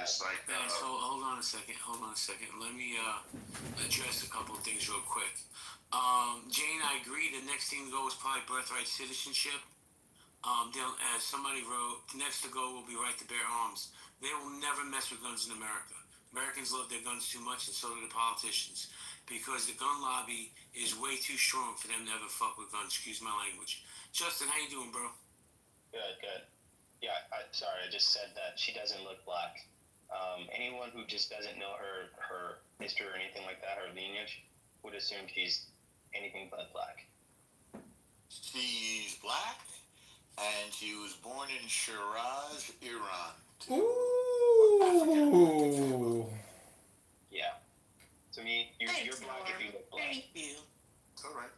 It's like So hold on a second. Let me address a couple of things real quick. Jane, I agree. The next thing to go is probably birthright citizenship. As somebody wrote, the next to go will be right to bear arms. They will never mess with guns in America. Americans love their guns too much, and so do the politicians, because the gun lobby is way too strong for them to ever fuck with guns. Excuse my language. Justin, how you doing, bro? Good. Yeah, sorry, I just said that she doesn't look black. Anyone who just doesn't know her history or anything like that, her lineage, would assume she's anything but black. She's black, and she was born in Shiraz, Iran. Ooh. Yeah. To me, you're black if you look black. Thank you. It's all right.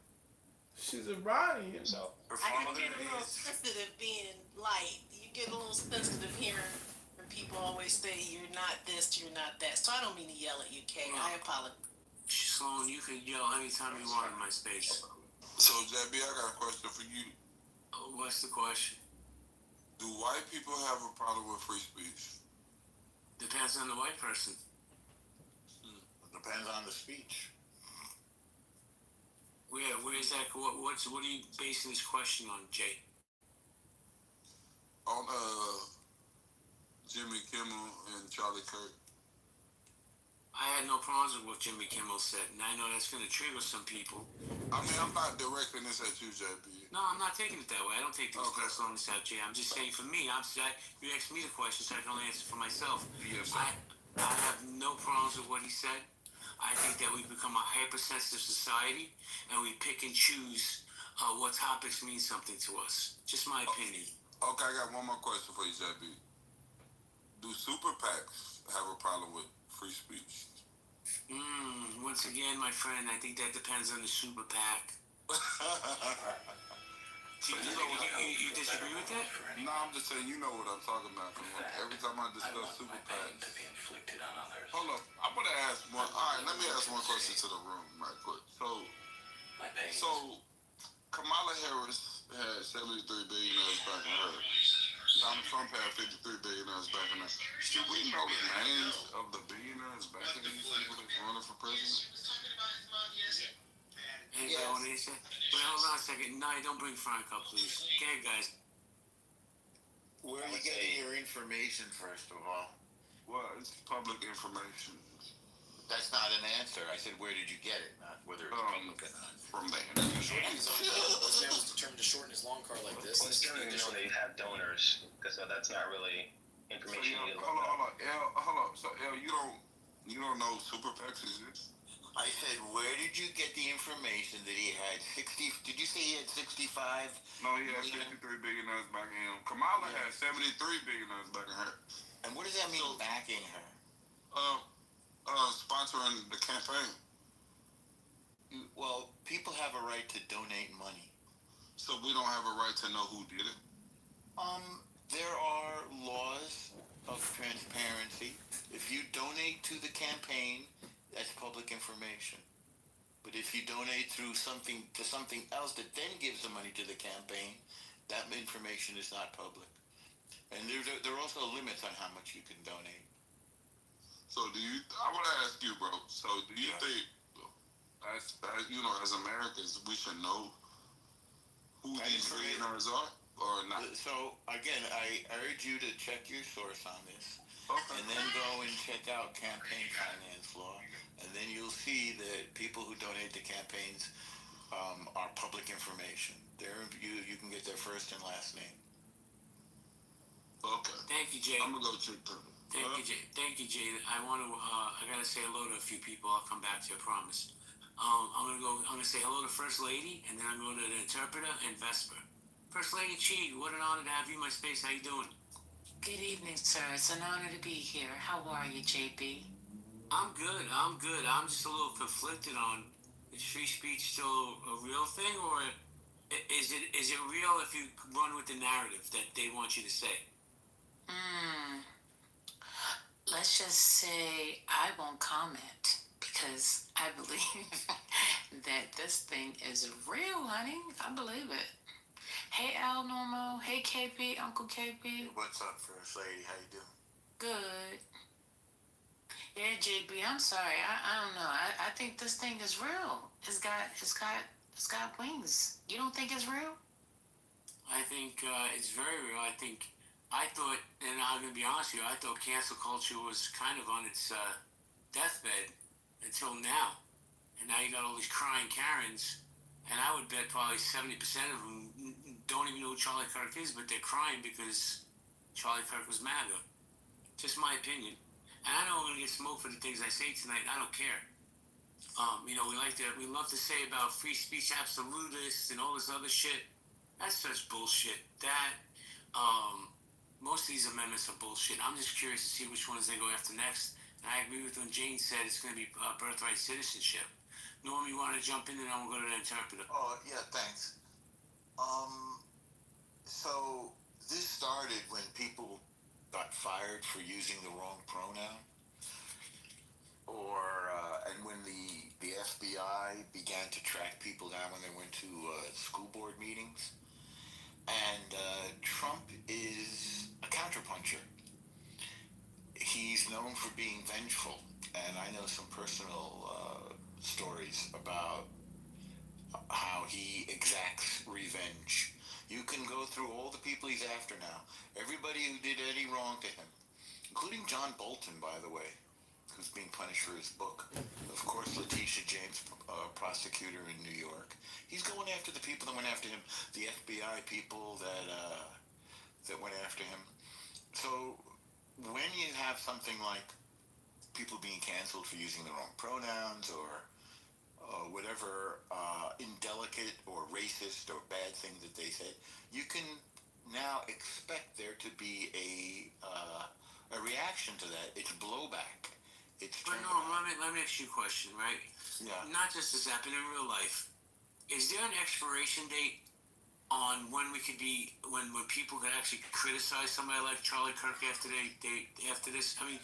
She's Iranian. So Her I father get a little is. sensitive being light. You get a little sensitive hearing when people always say you're not this, you're not that. So I don't mean to yell at you, Kay. I apologize. Sloan, you can yell anytime you want in my space. So, JB, I got a question for you. What's the question? Do white people have a problem with free speech? Depends on the white person. Depends on the speech. Where's that? What are you basing this question on, Jay? On Jimmy Kimmel and Charlie Kirk. I had no problems with what Jimmy Kimmel said, and I know that's going to trigger some people. I mean, I'm not directing this at you, JB. No, I'm not taking it that way. I don't take things personal on this out, Jay. I'm just saying for me, you asked me the question, so I can only answer for myself. Yes, sir. I have no problems with what he said. I think that we've become a hypersensitive society, and we pick and choose what topics mean something to us. Just my opinion. Okay, I got one more question for you, JB. Do super PACs have a problem with free speech? Once again, my friend, I think that depends on the super PAC. You disagree with that? No, I'm just saying, you know what I'm talking about. Every time I discuss super PACs. Hold up, I'm going to ask one. All right, let me ask one question to the room right quick. So Kamala Harris had $73 billion back in her. Donald Trump had $53 billion back in her. Should we know the names of the billionaires back in these people that's running for president? Wait, hold on a second. No, don't bring Frank up, please. Okay, guys. Where are you getting your information, first of all? Well, it's public information. That's not an answer. I said, where did you get it? Not whether it's public or not. From the internet. This man was determined to shorten his long car like this. Well, you don't even know they have donors, because that's not really information. Hold on. So, you don't know super PACs exist? I said, where did you get the information that he had 60? Did you say he had 65? No, he had $53 billion back in him. Kamala had $73 billion back in her. And what does that mean, backing her? Sponsoring the campaign. Well, people have a right to donate money. So we don't have a right to know who did it? There are laws of transparency. If you donate to the campaign, that's public information. But if you donate to something else that then gives the money to the campaign, that information is not public. And there are also limits on how much you can donate. So I want to ask you, bro, so do you think, as Americans, we should know who these billionaires are or not? So, again, I urge you to check your source on this. Okay. And then go and check out campaign finance law. And then you'll see that people who donate to campaigns are public information. You can get their first and last name. Okay. Thank you, Jay. I'm going to go check them. Thank you, Jay. I gotta say hello to a few people. I'll come back to you, I promise. I'm gonna say hello to First Lady, and then I'm going to the interpreter and Vesper. First Lady Chi, what an honor to have you in my space. How you doing? Good evening, sir. It's an honor to be here. How are you, JB? I'm good. I'm just a little conflicted on, is free speech still a real thing, or is it real if you run with the narrative that they want you to say? Let's just say I won't comment because I believe that this thing is real, honey. I believe it. Hey, Al Normo. Hey, KP, Uncle KP. What's up, First Lady? How you doing? Good. Yeah, JB, I'm sorry. I don't know. I think this thing is real. It's got wings. You don't think it's real? I think it's very real. I thought, and I'm gonna be honest with you, I thought cancel culture was kind of on its deathbed until now. And now you got all these crying Karens, and I would bet probably 70% of them don't even know who Charlie Kirk is, but they're crying because Charlie Kirk was MAGA. Just my opinion. And I know I'm gonna get smoked for the things I say tonight. I don't care. We love to say about free speech absolutists and all this other shit. That's such bullshit. Most of these amendments are bullshit. I'm just curious to see which ones they go after next. And I agree with when Jane said it's going to be birthright citizenship. Norm, you want to jump in, and then we'll go to the interpreter. Oh, yeah, thanks. So this started when people got fired for using the wrong pronoun, and when the FBI began to track people down when they went to school board meetings. And Trump is a counterpuncher. He's known for being vengeful, and I know some personal stories about how he exacts revenge. You can go through all the people he's after now. Everybody who did any wrong to him, including John Bolton, by the way, who's being punished for his book. Of course, Letitia James, prosecutor in New York. He's going after the people that went after him, the FBI people that went after him. So when you have something like people being canceled for using the wrong pronouns or whatever indelicate or racist or bad thing that they said, you can now expect there to be a reaction to that. It's blowback. But no, let me ask you a question, right? Yeah. Not just this happened in real life. Is there an expiration date on when when people can actually criticize somebody like Charlie Kirk after after this? I mean,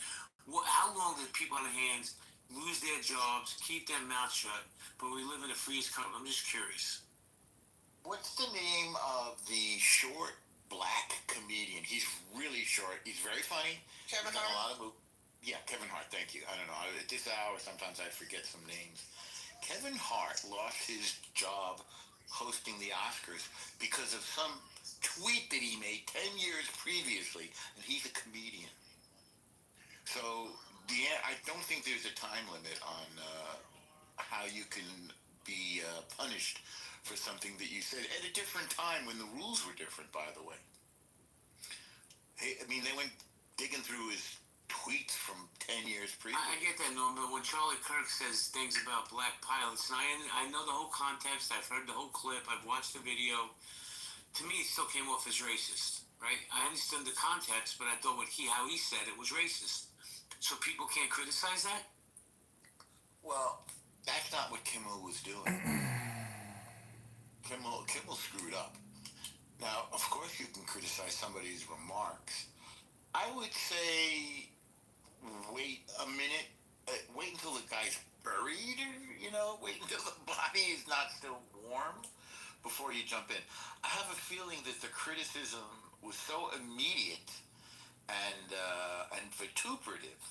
how long do people on the hands lose their jobs, keep their mouth shut, but we live in a free country? I'm just curious. What's the name of the short black comedian? He's really short. He's very funny. Kevin He's done Hart? a lot of Yeah, Kevin Hart. Thank you. I don't know. At this hour, sometimes I forget some names. Kevin Hart lost his job hosting the Oscars because of some tweet that he made 10 years previously, and he's a comedian. So I don't think there's a time limit on how you can be punished for something that you said at a different time when the rules were different, by the way. Hey, I mean, they went digging through his tweets from 10 years previous. I get that, Norm, but when Charlie Kirk says things about black pilots, and I know the whole context, I've heard the whole clip, I've watched the video, to me it still came off as racist, right? I understood the context, but I thought how he said it was racist. So people can't criticize that? Well, that's not what Kimmel was doing. Kimmel screwed up. Now, of course you can criticize somebody's remarks. I would say wait a minute. Wait until the guy's buried, wait until the body is not still warm before you jump in. I have a feeling that the criticism was so immediate and vituperative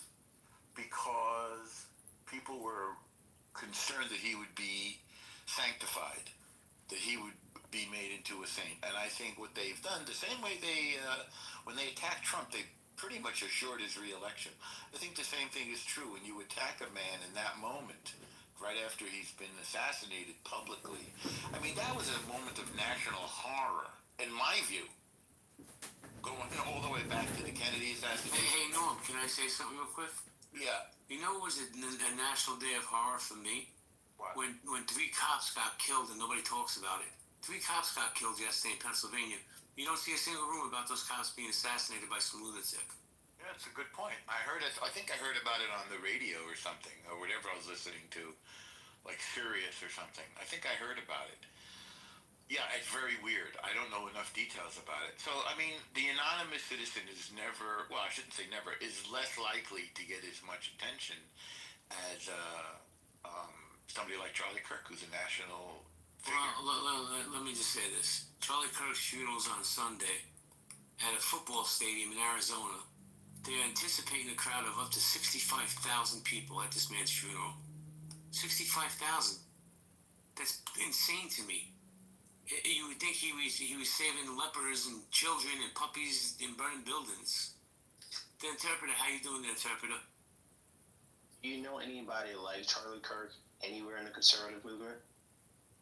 because people were concerned that he would be sanctified, that he would be made into a saint. And I think what they've done, the same way when they attacked Trump, they pretty much assured his re-election. I think the same thing is true when you attack a man in that moment, right after he's been assassinated publicly. I mean, that was a moment of national horror, in my view, going all the way back to the Kennedy assassination. Hey, Norm, can I say something real quick? Yeah. You know what was a national day of horror for me? What? When 3 cops got killed and nobody talks about it. 3 cops got killed yesterday in Pennsylvania. You don't see a single rumor about those cops being assassinated by some lunatic. Yeah, that's a good point. I think I heard about it on the radio or something, or whatever I was listening to, like Sirius or something. I think I heard about it. Yeah, it's very weird. I don't know enough details about it. So, I mean, the anonymous citizen is never, well, I shouldn't say never, is less likely to get as much attention as somebody like Charlie Kirk, who's a national figure. Well, let me just say this. Charlie Kirk's funeral's on Sunday at a football stadium in Arizona. they're anticipating a crowd of up to 65,000 people at this man's funeral. 65,000. That's insane to me. You would think he was saving lepers and children and puppies in burning buildings. The interpreter, how you doing, the interpreter? Do you know anybody like Charlie Kirk anywhere in the conservative movement?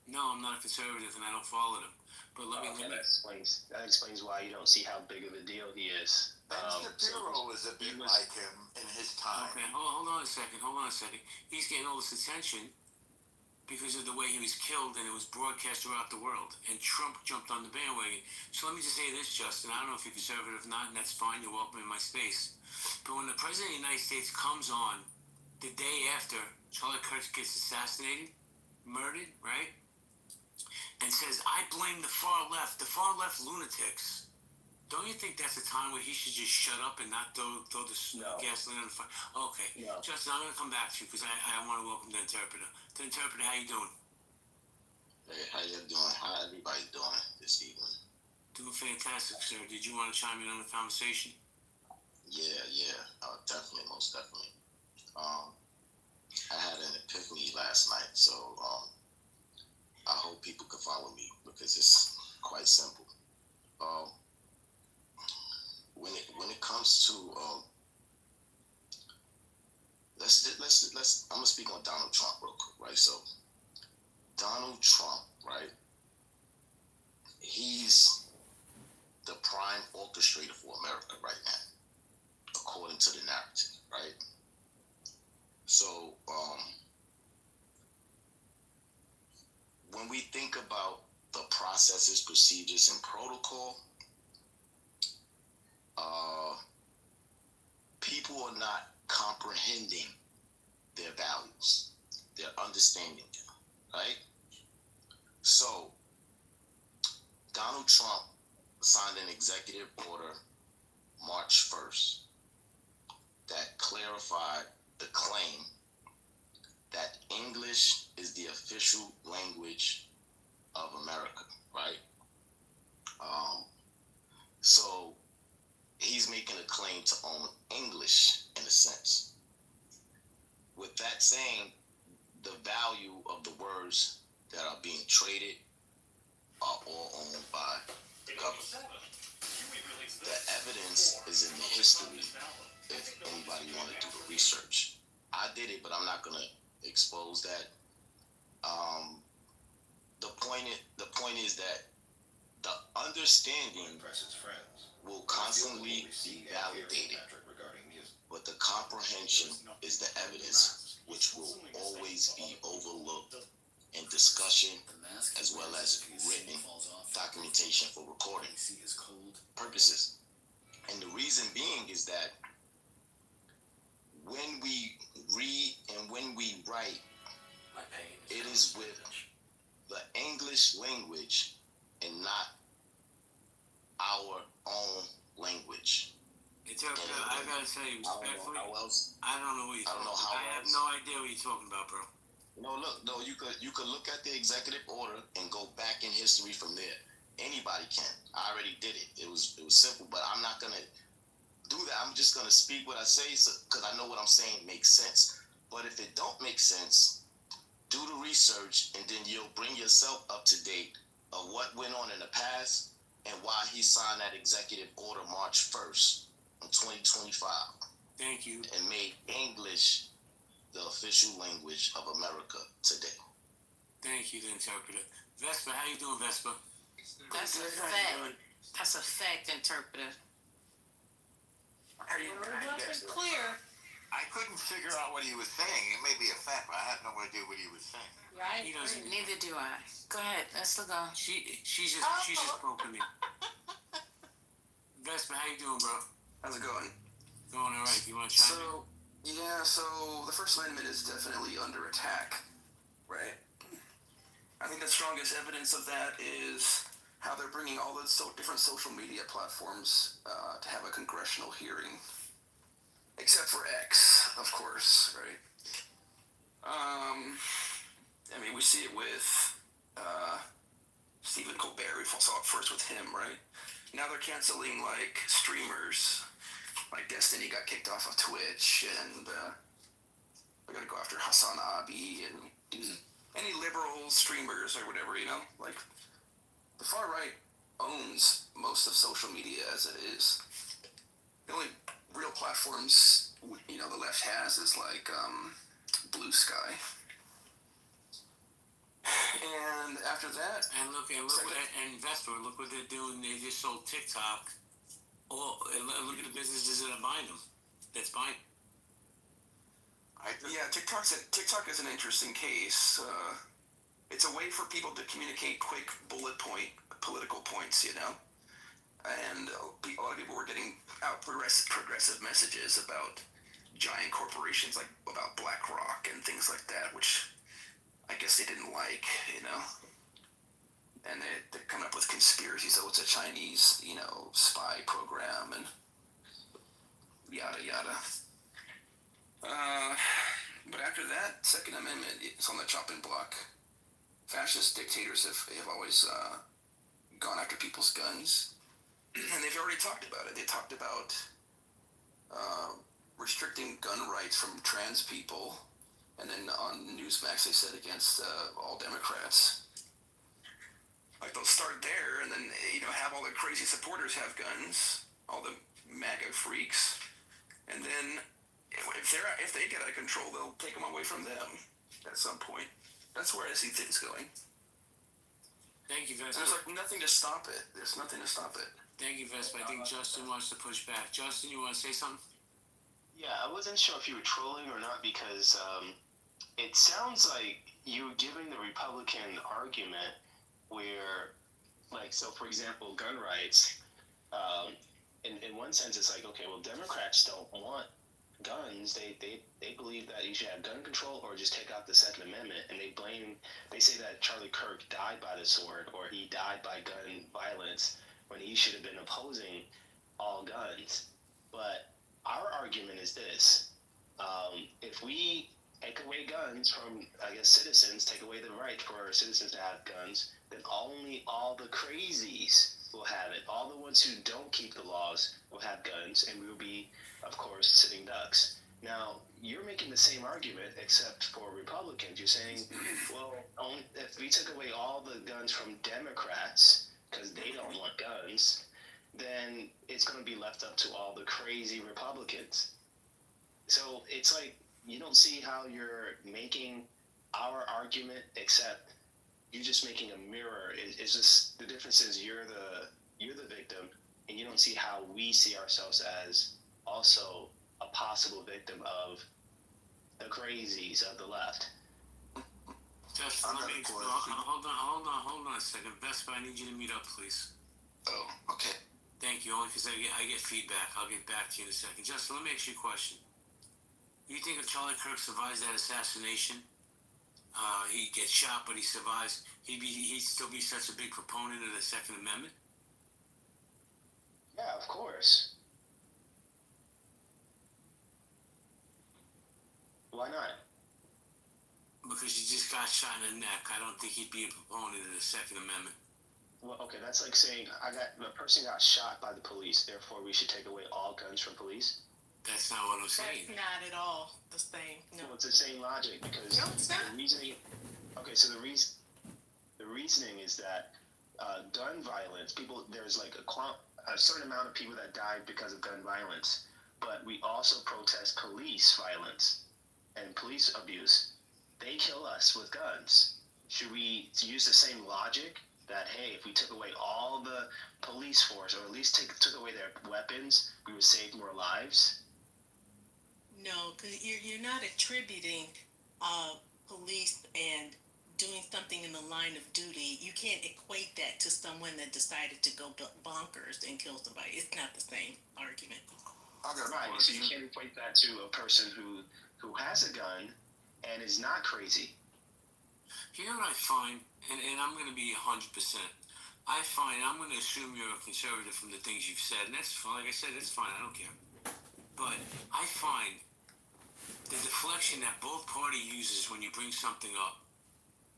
No, I'm not a conservative and I don't follow them. But let me. That explains why you don't see how big of a deal he is. Ben Shapiro was a bit like him in his time. Okay, hold on a second. He's getting all this attention because of the way he was killed, and it was broadcast throughout the world. And Trump jumped on the bandwagon. So let me just say this, Justin. I don't know if you're conservative or not, and that's fine. You're welcome in my space. But when the President of the United States comes on the day after Charlie Kirk gets assassinated, murdered, right? And says, I blame the far left lunatics. Don't you think that's a time where he should just shut up and not throw the gasoline on the fire? Okay. No. Justin, I'm going to come back to you because I want to welcome the interpreter. The interpreter, how you doing? Hey, how you doing? How everybody doing this evening? Doing fantastic, sir. Did you want to chime in on the conversation? Yeah. Definitely, most definitely. I had an epiphany last night, so I hope people can follow me because it's quite simple. When it comes to let's I'm gonna speak on Donald Trump real quick, right? So Donald Trump, right? He's the prime orchestrator for America right now, according to the narrative, right? So when we think about the processes, procedures, and protocol, people are not comprehending their values. They're understanding them, right? So Donald Trump signed an executive order March 1st that clarified the claim that English is the official language of America, right? So he's making a claim to own English in a sense. With that saying, the value of the words that are being traded are all owned by the government. The evidence is in the history if anybody want to do the research. I did it, but I'm not going to expose that. The point is that the understanding will constantly be validated, but the comprehension is the evidence, which will always be overlooked in discussion as well as written documentation for recording purposes. And the reason being is that when we read and when we write, it is with the English language and not our own language. Interpreter, I gotta tell you respectfully, I don't know what you're talking about. I have no idea what you're talking about, bro. No, you could look at the executive order and go back in history from there. Anybody can. I already did it. It was simple, but I'm not gonna do that. I'm just gonna speak what I say because I know what I'm saying makes sense. But if it don't make sense, do the research and then you'll bring yourself up to date of what went on in the past and why he signed that executive order March 1st in 2025. Thank you. And made English the official language of America today. Thank you, the interpreter. Vespa, how you doing, Vespa? That's a fact. That's a fact, interpreter. Clear. I couldn't figure out what he was saying. It may be a fact, but I had no idea what he was saying. Right. He doesn't. Neither do I. Go ahead. Let's look on. She's just poking me. Vespa, how you doing, bro? How's it going? Going all right. You want to chime in? So the First Amendment is definitely under attack, right? I think the strongest evidence of that is how they're bringing all the different social media platforms to have a congressional hearing, except for X, of course, right? I mean, we see it with Stephen Colbert. We saw it first with him, right? Now they're canceling like streamers, like like Destiny got kicked off of Twitch, and we're gonna go after Hassan Abi and any liberal streamers or whatever, you know? Like, the far right owns most of social media as it is. The only real platforms, you know, the left has is like Blue Sky. And after that, And look and Vesper, look what they're doing. They just sold TikTok. Oh, and look at the businesses that are buying them. That's buying. Yeah, TikTok is an interesting case. It's a way for people to communicate quick bullet point political points, you know. And a lot of people were getting out progressive messages about giant corporations, like about BlackRock and things like that, which I guess they didn't like, you know. And they're coming up with conspiracies. Oh, it's a Chinese, you know, spy program and yada yada. But after that, Second Amendment is on the chopping block. Fascist dictators have always gone after people's guns. And they've already talked about it. They talked about restricting gun rights from trans people. And then on Newsmax, they said against all Democrats. Like, they'll start there and then, you know, have all the crazy supporters have guns, all the MAGA freaks. And then if they get out of control, they'll take them away from them at some point. That's where I see things going. Thank you, Vespa. There's like nothing to stop it. There's nothing to stop it. Thank you, Vespa. I think Justin wants to push back. Justin, you want to say something? Yeah, I wasn't sure if you were trolling or not because it sounds like you were giving the Republican argument where, like, so for example, gun rights, in one sense, it's like, okay, well, Democrats don't want guns. They believe that you should have gun control or just take out the Second Amendment, and they say that Charlie Kirk died by the sword or he died by gun violence when he should have been opposing all guns. But our argument is this: if we take away guns from, I guess, citizens, take away the right for citizens to have guns, then only all the crazies will have it. All the ones who don't keep the laws will have guns, and we will be, of course, sitting ducks. Now, you're making the same argument, except for Republicans. You're saying, well, if we took away all the guns from Democrats, because they don't want guns, then it's going to be left up to all the crazy Republicans. So it's like, you don't see how you're making our argument, except you're just making a mirror. It's just, the difference is you're the victim, and you don't see how we see ourselves as also a possible victim of the crazies of the left. Justin, hold on a second. Vespa, I need you to meet up, please. Oh, okay. Thank you, only because I get feedback. I'll get back to you in a second. Justin, let me ask you a question. You think if Charlie Kirk survives that assassination, he gets shot, but he survives, he'd still be such a big proponent of the Second Amendment? Yeah, of course. Why not? Because he just got shot in the neck. I don't think he'd be a proponent of the Second Amendment. Well, okay, that's like saying the person got shot by the police, therefore we should take away all guns from police. That's not what I'm saying. That's not at all the same. No. Well, it's the same logic because No, it's not. the reasoning. Okay, so the reasoning is that gun violence. There's like a certain amount of people that died because of gun violence, but we also protest police violence and police abuse. They kill us with guns. Should we use the same logic that, hey, if we took away all the police force, or at least took away their weapons, we would save more lives? No, because you're not attributing police and doing something in the line of duty. You can't equate that to someone that decided to go bonkers and kill somebody. It's not the same argument. I got Right, so you can't equate that to a person who has a gun and is not crazy. You know what I find, and I'm going to be 100%. I'm going to assume you're a conservative from the things you've said, and that's fine. Like I said, that's fine. I don't care. But I find the deflection that both party uses when you bring something up,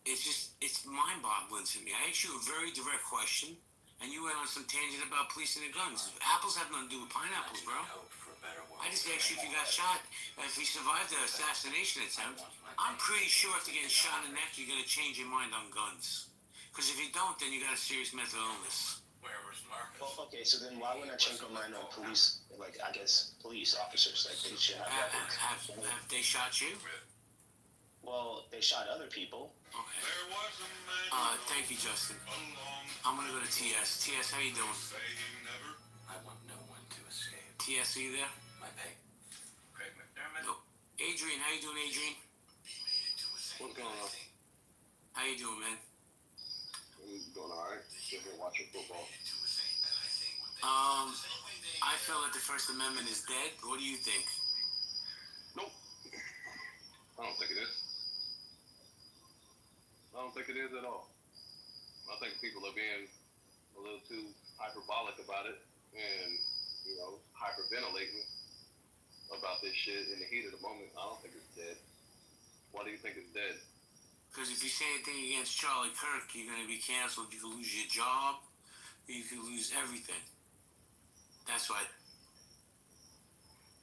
it's mind-boggling to me. I asked you a very direct question, and you went on some tangent about policing the guns. Apples have nothing to do with pineapples, bro. just asked you if you got shot, if you survived the assassination attempt. I'm pretty sure after getting shot in the neck, you're gonna change your mind on guns. Because if you don't, then you got a serious mental illness. Well, okay, so then why wouldn't I change my mind on police, like, I guess, police officers, like, they should have weapons. Have they shot you? Well, they shot other people. Okay. Thank you, Justin. I'm gonna go to TS. TS, how you doing? I want no one to escape. TS, are you there? My pay. Craig McDermott. No. Adrian, how you doing, Adrian? What's going on? How you doing, man? I'm doing alright. Just been watching football. I feel that the First Amendment is dead. What do you think? Nope. I don't think it is. I don't think it is at all. I think people are being a little too hyperbolic about it and, hyperventilating about this shit in the heat of the moment. I don't think it's dead. Why do you think it's dead? Because if you say anything against Charlie Kirk, you're going to be canceled. You could lose your job. You could lose everything. That's why.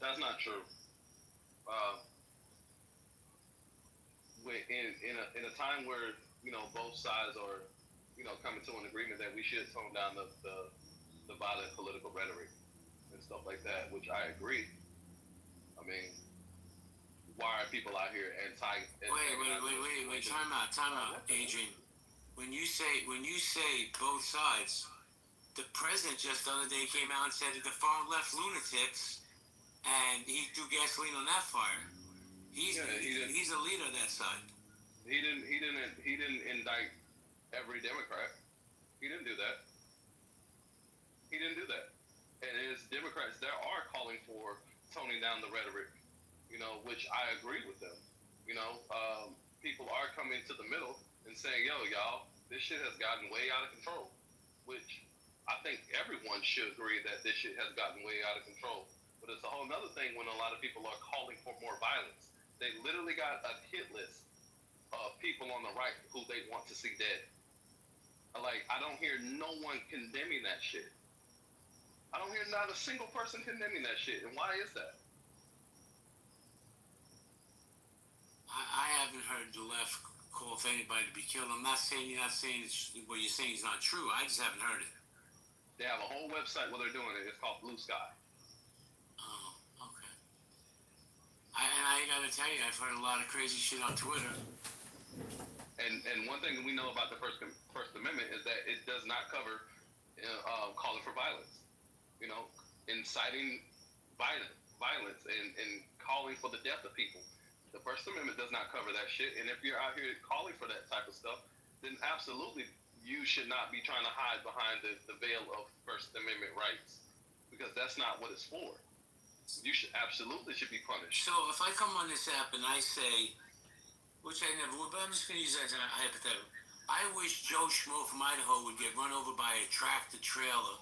That's not true. In a time where both sides are coming to an agreement that we should tone down the violent political rhetoric and stuff like that, which I agree. I mean, why are people out here Wait. Time out, Adrian. When you say both sides, the president just the other day came out and said that the far left lunatics, and he threw gasoline on that fire. He's a leader of that side. He didn't indict every Democrat. He didn't do that. And as Democrats, there are calling for toning down the rhetoric, which I agree with them. People are coming to the middle and saying, yo, y'all, this shit has gotten way out of control, which I think everyone should agree that this shit has gotten way out of control. But it's a whole nother thing when a lot of people are calling for more violence. They literally got a hit list of people on the right who they want to see dead. I don't hear no one condemning that shit. I don't hear not a single person condemning that shit. And why is that? I haven't heard the left call for anybody to be killed. I'm not saying you're not saying what you're saying is not true. I just haven't heard it. They have a whole website where they're doing it. It's called Blue Sky. Oh, okay. I gotta tell you, I've heard a lot of crazy shit on Twitter. And one thing we know about the First Amendment is that it does not cover calling for violence. Inciting violence and calling for the death of people. The First Amendment does not cover that shit. And if you're out here calling for that type of stuff, then absolutely you should not be trying to hide behind the veil of First Amendment rights, because that's not what it's for. You should be punished. So if I come on this app and I say, which I never would, but I'm just going to use that as a hypothetical. I wish Joe Schmo from Idaho would get run over by a tractor trailer,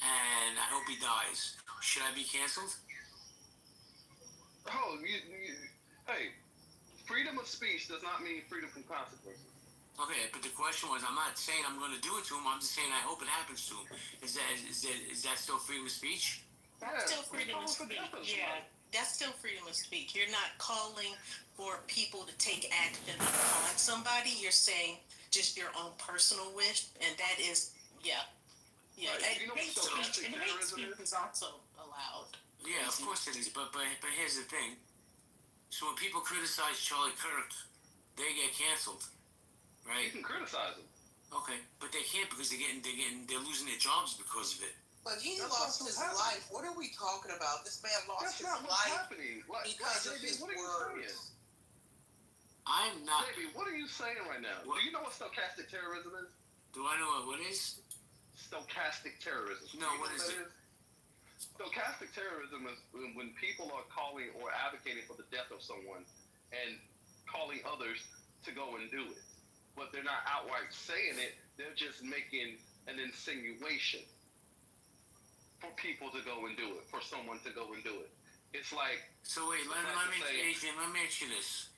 and I hope he dies. Should I be canceled? Oh, hey, freedom of speech does not mean freedom from consequences. Okay, but the question was, I'm not saying I'm going to do it to him. I'm just saying I hope it happens to him. Is that still freedom of speech? That's still freedom of speech. Yeah, that's still freedom of speech. You're not calling for people to take action on somebody. You're saying just your own personal wish, and that is, yeah. Right. Hate speech is also allowed. Yeah, of course it is. But here's the thing. So when people criticize Charlie Kirk, they get canceled, right? You can criticize them. Okay, but they can't because they're losing their jobs because of it. But he lost his life. What are we talking about? This man lost his life because of his words. I'm not. Baby, what are you saying right now? Do you know what stochastic terrorism is? Do I know what is? Stochastic terrorism. No, what is it? Stochastic terrorism is when people are calling or advocating for the death of someone and calling others to go and do it. But they're not outright saying it, they're just making an insinuation for people to go and do it, for someone to go and do it. It's like... So wait, let me ask you this.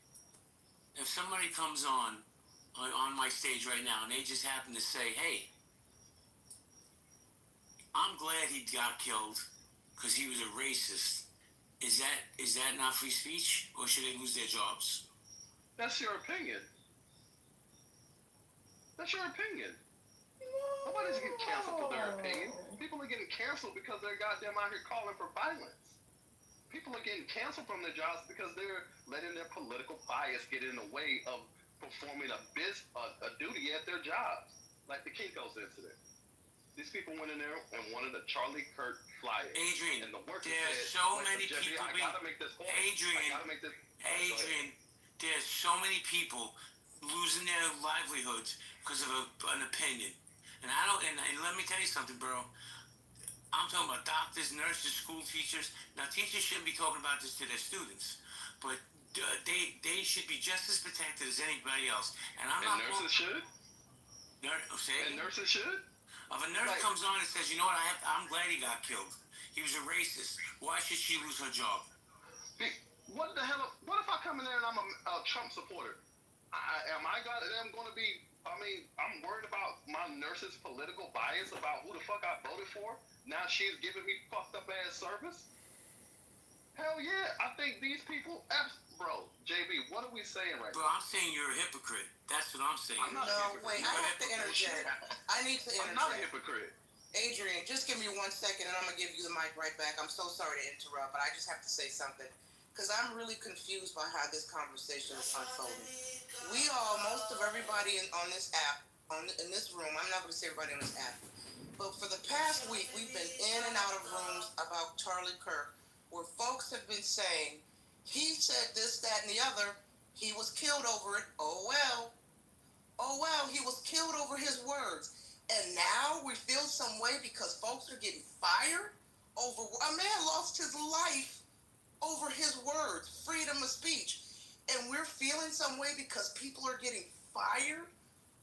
If somebody comes on my stage right now and they just happen to say, hey, I'm glad he got killed because he was a racist Is that not free speech, or should they lose their jobs? That's your opinion. That's your opinion. Nobody's getting canceled for their opinion. People are getting canceled because they're goddamn out here calling for violence. People are getting canceled from their jobs because they're letting their political bias get in the way of performing a duty at their jobs, like the Kinko's incident. These people went in there and wanted a Charlie Kirk flyer. Adrian, and the workers there's said, so many people. I gotta make this point. Adrian, there's so many people losing their livelihoods because of an opinion. And I don't. And let me tell you something, bro. I'm talking about doctors, nurses, school teachers. Now, teachers shouldn't be talking about this to their students, but they should be just as protected as anybody else. And nurses should. Nurses should. If a nurse comes on and says, "You know what? I'm glad he got killed. He was a racist. Why should she lose her job?" What the hell? What if I come in there and I'm a Trump supporter? I'm going to be? I mean, I'm worried about my nurse's political bias about who the fuck I voted for. Now she's giving me fucked up ass service. Hell yeah! I think these people, bro, JB, what are we saying right now? Bro, I'm saying you're a hypocrite. That's what I'm saying. I have to interject. I need to interject. I'm not a hypocrite. Adrian, just give me 1 second and I'm going to give you the mic right back. I'm so sorry to interrupt, but I just have to say something. Because I'm really confused by how this conversation is unfolding. Most of everybody on this app, in this room, I'm not going to say everybody on this app, but for the past week, we've been in and out of rooms about Charlie Kirk, where folks have been saying, he said this, that, and the other. He was killed over it. Oh, well, he was killed over his words. And now we feel some way because folks are getting fired over, a man lost his life over his words, freedom of speech. And we're feeling some way because people are getting fired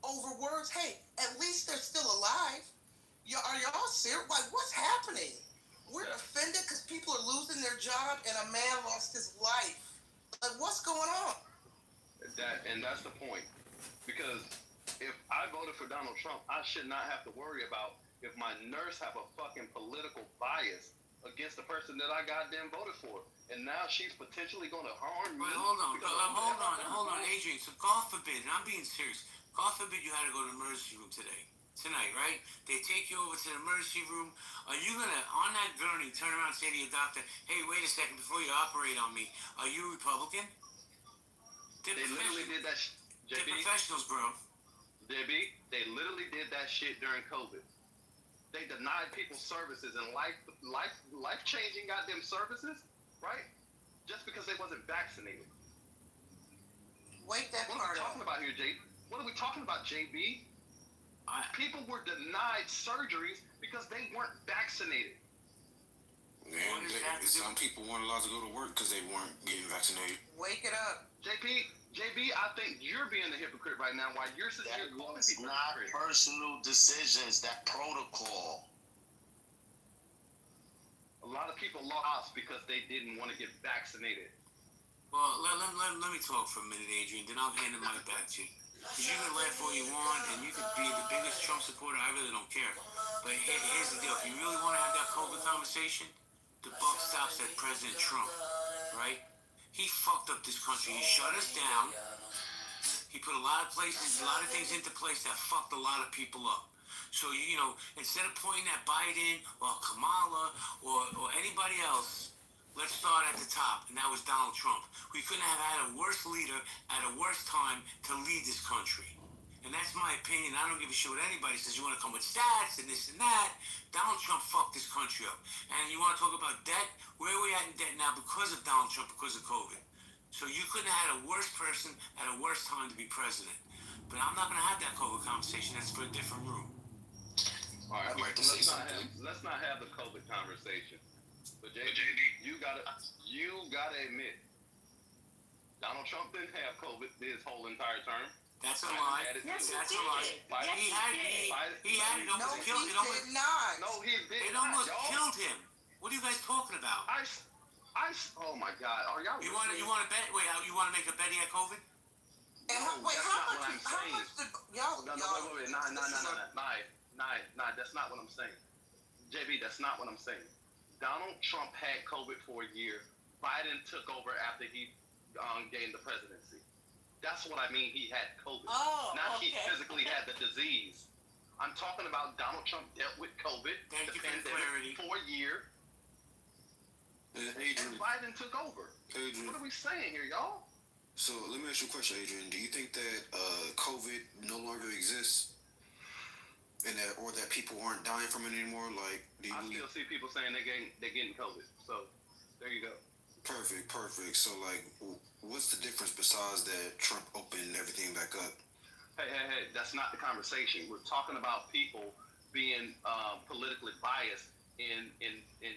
over words. Hey, at least they're still alive. Are y'all serious? Like, what's happening? We're offended because people are losing their job and a man lost his life. Like, what's going on? That's the point. Because if I voted for Donald Trump, I should not have to worry about if my nurse have a fucking political bias against the person that I goddamn voted for. And now she's potentially going to harm me. Wait, hold on, Adrian. So God forbid, and I'm being serious, God forbid you had to go to the emergency room tonight, right? They take you over to the emergency room. Are you going to, on that gurney, turn around and say to your doctor, "Hey, wait a second, before you operate on me, are you a Republican?" They literally did that shit. They're professionals, bro. JB, they literally did that shit during COVID. They denied people services and life-changing goddamn services, right? Just because they wasn't vaccinated. Wait, that what part are we talking about here, JB? What are we talking about, JB? People were denied surgeries because they weren't vaccinated. Some people weren't allowed to go to work because they weren't getting vaccinated. Wake it up. JB, I think you're being a hypocrite right now. Why you're sitting here calling people not personal decisions, that protocol. A lot of people lost because they didn't want to get vaccinated. Well, let me talk for a minute, Adrian, then I'll hand the mic back to you. Because you can laugh all you want, and you could be the biggest Trump supporter, I really don't care. But here's the deal, if you really want to have that COVID conversation, the buck stops at President Trump, right? He fucked up this country. He shut us down. He put a lot of things into place that fucked a lot of people up. So, instead of pointing at Biden or Kamala or anybody else, let's start at the top, and that was Donald Trump. We couldn't have had a worse leader at a worse time to lead this country. And that's my opinion. I don't give a shit what anybody says. You want to come with stats and this and that. Donald Trump fucked this country up. And you want to talk about debt? Where are we at in debt now because of Donald Trump, because of COVID? So you couldn't have had a worse person at a worse time to be president. But I'm not going to have that COVID conversation. That's for a different room. All right, let's not have the COVID conversation. But JD, you gotta admit, Donald Trump didn't have COVID his whole entire term. That's a lie. Yes, That's he a lie. did. He had it. It almost killed him. No, he did It almost killed him. What are you guys talking about? Oh my God, are y'all? You want to bet? Wait, you want to make a bet he had COVID? And how much the y'all? Nah, that's not what I'm saying. JB, that's not what I'm saying. Donald Trump had COVID for a year Biden took over after he gained the presidency. That's what I mean. He had COVID. Oh, Not okay. he physically had the disease. I'm talking about Donald Trump dealt with COVID, Thank the you for the clarity. pandemic, for a year, Adrian, and Biden took over. Adrian. What are we saying here, y'all? So let me ask you a question, Adrian. Do you think that COVID no longer exists, and that people aren't dying from it anymore? Like, do you I still see people saying they're getting COVID. So there you go. Perfect. So like, what's the difference besides that Trump opened everything back up? Hey, that's not the conversation. We're talking about people being politically biased in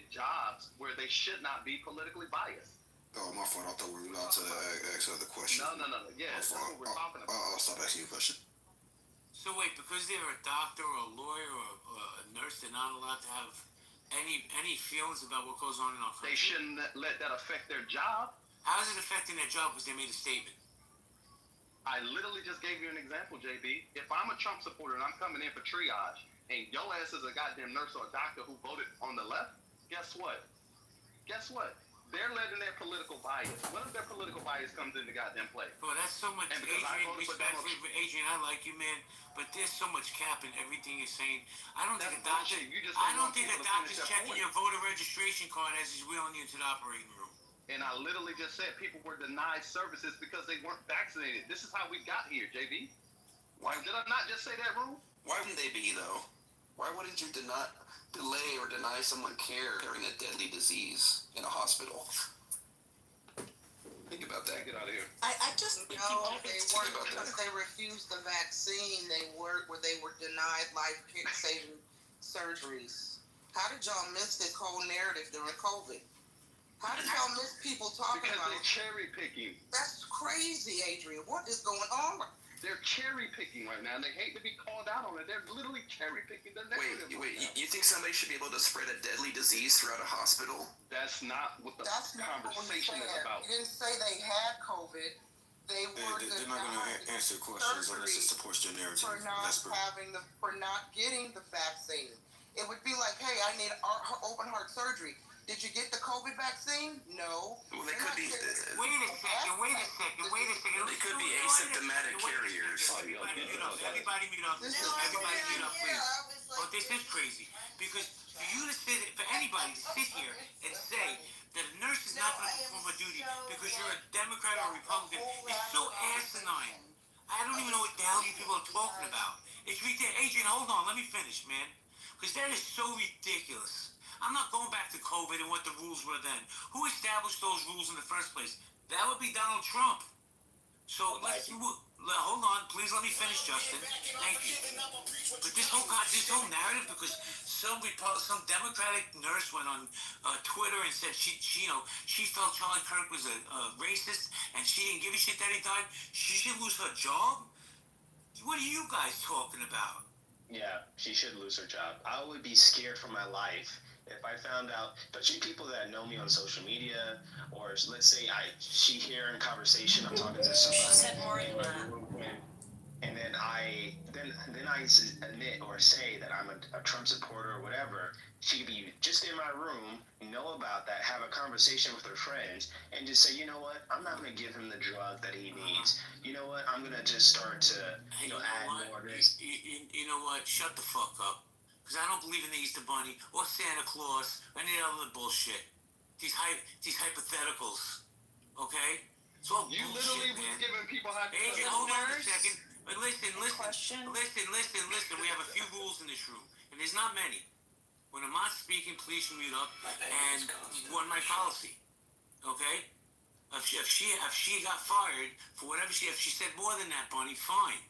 jobs where they should not be politically biased. Oh, my fault. I thought we were allowed to ask other questions. No. Yeah, that's what we're talking about. I'll stop asking you a question. So wait, because they're a doctor or a lawyer or a nurse, they're not allowed to have any feelings about what goes on in our country? They shouldn't let that affect their job. How is it affecting their job because they made a statement? I literally just gave you an example, JB. If I'm a Trump supporter and I'm coming in for triage, and your ass is a goddamn nurse or a doctor who voted on the left, guess what? They're letting their political bias. What if their political bias comes into goddamn play? Well, that's so much, And because I Adrian, voted for respectfully, Adrian, I like you, man, but there's so much cap in everything you're saying. I don't think a doctor, doctor's checking your voter registration card as he's wheeling you into the operating room. And I literally just said people were denied services because they weren't vaccinated. This is how we got here, JB. Why did I not just say that, Rue? Why wouldn't they be, though? Why wouldn't you delay or deny someone care during a deadly disease in a hospital? Think about that. Get out of here. I just know they weren't because they refused the vaccine. They were denied life-saving surgeries. How did y'all miss this whole narrative during COVID? How did y'all miss people talking because about? Because they're cherry picking. That's crazy, Adrian. What is going on? They're cherry picking right now, and they hate to be called out on it. They're literally cherry picking the narrative. Wait, you think somebody should be able to spread a deadly disease throughout a hospital? That's not what the conversation is about. You didn't say they had COVID. They were they're not going to answer questions unless it supports their narrative. For not getting the vaccine. It would be like, hey, I need open heart surgery. Did you get the COVID vaccine? No. Well, they could be. Wait a second. They could be asymptomatic carriers. Everybody mute up, please. Oh, this is crazy. Because for you to for anybody to sit here and say that a nurse is not going to perform a duty because you're a Democrat or a Republican is so asinine. I don't even know what the hell you people are talking about. It's ridiculous. Adrian, hold on. Let me finish, man. Because that is so ridiculous. I'm not going back to COVID and what the rules were then. Who established those rules in the first place? That would be Donald Trump. So hold on, please let me finish, Justin. Thank you. But this whole narrative, because some Democratic nurse went on Twitter and said she felt Charlie Kirk was a racist and she didn't give a shit that he died. She should lose her job. What are you guys talking about? Yeah, she should lose her job. I would be scared for my life if I found out, especially people that know me on social media, or let's say she hear in conversation, I'm talking to somebody. She said more than that. And then I admit or say that I'm a Trump supporter or whatever. She could be just in my room, know about that, have a conversation with her friends, and just say, you know what, I'm not going to give him the drug that he needs. You know what, I'm going to just start to add more of this. You know what, shut the fuck up. Because I don't believe in the Easter Bunny or Santa Claus or any other bullshit. These hypotheticals, okay? It's all you bullshit, literally man. was giving people hypotheticals. Hey, hold on a second. But listen. We have a few rules in this room, and there's not many. When I'm not speaking, please mute up and warn my policy, okay? If she got fired for whatever if she said more than that, Bunny, fine.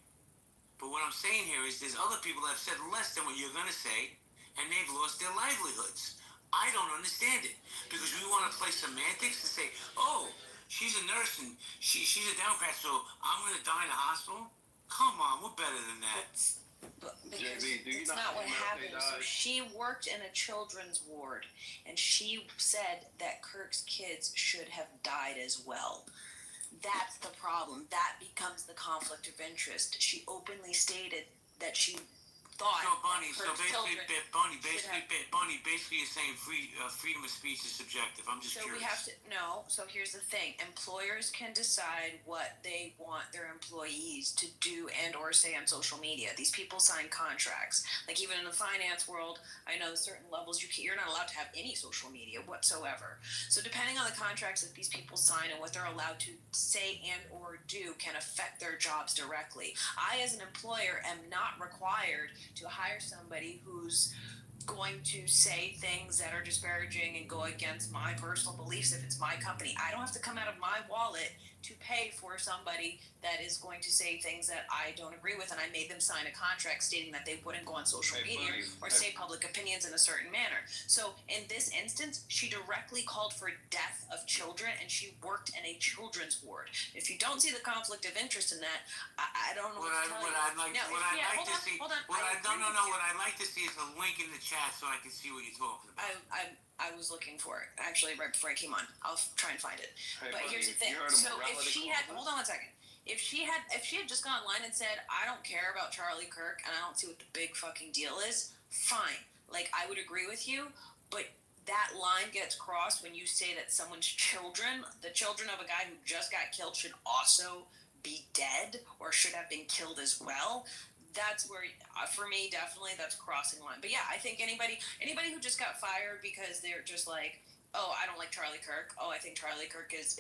But what I'm saying here is there's other people that have said less than what you're going to say, and they've lost their livelihoods. I don't understand it. Because we want to play semantics and say, oh, she's a nurse and she's a Democrat, so I'm going to die in a hospital? Come on, we're better than that. Because JB, it's not what happened. So she worked in a children's ward, and she said that Kirk's kids should have died as well. That's the problem. That becomes the conflict of interest. She openly stated that she thought. So Bunny, her children Bunny, basically you're saying freedom of speech is subjective. I'm just so curious. we have to no. So here's the thing: employers can decide what they want their employees to do and or say on social media. These people sign contracts. Like even in the finance world, I know certain levels you're not allowed to have any social media whatsoever. So depending on the contracts that these people sign and what they're allowed to say and or do can affect their jobs directly. I, as an employer, am not required to hire somebody who's going to say things that are disparaging and go against my personal beliefs if it's my company. I don't have to come out of my wallet to pay for somebody that is going to say things that I don't agree with, and I made them sign a contract stating that they wouldn't go on social media or say public opinions in a certain manner. So in this instance, she directly called for death of children, and she worked in a children's ward. If you don't see the conflict of interest in that, I don't know What I'd like to see is a link in the chat so I can see what you're talking about. I was looking for it actually right before I came on. I'll try and find it. Hey, but buddy, here's the thing. So if she had, hold on one second. If she had just gone online and said, I don't care about Charlie Kirk and I don't see what the big fucking deal is, fine. Like, I would agree with you, but that line gets crossed when you say that someone's children, the children of a guy who just got killed, should also be dead or should have been killed as well. That's where, for me, definitely that's crossing the line. But yeah, I think anybody who just got fired because they're just like, oh, I don't like Charlie Kirk. Oh, I think Charlie Kirk is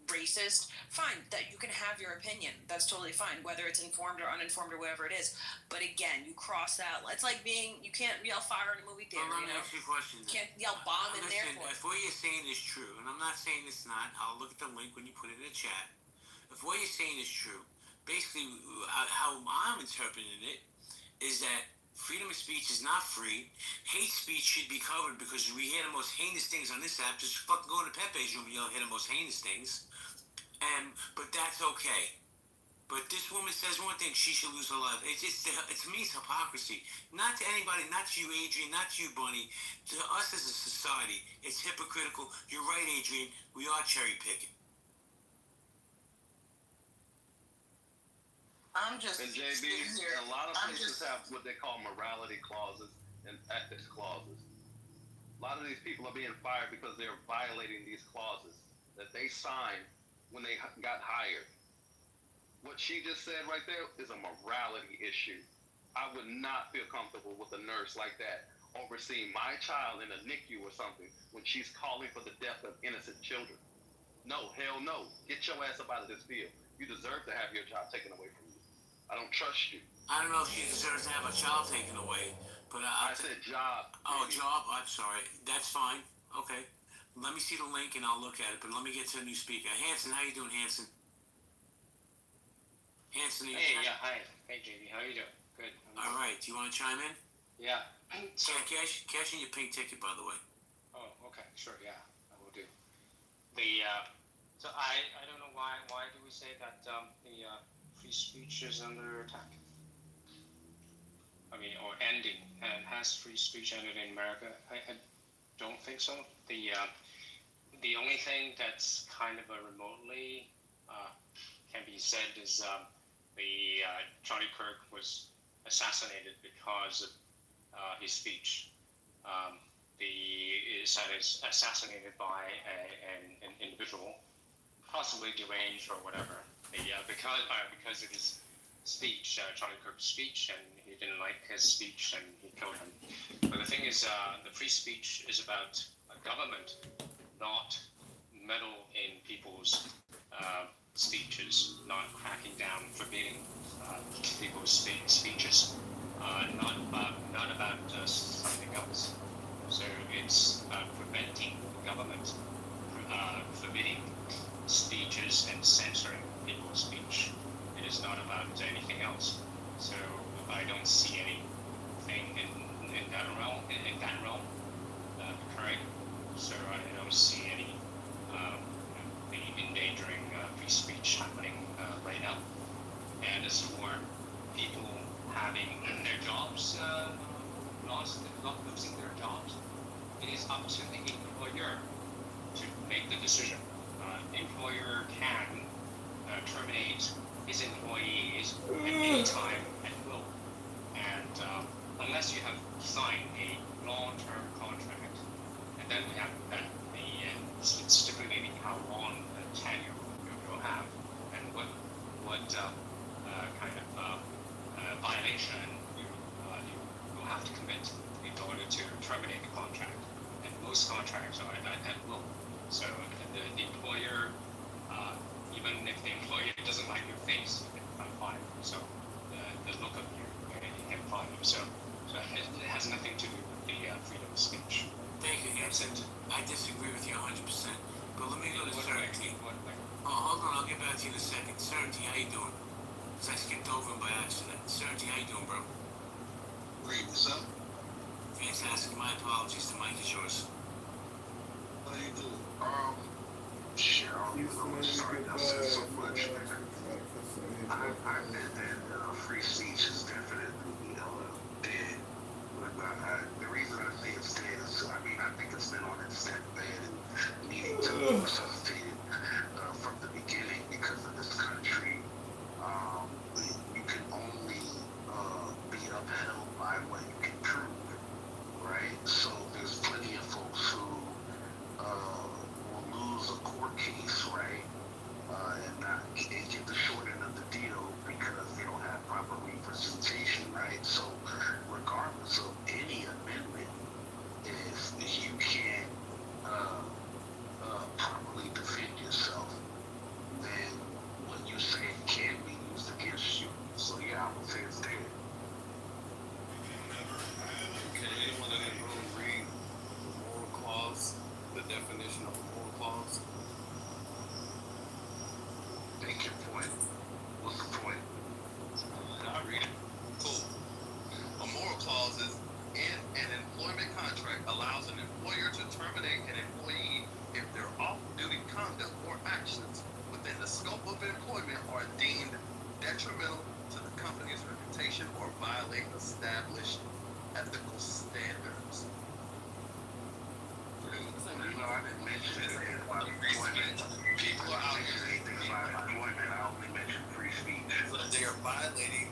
racist. Fine, that you can have your opinion. That's totally fine, whether it's informed or uninformed or whatever it is. But again, you cross that. It's like you can't yell fire in a movie theater. Let me ask you a question. You can't yell bomb in there. If what you're saying is true, and I'm not saying it's not, I'll look at the link when you put it in the chat. If what you're saying is true, basically, how I'm interpreting it is that freedom of speech is not free. Hate speech should be covered because we hear the most heinous things on this app. Just fucking go into Pepe's room and you'll hear the most heinous things. But that's okay. But this woman says one thing, she should lose her life. To me, it's hypocrisy. Not to anybody, not to you, Adrian, not to you, Bunny. To us as a society, it's hypocritical. You're right, Adrian. We are cherry picking. I'm just and JB, a lot of places have what they call morality clauses and ethics clauses. A lot of these people are being fired because they're violating these clauses that they signed when they got hired. What she just said right there is a morality issue. I would not feel comfortable with a nurse like that overseeing my child in a NICU or something when she's calling for the death of innocent children. No, hell no. Get your ass up out of this field. You deserve to have your job taken away from you. I don't trust you. I don't know if she deserves to have a child taken away, but I said job. Oh, job? I'm sorry. That's fine. Okay. Let me see the link and I'll look at it, but let me get to a new speaker. Hanson, how you doing, Hanson? Hanson, hey, yeah, hi. Hey, JB, how you doing? Good. All right. Do you want to chime in? Yeah. So, cash in your pink ticket, by the way. Oh, okay. Sure, yeah. I will do. So I don't know why do we say that the free speech is under attack? I mean, or ending. And has free speech ended in America? I don't think so. The only thing that's kind of a remotely can be said is Charlie Kirk was assassinated because of his speech. Is assassinated by an individual, possibly deranged or whatever. Because of his speech, Charlie Kirk's speech, and he didn't like his speech, and he killed him. But the thing is, the free speech is about a government not meddle in people's speeches, not cracking down, forbidding people's speeches, not about something else. So it's about preventing the government forbidding speeches and censoring people's speech. It is not about anything else. So I don't see anything in that realm occurring. So I don't see any endangering free speech happening right now. And as for people having their jobs not losing their jobs, it is up to the employer to make the decision. Employer can terminate his employees at any time at will, and unless you have signed a long-term contract, and then we have stipulating how long the tenure you'll have, and what kind of violation you will have to commit in order to terminate the contract. And most contracts are at will. So the employer, even if the employer doesn't like your face, you can fire you. So the look of you, you can fire you. So it has nothing to do with the freedom of speech. Thank you, Hanson. I disagree with you 100%. But let me go to Certainty. Oh, hold on, I'll get back to you in a second. Certainty, how you doing? Because I skipped over him by accident. Certainty, how you doing, bro? Great, what's up? Fantastic. My apologies. The mic is yours. How you doing? Shit, I don't even know what to start. I've said so much. I admit that free speech is definitely dead. But the reason I say it's dead is, I mean, I think it's been on its deathbed and needing to be resuscitated from the beginning because of this country. You can only be upheld by what you can prove, right? So there's plenty of folks who will lose a court case, right? And get the short end of the deal because they don't have proper representation, right? So regardless of any amendment, if you can't properly defend yourself, then what you say can be used against you. So yeah, I would say it's dead. Can anyone in the room read the moral clause, the definition of a moral clause? Make your point. What's the point? I'll read it. Cool. A moral clause is in an employment contract allows an employer to terminate an employee if their off-duty conduct or actions within the scope of employment are deemed detrimental to the company's reputation or violate established ethical standards. No, I didn't mention anything about employment. People are out here. Anything about employment, I only mentioned free speech. So they are violating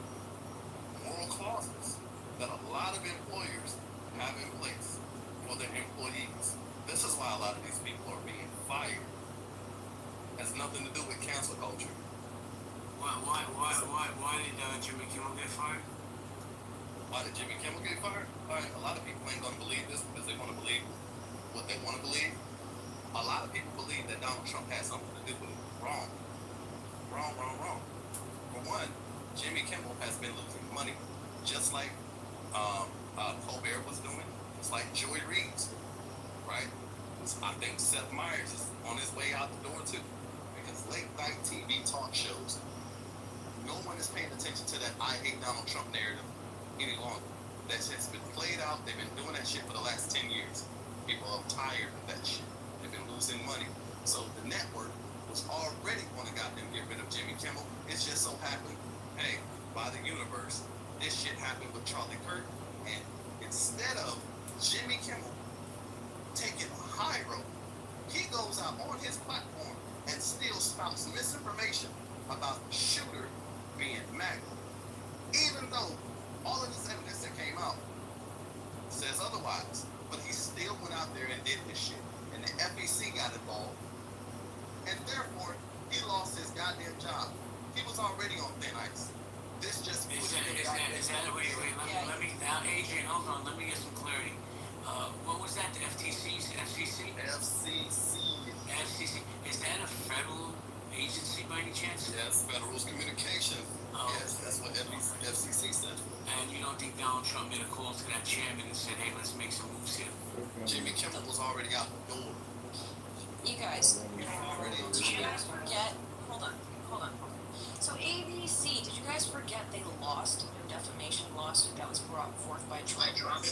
moral clauses that a lot of employers have in place for their employees. This is why a lot of these people are being fired. It has nothing to do with cancel culture. Why did Jimmy Kimmel get fired? Why did Jimmy Kimmel get fired? All right, a lot of people ain't gonna believe this because they want to believe what they want to believe. A lot of people believe that Donald Trump had something to do with it. Wrong. For one, Jimmy Kimmel has been losing money, just like Colbert was doing, just like Joy Reid's, right? I think Seth Meyers is on his way out the door too, because late night TV talk shows, no one is paying attention to that I hate Donald Trump narrative any longer. That shit's been played out. They've been doing that shit for the last 10 years. People are tired of that shit. They've been losing money. So the network was already going to goddamn get rid of Jimmy Kimmel. It's just so happened, hey, by the universe, this shit happened with Charlie Kirk. And instead of Jimmy Kimmel taking a high road, he goes out on his platform and still spouts misinformation about the shooter being MAGA. Even though all of this evidence that came out says otherwise, but he still went out there and did this shit. And the FEC got involved. And therefore, he lost his goddamn job. He was already on thin ice. This just wait, let me, now, Adrian, hold on, let me get some clarity. What was that, the FTC? FCC? FCC. Is that a federal agency by any chance? Yes, Federal Communications. Oh. Yes, that's what FCC said. And you don't think Donald Trump made a call to that chairman and said, hey, let's make some moves here? Jimmy Kimmel was already out the door. You guys, did you guys forget? Hold on. So ABC, did you guys forget they lost their defamation lawsuit that was brought forth by Trump?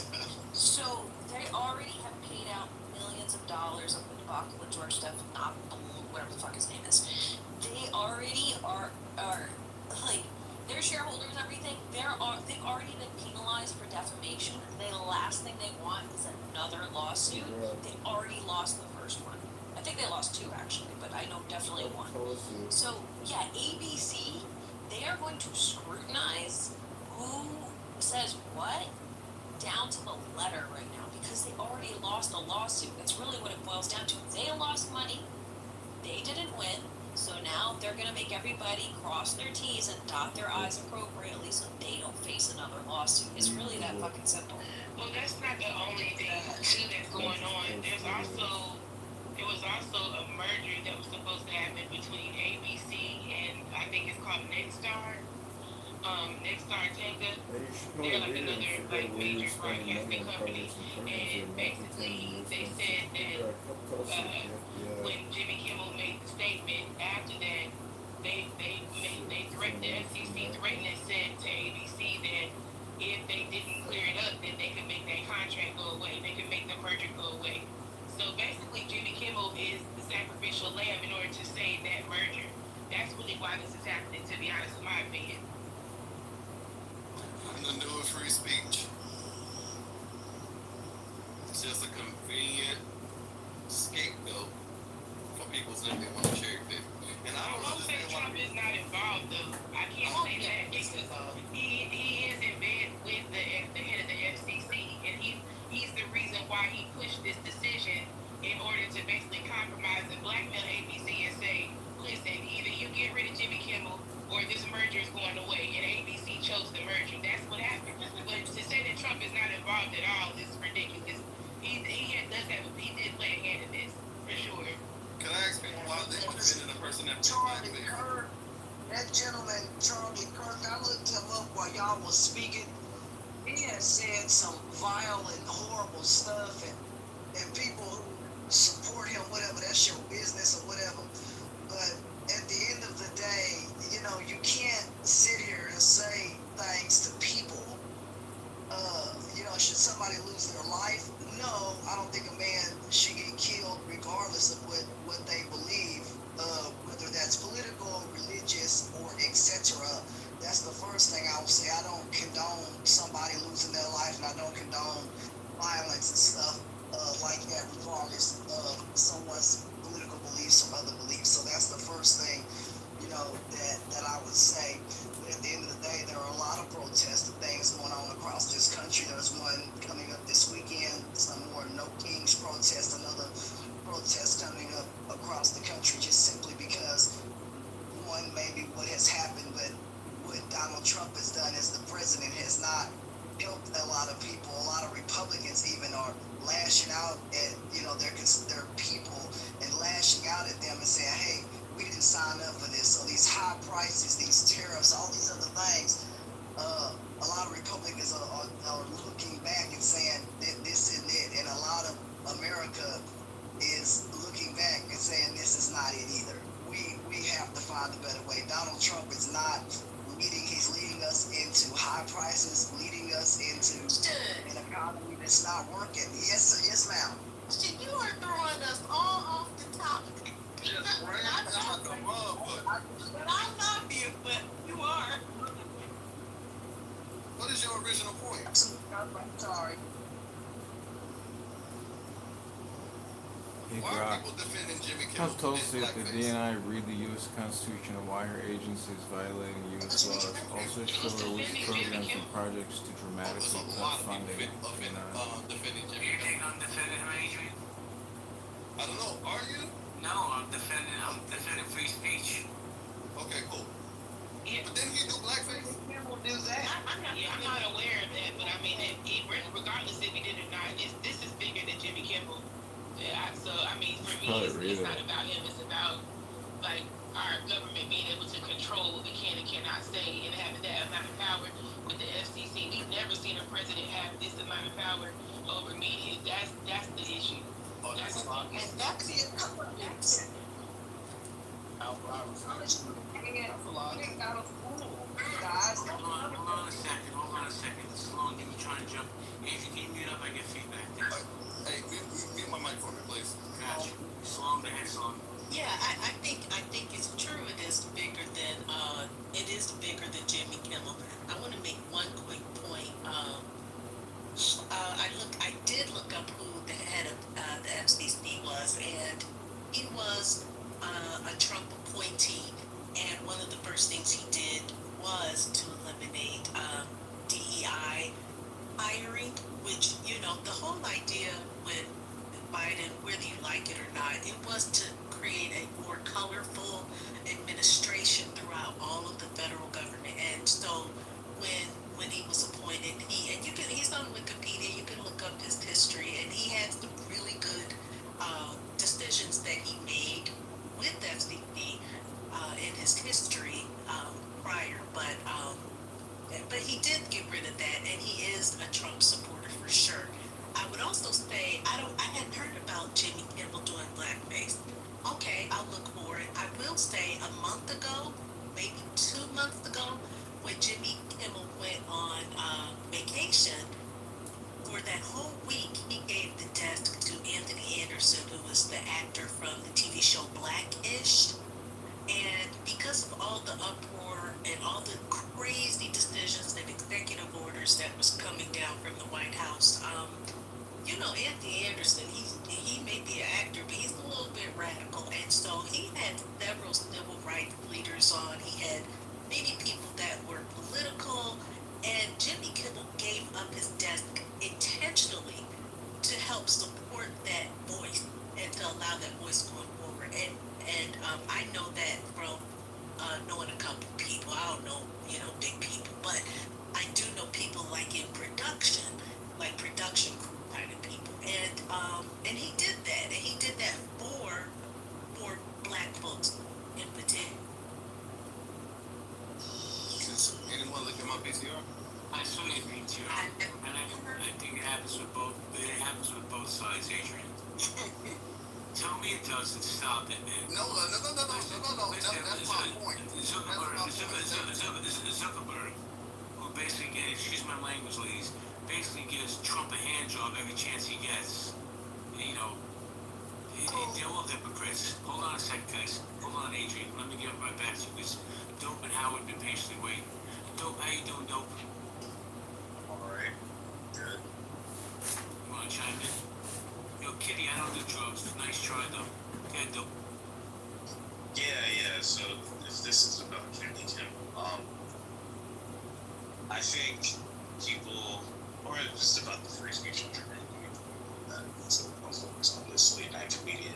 So they already have paid out millions of dollars of the debacle with George Stephanopoulos, whatever the fuck his name is. They already are like their shareholders and everything. They've already been penalized for defamation. The last thing they want is another lawsuit. They already lost the first one. I think they lost two actually, but I know definitely one. So yeah, ABC, they are going to scrutinize who says what? Down to the letter right now because they already lost a lawsuit. That's really what it boils down to. They lost money. They didn't win. So now they're going to make everybody cross their T's and dot their I's appropriately so they don't face another lawsuit. It's really that fucking simple. Well, that's not the only thing too that's going on. There was also a merger that was supposed to happen between ABC and I think it's called Nexstar. Nexstar Tega. They're like another like major broadcasting company, and basically they said that when Jimmy Kimmel made the statement after that, they threatened the FCC threatened and said to ABC that if they didn't clear it up, then they could make that contract go away. They could make the merger go away. So basically, Jimmy Kimmel is the sacrificial lamb in order to save that merger. That's really why this is happening, to be honest, in my opinion. Nothing to do with free speech. It's just a convenient scapegoat for people saying they want to cherry pick. And I don't understand why Trump is not involved, though. I can't say that because he is in bed with the head of the FCC, and he's the reason why he pushed this decision in order to basically compromise and blackmail ABC and say, listen, either you get rid of Jimmy Kimmel or this merger is going away, and ABC chose the merger. That's what happened. But to say that Trump is not involved at all is ridiculous. He did play a hand in this, for sure. Can I ask people why they defended the person that Charlie Kirk, that gentleman, Charlie Kirk, I looked him up while y'all was speaking. He has said some vile and horrible stuff, and people who support him, whatever, that's your business or whatever. But at the end of the day, you can't sit here and say things to people. Should somebody lose their life? No, I don't think a man should get killed regardless of what they believe, whether that's political, religious, or etc. That's the first thing I would say. I don't condone somebody losing their life, and I don't condone violence and stuff like that, regardless of someone's political beliefs or other beliefs. So that's the first thing, that I would say. But at the end of the day, there are a lot of protests and things going on across this country. There's one coming up this weekend, some more No Kings protests, another protest coming up across the country, just simply because, one, maybe what has happened, but what Donald Trump has done as the president has not helped a lot of people. A lot of Republicans even are lashing out at, their people and lashing out at them and saying, hey, we didn't sign up for this. So these high prices, these tariffs, all these other things, a lot of Republicans are looking back and saying that this isn't it. And a lot of America is looking back and saying this is not it either. We have to find a better way. Donald Trump is not he's leading us into high prices, leading us into an economy that's not working. Yes, ma'am. You are throwing us all off the topic. Just ran out the mud. But I'm not here, but you are. What is your original point? I'm sorry. Hey, Why are Brock. people defending Jimmy How Kimmel? closely did the DNI read the U.S. Constitution and why her agency is violating U.S. laws? Also show her which programs and projects to dramatically cut funding. Defending Jimmy You think Kimmel. I'm defending him, Adrian? I don't know. Are you? No, I'm defending free speech. Okay, cool. Yeah. But then you do blackface. People do that. I'm not aware of that, but I mean, regardless if he did or not, this is bigger than Jimmy Kimmel. Yeah, so I mean, for me, it's not about him. It's about like our government being able to control what we can and cannot say, and having that amount of power with the FCC. We've never seen a president have this amount of power over media. That's the issue. That's the And that's it. That's it. Hold on a second. This is long. Give me trying to jump. Adrian, can you mute up? I get feedback. Hey, mute my mic for me, please. Gotcha. Sloan, go ahead, Sloan. Yeah, I think it's true. It is bigger than Jimmy Kimmel. I want to make one quick point. I did look up who the head of the FCC was, and he was a Trump appointee. And one of the first things he did was to eliminate DEI FBI hiring, which, the whole idea when Biden, whether you like it or not, it was to create a more colorful administration throughout all of the federal government. And so when he was appointed, he's on Wikipedia, you can look up his history, and he had some really good decisions that he made with FCC in his history prior, but he did get rid of that, and he is a Trump supporter for sure. I would also say I hadn't heard about Jimmy Kimmel doing blackface. Okay, I'll look for it. I will say a month ago, maybe 2 months ago, when Jimmy Kimmel went on vacation, for that whole week, he gave the desk to Anthony Anderson, who was the actor from the TV show Blackish. And because of all the uproar and all the crazy decisions and executive orders that was coming down from the White House, Anthony Anderson, he may be an actor, but he's a little bit radical. And so he had several civil rights leaders on. He had many people that were political. And Jimmy Kimmel gave up his desk intentionally to help support that voice and to allow that voice going forward. And I know that from knowing a couple people. I don't know, big people, but I do know people like in production, like production crew kind of people. And he did that. And he did that for black folks in particular. Anyone look at my PCR? I saw your PTR, and I think it happens with both. It happens with both sides, Adrian. Tell me it doesn't. Stop it, man. No. That's my point. Zuckerberg, who basically, excuse my language, ladies, basically gives Trump a hand job every chance he gets. They're all hypocrites. Hold on a second, guys. Hold on, Adrian. Let me get right back to you, because Dope and Howard been patiently waiting. Dope, how you doing, Dope? Alright. Good. You wanna chime in? Yo, Kitty, I don't do drugs. Nice try, though. Yeah, Dope. Yeah, so if this is about Jimmy Kimmel, I think people, or just about the free speech in Germany, so I'll focus on this late night comedian.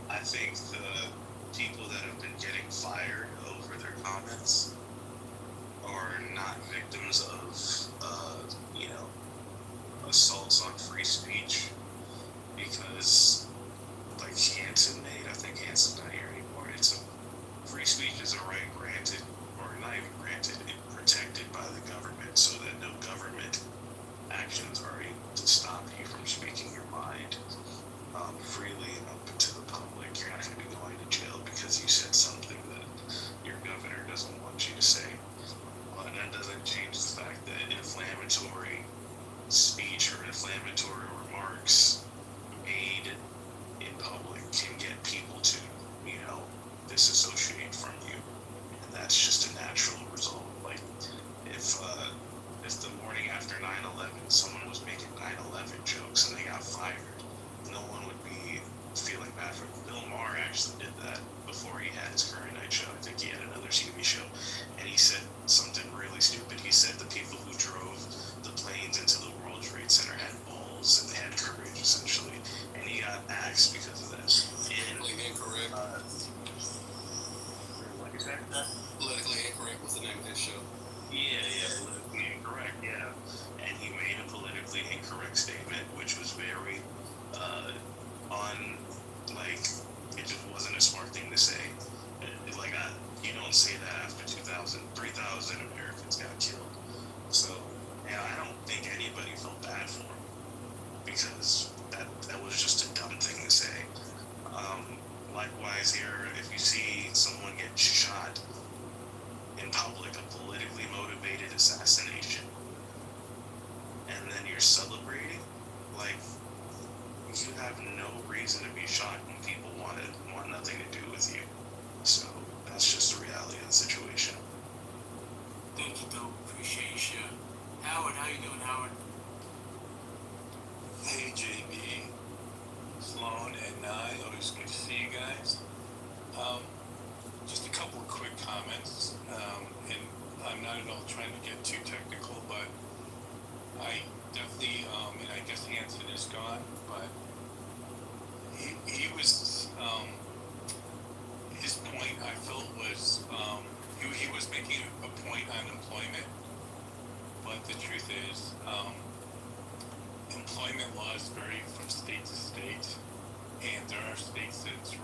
I think the people that have been getting fired over their comments are not victims of, assaults on free speech, because, like Hanson made, I think Hanson's not here anymore. Free speech is a right granted, or not even granted, protected by the government, so that no government actions are able to stop you from speaking your mind freely and open to the public. You're not going to be going to jail because you said something that your governor doesn't want you to say. But that doesn't change the fact that inflammatory speech or inflammatory remarks made in public can get people to, disassociate from you. And that's just a natural result. Like, if the morning after 9/11 someone was making 9/11 jokes and they got fired, no one would be feeling bad for them. Bill Maher actually did that before he had his current night show. I think he had another TV show, and he said something really stupid. He said the people who drove the planes into the World Trade Center had balls and they had courage, essentially, and he got axed because of that. And Incorrect. What is that? Politically incorrect was the name of his show. Yeah, politically incorrect, yeah. And he made a politically incorrect statement, which was very, it just wasn't a smart thing to say. You don't say that after 3,000 Americans got killed. So, I don't think anybody felt bad for him, because that was just a dumb thing to say. Likewise here, if you see someone get shot in public, a politically motivated assassination, and then you're celebrating, you have no reason to be shocked when people want nothing to do with you. So that's just the reality of the situation. Thank you, Dope. Appreciate your share. Howard, how you doing, Howard? Hey, JB, Sloan, and Nye. Always good to see you guys. Just a couple of quick comments, and I'm not at all trying to get too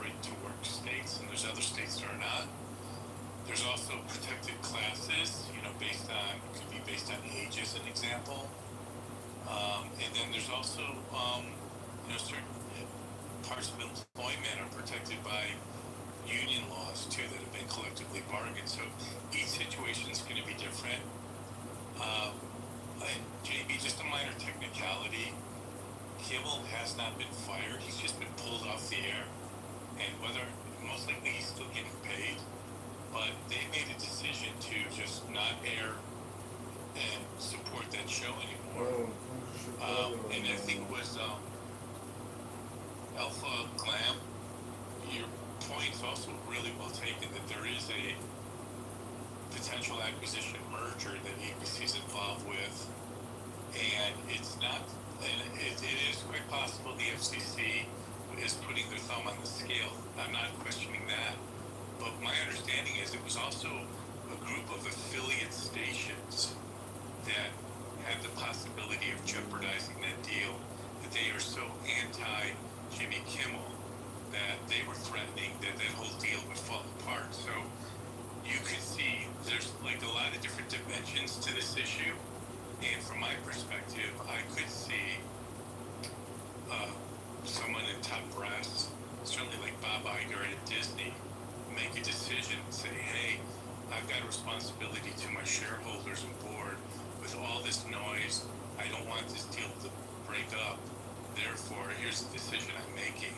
right to work states, and there's other states that are not. There's also protected classes, based on, could be based on age as an example. And then there's also, certain parts of employment are protected by union laws too that have been collectively bargained. So each situation is going to be different. And JB, just a minor technicality. Kimmel has not been fired. He's just been pulled off the air. And most likely he's still getting paid. But they made a decision to just not air and support that show anymore. And I think it was Alpha Glam. Your point's also really well taken that there is a potential acquisition merger that ABC is involved with, and it's not. And it is quite possible the FCC is putting their thumb on the scale. I'm not questioning that, but my understanding is it was also a group of affiliate stations that had the possibility of jeopardizing that deal, that they are so anti-Jimmy Kimmel that they were threatening that that whole deal would fall apart. So you could see there's like a lot of different dimensions to this issue, and from my perspective, I could see someone in top brass, certainly like Bob Iger at Disney, make a decision and say, hey, I've got a responsibility to my shareholders and board. With all this noise, I don't want this deal to break up. Therefore, here's the decision I'm making.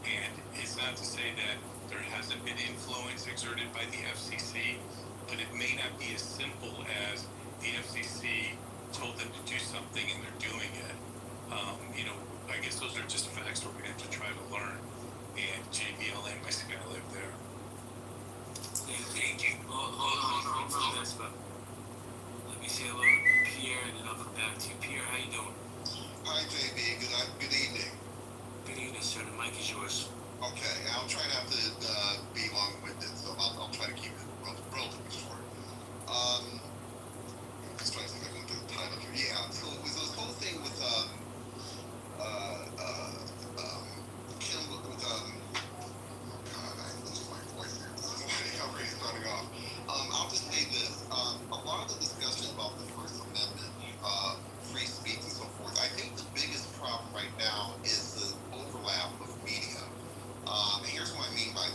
And it's not to say that there hasn't been influence exerted by the FCC, but it may not be as simple as the FCC told them to do something and they're doing it. I guess those are just facts we're going to have to try to learn. And JB, I'll land my skylab there. Thank you. Hold on for this, but let me say hello to Pierre, and then I'll come back to you. Pierre, how you doing? Hi, JB. Good evening. Good evening, sir. The mic is yours. Okay, I'll try not to be long-winded, so I'll try to keep it relatively short. Just trying to see if I can get the time up here. Yeah, so with this whole thing with Kim, with oh God, I lose my voice here. This is how it's starting off. I'll just say this: a lot of the discussion about the First Amendment, free speech, and so forth. I think the biggest problem right now is the overlap of media. And here's what I mean by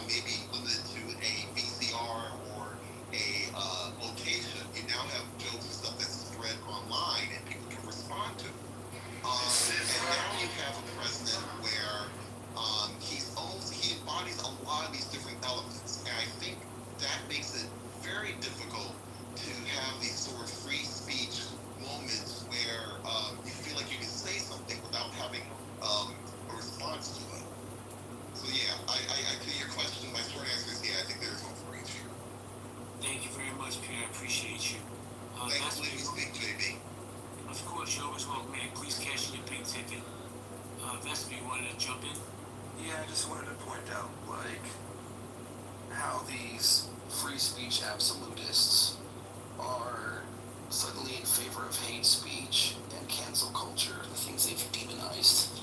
maybe limited to a VCR or a location. You now have jokes and stuff that's spread online and people can respond to. And now you have a president where he embodies a lot of these different elements, and I think that makes it very difficult to have these sort of free speech moments where you feel like you can say something without having a response to it. So yeah, I to your question, my short answer is yeah, I think there's room for each here. Thank you very much, Peter. I appreciate you. Thanks for letting me speak, JB. Of course, you're always welcome, man. Please cash in your pink ticket. Vesper, you wanted to jump in? Yeah, I just wanted to point out, like, how these free speech absolutists are suddenly in favor of hate speech and cancel culture, the things they've demonized.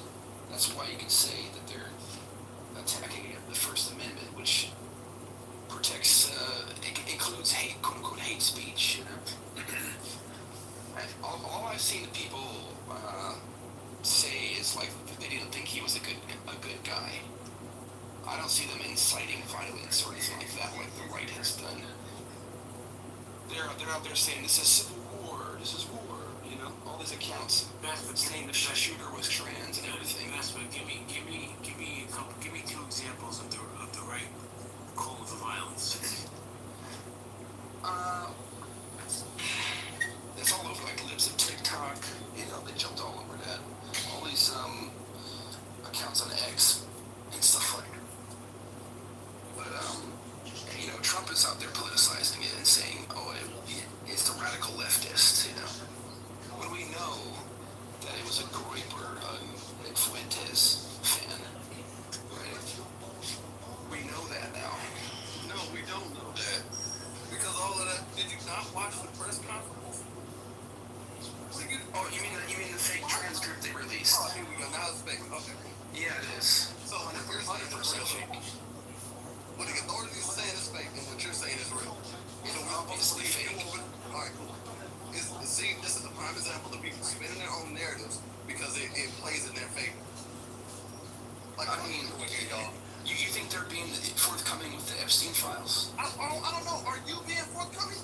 That's why you can say that they're attacking the First Amendment, which protects, includes hate, quote unquote, hate speech, you know. All I've seen people say is like they didn't think he was a good guy. I don't see them inciting violence or anything like that, like the right has done. They're out there saying this is civil war, this is war, you know, all these accounts saying the shooter was trans and everything. Vesper, give me two examples of the right calling for violence. It's all over like Libs of TikTok, you know, they jumped all over that. All these accounts on X and stuff like that. But you know, Trump is out there politicizing it and saying, oh, it's the radical leftists, you know. When we know that it was a Groyper, Nick Fuentes fan, right? We know that now. No, we don't know that. Because all of that, did you not watch the press conference? Oh, you mean the fake transcript they released? Oh, here we go. Now it's fake. Okay. Yeah, it is. So, here's 100% fake. What the authorities are saying is fake, and what you're saying is real. It's obviously fake. Alright, cool. See, this is a prime example of people spinning their own narratives because it plays in their favor. Like, I mean, you think they're being forthcoming with the Epstein files? I don't know. Are you being forthcoming?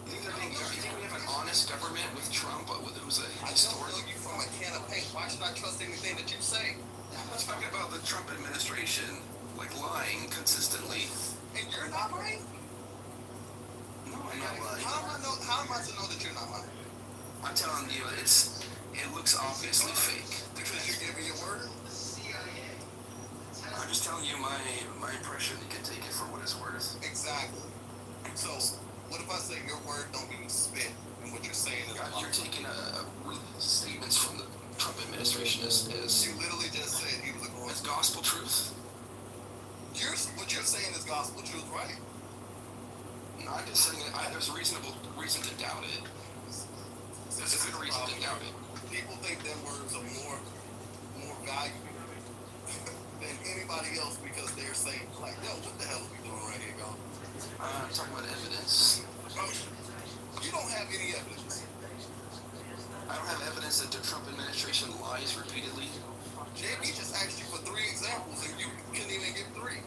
You think we have an honest government with Trump, but who's a I don't know you from a can of paint. Why should I trust anything that you say? I'm talking about the Trump administration, like, lying consistently. And you're not lying? No, I'm not lying. How am I to know that you're not lying? I'm telling you, it looks obviously fake. Because you're giving your word? I'm just telling you my impression. You can take it for what it's worth. Exactly. So, what if I say your word don't mean spit, and what you're saying is you're taking statements from the Trump administration as you literally just said he was a as gospel truth. What you're saying is gospel truth, right? No, I'm just saying there's a reasonable reason to doubt it. There's a good reason to doubt it. People think their words are more valuable than anybody else because they're saying, like, yo, what the hell are we doing right here, y'all? I'm talking about evidence. You don't have any evidence. I don't have evidence that the Trump administration lies repeatedly. JB just asked you for 3 examples, and you couldn't even give 3.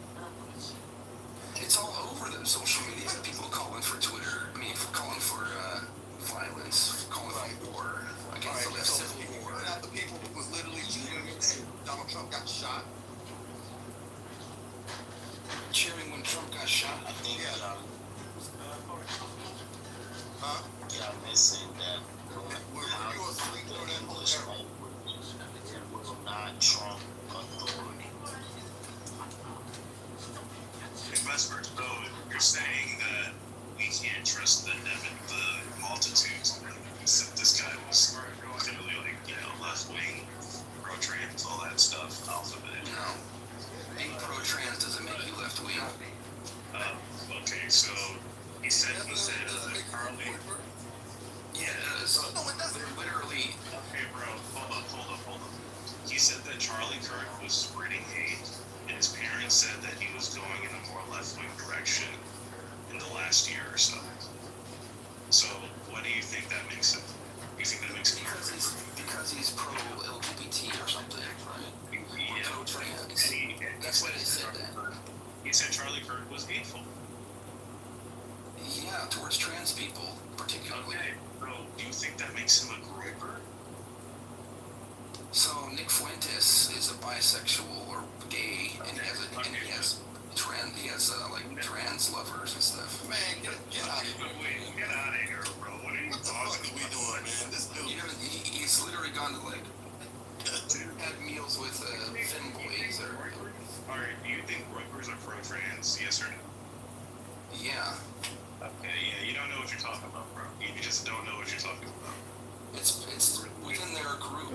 It's all over the social media. People calling for Twitter. Calling for violence, calling for war against the left civil war. Not the people who was literally cheering when Donald Trump got shot. Cheering when Trump got shot. I think Huh? missing that. Were you asleep during that whole era? It will not trump authority. Vesper, so you're saying that we can't trust the multitudes. This guy was clearly left wing, pro trans, all that stuff. Alphabet. No, being pro trans doesn't make you left wing. Okay, so he said Carly. Yeah, it does. They're literally. Okay, bro, hold up. He said that Charlie Kirk was spreading hate, and his parents said that he was going in a more left-wing direction in the last year or so. So, what do you think that makes him? You think that makes him because he's pro-LGBT or something, right? Yeah. Pro-trans. That's why they said that. He said Charlie Kirk was hateful. Yeah, towards trans people, particularly. Okay, so do you think that makes him a groiper? So Nick Fuentes is a bisexual or gay, and he has like trans lovers and stuff. Man, get out of here. Get out of here, bro. What are you talking we doing, man? This dude. He's literally gone to like had meals with femboys or. Alright, do you think groipers are pro-trans? Yes or no? Yeah. Okay, yeah, you don't know what you're talking about, bro. You just don't know what you're talking about. It's within their group,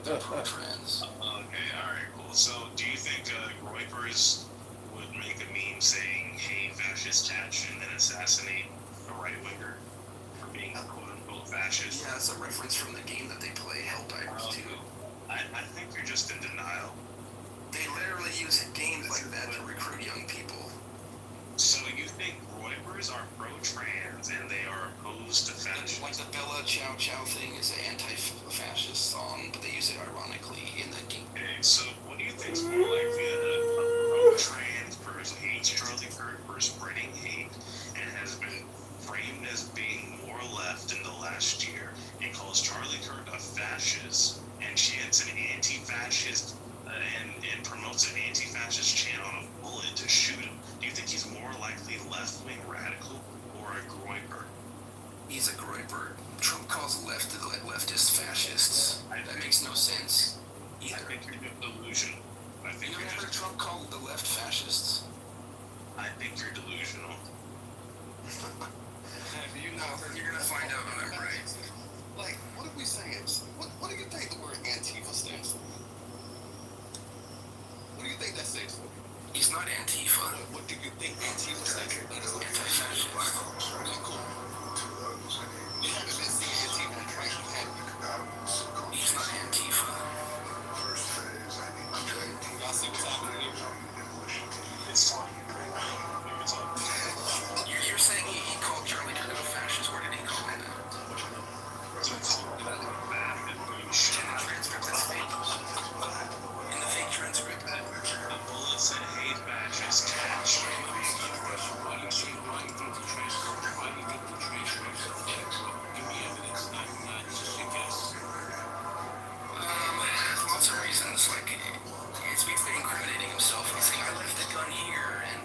they're pro-trans. Okay, alright, cool. So, do you think groipers would make a meme saying, "Hey, fascist catch," and then assassinate a right-winger for being quote-unquote fascist? Yeah, it's a reference from the game that they play, Helldivers 2. I think you're just in denial. They literally use games like that to recruit young people. So you think groipers are pro-trans and they are opposed to fascism? Like the Bella Ciao Ciao thing is an anti-fascist song, but they use it ironically in the game. Okay, so what do you think is more likely, a pro-trans person hates Charlie Kirk for spreading hate and has been framed as being more left in the last year and calls Charlie Kirk a fascist and chants an anti-fascist and promotes an anti-fascist chant on a bullet to shoot him? Do you think he's more likely left-wing radical or a groiper? He's a groiper. Trump calls leftist fascists. That makes no sense either. I think you're delusional. You remember Trump called the left fascists? I think you're delusional. You're gonna find out when I'm right. Like, what are we saying? What do you think the word Antifa stands for? What do you think that stands for? He's not Antifa. What do you think Antifa stands for? Anti-fascist. Okay, cool. You haven't been seeing Antifa in training, have you? He's not Antifa. Y'all see what's happening here? It's fine. You're saying he called Charlie Kirk a fascist? Where did he call him that? In the transcript, that's fake. In the fake transcript. The bullet said, "Hey, fascist catch." Why do you think the transcripts are fake, bro? Give me evidence, not just a guess. Lots of reasons. Like, it's basically incriminating himself. He's saying, I left the gun here, and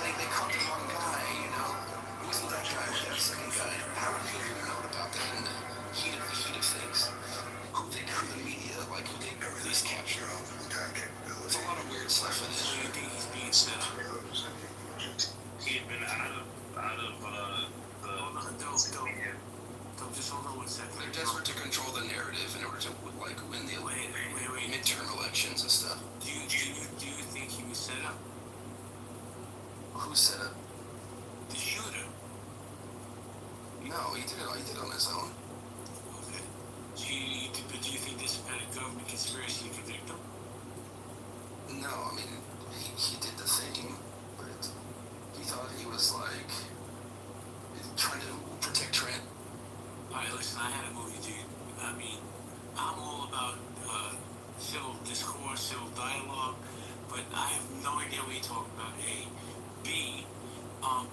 like, they caught the wrong guy, you know? It wasn't that guy, it was that second guy. How would you even know about that in the heat of things? Who the media, like, who they release capture? There's a lot of weird stuff in it. I think he's being set up. He had been out of Don't just hold on 1 second. They're desperate to control the narrative in order to, like, win the midterm elections and stuff. Do you think he was set up? Who set up? The shooter. No, he did it on his own. Okay. But do you think this kind of government conspiracy to convict him? No, I mean, he did the thing, but he thought he was, like, trying to protect Trent. Alright, listen, I had a movie, dude. I mean, I'm all about civil discourse, civil dialogue, but I have no idea what you're talking about. A. B.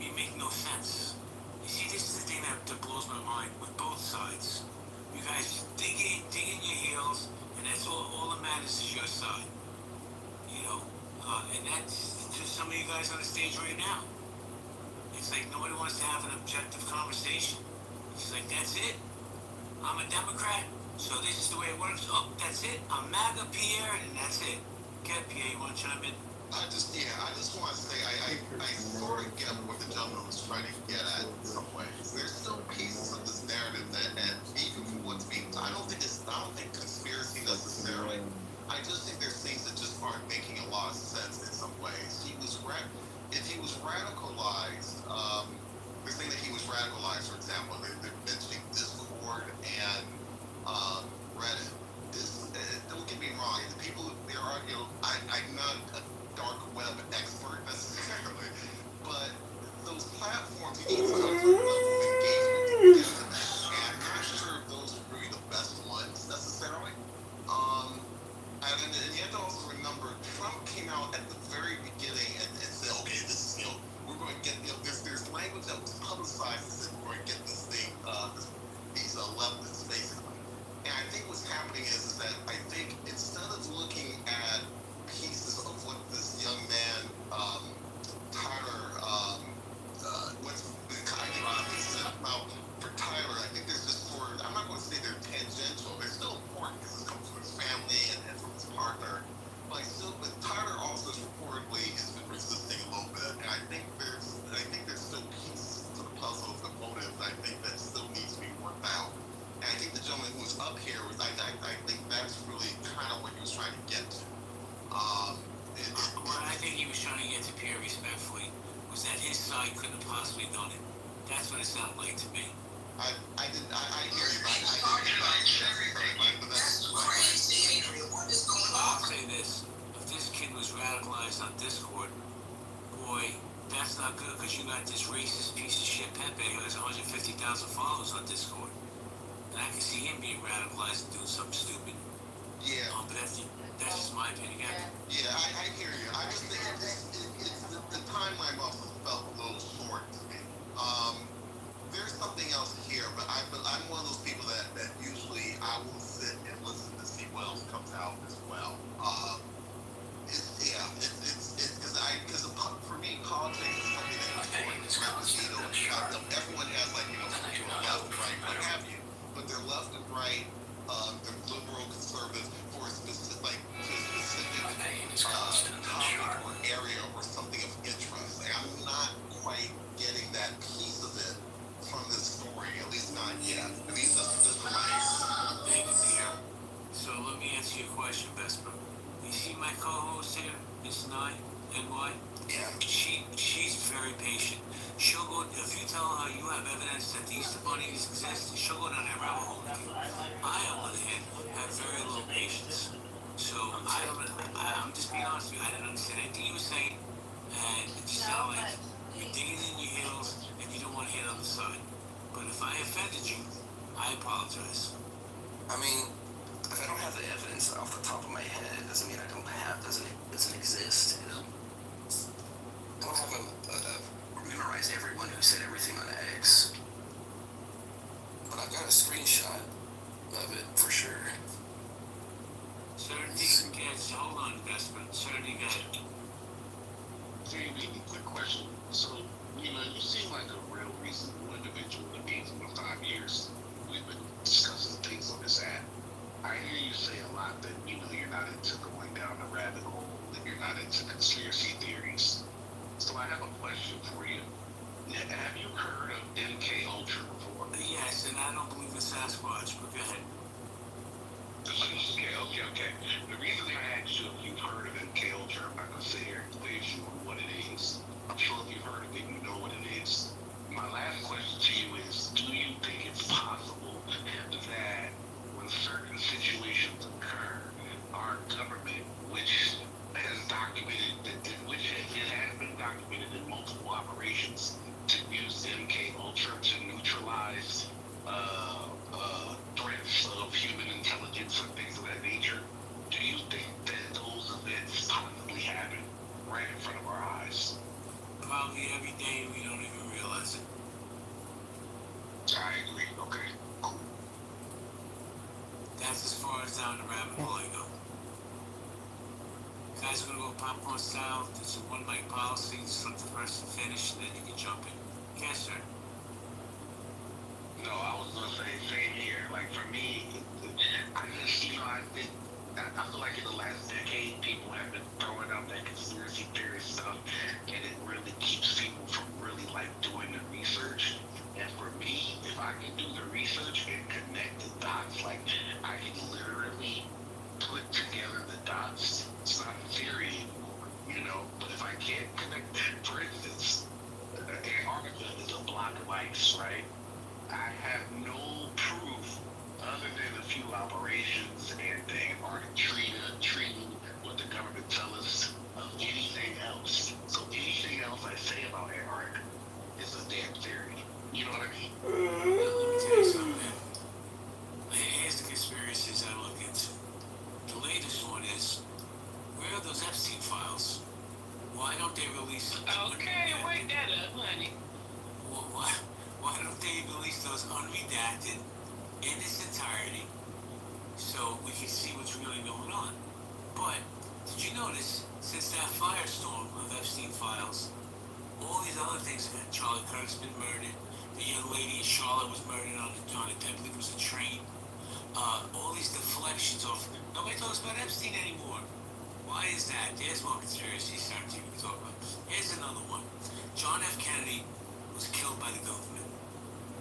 It makes no sense. You see, this is the thing that blows my mind with both sides. You guys dig in your heels, and that's all that matters is your side. You know, and that's just some of you guys on the stage right now. It's like nobody wants to have an objective conversation. It's like, that's it. I'm a Democrat, so this is the way it works. Oh, that's it. I'm MAGA Pierre, and that's it. Get Pierre, you want to chime in? I just want to say, I sort of get what the gentleman was trying to get at in some ways. There's still pieces of this narrative that, and even from what's being, I don't think conspiracy necessarily. I just think there's things that just aren't making a lot of sense in some ways. If he was radicalized, they're saying that he was radicalized, for example, they're mentioning Discord and Reddit. Don't get me wrong, the people there are, you know, I'm not a dark web expert necessarily, but those platforms, you need some sort of level of engagement to get to that. And I'm not sure if those are really the best ones necessarily. I and you have to also remember, Trump came out at the very beginning and said, okay, this is, we're going to get, there's language that was publicized that said we're going to get this thing, these levels, basically. And I think what's happening is that I think instead of looking at pieces of what this young man, Tyler, what's been kind of said about for Tyler, I think there's just I'm not going to say they're tangential. They're still important because it comes from his family and from his partner. But Tyler also reportedly has been resisting a little bit, and I think there's still pieces to the puzzle of the motive that I think that still needs to be worked out. And I think the gentleman who was up here was, I think that's really kind of what he was trying to get to. What I think he was trying to get to Pierre respectfully was that his side couldn't have possibly done it. That's what it sounded like to me. I hear you, but I didn't get that's crazy, Adrian. What is going on? I'll say this. If this kid was radicalized on Discord, boy, that's not good because you got this racist piece of shit Pepe who has 150,000 followers on Discord. And I can see him being radicalized and doing something stupid. Yeah. But that's just my opinion. Yeah, I hear you. I just think it's the timeline also felt a little short to me. There's something else here, but I'm one of those people that usually I will sit and listen to see what else comes out as well. Because for me, politics is something that's important. Everyone has left and right, what have you, but they're left and right, they're liberal, conservative for a specific topic or area or something of interest. And I'm not quite getting that piece of it from this story, at least not yet. At least that's my Thank you, Pierre. So let me answer your question, Vesper. You see my co-host here, Miss Nye, NY? Yeah. She's very patient. She'll go, if you tell her you have evidence that the Easter bunnies exist, she'll go down that rabbit hole with you. I, on the other hand, have very low patience. So I'm just being honest with you, I didn't understand anything you were saying, and it just sounded like you're digging in your heels and you don't want to hit on the side. But if I offended you, I apologize. I mean, if I don't have the evidence off the top of my head, it doesn't mean I don't have, doesn't exist, you know? I don't have memorize everyone who said everything on X. But I've got a screenshot of it for sure. Certainty gets, hold on, Vesper. Certainty gets. Jamie, quick question. So, you seem like a real reasonable individual to me for 5 years. We've been discussing things on this app. I hear you say a lot that, you're not into going down the rabbit hole, that you're not into conspiracy theories. So I have a question for you. Have you heard of MK Ultra before? Yes, and I don't believe in Sasquatch, but go ahead. Okay. The reason I asked you if you've heard of MK Ultra, I'm not going to sit here and quiz you on what it is. I'm sure if you've heard of it, you know what it is. My last question to you is, do you think it's possible that when certain situations occur, our government, which has documented, it has been documented in multiple operations, to use MK Ultra to neutralize threats of human intelligence and things of that nature, do you think that those events possibly happen right in front of our eyes? Probably every day we don't even realize it. I agree. Okay, cool. That's as far as down the rabbit hole I go. Guys are gonna go popcorn style. There's a one mic policy. Just let the person finish, and then you can jump in. Yes, sir. No, I was gonna say same here. Like for me, I just I feel like in the last decade, people have been throwing out that conspiracy theory stuff, and it really keeps people from really doing the research. And for me, if I can do the research and connect the dots, I can literally put together the dots. It's not a theory anymore, But if I can't connect, for instance, Antarctica is a block of ice, right? I have no proof other than a few operations and the Antarctic treaty, what the government tells us of anything else. So anything else I say about Antarctica is a damn theory. You know what I mean? Let me tell you something, man. Here's the conspiracies I look into. The latest one is files. Why don't they release? Okay, wake that up, honey. Why don't they release those unredacted in its entirety so we can see what's really going on? But did you notice since that firestorm of Epstein files, all these other things have happened? Charlie Kirk's been murdered. The young lady in Charlotte was murdered on I believe it was a train. All these deflections off. Nobody talks about Epstein anymore. Why is that? There's one conspiracy certainty we can talk about. Here's another one. John F. Kennedy was killed by the government.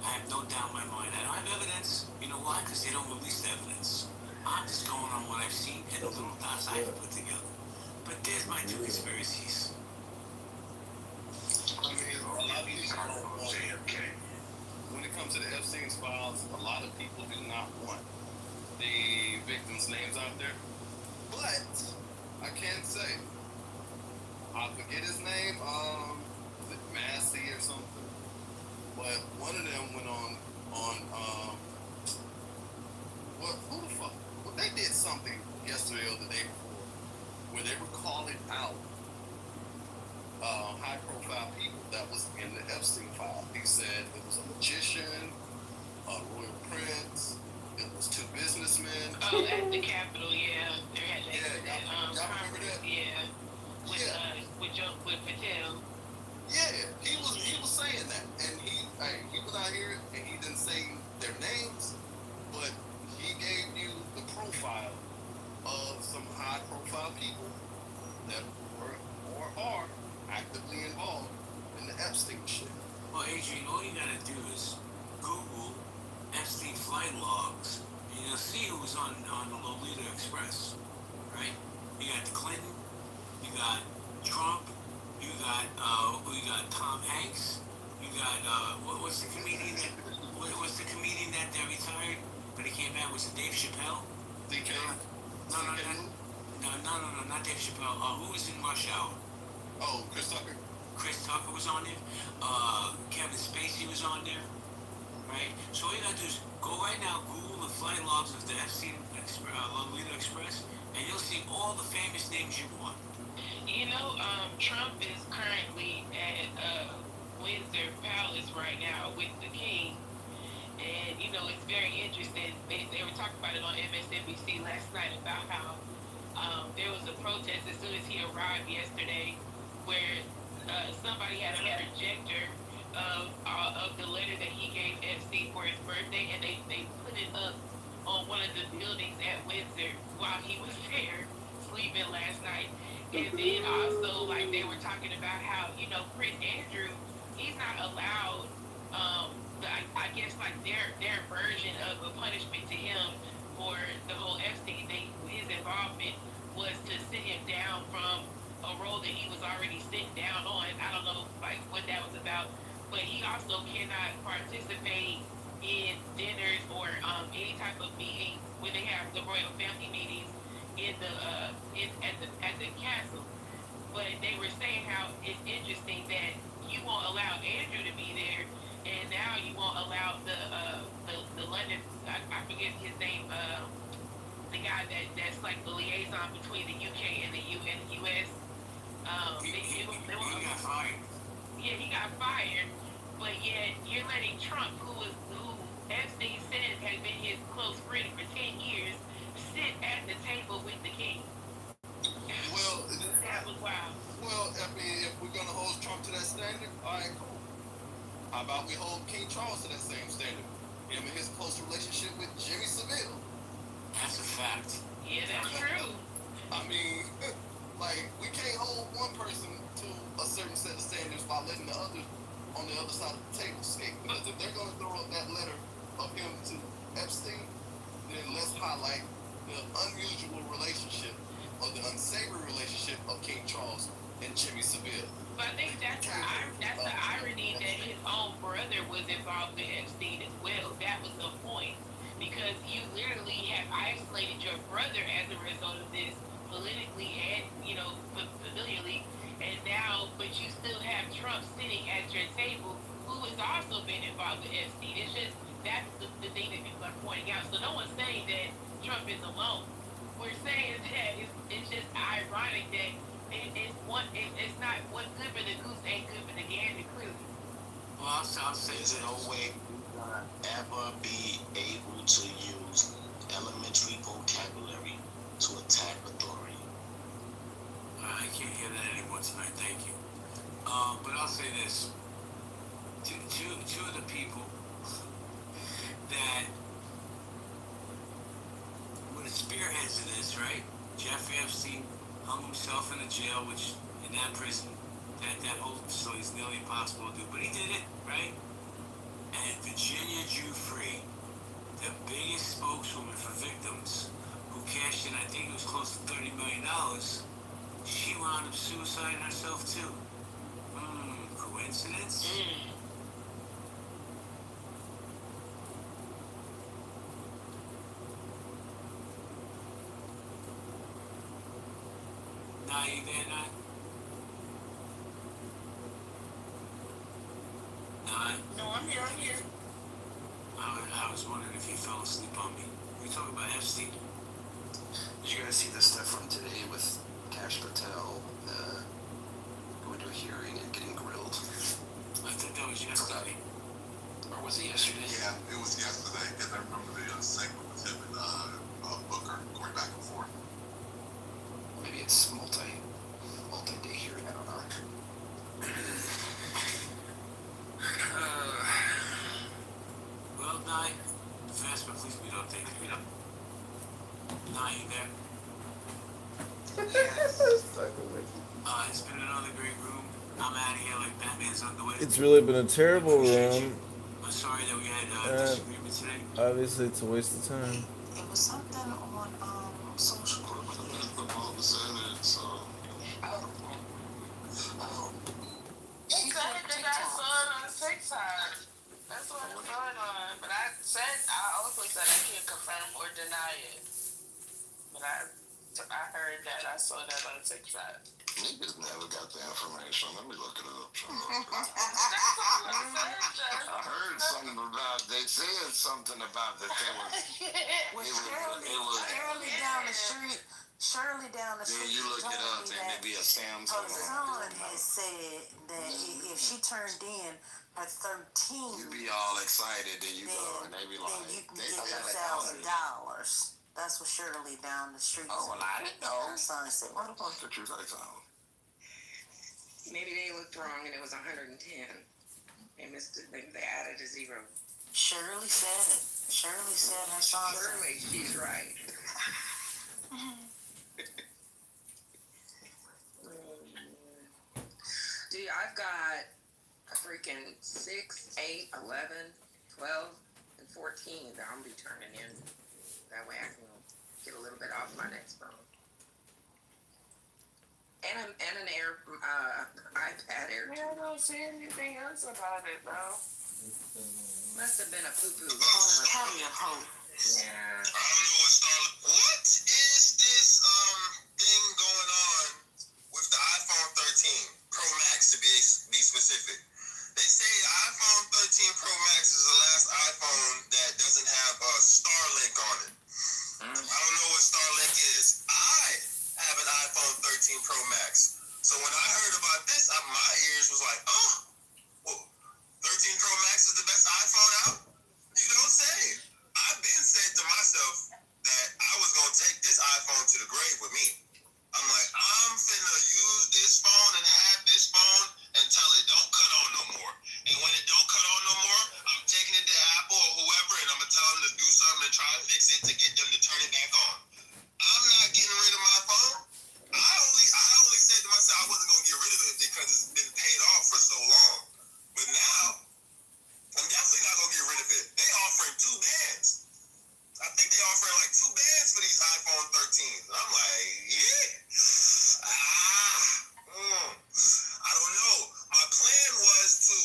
I have no doubt in my mind. I don't have evidence. You know why? Because they don't release the evidence. I'm just going on what I've seen and the little dots I have put together. But there's my two conspiracies. I mean, a lot of people don't want JFK. When it comes to the Epstein's files, a lot of people do not want the victims' names out there. But I can say, I forget his name, is it Massey or something? But one of them went on who the fuck? Well, they did something yesterday or the day before where they were calling out high-profile people that was in the Epstein file. He said it was a magician, a royal prince, it was two businessmen. Oh, at the Capitol, yeah. They had y'all remember that? Yeah. With Patel. Yeah, he was saying that, and he was out here and he didn't say their names, but he gave you the profile of some high-profile people that were or are actively involved in the Epstein shit. Well, Adrian, all you gotta do is Google Epstein flight logs, and you'll see who was on the Lolita Express, right? You got Clinton, you got Trump, you got Tom Hanks, you got what's the comedian that retired, but he came back? Was it Dave Chappelle? DK? No, not Dave Chappelle. Who was in Rush Hour? Oh, Chris Tucker. Chris Tucker was on there. Kevin Spacey was on there. Right? So all you gotta do is go right now, Google the flight logs of the Epstein Lolita Express, and you'll see all the famous names you want. You know, Trump is currently at Windsor Palace right now with the king. And, you know, it's very interesting. They were talking about it on MSNBC last night about how there was a protest as soon as he arrived yesterday where somebody had a projector of the letter that he gave Epstein for his birthday, and they put it up on one of the buildings at Windsor while he was there sleeping last night. And then also, like, they were talking about how, you know, Prince Andrew, he's not allowed, I guess, like, their version of a punishment to him for the whole Epstein thing, his involvement was to sit him down from a role that he was already sitting down on. I don't know, like, what that was about. But he also cannot participate in dinners or any type of meetings when they have the royal family meetings at the castle. But they were saying how it's interesting that you won't allow Andrew to be there, and now you won't allow the London, I forget his name, the guy that's like the liaison between the UK and the US. He got fired. Yeah, he got fired, but yet you're letting Trump, who Epstein said had been his close friend for 10 years, sit at the table with the king. Well, that was wild. Well, I mean, if we're gonna hold Trump to that standard, all right, cool. How about we hold King Charles to that same standard? Him and his close relationship with Jimmy Savile. That's a fact. Yeah, that's true. I mean, like, we can't hold one person to a certain set of standards while letting the other on the other side of the table skate. Because if they're gonna throw up that letter of him to Epstein, then let's highlight the unusual relationship or the unsavory relationship of King Charles and Jimmy Savile. But I think that's the irony that his own brother was involved with Epstein as well. That was the point. Because you literally have isolated your brother as a result of this politically and, you know, familially. And now, but you still have Trump sitting at your table who has also been involved with Epstein. It's just, that's the thing that people are pointing out. So no one's saying that Trump is alone. We're saying that it's just ironic that they what's good for the goose ain't good for the gander, clearly. Well, I'll say There's this. no way we're gonna ever be able to use elementary vocabulary to attack authority. I can't hear that anymore tonight. Thank you. But I'll say this. Two of the people that were the spearheads of this, right? Jeffrey Epstein hung himself in a jail, which in that prison, that whole facility is nearly impossible to do, but he did it, right? And Virginia Giuffre, the biggest spokeswoman for victims, who cashed in, I think it was close to $30 million, she wound up suiciding herself too. Coincidence? Nah, you there, Nye? Nye? No, I'm here. I was wondering if you fell asleep on me. We talking about Epstein. Did you guys see the stuff from today with Kash Patel going to a hearing and getting grilled? I think that was yesterday. Or was it yesterday? Yeah, it was yesterday, because I remember the segment with him and Booker going back and forth. Maybe it's multi-day hearing, I don't know. Well, Nye, fast but please be updated. Nye, you there? It's been another great room. I'm out of here like Batman's underway. It's really been a terrible room. I'm sorry that we had disagreement today. Obviously, it's a waste of time. It was something on social. She said they got son on the TikTok. That's what it's going on. But I also said I can't confirm or deny it. But I heard that. I saw that on TikTok. Niggas never got the information. Let me look it up. I heard something about, they said something about that they was, Shirley down the street. then you look it up and it be a Sam's. Her son has said that if she turned in her 13, you be all excited and you go and they be like, then you can get $1,000. That's what Shirley down the street. Oh, well, I didn't know. Her son said, what about the truth I told? Maybe they looked wrong and it was 110. They added a zero. Shirley said it. Shirley said her son. Surely she's right. Dude, I've got a freaking 6, 8, 11, 12, and 14 that I'm gonna be turning in. That way I can get a little bit off my next phone. And an iPad Air. Yeah, I don't see anything else about it though. Must have been a poo-poo. Probably a hope. Yeah. I don't know what started. What is this thing going on with the iPhone 13 Pro Max to be specific? They say iPhone 13 Pro Max is the last iPhone that doesn't have a Starlink on it. I don't know what Starlink is. I have an iPhone 13 Pro Max. So when I heard about this, my ears was like, oh, well, 13 Pro Max is the best iPhone out? You don't say. I've been saying to myself that I was going to take this iPhone to the grave with me. I'm like, I'm finna use this phone and have this phone until it don't cut on no more. And when it don't cut on no more, I'm taking it to Apple or whoever and I'm going to tell them to do something and try to fix it to get them to turn it back on. I'm not getting rid of my phone. I only said to myself I wasn't going to get rid of it because it's been paid off for so long. But now, I'm definitely not going to get rid of it. They offering 2 bands. I think they offering like 2 bands for these iPhone 13s. And I'm like, yeah. I don't know. My plan was to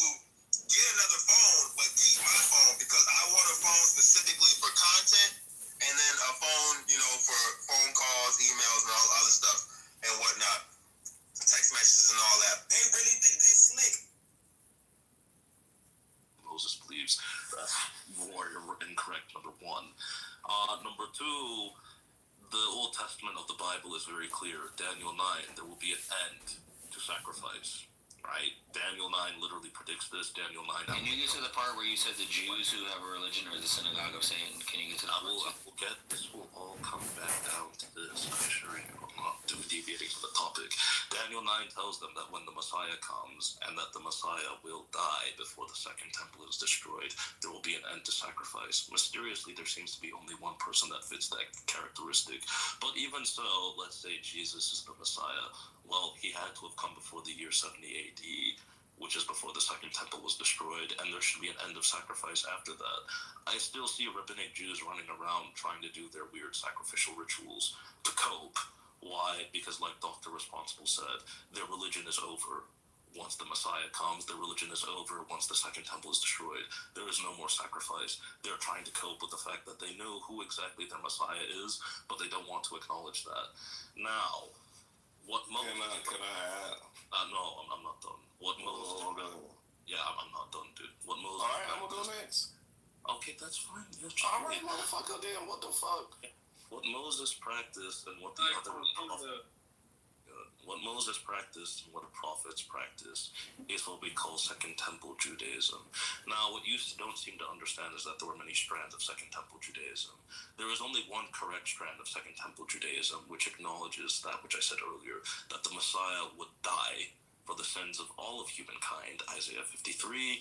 get another phone, but keep my phone because I want a phone specifically for content and then a phone, for phone calls, emails, and all other stuff and whatnot. Text messages and all that. They really think they slick. Moses believes you are incorrect, number one. Number two, the Old Testament of the Bible is very clear. Daniel 9, there will be an end to sacrifice. Right? Daniel 9 literally predicts this. Daniel 9. Can you get to the part where you said the Jews who have a religion are the synagogue of Satan? Can you get to that? We'll get this. Will all come back down to this. I assure you. I'm not deviating from the topic. Daniel 9 tells them that when the Messiah comes and that the Messiah will die before the second temple is destroyed, there will be an end to sacrifice. Mysteriously, there seems to be only one person that fits that characteristic. But even so, let's say Jesus is the Messiah. Well, he had to have come before the year 70 AD, which is before the second temple was destroyed, and there should be an end of sacrifice after that. I still see rabbinic Jews running around trying to do their weird sacrificial rituals to cope. Why? Because like Dr. Responsible said, their religion is over. Once the Messiah comes, their religion is over. Once the second temple is destroyed, there is no more sacrifice. They're trying to cope with the fact that they know who exactly their Messiah is, but they don't want to acknowledge that. Now, what Moses... Can I add? No, I'm not done. What Moses... Yeah, I'm not done, dude. What Moses... Alright, I'm gonna go next. Okay, that's fine. Alright, motherfucker, then what the fuck? What Moses practiced and what the what Moses practiced and what the prophets practiced is what we call Second Temple Judaism. Now, what you don't seem to understand is that there were many strands of Second Temple Judaism. There is only one correct strand of Second Temple Judaism, which acknowledges that which I said earlier, that the Messiah would die for the sins of all of humankind, Isaiah 53,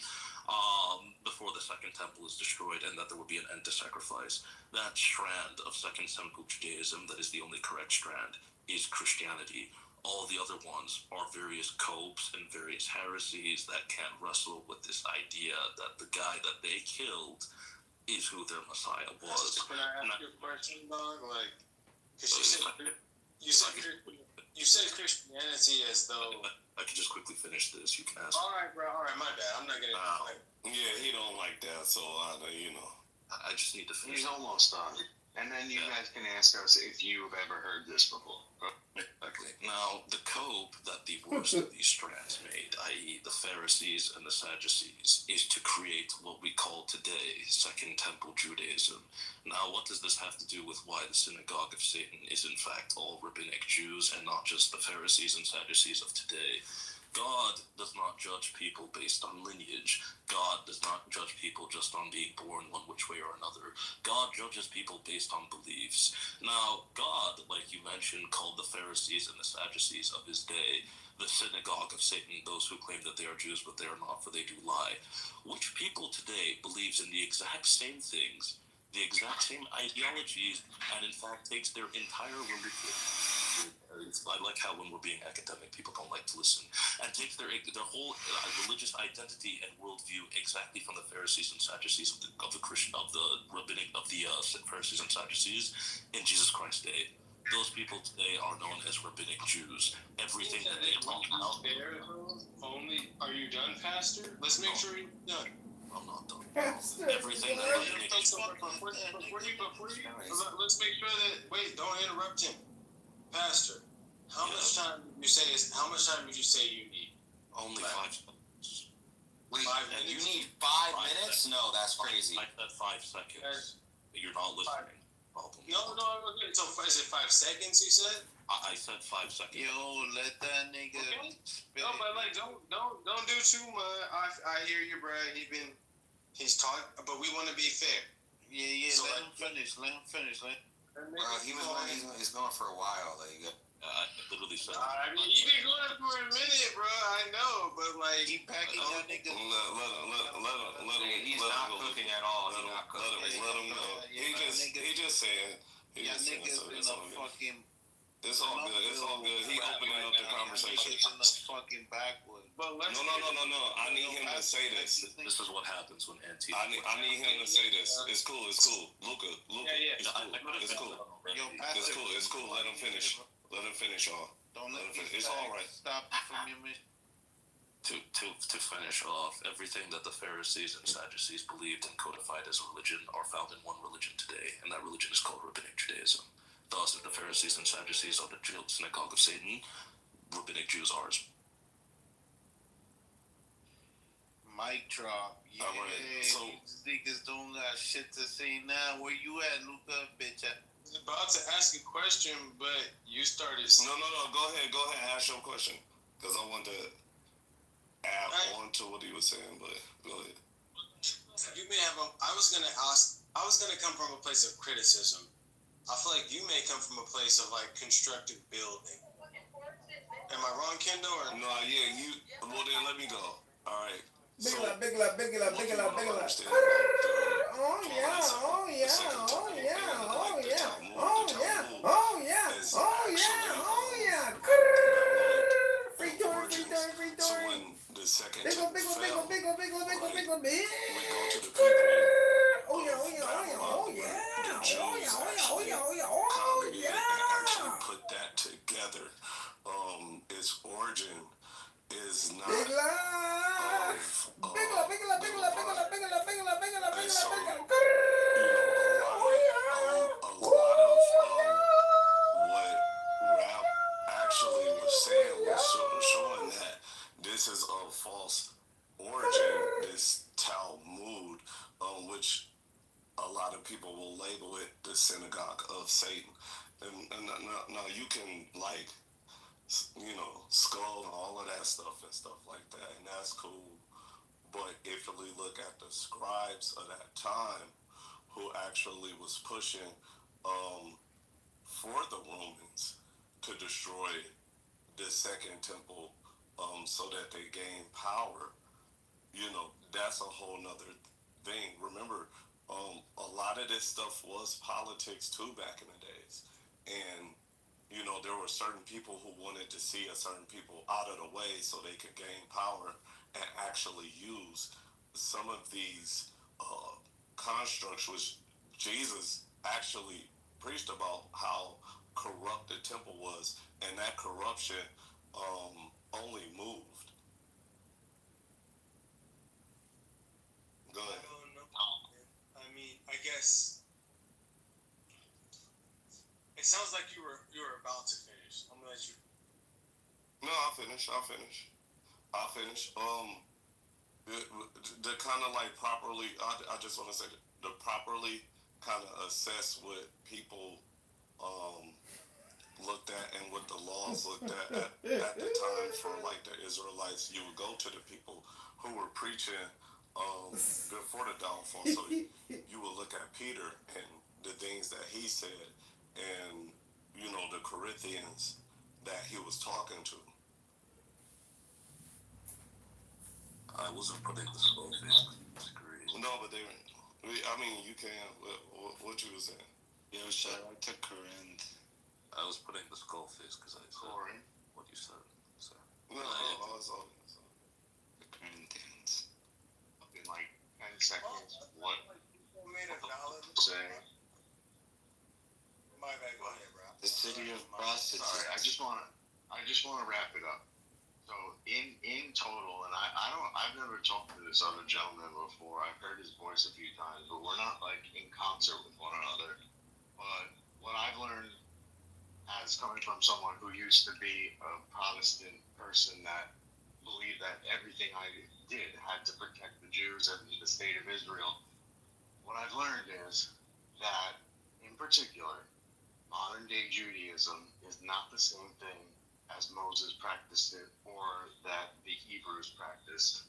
before the second temple is destroyed, and that there will be an end to sacrifice. That strand of Second Temple Judaism that is the only correct strand is Christianity. All the other ones are various copes and various heresies that can't wrestle with this idea that the guy that they killed is who their Messiah was. Can I ask you a question, dog? Like, because you said Christianity as though... I can just quickly finish this. You can ask. All right, bro. All right, my bad. I'm not gonna. Yeah, he don't like that, so I just need to finish. He's almost done, and then you guys can ask us if you've ever heard this before. Exactly. Now, the cope that the worst of these strands made, i.e., the Pharisees and the Sadducees, is to create what we call today Second Temple Judaism. Now, what does this have to do with why the synagogue of Satan is in fact all rabbinic Jews and not just the Pharisees and Sadducees of today? God does not judge people based on lineage. God does not judge people just on being born one which way or another. God judges people based on beliefs. Now, God, like you mentioned, called the Pharisees and the Sadducees of his day the synagogue of Satan, those who claim that they are Jews but they are not, for they do lie. Which people today believes in the exact same things, the exact same ideologies, and in fact takes their entire religion. I like how when we're being academic, people don't like to listen, and takes their whole religious identity and worldview exactly from the Pharisees and Sadducees of the Pharisees and Sadducees in Jesus Christ's day. Those people today are known as rabbinic Jews. Everything that they talk about. Only, are you done, Pastor? Let's make sure you're done. I'm not done. Everything that rabbinic Jews. Let's make sure that. Wait, don't interrupt him. Pastor, how much time did you say? How much time did you say you need? Only 5 seconds. Wait, 5 minutes? you need 5 minutes? No, that's crazy. I said 5 seconds. You're not listening. No. Okay. So is it 5 seconds? You said. I said 5 seconds. Yo, let that nigga. Okay. No, but like, don't do too much. I hear you, bro. He's talking, but we want to be fair. Yeah. So let him finish. Bro, he's going for a while. I literally said. I mean, he been going for a minute, bro. I know, but like, he packing that nigga. Let him. He's not cooking at all. Let him go. He just said. Y'all niggas in the fucking. It's all good. He opening up the conversation. In the fucking backwoods. No. I need him to say this. This is what happens when Antifa. I need him to say this. It's cool. Luca. Yeah. It's cool. It's cool. Let him finish. Y'all. Don't let him finish. It's all right. Stop from your mission. To finish off, everything that the Pharisees and Sadducees believed and codified as a religion are found in one religion today, and that religion is called Rabbinic Judaism. Thus, if the Pharisees and Sadducees are the synagogue of Satan, Rabbinic Jews are ours. Mic drop. Yeah, right. So niggas don't got shit to say now. Where you at, Luca? Bitch. I was about to ask a question, but you started. No. Go ahead. Ask your question. because I wanted to add on to what he was saying, but go ahead. You may have I was gonna come from a place of criticism. I feel like you may come from a place of like constructive building. Am I wrong, Kendall? Or no? Yeah, you. Well, then let me go. All right. Big So, love, big love, big love, big love, big love. Oh yeah, oh yeah, oh yeah, oh yeah, oh yeah, oh yeah, oh yeah, oh yeah. Free door, free door, free door. So when the second Big one, temple big one, big fell, one, big one, big one, big one, big one, big. we go to the people. Oh yeah, oh yeah, oh yeah, oh yeah, the oh Jews yeah, oh yeah, oh actually yeah, oh yeah, oh congregated yeah. and actually put that together. Its origin is not Big love, big love, big love, big love, big love, big love, big love, big love, big love, big love. A lot of what Rap actually was saying was showing that this is a false origin, this Talmud, which a lot of people will label it the synagogue of Satan. And now you can like, skull and all of that stuff and stuff like that, and that's cool. But if we look at the scribes of that time, who actually was pushing for the Romans to destroy the second temple, so that they gained power, that's a whole nother thing. Remember, a lot of this stuff was politics too back in the days, and there were certain people who wanted to see a certain people out of the way so they could gain power and actually use some of these constructs, which Jesus actually preached about how corrupt the temple was, and that corruption only moved. Go ahead. I don't know. I mean, I guess it sounds like you were about to finish. I'm gonna let you. No, I'll finish. The kind of like properly, I just want to say the properly kind of assess what people looked at and what the laws looked at the time for like the Israelites. You would go to the people who were preaching before the downfall. So you would look at Peter and the things that he said, and the Corinthians that he was talking to. I wasn't putting the skull face. No, but you can. What you was saying? Yeah, shout out to Corinth. I was putting the skull face because I said what you said. So. No, it's all. The Corinthians. In like 10 seconds, what made a dollar say? My bad. Go ahead, bro. The city of prostitutes. Sorry, I just want to wrap it up. So in total, and I've never talked to this other gentleman before. I've heard his voice a few times, but we're not like in concert with one another. But what I've learned as coming from someone who used to be a Protestant person that believed that everything I did had to protect the Jews and the state of Israel, what I've learned is that, in particular, modern day Judaism is not the same thing as Moses practiced it, or that the Hebrews practiced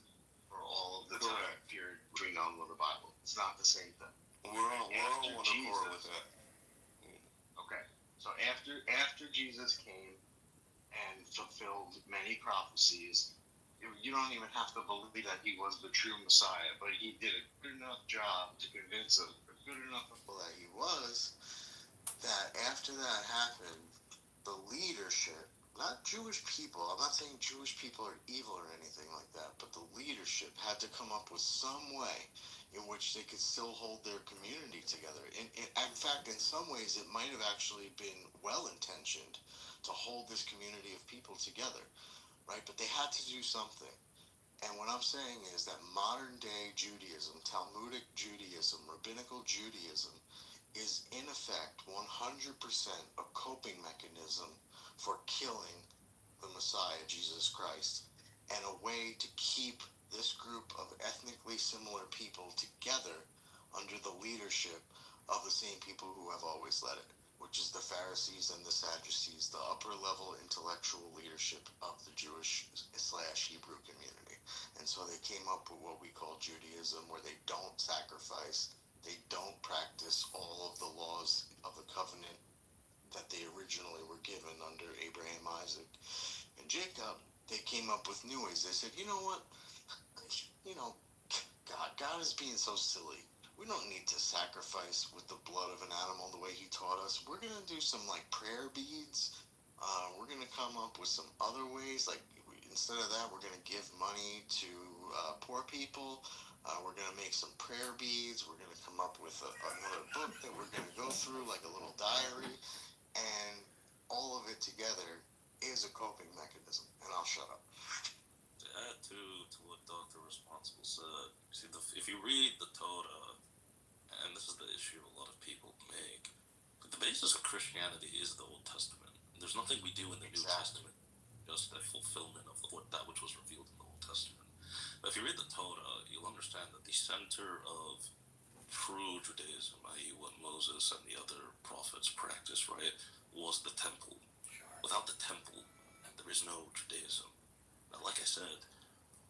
for all of the time period between them with the Bible. It's not the same thing. We're on one accord with that. Okay, so after Jesus came and fulfilled many prophecies, you don't even have to believe that he was the true Messiah, but he did a good enough job to convince a good enough people that he was, that after that happened, the leadership, not Jewish people, I'm not saying Jewish people are evil or anything like that, but the leadership had to come up with some way in which they could still hold their community together. In fact, in some ways, it might have actually been well-intentioned to hold this community of people together, right? But they had to do something. And what I'm saying is that modern-day Judaism, Talmudic Judaism, Rabbinical Judaism, is in effect 100% a coping mechanism for killing the Messiah, Jesus Christ, and a way to keep this group of ethnically similar people together under the leadership of the same people who have always led it, which is the Pharisees and the Sadducees, the upper level intellectual leadership of the Jewish/Hebrew community. And so they came up with what we call Judaism, where they don't sacrifice, they don't practice all of the laws of the covenant that they originally were given under Abraham, Isaac, and Jacob. They came up with new ways. They said, you know what? God is being so silly. We don't need to sacrifice with the blood of an animal the way he taught us. We're going to do some like prayer beads. We're going to come up with some other ways. Like instead of that, we're going to give money to poor people. We're going to make some prayer beads. We're going to come up with another book that we're going to go through, like a little diary. And all of it together is a coping mechanism. And I'll shut up. To add to what Dr. Responsible said, see, if you read the Torah, and this is the issue a lot of people make, but the basis of Christianity is the Old Testament. There's nothing we do in the New Testament, just a fulfillment of that which was revealed in the Old Testament. But if you read the Torah, you'll understand that the center of true Judaism, i.e. what Moses and the other prophets practiced, right, was the temple. Without the temple, there is no Judaism. Now, like I said,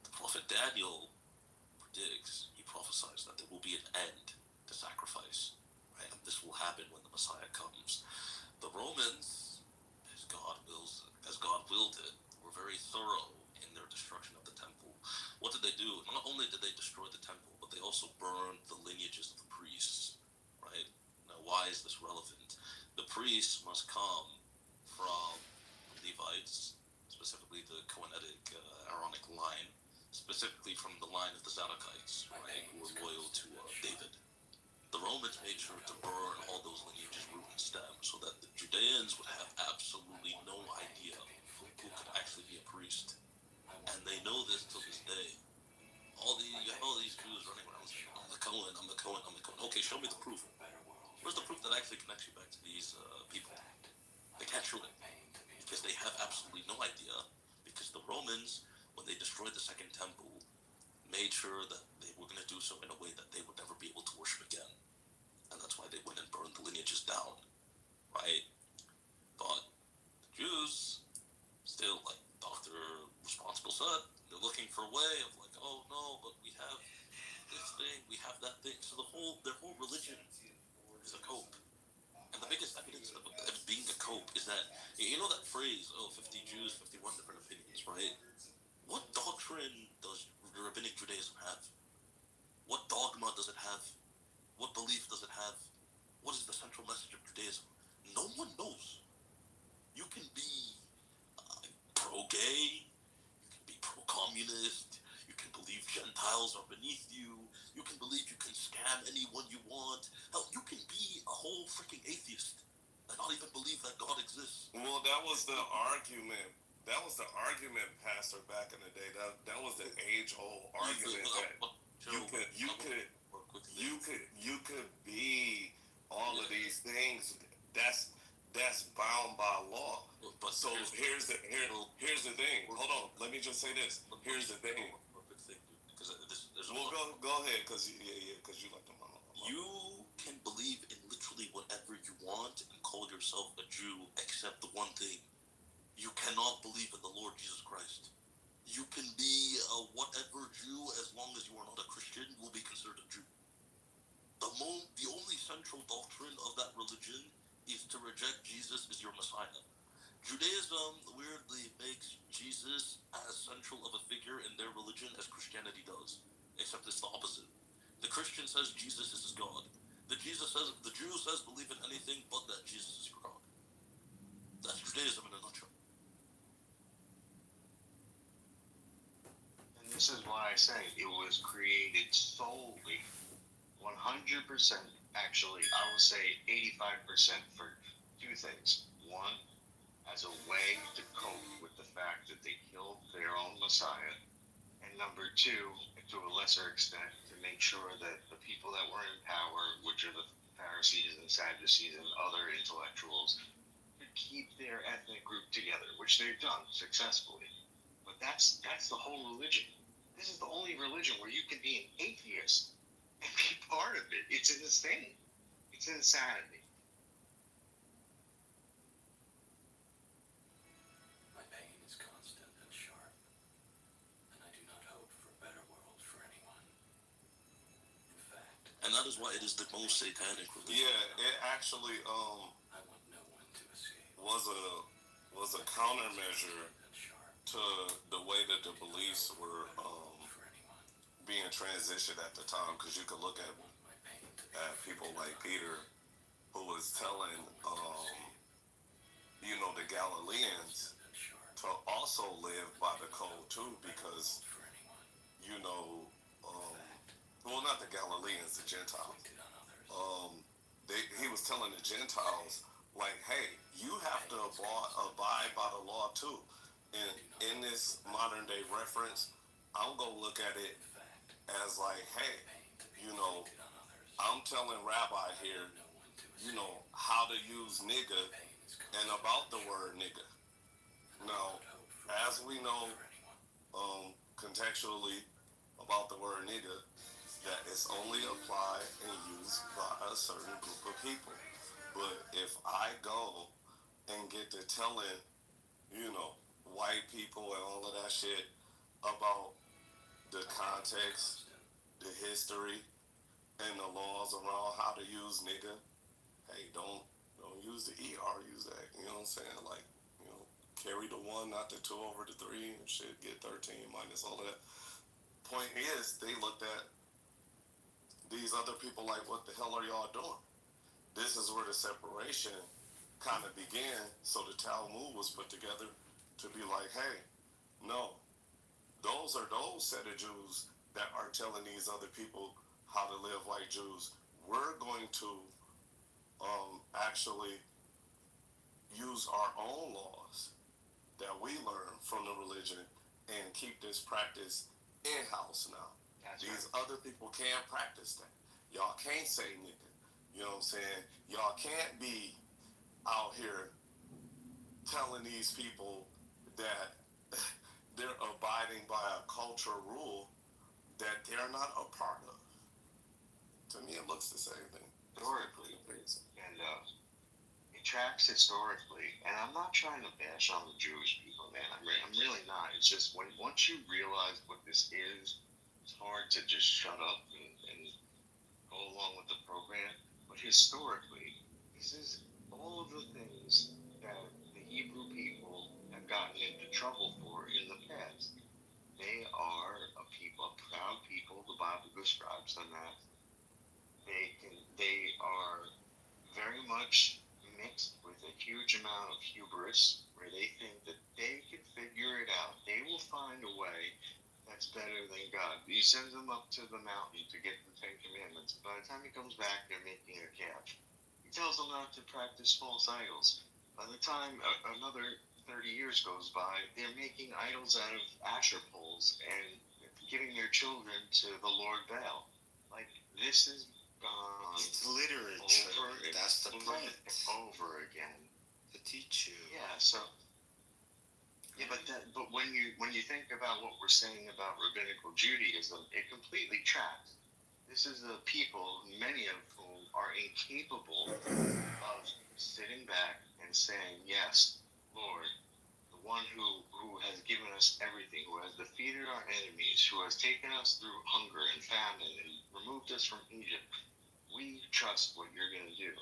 the prophet Daniel predicts, he prophesies that there will be an end to sacrifice, right? And this will happen when the Messiah comes. The Romans, as God willed it, were very thorough in their destruction of the temple. What did they do? Not only did they destroy the temple, but they also burned the lineages of the priests, right? Now, why is this relevant? The priests must come from Levites, specifically the Cohenitic Aaronic line, specifically from the line of the Zadokites, right, who were loyal to David. The Romans made sure to burn all those lineages, root and stem, so that the Judeans would have absolutely no idea who could actually be a priest. And they know this till this day. You have all these Jews running around saying, I'm the Cohen, I'm the Cohen, I'm the Cohen. Okay, show me the proof. Where's the proof that actually connects you back to these people? They can't show it. Because they have absolutely no idea, because the Romans, when they destroyed the Second Temple, made sure that they were going to do so in a way that they would never be able to worship again. And that's why they went and burned the lineages down, right? But the Jews, still, like Dr. Responsible said, they're looking for a way of like, oh no, but we have this thing, we have that thing. So their whole religion is a cope. And the biggest evidence of being a cope is that, you know that phrase, 50 Jews, 51 different opinions, right? What doctrine does Rabbinic Judaism have? What dogma does it have? What belief does it have? What is the central message of Judaism? No one knows. You can be pro-gay, you can be pro-communist, you can believe Gentiles are beneath you, you can believe you can scam anyone you want. Hell, you can be a whole freaking atheist and not even believe that God exists. Well, that was the argument. That was the argument, Pastor, back in the day. That was the age-old argument that you could be all of these things. That's bound by law. But so here's the thing. Hold on. Let me just say this. Here's the thing. Well, go ahead, because you like the mama. You can believe in literally whatever you want and call yourself a Jew, except the one thing: you cannot believe in the Lord Jesus Christ. You can be a whatever Jew as long as you are not a Christian. You will be considered a Jew. The only central doctrine of that religion is to reject Jesus as your Messiah. Judaism weirdly makes Jesus as central of a figure in their religion as Christianity does, except it's the opposite. The Christian says Jesus is his God. The Jew says believe in anything but that Jesus is your God. That's Judaism in a nutshell. And this is why I say it was created solely, 100%, actually, I will say 85% for two things. One, as a way to cope with the fact that they killed their own Messiah. And number two, to a lesser extent, to make sure that the people that were in power, which are the Pharisees and Sadducees and other intellectuals, could keep their ethnic group together, which they've done successfully. But that's the whole religion. This is the only religion where you can be an atheist and be part of it. It's insane. It's insanity. is why it is the most satanic religion. Yeah, it actually was a countermeasure to the way that the beliefs were being transitioned at the time, because you could look at people like Peter, who was telling the Galileans to also live by the code too, because well, not the Galileans, the Gentiles. He was telling the Gentiles, like, hey, you have to abide by the law too. And in this modern day reference, I'm gonna look at it as like, hey, I'm telling Rabbi here, how to use nigga and about the word nigga. Now, as we know, contextually about the word nigga, that it's only applied and used by a certain group of people. But if I go and get to telling, white people and all of that shit about the context, the history, and the laws around how to use nigga, hey, don't use the ER, use that. You know what I'm saying? Like, carry the 1, not the 2 over the 3, and shit, get 13 minus all of that. Point is, they looked at these other people like, what the hell are y'all doing? This is where the separation kind of began. So the Talmud was put together to be like, hey, no, those are those set of Jews that are telling these other people how to live like Jews. We're going to actually use our own laws that we learn from the religion and keep this practice in-house now. These other people can't practice that. Y'all can't say nigga. You know what I'm saying? Y'all can't be out here telling these people that they're abiding by a cultural rule that they're not a part of. To me, it looks the same thing. Historically, and it tracks historically. And I'm not trying to bash on the Jewish people, man. I'm really not. It's just once you realize what this is, it's hard to just shut up and go along with the program. But historically, this is all of the things that the Hebrew people have gotten into trouble for in the past. They are a proud people. The Bible describes them as. They are very much mixed with a huge amount of hubris, where they think that they can figure it out. They will find a way that's better than God. He sends them up to the mountain to get the 10 Commandments. By the time he comes back, they're making a calf. He tells them not to practice false idols. By the time another 30 years goes by, they're making idols out of Asher poles and giving their children to the Lord Baal. Like, this is gone. It's literature. That's the point. Over again. To teach you. Yeah, so... Yeah, but when you think about what we're saying about rabbinical Judaism, it completely tracks. This is the people, many of whom are incapable of sitting back and saying, yes, Lord, the one who has given us everything, who has defeated our enemies, who has taken us through hunger and famine and removed us from Egypt, we trust what you're going to do.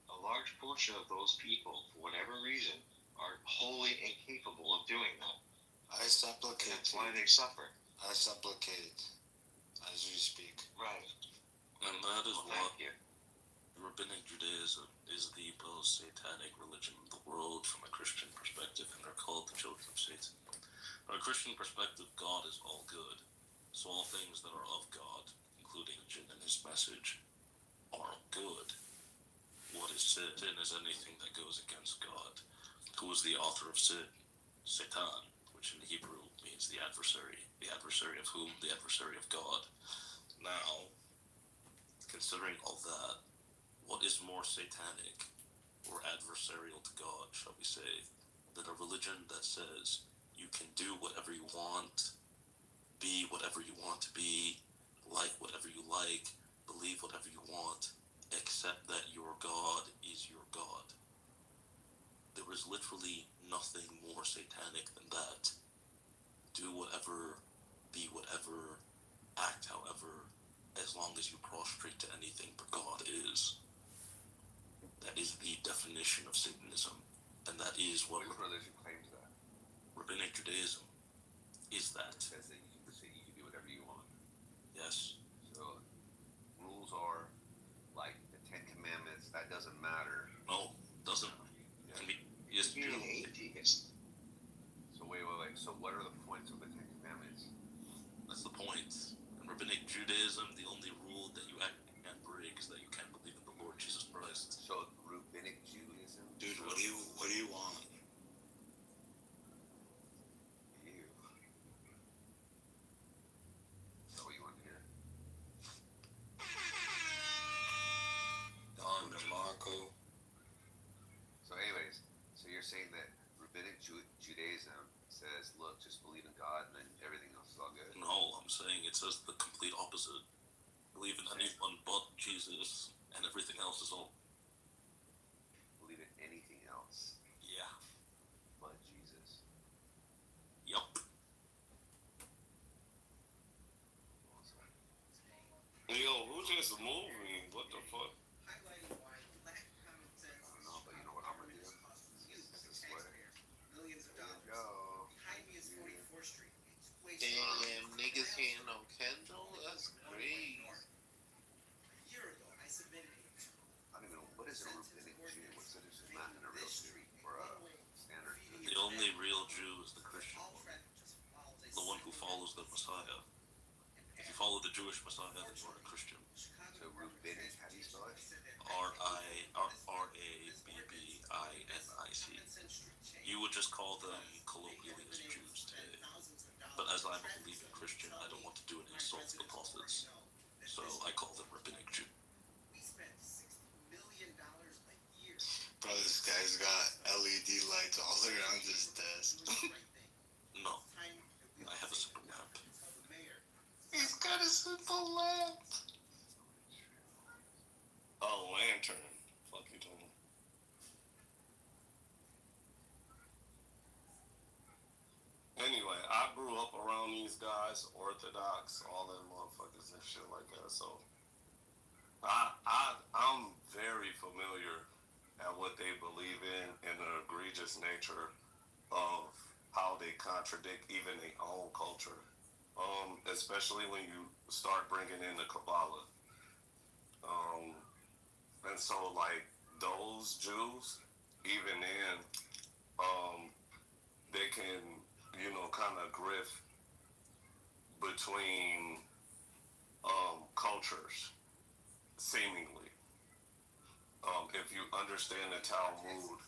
A large portion of those people, for whatever reason, are wholly incapable of doing that. I supplicate. That's why they suffer. I supplicate as you speak. Right. And that is Thank you. Rabbinic Judaism is the most satanic religion in the world from a Christian perspective, and they're called the children of Satan. From a Christian perspective, God is all good. So all things that are of God, including Jinn and his message, are good. What is sin? Sin is anything that goes against God. Who is the author of sin? Satan, which in Hebrew means the adversary. The adversary of whom? The adversary of God. Now, considering all that, what is more satanic or adversarial to God, shall we say, than a religion that says you can do whatever you want, be whatever you want to be, like whatever you like, believe whatever you want, except that your God is your God. There is literally nothing more satanic than that. Do whatever, be whatever, act however, as as long as you prostrate to anything but God is. That is the definition of Satanism, and that is what Which religion claims that? Rabbinic Judaism is that. It says that you can do whatever you want. Yes. So rules are like the Ten Commandments. That doesn't matter. No, doesn't. Yeah. Can be. Yes, You're an atheist. So wait. So what are the points of the Ten Commandments? That's the point. In Rabbinic Judaism, the only rule that you actually can't break is that you can't believe in the Lord Jesus Christ. So Rabbinic Judaism. Dude, what do you want? You. Is that what you want to hear? Don DeMarco. So anyways, so you're saying that Rabbinic Judaism says, look, just believe in God and then everything else is all good? No, I'm saying it says the complete opposite. Believe in anyone but Jesus, and everything else is all. Believe in anything else Yeah. but Jesus. Yup. Yo, who just moved me? What the fuck? I don't know, but you know what I'm gonna do? This way. There you go. Damn, niggas hating on Kendall? That's great. I don't even know, what is a Rabbinic Jew? What's the difference between that and a real Jew? Or a standard Jew? The only real Jew is the Christian one. The one who follows the Messiah. If you follow the Jewish Messiah, then you are a Christian. So Rabbinic, how do you spell it? Rabbinic. You would just call them colloquially as Jews today. But as I'm a believing Christian, I don't want to do an insult to the prophets. So I call them Rabbinic Jew. Bro, this guy's got LED lights all around his desk. No. I have a simple lamp. He's got a simple lamp. Oh, lantern. Fuck you talking about? Anyway, I grew up around these guys, Orthodox, all them motherfuckers and shit like that. So I'm very familiar at what they believe in and the egregious nature of how they contradict even their own culture. Especially when you start bringing in the Kabbalah. And so like those Jews, even then, they can, kind of grift between cultures, seemingly. If you understand the Talmud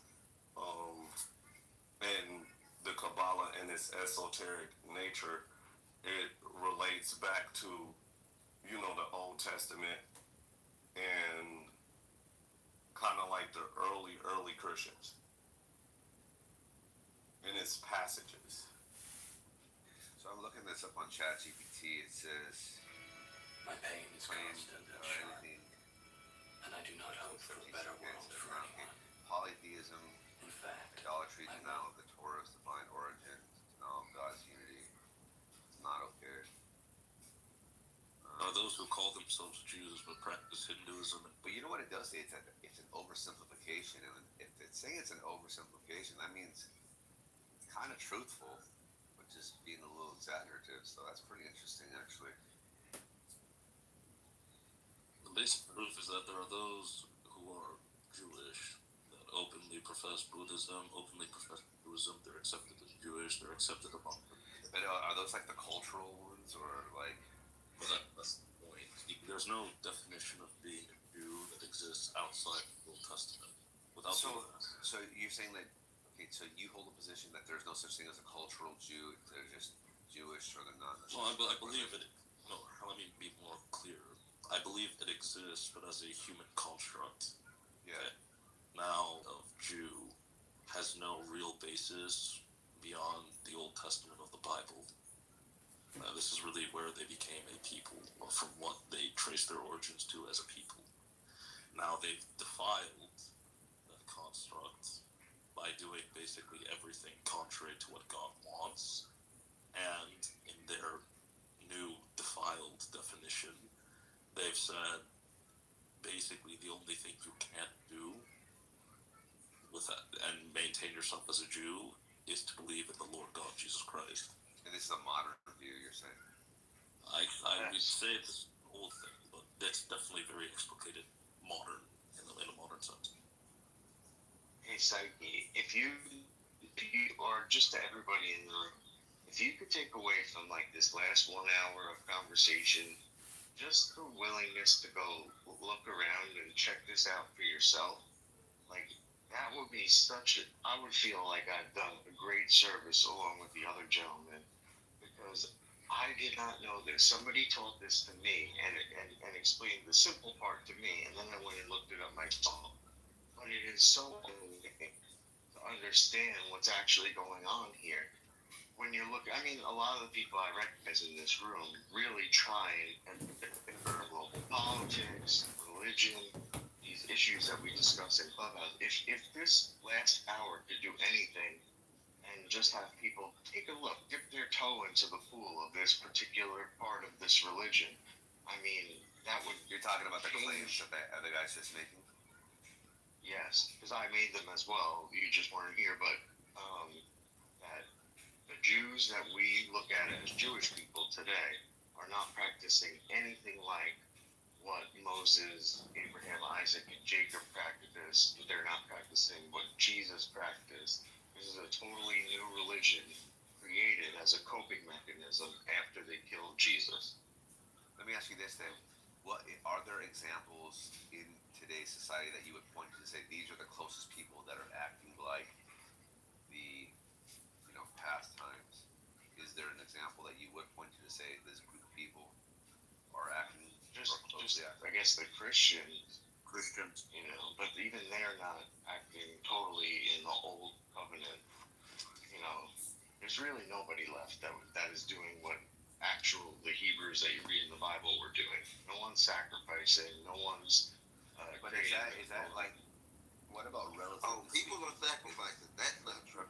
and the Kabbalah and its esoteric nature, it relates back to, the Old Testament and kind of like the early Christians in its passages. So I'm looking this up on ChatGPT. It says, my pain is constant and sharp, anything, and I do not hope for a better world for anyone. Polytheism, In fact, idolatry, denial of the Torah's divine origin, denial of God's unity. It's not okay. Are those who call themselves Jews but practice Hinduism? But you know what it does say? It's an oversimplification, and if it's saying it's an oversimplification, that means it's kind of truthful, but just being a little exaggerative. So that's pretty interesting, actually. The basic proof is that there are those who are Jewish that openly profess Buddhism, openly profess Hinduism. They're accepted as Jewish. They're accepted among them. But are those like the cultural ones, or like? But that's the point. There's no definition of being a Jew that exists outside the Old Testament. Without So you're saying that, okay, so you hold a position that there's no such thing as a cultural Jew, they're just Jewish or they're not? Well, I believe it. No, let me be more clear. I believe it exists, but as a human construct. Yeah. Okay? Now, of Jew has no real basis beyond the Old Testament of the Bible. This is really where they became a people, or from what they trace their origins to as a people. Now they've defiled that construct by doing basically everything contrary to what God wants, and in their new defiled definition, they've said basically the only thing you can't do with that and maintain yourself as a Jew is to believe in the Lord God Jesus Christ. And this is a modern view, you're saying? I would say it's an old thing, but it's definitely very explicated modern in a modern sense. Hey, Psyche, if you, or just to everybody in the room, if you could take away from like this last 1 hour of conversation, just the willingness to go look around and check this out for yourself, like that would be I would feel like I've done a great service along with the other gentlemen, because I did not know this. Somebody taught this to me and explained the simple part to me, and then I went and looked it up myself. But it is so amazing to understand what's actually going on here. When you're looking, I mean, a lot of the people I recognize in this room really try and for global politics, religion, these issues that we discuss in Clubhouse. If this last hour could do anything and just have people take a look, dip their toe into the pool of this particular part of this religion, I mean, that would. You're talking about the claims that the guy's just making? Yes, because I made them as well. You just weren't here, but that the Jews that we look at as Jewish people today are not practicing anything like what Moses, Abraham, Isaac, and Jacob practiced. They're not practicing what Jesus practiced. This is a totally new religion created as a coping mechanism after they killed Jesus. Let me ask you this then. What are there examples in today's society that you would point to say these are the closest people that are acting like the past times? Is there an example that you would point to say this group of people are acting just I guess the Christians, but even they're not acting totally in the old covenant. There's really nobody left that is doing what the Hebrews that you read in the Bible were doing. No one's sacrificing. No one's. But is that like? What about relative? Oh, people are sacrificing. That's not true.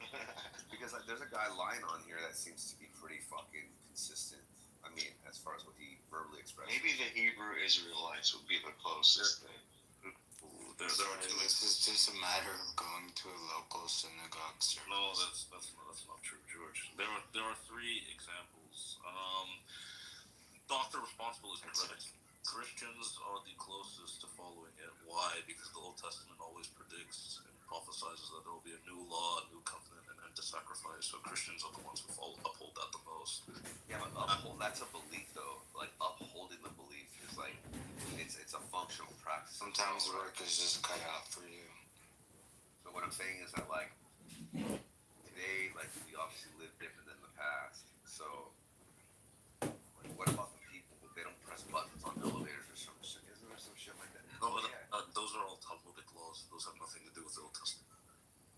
Because there's a guy lying on here that seems to be pretty fucking consistent. I mean, as far as what he verbally expressed. Maybe the Hebrew Israelites would be the closest thing. There are two. This is just a matter of going to a local synagogue service. No, that's not true, George. There are 3 examples. Doctor responsible is correct. Christians are the closest to following it. Why? Because the Old Testament always predicts and prophesies that there will be a new law, a new covenant, and end to sacrifice. So Christians are the ones who uphold that the most. Yeah, but that's a belief though. Like upholding the belief is like it's a functional practice. Sometimes work is just cut out for you. So what I'm saying is that like today, like we obviously live different than the past. So like, what about the people who they don't press buttons on elevators or some shit? Isn't there some shit like that? No, but those are all Talmudic laws. Those have nothing to do with the Old Testament.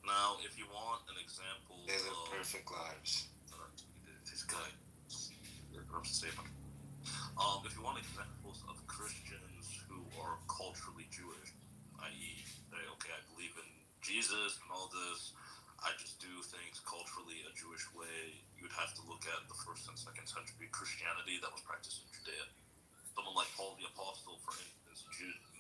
Now, if you want an example, they live perfect lives. This guy, if you want examples of Christians who are culturally Jewish, i.e., okay, I believe in Jesus and all this, I just do things culturally a Jewish way, you'd have to look at the 1st and 2nd century Christianity that was practiced in Judea. Someone like Paul the Apostle, for instance,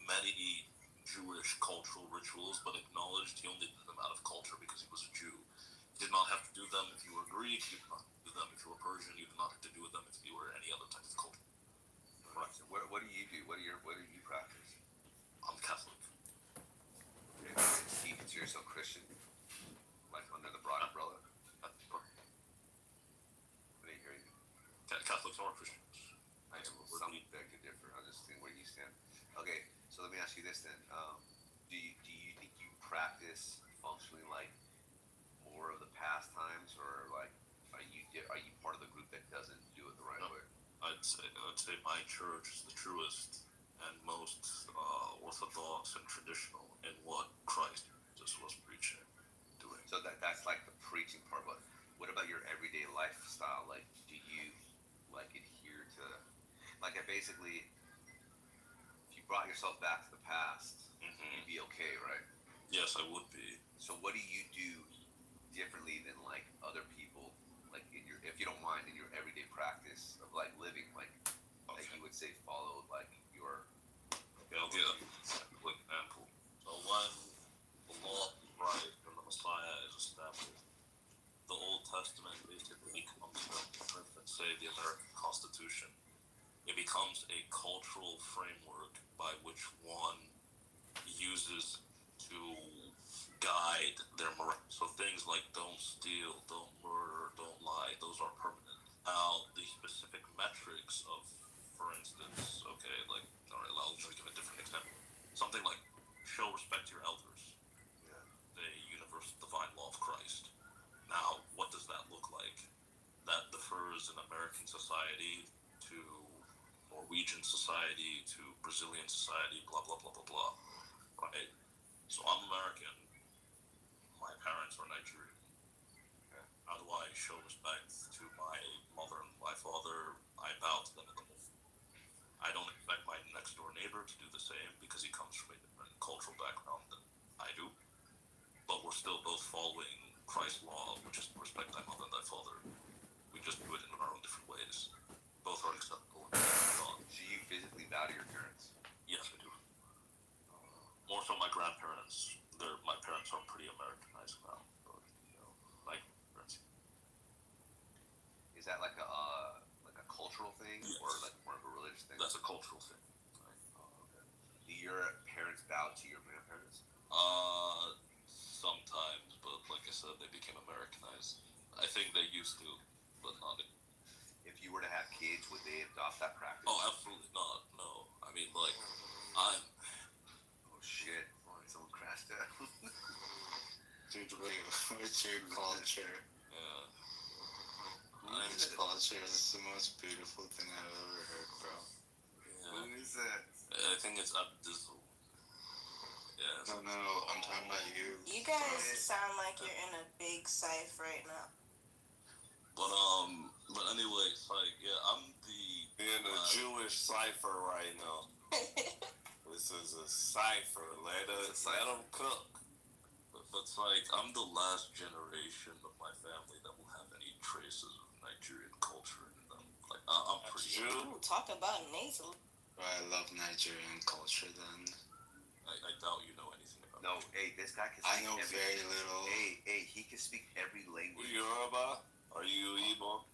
many Jewish cultural rituals, but acknowledged he only did them out of culture because he was a Jew. He did not have to do them if you were Greek, you did not have to do them if you were Persian, you did not have to do them if you were any other type of culture. Right. So what do you do? What do you practice? I'm Catholic. Okay. Do you consider yourself Christian? Like under the broad umbrella? I didn't hear you. Catholics are Christians. I know, some beg to differ. I just think where you stand. Okay, so let me ask you this then. Do you think you practice functionally like more of the pastimes, or like are you part of the group that doesn't do it the right way? I'd say my church is the truest and most orthodox and traditional in what Christ just was preaching, doing. So that's like the preaching part, but what about your everyday lifestyle? Like, do you like adhere to, like, basically, if you brought yourself back to the past, you'd be okay, right? Yes, I would be. So what do you do differently than like other people, like in your, if you don't mind, in your everyday practice of like living, like that you would say followed like your I'll give a quick example. So when the law is right and the Messiah is established, the Old Testament basically becomes, let's say, the American Constitution. It becomes a cultural framework by which one uses to guide their morale. So things like don't steal, don't murder, don't lie, those are permanent. Now, the specific metrics of, for instance, okay, like, all right, let me give a different example. Something like show respect to your elders. The universal divine law of Christ. Now, what does that look like? That differs in American society to Norwegian society to Brazilian society, blah, blah, blah, blah, blah. Right? So I'm American. My parents are Nigerian. Okay. How do I show respect to my mother and my father? I bow to them in the morning. I don't expect my next door neighbor to do the same because he comes from a different cultural background than I do. But we're still both following Christ's law, which is to respect thy mother and thy father. We just do it in our own different ways. Both are acceptable. So you physically bow to your parents? Yes, I do. More so my grandparents. My parents are pretty Americanized now. But, like parents. Is that like a cultural thing, yes, or like more of a religious thing? That's a cultural thing. Right. Okay. Do your parents bow to your grandparents? Sometimes, but like I said, they became Americanized. I think they used to, but not. If you were to have kids, would they adopt that practice? Oh, absolutely not. No. I mean, like, I'm. Oh shit! Someone crashed out. Dude, what's your culture? Yeah. Mine's culture is the most beautiful thing I've ever heard, bro. Yeah. What is that? I think it's Abdizzle. Yeah. No, I'm talking about you. You guys sound like you're in a big cipher right now. But anyway, it's like, yeah, I'm in a Jewish cipher right now. This is a cipher. Let them cook. But it's like, I'm the last generation of my family that will have any traces of Nigerian culture in them. Like, I'm pretty Jew. Talk about nasal. Bro, I love Nigerian culture then. I doubt you know anything about it. No, hey, this guy can speak I know very little. Hey, he can speak every language. Yoruba? Are you Igbo?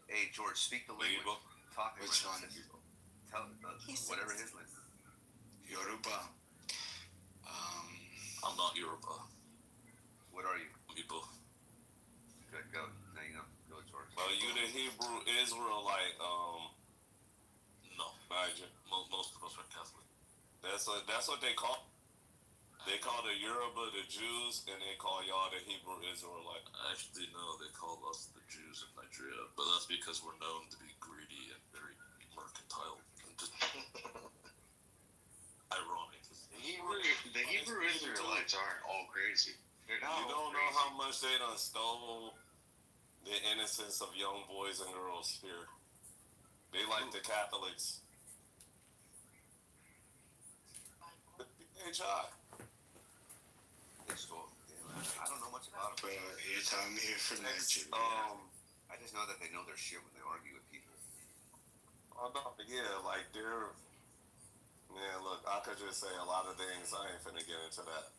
Hey, George, speak the language. Igbo? Talk Which one? Tell whatever his language. Yoruba. I'm not Yoruba. What are you? Igbo. Good, go. Now you know. Go, George. Are you the Hebrew Israelite, No. Niger? Most of us are Catholic. That's what they call. They call the Yoruba the Jews, and they call y'all the Hebrew Israelite. Actually, no, they call us the Jews in Nigeria, but that's because we're known to be greedy and very mercantile. Ironic. The Hebrew Israelites aren't all crazy. They're not. You don't know how much they done stole the innocence of young boys and girls here. They like the Catholics. HI. I don't know much about it. Bro, you're telling me you're from Nigeria. I just know that they know their shit when they argue with people. Yeah, like they're. Man, look, I could just say a lot of things. I ain't finna get into that.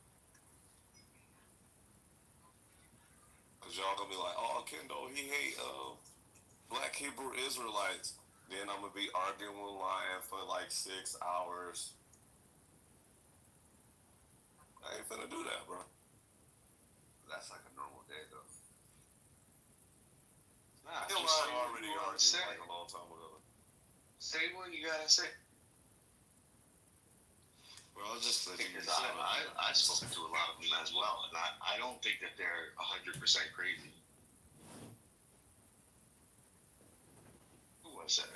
Cause y'all gonna be like, oh, Kendall, he hate black Hebrew Israelites. Then I'm gonna be arguing with Lion for like 6 hours. I ain't finna do that, bro. That's like a normal day, though. Nah, I already argued like a long time ago. Say what you gotta say. We're all just living in Because I've spoken to a lot of them as well, and I don't think that they're 100% crazy. Who was that?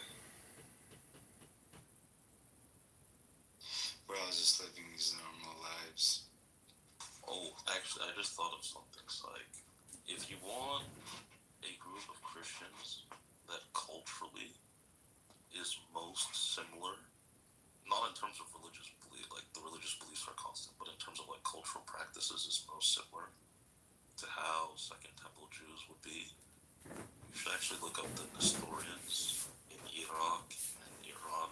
We're all just living these normal lives. Oh, actually, I just thought of something. It's like, if you want a group of Christians that culturally is most similar, not in terms of religious belief, like the religious beliefs are constant, but in terms of like cultural practices is most similar to how Second Temple Jews would be, you should actually look up the Nestorians in Iraq and Iran,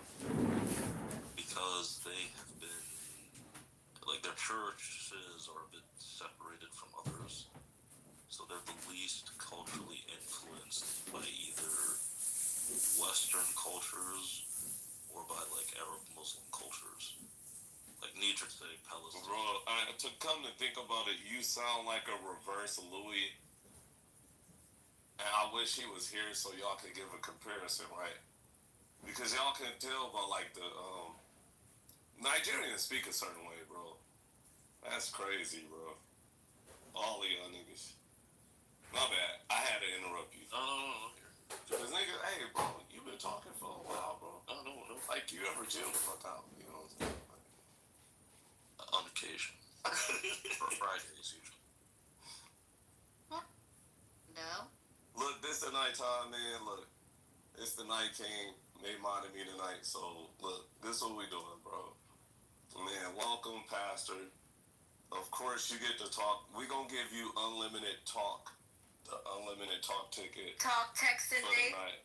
because they churches are a bit separated from others, so they're the least culturally influenced by either Western cultures or by like Arab Muslim cultures. Like Niger say, Palestine. Bro, to come to think about it, you sound like a reverse Louis. And I wish he was here so y'all could give a comparison, right? Because y'all can tell by like the Nigerians speak a certain way, bro. That's crazy, bro. All of y'all niggas. My bad. I had to interrupt you. No. Because nigga, hey, bro, you been talking for a while, bro. No. Like, you ever chill the fuck out, you know what I'm saying? Like, On occasion. For Fridays, usually. No. look, this the nighttime, man. Look, it's the Night King. They minded me tonight. So, look, this is what we doing, bro. Man, welcome, Pastor. Of course, you get to talk. We gonna give you unlimited talk. The unlimited talk ticket. Talk, text, and for the date. night.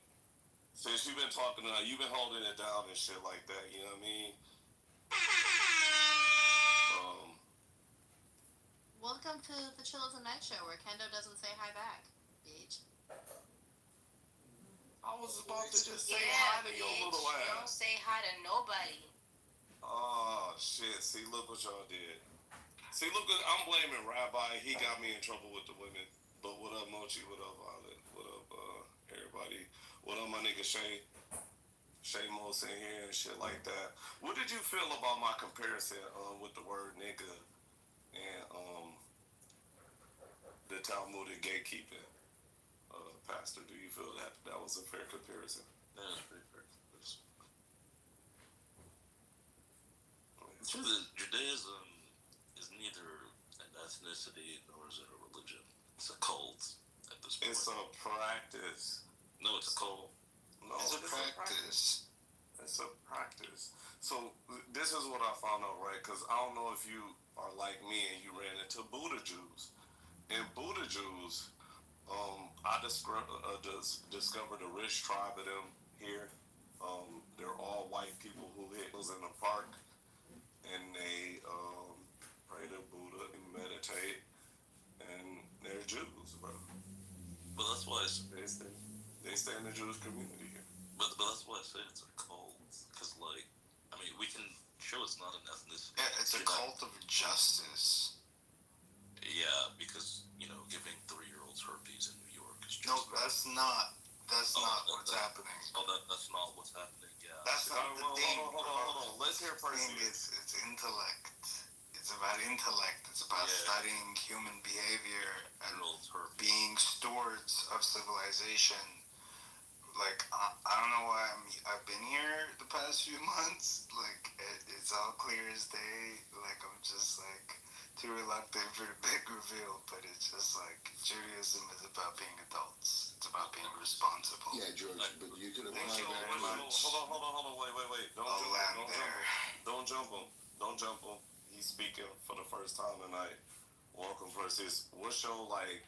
Since you've been talking tonight, you've been holding it down and shit like that. You know what I mean? Welcome to the Chill of the Night show where Kendo doesn't say hi back, bitch. I was about to just say hi to your little ass. You don't say hi to nobody. Oh, shit. See, look what y'all did. See, look, I'm blaming Rabbi. He got me in trouble with the women. But what up, Mochi? What up, Violet? What up, everybody? What up, my nigga Shay? Shay Moss in here and shit like that. What did you feel about my comparison with the word nigga and the Talmudic gatekeeping? Pastor, do you feel that that was a fair comparison? Yeah, it's pretty fair comparison. The truth is, Judaism is neither an ethnicity nor is it a religion. It's a cult at this point. It's a practice. No, it's a cult. No, It's a practice. It's a practice. So this is what I found out, right? Because I don't know if you are like me and you ran into Buddha Jews. And Buddha Jews, I discovered a rich tribe of them here. They're all white people who was in the park, and they pray to Buddha and meditate, and they're Jews, bro. But that's why they stay in the Jewish community here. But that's why I say it's a cult, because like, I mean, we can show it's not an ethnicity. Yeah, it's a cult of justice. Yeah, because giving 3-year-olds herpes in New York is just no, that's not what's happening. Oh, that's not what's happening. Yeah, that's not the thing. Hold on. Let's hear Percy. It's intellect. It's about intellect. It's about studying human behavior and being stewards of civilization. Like I don't know why I've been here the past few months. Like it's all clear as day. Like I'm just like too reluctant for the big reveal, but it's just like Judaism is about being adults. It's about being responsible. Yeah, George, but you could have Thank you very much. Hold on, wait. Don't jump him. He's speaking for the first time tonight. Welcome, Percy. What's your like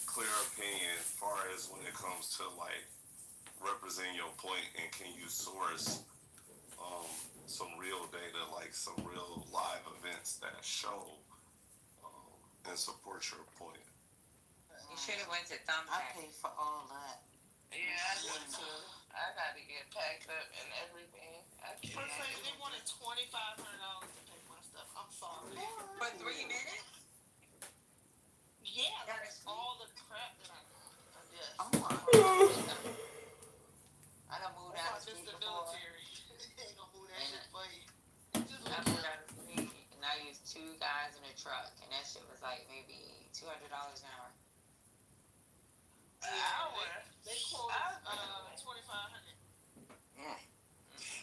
clear opinion as far as when it comes to like representing your point, and can you source some real data, like some real live events that show and support your point? You should have went to Thumbtack. I paid for all that. Yeah, I did too. I got to get packed up and everything. They wanted $2,500 to pay my stuff. I'm sorry. For 3 minutes? Yeah, that's all the crap that I did. Oh my. I done moved out of the street before. Ain't gonna move that shit for you. I moved out of the street and I used 2 guys in a truck, and that shit was like maybe $200 an hour. They quoted $2,500. Yeah.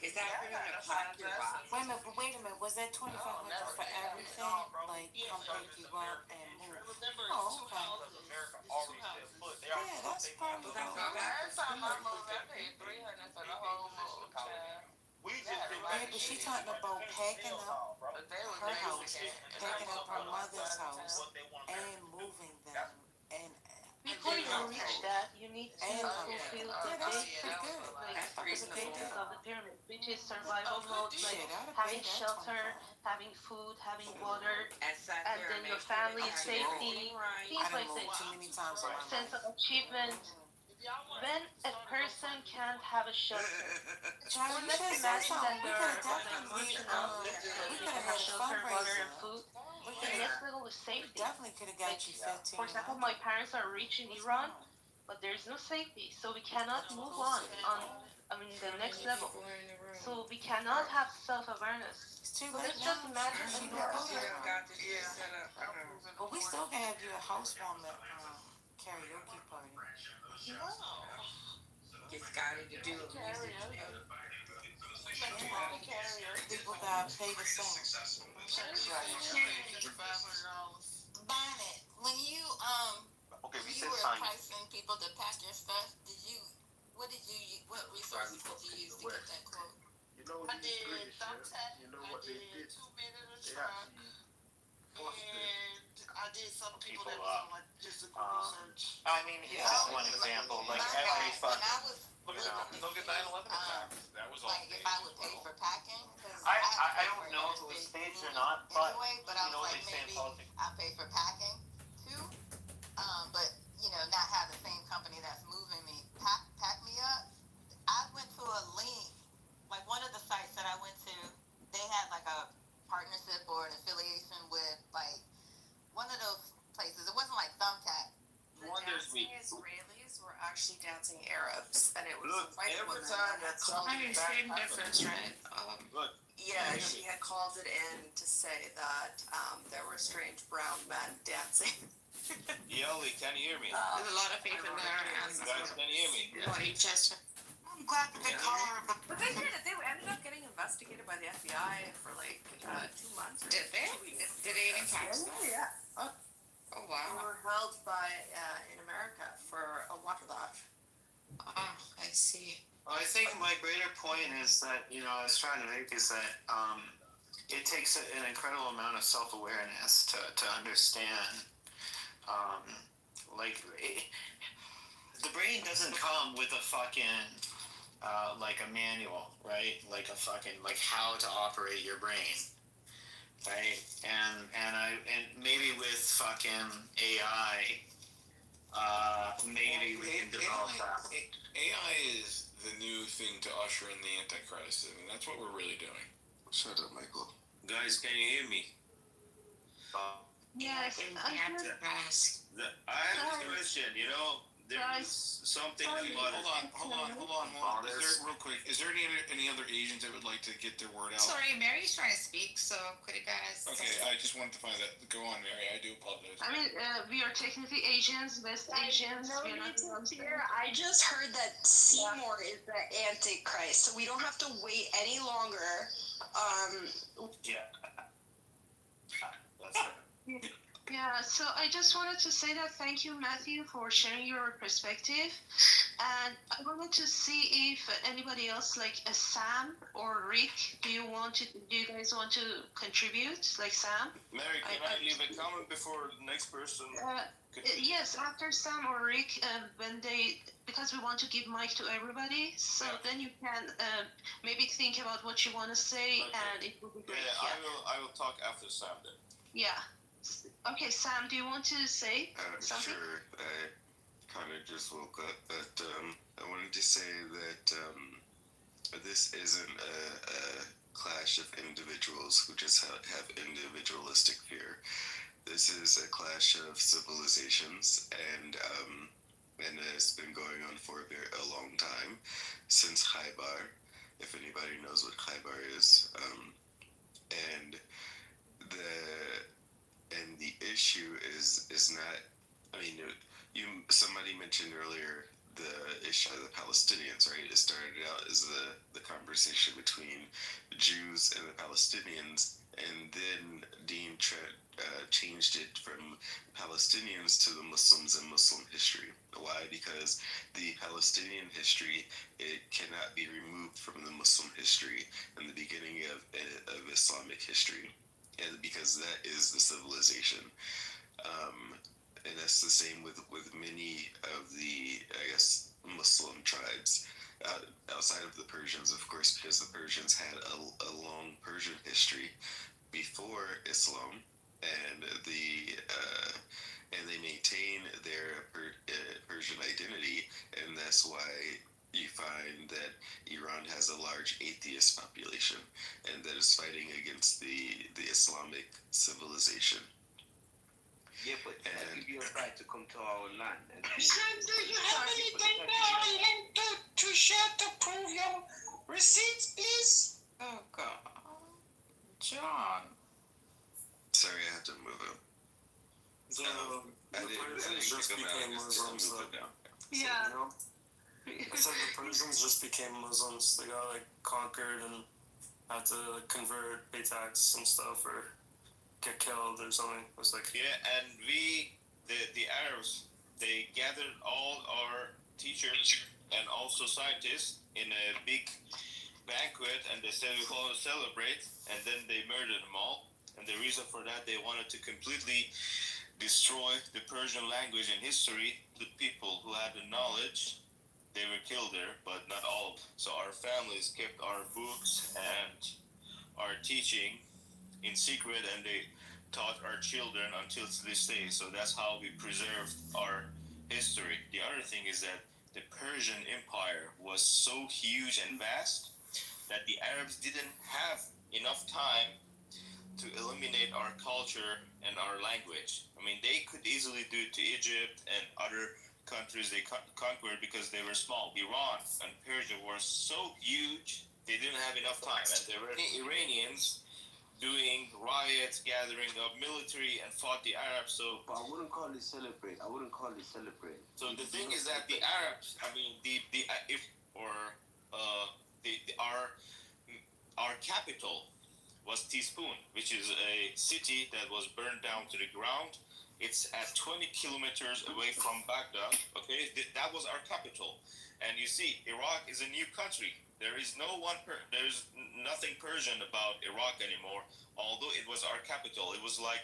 Is that for them to pop your box? Wait a minute. Was that $2,500 for everything? Like, come pick you up and move? Remember, Oh, it's 2 okay. houses. Yeah, that's probably The last time I moved, I paid $300 for the whole move. Yeah, but she talking about packing up her house, packing up her mother's house, and moving them, and Before you reach that, you need to fulfill the that's basic pretty good. That was a big deal. of the pyramid. which is survival mode, like having shelter, having food, having water, and then your family's safety, things like this. Sense of achievement. When a person can't have a shelter, so let's imagine that there are emotional needs, so they can have shelter, water, and food. The next level is safety. Like, for example, my parents are rich in Iran, but there's no safety, so we cannot move on the next level. So we cannot have self-awareness. So let's just imagine a normal. But we still can have you a housewarming karaoke party. Get Scotty to do it. People got paid to sing. Bonnet, when you Okay, we you said were sign. pricing people to pack your stuff, what resources did you use to get that quote? I did Thumbtack, I did 2 Men in a Truck, and I did some people that was on like physical research. I mean, that's one example. Like every fucking. Look at 9/11 attacks. That was all. Like if I would pay for packing, because I don't know if it was staged or not, but anyway, but I was like maybe I'll pay for packing too. But not have the same company that's moving me pack me up. I went to a link, like one of the sites that I went to, they had like a partnership or an affiliation with like one of those places. It wasn't like Thumbtack. Dancing Israelis were actually dancing Arabs, and it was white every women. time that I mean, something same bad difference, right? Look. Yeah, she had called it in to say that there were strange brown men dancing. Yoli, can you hear me? There's a lot of faith in there, and Guys, can you hear me? Chester. I'm glad that they call her. But they did it. They ended up getting investigated by the FBI for like 2 months. Did they? Did they even catch them? Yeah. Oh They wow. were held by in America for a while for that. Oh, I see. Well, I think my greater point is that, I was trying to make is that it takes an incredible amount of self-awareness to understand, the brain doesn't come with a fucking, like a manual, right? Like a fucking, like how to operate your brain, right? And maybe with fucking AI, maybe we can develop that. AI is the new thing to usher in the Antichrist. I mean, that's what we're really doing. Shut up, Michael. Guys, can you hear me? Yes, I have a question. There's something about it. Hold on. Is there any other Asians that would like to get their word out? Sorry, Mary's trying to speak, so could you guys? Okay, I just wanted to find that. Go on, Mary. I do apologize. I mean, we are technically Asians, West Asians. No We are need not to fear. I just heard that Seymour is the Antichrist, so we don't have to wait any longer. Yeah. That's right. Yeah, so I just wanted to say that thank you, Matthew, for sharing your perspective. And I wanted to see if anybody else, like Sam or Rick, do you guys want to contribute, like Sam? Mary, can I leave a comment before the next person? Yes, after Sam or Rick, because we want to give mic to everybody, so then you can maybe think about what you want to say, and it will be great. I will talk after Sam then. Yeah. Okay, Sam, do you want to say something? Sure. I kind of just woke up, but I wanted to say that this isn't a clash of individuals who just have individualistic fear. This is a clash of civilizations, and it's been going on for a long time, since Khaybar, if anybody knows what Khaybar is. And the issue is not, I mean, somebody mentioned earlier the issue of the Palestinians, right? It started out as the conversation between the Jews and the Palestinians, and then Dean changed it from Palestinians to the Muslims and Muslim history. Why? Because the Palestinian history, it cannot be removed from the Muslim history and the beginning of Islamic history, and because that is the civilization. And that's the same with many of the, I guess, Muslim tribes. outside of the Persians, of course, because the Persians had a long Persian history before Islam, and they maintain their Persian identity, and that's why you find that Iran has a large atheist population, and that is fighting against the Islamic civilization. Yeah, but if you try to come to our land, and Do you have anything there to share to prove your receipts, please? Oh God, John. Sorry, I had to move it. The Persians just became Muslims, though. Yeah. You know? I said the Persians just became Muslims. They got like conquered and had to like convert, pay tax and stuff, or get killed or something. It was like and we, the Arabs, they gathered all our teachers and also scientists in a big banquet, and they said we want to celebrate, and then they murdered them all. And the reason for that, they wanted to completely destroy the Persian language and history. The people who had the knowledge, they were killed there, but not all. So our families kept our books and our teaching in secret, and they taught our children until to this day. So that's how we preserved our history. The other thing is that the Persian Empire was so huge and vast that the Arabs didn't have enough time to eliminate our culture and our language. I mean, they could easily do it to Egypt and other countries they conquered because they were small. Iran and Persia were so huge, they didn't have enough time. And there were Iranians doing riots, gathering up military, and fought the Arabs. So, but I wouldn't call it celebrate. So the thing is that the Arabs, I mean, our capital was Teaspoon, which is a city that was burned down to the ground. It's at 20 kilometers away from Baghdad. Okay, that was our capital. And you see, Iraq is a new country. There's nothing Persian about Iraq anymore, although it was our capital. It was like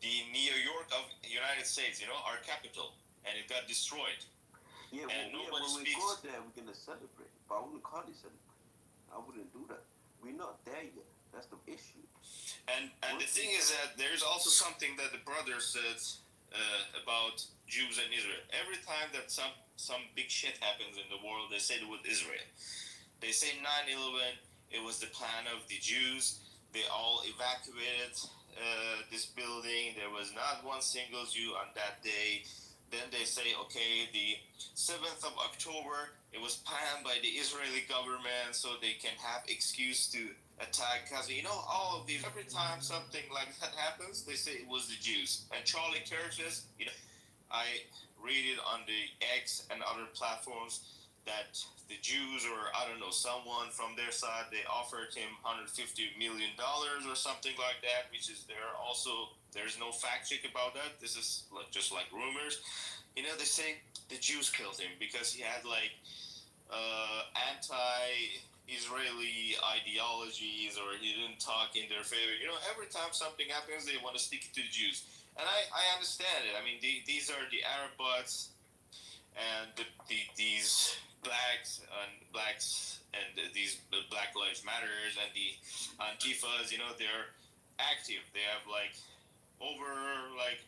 the New York of the United States, our capital, and it got destroyed. Yeah, and when we go there, we're going to celebrate. But I wouldn't call it celebrate. I wouldn't do that. We're not there yet. That's the issue. And the thing is that there's also something that the brother says about Jews and Israel. Every time that some big shit happens in the world, they say it was Israel. They say 9/11, it was the plan of the Jews. They all evacuated this building. There was not one single Jew on that day. Then they say, okay, the 7th of October, it was planned by the Israeli government so they can have excuse to attack Gaza. All of these, every time something like that happens, they say it was the Jews. And Charlie Kirk's, I read it on the X and other platforms that the Jews, or I don't know, someone from their side, they offered him $150 million or something like that, which is there's no fact check about that. This is just like rumors. They say the Jews killed him because he had anti-Israeli ideologies, or he didn't talk in their favor. Every time something happens, they want to stick it to the Jews. And I understand it. I mean, these are the Arab buds and these blacks and these Black Lives Matters and the Antifas, they're active. They have over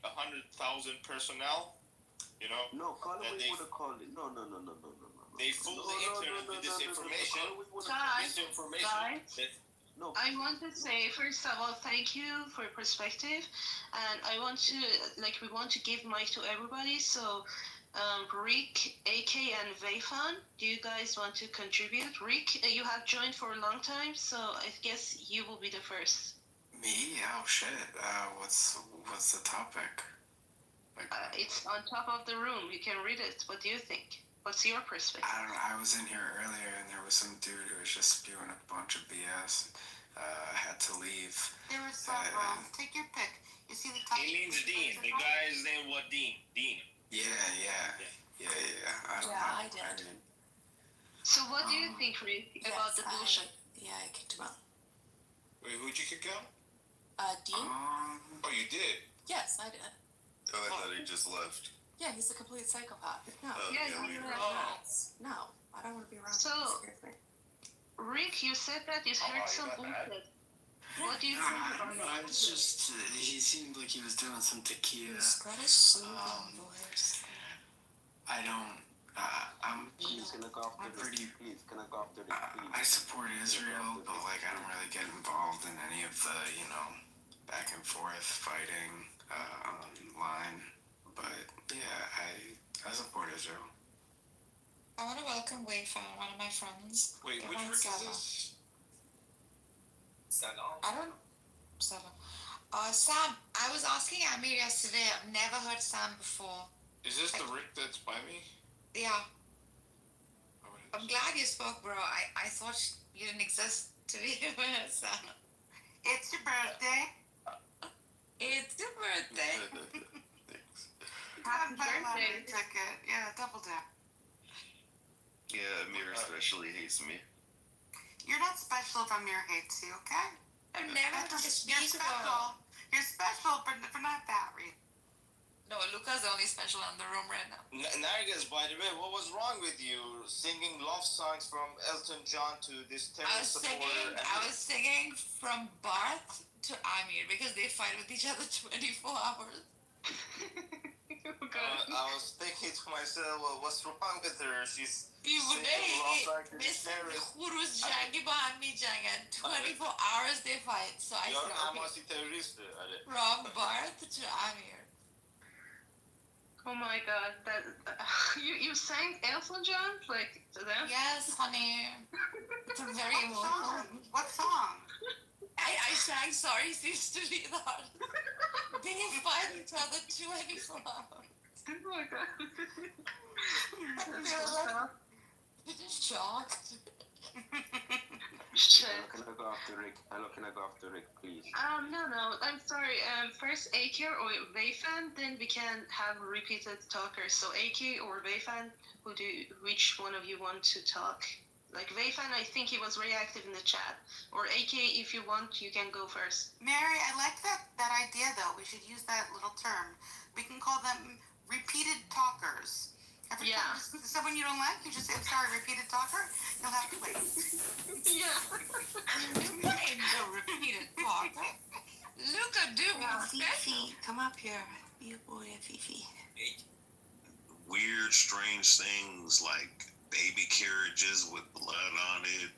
100,000 personnel, No, call it that what they you want to call it. No. they fool the internet with disinformation. Guys, Misinformation. No. I want to say, first of all, thank you for your perspective. And I want to, we want to give mic to everybody. So, Rick, AK, and Vayfan, do you guys want to contribute? Rick, you have joined for a long time, so I guess you will be the first. Me? Oh shit. What's the topic? It's on top of the room. You can read it. What do you think? What's your perspective? I don't know. I was in here earlier and there was some dude who was just spewing a bunch of BS. I had to leave. There was some, take your pick. You see the He means Dean. The guy's name was Dean. Yeah. I don't know. I did. So what do you think, Rick, about the bullshit? I kicked him out. Wait, who'd you kick out? Dean? Oh, you did? Yes, I did. Oh, I thought he just left. Yeah, he's a complete psychopath. No. Yeah, No, I don't want to be around So, him. Seriously. Rick, you said that you heard some bullshit. What do you think about it? I was just, he seemed like he was doing some tequila. Scottish sleeping voice. I don't, I'm pretty, I support Israel, but like I don't really get involved in any of the, you know, back and forth fighting online. But yeah, I support Israel. I want to welcome Wayfan, one of my friends. Wait, which Rick is this? I don't. Sam, I was asking Amir yesterday. I've never heard Sam before. Is this the Rick that's by me? Yeah. I'm glad you spoke, bro. I thought you didn't exist to be with Sam. It's your birthday. It's your birthday. Happy birthday. Ticket. Yeah, double tap. Yeah, Amir especially hates me. You're not special if Amir hates you, okay? I've never just You're special. You're special, but for not that reason. No, Luca's the only special in the room right now. Nargas, by the way, what was wrong with you singing love songs from Elton John to this terrorist supporter? I was singing from Barth to Amir because they fight with each other 24 hours. I was thinking to myself, well, what's wrong with her? She's singing love songs to this terrorist. 24 hours they fight. So I said, okay. Terrorist. From Barth to Amir. Oh my god, that you sang Elton John like to them? Yes, honey. It's a very emotional. What song? I sang Sorry Seems to Be the Hardest. They fight each other 24 hours. Oh my god. You're just shocked. Shit. Can I go after Rick? Hello, can I go after Rick, please? No, I'm sorry. First AK or Wayfan, then we can have repeated talkers. So AK or Wayfan, which one of you want to talk? Like Wayfan, I think he was very active in the chat. Or AK, if you want, you can go first. Mary, I like that idea though. We should use that little term. We can call them repeated talkers. Every time someone you don't like, you just say, I'm sorry, repeated talker. You'll have to wait. Yeah. The repeated talker. Luca, Fifi, come up here. You boy, Fifi. Weird, strange things like baby carriages with blood on it,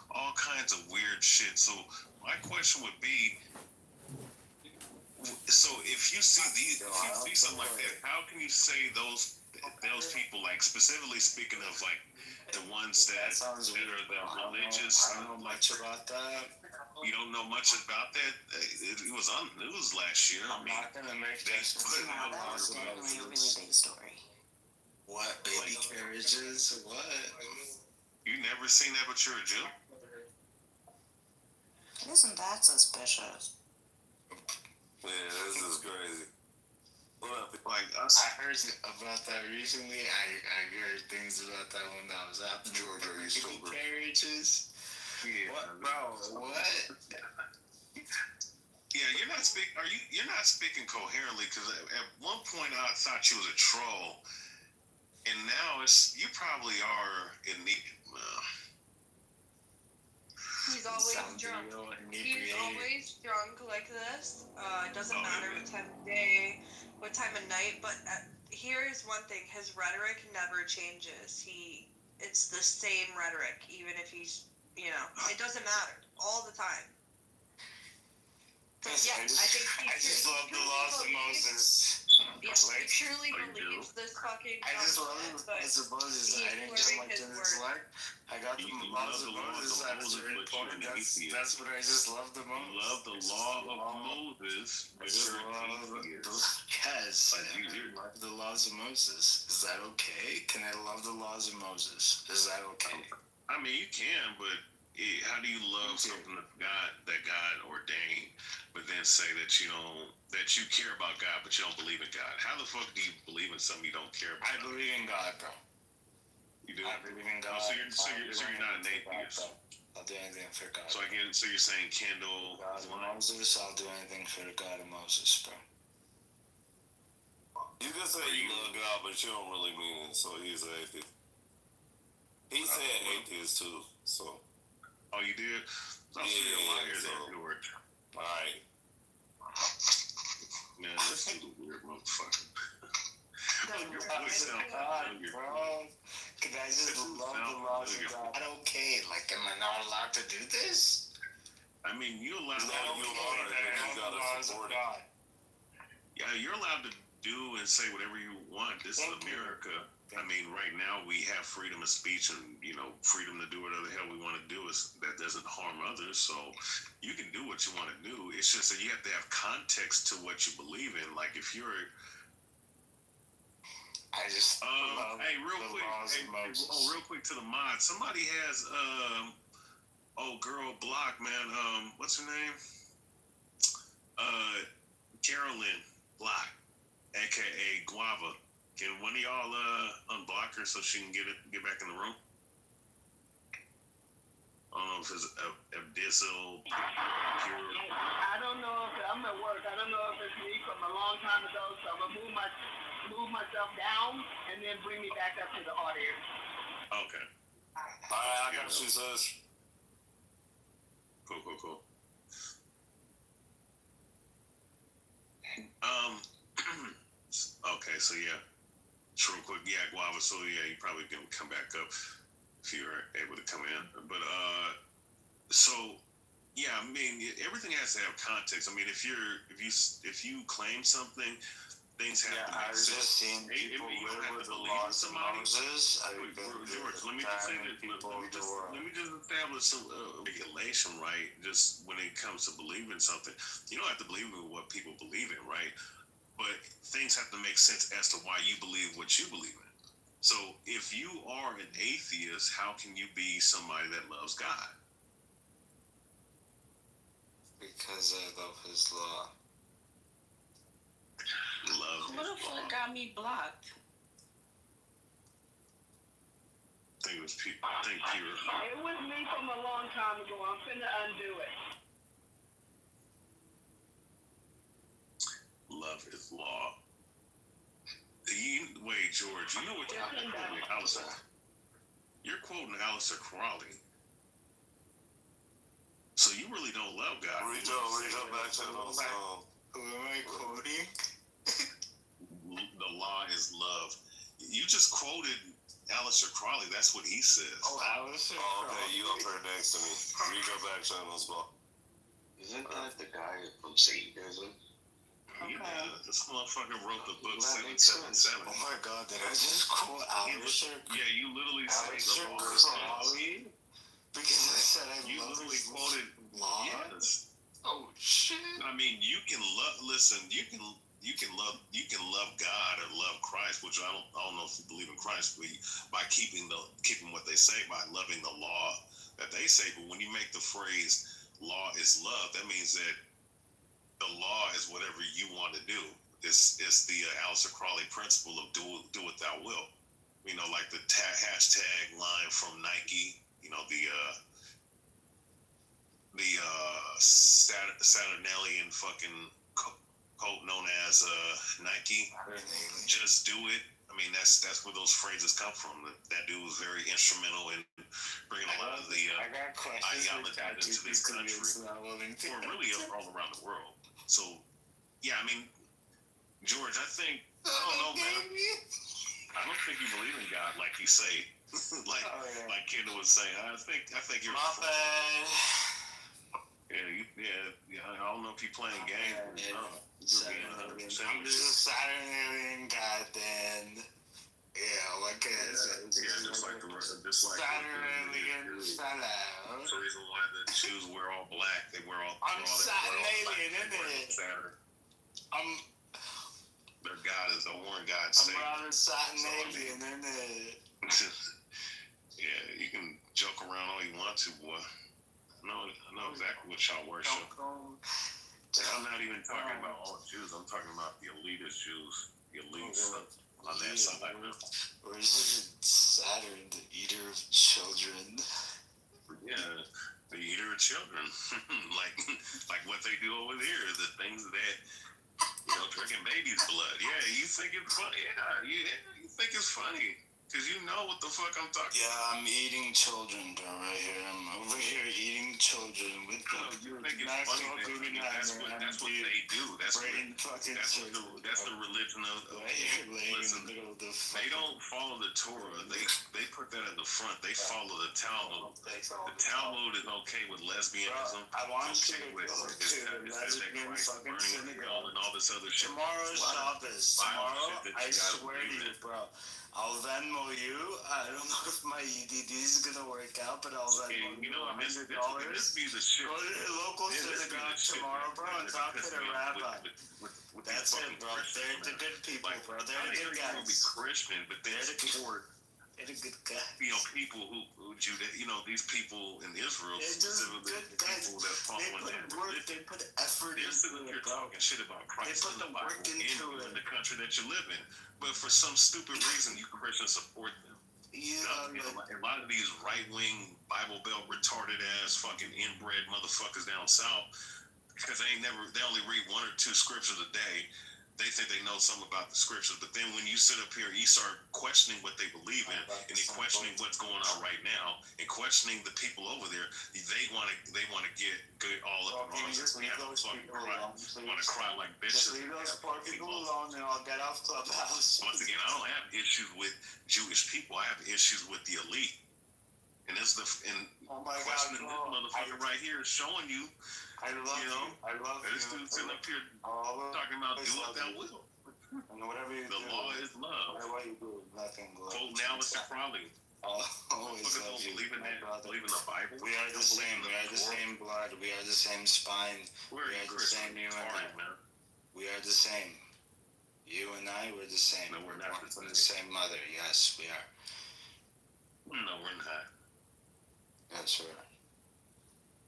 all kinds of weird shit. So my question would be, so if you see something like that, how can you say those people, like specifically speaking of like the ones that are the religious? I don't know much about that. You don't know much about that? It was last year. I'm not gonna make that a really big story. What, baby carriages? What? You never seen that, but you're a Jew? Isn't that suspicious? Yeah, this is crazy. Like us. I heard about that recently. I heard things about that when I was out. Georgia, are you sober? Carriages. Yeah. What, bro? What? Yeah, you're not speaking coherently, because at one point I thought you was a troll, and now you probably are in the. He's always drunk. He's always drunk like this. It doesn't matter what time of day, what time of night. But here's one thing: his rhetoric never changes. It's the same rhetoric, even if he's, it doesn't matter all the time. Yeah, I just love the laws of Moses. Yes, he truly believes this fucking. I just love the laws of Moses. I didn't get like Genesis like. I got the laws of Moses. That's what I just love the most. You love the law of Moses. Yes, I love the laws of Moses. Is that okay? Can I love the laws of Moses? Is that okay? I mean, you can, but how do you love something that God ordained, but then say that you care about God, but you don't believe in God? How the fuck do you believe in something you don't care about? I believe in God, bro. You do? I believe in God. Oh, so you're not an atheist. I'll do anything for God. So so you're saying Kendall God of Moses, I'll do anything for the God of Moses, bro. You can say you love God, but you don't really mean it. So he's an atheist. He said atheist too. So. Oh, you did? I'll see a liar then, George. All right. Man, this is a weird motherfucker. Bro. Cause I just love the laws of God. I don't care. Like, am I not allowed to do this? I mean, you're allowed to do God. Yeah, you're allowed to do and say whatever you want. This is America. I mean, right now we have freedom of speech and, freedom to do whatever the hell we want to do. That doesn't harm others. So you can do what you want to do. It's just that you have to have context to what you believe in. Like if you're... I just love real quick to the mod. Somebody has girl block, man. What's her name? Carolyn Block, aka Guava. Can one of y'all unblock her so she can get back in the room? I don't know if it's Abdissel, Pure. I don't know if I'm at work. I don't know if it's me from a long time ago, so I'm gonna move myself down and then bring me back up to the audience. Okay. All right, I got you, sis. Cool. Okay, so yeah. Just real quick, Guava, so yeah, you probably can come back up if you're able to come in. But so yeah, I mean everything has to have context. I mean if you claim something, things have to make sense. Just seeing people live with the laws of Moses. George, let me just say this. Let me just establish some regulation, right? Just when it comes to believing something, you don't have to believe in what people believe in, right? But things have to make sense as to why you believe what you believe in. So if you are an atheist, how can you be somebody that loves God? Because I love His law. What the fuck got me blocked? I think it was Pure. It was me from a long time ago. I'm finna undo it. Love His law. Wait, George, you know what you're quoting? You're quoting Aleister Crowley. So you really don't love God. Read back to those. Who am I quoting? The law is love. You just quoted Aleister Crowley. That's what he says. Oh, Aleister Crowley. Okay, you up here next to me. Read your back channels, bro. Isn't that the guy from Satanism? Yeah, this motherfucker wrote the book 777. Oh my God, did I just quote Aleister? Yeah, you literally said Aleister Crowley? Because I said you literally quoted law? Yes. Oh shit. I mean, you can love love God or love Christ, which I don't know if you believe in Christ, but by keeping what they say, by loving the law that they say. But when you make the phrase "law is love," that means that the law is whatever you want to do. It's the Aleister Crowley principle of do what thou will. Like the hashtag line from Nike. The Saturnalian fucking quote known as Nike. Just do it. I mean, that's where those phrases come from. That dude was very instrumental in bringing a lot of the ideology into this country, or really all around the world. So, yeah, I mean, George, I don't know, man. I don't think you believe in God like you say. like Kendall was saying. I think you're. My bad. Yeah. I don't know if you're playing games. I'm just a Saturnalian god then. Yeah, what can I say? Yeah, just like Saturnalian fellow. That's the reason why the Jews wear all black. They wear all. I'm Saturnalian, isn't it? Their god is the Warren God. I'm rather Saturnalian, isn't it? Yeah, you can joke around all you want to, boy. I know exactly what y'all worship. I'm not even talking about all Jews. I'm talking about the elitist Jews. The elites on that side. Or is it Saturn, the eater of children? Yeah, the eater of children. like what they do over there. The things that Drinking baby's blood. Yeah, you think it's funny. Yeah, you think it's funny. Because you know what the fuck I'm talking about. Yeah, I'm eating children, bro, right here. I'm over here eating children with you think it's funny. That's what they do. That's the religion of listen, they don't follow the Torah. They put that at the front. They follow the Talmud. The Talmud is okay with lesbianism. I want you to go to lesbian fucking synagogue. And all this other shit. Tomorrow's Shabbos. Tomorrow, I swear to you, bro. I'll Venmo you. I don't know if my EDD is gonna work out, but I'll Venmo you $100. This be the shit. Go to the local synagogue tomorrow, bro, and talk to the rabbi. That's it, bro. They're the good people, bro. They're the good guys. Be Christian, but they're the good. They're the good guys. People who these people in Israel, specifically the people that follow that religion. They put effort into it, You're bro. talking shit about Christ. They put the work into it. In the country that you live in. But for some stupid reason, you Christians support them. A lot of these right-wing, Bible Belt, retarded ass, fucking inbred motherfuckers down south, because they only read 1 or 2 scriptures a day. They think they know something about the scriptures, but then when you sit up here, you start questioning what they believe in, and you're questioning what's going on right now, and questioning the people over there. They want to get good all up in arms. Want to cry like bitches. Just leave those poor people alone, and I'll get off Clubhouse. Once again, I don't have issues with Jewish people. I have issues with the elite, and it's questioning this motherfucker right here is showing you. I love you. I love you. This dude's sitting up here talking about do what thou will. And whatever you the do, law is love. What you do, nothing. Quote now, Mr. Crowley. Always love you. Believe in the Bible. We are the same. We are the same blood. We are the same spine. We are the same. You and I. We are the same. You and I, we're the same. No, we're not from the same mother. Yes, we are. No, we're not. Yes, we are.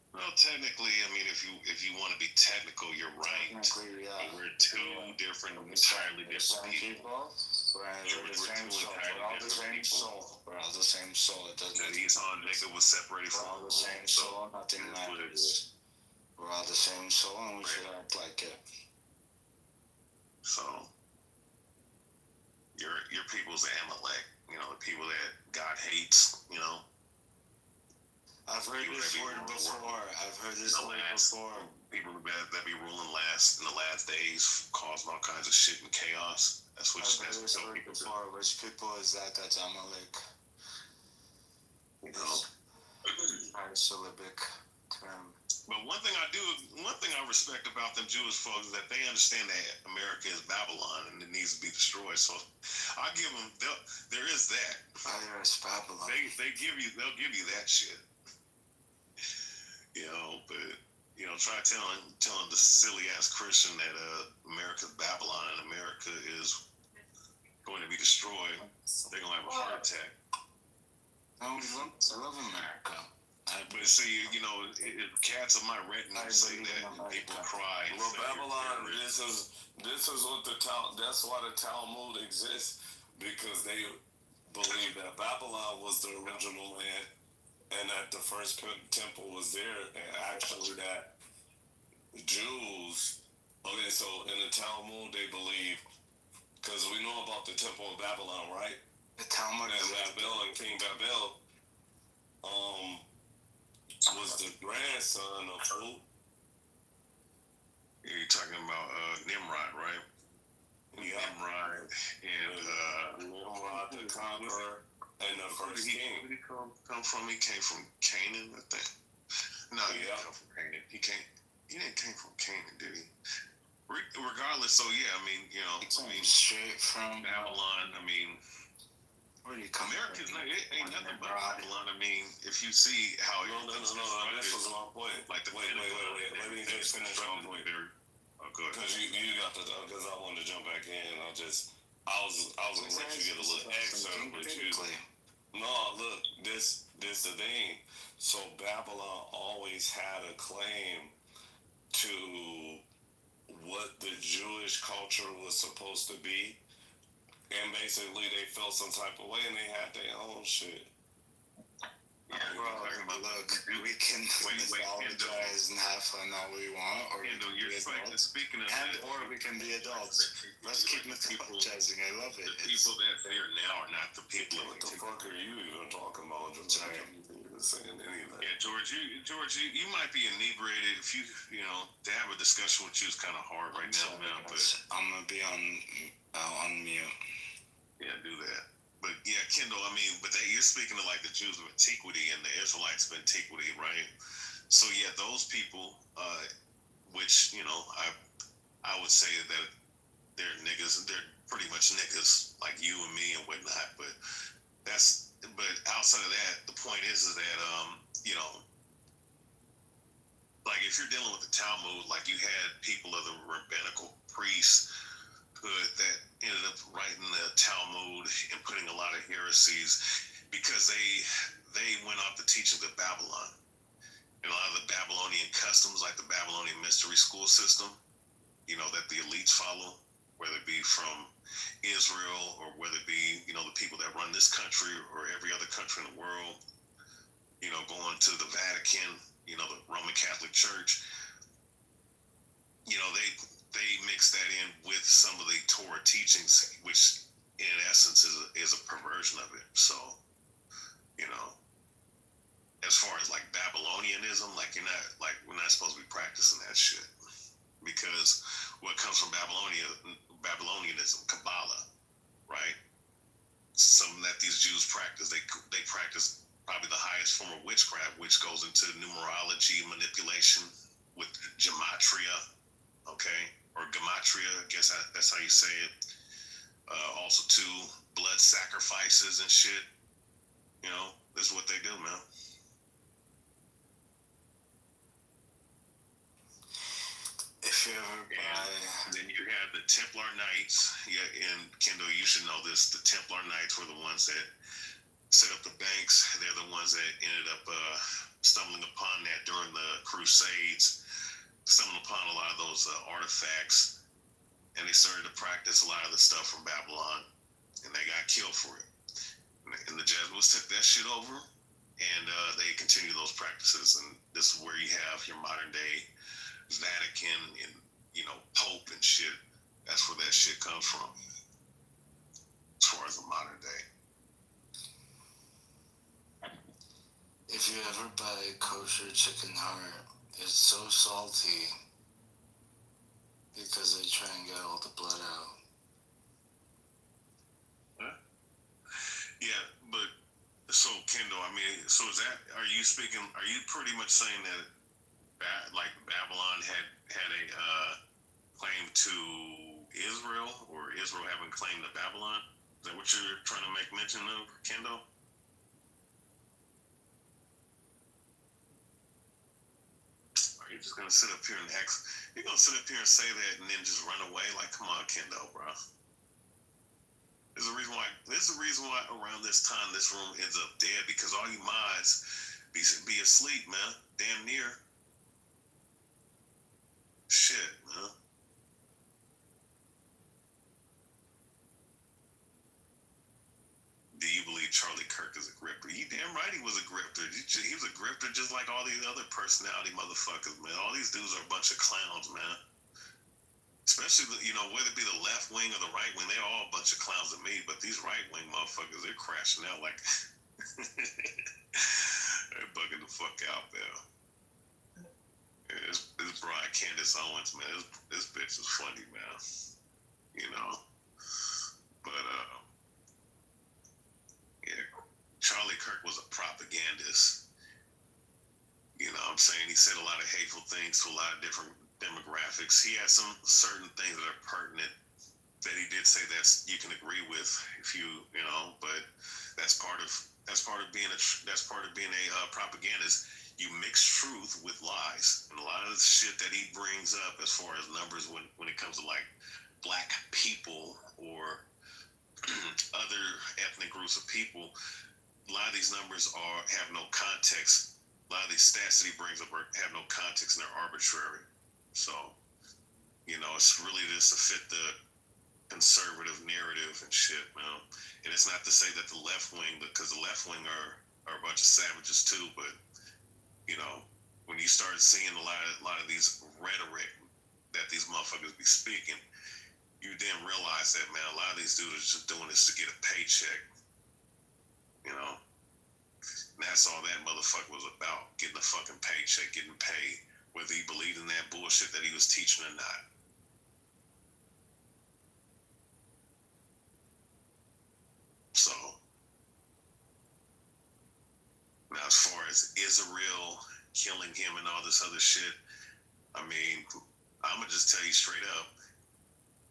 Well, technically, I mean, if you want to be technical, you're right. Technically, yeah. We're two different, entirely different people. We're the same soul. We're all the same soul. We're all the same soul. It doesn't. That Esau and Jacob was separated from. We're all the same soul. Nothing matters. We're all the same soul, and we should act like it. So, your people's Amalek. The people that God hates. I've heard this word before. People that be ruling last in the last days, causing all kinds of shit and chaos. That's what I've heard this word before. Which people is that? That's Amalek. Syllabic term. But one thing I respect about them Jewish folks is that they understand that America is Babylon and it needs to be destroyed. So I give them. There is that. There is Babylon. They'll give you that shit. But try telling the silly ass Christian that America's Babylon and America is going to be destroyed. They're gonna have a heart attack. I love America. But see, cats of my retina say that, and people cry. Well, Babylon, this is what that's why the Talmud exists, because they believe that Babylon was the original land, and that the first temple was there, and actually that Jews. Okay, so in the Talmud they believe, because we know about the temple of Babylon, right? The Talmud and Babel and King Babel, was the grandson of who? You're talking about Nimrod, right? Yeah. Nimrod and Nimrod the conqueror and the first king. Where did he come from? He came from Canaan, I think. No, he didn't come from Canaan. He didn't came from Canaan, did he? Regardless, so yeah, straight from Babylon. America's ain't nothing but Babylon. If you see how no, this was my point. Like wait. Let me just finish my point there. Oh, good. Because you got to, because I wanted to jump back in. I was gonna let you get a little excerpt, but no, look, this the thing. So Babylon always had a claim to what the Jewish culture was supposed to be. And basically, they felt some type of way, and they had their own shit. Yeah, look, we can apologize and have fun all we want, or we can be adults. Or we can be adults. Let's keep mythologizing. I love it. The people that's there now are not the people. What the fuck are you even talking about? Sorry. Saying anything. Yeah, George, you might be inebriated. If you know, to have a discussion with you is kind of hard right now, man. But I'm gonna be on mute. Yeah, do that. But yeah, Kendall, I mean, but you're speaking of like the Jews of antiquity and the Israelites of antiquity, right? So yeah, those people, which you know, I would say that they're niggas. They're pretty much niggas like you and me and whatnot. But outside of that, the point is that you know, like if you're dealing with the Talmud, like you had people of the rabbinical priesthood that ended up writing the Talmud and putting a lot of heresies because they went off the teachings of Babylon. And a lot of the Babylonian customs, like the Babylonian mystery school system, you know, that the elites follow, whether it be from Israel or whether it be, you know, the people that run this country or every other country in the world, you know, going to the Vatican, you know, the Roman Catholic Church, you know, they mix that in with some of the Torah teachings, which in essence is a perversion of it. So, you know, as far as like Babylonianism, like we're not supposed to be practicing that shit, because what comes from Babylonianism, Kabbalah, right? Something that these Jews practice. They practice probably the highest form of witchcraft, which goes into numerology manipulation with gematria, okay, or gematria. I guess that's how you say it. Also, too, blood sacrifices and shit. You know, that's what they do, man. If you ever and then you have the Templar Knights. Yeah, and Kendall, you should know this. The Templar Knights were the ones that set up the banks. They're the ones that ended up stumbling upon that during the Crusades, stumbling upon a lot of those artifacts, and they started to practice a lot of the stuff from Babylon, and they got killed for it. And the Jesuits took that shit over, and they continue those practices. And this is where you have your modern day Vatican and, you know, Pope and shit. That's where that shit comes from, as far as the modern day. If you ever buy kosher chicken heart, it's so salty because they try and get all the blood out. Huh? Yeah, but so Kendall, I mean, so are you pretty much saying that like Babylon had a claim to Israel, or Israel having claim to Babylon? Is that what you're trying to make mention of, Kendall? Are you just gonna sit up here and you're gonna sit up here and say that and then just run away? Like, come on, Kendall, bro. There's a reason why around this time this room ends up dead, because all you mods be asleep, man. Damn near. Shit, man. Do you believe Charlie Kirk is a grifter? You damn right he was a grifter. He was a grifter just like all these other personality motherfuckers, man. All these dudes are a bunch of clowns, man. Especially, you know, whether it be the left wing or the right wing, they're all a bunch of clowns to me. But these right wing motherfuckers, they're crashing out like they're bugging the fuck out there. This Brian Candace Owens, man, this bitch is funny, man. You know, but yeah, Charlie Kirk was a propagandist. You know what I'm saying? He said a lot of hateful things to a lot of different demographics. He has some certain things that are pertinent that he did say that you can agree with if you know, but that's part of being a propagandist. You mix truth with lies, and a lot of the shit that he brings up as far as numbers when it comes to like black people or other ethnic groups of people, a lot of these numbers have no context. A lot of these stats that he brings up have no context and they're arbitrary. So, you know, it's really just to fit the conservative narrative and shit, man. And it's not to say that the left wing, because the left wing are are a bunch of savages too. But you know, when you start seeing a lot of these rhetoric that these motherfuckers be speaking, you then realize that, man, a lot of these dudes are just doing this to get a paycheck. You know, and that's all that motherfucker was about: getting a fucking paycheck, getting paid, whether he believed in that bullshit that he was teaching or not. So, now as far as Israel killing him and all this other shit, I mean, I'm gonna just tell you straight up,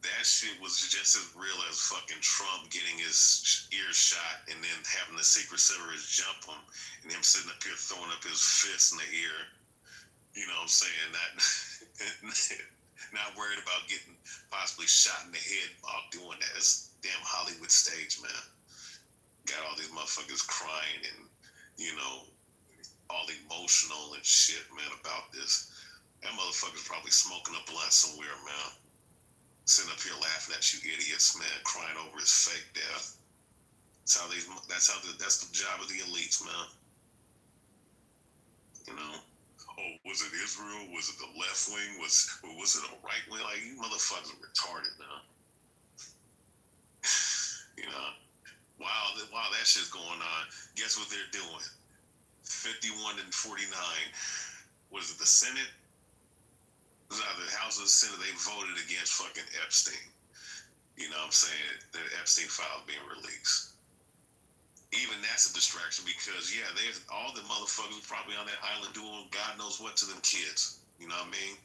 that shit was just as real as fucking Trump getting his ears shot and then having the Secret Service jump him and him sitting up here throwing up his fist in the ear. You know what I'm saying? Not worried about getting possibly shot in the head while doing that. It's damn Hollywood stage, man. Got all these motherfuckers crying and, you know, all emotional and shit, man, about this. That motherfucker's probably smoking a blunt somewhere, man. Sitting up here laughing at you idiots, man, crying over his fake death. That's the job of the elites, man. You know? Oh, was it Israel? Was it the left wing? Was it a right wing? Like, you motherfuckers are retarded, man. You know? While that shit's going on, guess what they're doing? 51 and 49. Was it the Senate? It was either the House or the Senate. They voted against fucking Epstein. You know what I'm saying? The Epstein file being released. Even that's a distraction because, yeah, all the motherfuckers probably on that island doing God knows what to them kids. You know what I mean?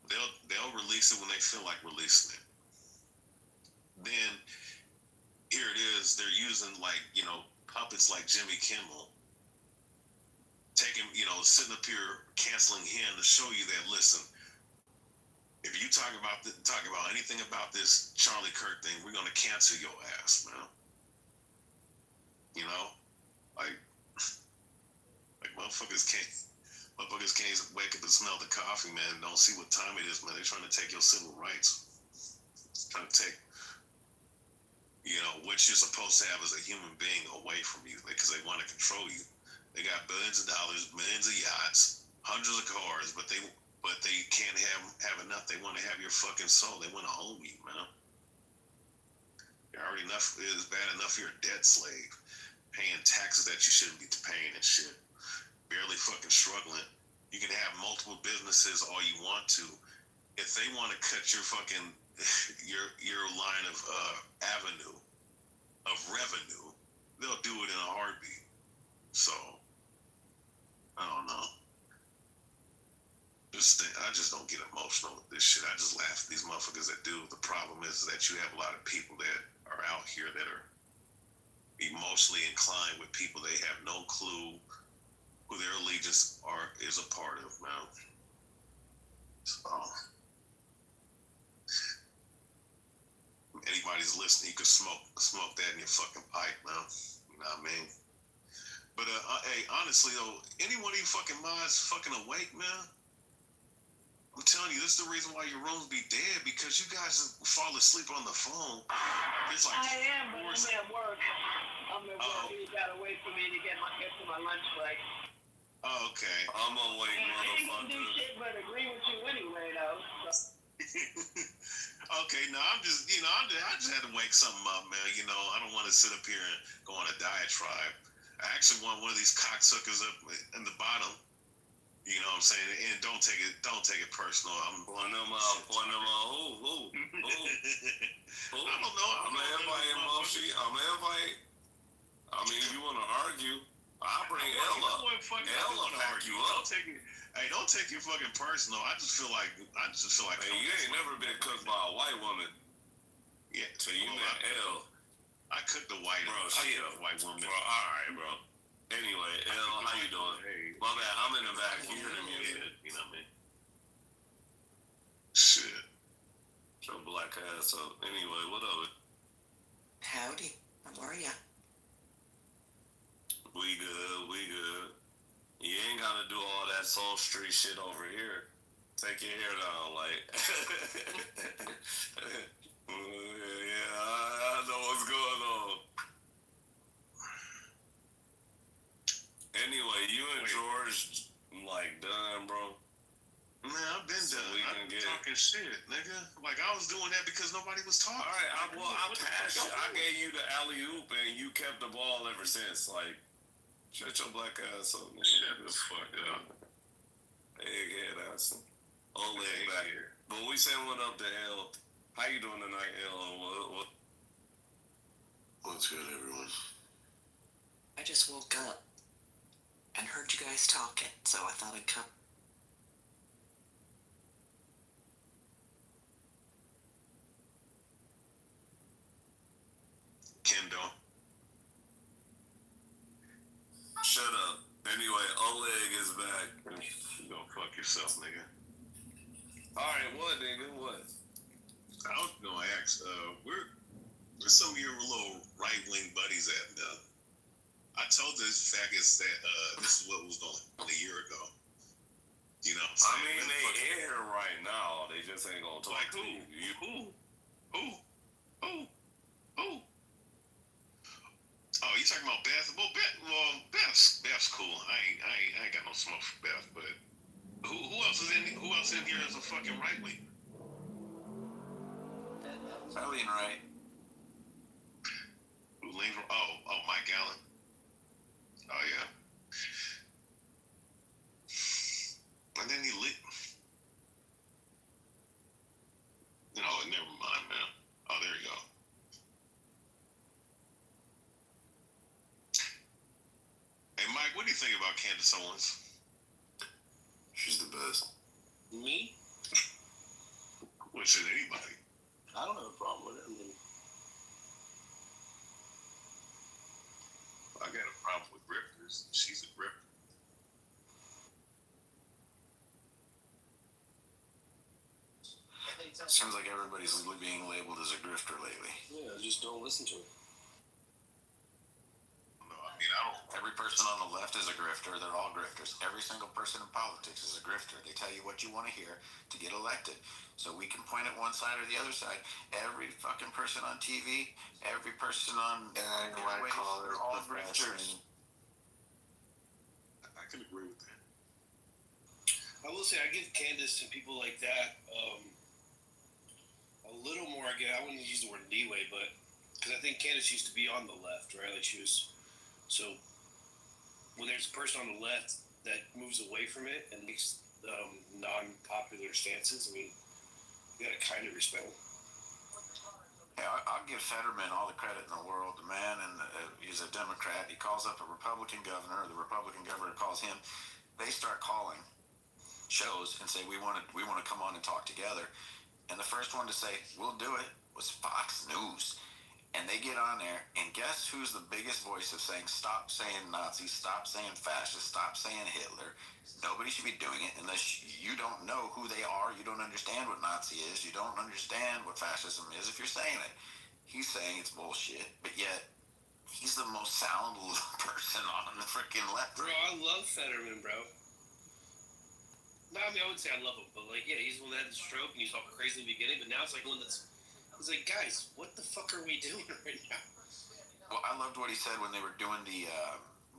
They'll release it when they feel like releasing it. Then here it is. They're using, like, you know, puppets like Jimmy Kimmel, taking, you know, sitting up here canceling him to show you that, listen, if you talk about anything about this Charlie Kirk thing, we're gonna cancel your ass, man. You know, like motherfuckers can't wake up and smell the coffee, man, and don't see what time it is, man. They're trying to take your civil rights. Trying to take, you know, what you're supposed to have as a human being away from you because they want to control you. They got billions of dollars, millions of yachts, hundreds of cars, but they can't have enough. They want to have your fucking soul. They want to own you, man. You're already enough. It is bad enough you're a debt slave, paying taxes that you shouldn't be paying and shit. Barely fucking struggling. You can have multiple businesses all you want to. If they want to cut your fucking your line of avenue of revenue, they'll do it in a heartbeat. So I don't know. I just don't get emotional with this shit. I just laugh at these motherfuckers that do. The problem is that you have a lot of people that are out here that are emotionally inclined with people they have no clue who their allegiance is a part of, man. So anybody's listening, you could smoke that in your fucking pipe, man. You know what I mean? But hey, honestly though, any one of you fucking mods fucking awake, man? I'm telling you, this is the reason why your rooms be dead, because you guys fall asleep on the phone. It's like I am, but I'm at work. You gotta wait for me to get to my lunch break. Oh, okay. I'm awake, I ain't gonna do motherfucker. shit but agree with you anyway, though. So. Okay, no, I just had to wake something up, man. You know, I don't want to sit up here and go on a diatribe. I actually want one of these cocksuckers up in the bottom. You know what I'm saying? And don't take it personal. Point them out. Who? I don't know. I'm gonna invite him, Moshi. I'm gonna invite. I mean, if you want to argue, I'll bring L up. L will pack you up. Don't take it fucking personal. I just feel like. Hey, you ain't never been cooked by a white woman. Yeah. So you met L. I cooked a white woman. Bro, all right, bro. Anyway, L, how you doing? Hey. My bad, I'm in the back here. You know what I mean? Shit. Your black ass up. Anyway, what up? Howdy. How are ya? We good. You ain't gotta do all that Soul Street shit over here. Take your hair down, like. Yeah, I know what's going on. George like done, bro? Man, I've been So done. we I've can been get- talking shit, nigga. Like I was doing that because nobody was talking. All right, I What the passed you. fuck? I gave you the alley oop, and you kept the ball ever since. Like, shut your black ass up, man. Shut the fuck up. Egghead ass. Old leg back here. But we send one up to L. How you doing tonight, L? What's good, everyone? I just woke up and heard you guys talking, so I thought I'd come. Kendo. Shut up. Anyway, Oleg is back. You go fuck yourself, nigga. Alright, what, nigga? What? I was gonna ask, where some of your little right-wing buddies at now? I told these faggots that this is what was going on a year ago. You know what I I'm saying? mean, they here right now. They just ain't gonna talk Like to who? you. Who? Oh, you talking about Beth? Well, Beth's cool. I ain't got no smoke for Beth, but who else in here is a fucking right wing? Italian right. Who leaned from? Oh, Mike Allen. Oh yeah. And then he lit. No, never mind, man. Oh, there you go. Hey, Mike, what do you think about Candace Owens? She's the best. Me? Well, should anybody? I don't have a problem with it. I mean, I got a problem with grifters. She's a grifter. Seems like everybody's being labeled as a grifter lately. yeah, just don't listen to it. No, I mean, I don't. Every person on the left is a grifter. They're all grifters. Every single person in politics is a grifter. They tell you what you want to hear to get elected. So we can point at one side or the other side. Every fucking person on TV, every person on white collar, they're all grifters. I can agree with that. I will say I give Candace and people like that a little more. Again, I wouldn't use the word leeway, but because I think Candace used to be on the left, right? Like she was. So when there's a person on the left that moves away from it and makes non-popular stances, I mean, you gotta kind of respect him. Yeah, I'll give Fetterman all the credit in the world. The man, and he's a Democrat. He calls up a Republican governor. The Republican governor calls him. They start calling shows and say, we want to come on and talk together. And the first one to say, we'll do it, was Fox News. And they get on there, and guess who's the biggest voice of saying, stop saying Nazis, stop saying fascist, stop saying Hitler. Nobody should be doing it unless you don't know who they are, you don't understand what Nazi is, you don't understand what fascism is if you're saying it. He's saying it's bullshit, but yet he's the most sound person on the freaking left. Bro, I love Fetterman, bro. No, I mean, I wouldn't say I love him, but like, yeah, he's the one that had the stroke and he's all crazy in the beginning, but now it's like one that's, it's like, guys, what the fuck are we doing right now? Well, I loved what he said when they were doing the,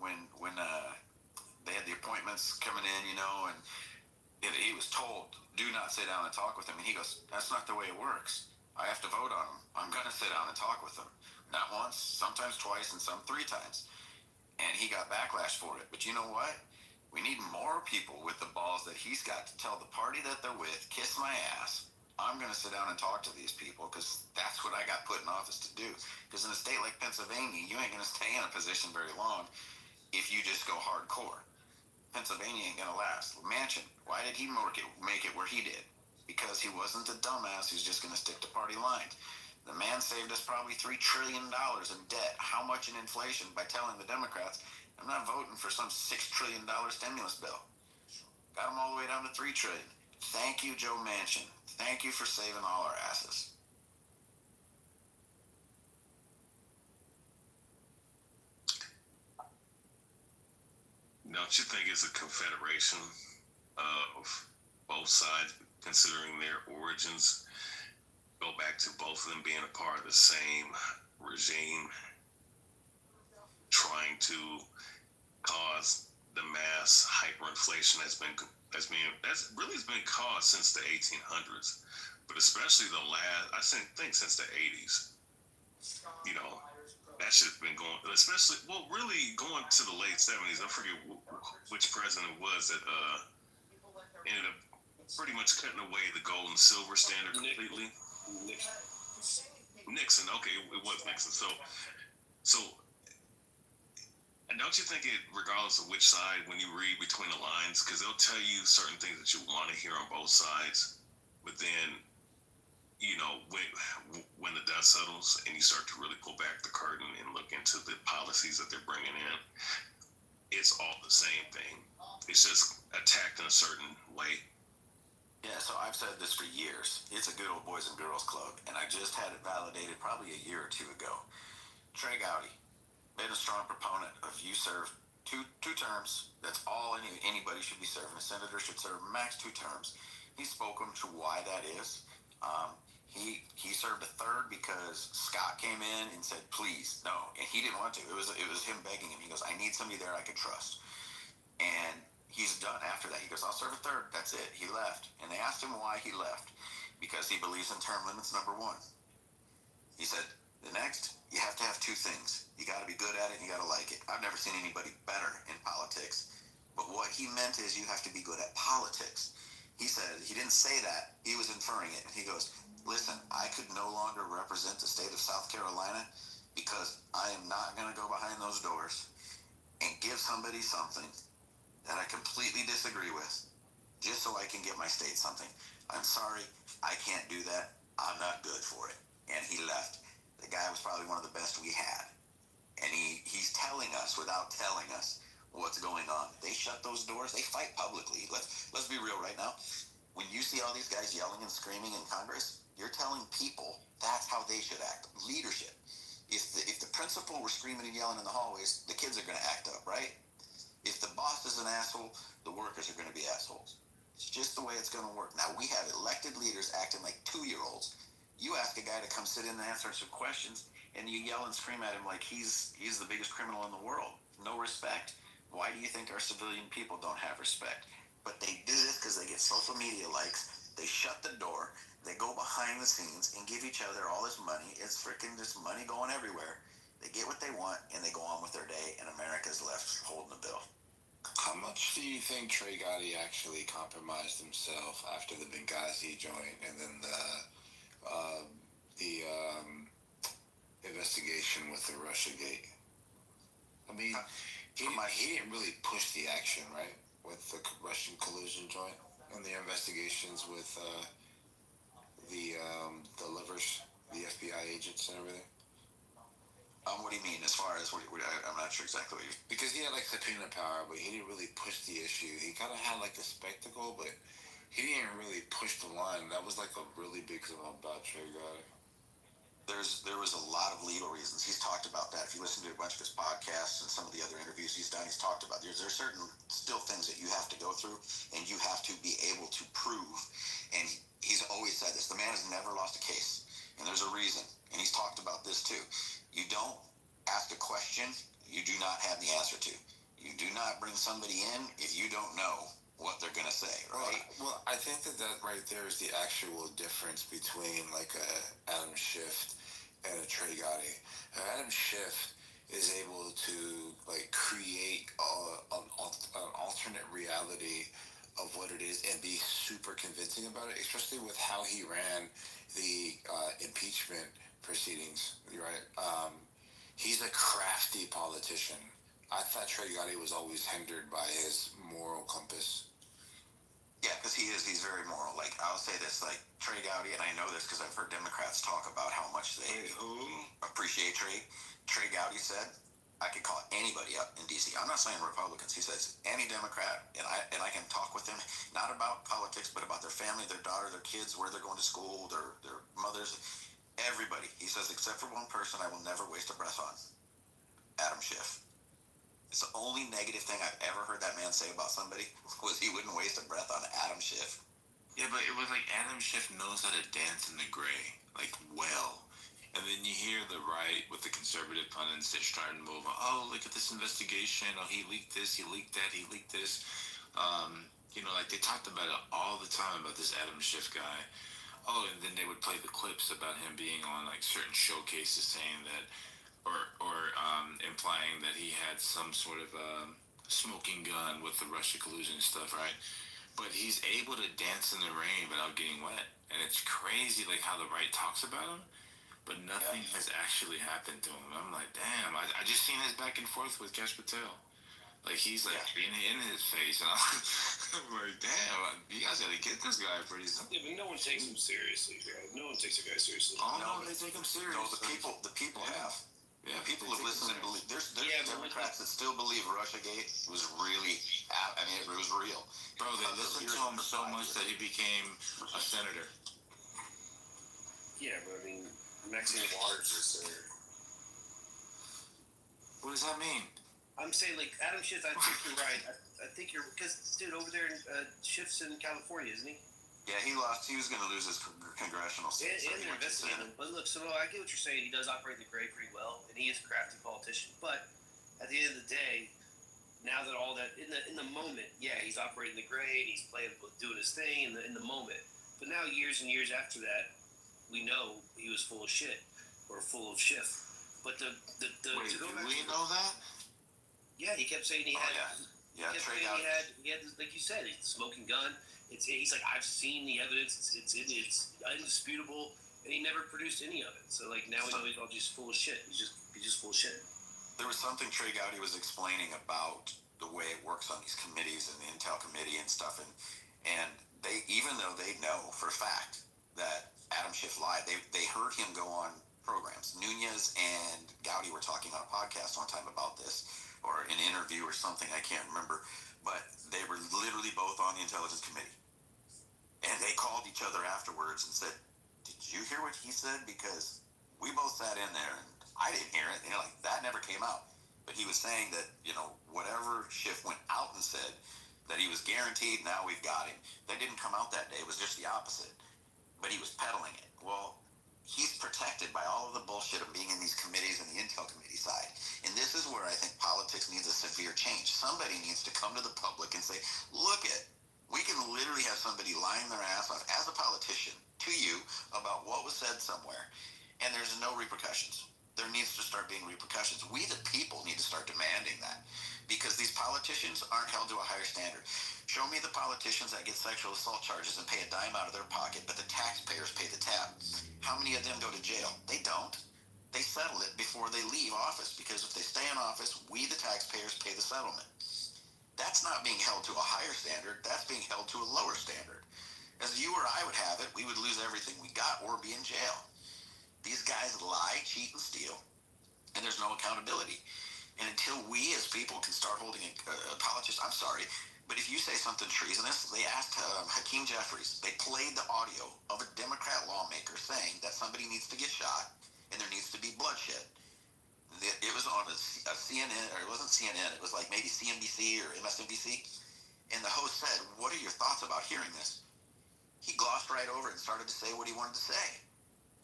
when they had the appointments coming in, you know, and he was told, do not sit down and talk with him. And he goes, that's not the way it works. I have to vote on him. I'm going to sit down and talk with him. Not once, sometimes twice, and some 3 times. And he got backlash for it. But you know what? We need more people with the balls that he's got to tell the party that they're with, kiss my ass. I'm going to sit down and talk to these people because that's what I got put in office to do. Because in a state like Pennsylvania, you ain't going to stay in a position very long if you just go hardcore. Pennsylvania ain't going to last. Manchin, why did he make it where he did? Because he wasn't a dumbass who's just going to stick to party lines. The man saved us probably $3 trillion in debt. How much in inflation by telling the Democrats, I'm not voting for some $6 trillion stimulus bill. Got them all the way down to $3 trillion. Thank you, Joe Manchin. Thank you for saving all our asses. Don't you think it's a confederation of both sides, considering their origins, go back to both of them being a part of the same regime, trying to cause the mass hyperinflation that's really been caused since the 1800s, but especially the last, think since the 80s. You know, that shit's been going, especially, really going to the late 70s. I forget which president it was that ended up pretty much cutting away the gold and silver standard completely. Nixon, okay, it was Nixon. So, and don't you think it, regardless of which side, when you read between the lines, because they'll tell you certain things that you want to hear on both sides, but then, you know, when the dust settles and you start to really pull back the curtain and look into the policies that they're bringing in, it's all the same thing. It's just attacked in a certain way. Yeah, so I've said this for years. It's a good old Boys and Girls Club, and I just had it validated probably a year or two ago. Trey Gowdy, been a strong proponent of you serve two terms. That's all anybody should be serving. A senator should serve max 2 terms. He's spoken to why that is. He served a third because Scott came in and said, please, no. And he didn't want to. It was him begging him. He goes, I need somebody there I can trust. And he's done after that. He goes, I'll serve a third. That's it. He left. And they asked him why he left. Because he believes in term limits, number 1. He said, the next, you have to have 2 things. You got to be good at it and you got to like it. I've never seen anybody better in politics. But what he meant is you have to be good at politics. He said, he didn't say that. He was inferring it. And he goes, listen, I could no longer represent the state of South Carolina because I am not going to go behind those doors and give somebody something that I completely disagree with just so I can get my state something. I'm sorry, I can't do that. I'm not good for it. And he left. The guy was probably one of the best we had. And he's telling us without telling us what's going on. They shut those doors. They fight publicly. Let's be real right now. When you see all these guys yelling and screaming in Congress, you're telling people that's how they should act. Leadership. If the principal were screaming and yelling in the hallways, the kids are going to act up, right? If the boss is an asshole, the workers are going to be assholes. It's just the way it's going to work. Now, we have elected leaders acting like 2-year-olds. You ask a guy to come sit in and answer some questions, and you yell and scream at him like he's the biggest criminal in the world. No respect. Why do you think our civilian people don't have respect? But they do this because they get social media likes. They shut the door. They go behind the scenes and give each other all this money. It's freaking this money going everywhere. They get what they want, and they go on with their day, and America's left holding the bill. How much do you think Trey Gowdy actually compromised himself after the Benghazi joint and then the investigation with the Russiagate? I mean, he didn't really push the action, right, with the Russian collusion joint and the investigations with the livers, the FBI agents and everything. What do you mean? As far as I'm not sure exactly what you're. Because he had like subpoena power, but he didn't really push the issue. He kind of had like the spectacle, but he didn't really push the line. That was like a really big thing about Trey Gowdy. There was a lot of legal reasons. He's talked about that. If you listen to a bunch of his podcasts and some of the other interviews he's done, he's talked about there's certain still things that you have to go through and you have to be able to prove. And he's always said this. The man has never lost a case, and there's a reason. And he's talked about this too. You don't ask a question you do not have the answer to. You do not bring somebody in if you don't know what they're going to say, right? Well, I think that right there is the actual difference between like a Adam Schiff and a Trey Gowdy. Adam Schiff is able to like create an alternate reality of what it is and be super convincing about it, especially with how he ran the impeachment proceedings, right? He's a crafty politician. I thought Trey Gowdy was always hindered by his moral compass. Yeah, because he's very moral. Like, I'll say this, like, Trey Gowdy, and I know this because I've heard Democrats talk about how much they appreciate Trey. Trey Gowdy said, I could call anybody up in D.C. I'm not saying Republicans. He says, any Democrat, and I can talk with them, not about politics, but about their family, their daughter, their kids, where they're going to school, their mothers, everybody. He says, except for one person I will never waste a breath on, Adam Schiff. It's the only negative thing I've ever heard that man say about somebody was he wouldn't waste a breath on Adam Schiff. Yeah, but it was like Adam Schiff knows how to dance in the gray, like well. And then you hear the right with the conservative pundits that's trying to move on. Oh, look at this investigation. Oh, he leaked this, he leaked that, he leaked this. Like they talked about it all the time about this Adam Schiff guy. Oh, and then they would play the clips about him being on like certain showcases saying that, or implying that he had some sort of smoking gun with the Russia collusion stuff, right? But he's able to dance in the rain without getting wet. And it's crazy like how the right talks about him, but nothing has actually happened to him. I'm like, damn, I just seen his back and forth with Cash Patel. Like, he's like in his face, and I'm like, damn, you guys gotta get this guy pretty soon. Yeah, but no one takes him seriously, right? No one takes a guy seriously. Oh, no, they take him seriously. No, the people have. Yeah, people have listened and believe. There's Democrats that still believe Russiagate was really, it was real. Bro, they listened to him so much that he became a senator. Yeah, but I mean, Maxine Waters is senator. What does that mean? I'm saying, like, Adam Schiff, I think you're right. I think you're, because, dude, over there, Schiff's in California, isn't he? Yeah, he lost. He was going to lose his congressional seat. And they're investigating him. But look, so I get what you're saying. He does operate the gray pretty well, and he is a crafty politician. But at the end of the day, now that all that, in the moment, yeah, he's operating the gray, and he's doing his thing in the moment. But now, years and years after that, we know he was full of shit, or full of Schiff. But Wait, to go back we know that? Yeah, he kept saying he had. Yeah, he had, like you said, he's a smoking gun. He's like, I've seen the evidence. It's indisputable, and he never produced any of it. So like now we know he's all just full of shit. He's just full of shit. There was something Trey Gowdy was explaining about the way it works on these committees and the Intel committee and stuff, and they, even though they know for a fact that Adam Schiff lied, they heard him go on programs. Nunez and Gowdy were talking on a podcast one time about this, or an interview or something, I can't remember, but they were literally both on the Intelligence Committee. And they called each other afterwards and said, did you hear what he said? Because we both sat in there and I didn't hear it. Like, that never came out. But he was saying that, whatever Schiff went out and said, that he was guaranteed, now we've got him. That didn't come out that day. It was just the opposite. But he was peddling it. Well, he's protected by all of the bullshit of being in these committees and the Intel committee side. And this is where I think politics needs a severe change. Somebody needs to come to the public and say, look we can literally have somebody lying their ass off as a politician to you about what was said somewhere, and there's no repercussions. There needs to start being repercussions. We, the people, need to start demanding that, because these politicians aren't held to a higher standard. Show me the politicians that get sexual assault charges and pay a dime out of their pocket, but the taxpayers pay the tab. How many of them go to jail? They don't. They settle it before they leave office, because if they stay in office, we, the taxpayers, pay the settlement. That's not being held to a higher standard. That's being held to a lower standard. As you or I would have it, we would lose everything we got or be in jail. These guys lie, cheat, and steal, and there's no accountability. And until we as people can start holding politicians, I'm sorry, but if you say something treasonous, they asked Hakeem Jeffries, they played the audio of a Democrat lawmaker saying that somebody needs to get shot and there needs to be bloodshed. It was on a CNN, or it wasn't CNN, it was like maybe CNBC or MSNBC, and the host said, what are your thoughts about hearing this? He glossed right over it and started to say what he wanted to say.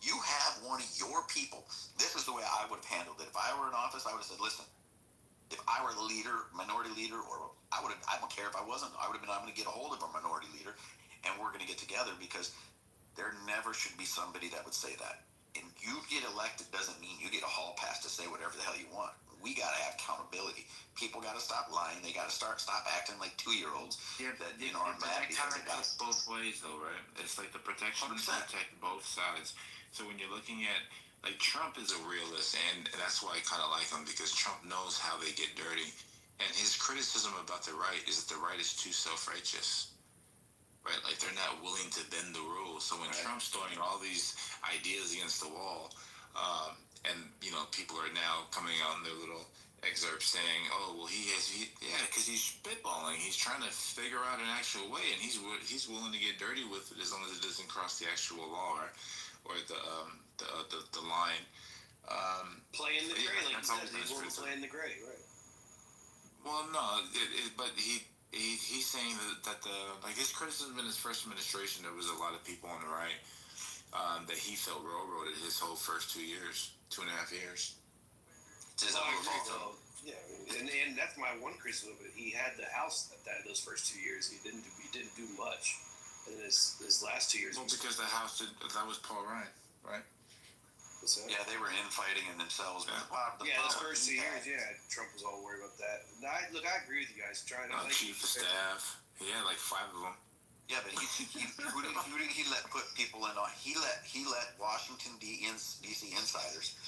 You have one of your people. This is the way I would have handled it. If I were in office, I would have said, listen, if I were the leader, minority leader, or I don't care if I wasn't, I would have been, I'm going to get a hold of a minority leader, and we're going to get together, because there never should be somebody that would say that. And you get elected doesn't mean you get a hall pass to say whatever the hell you want. We got to have accountability. People got to stop lying. They got to stop acting like 2-year-olds. Yeah, that are mad because they got both ways, though, right? It's like the protection is protect both sides. So when you're looking at, like, Trump is a realist, and that's why I kind of like him, because Trump knows how they get dirty. And his criticism about the right is that the right is too self-righteous. Right, like they're not willing to bend the rules. So when Trump's throwing all these ideas against the wall, and people are now coming out in their little excerpts saying, "Oh, well, because he's spitballing. He's trying to figure out an actual way, and he's willing to get dirty with it as long as it doesn't cross the actual law or the line." Play in the gray, like you said. He's willing to play in the gray, right? Well, no, but he's saying that his criticism in his first administration, there was a lot of people on the right that he felt railroaded his whole first 2 years, 2.5 years. It's his own fault. Yeah, and that's my one criticism of it. He had the house those first 2 years. He didn't do much. And his last 2 years. Well, because the house that was Paul Ryan, right? Yeah, they were infighting in themselves. Yeah, those first 2 years, Trump was all worried about that. No, I agree with you guys. Trying to chief of staff. He had like 5 of them. Yeah, but who did he let put people in? He let Washington D.C. insiders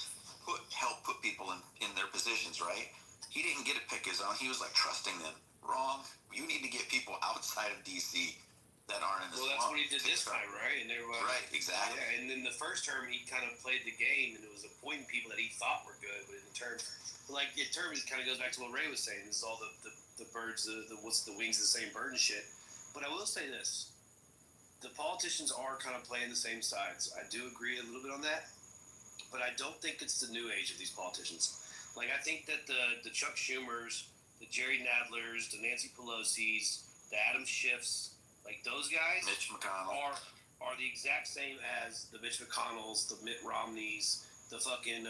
help put people in their positions, right? He didn't get to pick his own. He was like trusting them. Wrong. You need to get people outside of D.C. that aren't in the Well, that's what he did this time, right? And right, exactly. Yeah, and in the first term, he kind of played the game, and it was appointing people that he thought were good, but in the term, it kind of goes back to what Ray was saying. This is all the birds, the wings of the same bird and shit. But I will say this: the politicians are kind of playing the same sides. I do agree a little bit on that, but I don't think it's the new age of these politicians. Like, I think that the Chuck Schumers, the Jerry Nadlers, the Nancy Pelosi's, the Adam Schiffs, like those guys, Mitch McConnell, are the exact same as the Mitch McConnells, the Mitt Romneys, the fucking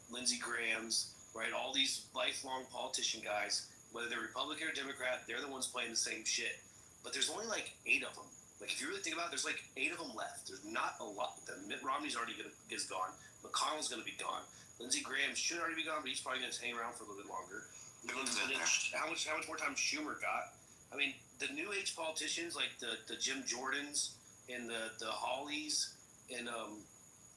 Lindsey Grahams, right? All these lifelong politician guys, whether they're Republican or Democrat, they're the ones playing the same shit. But there's only like 8 of them. Like, if you really think about it, there's like 8 of them left. There's not a lot of them. Mitt Romney's already is gone. McConnell's going to be gone. Lindsey Graham should already be gone, but he's probably going to hang around for a little bit longer. How much more time Schumer got? I mean, the new age politicians like the Jim Jordans and the Hawleys and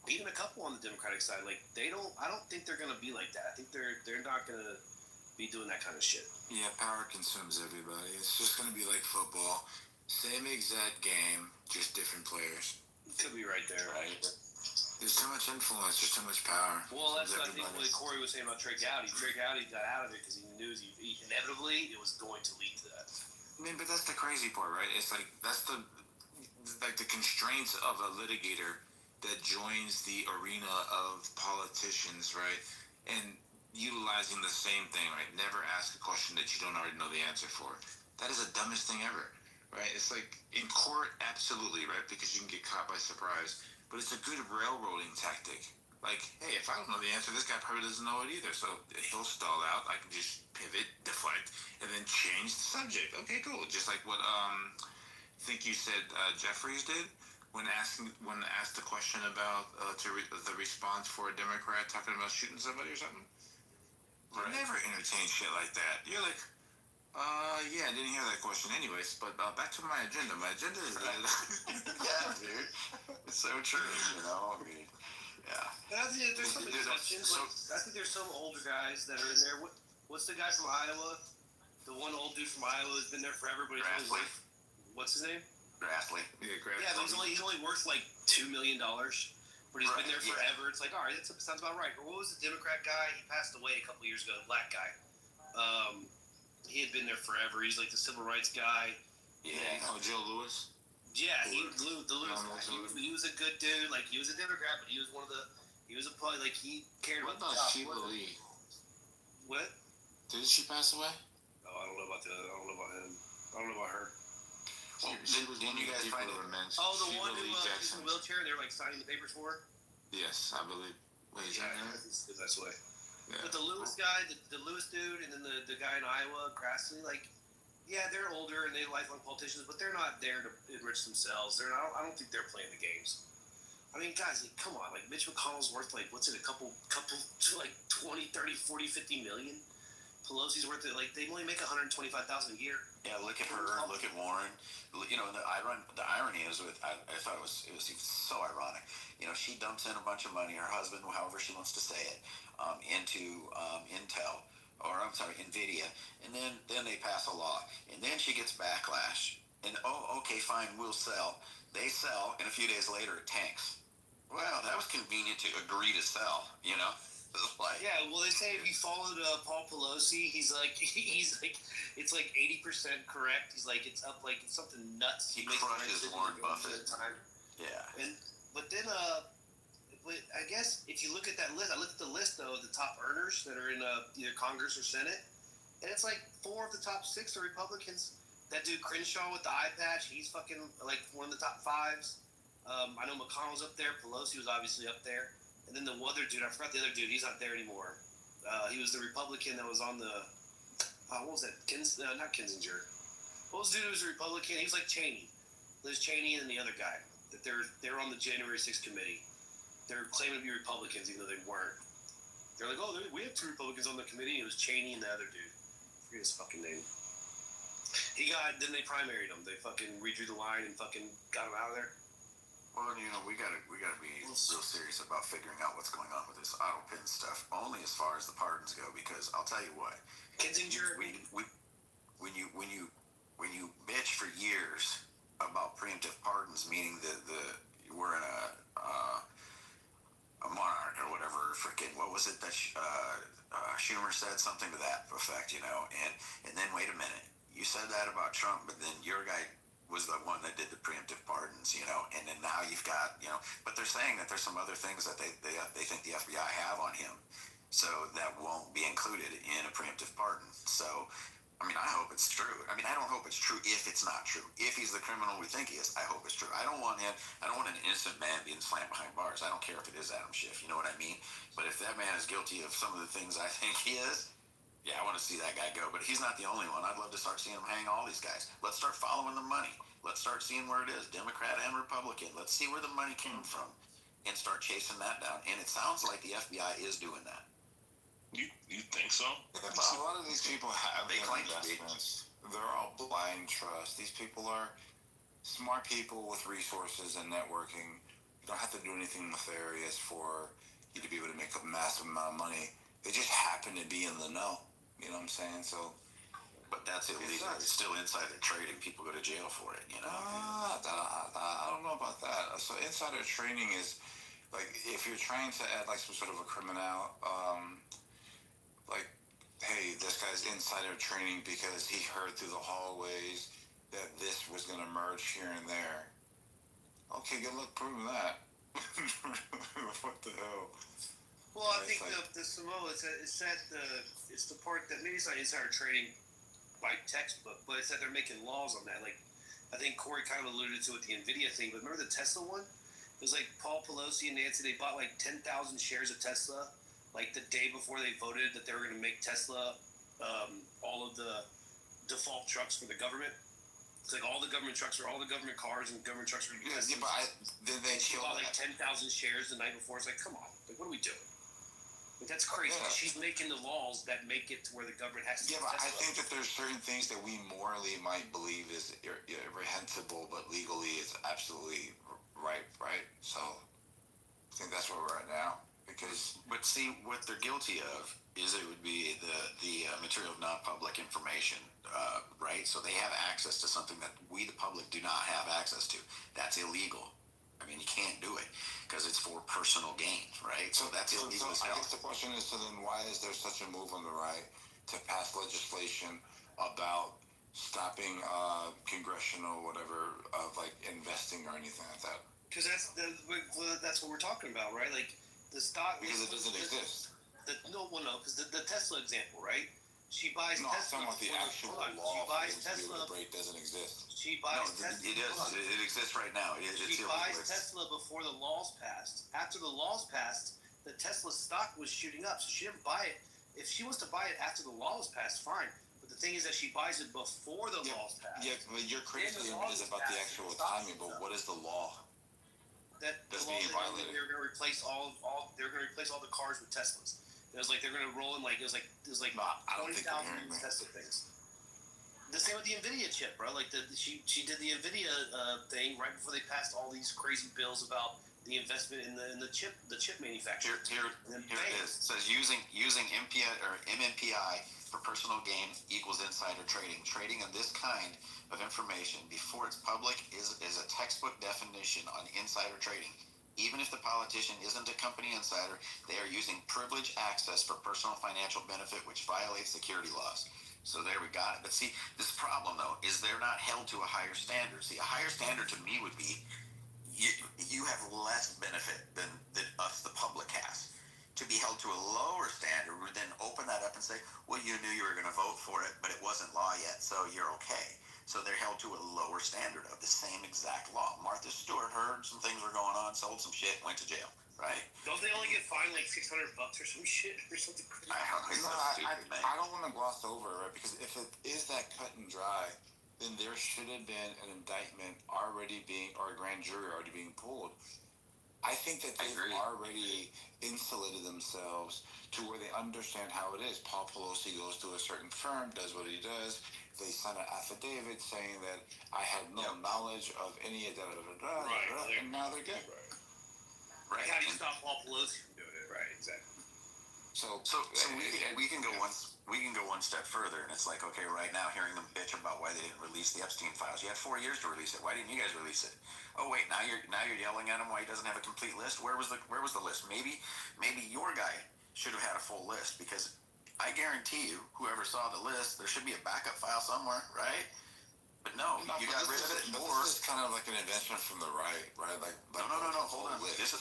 even a couple on the Democratic side, like I don't think they're going to be like that. I think they're not going to be doing that kind of shit. Yeah, power consumes everybody. It's just going to be like football. Same exact game, just different players. Could be right there. Right. There's too much influence. There's too much power. Well, that's what I think what Corey was saying about Trey Gowdy. Trey Gowdy got out of it because he knew inevitably it was going to lead to that. I mean, but that's the crazy part, right? It's like that's the constraints of a litigator that joins the arena of politicians, right? And utilizing the same thing, right? Never ask a question that you don't already know the answer for. That is the dumbest thing ever, right? It's like in court, absolutely, right? Because you can get caught by surprise. But it's a good railroading tactic. Like, hey, if I don't know the answer, this guy probably doesn't know it either. So he'll stall out. I can just pivot, deflect, and then change the subject. Okay, cool. Just like what I think you said Jeffries did when asked the question about the response for a Democrat talking about shooting somebody or something. Right. Never entertain shit like that. You're like, yeah, I didn't hear that question anyways, but back to my agenda. My agenda is yeah, dude. It's so true, you know? I mean, yeah. But I think there's some exceptions. I think there's some older guys that are in there. What's the guy from Iowa? The one old dude from Iowa who's been there forever, but he's only worth, what's his name? Grassley. Yeah, but he's only worth like $2 million. But he's been there forever. It's like, all right, that sounds about right. Or what was the Democrat guy? He passed away a couple years ago, the black guy. He had been there forever. He's like the civil rights guy. Yeah. Oh, Joe Lewis? Yeah, the Lewis guy. He was a good dude. Like, he was a Democrat, but he was he cared about the job. What about Sheila Lee? What? Didn't she pass away? Oh, I don't know about him. I don't know about her. Well, didn't you guys find it? Oh, the one who was in a wheelchair, they were like signing the papers for her? Yes, I believe. Wait, is that him? That's way. Yeah. But the Lewis guy, the Lewis dude, and then the guy in Iowa, Grassley, like, yeah, they're older and they're lifelong politicians, but they're not there to enrich themselves. I don't think they're playing the games. I mean, guys, like, come on. Like, Mitch McConnell's worth, like, what's it, a couple, like, 20, 30, 40, 50 million? Pelosi's worth it, like, they only make $125,000 a year. Yeah, look at her, look at Warren. You know, the irony is I thought it was so ironic. You know, she dumps in a bunch of money, her husband, however she wants to say it, into Intel, or I'm sorry, NVIDIA, and then they pass a law, and then she gets backlash, and okay, fine, we'll sell. They sell, and a few days later it tanks. Well, that was convenient to agree to sell, you know? Like, yeah, well, they say if you followed Paul Pelosi, he's like, it's like 80% correct. He's like, it's up, like, it's something nuts. He crushes Warren Buffett. Yeah. But then, but I guess if you look at that list, I looked at the list though of the top earners that are in either Congress or Senate, and it's like 4 of the top 6 are Republicans. That dude Crenshaw with the eye patch, he's fucking like one of the top 5s. I know McConnell's up there. Pelosi was obviously up there. And then the other dude, I forgot the other dude. He's not there anymore. He was the Republican that was on the. What was that? Not Kinzinger. What was the dude who was a Republican? He was like Cheney, Liz Cheney, and the other guy. That they're on the January 6th committee. They're claiming to be Republicans, even though they weren't. They're like, oh, we have 2 Republicans on the committee. It was Cheney and the other dude. I forget his fucking name. Then they primaried him. They fucking redrew the line and fucking got him out of there. Well, we gotta be real serious about figuring out what's going on with this auto pin stuff. Only as far as the pardons go, because I'll tell you what, Kinzinger. When you bitch for years about preemptive pardons, meaning that we're in a monarch or whatever. Freaking what was it that Schumer said something to that effect, and then wait a minute, you said that about Trump, but then your guy was the one that did the preemptive pardons, and then now you've got, but they're saying that there's some other things that they think the FBI have on him, so that won't be included in a preemptive pardon. So, I mean, I hope it's true. I mean, I don't hope it's true if it's not true. If he's the criminal we think he is, I hope it's true. I don't want an innocent man being slammed behind bars. I don't care if it is Adam Schiff, you know what I mean? But if that man is guilty of some of the things I think he is, yeah, I want to see that guy go. But he's not the only one. I'd love to start seeing him hang all these guys. Let's start following the money. Let's start seeing where it is, Democrat and Republican. Let's see where the money came from and start chasing that down. And it sounds like the FBI is doing that. You think so? Yeah, but a lot of these people have their investments. They're all blind trust. These people are smart people with resources and networking. You don't have to do anything nefarious for you to be able to make a massive amount of money. They just happen to be in the know. You know what I'm saying? So, but that's illegal. It's still insider trading. People go to jail for it. I don't know about that. So insider trading is like if you're trying to add like some sort of a criminal, like, hey, this guy's insider trading because he heard through the hallways that this was going to merge here and there. Okay, good luck proving that. What the hell? Well, I think the Samoa, it's the part that maybe it's not insider trading by textbook, but it's that they're making laws on that. Like, I think Corey kind of alluded to it, the NVIDIA thing, but remember the Tesla one? It was like Paul Pelosi and Nancy, they bought like 10,000 shares of Tesla, like the day before they voted that they were going to make Tesla all of the default trucks for the government. It's like all the government trucks or all the government cars and government trucks are going to be then they bought like 10,000 shares the night before. It's like, come on, like, what are we doing? Like, that's crazy. Yeah. She's making the laws that make it to where the government has to. Yeah, but I think that there's certain things that we morally might believe is reprehensible, but legally it's absolutely right. So I think that's where we're at now. But see, what they're guilty of is it would be the material of non-public information, right? So they have access to something that we, the public, do not have access to. That's illegal. I mean, you can't do it because it's for personal gain, right? So that's illegal. So I guess the question is, so then why is there such a move on the right to pass legislation about stopping congressional whatever of like investing or anything like that? Because that's what we're talking about, right? Like the stock because it doesn't exist. No, because the Tesla example, right? She buys Tesla. I'm talking about the actual law. She buys Tesla. Break doesn't exist. She buys Tesla. It is. It exists right now. She buys Tesla before the laws passed. After the laws passed, the Tesla stock was shooting up, so she didn't buy it. If she wants to buy it after the laws passed, fine. But the thing is that she buys it before the laws passed. Yeah, but your criticism is about the actual timing. But what is the law? That's being violated. They're going to replace all the cars with Teslas. It was like they're going to roll in like 20,000 new Tesla things. The same with the NVIDIA chip, bro. Like she did the NVIDIA thing right before they passed all these crazy bills about the investment in the chip manufacturer. Here it is. It says using MPI or MMPI for personal gain equals insider trading. Trading of this kind of information before it's public is a textbook definition on insider trading. Even if the politician isn't a company insider, they are using privileged access for personal financial benefit, which violates security laws. So there we got it. But see, this problem, though, is they're not held to a higher standard. See, a higher standard to me would be you have less benefit than us, the public, has. To be held to a lower standard would then open that up and say, well, you knew you were going to vote for it, but it wasn't law yet, so you're okay. So they're held to a lower standard of the same exact law. Martha Stewart heard some things were going on, sold some shit, went to jail, right? Don't they only get fined like $600 or some shit or something crazy? I don't want to gloss over it, right? Because if it is that cut and dry, then there should have been an indictment already being, or a grand jury already being pulled. I think that they've already insulated themselves to where they understand how it is. Paul Pelosi goes to a certain firm, does what he does. They sign an affidavit saying that I had no knowledge of any of and now they're good. Right. How do you stop Paul Pelosi from doing it? Right, exactly. So we can go one step further, and it's like, okay, right now, hearing them bitch about why they didn't release the Epstein files. You had 4 years to release it. Why didn't you guys release it? Oh wait, now you're yelling at him why he doesn't have a complete list. Where was the list? Maybe your guy should have had a full list, because I guarantee you, whoever saw the list, there should be a backup file somewhere, right? But no, you got rid of it. This is kind of like an invention from the right? Like no. Hold on. This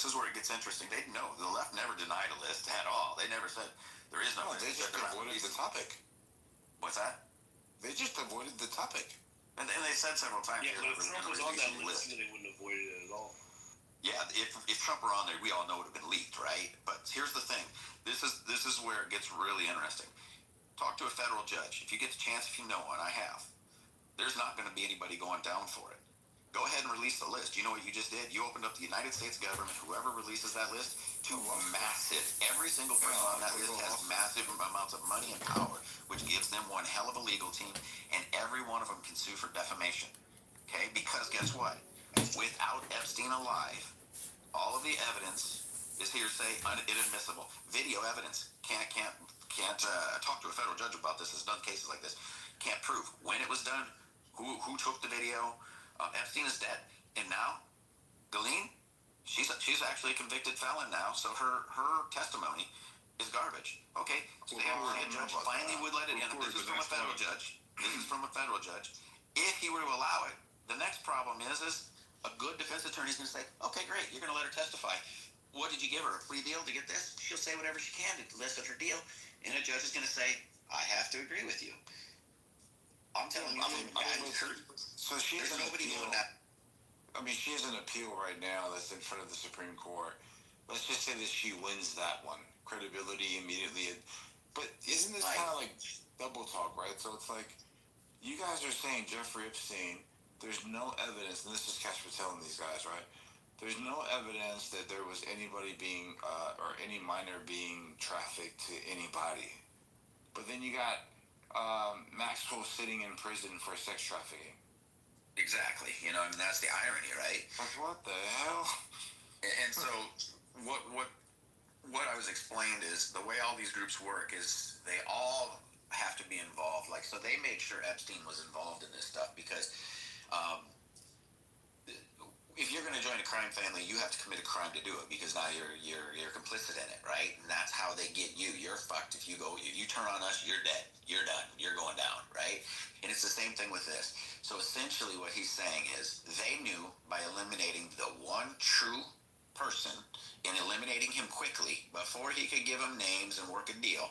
is where it gets interesting. They know the left never denied a list at all. They never said there is no. They just avoided the topic. What's that? They just avoided the topic. And they said several times. Yeah, but if Trump was on that list, they wouldn't have avoided it at all. Yeah, if Trump were on there, we all know it would have been leaked, right? But here's the thing. This is where it gets really interesting. Talk to a federal judge. If you get the chance, if you know one, I have. There's not going to be anybody going down for it. Go ahead and release the list. You know what you just did? You opened up the United States government, whoever releases that list, to massive. Every single person on that list has massive amounts of money and power, which gives them one hell of a legal team, and every one of them can sue for defamation. Okay? Because guess what? Without Epstein alive, all of the evidence is hearsay, inadmissible. Video evidence can't talk to a federal judge about this. Has done cases like this. Can't prove when it was done, who took the video. Epstein is dead, and now Ghislaine, she's actually a convicted felon now, so her testimony is garbage. Okay, so a judge finally would let it in. This is from a federal judge. If he were to allow it, the next problem is a good defense attorney is going to say, okay, great, you're going to let her testify. What did you give her? A plea deal to get this? She'll say whatever she can to list her deal, and a judge is going to say, I have to agree with you. I'm telling you, so she has an appeal. I mean, she has an appeal right now that's in front of the Supreme Court. Let's just say that she wins that one. Credibility immediately. But isn't this kind of like double talk, right? So it's like, you guys are saying Jeffrey Epstein, there's no evidence, and this is Cash Patel and these guys, right? There's no evidence that there was anybody being, or any minor being trafficked to anybody. But then you got Maxwell sitting in prison for sex trafficking. Exactly. You know, I mean, that's the irony, right? Like, what the hell? And so, what I was explained is the way all these groups work is they all have to be involved. Like, so they made sure Epstein was involved in this stuff because if you're going to join a crime family, you have to commit a crime to do it because now you're complicit in it, right? And that's how they get you. You're fucked if you turn on us, you're dead. You're done. You're going down, right? And it's the same thing with this. So essentially what he's saying is they knew by eliminating the one true person and eliminating him quickly before he could give them names and work a deal,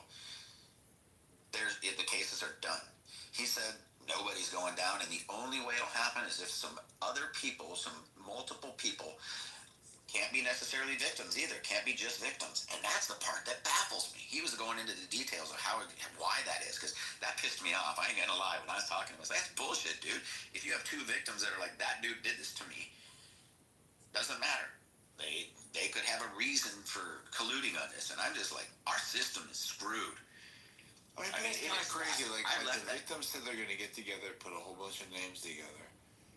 the cases are done. He said nobody's going down, and the only way it'll happen is if some other people, some multiple people, can't be necessarily victims either. Can't be just victims. And that's the part that baffles me. He was going into the details of why that is, because that pissed me off. I ain't gonna lie. When I was talking to him, I was like, that's bullshit, dude. If you have two victims that are like, that dude did this to me, doesn't matter. They could have a reason for colluding on this. And I'm just like, our system is screwed. I mean, it's kind of crazy. Like the victims said they're going to get together, put a whole bunch of names together.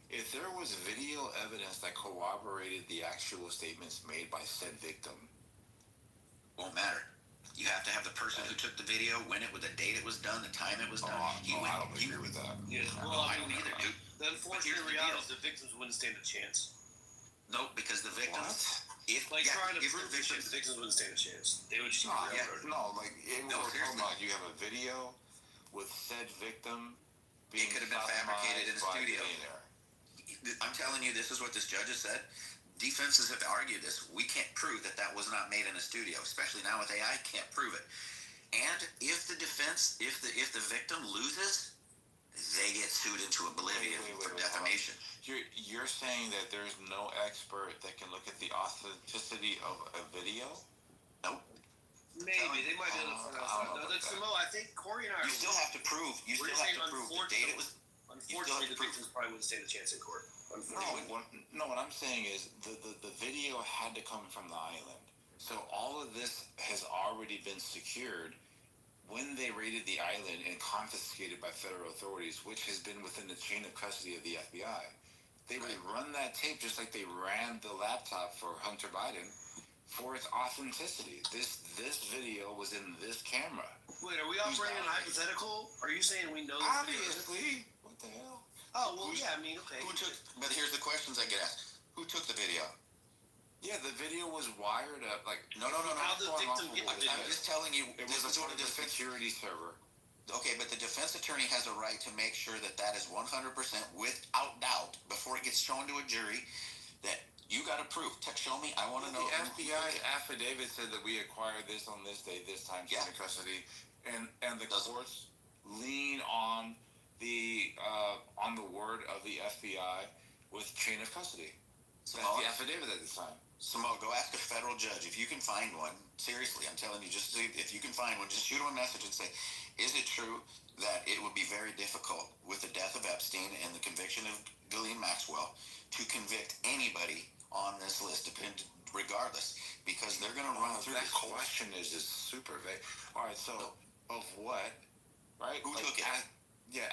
If there was video evidence that corroborated the actual statements made by said victim, won't matter. You have to have the person who took the video, when it was, the date it was done, the time it was done. I don't agree with that. Yeah, well, I don't either, dude. The unfortunate reality is the victims wouldn't stand a chance. Nope, because the victims... trying to prove the victims wouldn't stand a chance. They would just we're talking about you have a video with said victim being it could have been fabricated in a studio. I'm telling you, this is what this judge has said. Defenses have argued this. We can't prove that was not made in a studio, especially now with AI. Can't prove it. And if the defense, if the victim loses, they get sued into oblivion for defamation. You're saying that there's no expert that can look at the authenticity of a video? Nope. Maybe they might be able to find out. No, Samoa, I think Corey and I. You still have to prove. You still have to prove the data was. Unfortunately, the victims probably wouldn't stand a chance in court. No, what I'm saying is the video had to come from the island. So all of this has already been secured when they raided the island and confiscated by federal authorities, which has been within the chain of custody of the FBI. They would run that tape just like they ran the laptop for Hunter Biden for its authenticity. This video was in this camera. Wait, are we operating on hypothetical? Are you saying we know this? Obviously. What the hell? Oh, well, yeah, I mean, okay. Who took, but here's the questions I get asked. Who took the video? Yeah, the video was wired up. Like, no. How the victim get the video? I'm just telling you, this is one of the security server. Okay, but the defense attorney has a right to make sure that is 100% without doubt before it gets shown to a jury that you got to prove. Show me. I want to know. The FBI affidavit said that we acquired this on this day, this time, chain of custody, and the courts lean on the word of the FBI with chain of custody. That's the affidavit at the time. Samoa, go ask a federal judge if you can find one. Seriously, I'm telling you, just if you can find one, just shoot him a message and say, is it true that it would be very difficult with the death of Epstein and the conviction of Ghislaine Maxwell to convict anybody on this list, regardless, because they're going to run through that question is just super vague. All right, so of what, right? Who took it?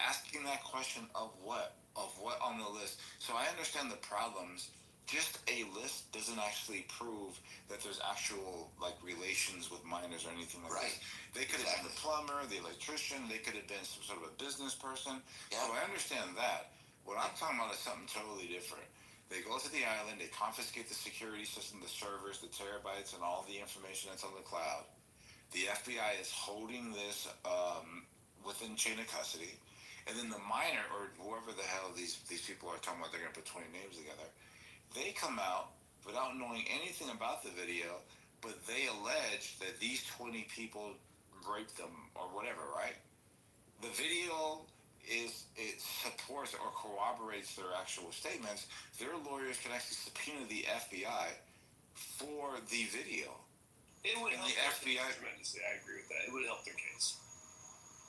Asking that question of what on the list. So I understand the problems. Just a list doesn't actually prove that there's actual relations with minors or anything like that. They could have been the plumber, the electrician. They could have been some sort of a business person. Yeah. So I understand that. What I'm talking about is something totally different. They go to the island. They confiscate the security system, the servers, the terabytes, and all the information that's on the cloud. The FBI is holding this within chain of custody, and then the minor or whoever the hell these people are talking about, they're going to put 20 names together. They come out without knowing anything about the video, but they allege that these 20 people raped them or whatever, right? The video it supports or corroborates their actual statements. Their lawyers can actually subpoena the FBI for the video. It would help the FBI tremendously. I agree with that. It would help their case.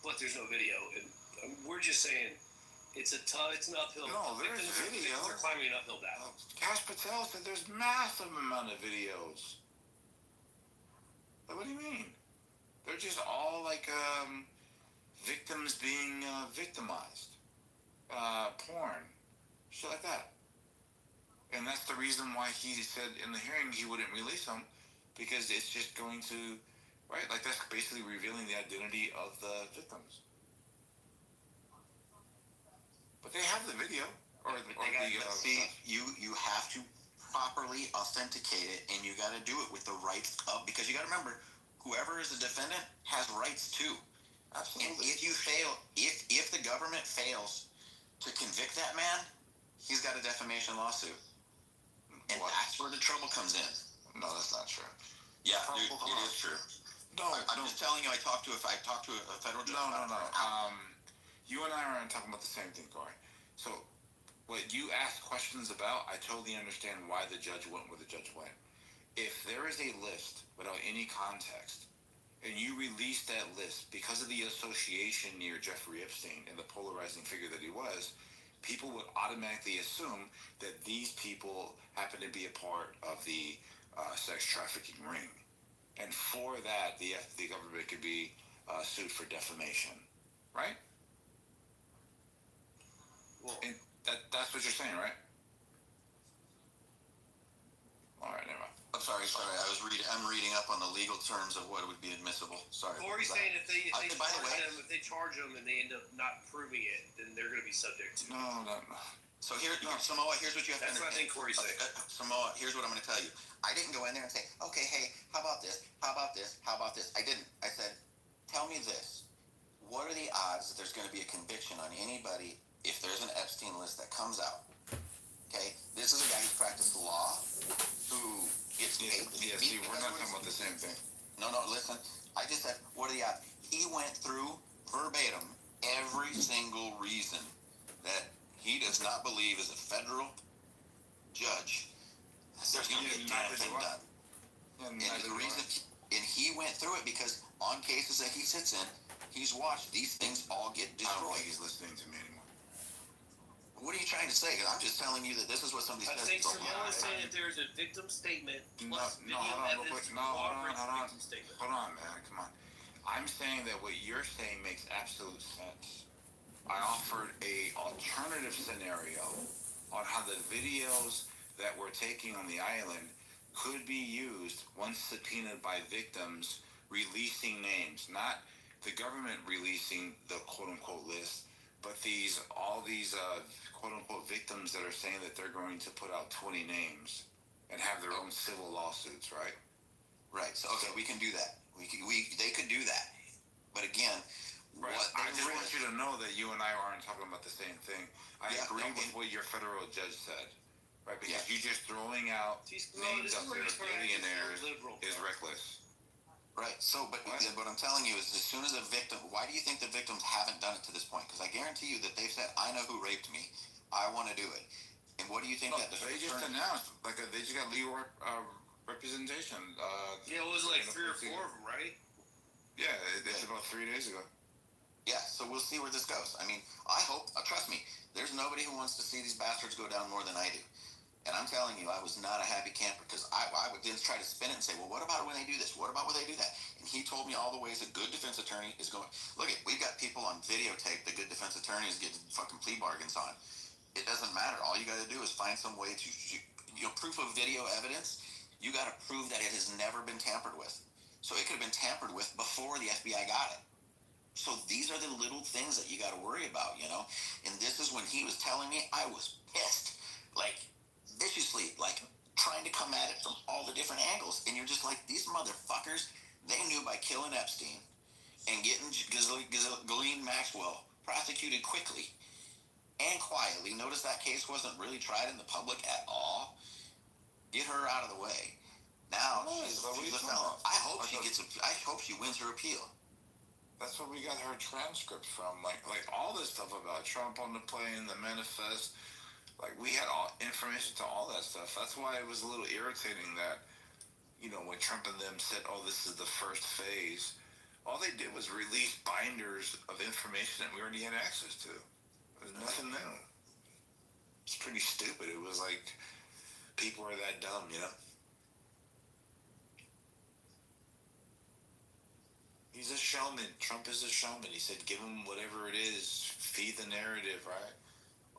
But there's no video, and we're just saying it's an uphill. No, there's video. They're climbing an uphill battle. Cash Patel said there's massive amount of videos. What do you mean? They're just all victims being victimized. Porn. Shit like that. And that's the reason why he said in the hearing he wouldn't release them, because it's just going to, right? That's basically revealing the identity of the victims. But they have the video. You have to properly authenticate it, and you got to do it with the rights of, because you got to remember, whoever is the defendant has rights too. Absolutely. And if you fail, if the government fails to convict that man, he's got a defamation lawsuit, and that's where the trouble comes in. No, that's not true. Yeah, it is true. No, I'm just telling you. I talked to a federal judge. No. You and I aren't talking about the same thing, Corey. So, what you asked questions about, I totally understand why the judge went where the judge went. If there is a list without any context, and you release that list because of the association near Jeffrey Epstein and the polarizing figure that he was, people would automatically assume that these people happen to be a part of the sex trafficking ring. And for that, the government could be sued for defamation, right? Well, and that's what you're saying, right? All right, never mind. I'm sorry. I'm reading up on the legal terms of what would be admissible. Sorry. Corey's saying if they charge them and they end up not proving it, then they're going to be subject to. No. So Samoa, here's what you have to understand. That's what I think Corey's saying. Samoa, here's what I'm going to tell you. I didn't go in there and say, okay, hey, how about this? How about this? How about this? I didn't. I said, tell me this. What are the odds that there's going to be a conviction on anybody if there's an Epstein list that comes out? Okay? This is a guy who's practiced law, who gets paid. Yeah, see, we're not talking about the same thing. No, listen. I just said, what are the odds? He went through verbatim every single reason that he does not believe as a federal judge there's going to be a damn thing done. And the reason, and he went through it because on cases that he sits in, he's watched these things all get destroyed. I don't think he's listening to me anymore. What are you trying to say? I'm just telling you that this is what somebody says. I think Samoa is saying that there's a victim statement plus video evidence. Hold on, man. Come on. I'm saying that what you're saying makes absolute sense. I offered a alternative scenario on how the videos that we're taking on the island could be used once subpoenaed by victims releasing names, not the government releasing the quote-unquote list, but all these quote-unquote victims that are saying that they're going to put out 20 names and have their own civil lawsuits, right? Right. So okay, we can do that. They could do that. But again, right. I just want you to know that you and I aren't talking about the same thing. I agree with what your federal judge said, right? Because you just throwing out names of billionaires is reckless. Right. So, but what I'm telling you is, as soon as a victim, why do you think the victims haven't done it to this point? Because I guarantee you that they've said, "I know who raped me. I want to do it." And what do you think that they just announced? Like they just got legal representation. Yeah, it was like 3 or 4 of them, right? Yeah, it's about 3 days ago. Yeah, so we'll see where this goes. I mean, I hope, trust me, there's nobody who wants to see these bastards go down more than I do. And I'm telling you, I was not a happy camper because I would then try to spin it and say, well, what about when they do this? What about when they do that? And he told me all the ways a good defense attorney is going. Look, we've got people on videotape that good defense attorneys get fucking plea bargains on. It doesn't matter. All you got to do is find some way to, proof of video evidence. You got to prove that it has never been tampered with. So it could have been tampered with before the FBI got it. So these are the little things that you got to worry about, And this is when he was telling me, I was pissed, like viciously, like trying to come at it from all the different angles. And you're just like, these motherfuckers, they knew by killing Epstein and getting Ghislaine Maxwell prosecuted quickly and quietly. Notice that case wasn't really tried in the public at all. Get her out of the way. Now she's a felon. I hope she wins her appeal. That's where we got her transcript from. Like all this stuff about Trump on the plane, the manifest. Like we had all information to all that stuff. That's why it was a little irritating that, when Trump and them said, "Oh, this is the first phase," all they did was release binders of information that we already had access to. There's nothing new. It's pretty stupid. It was like people are that dumb, He's a showman. Trump is a showman. He said, give him whatever it is. Feed the narrative, right?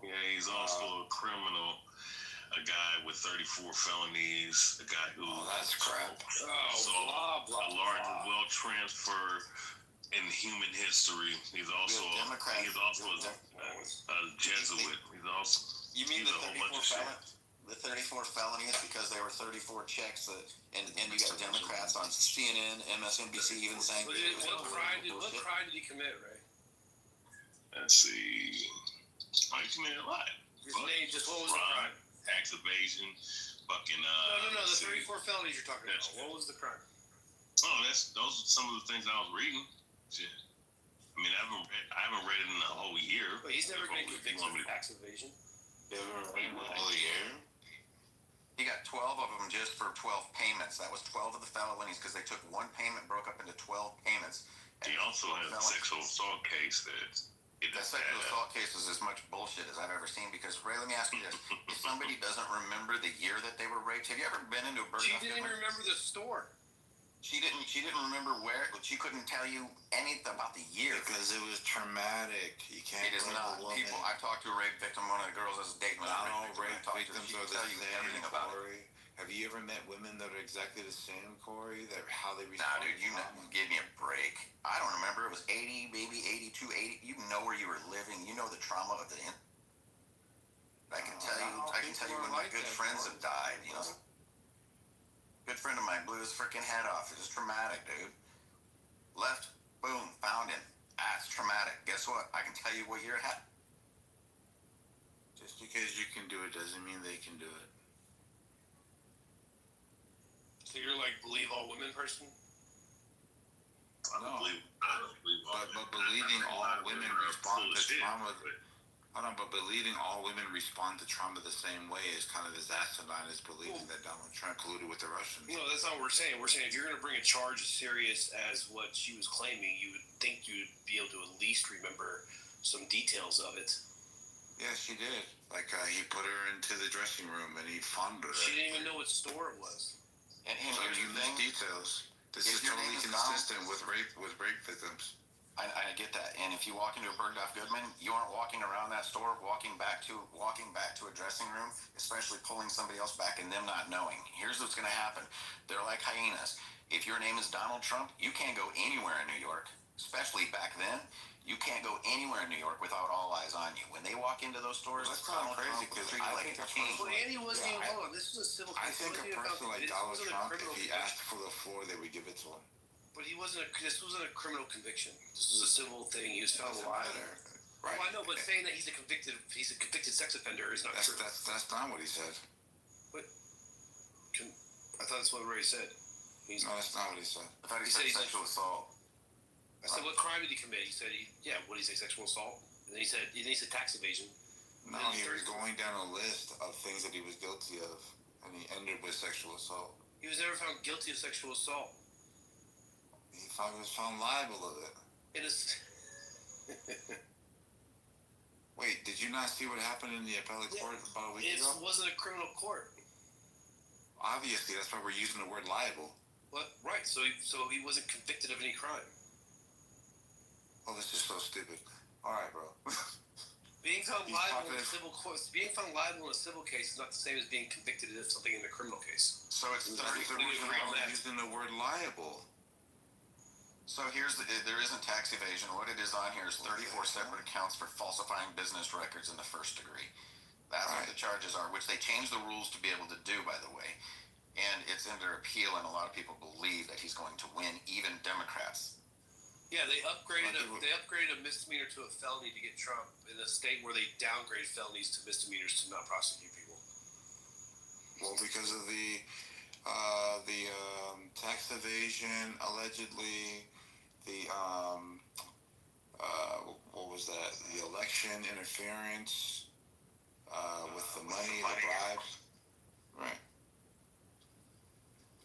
Yeah, he's also a criminal. A guy with 34 felonies. A guy who... Oh, that's crap. A largest wealth transfer in human history. He's also a Jesuit. He's also... You mean the 34 felonies because there were 34 checks and you got Democrats on CNN, MSNBC even saying... What crime did he commit, Ray? Let's see... he committed a lot. What was the crime? Tax evasion, fucking... No, the 34 felonies you're talking about. What was the crime? Oh, those are some of the things I was reading. Shit. I mean, I haven't read it in a whole year. But he's never been convicted of tax evasion. Whole year? He got 12 of them just for 12 payments. That was 12 of the felonies because they took one payment, broke up into 12 payments. He also had a sexual assault case that... The sexual assault case is as much bullshit as I've ever seen because, Ray, let me ask you this. If somebody doesn't remember the year that they were raped, have you ever been into a Burger She didn't even remember the store. She didn't remember where, but she couldn't tell you anything about the year. Because it was traumatic. You can't... It is not. People, I talked to a rape victim, one of the girls I was dating. Not all rape victims are the same, Corey. Have you ever met women that are exactly the same, Corey? How they respond? Nah, dude, you give me a break. I don't remember. It was 80, maybe 82, 80. You know where you were living. You know the trauma of the... I can tell you when my good friends have died, Good friend of mine blew his freaking head off. It was traumatic, dude. Left, boom, found him. That's traumatic. Guess what? I can tell you what year it happened. Just because you can do it doesn't mean they can do it. So you're like believe all women person? I don't believe but believing all women respond to trauma. Hold on, but believing all women respond to trauma the same way is kind of as asinine as believing that Donald Trump colluded with the Russians. No, that's not what we're saying. We're saying if you're going to bring a charge as serious as what she was claiming, you would think you'd be able to at least remember some details of it. Yeah, she did. Like, he put her into the dressing room and he fondled her. She didn't even know what store it was. And here's the thing. Details. This is totally consistent with rape victims. I get that. And if you walk into a Bergdorf Goodman, you aren't walking around that store, walking back to a dressing room, especially pulling somebody else back and them not knowing. Here's what's going to happen. They're like hyenas. If your name is Donald Trump, you can't go anywhere in New York, especially back then. You can't go anywhere in New York without all eyes on you. When they walk into those stores, that's kind of crazy because I think a king. Well, Andy wasn't even alone. This was a civil case. I think a person like Donald Trump, if he asked for the floor, they would give it to him. But this wasn't a criminal conviction. This was a civil thing. He was found alive. Right. Well, I know, but saying that he's a convicted sex offender is not true. That's not what he said. But I thought that's what Ray said. No, that's not what he said. I thought he said sexual assault. I said, what crime did he commit? He said, what did he say, sexual assault? And then he said tax evasion. No, he was going down a list of things that he was guilty of, and he ended with sexual assault. He was never found guilty of sexual assault. He was found liable of it. It is. Wait, did you not see what happened in the appellate court about a week ago? It wasn't a criminal court. Obviously, that's why we're using the word liable. What? Right. So he wasn't convicted of any crime. Oh, this is so stupid. All right, bro. Being found liable in a civil case is not the same as being convicted of something in a criminal case. So it's the reason why we're using the word liable. So there isn't tax evasion. What it is on here is 34 separate accounts for falsifying business records in the first degree. That's what the charges are, which they changed the rules to be able to do, by the way. And it's under appeal, and a lot of people believe that he's going to win, even Democrats. Yeah, they upgraded a misdemeanor to a felony to get Trump in a state where they downgrade felonies to misdemeanors to not prosecute people. Well, because of the tax evasion, allegedly, what was that? The election interference with the money, the bribes. Right.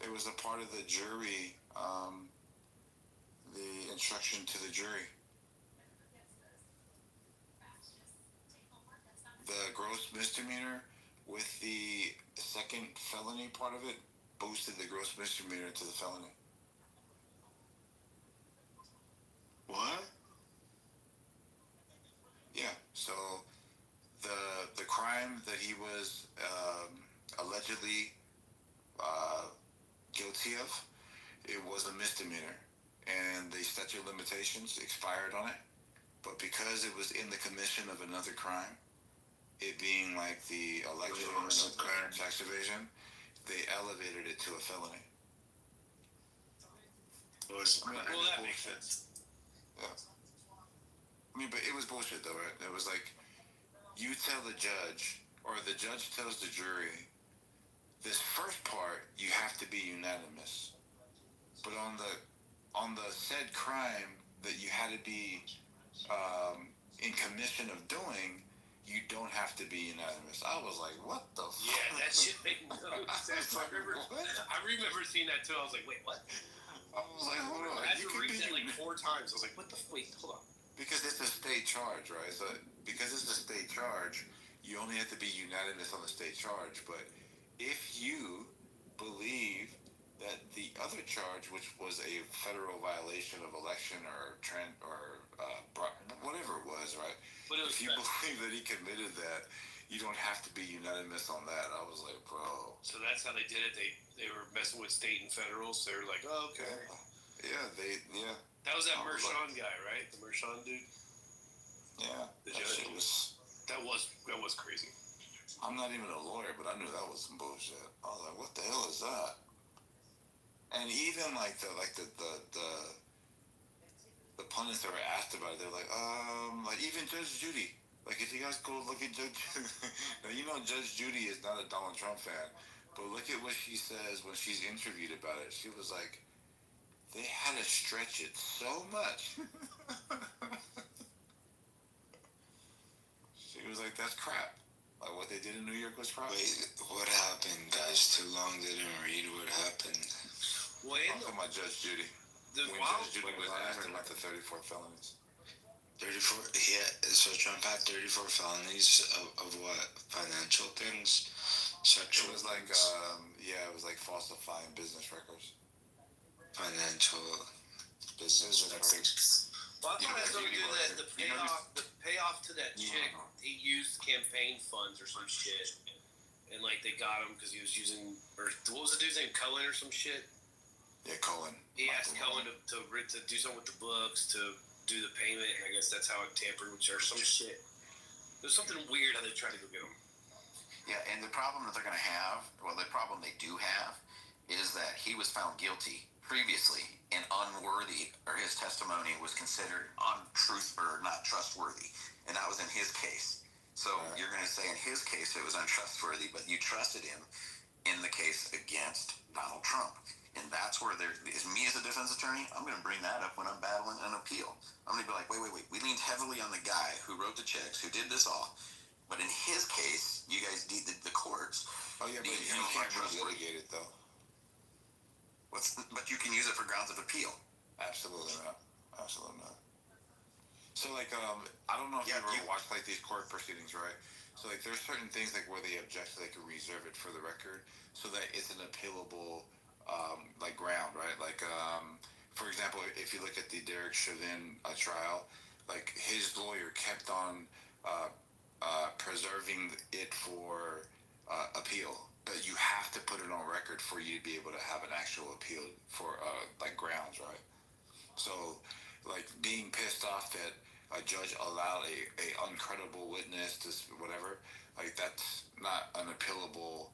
It was a part of the jury. The instruction to the jury. The gross misdemeanor with the second felony part of it boosted the gross misdemeanor to the felony. What? Yeah, so the crime that he was allegedly guilty of, it was a misdemeanor. And the statute of limitations expired on it. But because it was in the commission of another crime, it being like the election or tax evasion, they elevated it to a felony. Well, that makes sense. Yeah. I mean, but it was bullshit though, right? It was like, you tell the judge, or the judge tells the jury, this first part, you have to be unanimous. But on the said crime that you had to be in commission of doing, you don't have to be unanimous. I was like, what the fuck? Yeah, that shit made no sense. I remember seeing that too. I was like, wait, what? I was like, hold on. I had to read that like 4 times. I was like, what the wait, hold on. Because it's a state charge, right? So because it's a state charge, you only have to be unanimous on the state charge. But if you believe that the other charge, which was a federal violation of election or whatever it was, right? But it was if you believe that he committed that, you don't have to be unanimous on that. I was like, bro. So that's how they did it. They were messing with state and federal. So they were like, oh, okay. Yeah, That was that Mershon guy, right? The Mershon dude. Yeah, the judge. That was crazy. I'm not even a lawyer, but I knew that was some bullshit. I was like, what the hell is that? And even like the pundits that were asked about it, they're like even Judge Judy. Like, if you guys go look at Judge, now you know Judge Judy is not a Donald Trump fan, but look at what she says when she's interviewed about it. She was like, they had to stretch it so much. He was like, that's crap. Like, what they did in New York was crap. Wait, what happened, guys? Too long didn't read what happened. Well, I'm talking about Judge Judy. When Judge Judy was asked about the 34 felonies. 34, yeah, so Trump had 34 felonies of what? Financial things? Sexual It was like, things? it was like falsifying business records. Financial business records. Well, I thought it had something to do with the payoff to that chick. He used campaign funds or some shit. And, like, they got him because he was using, or what was the dude's name? Cohen or some shit? Yeah, Cohen. He asked Cohen to do something with the books, to do the payment, and I guess that's how it tampered with or some shit. There's something weird how they tried to go get him. Yeah, and the problem that they're going to have, well, the problem they do have, is that he was found guilty previously and unworthy, or his testimony was considered untruth or not trustworthy, and that was in his case. So you're going to say in his case it was untrustworthy, but you trusted him in the case against Donald Trump. And that's where there is, me as a defense attorney, I'm going to bring that up when I'm battling an appeal. I'm going to be like, wait. We leaned heavily on the guy who wrote the checks, who did this all. But in his case, you guys did the courts. Oh, yeah, but you can't relitigate it, though. But you can use it for grounds of appeal. Absolutely not. So, like, I don't know if you ever watched, like, these court proceedings, right? So, like, there's certain things, like, where they object, so they can reserve it for the record so that it's an appealable, like, ground, right? Like, for example, if you look at the Derek Chauvin trial, like, his lawyer kept on preserving it for appeal. But you have to put it on record for you to be able to have an actual appeal for, like, grounds, right? So, like, being pissed off that a judge allowed a uncredible witness to whatever, like, that's not an appealable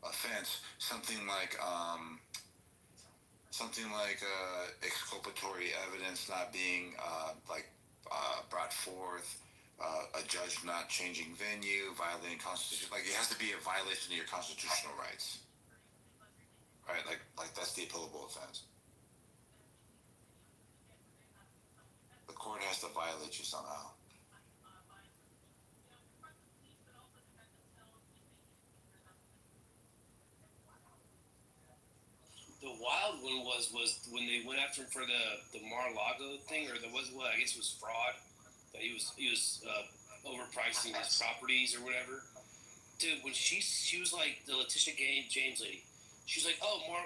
offense. Something like exculpatory evidence not being brought forth, a judge not changing venue, violating constitution, like, it has to be a violation of your constitutional rights, right? Like that's the appealable offense. The court has to violate you somehow. The wild one was when they went after him for the Mar-a-Lago thing, or I guess it was fraud. That he was overpricing his properties or whatever. Dude, when she was like the Letitia James lady, she was like,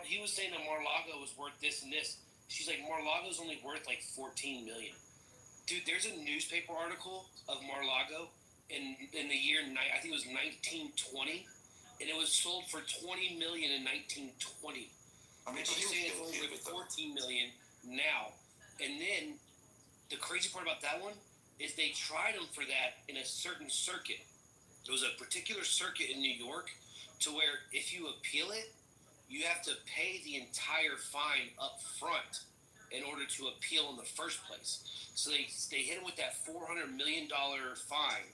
he was saying that Mar-a-Lago was worth this and this. She's like, Mar-a-Lago's only worth like $14 million. Dude, there's a newspaper article of Mar-a-Lago in the year, I think it was 1920, and it was sold for $20 million in 1920. And she's saying it's only worth $14 million now. And then the crazy part about that one is they tried him for that in a certain circuit. There was a particular circuit in New York to where if you appeal it, you have to pay the entire fine up front in order to appeal in the first place. So they hit him with that $400 million fine,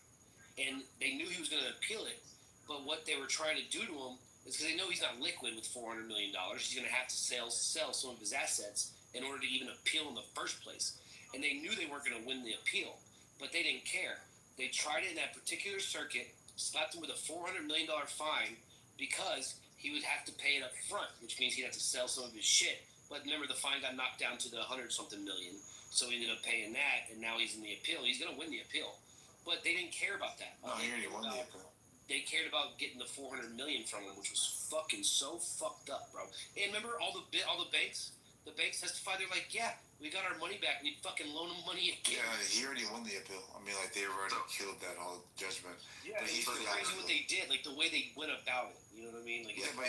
and they knew he was going to appeal it. But what they were trying to do to him is, because they know he's not liquid with $400 million, he's going to have to sell some of his assets in order to even appeal in the first place. And they knew they weren't going to win the appeal, but they didn't care. They tried it in that particular circuit, slapped him with a $400 million fine because he would have to pay it up front, which means he'd have to sell some of his shit. But remember, the fine got knocked down to the 100-something million, so he ended up paying that, and now he's in the appeal. He's going to win the appeal. But they didn't care about that. No, he already won the appeal. They cared about getting the $400 million from him, which was fucking so fucked up, bro. And remember all the banks? The banks testified. They're like, yeah, we got our money back. We fucking loan him money again. Yeah, he already won the appeal. I mean, like, they already killed that whole judgment. Yeah, but it's crazy what they did, like the way they went about it. You know what I mean? Like, yeah, but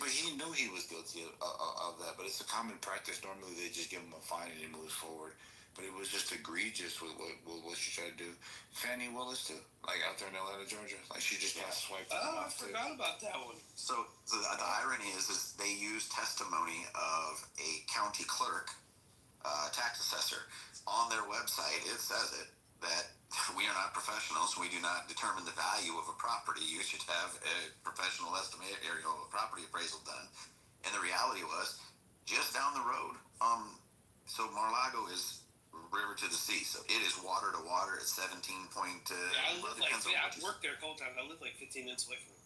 but he knew he was guilty of that. But it's a common practice. Normally, they just give him a fine and he moves forward. But it was just egregious with what she tried to do. Fannie Willis too, like out there in Atlanta, Georgia, like she just got swiped. Oh, I forgot about that one. So the irony is they used testimony of a county clerk, tax assessor, on their website. It says that we are not professionals. We do not determine the value of a property. You should have a professional estimate, a property appraisal done. And the reality was, just down the road, so Mar-a-Lago is river to the sea. So it is water to water at 17 point. I live I've worked there a couple times. I live like 15 minutes away from it.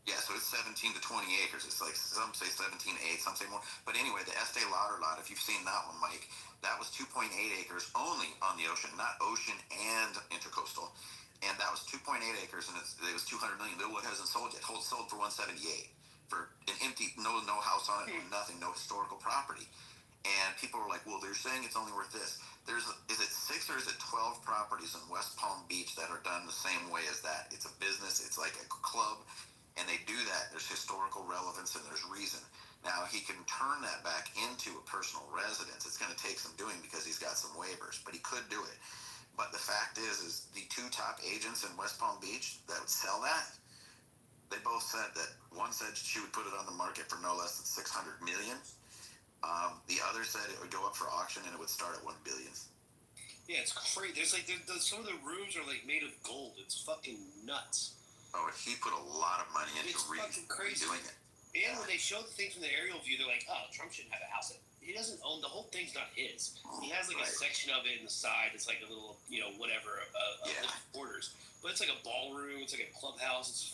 Yeah, so it's 17 to 20 acres. It's like some say 17.8, some say more. But anyway, the Estee Lauder lot, if you've seen that one, Mike, that was 2.8 acres only on the ocean, not ocean and intercoastal. And that was 2.8 acres, and it was 200 million. It hasn't sold yet. Sold for 178 for an empty, no house on it, nothing, no historical property. And people were like, well, they're saying it's only worth this. Is it 6 or is it 12 properties in West Palm Beach that are done the same way as that? It's a business. It's like a club. And they do that. There's historical relevance and there's reason. Now, he can turn that back into a personal residence. It's going to take some doing because he's got some waivers, but he could do it. But the fact is the two top agents in West Palm Beach that would sell that, they both said that one said she would put it on the market for no less than $600 million. The other said it would go up for auction and it would start at $1 billion. Yeah, it's crazy. There's like some of the rooms are like made of gold. It's fucking nuts. Oh, he put a lot of money into redoing it. And when they show the thing from the aerial view, they're like, "Oh, Trump shouldn't have a house." He doesn't own the whole thing's. Not his. He has like a section of it in the side. It's like a little, whatever, living quarters. But it's like a ballroom. It's like a clubhouse. It's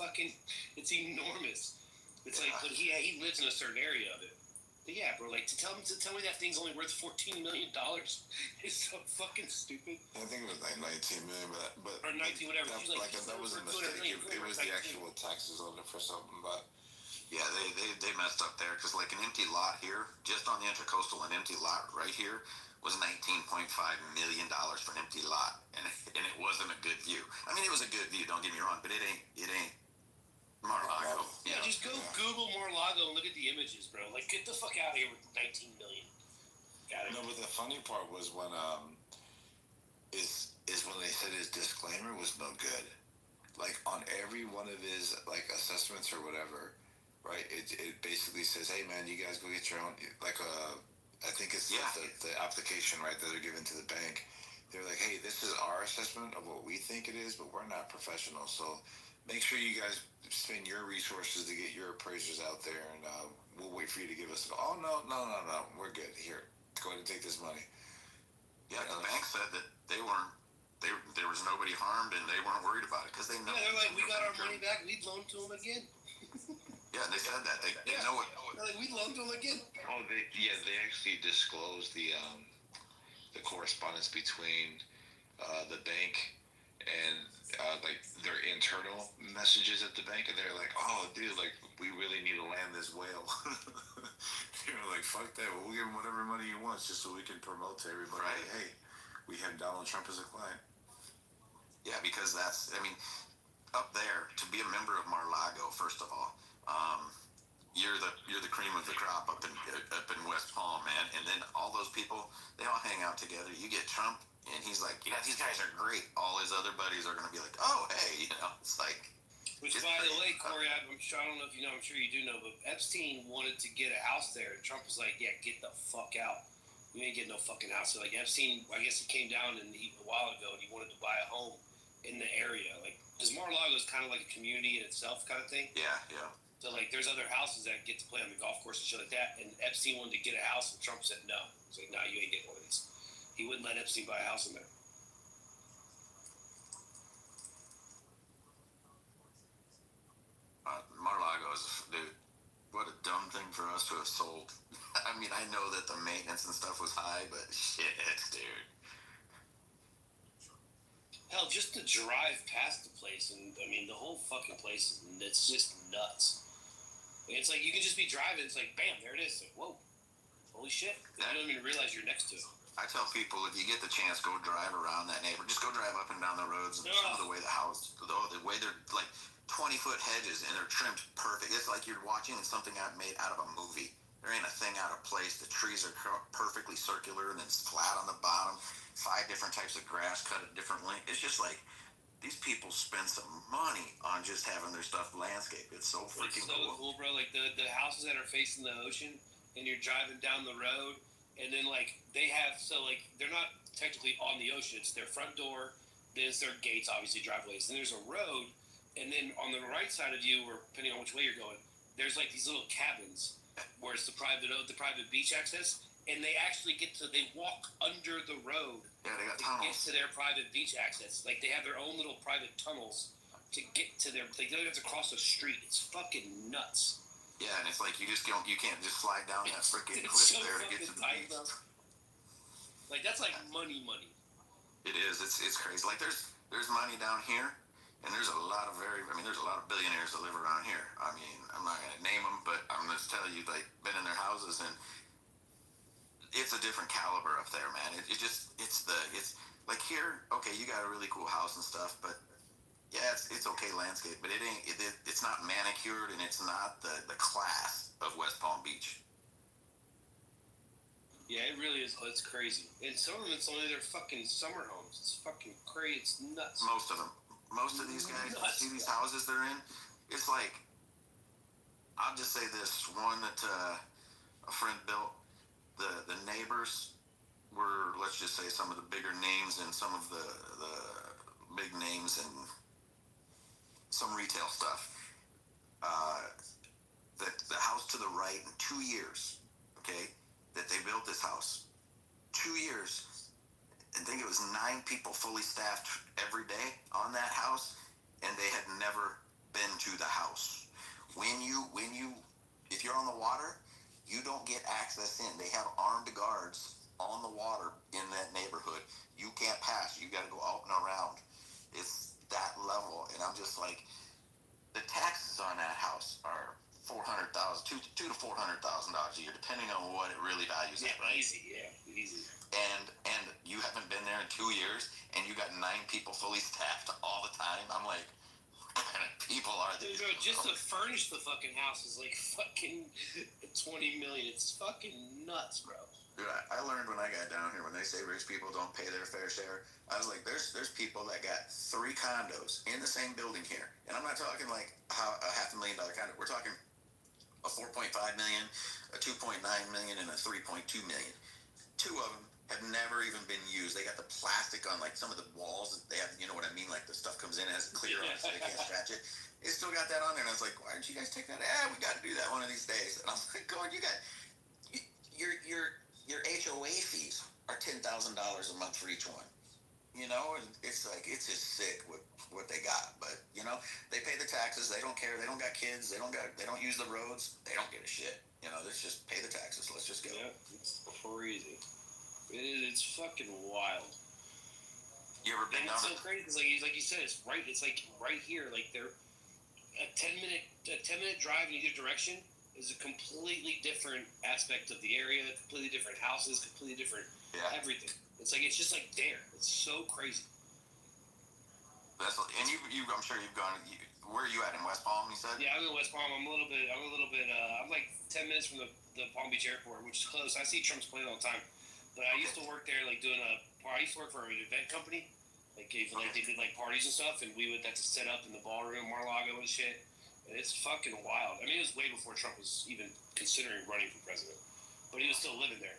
enormous. It's like, but he lives in a certain area of it. But yeah, bro, like to tell me that thing's only worth $14 million is so fucking stupid. I think it was like 19 million, but or 19 whatever. That was a mistake. It was the actual taxes on it for something, but yeah, they messed up there because like an empty lot here, just on the intercoastal, an empty lot right here was $19.5 million for an empty lot, and it wasn't a good view. I mean, it was a good view. Don't get me wrong, but it ain't. Mar-a-Lago. Yeah, just go Google Mar-a-Lago and look at the images, bro. Like, get the fuck out of here with 19 million. No, but the funny part was when is when they said his disclaimer was no good. Like on every one of his like assessments or whatever, right? It basically says, hey man, you guys go get your own I think it's the application, right, that they're giving to the bank. They're like, hey, this is our assessment of what we think it is, but we're not professionals, so make sure you guys spend your resources to get your appraisers out there, and we'll wait for you to give us. Oh no, we're good. Here, go ahead and take this money. Yeah, the bank said that there was nobody harmed and they weren't worried about it because they know. Yeah, they're like, we got our money back. We'd loan to them again. Yeah, they said that they know it. They're like, we'd loan to them again. Oh, they actually disclosed the correspondence between the bank and like their internal messages at the bank, and they're like, oh dude, like we really need to land this whale. You're like, fuck that, we'll give him whatever money he wants just so we can promote to everybody. Right. Hey, we have Donald Trump as a client. Yeah, because up there, to be a member of Mar-a-Lago, first of all, you're the cream of the crop up in West Palm, man. And then all those people, they all hang out together. You get Trump, and he's like, yeah, these guys are great. All his other buddies are going to be like, oh, hey, it's like. Which, by the way, Corey, I don't know if you know, I'm sure you do know, but Epstein wanted to get a house there, and Trump was like, yeah, get the fuck out. You ain't getting no fucking house. So, like, Epstein, I guess he came down a while ago, and he wanted to buy a home in the area. Like, because Mar-a-Lago is kind of like a community in itself kind of thing. Yeah. So, like, there's other houses that get to play on the golf course and shit like that, and Epstein wanted to get a house, and Trump said no. He's like, no, you ain't getting one of these. He wouldn't let Epstein buy a house in there. Mar-a-Lago dude, what a dumb thing for us to have sold. I mean, I know that the maintenance and stuff was high, but shit, dude. Hell, just to drive past the place, and I mean, the whole fucking place it's just nuts. It's like you can just be driving, it's like, bam, there it is. Like, whoa, holy shit! You don't even realize you're next to it. I tell people, if you get the chance, go drive around that neighborhood. Just go drive up and down the roads, and some of the way the way they're like 20-foot hedges, and they're trimmed perfect. It's like you're watching something made out of a movie. There ain't a thing out of place. The trees are perfectly circular, and then it's flat on the bottom. 5 different types of grass cut at different lengths. It's just like these people spend some money on just having their stuff landscaped. It's so freaking cool, bro. Like the houses that are facing the ocean, and you're driving down the road, and then like they have they're not technically on the ocean. It's their front door. There's their gates, obviously driveways. Then there's a road, and then on the right side of you, or depending on which way you're going, there's like these little cabins where it's the private beach access, and they actually they walk under the road. Yeah, they got to tunnels. get to their private beach access. Like, they have their own little private tunnels to get to their. They don't have to cross a street. It's fucking nuts. Yeah, and it's like you can't just slide down that freaking cliff so there to get to the tight, beach. Like, that's like money. It is. It's crazy. Like there's money down here, and there's a lot of there's a lot of billionaires that live around here. I mean, I'm not gonna name them, but I'm gonna tell you, like, been in their houses, and it's a different caliber up there, man. It's like here. Okay, you got a really cool house and stuff, but yeah, it's okay landscape, but it's not manicured, and it's not the class of West Palm Beach. Yeah, it really is. It's crazy. And some of them, it's only their fucking summer homes. It's fucking crazy. It's nuts. Most of them. Most of these guys, you see these houses they're in, it's like, I'll just say this, one that a friend built, the neighbors were, let's just say, some of the bigger names and some of the big names and some retail stuff. The house to the right in 2 years, okay, that they built this house. 2 years. I think it was 9 people fully staffed every day on that house, and they had never been to the house. If you're on the water, you don't get access in. They have armed guards on the water in that neighborhood. You can't pass. You got to go out and around. It's that level, and I'm just like, the taxes on that house are $400,000, $200,000 to $400,000 a year, depending on what it really values at, right? Easy. And you haven't been there in 2 years, and you got 9 people fully staffed all the time. I'm like, what kind of people are these? Bro, just to furnish the fucking house is like fucking $20 million. It's fucking nuts, bro. Dude, I learned when I got down here, when they say rich people don't pay their fair share, I was like, there's people that got 3 condos in the same building here. And I'm not talking like a $500,000 condo. We're talking a $4.5 million, a $2.9 million, and a $3.2 million. 2 of them have never even been used. They got the plastic on, like, some of the walls. They have, you know what I mean? Like, the stuff comes in, has clear on it so they can't scratch it. They still got that on there. And I was like, why didn't you guys take that? We got to do that one of these days. And I was like, going, your HOA fees are $10,000 a month for each one. You know, and it's like, it's just sick what they got. But, you know, they pay the taxes. They don't care. They don't got kids. They don't use the roads. They don't give a shit. You know, let's just pay the taxes. Let's just go. Yeah, it's crazy. It's fucking wild. You ever been down? It's so crazy because, like you said, it's like right here. Like, they're a 10-minute drive in either direction is a completely different aspect of the area, completely different houses, completely different everything. It's just like there. It's so crazy. And I'm sure you've gone. Where are you at in West Palm? You said? Yeah, I'm in West Palm. I'm like 10 minutes from the Palm Beach airport, which is close. I see Trump's plane all the time. But I used to work there, like I used to work for an event company. Like they did like parties and stuff, and we would have to set up in the ballroom, Mar-a-Lago and shit. And it's fucking wild. I mean, it was way before Trump was even considering running for president, but he was still living there.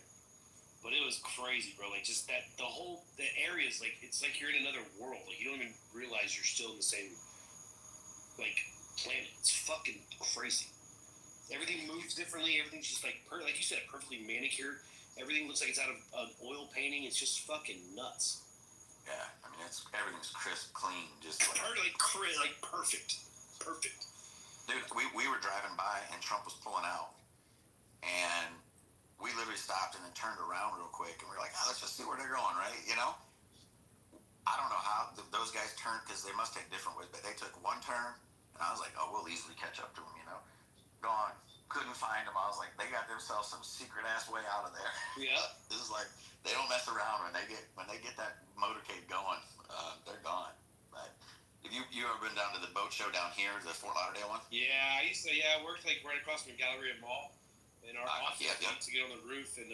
But it was crazy, bro. Like, just the area is like, it's like you're in another world. Like, you don't even realize you're still in the same, like, planet. It's fucking crazy. Everything moves differently. Everything's just like, like you said, perfectly manicured. Everything looks like it's out of an oil painting. It's just fucking nuts. Yeah, I mean, everything's crisp, clean, just like perfect. Dude, we were driving by and Trump was pulling out, and we literally stopped and then turned around real quick, and we were like, let's just see where they're going, right? You know? I don't know how those guys turned, because they must take different ways, but they took one turn, and I was like, oh, we'll easily catch up to them, you know? Gone. Couldn't find them. I was like, they got themselves some secret ass way out of there. Yeah. This is like, they don't mess around when they get that motorcade going. They're gone. But have you ever been down to the boat show down here, the Fort Lauderdale one? Yeah, I worked like right across from the Galleria Mall. And our office to get on the roof, and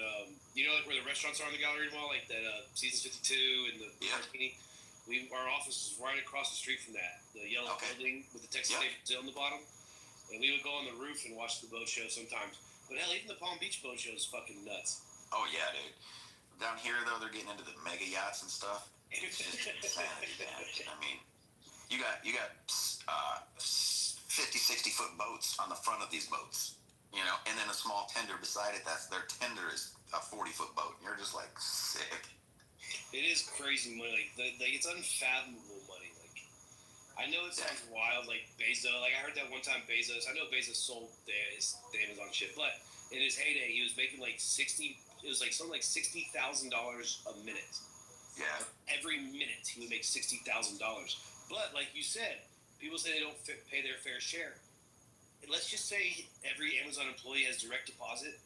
you know, like where the restaurants are on the Galleria Mall, like that Seasons 52 and the Martini. Our office was right across the street from that, the yellow building with the Texas State on the bottom. And we would go on the roof and watch the boat show sometimes. But hell, even the Palm Beach boat show is fucking nuts. Oh yeah, dude. Down here though, they're getting into the mega yachts and stuff. It's just insanity, man. I mean, you got 50, 60-foot boats on the front of these boats, you know, and then a small tender beside it. Their tender is a 40-foot boat. You're just like sick. It is crazy money. Like it's unfathomable money. Like I know it sounds wild. Like Bezos. Like I heard that one time Bezos. I know Bezos sold the Amazon shit, but in his heyday, he was making like 60. It was like something like $60,000 a minute. Yeah. Every minute he would make $60,000. But like you said, people say they don't pay their fair share. And let's just say every Amazon employee has direct deposit.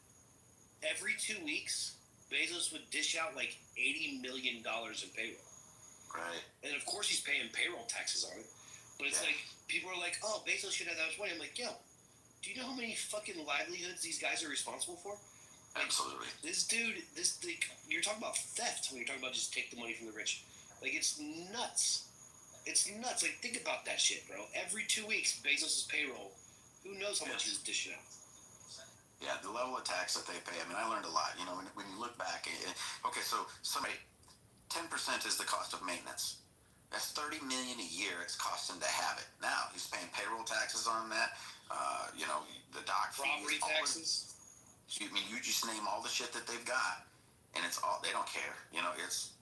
Every 2 weeks, Bezos would dish out like $80 million in payroll. Right. And of course he's paying payroll taxes on it. But it's like, people are like, oh, Bezos should have that much money. I'm like, yo, do you know how many fucking livelihoods these guys are responsible for? Like, absolutely. This dude, you're talking about theft when you're talking about just take the money from the rich. Like, it's nuts. It's nuts. Like, think about that shit, bro. Every 2 weeks, Bezos' payroll, who knows how much he was dishing out. Yeah, the level of tax that they pay. I mean, I learned a lot. You know, when you look back, okay, so somebody, 10% is the cost of maintenance. That's $30 million a year it's costing to have it. Now he's paying payroll taxes on that. You know, the dock property taxes. I mean, you just name all the shit that they've got, and it's all they don't care. You know, it's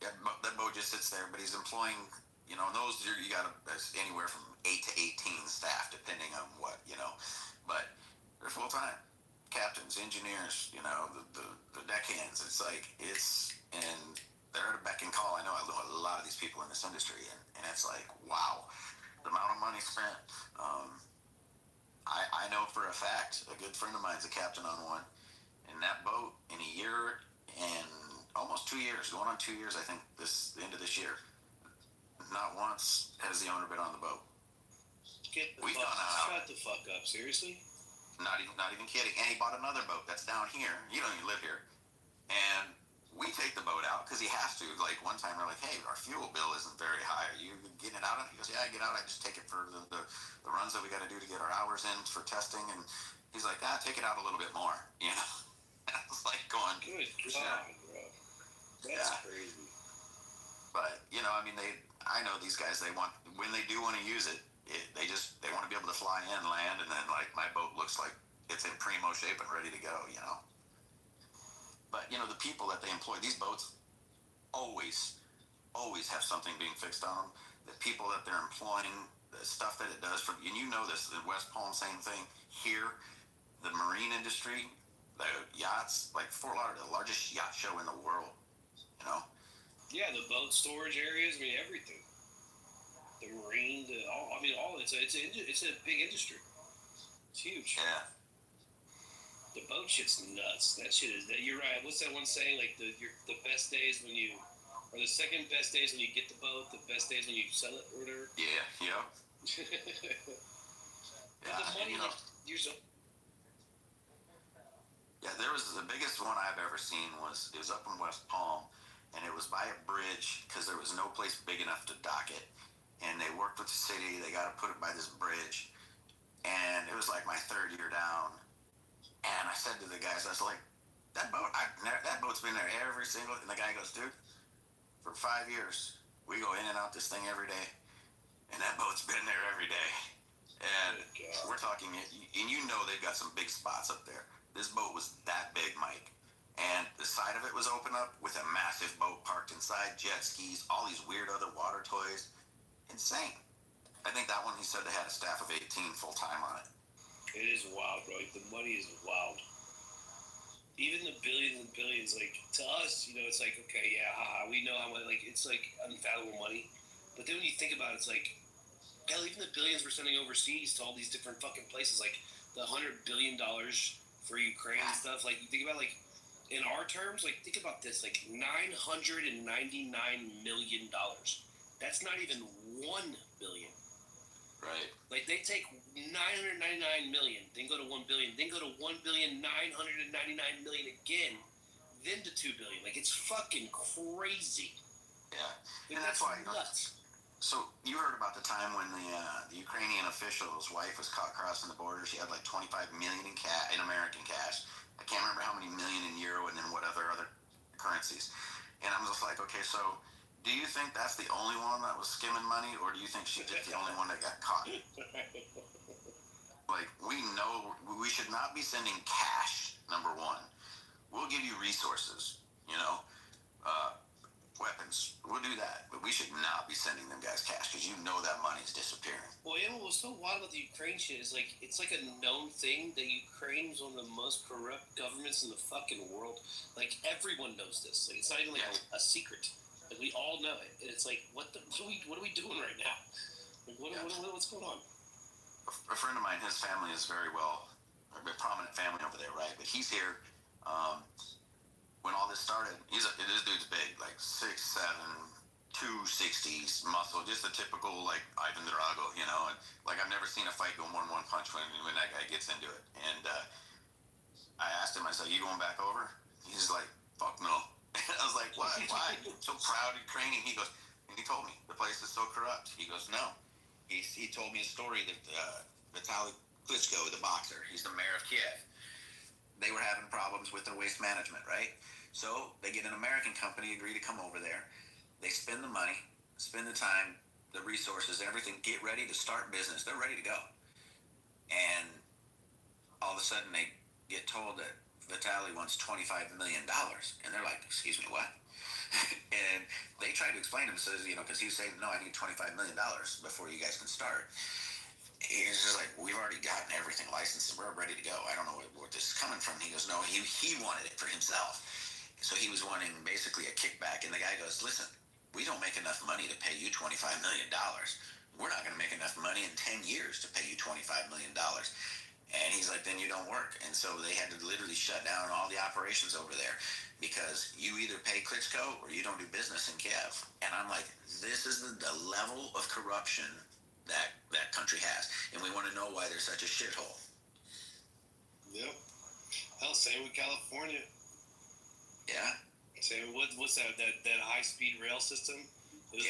that boat just sits there, but he's employing. You know, those you got anywhere from 8 to 18 staff, depending on what you know, but they're full time captains, engineers. You know, the deckhands. It's like and they're at a beck and call. I know a lot of these people in this industry, and it's like, wow, the amount of money spent. I know for a fact, a good friend of mine's a captain on one, and that boat in a year and almost 2 years, going on 2 years, I think the end of this year, not once has the owner been on the boat. Shut the fuck up, seriously? Not even kidding. And he bought another boat that's down here. You don't even live here. And we take the boat out because he has to. Like one time we're like, hey, our fuel bill isn't very high. Are you getting it out? He goes, yeah, I get out. I just take it for the runs that we got to do to get our hours in for testing. And he's like, take it out a little bit more. You know? I was like going, good God, bro. That's crazy. But, you know, I mean, I know these guys, when they do want to use it, they want to be able to fly in, land, and then, like, my boat looks like it's in primo shape and ready to go, you know? But, you know, the people that they employ, these boats always have something being fixed on them. The people that they're employing, the stuff that it does for, and you know this, in West Palm, same thing. Here, the marine industry, the yachts, like Fort Lauderdale, the largest yacht show in the world, you know? Yeah, the boat storage areas, I mean, everything. The marine, all it's a big industry. It's huge. Yeah. The boat shit's nuts. That shit is. You're right. What's that one saying? Like the best days when you, or the second best days when you get the boat. The best days when you sell it or whatever. Yeah. Yeah. The money, you know, yeah, there was the biggest one I've ever seen was up in West Palm, and it was by a bridge because there was no place big enough to dock it, and they worked with the city. They got to put it by this bridge, and it was like my third year down, and I said to the guys, I was like, that boat's been there every single, and the guy goes, dude, for 5 years we go in and out this thing every day, and that boat's been there every day. And we're talking, and you know they've got some big spots up there. This boat was that big, Mike. And the side of it was open up with a massive boat parked inside, jet skis, all these weird other water toys. Insane. I think that one, he said they had a staff of 18 full-time on it. It is wild, bro. The money is wild. Even the billions and billions, like, to us, you know, it's like, okay, yeah, we know how much, like, it's like unfathomable money. But then when you think about it, it's like, hell, even the billions we're sending overseas to all these different fucking places, like the $100 billion for Ukraine and stuff. Like, you think about, like, in our terms, like, think about this, like, $999 million. That's not even $1 billion. Right. Like, they take 999 million, then go to 1 billion, then go to 1,999 million again, then to 2 billion. Like, it's fucking crazy. Yeah. Like, and that's why, nuts. So you heard about the time when the Ukrainian official's wife was caught crossing the border. She had like 25 million in American cash. I can't remember how many million in euro and then what other currencies. And I'm just like, okay, so do you think that's the only one that was skimming money, or do you think she's just the only one that got caught? Like, we know we should not be sending cash, number one. we'll give you resources, you know, weapons. We'll do that, but we should not be sending them guys cash because you know that money's disappearing. Well, and what's so wild about the Ukraine shit is like it's like a known thing that Ukraine is one of the most corrupt governments in the fucking world. Like everyone knows this. Like it's not even like a secret. Like we all know it. And it's like what are we doing right now? Like what's going on? A friend of mine, his family is very well, a prominent family over there, right? But he's here. When all this started, this dude's big, like 6'7", 260s, muscle, just a typical like Ivan Drago, you know. And like I've never seen a fight go more than one punch when that guy gets into it. And I asked him, I said, "You going back over?" He's like, "Fuck no." I was like, "What? Why? So proud of Ukraine." He goes, and he told me the place is so corrupt. He goes, "No." He told me a story that Vitaly Klitschko, the boxer, he's the mayor of Kiev. They were having problems with their waste management, right? So they get an American company, agree to come over there. They spend the money, spend the time, the resources, everything, get ready to start business. They're ready to go. And all of a sudden they get told that Vitaly wants $25 million. And they're like, "Excuse me, what?" And they try to explain to him, says, you know, because he was saying, "No, I need $25 million before you guys can start." He's just like, "We've already gotten everything licensed. We're ready to go. I don't know where this is coming from." He goes, "No, he wanted it for himself." So he was wanting basically a kickback. And the guy goes, "Listen, we don't make enough money to pay you $25 million. We're not going to make enough money in 10 years to pay you $25 million. And he's like, "Then you don't work." And so they had to literally shut down all the operations over there because you either pay Klitschko or you don't do business in Kiev. And I'm like, this is the level of corruption that country has. And we want to know why there's such a shithole. Yep. Hell, same with California. Yeah. Same with what's that high-speed rail system? It was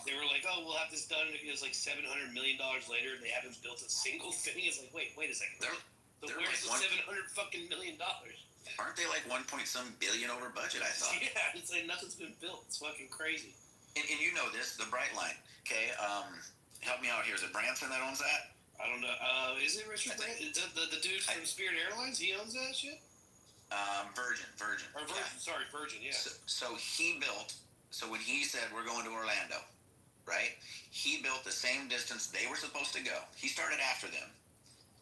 they were like, "Oh, we'll have this done." It was like $700 million later. They haven't built a single thing. It's like, wait a second. Where's like the $700 million? Aren't they like 1-point-some billion over budget? I thought. Yeah, it's like nothing's been built. It's fucking crazy. And you know this, the Brightline. Okay, help me out here. Is it Branson that owns that? I don't know. Is it Richard Branson? The dude from Spirit Airlines? He owns that shit. Virgin. Or Virgin. Yeah. Sorry, Virgin. Yeah. So he built. So when he said we're going to Orlando, right? He built the same distance they were supposed to go. He started after them.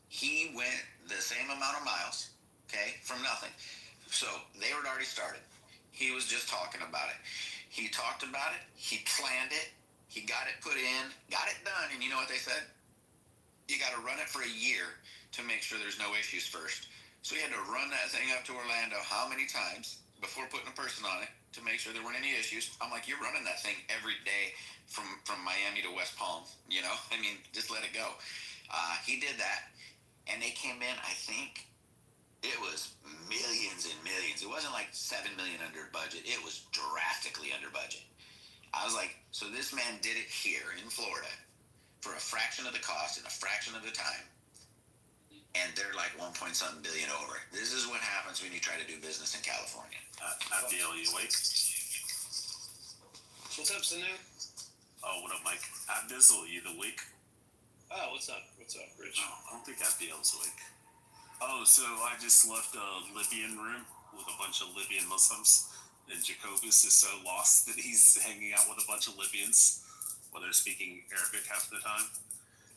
He went the same amount of miles, okay, from nothing. So they had already started. He was just talking about it. He talked about it. He planned it. He got it put in, got it done. And you know what they said? You got to run it for a year to make sure there's no issues first. So he had to run that thing up to Orlando how many times before putting a person on it to make sure there weren't any issues. I'm like, you're running that thing every day from Miami to West Palm, you know? I mean, just let it go. He did that, and they came in, I think, it was millions and millions. It wasn't like $7 million under budget. It was drastically under budget. I was like, so this man did it here in Florida for a fraction of the cost and a fraction of the time. And they're like 1-point-something billion over. This is what happens when you try to do business in California. Abdiel, you awake? What's up, Sanu? Oh, what up, Mike? Abdiel, you awake? Oh, what's up? What's up, Rich? Oh, I don't think Abdiel's awake. Oh, so I just left a Libyan room with a bunch of Libyan Muslims. And Jacobus is so lost that he's hanging out with a bunch of Libyans while they're speaking Arabic half the time.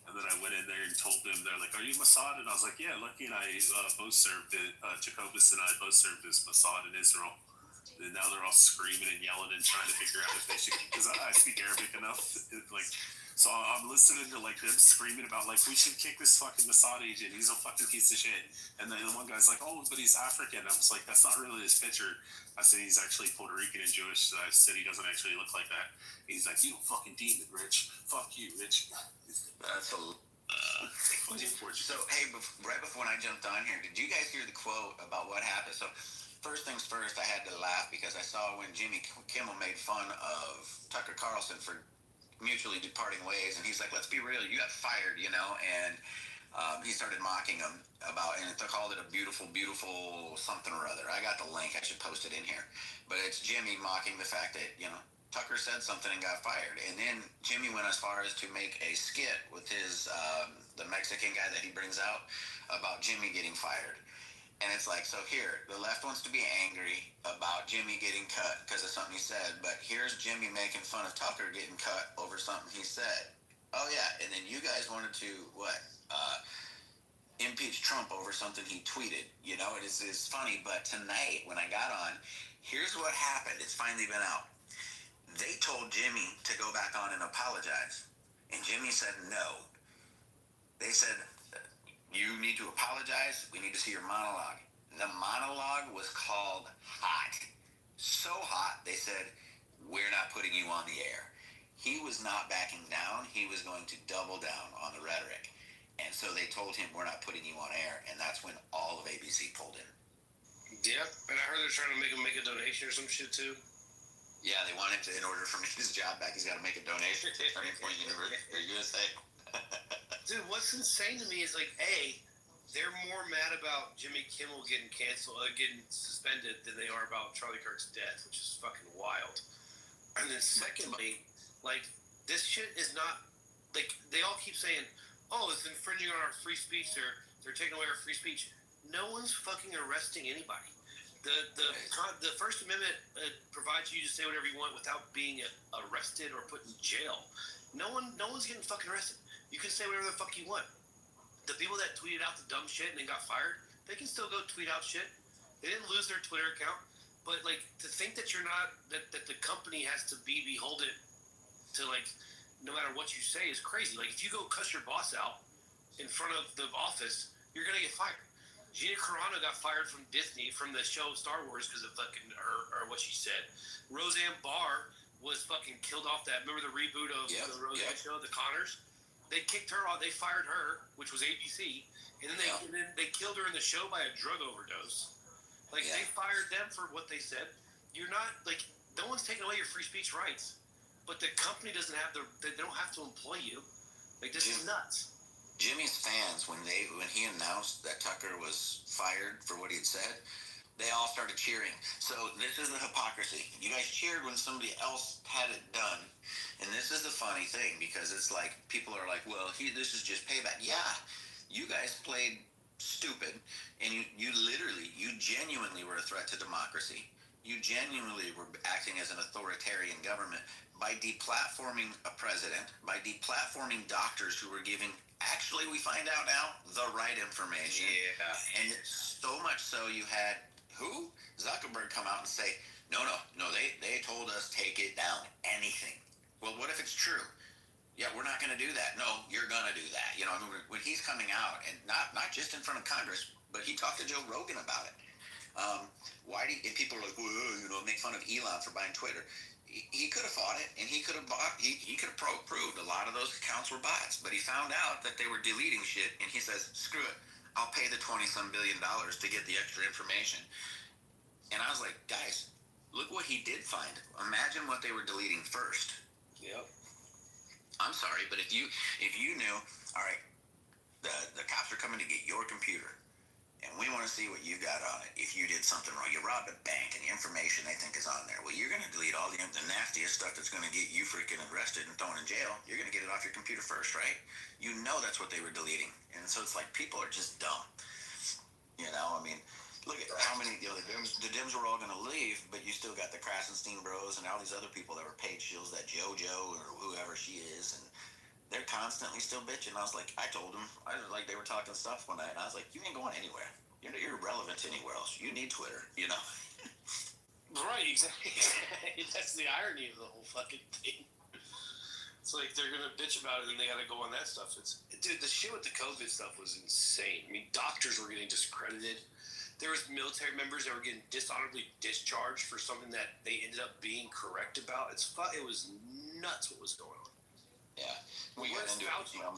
And then I went in there and told them, they're like, "Are you Mossad?" And I was like, "Yeah, Lucky and I both served it. Jacobus and I both served as Mossad in Israel." And now they're all screaming and yelling and trying to figure out if they should, because I speak Arabic enough. So I'm listening to like them screaming about like, we should kick this fucking Mossad agent. He's a fucking piece of shit. And then one guy's like, "Oh, but he's African." I was like, "That's not really his picture." I said, "He's actually Puerto Rican and Jewish." So I said, "He doesn't actually look like that." He's like, "You fucking demon, Rich. Fuck you, Rich." That's a So, hey, right before when I jumped on here, did you guys hear the quote about what happened? So, first things first, I had to laugh because I saw when Jimmy Kimmel made fun of Tucker Carlson for mutually departing ways, and he's like, "Let's be real, you got fired," you know, and he started mocking him about, and they called it a beautiful something or other. I got the link. I should post it in here. But it's Jimmy mocking the fact that, you know, Tucker said something and got fired. And then Jimmy went as far as to make a skit with his, the Mexican guy that he brings out about Jimmy getting fired. And it's like, so here, the left wants to be angry about Jimmy getting cut because of something he said, but here's Jimmy making fun of Tucker getting cut over something he said. Oh yeah, and then you guys wanted to impeach Trump over something he tweeted. You know, it's funny. But tonight when I got on, here's what happened. It's finally been out. They told Jimmy to go back on and apologize, and Jimmy said no. They said, you need to apologize. We need to see your monologue. The monologue was called hot. So hot, they said, we're not putting you on the air. He was not backing down. He was going to double down on the rhetoric. And so they told him, we're not putting you on air. And that's when all of ABC pulled in. Yep, and I heard they're trying to make him make a donation or some shit too. Yeah, they want him to, in order for him to get his job back, he's got to make a donation to Turning Point USA. Dude, what's insane to me is like, they're more mad about Jimmy Kimmel getting canceled, getting suspended, than they are about Charlie Kirk's death, which is fucking wild. And then secondly, like, this shit is not, like, they all keep saying, oh, it's infringing on our free speech, they're taking away our free speech. No one's fucking arresting anybody. The First Amendment provides you to say whatever you want without being arrested or put in jail. No one's getting fucking arrested. You can say whatever the fuck you want. The people that tweeted out the dumb shit and then got fired, they can still go tweet out shit. They didn't lose their Twitter account. But, like, to think that you're not, that the company has to be beholden to, like, no matter what you say is crazy. Like, if you go cuss your boss out in front of the office, you're going to get fired. Gina Carano got fired from Disney, from the show Star Wars, because of fucking her, or what she said. Roseanne Barr was fucking killed off that, remember the reboot of the Roseanne show, The Connors? They kicked her off, they fired her, which was ABC, and then they killed her in the show by a drug overdose. Like, they fired them for what they said. You're not, like, no one's taking away your free speech rights, but the company doesn't have they don't have to employ you. Like, this is nuts. Jimmy's fans, when he announced that Tucker was fired for what he had said, they all started cheering. So this is the hypocrisy. You guys cheered when somebody else had it done. And this is the funny thing, because it's like, people are like, well, this is just payback. Yeah, you guys played stupid, and you genuinely were a threat to democracy. You genuinely were acting as an authoritarian government by deplatforming a president, by deplatforming doctors who were giving, actually, we find out now, the right information. Yeah. And so much so you had, Zuckerberg come out and say, no, they told us take it down, anything. Well, what if it's true? Yeah, we're not going to do that. No, you're going to do that. You know, when he's coming out, and not just in front of Congress, but he talked to Joe Rogan about it. And people are like, well, make fun of Elon for buying Twitter. He could have fought it, and he could have proved a lot of those accounts were bots, but he found out that they were deleting shit, and he says, screw it, I'll pay the $20-some billion to get the extra information. And I was like, guys, look what he did find. Imagine what they were deleting first. Yep. I'm sorry, but if you knew, all right, the cops are coming to get your computer, and we want to see what you got on it. If you did something wrong, you robbed a bank, and the information they think is on there. Well, you're going to delete all the nastiest stuff that's going to get you freaking arrested and thrown in jail. You're going to get it off your computer first, right? You know that's what they were deleting. And so it's like, people are just dumb. You know, I mean, look at how many, the Dems were all going to leave, but you still got the Krasenstein bros and all these other people that were paid shills, that JoJo or whoever she is, and they're constantly still bitching. I was like, I told them, they were talking stuff one night, and I was like, you ain't going anywhere. You're irrelevant anywhere else. You need Twitter, you know? Right, exactly. That's the irony of the whole fucking thing. It's like they're gonna bitch about it and they gotta go on that stuff. Dude, the shit with the COVID stuff was insane. I mean, doctors were getting discredited. There was military members that were getting dishonorably discharged for something that they ended up being correct about. It was nuts what was going on. Yeah, we got into it.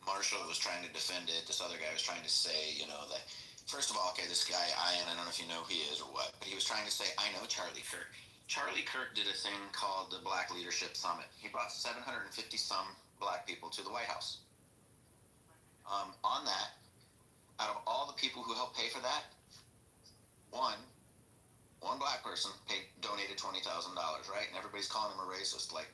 Marshall was trying to defend it. This other guy was trying to say, that, first of all, okay, this guy, Ian, I don't know if you know who he is or what, but he was trying to say, I know Charlie Kirk. Charlie Kirk did a thing called the Black Leadership Summit. He brought 750-some black people to the White House. On that, out of all the people who helped pay for that, one black person donated $20,000, right? And everybody's calling him a racist. Like,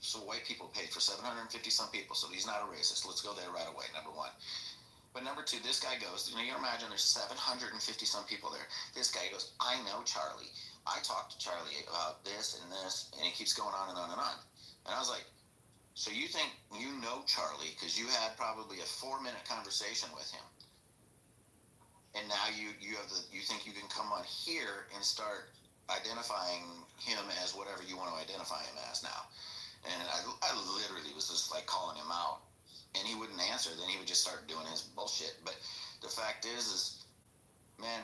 so white people paid for 750-some people, so he's not a racist. Let's go there right away, number one. But number two, this guy goes, you imagine there's 750 some people there. This guy goes, I know Charlie. I talked to Charlie about this, and he keeps going on and on and on. And I was like, so you think you know Charlie because you had probably a 4-minute conversation with him, and now you think you can come on here and start identifying him as whatever you want to identify him as now. And I literally was just like calling him out, and he wouldn't answer. Then he would just start doing his bullshit. But the fact is, man,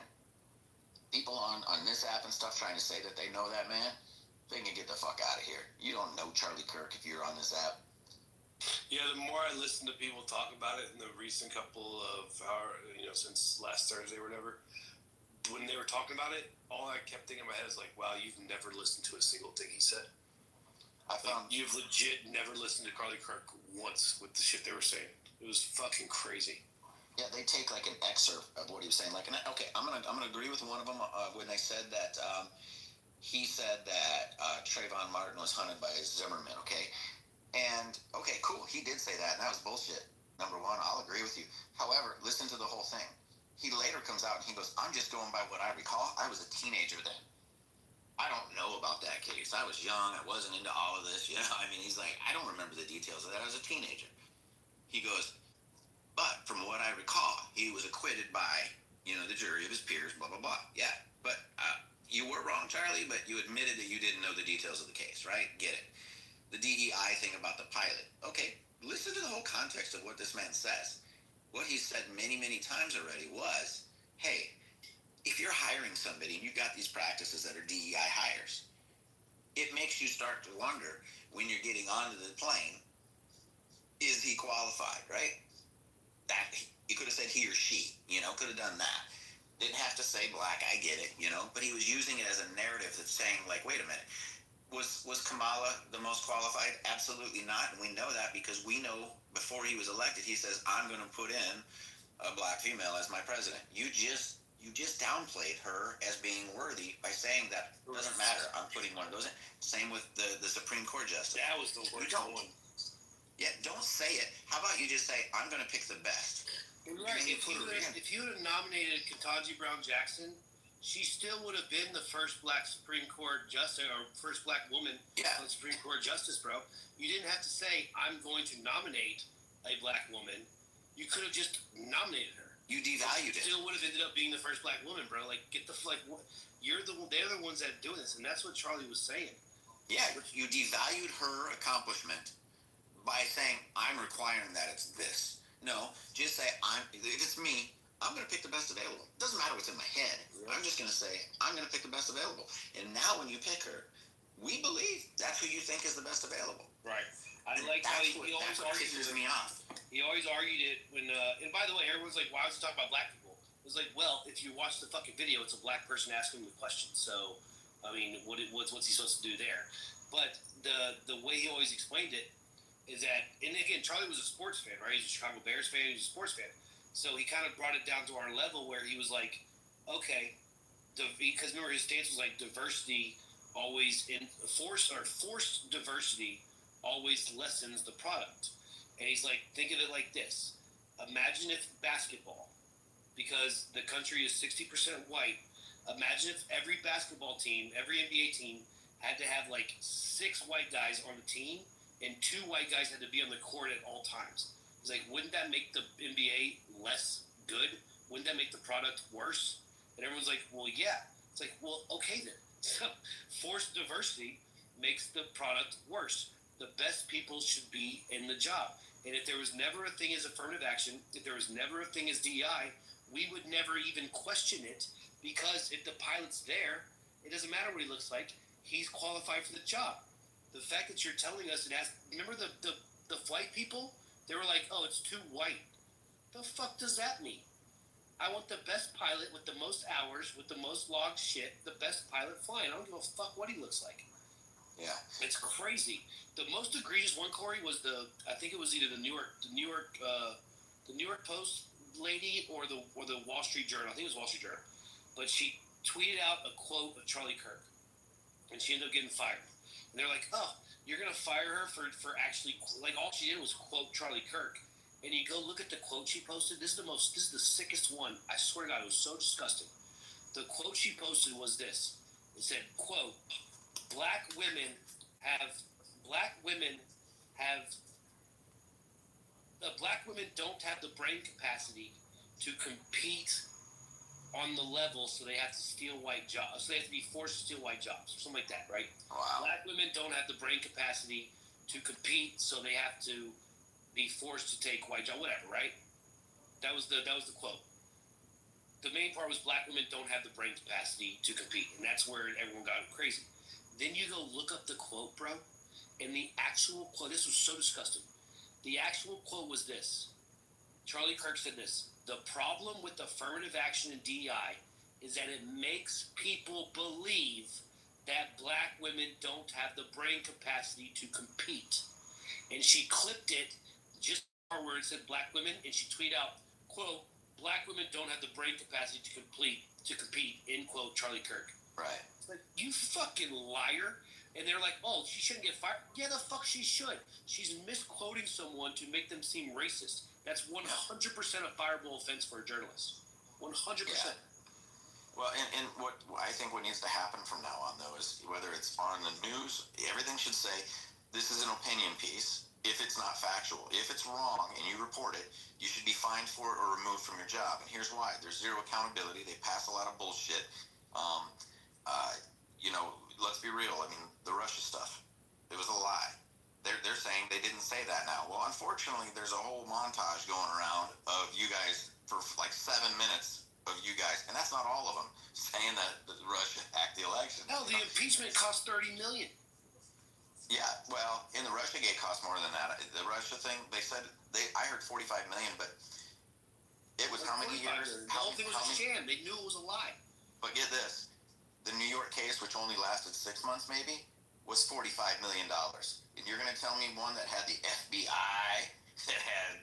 people on this app and stuff trying to say that they know that man, they can get the fuck out of here. You don't know Charlie Kirk if you're on this app. Yeah, the more I listen to people talk about it in the recent couple of since last Thursday or whatever, when they were talking about it, all I kept thinking in my head is like, wow, you've never listened to a single thing he said. You've legit never listened to Charlie Kirk once with the shit they were saying. It was fucking crazy. Yeah, they take like an excerpt of what he was saying. Like, okay, I'm gonna agree with one of them when they said that he said that Trayvon Martin was hunted by Zimmerman. Okay, and okay, cool, he did say that, and that was bullshit. Number one, I'll agree with you. However, listen to the whole thing. He later comes out and he goes, I'm just going by what I recall. I was a teenager then. I don't know about that case. I was young. I wasn't into all of this. I mean, he's like, I don't remember the details of that. I was a teenager. He goes, but from what I recall, he was acquitted by, the jury of his peers, blah, blah, blah. Yeah, but you were wrong, Charlie, but you admitted that you didn't know the details of the case, right? Get it. The DEI thing about the pilot. Okay, listen to the whole context of what this man says. What he said many, many times already was, hey, if you're hiring somebody and you've got these practices that are DEI hires, it makes you start to wonder when you're getting onto the plane, is he qualified, right? That he could have said he or she, could have done that. Didn't have to say black, I get it, but he was using it as a narrative that's saying, like, wait a minute, was Kamala the most qualified? Absolutely not, and we know that because we know before he was elected, he says, I'm going to put in a black female as my president. You just downplayed her as being worthy by saying that it doesn't matter, I'm putting one of those in. Same with the Supreme Court justice. That was the worst one. Yeah, don't say it. How about you just say, I'm going to pick the best? Right. If you had nominated Ketanji Brown Jackson, she still would have been the first black Supreme Court justice, or first black woman on Supreme Court justice, bro. You didn't have to say, I'm going to nominate a black woman. You could have just nominated her. You devalued it. Still would have ended up being the first black woman, bro. Like, they're the ones that do this, and that's what Charlie was saying. Yeah, you devalued her accomplishment by saying, I'm requiring that it's this. No, just say, if it's me, I'm going to pick the best available. It doesn't matter what's in my head. Yeah. I'm just going to say, I'm going to pick the best available. And now when you pick her, we believe that's who you think is the best available. Right. I like how he always argued me off. He always argued it when, and by the way, everyone's like, why was he talking about black people? It was like, well, if you watch the fucking video, it's a black person asking the question. So, I mean, what's he supposed to do there? But the way he always explained it is that, and again, Charlie was a sports fan, right? He's a Chicago Bears fan, he's a sports fan. So he kind of brought it down to our level where he was like, okay, because remember his stance was like diversity always forced diversity always lessens the product. And he's like, think of it like this. Imagine if basketball, because the country is 60% white, imagine if every basketball team, every NBA team had to have like 6 white guys on the team and 2 white guys had to be on the court at all times. He's like, wouldn't that make the NBA less good? Wouldn't that make the product worse? And everyone's like, well, yeah. It's like, well, okay then. So forced diversity makes the product worse. The best people should be in the job. And if there was never a thing as affirmative action, if there was never a thing as DEI, we would never even question it, because if the pilot's there, it doesn't matter what he looks like. He's qualified for the job. The fact that you're telling us it has, remember the flight people? They were like, oh, it's too white. The fuck does that mean? I want the best pilot with the most hours, with the most logged shit, the best pilot flying. I don't give a fuck what he looks like. Yeah. It's crazy. The most egregious one, Corey, was I think it was either the New York Post lady or the Wall Street Journal. I think it was Wall Street Journal. But she tweeted out a quote of Charlie Kirk. And she ended up getting fired. And they're like, oh, you're going to fire her for actually, like, all she did was quote Charlie Kirk. and you go look at the quote she posted. This is the sickest one. I swear to God, it was so disgusting. The quote she posted was this. It said, quote, black women don't have the brain capacity to compete on the level, so they have to steal white jobs. So they have to be forced to steal white jobs, or something like that, right? Wow. Black women don't have the brain capacity to compete, so they have to be forced to take white jobs, whatever, right? That was the quote. The main part was black women don't have the brain capacity to compete, and that's where everyone got crazy. Then you go look up the quote, bro, and the actual quote, this was so disgusting. The actual quote was this. Charlie Kirk said this: the problem with affirmative action in DEI is that it makes people believe that black women don't have the brain capacity to compete. And she clipped it just where it said black women, and she tweeted out, quote, black women don't have the brain capacity to compete, end quote, Charlie Kirk. Right. It's like, you fucking liar. And they're like, oh, she shouldn't get fired. Yeah, the fuck she should. She's misquoting someone to make them seem racist. That's 100% a fireable offense for a journalist. 100%. Yeah. Well, and what I think what needs to happen from now on, though, is whether it's on the news, everything should say, this is an opinion piece. If it's not factual, if it's wrong and you report it, you should be fined for it or removed from your job. And here's why. There's zero accountability. They pass a lot of bullshit. Let's be real. I mean, the Russia stuff, it was a lie. They're saying they didn't say that now. Well, unfortunately, there's a whole montage going around of you guys for like 7 minutes of you guys, and that's not all of them, saying that Russia hacked the election. No, the impeachment cost $30 million. Yeah, well, in the Russiagate cost more than that. The Russia thing, they said I heard $45 million, but it was how many years? The whole thing was a sham. They knew it was a lie. But get this, the New York case, which only lasted 6 months, maybe, was $45 million. And you're going to tell me one that had the FBI, that had,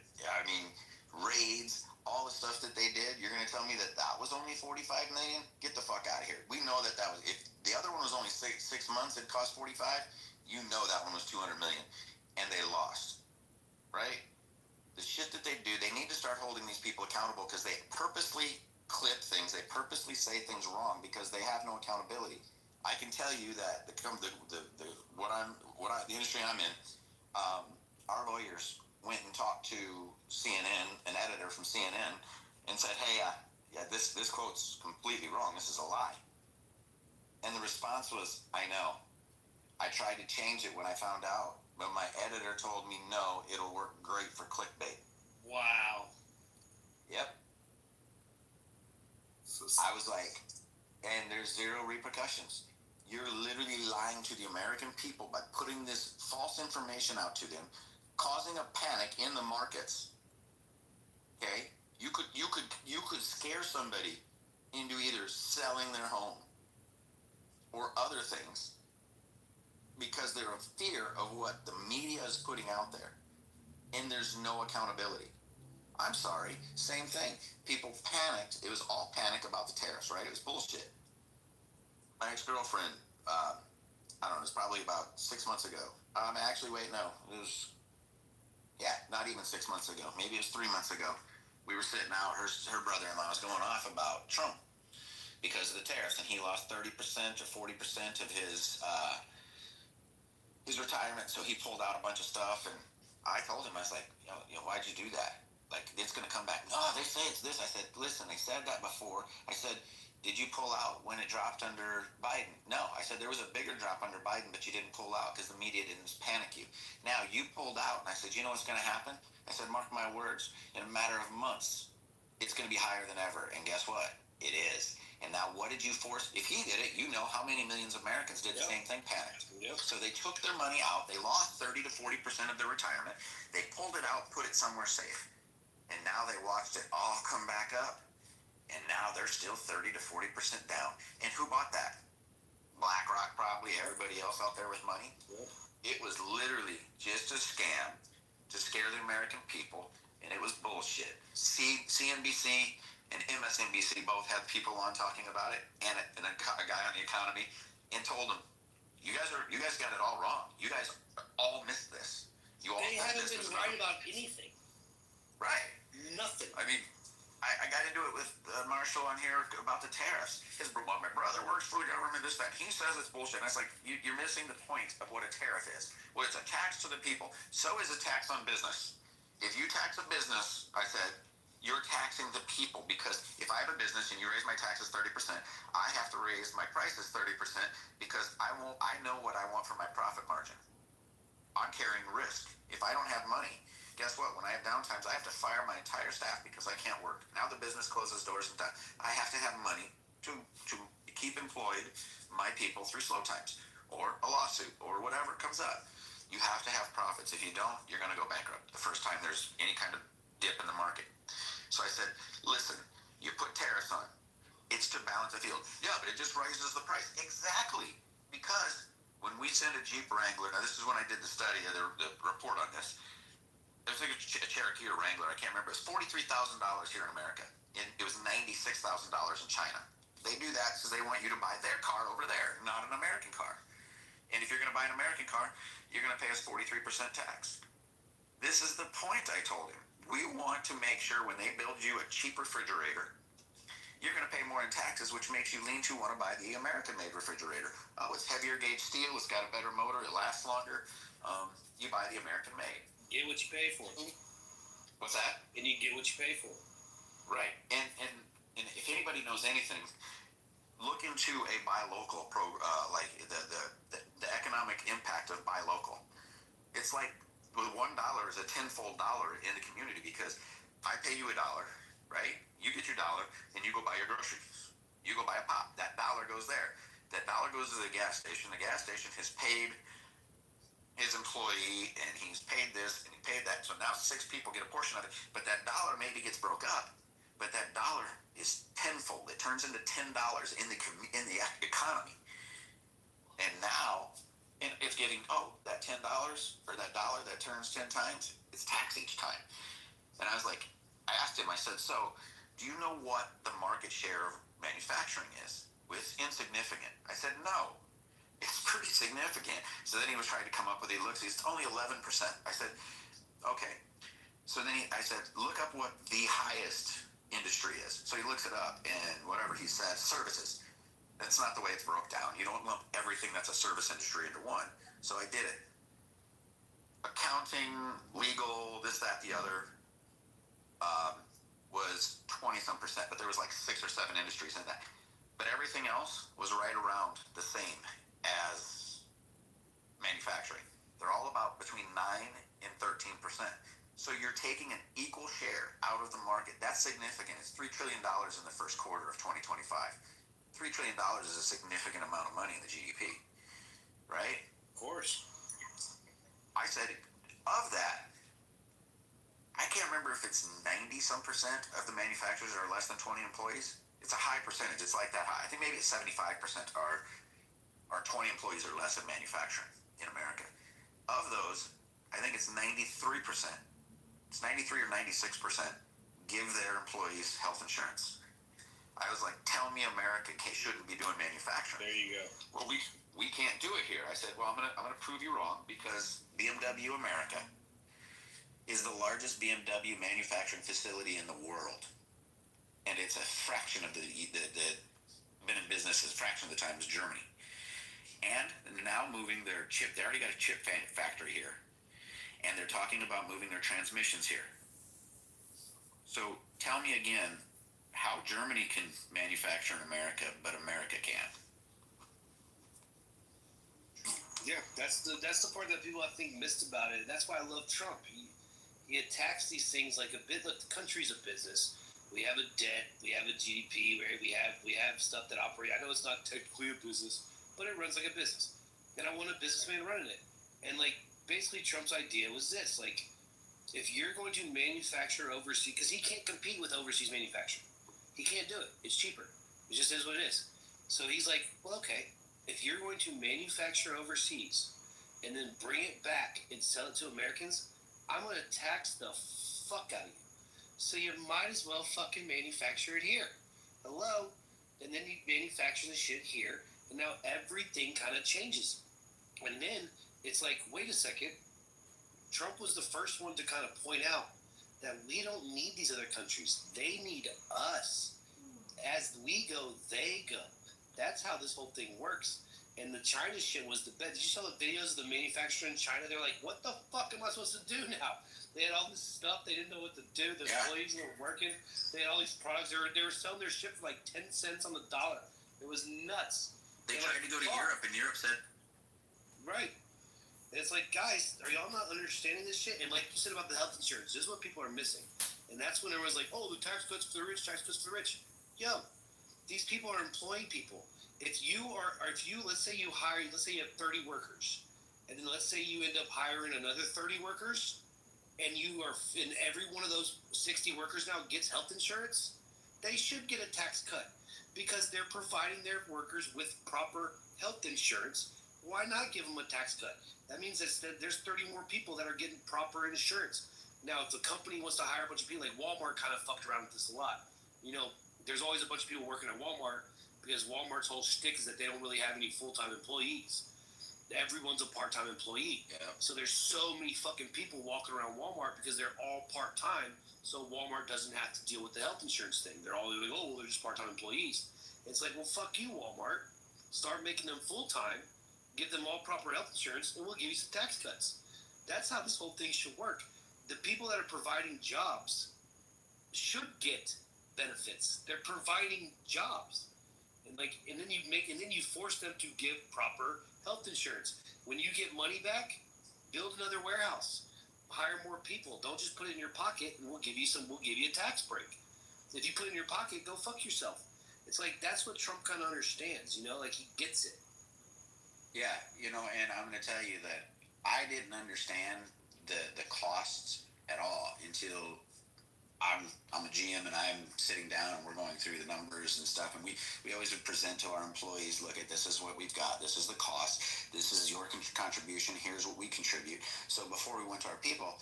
raids, all the stuff that they did, you're going to tell me that was only $45 million? Get the fuck out of here. We know that was, if the other one was only 6 months, it cost 45, you know that one was 200 million. And they lost. Right? The shit that they do, they need to start holding these people accountable because they purposely clip things, they purposely say things wrong because they have no accountability. I can tell you that the industry I'm in, our lawyers went and talked to CNN, an editor from CNN, and said, hey, this quote's completely wrong. This is a lie. And the response was, I know. I tried to change it when I found out, but my editor told me, no, it'll work great for clickbait. Wow. Yep. I was like, and there's zero repercussions. You're literally lying to the American people by putting this false information out to them, causing a panic in the markets. Okay? You could scare somebody into either selling their home or other things because they're in fear of what the media is putting out there. And there's no accountability. I'm sorry, same thing. People panicked. It was all panic about the tariffs, right? It was bullshit. My ex-girlfriend, I don't know, it was probably about 6 months ago. Actually, wait, no. It was, not even 6 months ago. Maybe it was 3 months ago. We were sitting out, her brother-in-law was going off about Trump because of the tariffs, and he lost 30% or 40% of his retirement, so he pulled out a bunch of stuff, and I told him, I was like, why'd you do that? Like, it's going to come back. No, they say it's this. I said, listen, they said that before. I said, did you pull out when it dropped under Biden? No. I said, there was a bigger drop under Biden, but you didn't pull out because the media didn't panic you. Now, you pulled out, and I said, you know what's going to happen? I said, mark my words, in a matter of months, it's going to be higher than ever. And guess what? It is. And now, what did you force? If he did it, you know how many millions of Americans did the same thing, panicked. Yep. So they took their money out. They lost 30 to 40% of their retirement. They pulled it out, put it somewhere safe. And now they watched it all come back up. And now they're still 30 to 40% down. And who bought that? BlackRock, probably, everybody else out there with money. Yep. It was literally just a scam to scare the American people, and it was bullshit. CNBC and MSNBC both had people on talking about it, and a guy on the economy, and told them, you guys got it all wrong. You guys all missed this. They haven't been right about anything. Right. Nothing. I mean, I got into it with Marshall on here about the tariffs. My brother works for the government, this, that. He says it's bullshit. And I was like, you're missing the point of what a tariff is. Well, it's a tax to the people. So is a tax on business. If you tax a business, I said, you're taxing the people, because if I have a business and you raise my taxes 30%, I have to raise my prices 30% because I know what I want for my profit margin. I'm carrying risk. If I don't have money, guess what? When I have downtimes, I have to fire my entire staff because I can't work. Now the business closes doors and done. I have to have money to keep employed my people through slow times or a lawsuit or whatever comes up. You have to have profits. If you don't, you're going to go bankrupt the first time there's any kind of dip in the market. So I said, listen, you put tariffs on. It's to balance the field. Yeah, but it just raises the price. Exactly. Because when we send a Jeep Wrangler, now this is when I did the study, the report on this. I was thinking a Cherokee or Wrangler, I can't remember. It's $43,000 here in America. It was $96,000 in China. They do that because they want you to buy their car over there, not an American car. And if you're going to buy an American car, you're going to pay us 43% tax. This is the point I told him. We want to make sure when they build you a cheap refrigerator, you're going to pay more in taxes, which makes you lean to want to buy the American-made refrigerator. Oh, it's heavier gauge steel. It's got a better motor. It lasts longer. You buy the American-made. Get what you pay for. What's that? And you get what you pay for. Right. And if anybody knows anything, look into a buy local like the economic impact of buy local. It's like with $1 is a tenfold dollar in the community, because I pay you $1, right? You get your $1 and you go buy your groceries. You go buy a pop. That $1 goes there. That $1 goes to the gas station. The gas station has paid his employee, and he's paid this and he paid that. So now 6 people get a portion of it. But that $1 maybe gets broke up. But that $1 is tenfold. It turns into $10 in the economy. And now it's getting, that $10 or that $1 that turns 10 times, it's taxed each time. And I was like, I asked him, I said, so do you know what the market share of manufacturing is? It's insignificant. I said, no. It's pretty significant. So then he was trying to come up with, it's only 11%. I said, okay. So then I said, look up what the highest industry is. So he looks it up, and whatever he said, services. That's not the way it's broke down. You don't lump everything that's a service industry into one. So I did it. Accounting, legal, this, that, the other, was 20-some%, but there was like 6 or 7 industries in that. But everything else was right around the same as manufacturing. They're all about between 9 and 13%. So you're taking an equal share out of the market. That's significant. It's $3 trillion in the first quarter of 2025. $3 trillion is a significant amount of money in the GDP, right? Of course. I said, of that, I can't remember if it's 90-some% of the manufacturers are less than 20 employees. It's a high percentage. It's like that high. I think maybe it's 75% are 20 employees or less in manufacturing in America. Of those, I think it's 93%. It's 93 or 96% give their employees health insurance. I was like, tell me America shouldn't be doing manufacturing. There you go. Well, we can't do it here. I said, well, I'm gonna prove you wrong, because BMW America is the largest BMW manufacturing facility in the world, and it's a fraction of the been in business a fraction of the time as Germany. And now moving their chip, they already got a chip factory here, and they're talking about moving their transmissions here. So tell me again how Germany can manufacture in America, but America can't. Yeah, that's the part that people I think missed about it. That's why I love Trump. He attacks these things like a bit. Look, the country's a business. We have a debt. We have a GDP. We have stuff that operate. I know it's not technically a business, but it runs like a business. And I want a businessman running it. And like basically Trump's idea was this: like, if you're going to manufacture overseas, because he can't compete with overseas manufacturing. He can't do it. It's cheaper. It just is what it is. So he's like, well, okay, if you're going to manufacture overseas and then bring it back and sell it to Americans, I'm going to tax the fuck out of you. So you might as well fucking manufacture it here. Hello? And then you manufacture the shit here, and now everything kind of changes. And then it's like, wait a second. Trump was the first one to kind of point out that we don't need these other countries. They need us. As we go, they go. That's how this whole thing works. And the China shit was the best. Did you saw the videos of the manufacturer in China? They're like, what the fuck am I supposed to do now? They had all this stuff. They didn't know what to do. The employees weren't working. They had all these products. They were selling their shit for like 10 cents on the dollar. It was nuts. They tried to go to Europe, and Europe said... Right. And it's like, guys, are y'all not understanding this shit? And like you said about the health insurance, this is what people are missing. And that's when everyone's like, oh, the tax cuts for the rich, tax cuts for the rich. Yo, these people are employing people. If you let's say you have 30 workers, and then let's say you end up hiring another 30 workers, and every one of those 60 workers now gets health insurance, they should get a tax cut because they're providing their workers with proper health insurance. Why not give them a tax cut? That means that there's 30 more people that are getting proper insurance. Now, if the company wants to hire a bunch of people, like Walmart kind of fucked around with this a lot. You know, there's always a bunch of people working at Walmart because Walmart's whole shtick is that they don't really have any full-time employees. Everyone's a part-time employee. Yeah. So there's so many fucking people walking around Walmart because they're all part-time, so Walmart doesn't have to deal with the health insurance thing. They're all like, oh, they're just part-time employees. It's like, well, fuck you, Walmart. Start making them full-time, give them all proper health insurance, and we'll give you some tax cuts. That's how this whole thing should work. The people that are providing jobs should get benefits. They're providing jobs. And then you force them to give proper health insurance. When you get money back, build another warehouse, hire more people. Don't just put it in your pocket, and we'll give you a tax break. If you put it in your pocket, go fuck yourself. It's like that's what Trump kind of understands, like he gets it. Yeah, and I'm going to tell you that I didn't understand the costs at all until I'm a GM and I'm sitting down and we're going through the numbers and stuff, and we always would present to our employees, look at this is what we've got, this is the cost, this is your contribution, here's what we contribute. So before we went to our people,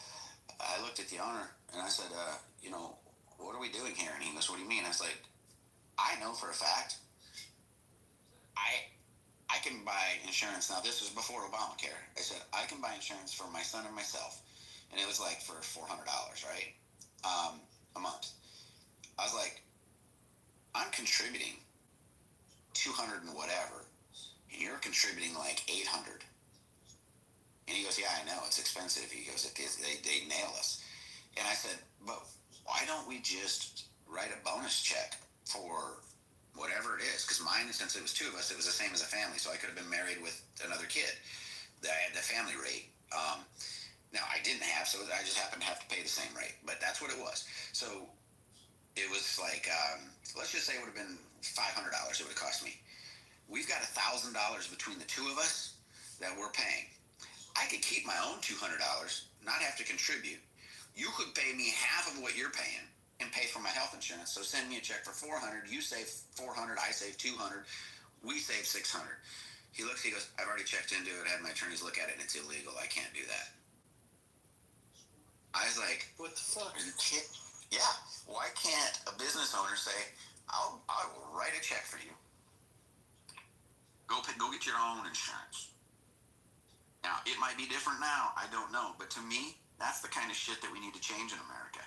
I looked at the owner and I said, what are we doing here? And he goes, what do you mean? I was like, I know for a fact I can buy insurance. Now this was before Obamacare. I said I can buy insurance for my son and myself, and it was like for $400, right? A month. I was like, I'm contributing 200 and whatever, and you're contributing like 800. And he goes, yeah, I know, it's expensive. He goes, they nail us. And I said, but why don't we just write a bonus check for whatever it is? Because mine, since it was two of us, it was the same as a family, so I could have been married with another kid. I had the family rate. Now, I didn't have, so I just happened to have to pay the same rate. But that's what it was. So it was like, let's just say it would have been $500 it would have cost me. We've got $1,000 between the two of us that we're paying. I could keep my own $200, not have to contribute. You could pay me half of what you're paying and pay for my health insurance. So send me a check for $400. You save $400. I save $200. We save $600. He looks, he goes, I've already checked into it. I had my attorneys look at it, and it's illegal. I can't do that. I was like, what the fuck? Are you kidding? Yeah. Why can't a business owner say, I will write a check for you. Go get your own insurance. Now, it might be different now. I don't know. But to me, that's the kind of shit that we need to change in America,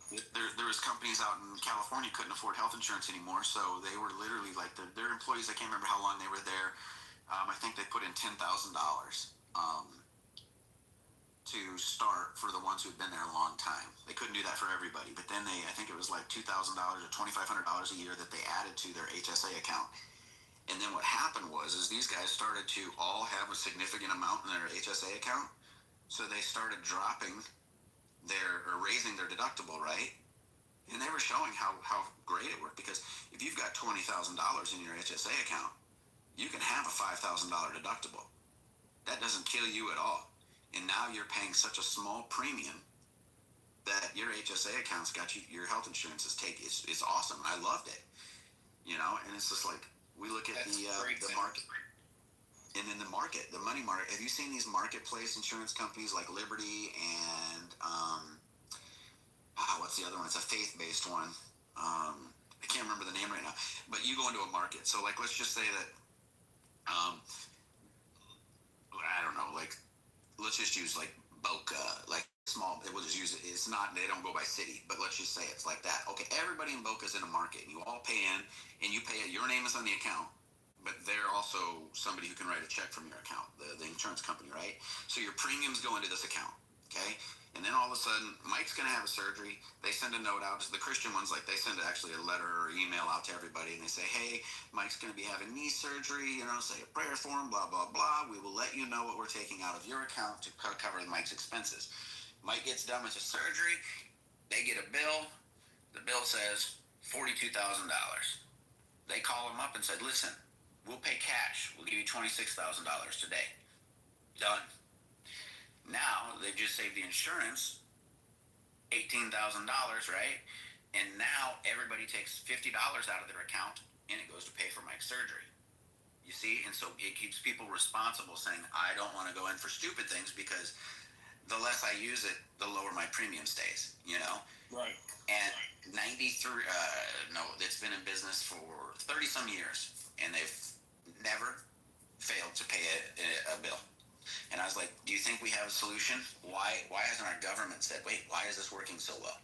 There was companies out in California couldn't afford health insurance anymore, so they were literally like their employees. I can't remember how long they were there. I think they put in $10,000 to start for the ones who'd been there a long time. They couldn't do that for everybody, but then I think it was like $2,000 or $2,500 a year that they added to their HSA account. And then what happened was these guys started to all have a significant amount in their HSA account, so they started raising their deductible, right? And they were showing how great it worked, because if you've got $20,000 in your HSA account, you can have a $5,000 deductible. That doesn't kill you at all. And now you're paying such a small premium that your HSA account's got you, your health insurance is awesome. I loved it, and it's just like, we look at the market, and then the money market. Have you seen these marketplace insurance companies like Liberty and what's the other one? It's a faith-based one. I can't remember the name right now. But you go into a market. So like, let's just say that I don't know. Like, let's just use like Boca, like small, we'll just use it. It's not, they don't go by city, but let's just say it's like that. Okay, everybody in Boca's in a market, and you all pay in, and you pay it. Your name is on the account, but they're also somebody who can write a check from your account, the insurance company, right? So your premiums go into this account, okay? And then all of a sudden, Mike's going to have a surgery. They send a note out to the Christian ones, like they send actually a letter or email out to everybody, and they say, hey, Mike's going to be having knee surgery, you know, say a prayer for him, blah, blah, blah. We will let you know what we're taking out of your account to cover Mike's expenses. Mike gets done with his surgery. They get a bill. The bill says $42,000. They call him up and said, listen, we'll pay cash. We'll give you $26,000 today. Done. Now, they've just saved the insurance $18,000, right? And now everybody takes $50 out of their account, and it goes to pay for Mike's surgery. You see? And so it keeps people responsible, saying, I don't want to go in for stupid things because the less I use it, the lower my premium stays, you know? Right. And 93, it's been in business for 30-some years, and they've never failed to pay a bill. And I was like, do you think we have a solution? Why hasn't our government said, wait, why is this working so well?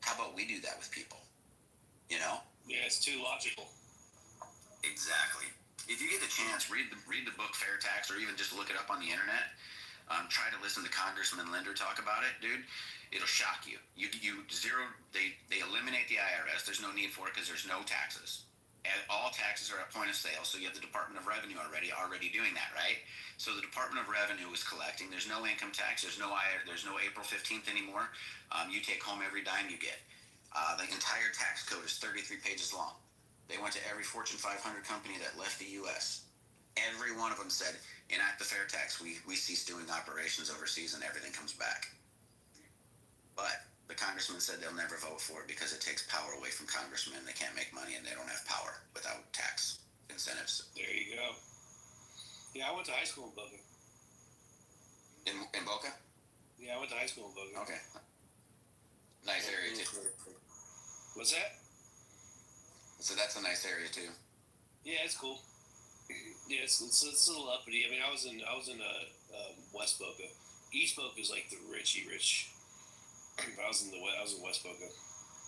How about we do that with people? You know? Yeah, it's too logical. Exactly. If you get the chance, read the book Fair Tax, or even just look it up on the internet. Try to listen to Congressman Linder talk about it, dude. It'll shock you. They eliminate the IRS. There's no need for it because there's no taxes. And all taxes are at point of sale, so you have the Department of Revenue already doing that, right? So the Department of Revenue is collecting. There's no income tax. There's no April 15th anymore. You take home every dime you get. The entire tax code is 33 pages long. They went to every Fortune 500 company that left the U.S. Every one of them said, enact the fair tax. We cease doing operations overseas and everything comes back. But the congressman said they'll never vote for it because it takes power away from congressmen. They can't make money and they don't have power without tax incentives. There you go. Yeah, I went to high school in Boca. In Boca? Yeah, I went to high school in Boca. Okay. Nice area too. What's that? So that's a nice area too. Yeah, it's cool. Yeah, it's a little uppity. I mean, I was in West Boca. East Boca is like the rich. I was in West Boca.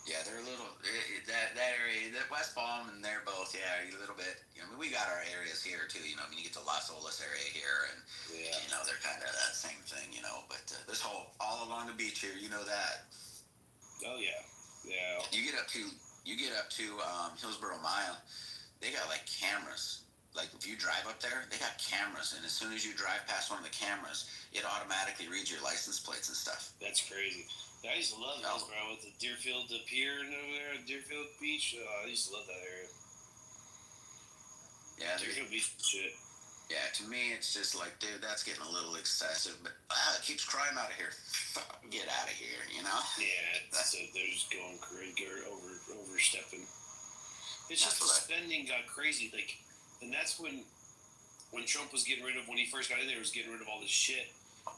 Yeah, they're a little that area, that West Palm, and they're both a little bit. You know, we got our areas here too. You know, I mean, you get the Las Olas area here, and you know they're kind of that same thing. You know, but this whole all along the beach here, you know that. Oh yeah, yeah. You get up to Hillsborough Mile, they got like cameras. Like if you drive up there, they got cameras, and as soon as you drive past one of the cameras, it automatically reads your license plates and stuff. That's crazy. I used to love Hillsborough with the Deerfield, the pier and over there, Deerfield Beach. I used to love that area. Yeah, Deerfield Beach shit. Yeah, to me, it's just like, dude, that's getting a little excessive, but it keeps crime out of here. Get out of here, you know? Yeah, so they're just going crazy, overstepping. It's just the spending got crazy, like, and that's when Trump was getting rid of, when he first got in there, was getting rid of all this shit.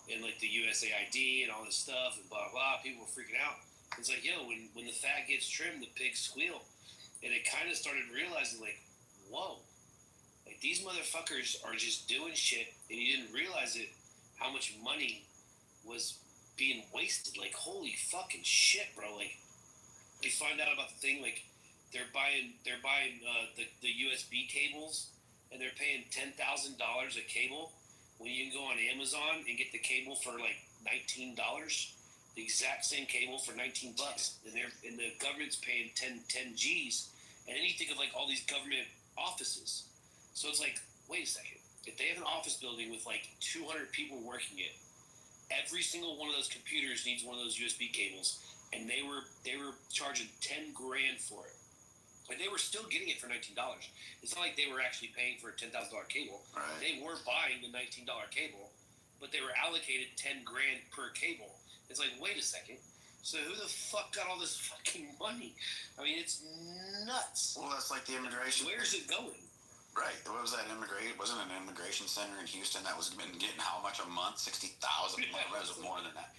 And like the USAID and all this stuff and blah blah, people were freaking out. It's like, yo, when the fat gets trimmed, the pigs squeal. And it kind of started realizing, like, whoa, like these motherfuckers are just doing shit, and you didn't realize it, how much money was being wasted. Like, holy fucking shit, bro. Like, you find out about the thing, like they're buying the USB cables, and they're paying $10,000 a cable. When you can go on Amazon and get the cable for like $19, the exact same cable for $19, and the government's paying 10 G's, and then you think of like all these government offices. So it's like, wait a second, if they have an office building with like 200 people working it, every single one of those computers needs one of those USB cables, and they were charging $10,000 for it. But they were still getting it for $19. It's not like they were actually paying for a $10,000 cable. Right. They were buying the $19 cable, but they were allocated $10,000 per cable. It's like, wait a second. So who the fuck got all this fucking money? I mean, it's nuts. Well, that's like the immigration. Where's it going? Right. What was that Wasn't an immigration center in Houston that was been getting how much a month? 60,000. It was more than that.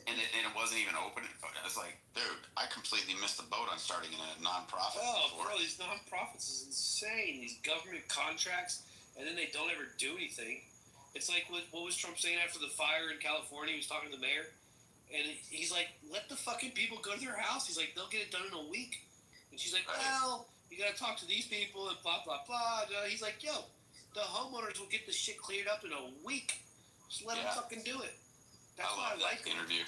And it wasn't even open. It's like, dude, I completely missed the boat on starting a nonprofit. Oh, bro, these nonprofits is insane. These government contracts, and then they don't ever do anything. It's like what was Trump saying after the fire in California? He was talking to the mayor, and he's like, "Let the fucking people go to their house." He's like, "They'll get it done in a week." And she's like, "Well, you gotta talk to these people and blah blah blah." He's like, "Yo, the homeowners will get the shit cleared up in a week. Just let them fucking do it." That's why I like him. Interview.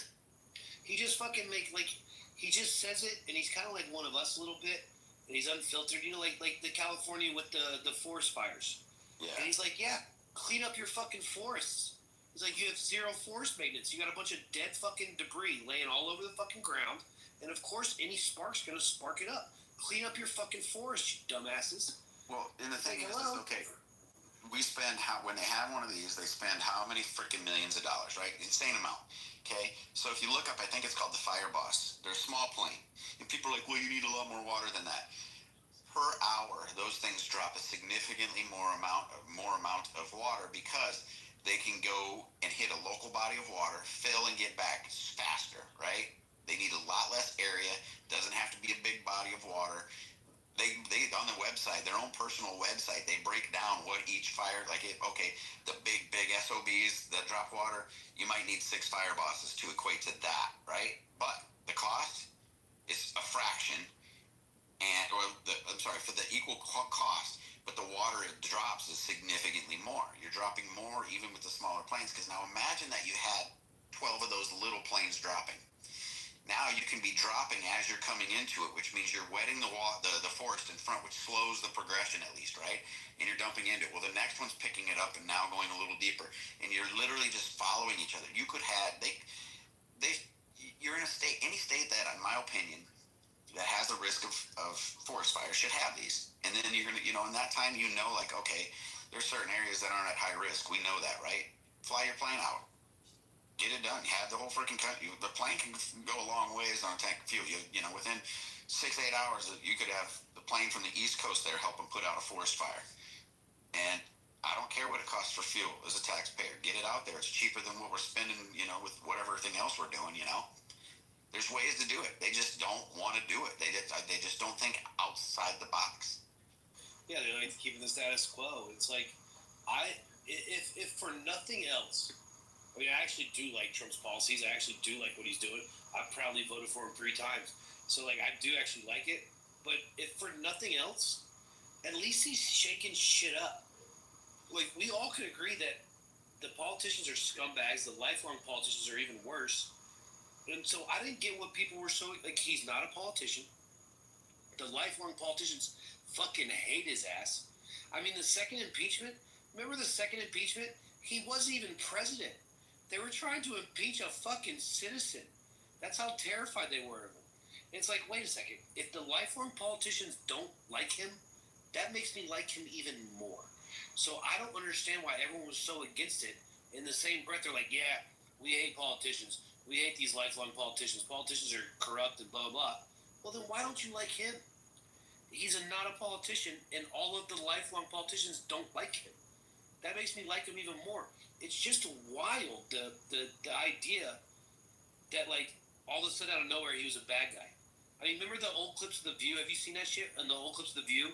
He just fucking he just says it, and he's kind of like one of us a little bit, and he's unfiltered. You know, like the California with the forest fires. Yeah. And he's like, "Yeah, clean up your fucking forests." He's like, "You have zero forest maintenance. You got a bunch of dead fucking debris laying all over the fucking ground, and of course, any spark's gonna spark it up. Clean up your fucking forest, you dumbasses." Well, and the thing is, okay, we spend when they have one of these, they spend how many freaking millions of dollars, right? Insane amount. Okay, so if you look up, I think it's called the Fire Boss. They're a small plane, and people are like, "Well, you need a lot more water than that." Per hour, those things drop a significantly more amount of water because they can go and hit a local body of water, fill and get back faster, right? They need a lot less area. Doesn't have to be a big body of water. They on the website, their own personal website, they break down what each fire, the big SOBs that drop water, you might need 6 fire bosses to equate to that, right? But the cost is a fraction, for the equal cost, but the water it drops is significantly more. You're dropping more even with the smaller planes, because now imagine that you had 12 of those little planes dropping. Now you can be dropping as you're coming into it, which means you're wetting the forest in front, which slows the progression at least, right? And you're dumping into it. Well, the next one's picking it up and now going a little deeper, and you're literally just following each other. You could have you're in a state, any state that, in my opinion, that has a risk of forest fire should have these. And then you're gonna, in that time, like, okay, there's certain areas that aren't at high risk. We know that, right? Fly your plane out. Get it done. You have the whole freaking country. The plane can go a long ways on a tank of fuel. Within 6-8 hours, you could have the plane from the East Coast there helping put out a forest fire. And I don't care what it costs for fuel as a taxpayer. Get it out there. It's cheaper than what we're spending, with whatever thing else we're doing, There's ways to do it. They just don't want to do it. They just don't think outside the box. Yeah, they like keeping the status quo. It's like, if for nothing else, I mean, I actually do like Trump's policies. I actually do like what he's doing. I've proudly voted for him 3 times. So, I do actually like it. But if for nothing else, at least he's shaking shit up. We all could agree that the politicians are scumbags. The lifelong politicians are even worse. And so I didn't get what people were so... he's not a politician. The lifelong politicians fucking hate his ass. I mean, the second impeachment... Remember the second impeachment? He wasn't even president. They were trying to impeach a fucking citizen. That's how terrified they were of him. And it's like, wait a second. If the lifelong politicians don't like him, that makes me like him even more. So I don't understand why everyone was so against it. In the same breath, they're like, yeah, we hate politicians. We hate these lifelong politicians. Politicians are corrupt and blah, blah. Well, then why don't you like him? He's not a politician, and all of the lifelong politicians don't like him. That makes me like him even more. It's just wild, the idea that, all of a sudden out of nowhere, he was a bad guy. I mean, remember the old clips of The View? Have you seen that shit? And the old clips of The View?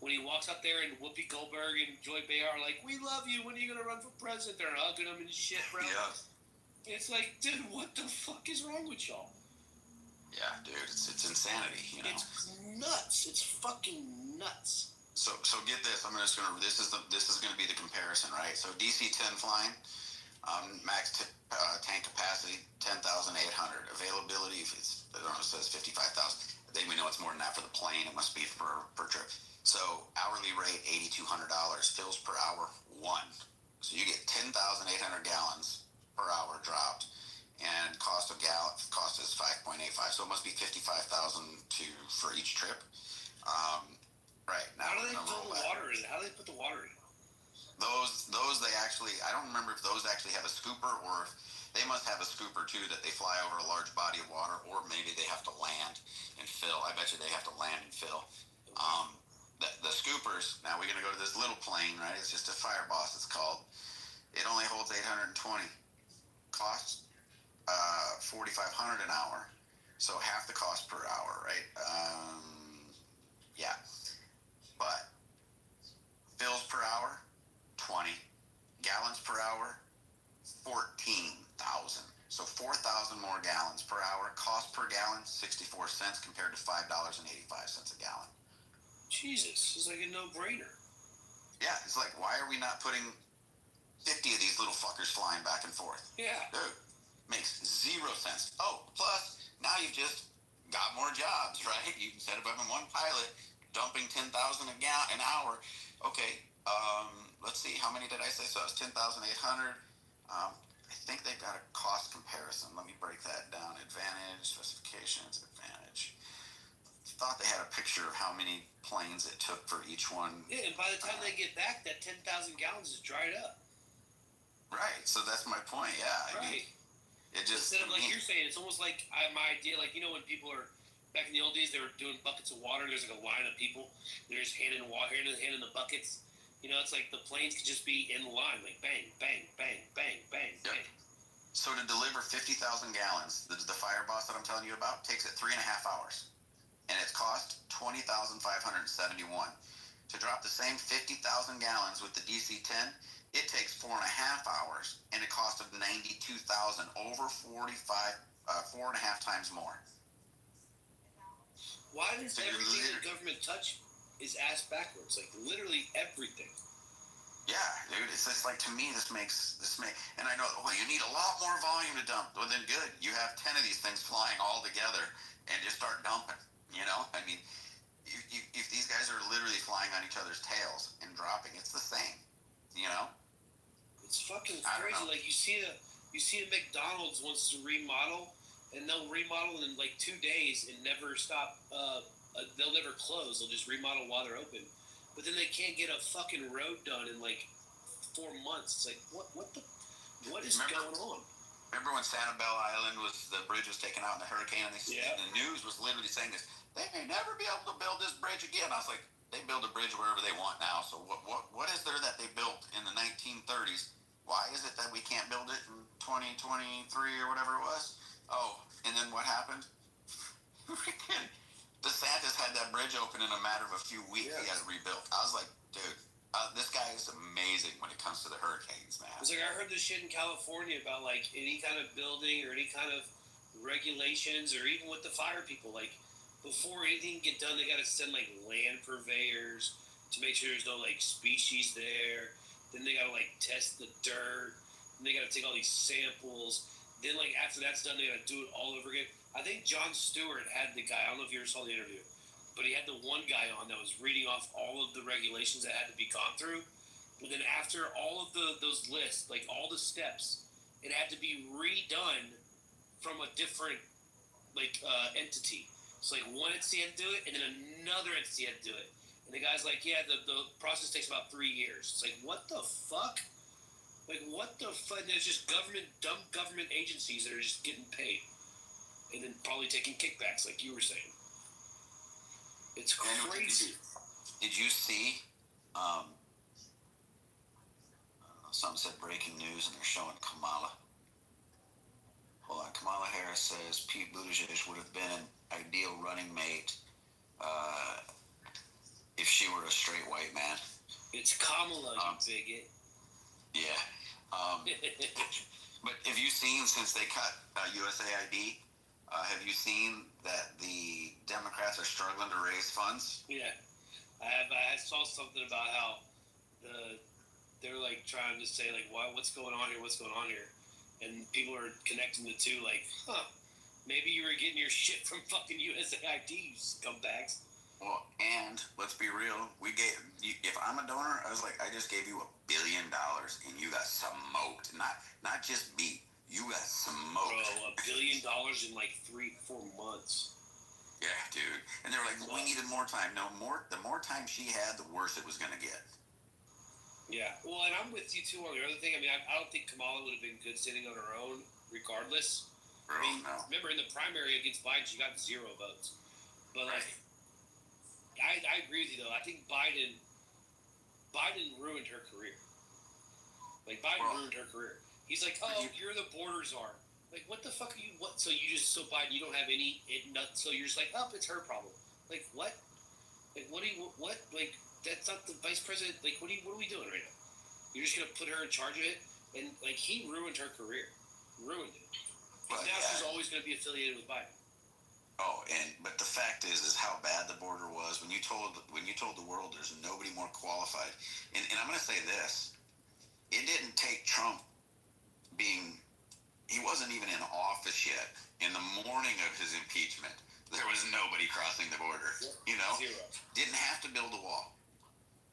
When he walks up there and Whoopi Goldberg and Joy Behar are like, "We love you. When are you going to run for president?" They're hugging him and shit, bro. Yeah. It's like, dude, what the fuck is wrong with y'all? Yeah, dude, it's insanity, It's nuts. It's fucking nuts. So get this. This is gonna be the comparison, right? So DC-10 flying, max tank capacity 10,800. Availability, if it says 55,000. We know it's more than that for the plane. It must be per trip. So hourly rate $8,200. Fills per hour 1. So you get 10,800 gallons per hour dropped, and cost is 5.85. So it must be 55,000 for each trip. Right. Now, how do they fill the water in? How do they put the water in? Those they actually, I don't remember if those actually have a scooper, or if they must have a scooper too that they fly over a large body of water, or maybe they have to land and fill. I bet you they have to land and fill. The scoopers, now we're going to go to this little plane, right? It's just a Fire Boss, it's called. It only holds 820. Costs $4,500 an hour. So half the cost per hour, right? Yeah. But fills per hour, 20. Gallons per hour, 14,000. So 4,000 more gallons per hour. Cost per gallon, 64 cents compared to $5.85 a gallon. Jesus, it's like a no-brainer. Yeah, it's like, why are we not putting 50 of these little fuckers flying back and forth? Yeah. Dude, makes 0 sense. Oh, plus, now you've just got more jobs, right? You can set up having one pilot dumping 10,000 an hour. Okay, let's see, how many did I say? So it's 10,800. I think they've got a cost comparison. Let me break that down. Advantage, specifications, advantage. Thought they had a picture of how many planes it took for each one. Yeah, and by the time they get back, that 10,000 gallons is dried up. Right, so that's my point, yeah. Right. It just, instead of like you're saying, it's almost like my idea, like, you know, when people are, back in the old days, they were doing buckets of water, there's like a line of people, they're just handing water, handing the buckets. You know, it's like the planes could just be in line, like bang, bang, bang, bang, bang, bang. So to deliver 50,000 gallons, the fire boss that I'm telling you about takes it 3.5 hours. And it's cost $20,571. To drop the same 50,000 gallons with the DC-10, it takes 4.5 hours, and it cost of $92,000, over 4.5 times more. Why does everything the government touch is ass backwards? Like literally everything. Yeah, dude, it's just like, to me, this makes, and I know, well, you need a lot more volume to dump. Well, then good. You have 10 of these things flying all together and just start dumping, you know? I mean, if these guys are literally flying on each other's tails and dropping, it's the same, you know? It's fucking crazy. Like you see a McDonald's wants to remodel, and they'll remodel in like 2 days and never stop. They'll never close. They'll just remodel while they're open. But then they can't get a fucking road done in like 4 months. It's like, what is going on? Remember when Sanibel Island the bridge was taken out in the hurricane, and the news was literally saying this, they may never be able to build this bridge again. I was like, they build a bridge wherever they want now. So what is there that they built in the 1930s? Why is it that we can't build it in 2023 or whatever it was? Oh, and then what happened? DeSantis had that bridge open in a matter of a few weeks. He had it rebuilt. I was like, dude, this guy is amazing when it comes to the hurricanes, man. It's like I heard this shit in California about like any kind of building or any kind of regulations, or even with the fire people. Like before anything can get done, they got to send like land purveyors to make sure there's no like species there. Then they got to like test the dirt. And they got to take all these samples. Then like after that's done, they got to do it all over again. I think Jon Stewart had the guy, I don't know if you ever saw the interview, but he had the one guy on that was reading off all of the regulations that had to be gone through. But then after all of those lists, like all the steps, it had to be redone from a different entity. So like one entity had to do it, and then another entity had to do it. And the guy's like, yeah, the process takes about 3 years. It's like, what the fuck? Like, what the fuck? There's just dumb government agencies that are just getting paid. And then probably taking kickbacks, like you were saying. It's crazy. Did you see, something said breaking news, and they're showing Kamala. Hold on, Kamala Harris says Pete Buttigieg would have been an ideal running mate if she were a straight white man. It's Kamala, you bigot. Yeah. But have you seen, since they cut USAID, have you seen that the Democrats are struggling to raise funds? Yeah. I saw something about how they're like trying to say like, what's going on here? And people are connecting the two like, maybe you were getting your shit from fucking USAID, you scumbags. Well, and let's be real, if I'm a donor, I was like, I just gave you $1 billion and you got smoked. Not just beat, you got smoked. Bro, $1 billion in like 3-4 months. Yeah, dude. And they were like, we needed more time. No, the more time she had, the worse it was going to get. Yeah, well, and I'm with you too on the other thing. I mean, I don't think Kamala would have been good sitting on her own, regardless. Bro, I mean, remember in the primary against Biden, she got 0 votes. But like, I agree with you though. I think Biden ruined her career. Like Biden ruined her career. He's like, oh, you're the border czar. Like, what the fuck are you? What? So Biden, you don't have any nuts. So you're just like, oh, it's her problem. Like what? Like what? Like that's not the vice president. Like what are we doing right now? You're just gonna put her in charge of it, and like he ruined her career, ruined it. But now she's always gonna be affiliated with Biden. Oh, but the fact is how bad the border was when you told the world there's nobody more qualified. And I'm gonna say this: it didn't take Trump he wasn't even in office yet. In the morning of his impeachment, there was nobody crossing the border. You know, Zero. Didn't have to build a wall.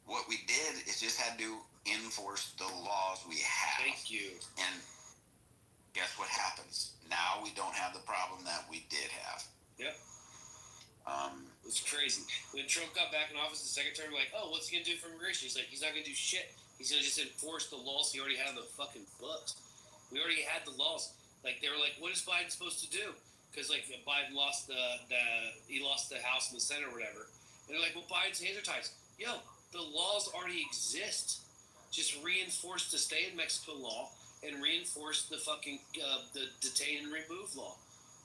What we did is just had to enforce the laws we have. Thank you. And guess what happens? Now we don't have the problem that we did have. Yep. It's crazy. When Trump got back in office, the secretary was like, "Oh, what's he gonna do for immigration?" He's like, "He's not gonna do shit. He's gonna just enforce the laws he already had on the fucking books. We already had the laws. Like they were like, what is Biden supposed to do? Because like Biden lost he lost the House and the Senate or whatever. And they're like, well, Biden's hands are tied. Yo, the laws already exist. Just reinforce the stay in Mexico law and reinforce the fucking the detain and remove law.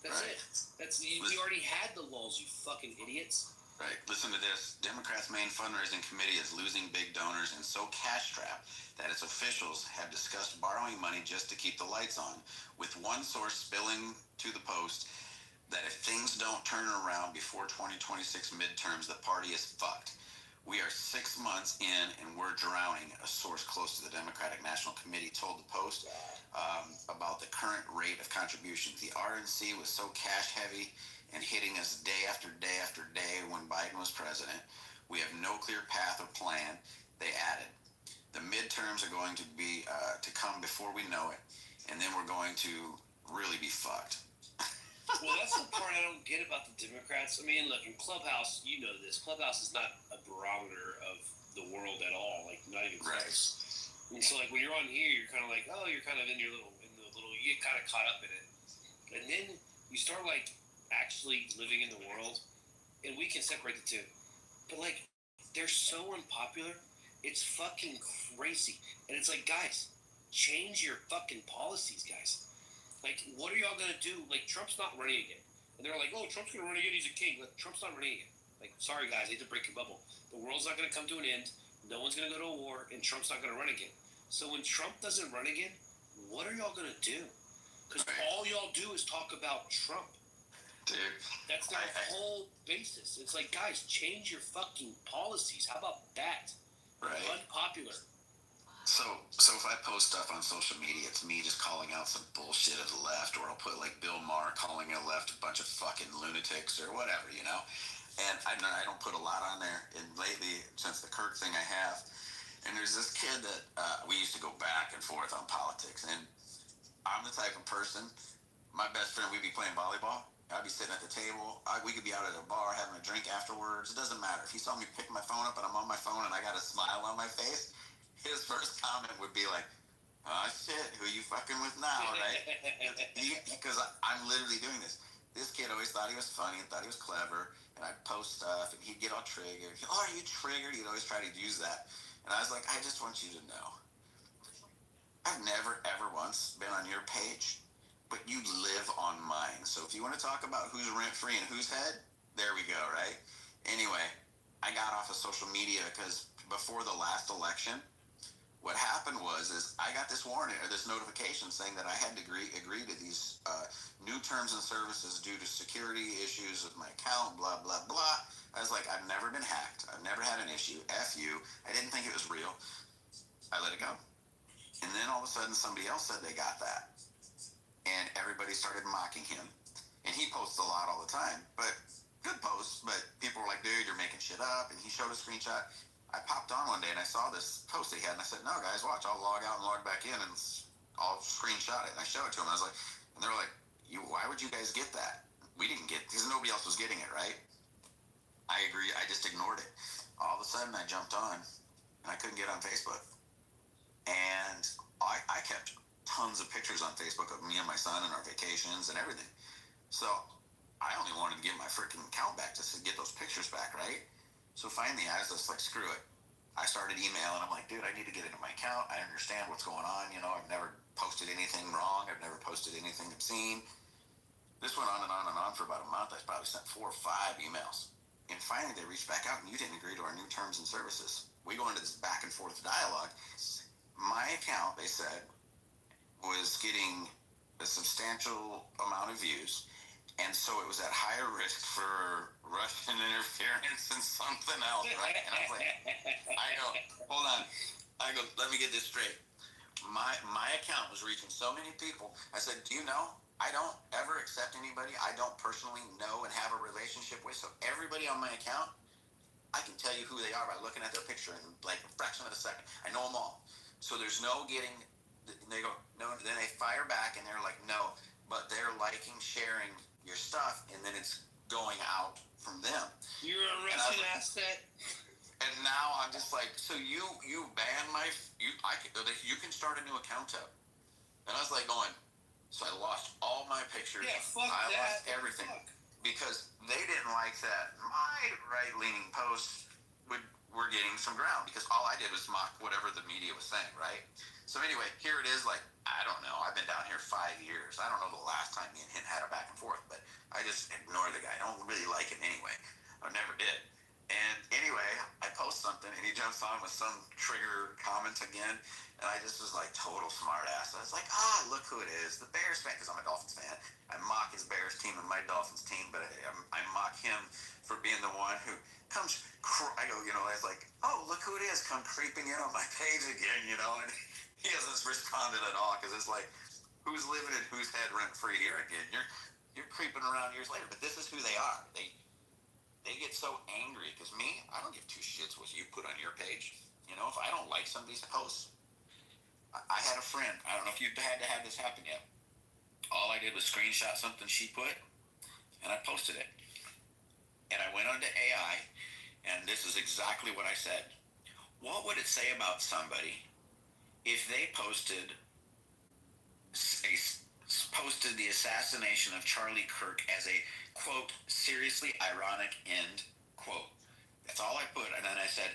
That's right. That's you already had the laws, you fucking idiots. Right. Listen to this. Democrats' main fundraising committee is losing big donors and so cash-strapped that its officials have discussed borrowing money just to keep the lights on, with one source spilling to the Post that if things don't turn around before 2026 midterms, the party is fucked. We are 6 months in and we're drowning, a source close to the Democratic National Committee told the Post about the current rate of contributions. The RNC was so cash-heavy and hitting us day after day after day when Biden was president. We have no clear path or plan. They added, the midterms are going to be to come before we know it, and then we're going to really be fucked. Well, that's the part I don't get about the Democrats. I mean, look, in Clubhouse, you know this. Clubhouse is not a barometer of the world at all. Like, not even close. Right. And so, like, when you're on here, you're kind of like, oh, you're kind of in the little, you get kind of caught up in it. And then you start, like, actually living in the world, and we can separate the two. But, like, they're so unpopular. It's fucking crazy. And it's like, guys, change your fucking policies, guys. Like, what are y'all gonna do? Like, Trump's not running again. And they're like, oh, Trump's gonna run again, he's a king. Like, Trump's not running again. Like, sorry guys, I hate to break your bubble. The world's not gonna come to an end. No one's gonna go to a war, and Trump's not gonna run again. So when Trump doesn't run again, what are y'all gonna do? Because all y'all do is talk about Trump. Dude. That's their whole basis. It's like, guys, change your fucking policies. How about that? Right. Unpopular. So if I post stuff on social media, it's me just calling out some bullshit of the left, or I'll put like Bill Maher calling the left a bunch of fucking lunatics or whatever, you know? And I don't put a lot on there. And lately, since the Kirk thing, I have. And there's this kid that we used to go back and forth on politics. And I'm the type of person, my best friend, we'd be playing volleyball. I'd be sitting at the table. We could be out at a bar having a drink afterwards. It doesn't matter. If he saw me pick my phone up and I'm on my phone and I got a smile on my face, his first comment would be like, oh shit, who you fucking with now, right? Because I'm literally doing this. This kid always thought he was funny and thought he was clever, and I'd post stuff and he'd get all triggered. Oh, are you triggered? He'd always try to use that. And I was like, I just want you to know, I've never ever once been on your page, but you live on mine. So if you want to talk about who's rent-free and whose head, there we go, right? Anyway, I got off of social media because before the last election, what happened was I got this warning or this notification saying that I had to agree to these new terms and services due to security issues with my account, blah, blah, blah. I was like, I've never been hacked. I've never had an issue. F you. I didn't think it was real. I let it go. And then all of a sudden somebody else said they got that. And everybody started mocking him. And he posts a lot all the time. But good posts. But people were like, dude, you're making shit up. And he showed a screenshot. I popped on one day and I saw this post he had, and I said, no, guys, watch. I'll log out and log back in, and I'll screenshot it. And I showed it to him. And I was like, and they were like, why would you guys get that? We didn't get it because nobody else was getting it, right? I agree. I just ignored it. All of a sudden, I jumped on, and I couldn't get on Facebook. And I kept tons of pictures on Facebook of me and my son and our vacations and everything. So I only wanted to get my freaking account back just to get those pictures back, right? So finally, I was just like, screw it. I started emailing. I'm like, dude, I need to get into my account. I understand what's going on. You know, I've never posted anything wrong. I've never posted anything obscene. This went on and on and on for about a month. I probably sent 4 or 5 emails. And finally, they reached back out, and you didn't agree to our new terms and services. We go into this back and forth dialogue. my account, they said, was getting a substantial amount of views, and so it was at higher risk for Russian interference and something else, right? And I was like, hold on. I go, let me get this straight. My account was reaching so many people. I said, do you know, I don't ever accept anybody I don't personally know and have a relationship with. So everybody on my account, I can tell you who they are by looking at their picture in like a fraction of a second. I know them all. So there's no getting, they go, no, then they fire back and they're like, no, but they're liking, sharing your stuff, and then it's going out from them. You're a Russian asset. And now I'm just like, so you ban you can start a new account up. And I was like going, so I lost all my pictures. Yeah, fuck I that. lost everything. Fuck. Because they didn't like that my right-leaning posts were getting some ground, because all I did was mock whatever the media was saying, right? So anyway, here it is, like, I don't know, I've been down here 5 years. I don't know the last time me and him had a back and forth, but I just ignore the guy. I don't really like him anyway. I never did. And anyway, I post something, and he jumps on with some trigger comment again, and I just was like total smart ass. I was like, look who it is, the Bears fan, because I'm a Dolphins fan. I mock his Bears team and my Dolphins team, but I mock him for being the one who comes, I go, it's like, oh, look who it is, come creeping in on my page again, and he hasn't responded at all, because it's like, who's living in whose head rent-free here again? You're creeping around years later, but this is who they are. They get so angry, because me, I don't give two shits what you put on your page. If I don't like somebody's posts. I had a friend, I don't know if you've had to have this happen yet. All I did was screenshot something she put, and I posted it. And I went onto AI, and this is exactly what I said. What would it say about somebody if they posted the assassination of Charlie Kirk as a, quote, seriously ironic, end quote? That's all I put. And then I said,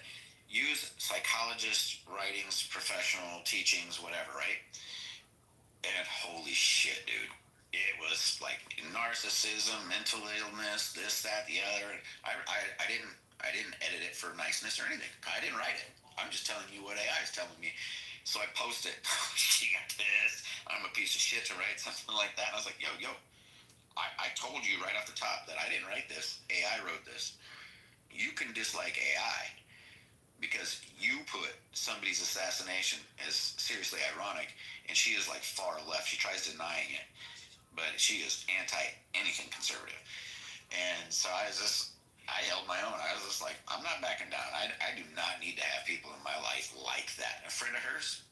use psychologist writings, professional teachings, whatever, right? And holy shit, dude. It was like narcissism, mental illness, this, that, the other. I didn't edit it for niceness or anything. I didn't write it. I'm just telling you what AI is telling me. So I posted, she got pissed. I'm a piece of shit to write something like that. And I was like, yo, I told you right off the top that I didn't write this. AI wrote this. You can dislike AI because you put somebody's assassination as seriously ironic, and she is like far left. She tries denying it, but she is anti anything conservative. And so I held my own. I was just like, I'm not backing down. I do not need to have people in my life like that. A friend of hers,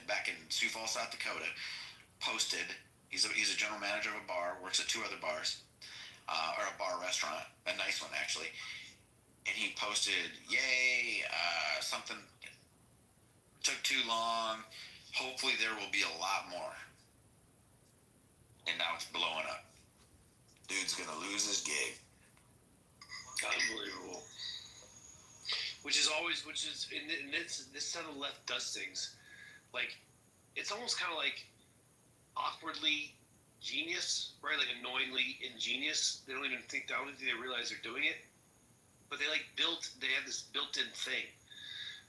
back in Sioux Falls, South Dakota, posted, he's a general manager of a bar, works at 2 other bars, or a bar restaurant, a nice one actually. And he posted, yay, something took too long. Hopefully there will be a lot more. And now it's blowing up. Dude's gonna lose his gig. Unbelievable. And this how the left does things. Like, it's almost kind of like awkwardly genius, right? Like annoyingly ingenious. They don't even think, I don't think they realize they're doing it. But they have this built-in thing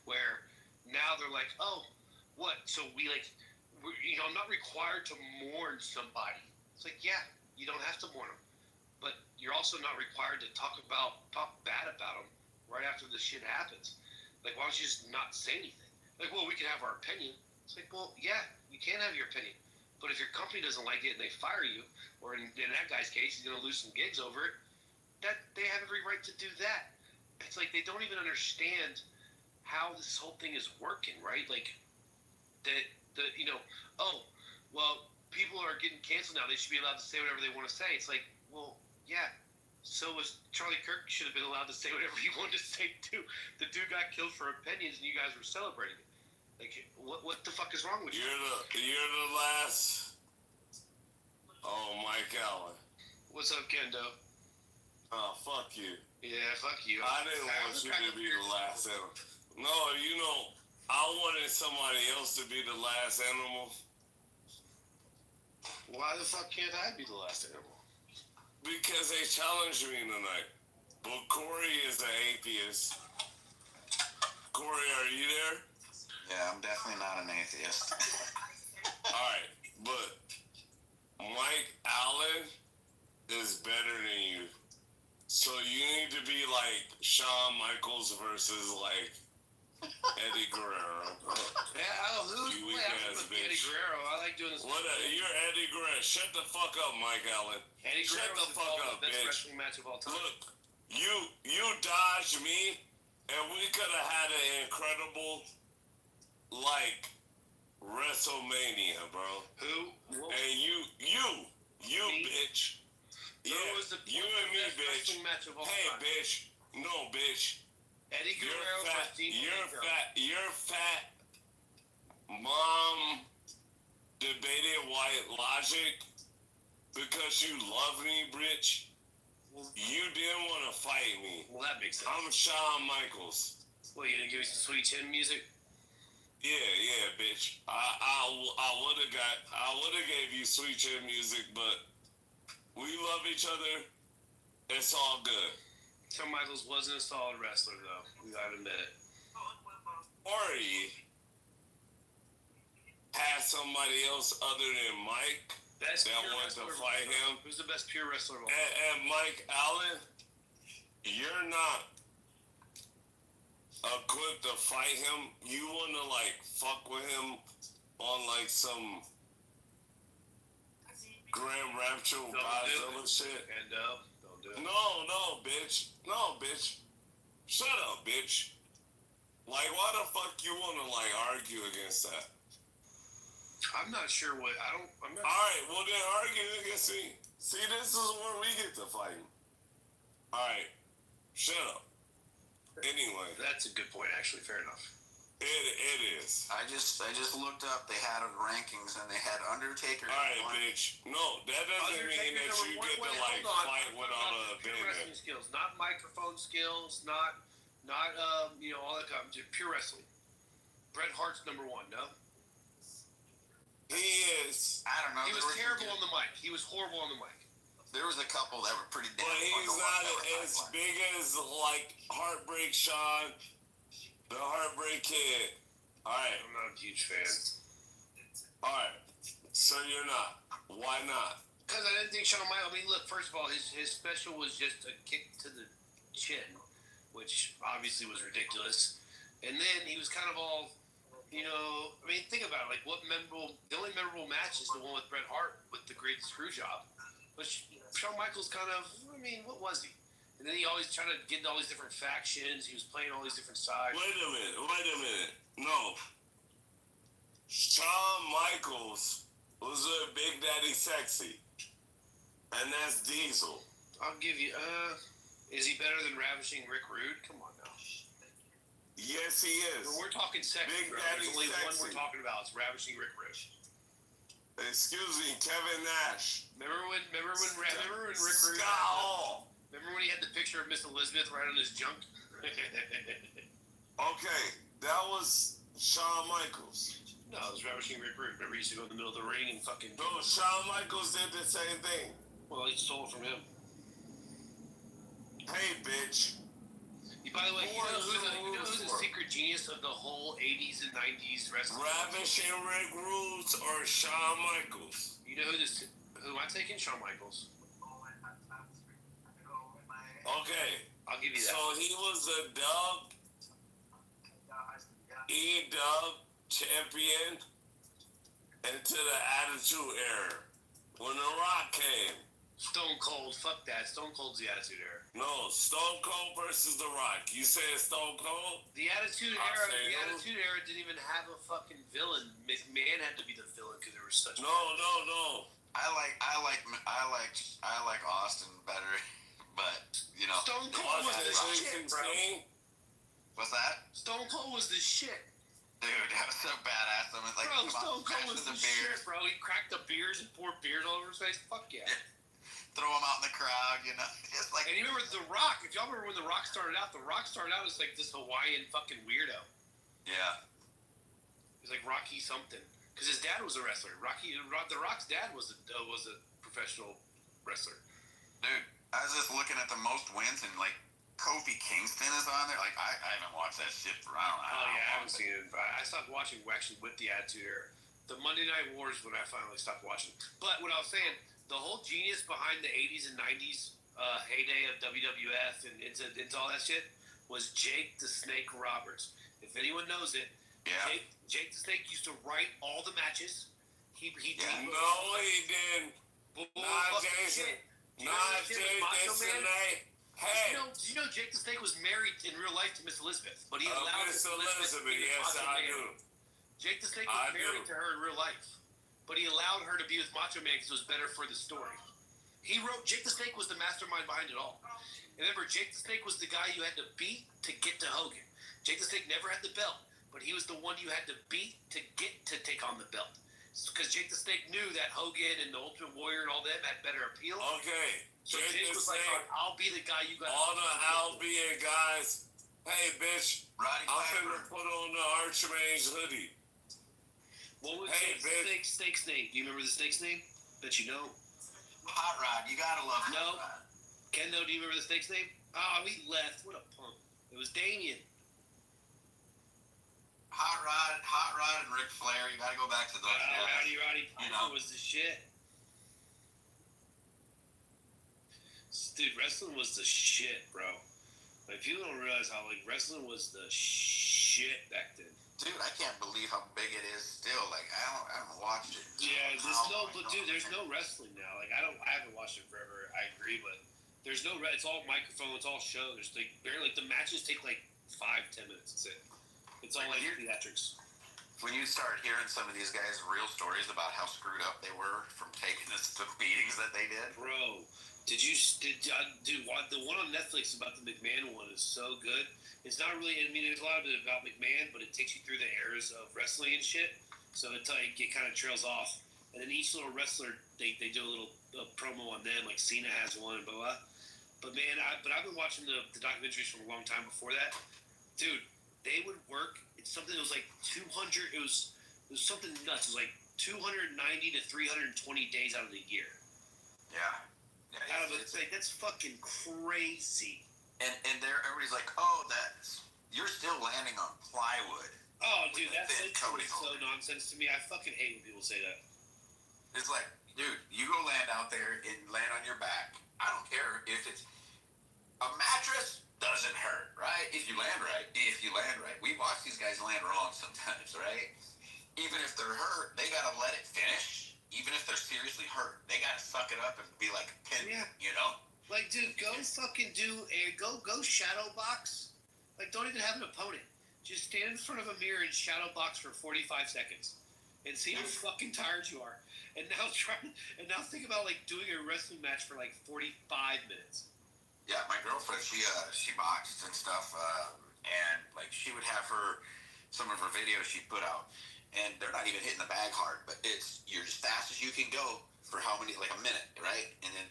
where now they're like, oh, what? So I'm not required to mourn somebody. It's like, yeah, you don't have to mourn them. But you're also not required to talk bad about them right after the shit happens. Like, why don't you just not say anything? Like, well, we can have our opinion. It's like, well, yeah, you can have your opinion. But if your company doesn't like it and they fire you, or in that guy's case, he's going to lose some gigs over it, that they have every right to do that. It's like they don't even understand how this whole thing is working, right? Like, oh, well, people are getting canceled now. They should be allowed to say whatever they want to say. It's like, well, yeah, so was Charlie Kirk. Should have been allowed to say whatever he wanted to say too. The dude got killed for opinions, and you guys were celebrating it. Like, what the fuck is wrong with you? You're the last. Oh, Mike Allen. What's up, Kendo? Oh, fuck you. Yeah, fuck you. I didn't want you to be the last animal. No, I wanted somebody else to be the last animal. Why the fuck can't I be the last animal? Because they challenged me tonight. Well, Corey is an atheist. Corey, are you there? Yeah, I'm definitely not an atheist. Alright, but Mike Allen is better than you. So you need to be like Shawn Michaels versus like Eddie Guerrero. Yeah, who's Eddie Guerrero? I like doing this. You're Eddie Guerrero. Shut the fuck up, Mike Allen. Eddie Shut Guerrero the fuck up, best bitch. wrestling match of all time. Look, you dodged me, and we could have had an incredible, like, WrestleMania, bro. Who? And you, me? Bitch. Yeah, was the you and me, bitch. Match of all hey, time. Bitch. No, bitch. Eddie Guerrero versus Dean Malenko. Your fat mom debated White Logic because you love me, bitch. You didn't want to fight me. Well, that makes sense. I'm Shawn Michaels. Well, you gonna give me some Sweet Chin music? Yeah, bitch. I would have gave you Sweet Chin music, but we love each other. It's all good. Shawn Michaels wasn't a solid wrestler, though. We gotta admit it. Ori had somebody else other than Mike that wanted to fight him. Who's the best pure wrestler of all time? And Mike Allen, you're not equipped to fight him. You want to, like, fuck with him on, like, some Grand Rapture Godzilla shit. And, don't do it. No, bitch. No, bitch. Shut up, bitch. Like, why the fuck you want to, like, argue against that? I'm not sure what... Alright, well then argue against me. See, this is where we get to fight. Alright. Shut up. Anyway. That's a good point, actually. Fair enough. It is. I just looked up. They had rankings, and they had Undertaker. Alright, bitch. No, that doesn't mean that you get to, like, fight without a wrestling skills. Not microphone skills, not all that kind of just pure wrestling. Bret Hart's number one, no? He is. I don't know. He was terrible on the mic. He was horrible on the mic. There was a couple that were pretty damn. But he's not as big as, like, Heartbreak Sean, the Heartbreak Kid. Alright. I'm not a huge fan. Alright. So you're not. Why not? Because I didn't think Shawn Michaels... I mean, look, first of all, his special was just a kick to the chin, which obviously was ridiculous. And then he was kind of all... I mean, think about it. Like, the only memorable match is the one with Bret Hart with the great screw job. Which Shawn Michaels kind of, what was he? And then he always tried to get into all these different factions. He was playing all these different sides. Wait a minute. No. Shawn Michaels was a Big Daddy Sexy. And that's Diesel. I'll give you, is he better than Ravishing Rick Rude? Come on now. Yes, he is. When we're talking sexy, Big bro, Daddy there's only Sexy. one we're talking about. It's Ravishing Rick Rude. Excuse me, Kevin Nash. Remember when Rick Rude? Hall. Remember when he had the picture of Miss Elizabeth right on his junk? Okay, that was Shawn Michaels. No, it was Ravishing Rick Rude. Remember he used to go in the middle of the ring and fucking... No, Shawn Michaels did the same thing. Well, he stole it from him. Hey, bitch. By the way, you know who's the secret genius of the whole 80s and 90s wrestling? Ravishing Rick Rude or Shawn Michaels? You know who am I taking? Shawn Michaels. Okay. I'll give you that. So he was a E-Dub champion into the Attitude Era. When The Rock came. Stone Cold, fuck that. Stone Cold's the Attitude Era. No, Stone Cold versus The Rock. You said Stone Cold? The Attitude Era didn't even have a fucking villain. McMahon had to be the villain because there was such. No. I like Austin better, but Stone Cold was the shit, bro. What's that? Stone Cold was the shit. Dude, that was so badass. I was like, bro, Stone Cold was the shit, bro. He cracked the beers and poured beers all over his face. Fuck yeah. Throw him out in the crowd, It's like, and you remember The Rock? If y'all remember when The Rock started out, as like this Hawaiian fucking weirdo. Yeah. He was like Rocky something. Because his dad was a wrestler. The Rock's dad was a professional wrestler. Dude, I was just looking at the most wins, and like Kofi Kingston is on there. Like, I haven't watched that shit for, I don't know. Oh, yeah, I haven't seen it. But I stopped watching actually with the Attitude Era. The Monday Night Wars when I finally stopped watching. But what I was saying, the whole genius behind the 80s and 90s heyday of WWF and into all that shit was Jake the Snake Roberts. If anyone knows it, yeah. Jake the Snake used to write all the matches. He didn't. Not Jason. Not Jason. Hey. You know Jake the Snake was married in real life to Miss Elizabeth, but he allowed Miss Elizabeth. Yes, I do. Jake the Snake was married to her in real life, but he allowed her to be with Macho Man because it was better for the story. He wrote, Jake the Snake was the mastermind behind it all. And remember, Jake the Snake was the guy you had to beat to get to Hogan. Jake the Snake never had the belt, but he was the one you had to beat to get to take on the belt. Because Jake the Snake knew that Hogan and the Ultimate Warrior and all them had better appeal. Okay. So Jake was like, I'll be the guy you got. All the Albion guys. Hey, bitch. I'm finna put on the Archmage hoodie. What was Snake's name? Do you remember the Snake's name? Bet you know. Hot Rod. You gotta love Hot Rod. Kendo, do you remember the Snake's name? Oh, he left. What a punk. It was Damien. Hot Rod and Ric Flair. You gotta go back to those guys. Roddy Piper was the shit. Dude, wrestling was the shit, bro. Like, people don't realize how, like, wrestling was the shit back then. Dude, I can't believe how big it is still. Like, I haven't watched it. Yeah, there's no wrestling now. Like, I haven't watched it forever. I agree, but there's no, it's all microphone, it's all show. There's like barely, like, the matches take like 5-10 minutes. That's it. It's all like theatrics. When you start hearing some of these guys' real stories about how screwed up they were from taking the beatings that they did. Bro, dude, the one on Netflix about the McMahon one is so good. It's not really, I mean, there's a lot of it about McMahon, but it takes you through the eras of wrestling and shit. So it kind of trails off. And then each little wrestler, they do a little promo on them, like Cena has one and blah, blah. But man, I've been watching the documentaries from a long time before that. Dude, they would work. It's something that was like 200, it was something nuts. It was like 290 to 320 days out of the year. Yeah. That's fucking crazy. And everybody's like, oh, you're still landing on plywood. Oh, dude, that's so nonsense to me. I fucking hate when people say that. It's like, dude, you go land out there and land on your back. I don't care if it's a mattress doesn't hurt, right? If you land right. We watch these guys land wrong sometimes, right? Even if they're hurt, they gotta let it finish. Even if they're seriously hurt, they gotta suck it up and be like a pin, you know? Like, dude, go fucking go shadow box. Like, don't even have an opponent. Just stand in front of a mirror and shadow box for 45 seconds and see how fucking tired you are. And now think about like doing a wrestling match for like 45 minutes. Yeah, my girlfriend, she boxed and stuff, and like she would have some of her videos she put out, and they're not even hitting the bag hard, but you're as fast as you can go for how many, like a minute, right? And then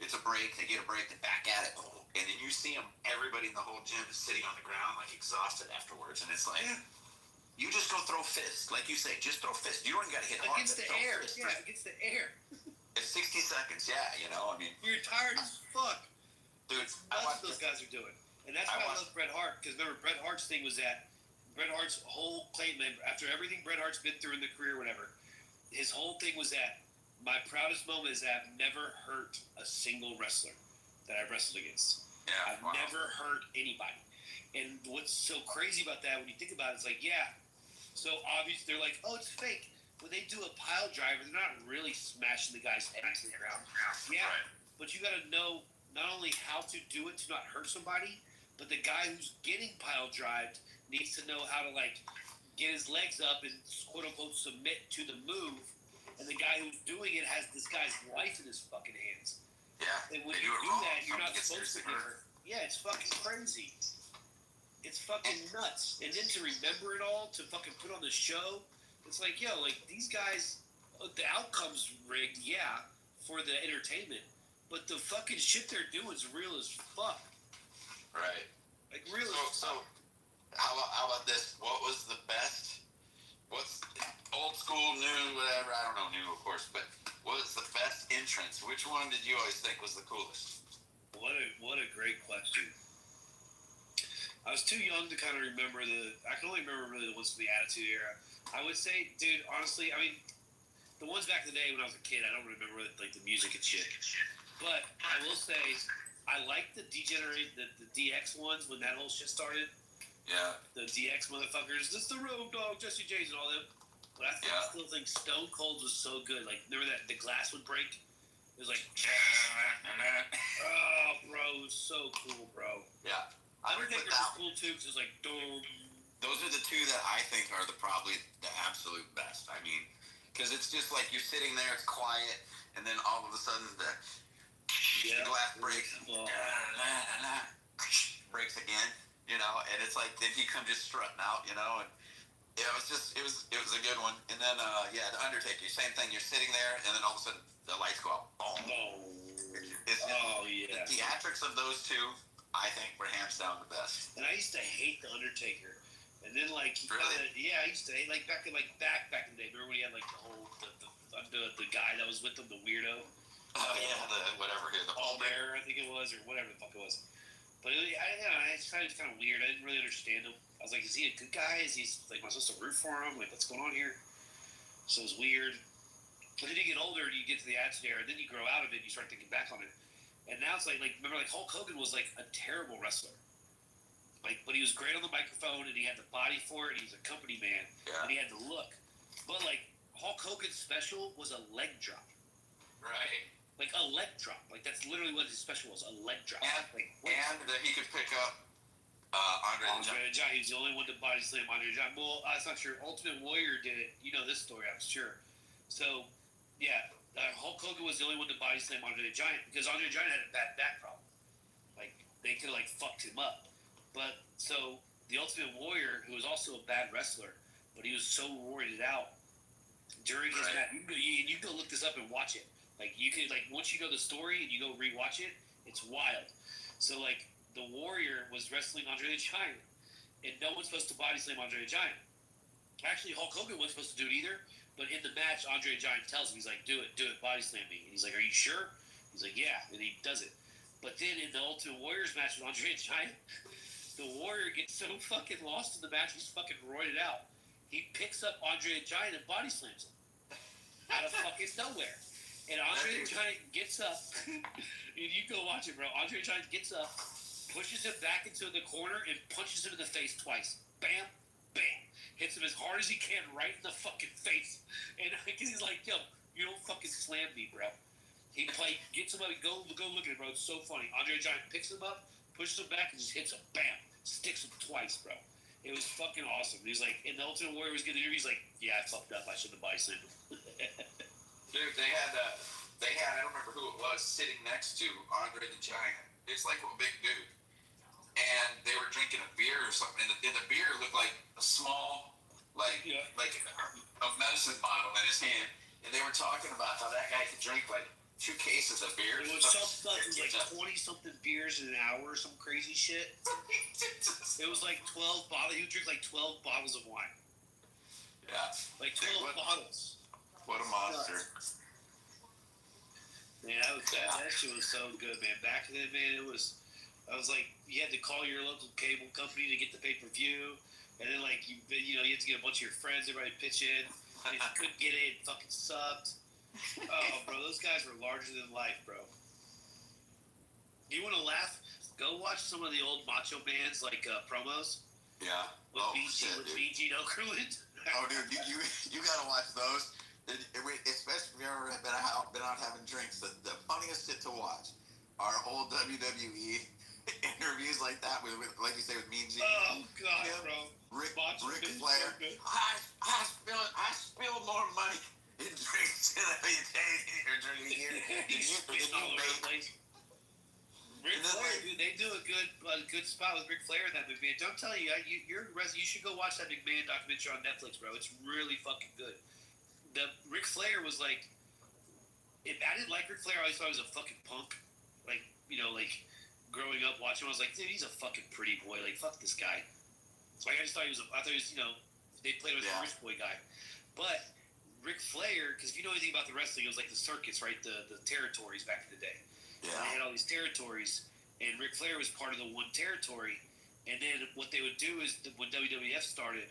it's a break, they get a break, and back at it, and then you see them, everybody in the whole gym is sitting on the ground like exhausted afterwards, and it's like, you just go throw fists, like you say, just throw fists. You don't even got to hit hard. Against the air, against the air. It's 60 seconds, you know, I mean. You're tired as fuck. Dude, that's what those guys are doing. And that's why I love Bret Hart, because remember, Bret Hart's thing was that Bret Hart's whole claim, after everything Bret Hart's been through in the career, whatever, his whole thing was that my proudest moment is that I've never hurt a single wrestler that I've wrestled against. Yeah, I've never hurt anybody. And what's so crazy about that, when you think about it, it's like, so obviously they're like, oh, it's fake. When they do a pile driver, they're not really smashing the guy's head into the ground. Yeah, right. But you got to know not only how to do it to not hurt somebody, but the guy who's getting pile drived needs to know how to like get his legs up and quote unquote submit to the move, and the guy who's doing it has this guy's life in his fucking hands. Yeah. And when you do that, you're not supposed to get hurt. Yeah, it's fucking crazy. It's fucking nuts. And then to remember it all, to fucking put on the show, it's like, yo, like these guys, the outcome's rigged, for the entertainment. But the fucking shit they're doing is real as fuck. Right. Like, real So, how about this? What was the best? What's old school, new, whatever? I don't know, new, of course. But what was the best entrance? Which one did you always think was the coolest? What a great question. I was too young to kind of remember I can only remember really the ones from the Attitude Era. I would say, dude, honestly, I mean, the ones back in the day when I was a kid, I don't remember like the music and shit. But I will say, I like the the DX ones when that whole shit started. Yeah. The DX motherfuckers, this the Road Dogg, Jesse James, and all them. But I still think Stone Cold was so good. Like, remember that the glass would break? It was like, oh, bro, it was so cool, bro. Yeah. Undertaker was cool too, because it was like, boom. Those are the two that I think are probably the absolute best. I mean, because it's just like you're sitting there, it's quiet, and then all of a sudden the glass breaks, breaks again, you know, and it's like then he comes just strutting out, you know, and it was a good one. And then the Undertaker, same thing. You're sitting there, and then all of a sudden the lights go out, boom. The theatrics of those two, I think, were hands down the best. And I used to hate the Undertaker. And then, like, really? I used to hate, like, back in the day. Remember when he had, like, the whole, the guy that was with him, the weirdo? The Paul Bear, I think it was, or whatever the fuck it was. But, it's kind of weird. I didn't really understand him. I was like, is he a good guy? Is he, like, am I supposed to root for him? Like, what's going on here? So it was weird. But then you get older, and you get to the Attitude Era, and then you grow out of it, and you start thinking back on it. And now it's like remember, like, Hulk Hogan was, like, a terrible wrestler. Like, but he was great on the microphone, and he had the body for it, and he's a company man, and he had the look. But, like, Hulk Hogan's special was a leg drop. Right. Like, a leg drop. Like, that's literally what his special was, a leg drop. And that he could pick up Andre the Giant. He was the only one to body slam Andre the Giant. Well, that's not true. Ultimate Warrior did it. You know this story, I'm sure. So, yeah, Hulk Hogan was the only one to body slam Andre the Giant because Andre the Giant had a bad back problem. Like, they could have, like, fucked him up. But, so, the Ultimate Warrior, who was also a bad wrestler, but he was so roided out during his match. You can go look this up and watch it. Like, you can, like, once you know the story and you go rewatch it, it's wild. So, like, the Warrior was wrestling Andre the Giant, and no one's supposed to body slam Andre the Giant. Actually, Hulk Hogan wasn't supposed to do it either, but in the match, Andre the Giant tells him, he's like, do it, body slam me. And he's like, are you sure? He's like, yeah, and he does it. But then in the Ultimate Warriors match with Andre the Giant, the Warrior gets so fucking lost in the match, he's fucking roided out. He picks up Andre the Giant and body slams him out of fucking nowhere. And Andre the Giant gets up, and you go watch it, bro. Andre the Giant gets up, pushes him back into the corner, and punches him in the face twice. Bam, bam. Hits him as hard as he can right in the fucking face. And he's like, yo, you don't fucking slam me, bro. He gets him up, go look at it, bro. It's so funny. Andre the Giant picks him up, pushes him back, and just hits him. Bam. Sticks him twice, bro. It was fucking awesome. He's like, and the Ultimate Warrior was getting the interview. He's like, yeah, I fucked up. I should have body slammed him. Dude, they had, I don't remember who it was, sitting next to Andre the Giant. It's like a big dude. And they were drinking a beer or something. And the beer looked like a small, like a medicine bottle in his hand. And they were talking about how that guy could drink like 2 cases of beer. It was like 20-something beers in an hour or some crazy shit. It was like 12 bottles. He would drink like 12 bottles of wine. Yeah. Like 12 bottles. What a monster. Man, that shit was so good, man. Back then, man, I was like, you had to call your local cable company to get the pay-per-view. And then, like, you had to get a bunch of your friends, everybody pitch in. And if you couldn't get it, it fucking sucked. Oh, bro, those guys were larger than life, bro. You want to laugh? Go watch some of the old Macho Man's, like, promos. Yeah. With BG Okerlund. Oh, dude, you gotta watch those. Especially if you've ever been out having drinks. The funniest shit to watch are old WWE interviews like that with like you say, with Mean Gene. Oh God, bro. Ric Flair. I spill more money in drinks than I during the year. He's all over the place. Ric Flair, dude, they do a good spot with Ric Flair in that movie. I'm telling you, you should go watch that McMahon documentary on Netflix, bro. It's really fucking good. The Ric Flair was like, I didn't like Ric Flair. I always thought he was a fucking punk. Like, like growing up watching him, I was like, dude, he's a fucking pretty boy. Like, fuck this guy. Like, I thought he was, they played him as a rich boy guy. But Ric Flair, because if you know anything about the wrestling, it was like the circuits, right? The territories back in the day. Yeah. And they had all these territories, and Ric Flair was part of the one territory, And then what they would do is when WWF started,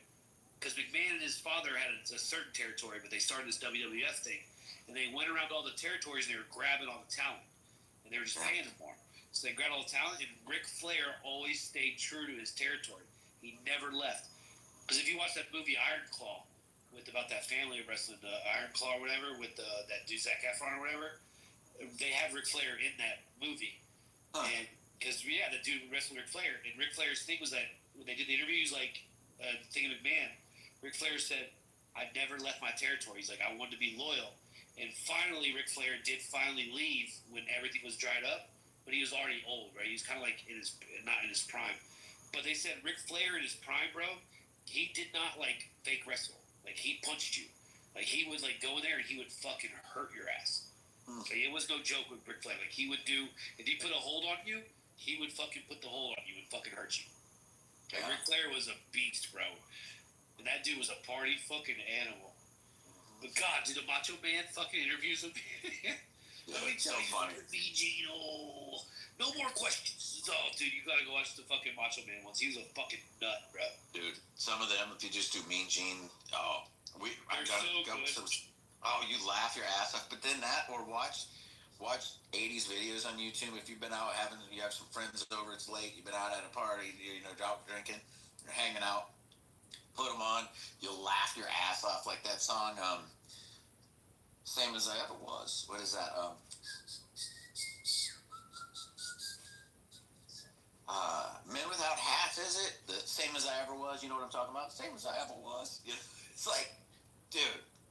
because McMahon and his father had a certain territory, but they started this WWF thing, and they went around all the territories and they were grabbing all the talent, and they were just paying them more. So they grabbed all the talent, and Ric Flair always stayed true to his territory. He never left. Because if you watch that movie Iron Claw, with about that family of wrestling, the Iron Claw or whatever, with that dude Zac Efron or whatever, they have Ric Flair in that movie. And because the dude wrestled Ric Flair, and Ric Flair's thing was that when they did the interviews, like thing of McMahon, Ric Flair said, "I never left my territory." He's like, "I wanted to be loyal." And finally, Ric Flair did finally leave when everything was dried up, but he was already old, right? He was kind of like not in his prime. But they said Ric Flair in his prime, bro, he did not like fake wrestle. Like he punched you. Like he would like go in there and he would fucking hurt your ass. Like, it was no joke with Ric Flair. Like he would do, if he put a hold on you, he would fucking put the hold on you and fucking hurt you. Like Ric Flair was a beast, bro. And that dude was a party fucking animal. But God, did the Macho Man fucking interviews with me? Let me tell you something, Gino. No more questions. Oh, dude, you gotta go watch the fucking Macho Man ones. He was a fucking nut, bro. Dude, some of them, if you just do Mean Gene, you laugh your ass off. But then that, or watch 80s videos on YouTube. If you've been out you have some friends over, it's late, you've been out at a party, out drinking, you're hanging out, put them on, you'll laugh your ass off. Like that song, Same As I Ever Was. What is that? Men Without Hats, is it? The Same As I Ever Was, you know what I'm talking about? Same As I Ever Was. It's like, dude,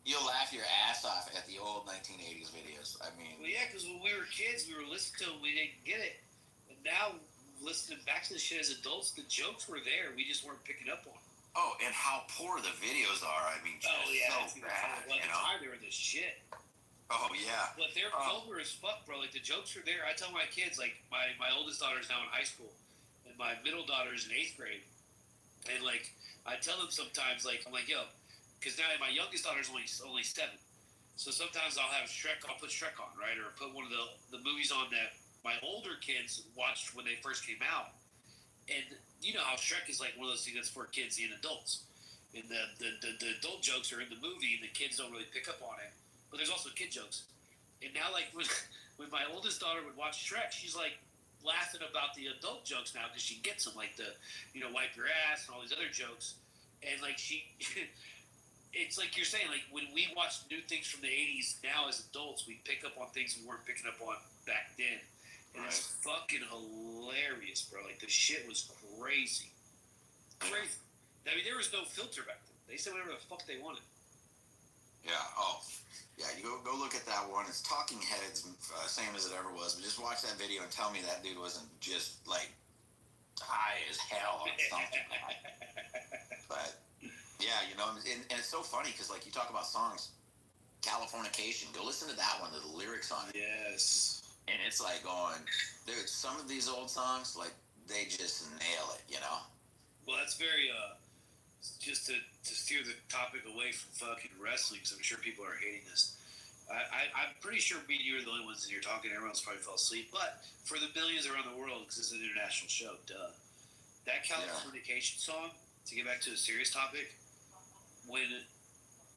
you'll laugh your ass off at the old 1980s videos. I mean... Well, yeah, because when we were kids, we were listening to them, we didn't get it. And now, listening back to the shit as adults, the jokes were there, we just weren't picking up on them. Oh, and how poor the videos are. I mean, so bad, Well, at the time, they were the shit. Oh, yeah. But they're vulgar as fuck, bro. Like, the jokes are there. I tell my kids, like, my oldest daughter's now in high school, and my middle daughter is in 8th grade. And, like, I tell them sometimes, like, I'm like, yo, because now my youngest daughter's only 7. So sometimes I'll put Shrek on, right? Or put one of the movies on that my older kids watched when they first came out. And you know how Shrek is like one of those things that's for kids and adults. And the adult jokes are in the movie and the kids don't really pick up on it. But there's also kid jokes. And now, like, when my oldest daughter would watch Shrek, she's like laughing about the adult jokes now because she gets them, like the, wipe your ass and all these other jokes. And, like, it's like you're saying, like, when we watch new things from the 80s now as adults, we pick up on things we weren't picking up on back then. And it's fucking hilarious, bro. Like, the shit was crazy. Crazy. I mean, there was no filter back then. They said whatever the fuck they wanted. Yeah, yeah, you go look at that one. It's Talking Heads, Same As It Ever Was. But just watch that video and tell me that dude wasn't just, like, high as hell on something. But, yeah, and it's so funny because, like, you talk about songs. Californication. Go listen to that one, the lyrics on it. Yes. And it's like going, dude, some of these old songs, like, they just nail it, Well, that's very, just to steer the topic away from fucking wrestling, because I'm sure people are hating this. I'm pretty sure me and you are the only ones that you're talking. Everyone else probably fell asleep. But for the millions around the world, because it's an international show, duh. That Californication song, to get back to a serious topic,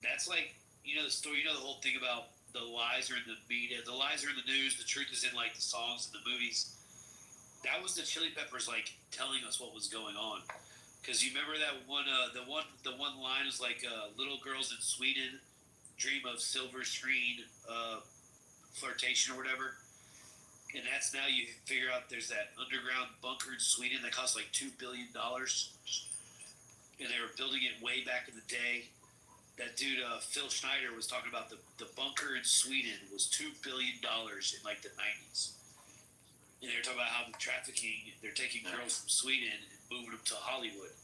that's like, the story, the whole thing about the lies are in the media, the lies are in the news, the truth is in, like, the songs and the movies. That was the Chili Peppers, like, telling us what was going on. Because you remember that one, the one line is like, little girls in Sweden dream of silver screen flirtation or whatever. And that's now you figure out there's that underground bunker in Sweden that cost like $2 billion. And they were building it way back in the day. That dude, Phil Schneider, was talking about the bunker in Sweden was $2 billion in like the 90s. And they were talking about how the trafficking, they're taking girls from Sweden and moving them to Hollywood.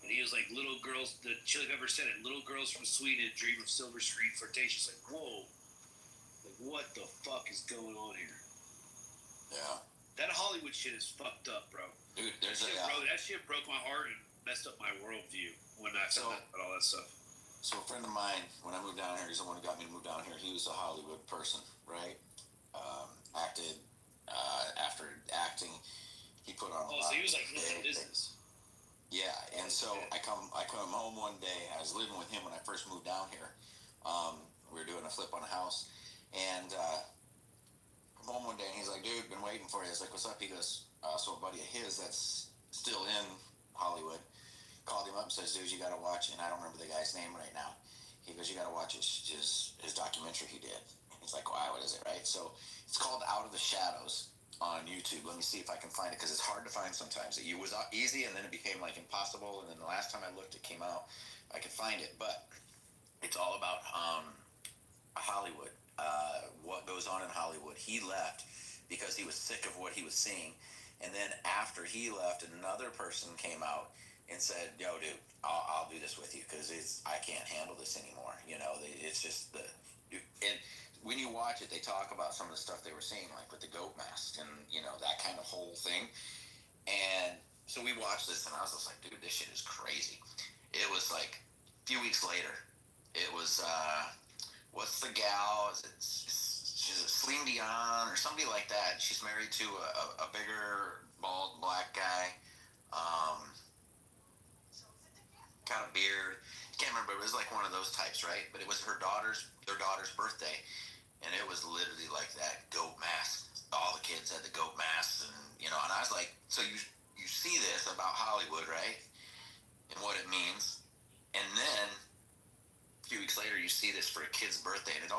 And he was like, little girls, the Chili Peppers said it, little girls from Sweden dream of silver screen flirtation. It's like, whoa. Like, what the fuck is going on here? Yeah. That Hollywood shit is fucked up, bro. Dude, that shit broke my heart and messed up my worldview when I found out about all that stuff. So a friend of mine, when I moved down here, he's the one who got me to move down here. He was a Hollywood person, right? Acted. After acting, he put on a lot. So he was like in business. so I come home one day. I was living with him when I first moved down here. We were doing a flip on a house, and come home one day, and he's like, "Dude, been waiting for you." I was like, "What's up?" He goes, "So a buddy of his that's still in Hollywood called him up and says, 'Dude, you got to watch,'" and I don't remember the guy's name right now. He goes, "You got to watch his documentary he did." He's like, "Wow, what is it?" Right? So it's called Out of the Shadows on YouTube. Let me see if I can find it, because it's hard to find sometimes. It was easy, and then it became like impossible. And then the last time I looked, it came out. I could find it, but it's all about Hollywood. What goes on in Hollywood. He left because he was sick of what he was seeing, and then after he left, another person came out and said, "Yo, dude, I'll do this with you, because I can't handle this anymore." It's just and when you watch it, they talk about some of the stuff they were seeing, like with the goat masks and that kind of whole thing. And so we watched this, and I was just like, "Dude, this shit is crazy." It was like a few weeks later. It was what's the gal? She's Celine Dion or somebody like that. She's married to a bigger bald black guy. Got a beard. Can't remember. It was like one of those types, right? But it was their daughter's birthday, and it was literally like that goat mask. All the kids had the goat masks, and and I was like, so you see this about Hollywood, right? And what it means, and then a few weeks later, you see this for a kid's birthday, and it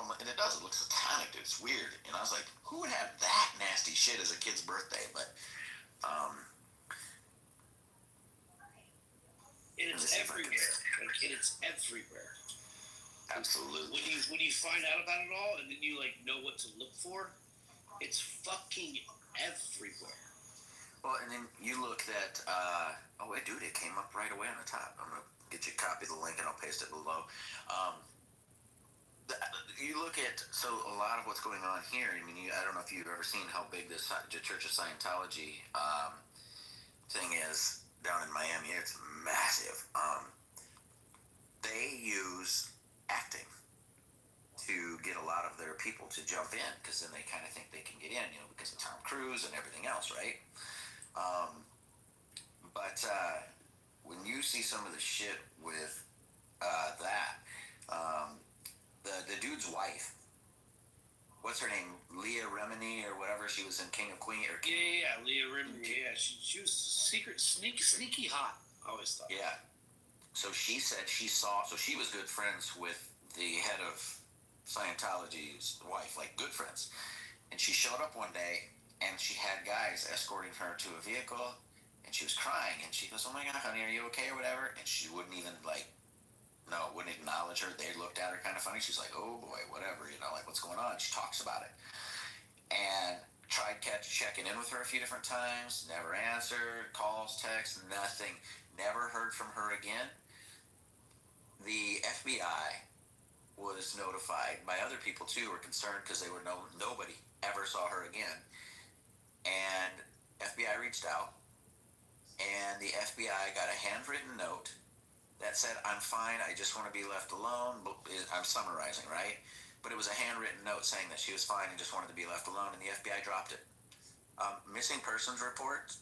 looks satanic, dude. It's weird, and I was like, who would have that nasty shit as a kid's birthday? But it's everywhere. It's everywhere. Absolutely. When you find out about it all, and then you know what to look for, it's fucking everywhere. Well, and then you look at oh wait, dude, it came up right away on the top. I'm gonna get you a copy of the link, and I'll paste it below. You look at a lot of what's going on here. I mean, I don't know if you've ever seen how big this Church of Scientology thing is down in Miami. It's massive. They use acting to get a lot of their people to jump in, because then they kind of think they can get in, because of Tom Cruise and everything else, right? But when you see some of the shit with the dude's wife, what's her name? Leah Remini or whatever. She was in King of Queens. Yeah, Leah Remini. Yeah, she was sneaky hot. I always thought. Yeah. So she said she saw. So she was good friends with the head of Scientology's wife, like good friends. And she showed up one day, and she had guys escorting her to a vehicle, and she was crying, and she goes, "Oh my God, honey, are you okay?" or whatever. And she wouldn't even wouldn't acknowledge her. They looked at her kind of funny. She's like, "Oh boy, whatever, like what's going on?" She talks about it, and tried checking in with her a few different times. Never answered calls, texts, nothing. Never heard from her again. The FBI was notified by other people too, who were concerned because they were nobody ever saw her again, and FBI reached out, and the FBI got a handwritten note that said, "I'm fine, I just want to be left alone." I'm summarizing, right? But it was a handwritten note saying that she was fine and just wanted to be left alone, and the FBI dropped it. Missing persons report,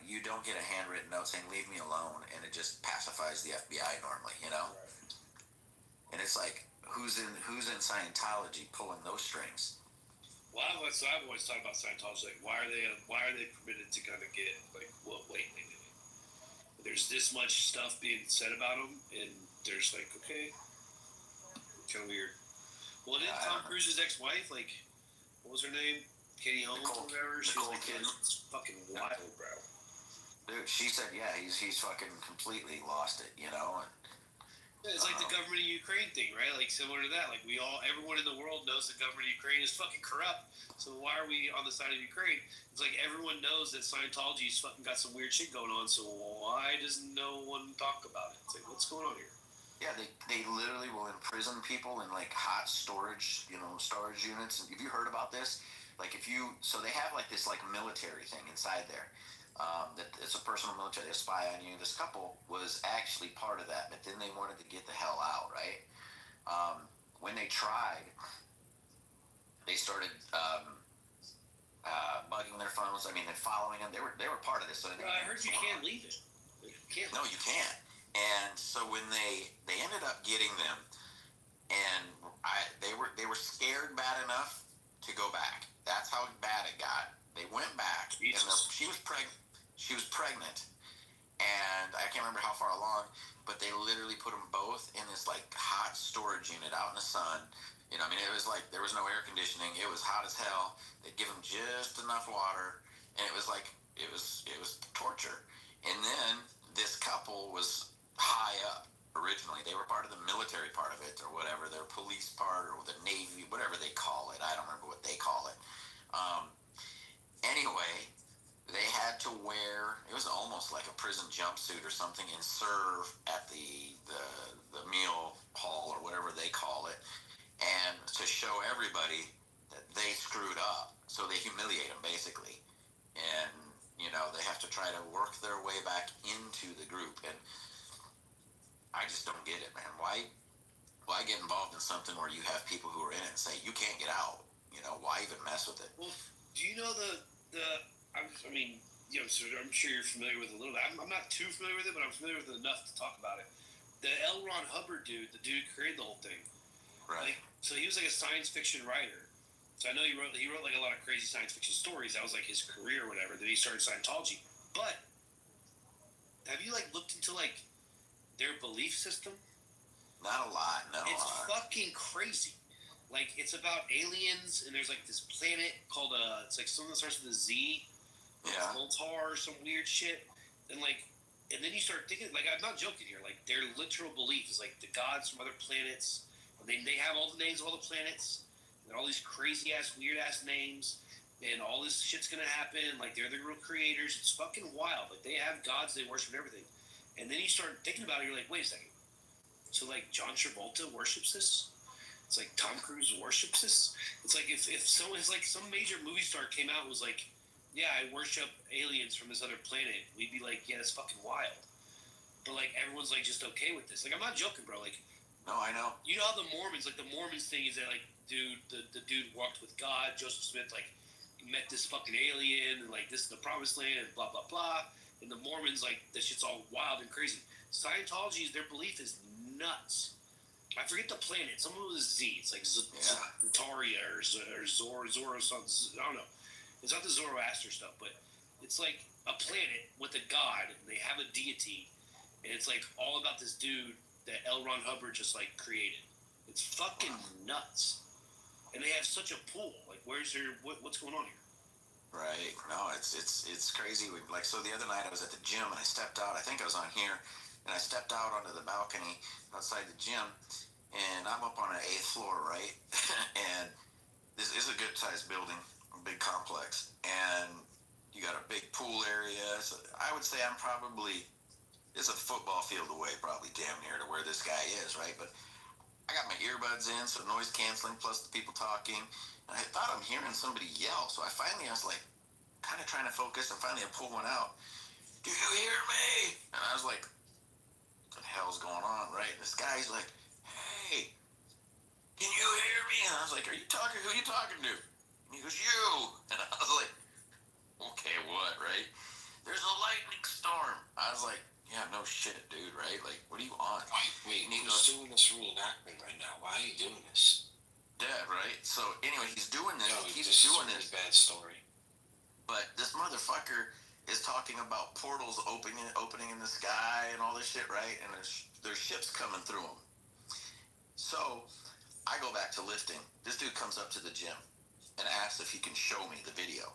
you don't get a handwritten note saying "leave me alone," and it just pacifies the FBI normally, And it's like, who's in Scientology pulling those strings? Well, I've always thought about Scientology. Like, why are they permitted to kind of get wait. There's this much stuff being said about them, and there's like, okay, kind of weird. Well, then Tom Cruise's ex-wife, what was her name? Katie Holmes or whatever. She was like, it's fucking wild, bro. Dude, she said, yeah, he's fucking completely lost it, And, it's like the government of Ukraine thing, right? Like similar to that. Like everyone in the world knows the government of Ukraine is fucking corrupt. So why are we on the side of Ukraine? It's like everyone knows that Scientology's fucking got some weird shit going on. So why does no one talk about it? It's like, what's going on here? Yeah, they literally will imprison people in like hot storage, storage units. Have you heard about this? So they have like this like military thing inside there. That it's a personal military. They spy on you. This couple was actually part of that, but then they wanted to get the hell out, right? When they tried, they started bugging their phones. I mean, they're following them. They were part of this. So I heard you can't leave it. No, you can't. And so when they ended up getting them, and they were scared bad enough to go back. That's how bad it got. They went back, and she was pregnant. She was pregnant, and I can't remember how far along, but they literally put them both in this like hot storage unit out in the sun. You know, I mean, it was like there was no air conditioning. It was hot as hell. They'd give them just enough water, and it was like it was torture. And then this couple was high up originally. They were part of the military part of it or whatever, their police part or the Navy, whatever they call it. I don't remember what they call it. Anyway, they had to wear, it was almost like a prison jumpsuit or something, and serve at the meal hall or whatever they call it, and to show everybody that they screwed up. So they humiliate them basically, and you know, they have to try to work their way back into the group. And I just don't get it, man. Why get involved in something where you have people who are in it and say you can't get out? You know, why even mess with it? Well, do you know I mean, you know, so I'm sure you're familiar with it a little bit. I'm not too familiar with it, but I'm familiar with it enough to talk about it. The L. Ron Hubbard dude, the dude created the whole thing. Right. Like, so he was like a science fiction writer. So I know he wrote like a lot of crazy science fiction stories. That was like his career or whatever. Then he started Scientology. But have you like looked into like their belief system? Not a lot, no. It's fucking crazy. Like, it's about aliens, and there's like this planet called it's like something that starts with a Z. Yeah. Voltar or some weird shit. And like, and then you start thinking, like, I'm not joking here. Like, their literal belief is like the gods from other planets. And they have all the names of all the planets. And all these crazy ass, weird ass names. And all this shit's gonna happen. Like, they're the real creators. It's fucking wild. Like, they have gods they worship and everything. And then you start thinking about it, you're like, wait a second. So like John Travolta worships this? It's like Tom Cruise worships this? It's like if someone's like some major movie star came out and was like, yeah, I worship aliens from this other planet, we'd be like, yeah, that's fucking wild. But like everyone's like just okay with this. Like, I'm not joking, bro. Like, no, I know. You know how the Mormons thing is that like, dude, the dude walked with God, Joseph Smith, like met this fucking alien, and like this is the promised land, and blah blah blah. And the Mormons, like, this shit's all wild and crazy. Scientology, their belief is nuts. I forget the planet. Some of it was Z. It's like Zataria or Zoro something. I don't know. It's not the Zoroaster stuff, but it's like a planet with a god, and they have a deity, and it's like all about this dude that L. Ron Hubbard just like created. It's fucking nuts. And they have such a pool. Like, what's going on here? Right. No, it's crazy. Like, so the other night I was at the gym and I stepped out. I think I was on here, and I stepped out onto the balcony outside the gym, and I'm up on an 8th floor, right? And this is a good sized building, a big complex, and you got a big pool area. So I would say it's a football field away, probably damn near to where this guy is, right? But I got my earbuds in, so noise canceling plus the people talking. And I thought I'm hearing somebody yell, so I was like, kind of trying to focus, and finally I pulled one out. Do you hear me? And I was like, what the hell's going on, right? And this guy's like, hey, can you hear me? And I was like, who are you talking to? And he goes, you. And I was like, okay, what, right? There's a lightning storm. I was like, yeah, no shit, dude, right? Like, what are you on? Wait, who's doing this reenactment right now? Why are you doing this? Dead, right? So, anyway, he's doing this. No, He's this doing is a really this. bad story. But this motherfucker is talking about portals opening in the sky and all this shit, right? And there's ships coming through them. So, I go back to lifting. This dude comes up to the gym and asks if he can show me the video.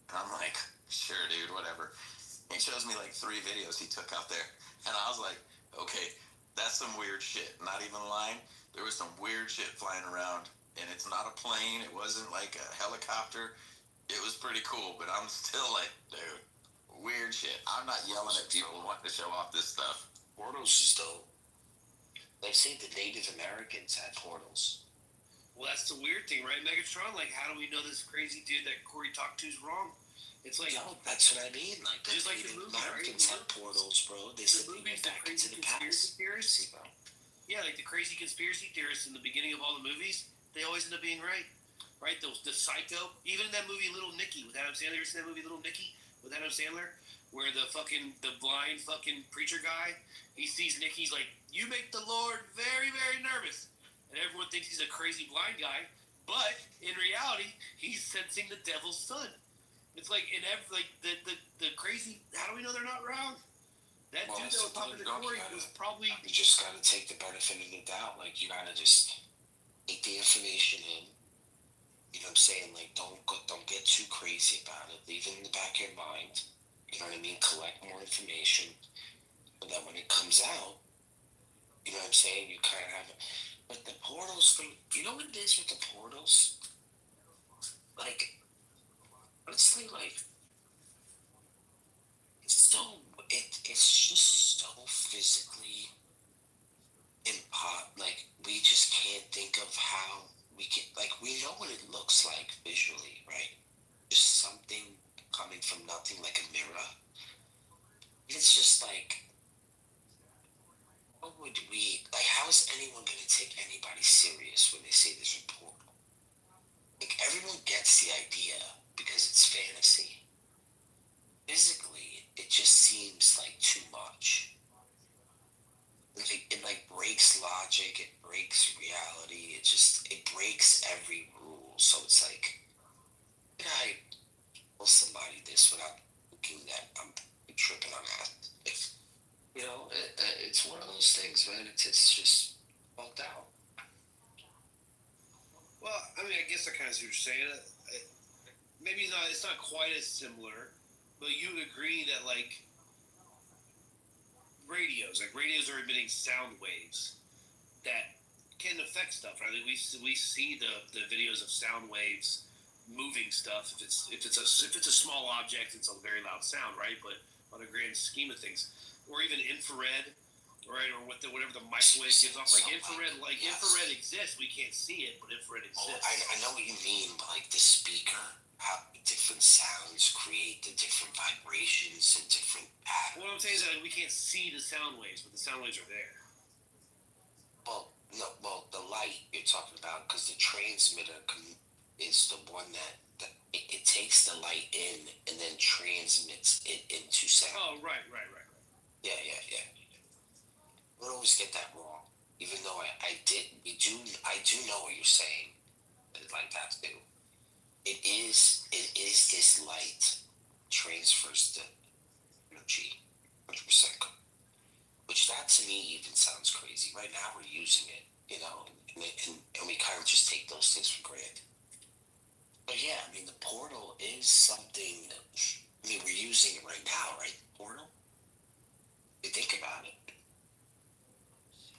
And I'm like, sure, dude, whatever. He shows me like 3 videos he took out there. And I was like, okay, that's some weird shit. Not even lying. There was some weird shit flying around. And it's not a plane. It wasn't like a helicopter. It was pretty cool. But I'm still like, dude, weird shit. I'm not yelling at people wanting to show off this stuff. Portals is dope. They say the Native Americans had portals. Well, that's the weird thing, right, Megatron? Like, how do we know this crazy dude that Corey talked to is wrong? It's like, no, that's what I mean. Like, the just like Native the movie, Americans right? had portals, bro. They said they went back into the past. Theorists, bro. Yeah, like the crazy conspiracy theorists in the beginning of all the movies, they always end up being right. Right? The Psycho. Even in that movie Little Nicky with Adam Sandler. You ever seen that movie Little Nicky with Adam Sandler? where the blind fucking preacher guy, he sees Nick, he's like, "You make the Lord very, very nervous," and everyone thinks he's a crazy blind guy, but in reality, he's sensing the devil's son. It's like in every the crazy. How do we know they're not wrong? That dude that was talking to Corey was probably. You just gotta take the benefit of the doubt. Like, you gotta just take the information in. You know what I'm saying? Like, don't get too crazy about it. Leave it in the back of your mind. You know what I mean? Collect more information, so that when it comes out, you know what I'm saying? You kind of have it. But the portals, you know what it is with the portals? Like, honestly, like, it's just so physically like, we just can't think of how we can, like, we know what it looks like visually, right? Just something coming from nothing, like a mirror. It's just like, what would we, like, how is anyone going to take anybody serious when they say there's a portal? Like, everyone gets the idea because it's fantasy. Physically, it just seems like too much. It like breaks logic, it breaks reality, it breaks every rule. So it's like, can I tell somebody this without thinking that I'm tripping on that? You know, it's one of those things, man. It's just fucked out. Well, I mean, I guess I kind of see what you're saying. Maybe not. It's not quite as similar, but you would agree that like radios are emitting sound waves that can affect stuff, right? Like we see the videos of sound waves moving stuff. If it's a small object, it's a very loud sound, right? But on a grand scheme of things, or even infrared, right? Or whatever the microwave gives off, like infrared, infrared exists. We can't see it, but infrared exists. I know what you mean, but like the speaker, how different sounds create the different vibrations and different patterns. What I'm saying is that we can't see the sound waves, but the sound waves are there. Well, the light you're talking about, because the transmitter is the one that it takes the light in and then transmits it into sound. Oh, right. Yeah. I would always get that wrong, even though I do know what you're saying. Like that too. It is this light transfers the energy 100%. Which that to me even sounds crazy. Right now we're using it, you know, and we kind of just take those things for granted. But yeah, I mean, the portal is something that, I mean, we're using it right now, right? The portal? You think about it.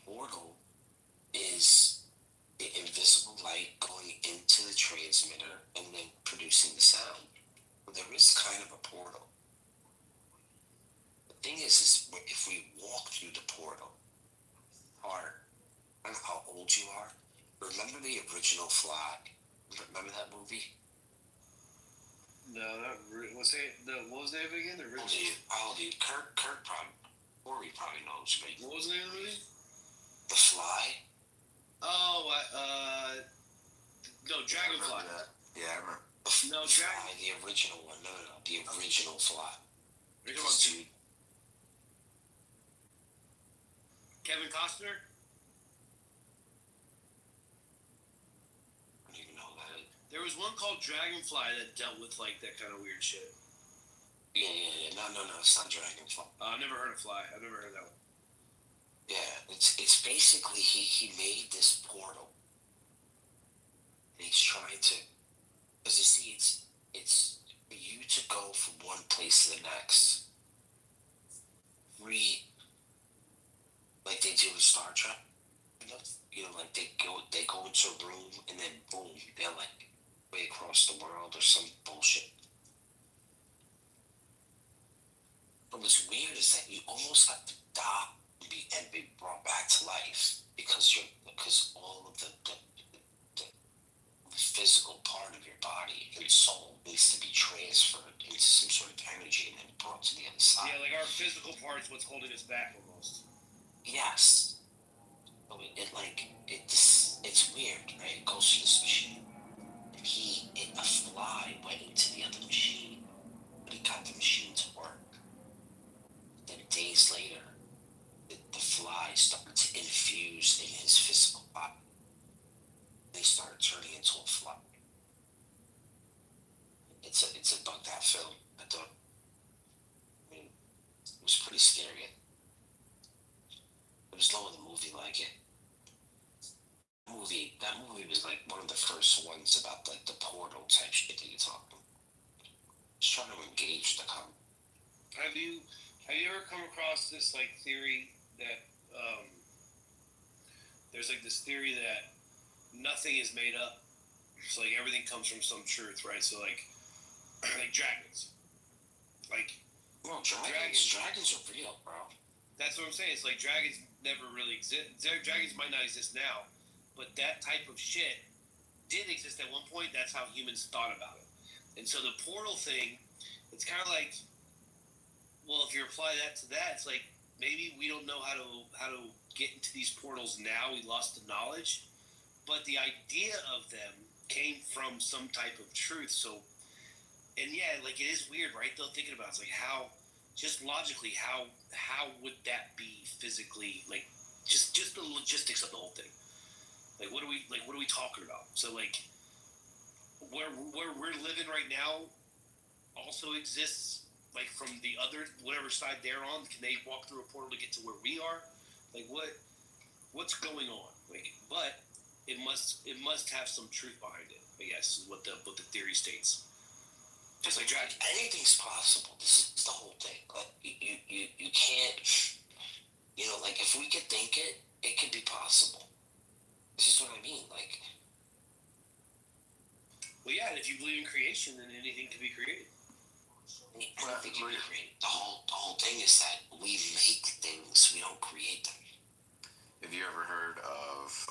Portal is the invisible light going into the transmitter and then producing the sound. Well, there is kind of a portal. The thing is if we walk through the portal, I don't know how old you are. Remember the original Fly? Remember that movie? No, not really. What was the name of it again? The original. How old are you? Kirk probably, Corey probably knows. Right? What was the name of the movie? The Fly. Oh, no, Dragonfly. Yeah, I remember. No, Fly, the original one. No, the original Fly. You're talking about dude. Kevin Costner. There was one called Dragonfly that dealt with like that kind of weird shit. Yeah. No, it's not Dragonfly. I've never heard of Fly. I've never heard that one. Yeah, it's basically he made this portal. And he's trying to, because you see, it's for you to go from one place to the next. Like they do with Star Trek. You know, like they go into a room and then boom, they're like way across the world or some bullshit. But what's weird is that you almost have to die and be brought back to life because all of the physical part of your body and soul needs to be transferred into some sort of energy and then brought to the other side. Yeah, like our physical part is what's holding us back almost. Yes. So it's weird, right? It goes to this machine. A fly went into the other machine, but it got the machine to work. it's a bugged out film. I thought, I mean, it was pretty scary. There was no other movie like it. That movie was like one of the first ones about like the portal type shit that you're talking. Just trying to engage the comment. Have you ever come across this like theory that there's like this theory that nothing is made up, so like everything comes from some truth, right? So like dragons, like dragons are real, bro. That's what I'm saying. It's like dragons never really exist. Dragons might not exist now, but that type of shit did exist at one point. That's how humans thought about it. And so the portal thing, it's kind of like, well, if you apply that to that, it's like maybe we don't know how to get into these portals now. We lost the knowledge, but the idea of them came from some type of truth. So, and yeah, like it is weird, right? Though thinking about it, it's like how, just logically, how would that be physically? Like just the logistics of the whole thing. Like what are we talking about? So like where we're living right now also exists. Like from the other, whatever side they're on, can they walk through a portal to get to where we are? Like what's going on? Like, but it must have some truth behind it, I guess, is what the theory states. Just like anything's possible. This is the whole thing. Like you can't, like if we could think it, it could be possible. This is what I mean. Like, well, yeah, and if you believe in creation, then anything can be created. Anything can be created. The whole thing is that we make things, we don't create them. Have you ever heard of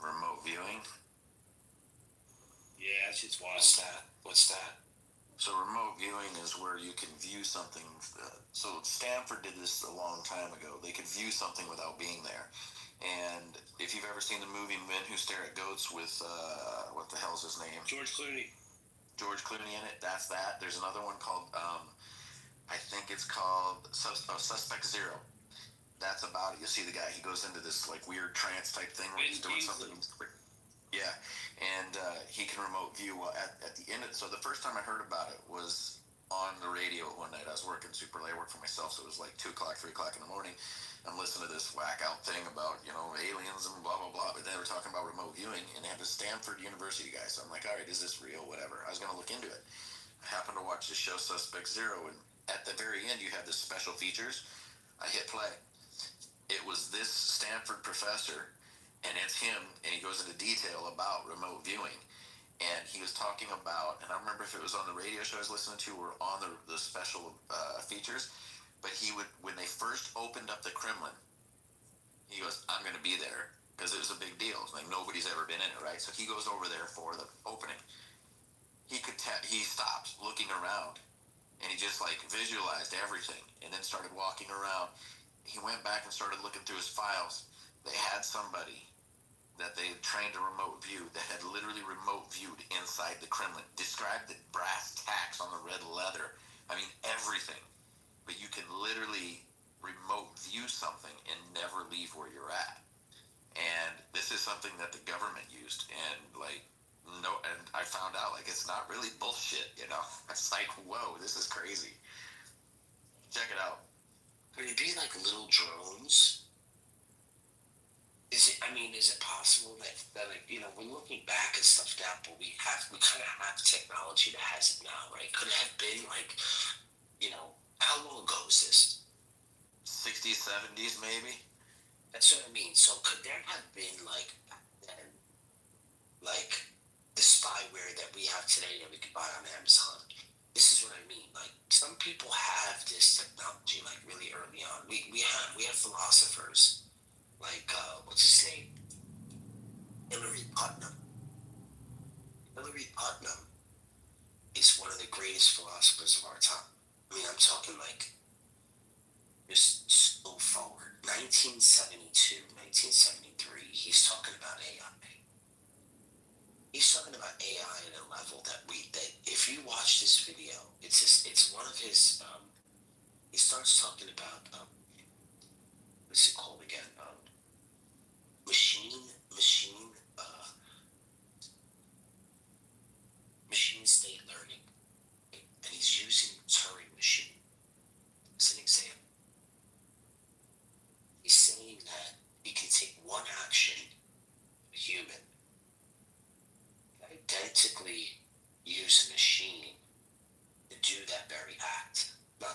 remote viewing? Yeah, that shit's wild. What's that? So remote viewing is where you can view something. So Stanford did this a long time ago. They could view something without being there. And if you've ever seen the movie Men Who Stare at Goats with, what the hell's his name? George Clooney in it. That's that. There's another one called, I think it's called Suspect Zero. That's about it. You'll see the guy, he goes into this like weird trance type thing where he's doing something. Yeah, and he can remote view at the end. So the first time I heard about it was on the radio one night. I was working super late. I worked for myself, so it was like 2 o'clock, 3 o'clock in the morning. I'm listening to this whack out thing about, aliens and blah, blah, blah. But they were talking about remote viewing, and they had this Stanford University guy. So I'm like, all right, is this real? Whatever. I was going to look into it. I happened to watch the show Suspect Zero, and at the very end, you have this special features. I hit play. It was this Stanford professor, and it's him, and he goes into detail about remote viewing. And he was talking about, and I don't remember if it was on the radio show I was listening to or on the special features, but he would, when they first opened up the Kremlin, he goes, I'm going to be there, because it was a big deal. Like, nobody's ever been in it, right? So he goes over there for the opening. He stopped looking around, and he just, like, visualized everything, and then started walking around. He went back and started looking through his files. They had somebody that they had trained to remote view that had literally remote viewed inside the Kremlin. Described the brass tacks on the red leather. I mean, everything. But you can literally remote view something and never leave where you're at. And this is something that the government used. And, and I found out, it's not really bullshit, It's like, whoa, this is crazy. Check it out. Could it be like little drones? Is it possible that we're looking back at stuff now, but we kind of have technology that has it now, right? Could it have been how long ago was this? 60s, 70s, maybe? That's what I mean. So could there have been back then, the spyware that we have today that we could buy on Amazon? This is what I mean. Some people have this technology really early on. We have philosophers what's his name? Hillary Putnam. Hillary Putnam is one of the greatest philosophers of our time. I mean, I'm talking just so forward. 1972, 1973, he's talking about AI. He's talking about AI at a level that if you watch this video, it's one of his, he starts talking about, what's it called again? Machine state learning.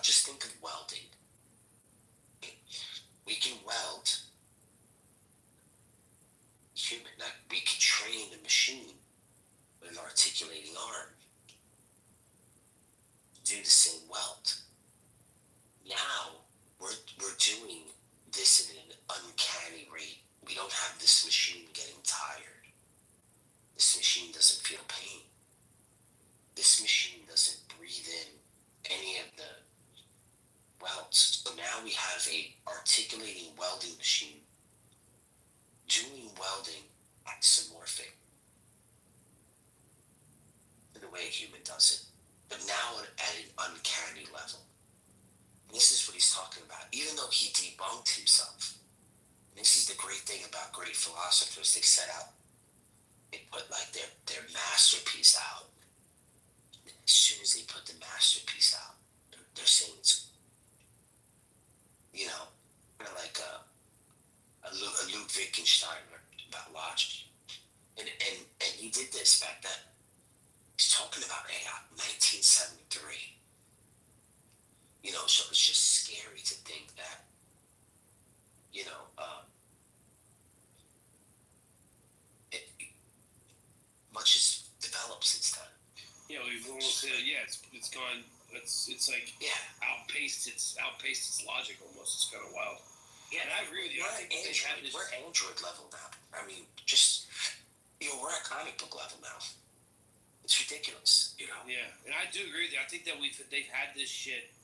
just think of welding. We can weld human. We can train a machine with an articulating arm to do the same weld. Now we're doing this at an uncanny rate. We don't have this machine getting tired. This machine doesn't feel pain. This machine doesn't breathe in any of the welds. So now we have a articulating welding machine doing welding axomorphic to the way a human does it, but now at an uncanny level. And this is what he's talking about. Even though he debunked himself, and this is the great thing about great philosophers, they set out, they put like their masterpiece out. And as soon as they put the masterpiece out, they're saying it's, you know, kind of like a Luke Wittgenstein about logic. And he did this back then. He's talking about AI, 1973. You know, so it's just scary to think that, you know, much has developed since then. Yeah, we've almost it's gone. It's like outpaced its logic almost. It's kind of wild. Yeah, and I agree with you. We're Android level now. I mean, just we're at comic book level now. It's ridiculous, you know. Yeah, and I do agree with you. I think that they've had this shit.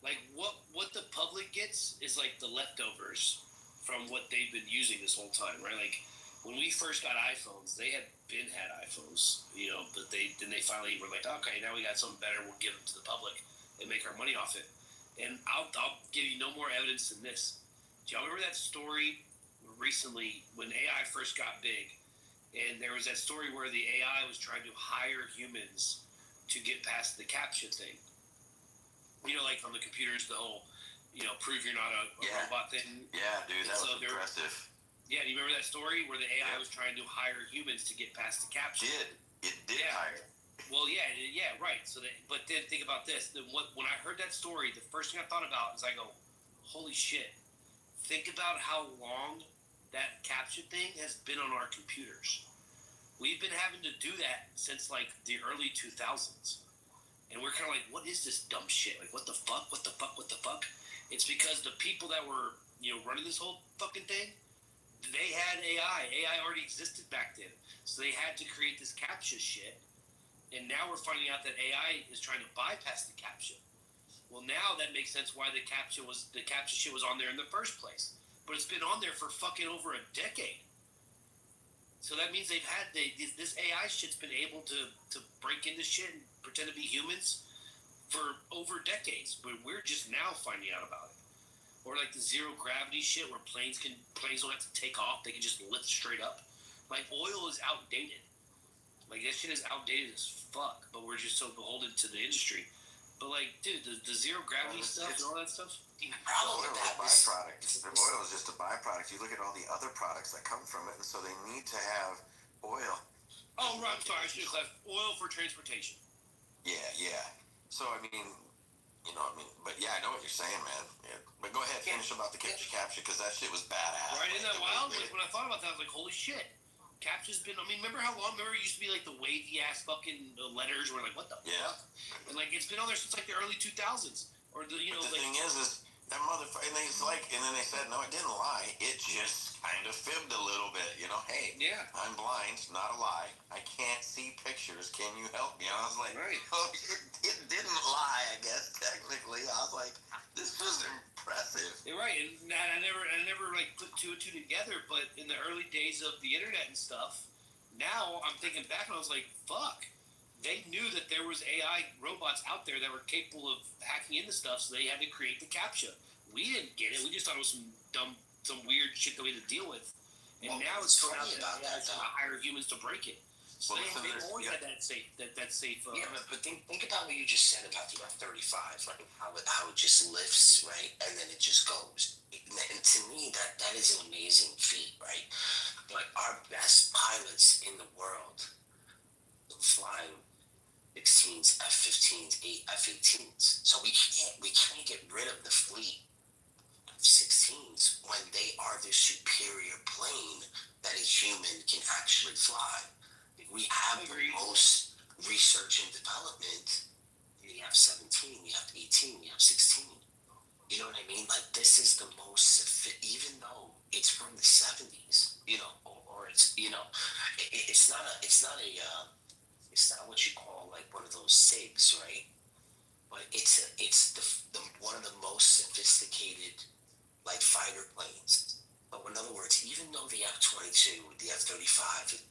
Like what the public gets is like the leftovers from what they've been using this whole time, right? Like when we first got iPhones, they had iPhones, you know, but they finally were like, okay, now we got something better. We'll give them to the public and make our money off it. And I'll give you no more evidence than this. Do y'all remember that story recently when AI first got big? And there was that story where the AI was trying to hire humans to get past the CAPTCHA thing. You know, like on the computers, the whole, you know, prove you're not a robot thing. Yeah, dude, that was impressive. Yeah, do you remember that story where the AI was trying to hire humans to get past the CAPTCHA? It did hire. Well, yeah, right. So, but then think about this. When I heard that story, the first thing I thought about is I go, holy shit. Think about how long that CAPTCHA thing has been on our computers. We've been having to do that since like the early 2000s. And we're kind of like, what is this dumb shit? Like, what the fuck? What the fuck? What the fuck? It's because the people that were, you know, running this whole fucking thing, they had AI. AI already existed back then. So they had to create this CAPTCHA shit. And now we're finding out that AI is trying to bypass the CAPTCHA. Well, now that makes sense why the CAPTCHA shit was on there in the first place. But it's been on there for fucking over a decade. So that means this AI shit's been able to break into shit and pretend to be humans for over decades. But we're just now finding out about it. Or like the zero gravity shit where planes don't have to take off, they can just lift straight up. Like oil is outdated. Like that shit is outdated as fuck, but we're just so beholden to the industry. But like, dude, the zero gravity stuff and all that stuff. Oil is a byproduct. The oil is just a byproduct. You look at all the other products that come from it, and so they need to have oil. Oh, right, I'm sorry, I should have left oil for transportation. Yeah. So I mean, you know, but yeah, I know what you're saying, man. Yeah. But go ahead, finish about the CAPTCHA because that shit was badass. Right, isn't that wild? Like, when I thought about that, I was like, holy shit. CAPTCHA's been, I mean, remember how long? Remember it used to be like the wavy ass fucking letters where like, what the fuck? And like, it's been on there since like the early 2000s. Or the, you know, but the thing is that motherfucker, and then they said, no, it didn't lie. It just kind of fibbed a little bit, you know? Hey, I'm blind, not a lie. I can't see pictures. Can you help me? And I was like, oh, it didn't lie, I guess, technically. I was like, this was impressive. You're right, and I never like put two and two together, but in the early days of the internet and stuff, now I'm thinking back and I was like, fuck. They knew that there was AI robots out there that were capable of hacking into stuff, so they had to create the CAPTCHA. We didn't get it. We just thought it was some weird shit that we had to deal with. And now it's coming out that AI is going to hire humans to break it. So they always had that safe. Yeah, but think about what you just said about the F-35, like how it just lifts, right, and then it just goes. And to me, that is an amazing feat, right? But our best pilots in the world flying 16 F-14s, F-15s, F-18s. So we can't get rid of the fleet of F-16s when they are the superior plane that a human can actually fly. We have the most research and development in the F-17, the F-18, the F-16. You know what I mean? Like, this is the most, even though it's from the 70s, you know, or it's, you know, it's not what you call like one of those SIGs, right? But it's the one of the most sophisticated like fighter planes. But in other words, even though the F-22, the F-35,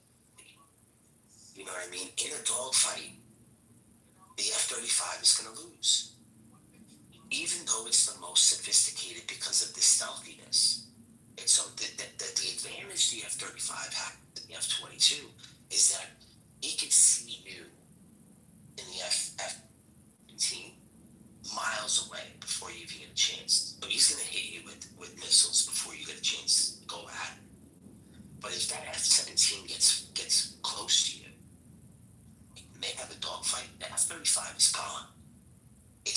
you know what I mean, in a dogfight, the F-35 is going to lose. Even though it's the most sophisticated because of the stealthiness. And so the advantage the F-35 has to the F-22 is that he can see you in the F-15 miles away before you even get a chance. So he's going to hit you with missiles before you get a chance to go at it. But if that F-17 gets close to you, and they have a dogfight, the F-35 is gone. It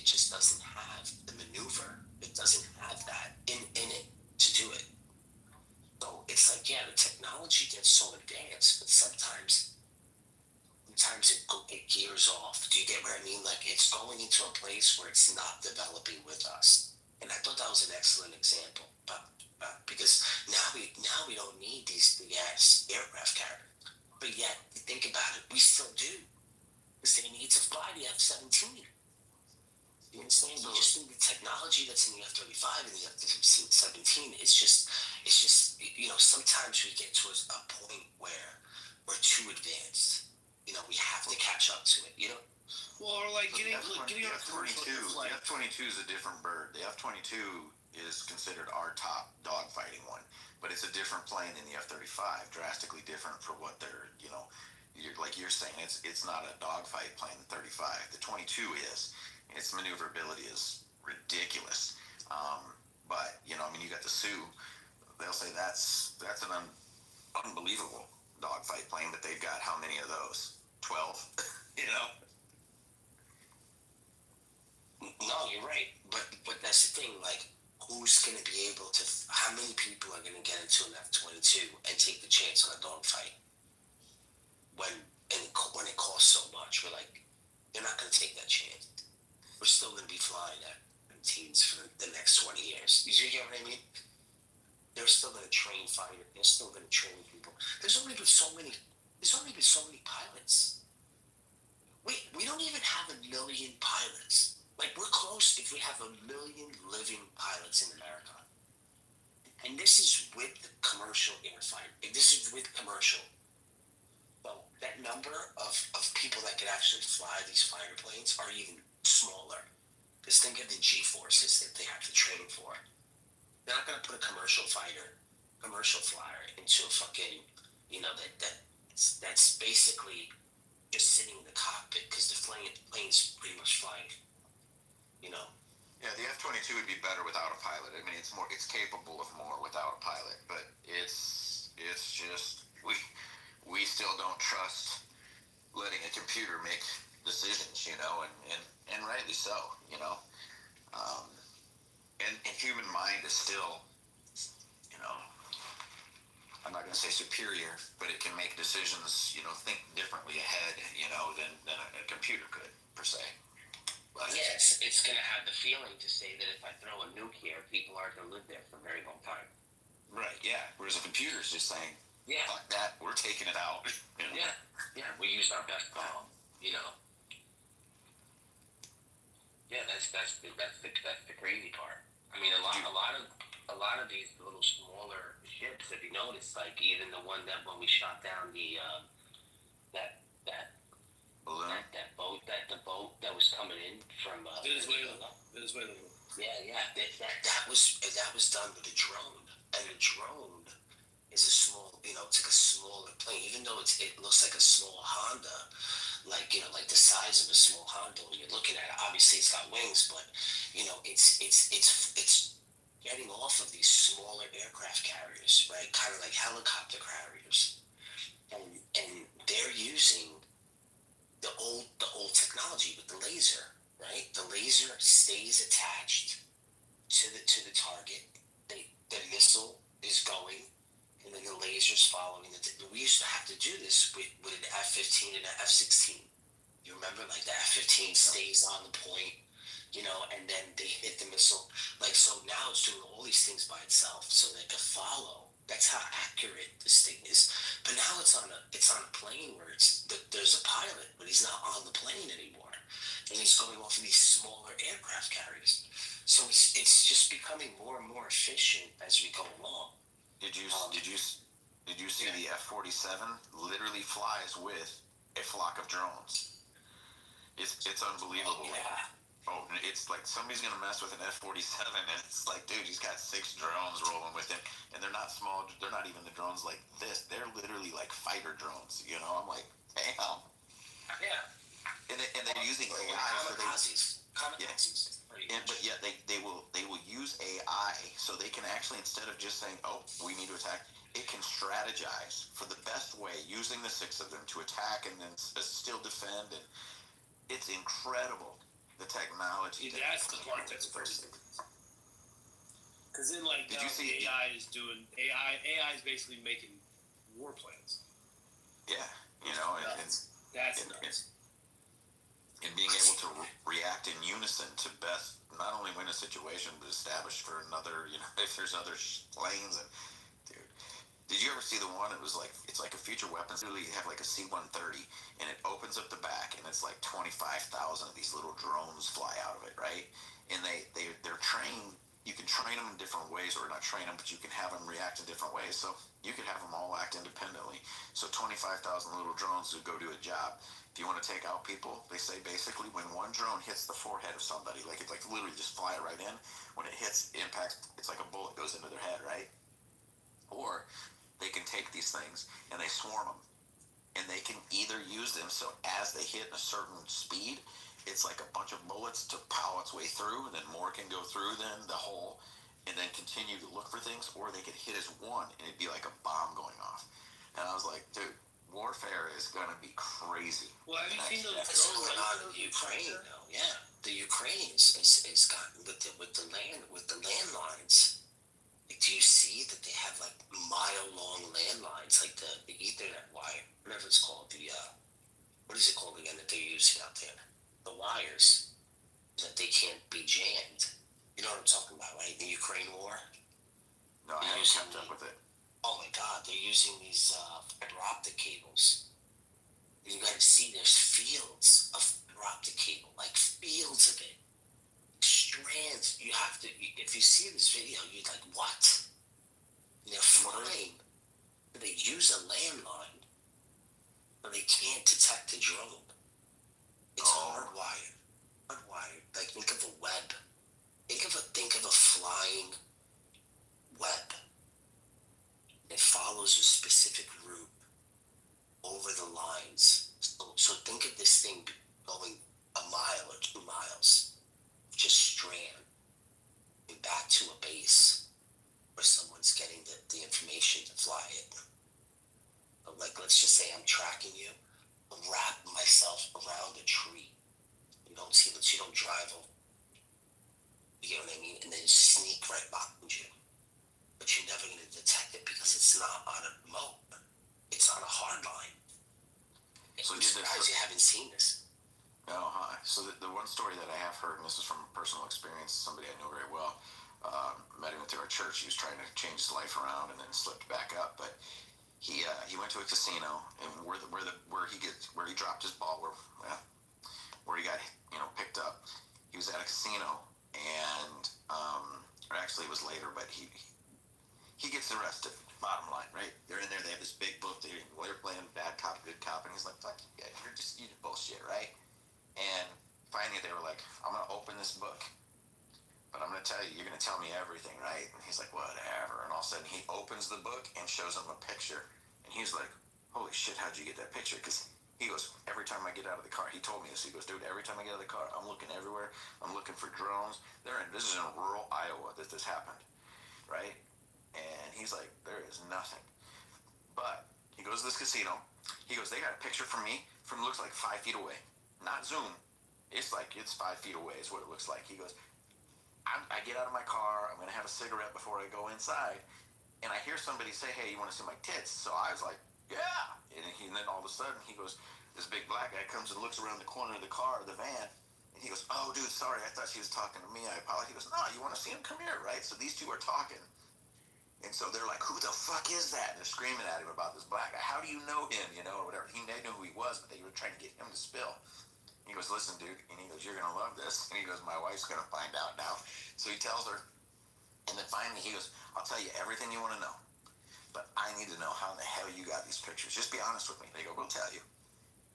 just doesn't have the maneuver. It doesn't have that in it to do it. So it's like, yeah, the technology gets so advanced, but sometimes it gears off. Do you get what I mean? Like, it's going into a place where it's not developing with us. And I thought that was an excellent example. Because now we don't need these big ass aircraft carriers. But yet, think about it, we still do. Because they need to fly the F-17. You understand? You just need the technology that's in the F-35 and the F-17. It's just, you know, sometimes we get to a point where we're too advanced. You know, we have to catch up to it, you know? Well, or like getting on a F-22, the F-22 is a different bird. The F-22 is considered our top dogfighting one, but it's a different plane than the F-35, drastically different for what they're, you know, like you're saying, it's not a dogfight plane, the 35. The 22 is. Its maneuverability is ridiculous. But, you know, I mean, you got the Sioux. They'll say that's an unbelievable dogfight plane, but they've got how many of those? 12? You know? No, you're right. But that's the thing, like, who's going to be able to, how many people are going to get into an F-22 and take the chance on a dogfight when it costs so much? We're like, they're not going to take that chance. We're still going to be flying F-17s for the next 20 years. You get what I mean? They're still going to train fighters. They're still going to train people. There's only been so many pilots. We don't even have 1 million pilots. Like, we're close if we have 1 million living pilots in America. And this is with the commercial airfighter. This is with commercial. So that number of people that could actually fly these fighter planes are even smaller. Because think of the G-forces that they have to train for. They're not going to put a commercial flyer into a fucking, you know, that's basically just sitting in the cockpit because the plane's pretty much flying, you know. Yeah, the F-22 would be better without a pilot. I mean, it's capable of more without a pilot, but it's just we still don't trust letting a computer make decisions, you know, and rightly so, you know. And human mind is still, you know, I'm not going to say superior, but it can make decisions, you know, think differently ahead, you know, than a computer could, per se. But yeah, it's going to have the feeling to say that if I throw a nuke here, people aren't going to live there for a very long time. Right, yeah. Whereas a computer is just saying, yeah, fuck that, we're taking it out. You know? Yeah, we used our best bomb, you know. Yeah, that's the crazy part. I mean, a lot of these little smaller ships, if you notice, like even the one that when we shot down the that balloon, the boat that was coming in from Venezuela. Yeah, that was done with a drone, and the drone is a small, you know, it's like a smaller plane, even though it looks like a small Honda. Like, you know, like the size of a small Honda when you're looking at it. Obviously, it's got wings, but you know, it's getting off of these smaller aircraft carriers, right? Kind of like helicopter carriers, and they're using the old technology with the laser, right? The laser stays attached to the target. The missile is going, and then the laser's following it. We used to have to do this with an F-15 and an F-16. You remember, like the F-15 stays on the point, and then they hit the missile. Like, so now it's doing all these things by itself, so they can follow. That's how accurate this thing is. But now it's on a plane where there's a pilot, but he's not on the plane anymore, and he's going off of these smaller aircraft carriers. So it's just becoming more and more efficient as we go along. Did you see the F-47 literally flies with a flock of drones? It's unbelievable. Oh, it's like somebody's gonna mess with an F-47, and it's like, dude, he's got 6 drones rolling with him, and they're not small. They're not even the drones like this. They're literally like fighter drones. I'm like, damn. Yeah. And they're using AI. Kamikazes. But yet they will use AI so they can actually, instead of just saying, oh, we need to attack, it can strategize for the best way, using the 6 of them to attack and then still defend. And it's incredible, the technology. That's the part that's first. Because then, like, did you see AI is doing AI is basically making war plans. Yeah, that's nuts. And being able to react in unison to best not only win a situation, but establish for another, if there's other planes. And dude, did you ever see the one? It's like a future weapons. Literally, you have like a C-130, and it opens up the back, and it's like 25,000 of these little drones fly out of it, right? And they're trained. You can train them in different ways, or not train them, but you can have them react in different ways. So you can have them all act independently. So 25,000 little drones who go do a job. If you want to take out people, they say basically when one drone hits the forehead of somebody, like it literally just fly right in. When it hits, impacts, it's like a bullet goes into their head, right? Or they can take these things and they swarm them, and they can either use them so as they hit a certain speed, it's like a bunch of bullets to pow its way through, and then more can go through then the hole, and then continue to look for things, or they could hit as one, and it'd be like a bomb going off. And I was like, dude, warfare is gonna be crazy. Well, have you seen those What's going on in the Ukraine, though? Yeah, the Ukrainians is gotten with the landlines. Like, do you see that they have like mile-long landlines, like the Ethernet wire, whatever it's called? What is it called again that they're using out there? The wires that they can't be jammed. You know what I'm talking about, right? The Ukraine war. No, I haven't kept up with it. Oh my God, they're using these fiber optic cables. You gotta see there's fields of fiber optic cable, like fields of it. Strands. You have to, if you see this video, you're like, what? They're flying. They use a landline, but they can't detect a drone. It's hardwired. Like, think of a web. Think of a flying web. It follows a specific route over the lines. So think of this thing going a mile or 2 miles, just strand, and back to a base where someone's getting the information to fly it. But like, let's just say I'm tracking you, I'll wrap myself around a tree. You don't drive over. You know what I mean? And then sneak right behind you. But you're never going to detect it because it's not on a remote. It's on a hard line. So I'm surprised you haven't seen this. No, huh? So the one story that I have heard, and this is from personal experience, somebody I know very well, met him through our church. He was trying to change his life around and then slipped back up. But he went to a casino, and where he dropped his ball, where he got picked up. He was at a casino, and or actually it was later, but he gets arrested. Bottom line, right? They're in there. They have this big book. They're playing bad cop, good cop, and he's like, "Fuck you guys, you're just bullshit, right?" And finally, they were like, "I'm gonna open this book, but I'm gonna tell you, you're gonna tell me everything, right?" And he's like, "Whatever." And all of a sudden, he opens the book and shows him a picture, and he's like, "Holy shit, how'd you get that picture?" Because he goes, "Every time I get out of the car," he told me this. He goes, "Dude, every time I get out of the car, I'm looking everywhere. I'm looking for drones. This is in rural Iowa that this happened, right?" And he's like, "There is nothing." But he goes to this casino. He goes, "They got a picture from me from looks like 5 feet away. Not Zoom, It's 5 feet away is what it looks like. He goes, I get out of my car, I'm going to have a cigarette before I go inside, and I hear somebody say, hey, you want to see my tits? So I was like, yeah. And then all of a sudden, he goes, this big black guy comes and looks around the corner of the car, the van, and he goes, oh, dude, sorry, I thought she was talking to me. I apologize. He goes, no, you want to see him? Come here, right? So these two are talking. And so they're like, who the fuck is that? And they're screaming at him about this black guy. How do you know him, or whatever. They knew who he was, but they were trying to get him to spill. He goes, listen, dude. And he goes, you're going to love this. And he goes, my wife's going to find out now. So he tells her. And then finally he goes, I'll tell you everything you want to know. But I need to know how in the hell you got these pictures. Just be honest with me. They go, we'll tell you.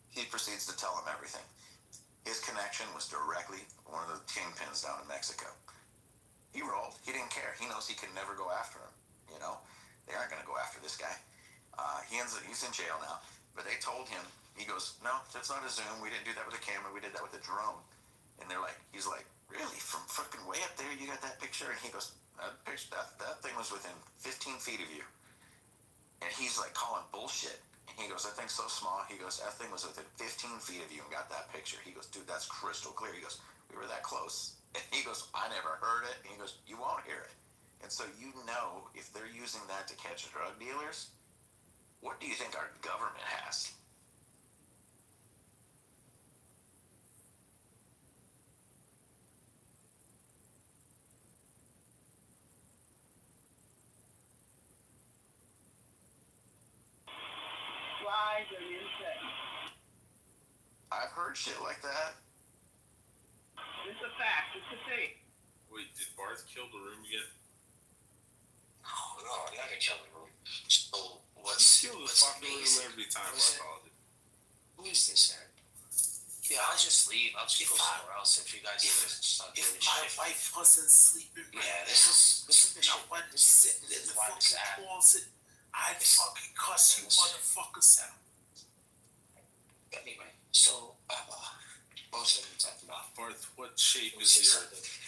He proceeds to tell them everything. His connection was directly one of the kingpins down in Mexico. He rolled. He didn't care. He knows he can never go after him. They aren't going to go after this guy. He's in jail now. But they told him, he goes, no, that's not a Zoom. We didn't do that with a camera. We did that with a drone. And he's like, really? From fucking way up there, you got that picture? And he goes, that thing was within 15 feet of you. And he's like calling bullshit. And he goes, that thing's so small. He goes, that thing was within 15 feet of you and got that picture. He goes, dude, that's crystal clear. He goes, we were that close. And he goes, I never heard it. And he goes, you won't hear it. And so if they're using that to catch drug dealers, what do you think our government has? Lies and insane. I've heard shit like that. It's a fact. It's a thing. Wait, did Barth kill the room again? No, I'm not gonna kill the room. So Kill the fucking room every time I called it. Who's this, man? Yeah, I'll just leave. I'll just go somewhere else if you guys are just stop doing this shit. If my wife wasn't sleeping, yeah, this is the shit. Sitting in the fucking closet, I'd fucking cuss you motherfuckers out. Anyway, so what was I talking about? Barth, what shape is the earth?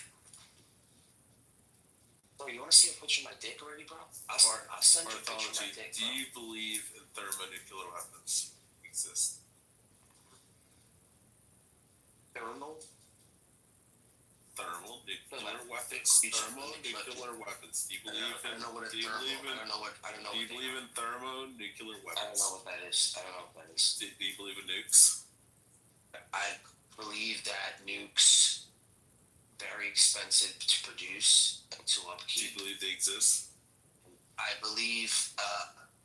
Bro, you want to see a picture of my dick already, bro? I'll send you a picture of my dick, bro. Do you believe in thermonuclear weapons exist? Thermonuclear weapons. Thermonuclear weapons. Do you believe in? I don't know what a Do you believe in thermonuclear weapons? I don't know what that is. Do you believe in nukes? I believe that nukes very expensive to produce and to upkeep. Do you believe they exist? I believe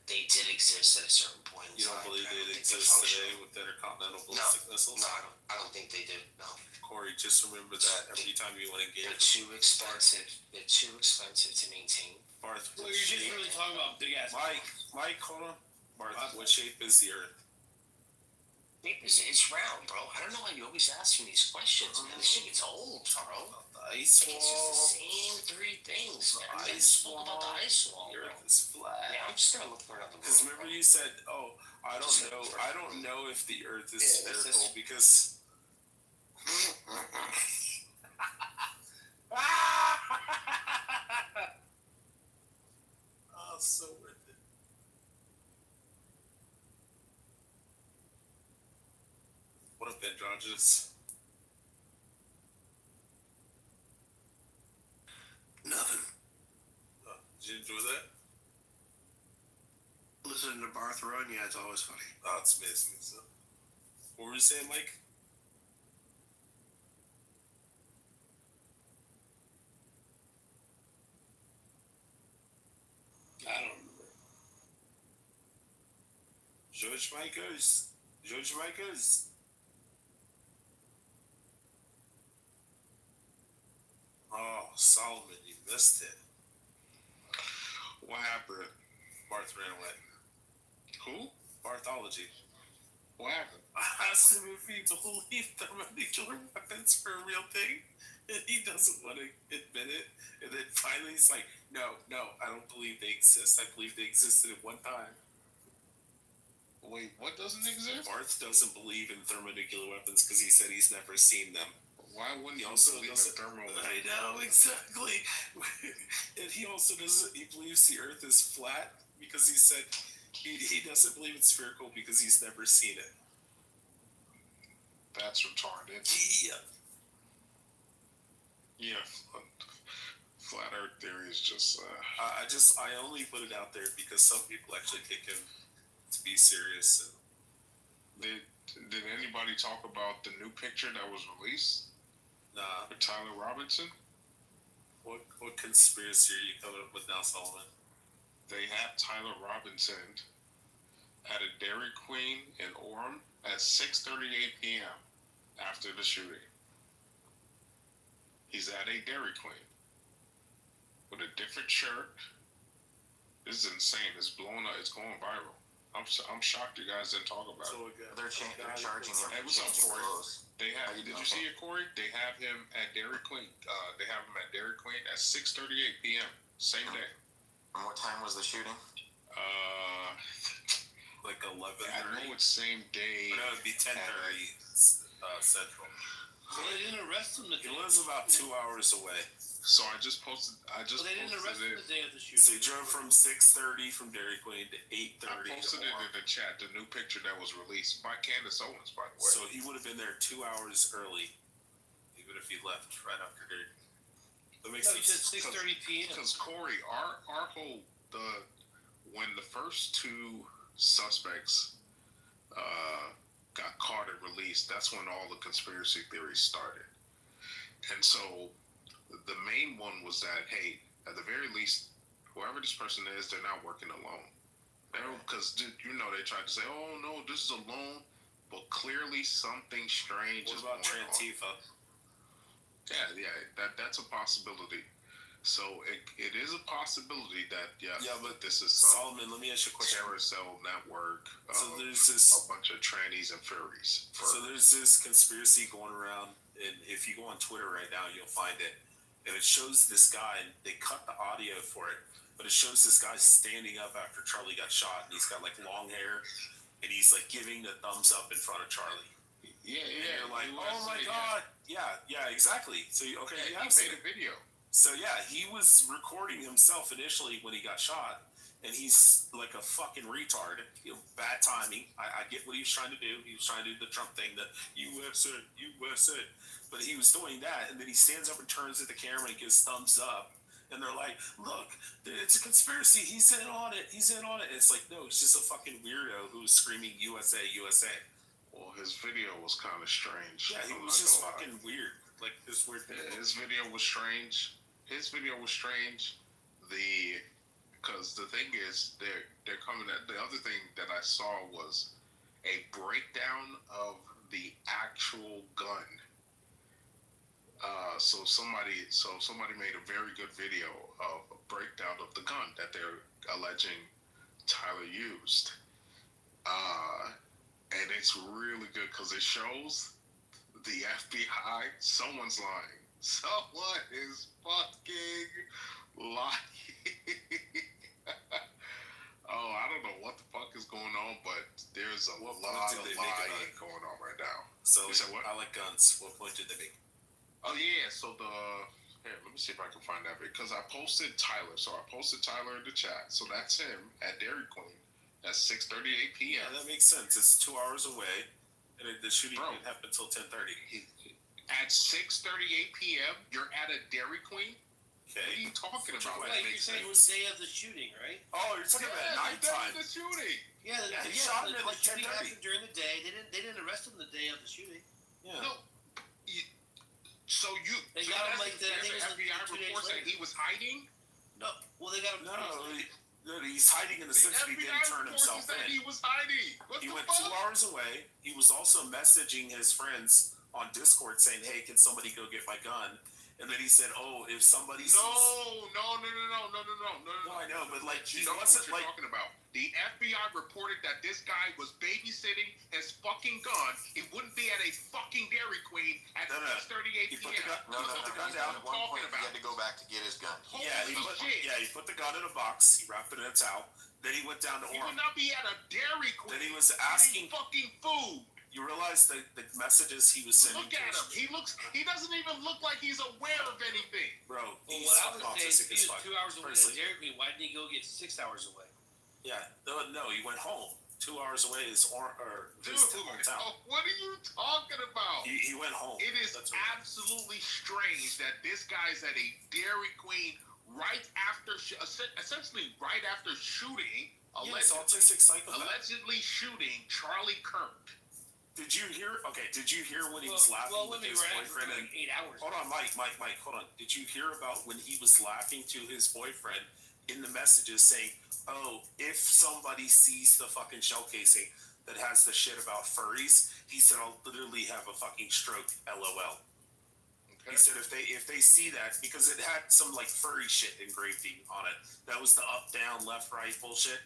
they did exist at a certain point in time. You don't believe they exist today with intercontinental ballistic missiles? No, I don't think they do. No. Corey, just remember that every time you want to engage. They're too expensive. They're too expensive to maintain. Barth, well, you're just really talking about big ass. Mike, hold on. Barth, what shape is the Earth? It's round, bro. I don't know why you always ask me these questions, man. This shit gets old, bro. The ice wall. It's just the same three things, man. The ice wall. About the ice wall. The Earth is flat. Yeah, I'm just gonna look for another. Because remember you said, "Oh, I don't know if the Earth is spherical because." Oh, so worth it. What up, androgynous? Nothing. Did you enjoy that? Listening to Barth run, yeah, it's always funny. Oh, it's amazing. So, what were you saying, Mike? I don't remember. George Michaels. Oh, Solomon, you missed it. What happened? Barth ran away. Who? Barthology. What happened? I asked him if he believed thermonuclear weapons were a real thing, and he doesn't want to admit it. And then finally he's like, no, I don't believe they exist. I believe they existed at one time. Wait, what doesn't exist? Barth doesn't believe in thermonuclear weapons because he said he's never seen them. Why wouldn't he also believe in thermal? I know, exactly. And he also doesn't, he believes the Earth is flat because he said he doesn't believe it's spherical because he's never seen it. That's retarded. Yeah. Flat Earth theory is just. I only put it out there because some people actually take him to be serious. And did anybody talk about the new picture that was released? Nah. With Tyler Robinson? What conspiracy are you coming up with now, Solomon? They have Tyler Robinson at a Dairy Queen in Orem at 6:38 p.m. after the shooting. He's at a Dairy Queen with a different shirt. This is insane. It's blowing up. It's going viral. I'm shocked you guys didn't talk about it. They're charging him. Hey, what's up, Corey? They have. Did you see it, Corey? They have him at Dairy Queen. They have him at Dairy Queen at 6:38 p.m. Same day. And what time was the shooting? Like 11:30. I know it's same day. No, it'd be 10:30 Central. So they didn't arrest him. He lives about 2 hours away. So I just posted. Well, they didn't arrest him the day of the shooting. So he drove from 6:30 from Dairy Queen to 8:30. I posted it in the chat. The new picture that was released by Candace Owens, by the way. So he would have been there 2 hours early, even if he left right after Dairy Queen. That makes sense. 6:30 p.m. Because Corey, our whole when the first two suspects got caught and released, that's when all the conspiracy theories started. And so the main one was that, hey, at the very least, whoever this person is, they're not working alone. Because, you know, they tried to say, oh, no, this is alone, but clearly something strange is going on. What about Trantifa? Yeah, that's a possibility. So it is a possibility that but this is some Solomon. Let me ask you a question. Carousel network. So there's this a bunch of trannies and furries. So there's this conspiracy going around, and if you go on Twitter right now, you'll find it. And it shows this guy. And they cut the audio for it, but it shows this guy standing up after Charlie got shot, and he's got like long hair, and he's like giving the thumbs up in front of Charlie. Yeah. And you're like, oh my god. Yeah, exactly. So okay, he made a video. So yeah, he was recording himself initially when he got shot, and he's like a fucking retard. You know, bad timing. I get what he was trying to do. He was trying to do the Trump thing, the USA. But he was doing that, and then he stands up and turns at the camera and gives thumbs up. And they're like, look, it's a conspiracy. He's in on it. And it's like, no, he's just a fucking weirdo who's screaming USA, USA. Well, his video was kind of strange. Yeah, he was just fucking weird. Like this weird thing. His video was strange. Because the thing is, they're coming at, the other thing that I saw was a breakdown of the actual gun. So somebody made a very good video of a breakdown of the gun that they're alleging Tyler used. And it's really good because it shows the FBI, someone's lying. Someone is fucking lying. Oh, I don't know what the fuck is going on, but there's a lot of lying going on right now. So, you said what? I like guns. What point did they make? Oh, yeah. So here, let me see if I can find that because I posted Tyler. So I posted Tyler in the chat. So that's him at Dairy Queen at 6:38 p.m. Yeah, that makes sense. It's 2 hours away, and the shooting didn't happen until 10:30. At 6:38 p.m., you're at a Dairy Queen? Okay. What are you talking about? Like you're saying it was the day of the shooting, right? Oh, you're talking about nighttime. The shooting. Yeah, he shot him at like 10:30 during the day. They didn't arrest him the day of the shooting. Yeah. No. They got him like the FBI report that he was hiding? No. Well, they got him. No, he's hiding in the sense that he didn't turn himself in. He was hiding. He went 2 hours away. He was also messaging his friends on Discord saying, hey, can somebody go get my gun? And then he said, oh, if somebody No, I know, but like he wasn't like talking about. The FBI reported that this guy was babysitting his fucking gun. He wouldn't be at a fucking Dairy Queen at 6:38 p.m. He put the gun down. At one point, he had to go back to get his gun. He put the gun in a box. He wrapped it in a towel. Then he went down to Orem. He would not be at a Dairy Queen. Then he was asking fucking food. You realize the messages he was sending. Look at him. He doesn't even look like he's aware of anything. Bro, well, what I was saying, he was 2 hours away at Dairy Queen. Why didn't he go get 6 hours away? Yeah, no, he went home. 2 hours away is his hometown. What are you talking about? He went home. It is absolutely strange that this guy's at a Dairy Queen right after, essentially right after shooting, allegedly shooting Charlie Kirk. Did you hear? Okay, did you hear when he was laughing with his boyfriend? For like 8 hours. Hold on, Mike, hold on. Did you hear about when he was laughing to his boyfriend in the messages saying, "Oh, if somebody sees the fucking shell casing that has the shit about furries," he said, "I'll literally have a fucking stroke, LOL." Okay. He said if they see that, because it had some like furry shit engraved on it. That was the up, down, left, right bullshit.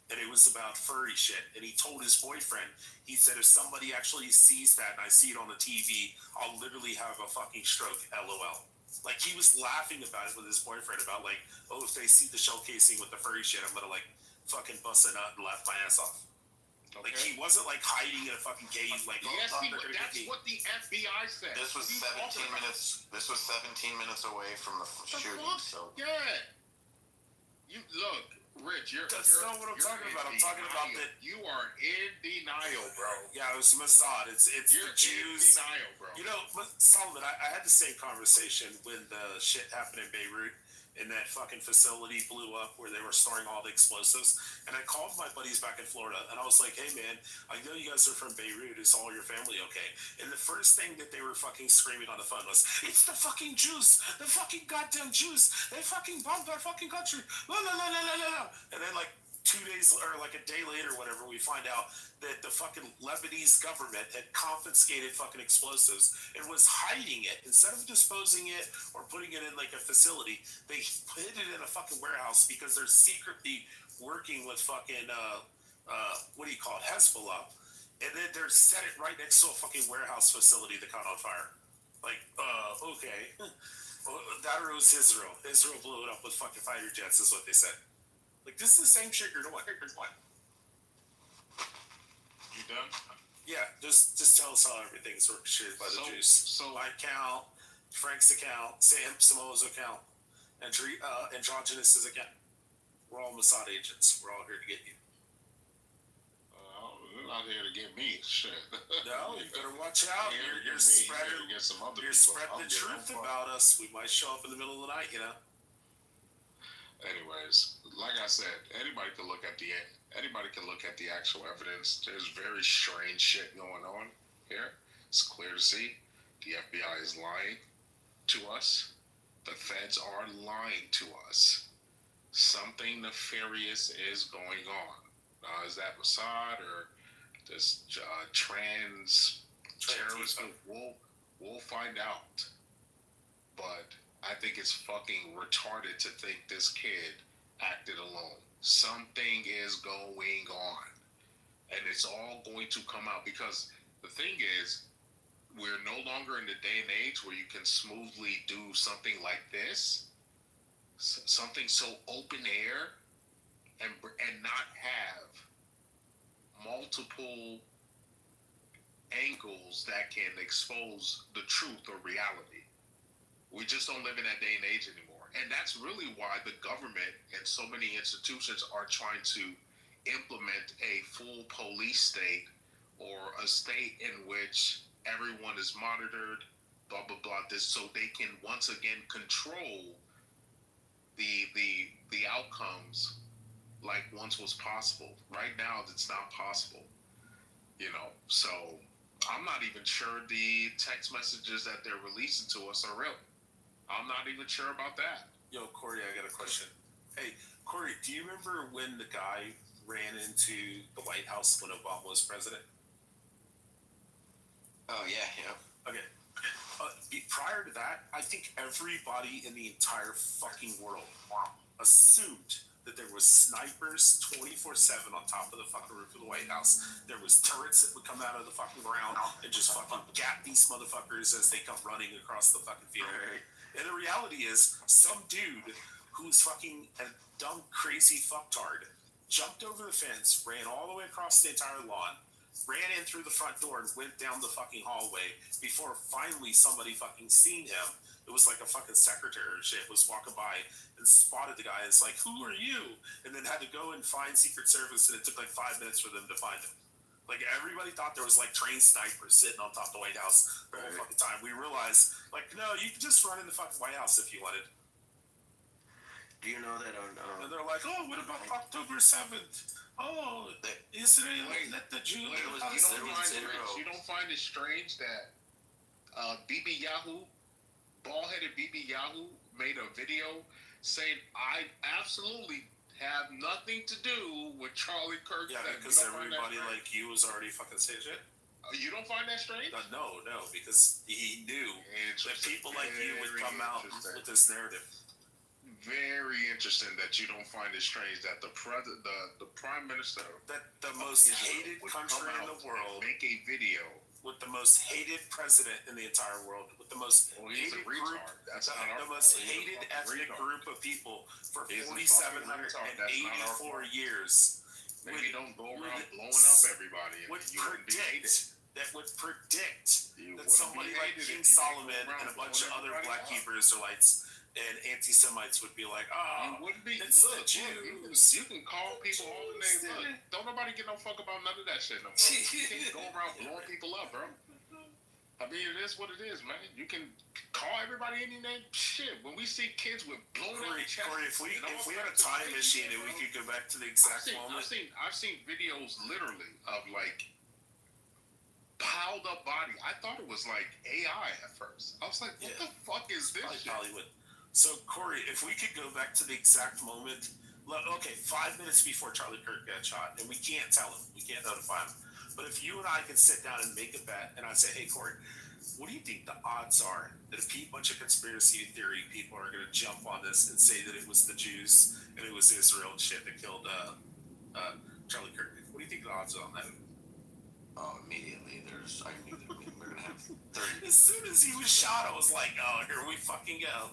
And it was about furry shit. And he told his boyfriend, he said, if somebody actually sees that and I see it on the TV, I'll literally have a fucking stroke, LOL. Like, he was laughing about it with his boyfriend about, like, oh, if they see the shell casing with the furry shit, I'm gonna, like, fucking bust a nut and laugh my ass off. Okay. Like, he wasn't, like, hiding in a fucking cave, like, yes, that's what the FBI said. This was 17 minutes. This was 17 minutes away from the shooting. So yeah, you look. Rich, that's not what I'm talking about. I'm talking about that you are in denial, bro. Yeah, it was Mossad. It's you're the Jews. In denial, bro. You know, Solomon, I had the same conversation when the shit happened in Beirut, and that fucking facility blew up where they were storing all the explosives. And I called my buddies back in Florida, and I was like, "Hey, man, I know you guys are from Beirut. Is all your family okay?" And the first thing that they were fucking screaming on the phone was, "It's the fucking Jews! The fucking goddamn Jews! They fucking bombed our fucking country! La la la la la la!" And then like 2 days or like a day later, whatever, we find out that the fucking Lebanese government had confiscated fucking explosives and was hiding it. Instead of disposing it or putting it in like a facility, they hid it in a fucking warehouse because they're secretly working with fucking what do you call it, Hezbollah, and then they're set it right next to a fucking warehouse facility that caught on fire. Like, okay. Well, that or it was Israel. Israel blew it up with fucking fighter jets, is what they said. Like, this is the same shit you're doing. You done? Yeah, just tell us how everything's orchestrated by the Jews. So my account, Frank's account, Sam Samoa's account, Androgynous' account. We're all Mossad agents. We're all here to get you. You're not here to get me. Shit. No, you better watch out. You're spreading the truth about us. We might show up in the middle of the night, you know. Anyways, like I said, anybody can look at the actual evidence. There's very strange shit going on here. It's clear to see. The FBI is lying to us. The feds are lying to us. Something nefarious is going on. Is that Mossad or this trans terrorist? We'll find out. But I think it's fucking retarded to think this kid acted alone. Something is going on. And it's all going to come out, because the thing is, we're no longer in the day and age where you can smoothly do something like this, something so open air, and not have multiple angles that can expose the truth or reality. We just don't live in that day and age anymore. And that's really why the government and so many institutions are trying to implement a full police state, or a state in which everyone is monitored, blah, blah, blah, this, so they can once again control the outcomes like once was possible. Right now, it's not possible, you know. So I'm not even sure the text messages that they're releasing to us are real. I'm not even sure about that. Yo, Corey, I got a question. Hey, Corey, do you remember when the guy ran into the White House when Obama was president? Oh, yeah. Okay. Prior to that, I think everybody in the entire fucking world assumed that there was snipers 24/7 on top of the fucking roof of the White House. There was turrets that would come out of the fucking ground and just fucking gap these motherfuckers as they come running across the fucking field. And the reality is, some dude who's fucking a dumb, crazy fucktard jumped over the fence, ran all the way across the entire lawn, ran in through the front door and went down the fucking hallway before finally somebody fucking seen him, It was like a fucking secretary or shit was walking by and spotted the guy. It's like, who are you? And then had to go and find Secret Service, and it took like 5 minutes for them to find him. Like, everybody thought there was like trained snipers sitting on top of the White House the whole fucking time. We realized, like, no, you can just run in the fucking White House if you wanted. Do you know that on? And they're like, oh, what about October 7th? Oh, Israel let the Jews. You don't find it strange that BB Yahoo, bald-headed BB Yahoo, made a video saying, I absolutely have nothing to do with Charlie Kirk. Yeah, because everybody like you was already fucking saying shit. You don't find that strange? No, because he knew that people like you would come out with this narrative. Very interesting that you don't find it strange that the prime minister, that the most hated country in the world, make a video with the most hated president in the entire world, with the most hated group, the most hated ethnic group of people for 4,784 years. Maybe don't go around blowing up everybody. Would predict that somebody like King Solomon and a bunch of other black Hebrew Israelites and anti-Semites would be like, oh, it's the Jews. You can call people all the names. Look, don't nobody get no fuck about none of that shit no more. You can't go around blowing people up, bro. I mean, it is what it is, man. You can call everybody any name. Shit, when we see kids with blown up chests. Corey, if we had a time machine and we could go back to the exact moment. I've seen videos literally of like piled up body. I thought it was like AI at first. I was like, what the fuck is this shit? Hollywood. So, Corey, if we could go back to the exact moment, okay, 5 minutes before Charlie Kirk got shot, and we can't tell him, we can't notify him, but if you and I could sit down and make a bet, and I'd say, hey, Corey, what do you think the odds are that a bunch of conspiracy theory people are going to jump on this and say that it was the Jews and it was Israel and shit that killed Charlie Kirk? What do you think the odds are on that? Oh, immediately, we're going to have 30. As soon as he was shot, I was like, oh, here we fucking go.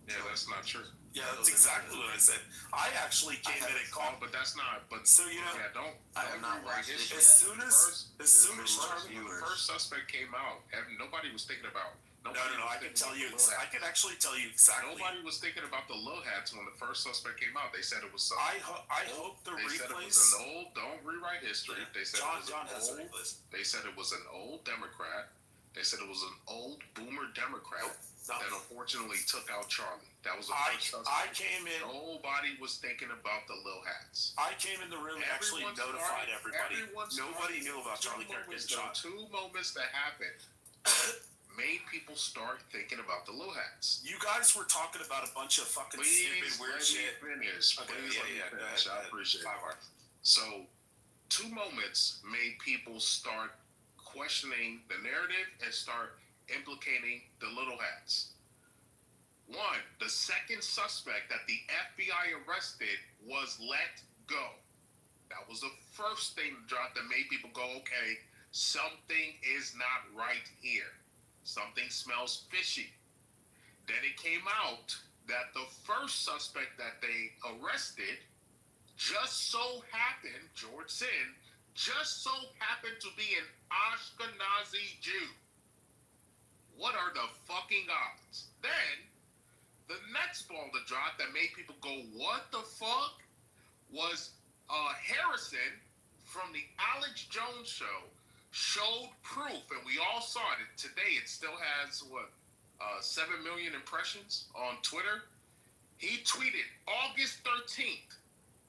Yeah, that's not true. Yeah, that's exactly what I said. I actually came in and called, but that's not. But so you know, I have not watched it. As soon as Charlie, when the first suspect came out, nobody was thinking about. No. I can tell you. I can actually tell you exactly. Nobody was thinking about the low hats when the first suspect came out. They said it was. I hope the replays. They said it was an old. Don't rewrite history. Yeah. They said John has the replays. They said it was an old Democrat. They said it was an old boomer Democrat. That unfortunately took out Charlie. That was the first suspect. I came in. Nobody was thinking about the Lil Hats. I came in the room and actually notified everybody. Nobody knew about Charlie Kirk getting shot. 2 moments that happened made people start thinking about the Lil Hats. You guys were talking about a bunch of fucking stupid weird shit. I appreciate it. So, 2 moments made people start questioning the narrative and start implicating the Little Hats. 1, the second suspect that the FBI arrested was let go. That was the first thing that made people go, okay, something is not right here. Something smells fishy. Then it came out that the first suspect that they arrested just so happened, George Sin, just so happened to be an Ashkenazi Jew. What are the fucking odds? Then, the next ball to drop that made people go, what the fuck? Was Harrison from the Alex Jones show showed proof, and we all saw it. Today, it still has, 7 million impressions on Twitter. He tweeted August 13th,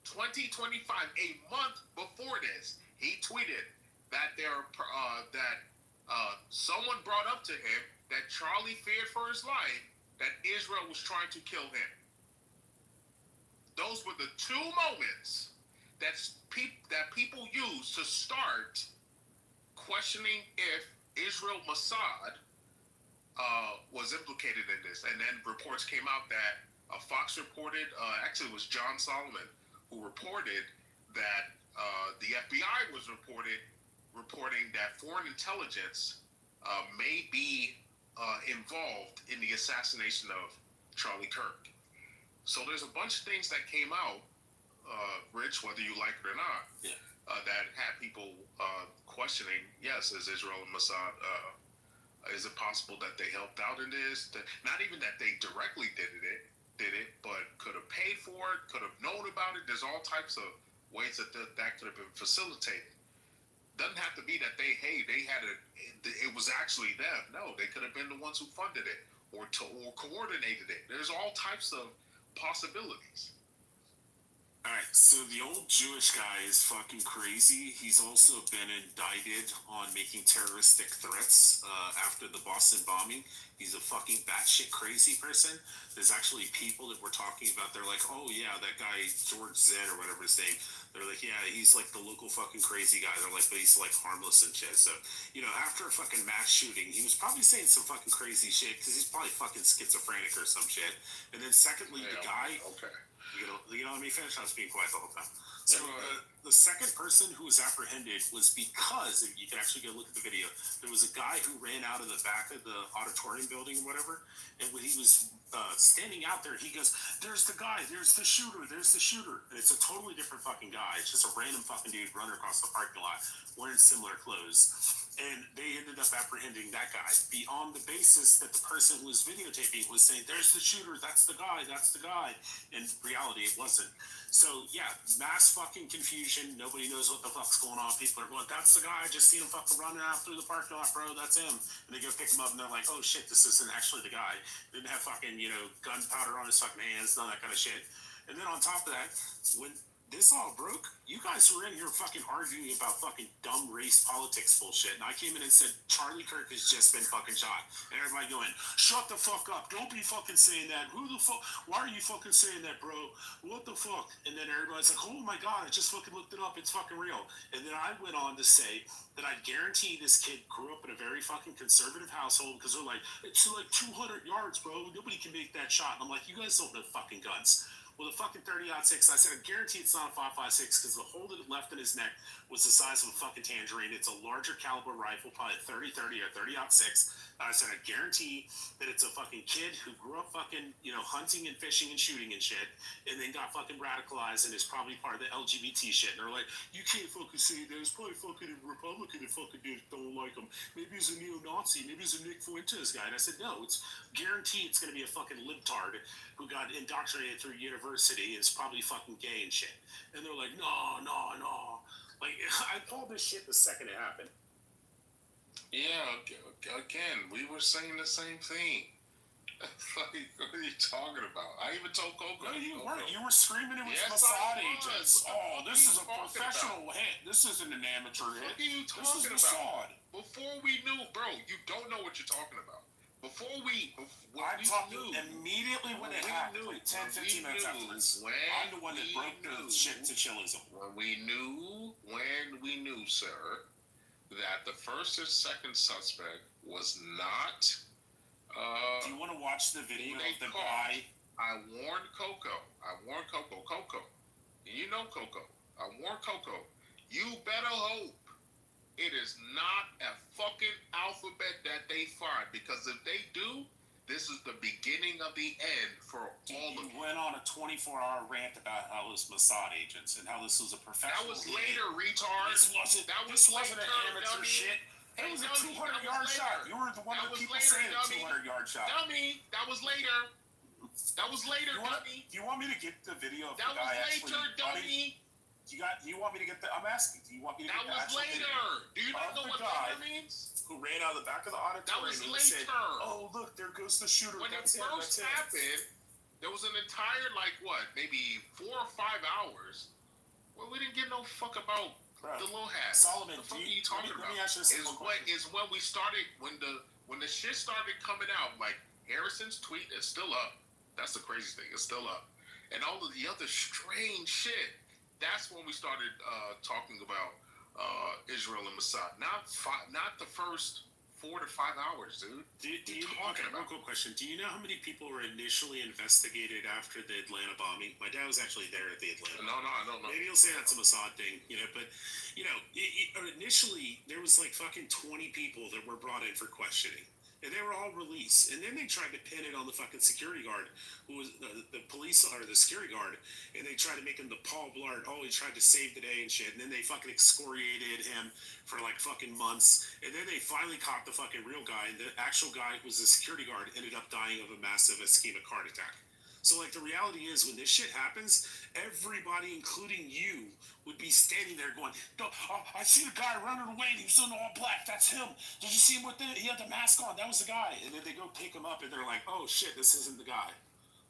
2025, a month before this. He tweeted that someone brought up to him that Charlie feared for his life, that Israel was trying to kill him. Those were the 2 moments that people used to start questioning if Israel Mossad was implicated in this. And then reports came out that Fox reported, actually it was John Solomon, who reported that the FBI was reporting that foreign intelligence may be involved in the assassination of Charlie Kirk. So there's a bunch of things that came out, Rich, whether you like it or not, that had people questioning, yes, is Israel and Mossad Is it possible that they helped out in this? That not even that they directly did it, but could have paid for it, could have known about it. There's all types of ways that could have been facilitated. Doesn't have to be that they had it was actually them. No, they could have been the ones who funded it or coordinated it. There's all types of possibilities. Alright, so the old Jewish guy is fucking crazy. He's also been indicted on making terroristic threats after the Boston bombing. He's a fucking batshit crazy person. There's actually people that we're talking about, they're like, oh yeah, that guy George Zed or whatever his name, they're like, yeah, he's like the local fucking crazy guy. They're like, but he's like harmless and shit. So, you know, after a fucking mass shooting, he was probably saying some fucking crazy shit because he's probably fucking schizophrenic or some shit. And then secondly, the guy... Okay. You know, let me finish. I was being quiet the whole time. So the second person who was apprehended was because, if you can actually go look at the video, there was a guy who ran out of the back of the auditorium building or whatever, and when he was standing out there, he goes, there's the guy, there's the shooter, and it's a totally different fucking guy. It's just a random fucking dude running across the parking lot wearing similar clothes. And they ended up apprehending that guy on the basis that the person who was videotaping was saying, there's the shooter, that's the guy. In reality, it wasn't. So, yeah, mass fucking confusion. Nobody knows what the fuck's going on. People are going, that's the guy. I just seen him fucking running out through the parking lot, bro. That's him. And they go pick him up, and they're like, oh, shit, this isn't actually the guy. Didn't have fucking, gunpowder on his fucking hands, none of that kind of shit. And then on top of that, when this all broke, you guys were in here fucking arguing about fucking dumb race politics bullshit, and I came in and said Charlie Kirk has just been fucking shot, and everybody going, shut the fuck up, don't be fucking saying that, who the fuck, why are you fucking saying that, bro, what the fuck? And then everybody's like, oh my god, I just fucking looked it up, it's fucking real. And then I went on to say that I guarantee this kid grew up in a very fucking conservative household, because they're like, it's like 200 yards, bro, nobody can make that shot. And I'm like, you guys don't know fucking guns. Well, the fucking 30-06, I said, I guarantee it's not a 5.56 because the hole that it left in his neck was the size of a fucking tangerine. It's a larger caliber rifle, probably 30-30 or 30-06. I said, I guarantee that it's a fucking kid who grew up fucking, hunting and fishing and shooting and shit, and then got fucking radicalized and is probably part of the LGBT shit. And they're like, you can't fucking say that. It's probably fucking a Republican that fucking don't like him. Maybe he's a neo-Nazi. Maybe he's a Nick Fuentes guy. And I said, no, it's guaranteed it's going to be a fucking libtard who got indoctrinated through university and is probably fucking gay and shit. And they're like, no. Like, I called this shit the second it happened. Yeah, again, we were saying the same thing. Like, what are you talking about? I even told Coco. No, you weren't. You were screaming it was Mossad agents. Oh, this is a professional hit. This isn't an amateur hit. What are you talking about? Before we knew, bro, you don't know what you're talking about. Before we knew, immediately when it happened, like 10, 15 minutes afterwards, I'm the one that broke the shit to chillism. When we knew, sir, that the first and second suspect was not. Do you want to watch the video of the guy? I warned Coco. Coco. You know Coco. I warned Coco. You better hope it is not a fucking alphabet that they find, because if they do, this is the beginning of the end for all of them. You went on a 24-hour rant about how it was Mossad agents and how this was a professional. That was later, retard. This wasn't an amateur shit. It was a 200-yard shot. You were the one of the people saying a 200-yard shot. Dummy, that was later. Dummy. Do you want me to get the video of that the guy actually? That was later, dummy. Do you want me to get the? I'm asking. Do you want me to get the actual video? That was later. Do you not know what that means? Who ran out of the back of the auditorium and said, "Oh, look, there goes the shooter." When it first happened, there was an entire maybe 4 or 5 hours where we didn't give no fuck about the little hat. Solomon, the fuck are you talking about? Let me ask you this is when we started when the shit started coming out. Like Harrison's tweet is still up. That's the crazy thing. It's still up, and all of the other strange shit. That's when we started talking about Israel and Mossad. Not the first 4 to 5 hours, dude. Real quick question. Do you know how many people were initially investigated after the Atlanta bombing? My dad was actually there at the Atlanta bombing. No, I don't know. Maybe you'll say that's a Mossad thing, but, initially there was like fucking 20 people that were brought in for questioning. and they were all released. And then they tried to pin it on the fucking security guard, who was the police or the security guard, and they tried to make him the Paul Blart. Oh, he tried to save the day and shit. And then they fucking excoriated him for like fucking months. And then they finally caught the fucking real guy, and the actual guy who was the security guard ended up dying of a massive ischemic heart attack. So, like, the reality is, when this shit happens, everybody, including you, would be standing there going, I see the guy running away, and he was in all black. That's him. Did you see him with he had the mask on? That was the guy. And then they go pick him up, and they're like, oh, shit, this isn't the guy.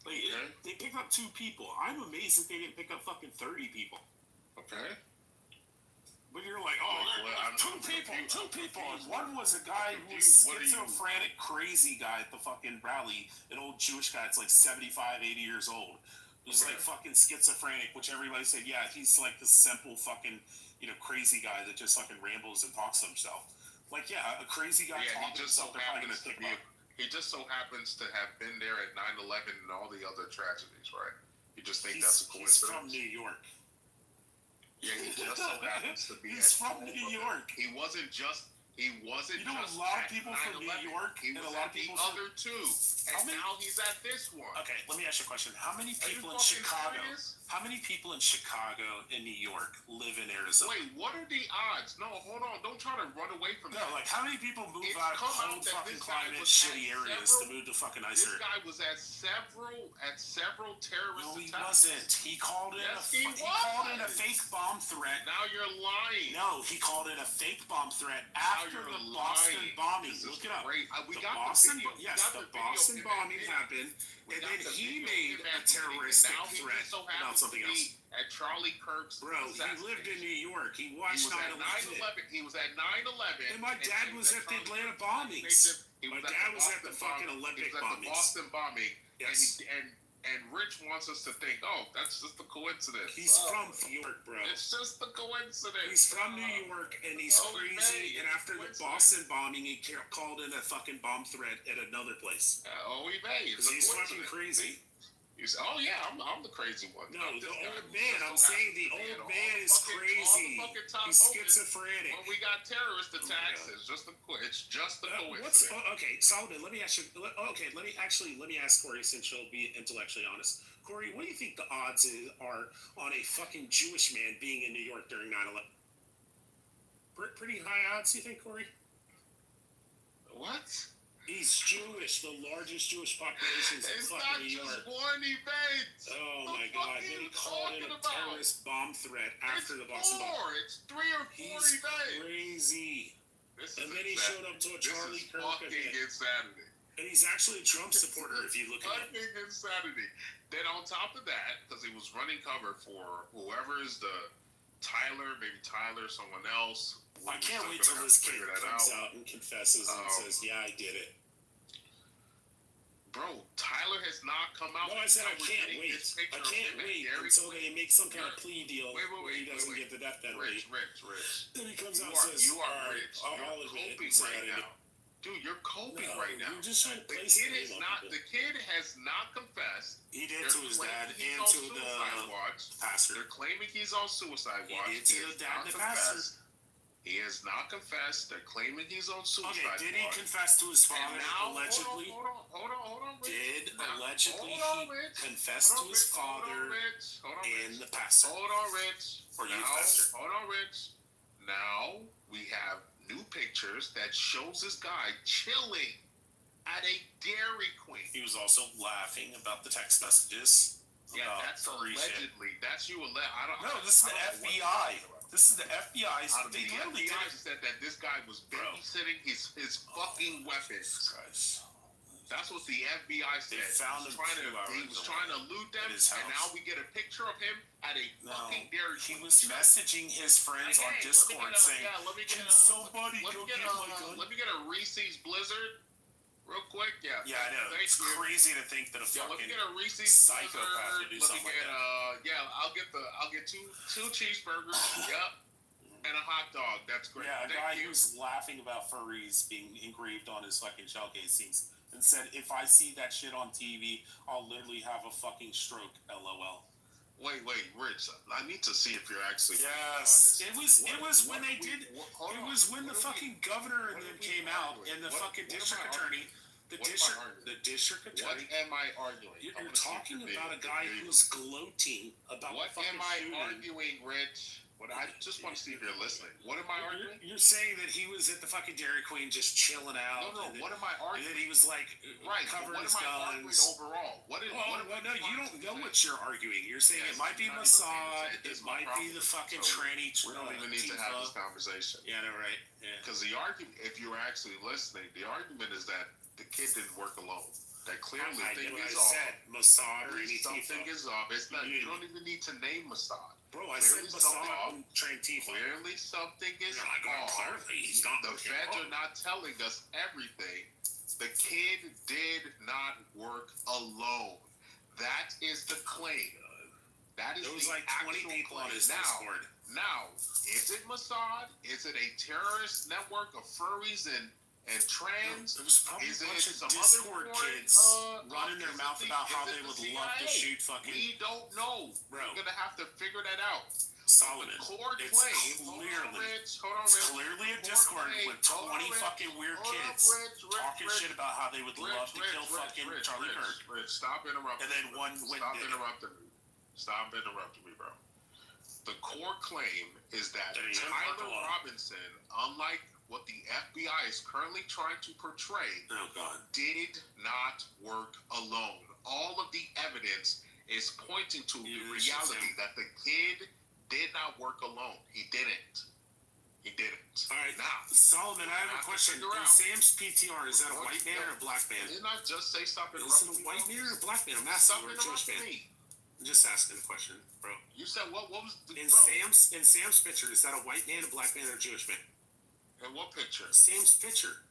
Like, they picked up 2 people. I'm amazed that they didn't pick up fucking 30 people. Okay. But you're like, two people. And one was a guy who was schizophrenic, crazy guy at the fucking rally, an old Jewish guy that's like 75, 80 years old. He's like fucking schizophrenic, which everybody said, yeah, he's like the simple fucking, crazy guy that just fucking rambles and talks to himself. Like, yeah, a crazy guy talking to himself, they're probably going to pick him up. He just so happens to have been there at 9/11 and all the other tragedies, right? You just think that's a coincidence? He's from New York. Yeah, he just so happens to be. He's from New York. He wasn't just. A lot of people from New York, and a lot of people from the other 2, and now he's at this one. Okay, let me ask you a question. How many people in Chicago? How many people in Chicago and New York live in Arizona? Wait, what are the odds? No, hold on. Don't try to run away from that. No, like how many people move out of cold fucking climate, shitty areas to move to fucking nicer? This guy was at several terrorist attacks. No, he wasn't. He called in a fake bomb threat. Now you're lying. No, he called in a fake bomb threat after the Boston bombing. Look it up. The Boston bombing happened, and then he made a terroristic threat about something else. At Charlie Kirk's. Bro, he lived in New York. He watched 9/11. He was at 9/11. And my dad was at the Atlanta bombings. My dad was at the fucking Olympic bombings. The Boston bombing. Yes. And Rich wants us to think, that's just a coincidence. He's from New York, bro. It's just a coincidence. He's from New York, and he's crazy. And after the Boston bombing, he called in a fucking bomb threat at another place. Because he's fucking crazy. I'm the crazy one. No, the old man. I'm saying the old man is crazy. He's schizophrenic. When we got terrorist attacks, it's just a coincidence. Okay, Solomon, let me ask Corey, since she'll be intellectually honest. Corey, what do you think the odds are on a fucking Jewish man being in New York during 9/11? Pretty high odds, you think, Corey? What? He's Jewish, the largest Jewish population in fucking New York. It's not just one event. Oh my God! Then he called in a terrorist bomb threat after the Boston bomb. It's 3 or 4 events. He's crazy. And then he showed up to a Charlie Kirk event. Insanity. And he's actually a Trump supporter if you look at it. Fucking insanity. Then on top of that, because he was running cover for whoever is the someone else. I can't wait till this kid comes out and confesses and says, yeah, I did it. Bro, Tyler has not come out. No, I said I can't wait. I can't wait until they make some kind of plea deal where he doesn't get the death penalty. Rich. Then he comes out and says, you are rich. I'll admit it. Right now. Dude, you're coping right now. You're just trying to play the kid has not confessed. He did to his dad and to the pastor. They're claiming he's on suicide watch. He did to the dad and the pastor. He has not confessed. They're claiming he's on suicide watch. Okay, did he confess to his father allegedly? Hold on, Rich. Did allegedly he confess to his father and the pastor? Hold on, Rich. Or you, pastor? Hold on, Rich. Now we have new pictures that shows this guy chilling at a Dairy Queen. He was also laughing about the text messages. Yeah, that's allegedly. That's you. No, this is the FBI. This is the FBI. The FBI said that this guy was babysitting his fucking weapons. That's what the FBI said. They found him. He was trying to loot them, and now we get a picture of him at a fucking Dairy Queen. He was messaging his friends on Discord saying, "Can somebody go get my gun?" Let me get a Reese's Blizzard. Real quick, yeah. Yeah, I know. It's crazy to think that a fucking let me get a Reese's psychopath would do something like that. I'll get two cheeseburgers. Yep. And a hot dog. That's great. Yeah, a guy who's laughing about furries being engraved on his fucking shell casings and said, "If I see that shit on TV, I'll literally have a fucking stroke." LOL. Wait, Rich. I need to see if you're actually. Yes, it was when they did. It was when the fucking governor and them came out, and the fucking district attorney. The district attorney. What am I arguing? You're talking about a guy who's gloating about. What am I arguing, Rich? I just want to see if you're listening. What am I arguing? You're saying that he was at the fucking Dairy Queen just chilling out. No. What am I arguing? And then he was like covering his guns. Overall? No, you don't know what you're arguing. You're saying it might be Mossad. It might be the fucking tranny. We don't even need to have this conversation. Yeah, no, right. Because the argument, if you were actually listening, the argument is that the kid didn't work alone. That clearly thing is off. Mossad or something is off. It's not. You don't even need to name Mossad. Bro, I said Mossad and train Tifa. Clearly something is off. The feds are not telling us everything. The kid did not work alone. That is the claim. That is the like 20 people on his Discord. Now, is it Mossad? Is it a terrorist network of furries and trans? It was probably a bunch of Discord kids running their mouth about how they would love to shoot fucking. We don't know. Bro. We're gonna have to figure that out. Solomon. Core it's claim. Clearly a Discord with 20 fucking weird kids talking shit about how they would love to kill fucking Charlie Kirk. Rich, stop interrupting. And then one Stop interrupting me, bro. The core claim is that Tyler Robinson, unlike what the FBI is currently trying to portray, did not work alone. All of the evidence is pointing to the reality that the kid did not work alone. He didn't. All right, now, Solomon, I have a question. In Sam's PTR, is that a white man or a black man? Didn't I just say stop Is interrupting it a white man or a black man? I'm asking you, or a Jewish man. I'm just asking the question, bro. You said what was the in Sam's picture? Is that a white man, a black man, or a Jewish man? In what picture? Sam's picture.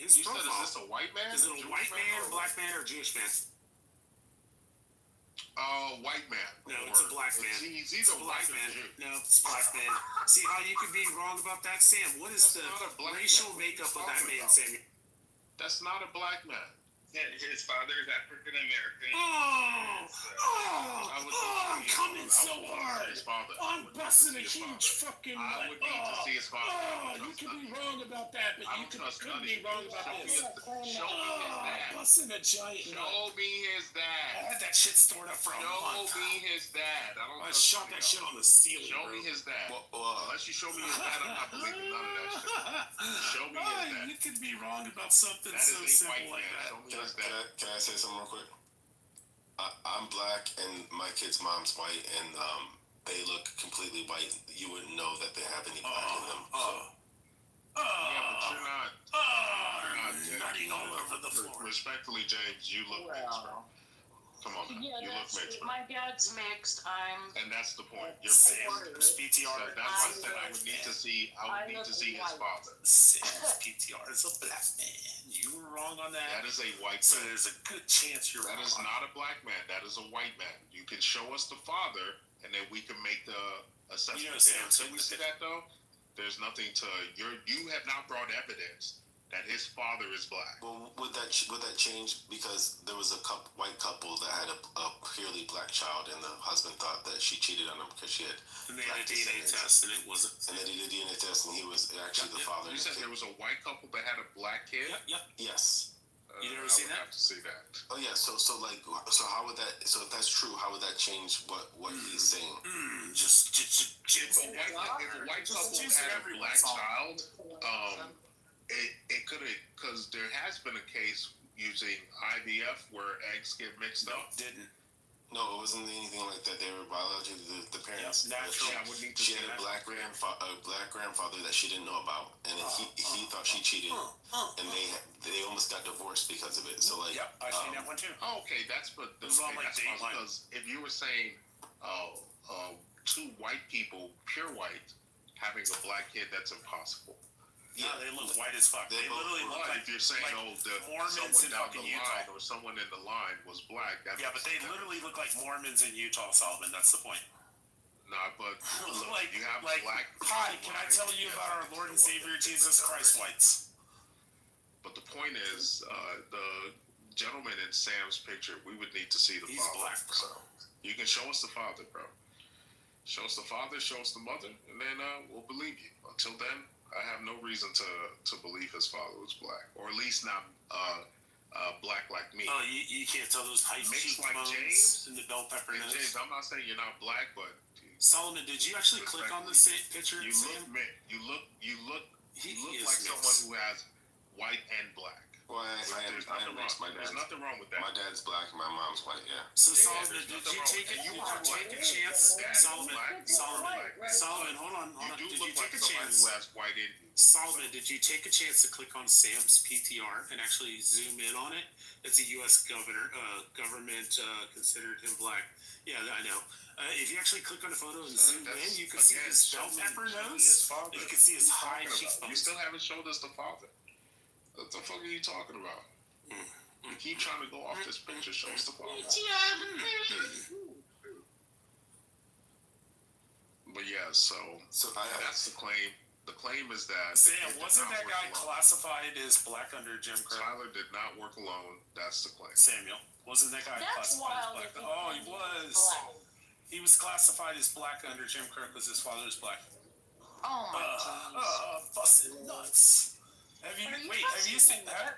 You said, is this a white man? Is it a white man, a black man, or a Jewish man? White man. No, it's a black man. He's either black man. No, it's a black man. See how you can be wrong about that, Sam? What is the racial makeup of that man, Sam? That's not a black man. His father is African American. I'm coming so hard. I'm busting a huge fucking. I would need to see his father. You can be wrong about that, but you could be wrong about this. Show me his dad. Busting a giant. Show me his dad. I had that shit stored up for a month. Show me his dad. I shot that shit on the ceiling. Show me his dad. Unless you show me his dad, I'm not believing none of that shit. Show me his dad. You could be wrong about something so simple like that. Can I say something real quick? I'm black and my kid's mom's white, and they look completely white. You wouldn't know that they have any black in them. Yeah, but you're not. Nutting all over the floor. Respectfully, James, you look mixed, bro. Come on, man. You look mixed, bro. My dad's mixed. And that's the point. You're Sam's PTR. So that's why I said I would need to see. I would need to see his father. Sam's PTR is a black man. You were wrong on that. That is a white man. So there's a good chance you're wrong. That is not a black man. That is a white man. You can show us the father, and then we can make the assessment. Can we see that though? There's nothing to you have not brought evidence that his father is black. Well, would that change because there was a white couple that had a purely black child, and the husband thought that she cheated on him because she had. And they had a DNA test, and it wasn't. And then he did a DNA test, and he was actually the father. You said there was a white couple that had a black kid. Yep. Yes. You never seen that? I would have to see that. Oh yeah. So how would that? So if that's true, how would that change what he's saying? If a white couple had a black child, it could have, because there has been a case using IVF where eggs get mixed up. Didn't. No, it wasn't anything like that. They were biologically the parents. Naturally, she had a black grandfather that she didn't know about, and he thought she cheated, and they almost got divorced because of it. So like, I seen that one too. Oh, okay, that's because if you were saying, two white people, pure white, having a black kid, that's impossible. Yeah, they look white as fuck. They literally look like, if you're saying, Mormons in down fucking the Utah. line or someone in the line was black. But they literally look like Mormons in Utah, Solomon. That's the point. Nah, but look, you have black. Hi, can I tell you about our Lord and Savior Jesus Christ whites? But the point is, the gentleman in Sam's picture, we would need to see the father. Black, bro. You can show us the father, bro. Show us the father, show us the mother, and then we'll believe you. Until then, I have no reason to believe his father was black, or at least not black like me. Oh, you can't tell those high cheekbones like James and the bell pepper nose. James, I'm not saying you're not black, but Solomon, did you actually click on the picture? You look like someone who has white and black. Well, there's nothing wrong with that. My dad's black and my mom's white, yeah. So Solomon, did you take a chance? Solomon, hold on. Did you take a chance? Who has white in you. Solomon, did you take a chance to click on Sam's PTR and actually zoom in on it? It's a U.S. government considered him black. Yeah, I know. If you actually click on the photo and zoom in, you can see his bell pepper nose. You can see his high cheekbones. You still haven't showed us the father. What the fuck are you talking about? You keep trying to go off this picture. Show us the father. But yeah, so that's the claim. The claim is that Sam, wasn't that guy classified as black under Jim Crow? Tyler did not work alone. That's the claim. Samuel, wasn't that guy classified as black? Oh, he was. He was classified as black under Jim Crow because his father is black. Oh my God. Busted nuts. Have you seen that?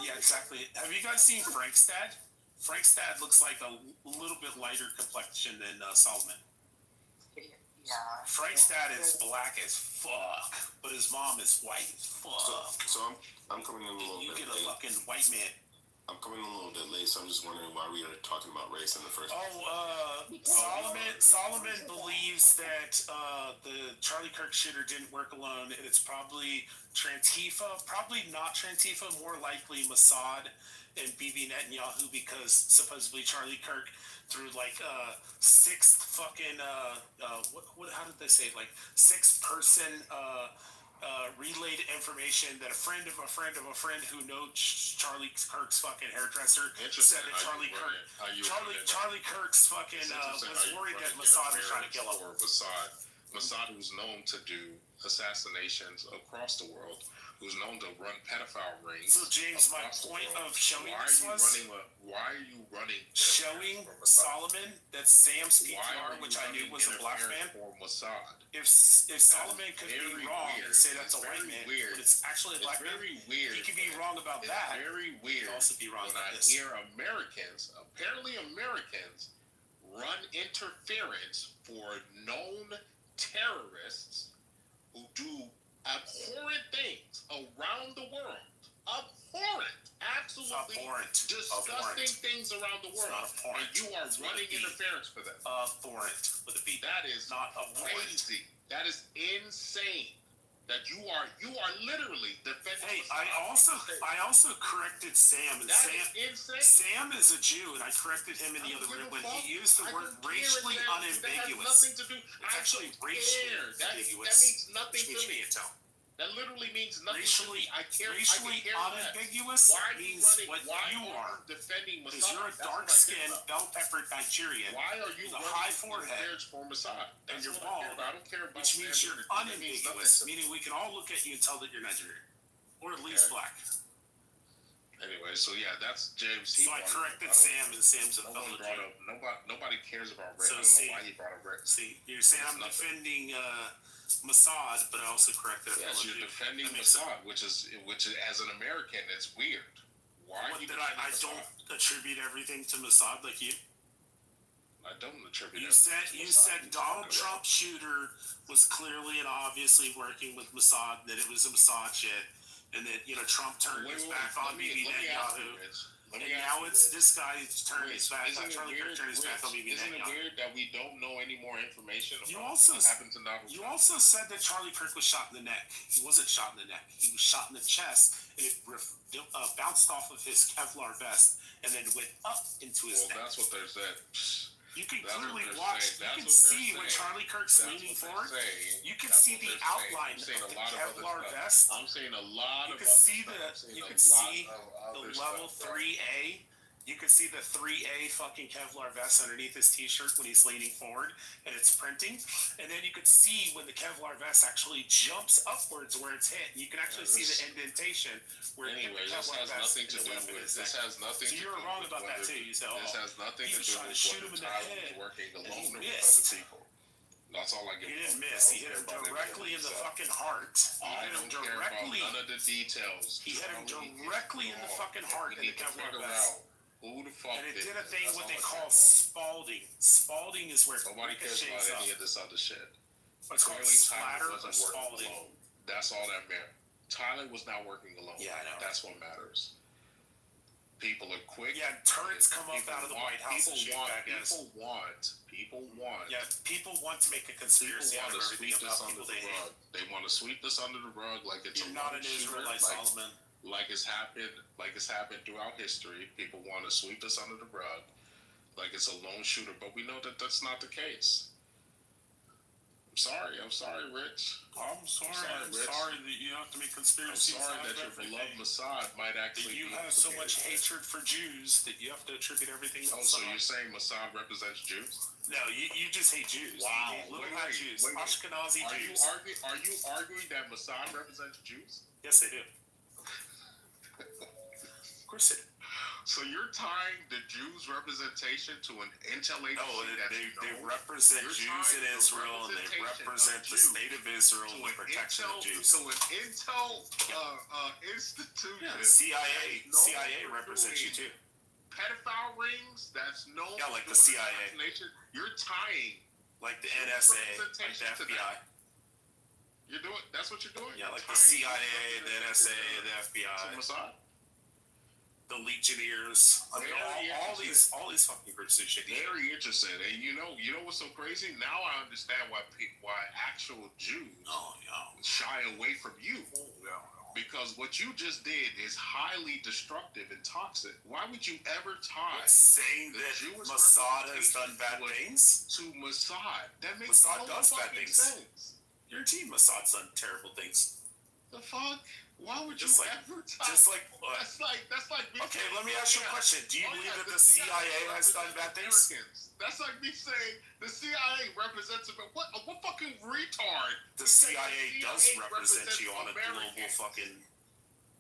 Yeah, exactly. Have you guys seen Frank's dad? Frank's dad looks like a little bit lighter complexion than Solomon. Yeah. Frank's dad is black as fuck, but his mom is white as fuck. So I'm coming in a little bit late. You get a fucking white man. I'm coming in a little bit late, so I'm just wondering why we are talking about race in the first place. Solomon believes that the Charlie Kirk shooter didn't work alone, and it's probably Trantifa, probably not Trantifa, more likely Mossad and Bibi Netanyahu, because supposedly Charlie Kirk through like sixth fucking how did they say it? Like 6-person relayed information that a friend of a friend of a friend who knows Charlie Kirk's fucking hairdresser said that Charlie Kirk's fucking was worried that Mossad was trying to kill him. Mossad, who's known to do assassinations across the world, who's known to run pedophile rings. So James, my point of showing this was why are you running showing Solomon that Sam's PTR, which I knew was a black man. If Solomon could be wrong and say that's a white man, but it's actually a black man, he could be wrong about that. It's very weird. He could also be wrong when about I this. hear Americans run interference for known terrorists who do abhorrent things around the world. Absolutely disgusting things around the world. And you are running interference for them. Abhorrent with a B. That is not crazy. That is insane. That you are literally defending. Hey, I also corrected Sam, and Sam is a Jew, and I corrected him in the other room when he used the word racially unambiguous. It's actually racially ambiguous. That means nothing to me. That literally means nothing racially, to me. Racially unambiguous means what you are. Because you're a dark-skinned, bell-peppered Nigerian. Why are you with a high forehead for Mossad? And you're bald, which means you're unambiguous, meaning we can all look at you and tell that you're Nigerian. Or at least black. Anyway, so yeah, that's James. So I corrected Sam, and Sam's a fellow Jew. Nobody cares about Rick. So I don't know why he brought up Rick. See, you're saying I'm defending Mossad, but I also corrected. Yes, you're defending Mossad, which is as an American, it's weird. Why? I don't attribute everything to Mossad like you. I don't attribute. You said Donald Trump's shooter was clearly and obviously working with Mossad, that it was a Mossad shit, and that Trump turned his back on Bibi Netanyahu. And now it's this guy turned his back. Charlie Kirk turned his back on Bibi Netanyahu. Isn't it weird that we don't know any more information about what happened to Donald Trump? You also said that Charlie Kirk was shot in the neck. He wasn't shot in the neck. He was shot in the chest, and it bounced off of his Kevlar vest and then went up into his neck. Well, that's what they're saying. You can clearly watch. You can see when Charlie Kirk's leaning forward. You can see the outline of the Kevlar vest. I'm saying a lot of. You can see the level 3A You could see the 3A fucking Kevlar vest underneath his t-shirt when he's leaning forward and it's printing. And then you could see when the Kevlar vest actually jumps upwards where it's hit. You can actually see the indentation where anyway, this has nothing to do with this has nothing so to do you're wrong with about that too. You said, this has nothing to do with whether Tyler was working alone or with other people. That's all I get. He didn't miss. He hit him directly in the fucking heart. I don't care about none of the details. He hit him directly in the fucking heart in the Kevlar vest. Who the fuck? And it did a thing what they call spalding. Spalding is where nobody cares about any of this other shit. It's called splatter or spalding. That's all that meant. Tyler was not working alone. Yeah, I know. That's what matters. People are quick. Yeah, turrets come up out of the White House and shoot bad guys. People want. Yeah, people want to make a conspiracy out of everything about people they hate. They want to sweep this under the rug like it's You're not an Israelite, Solomon. Like it's happened throughout history. People want to sweep this under the rug like it's a lone shooter, but we know that that's not the case. I'm sorry, Rich. I'm sorry that you have to make conspiracies. I'm sorry that your beloved Mossad might actually. You have so much hatred for Jews that you have to attribute everything to so you're saying Mossad represents Jews? No, you just hate Jews. Wow. Little Jews. Ashkenazi Jews. Are you arguing that Mossad represents Jews? Yes, they do. Of course they do. So you're tying the Jews' representation to an intel agency? No, they represent Jews in Israel, and they represent the state of Israel and the protection of Jews. So an intel institution. Yeah, CIA represents you too. Pedophile rings that's known. Yeah, like the CIA. You're tying like the NSA, like the FBI. You're doing. That's what you're doing. Yeah, like the CIA, the NSA, the FBI. The Legionnaires, I mean, all these fucking groups do shit. Very interesting, and you know what's so crazy? Now I understand why actual Jews shy away from you. Because what you just did is highly destructive and toxic. Why would you ever tie saying that Jewish Mossad has done bad things to Mossad? That makes Mossad does bad things. Sense. Your team Mossad's done terrible things. The fuck? Why would you ever tie? Just like that's like me okay, let me ask you a question. Do you believe that the CIA has done bad things? That's like me saying the CIA represents what fucking retard. The CIA does represent you on a global fucking.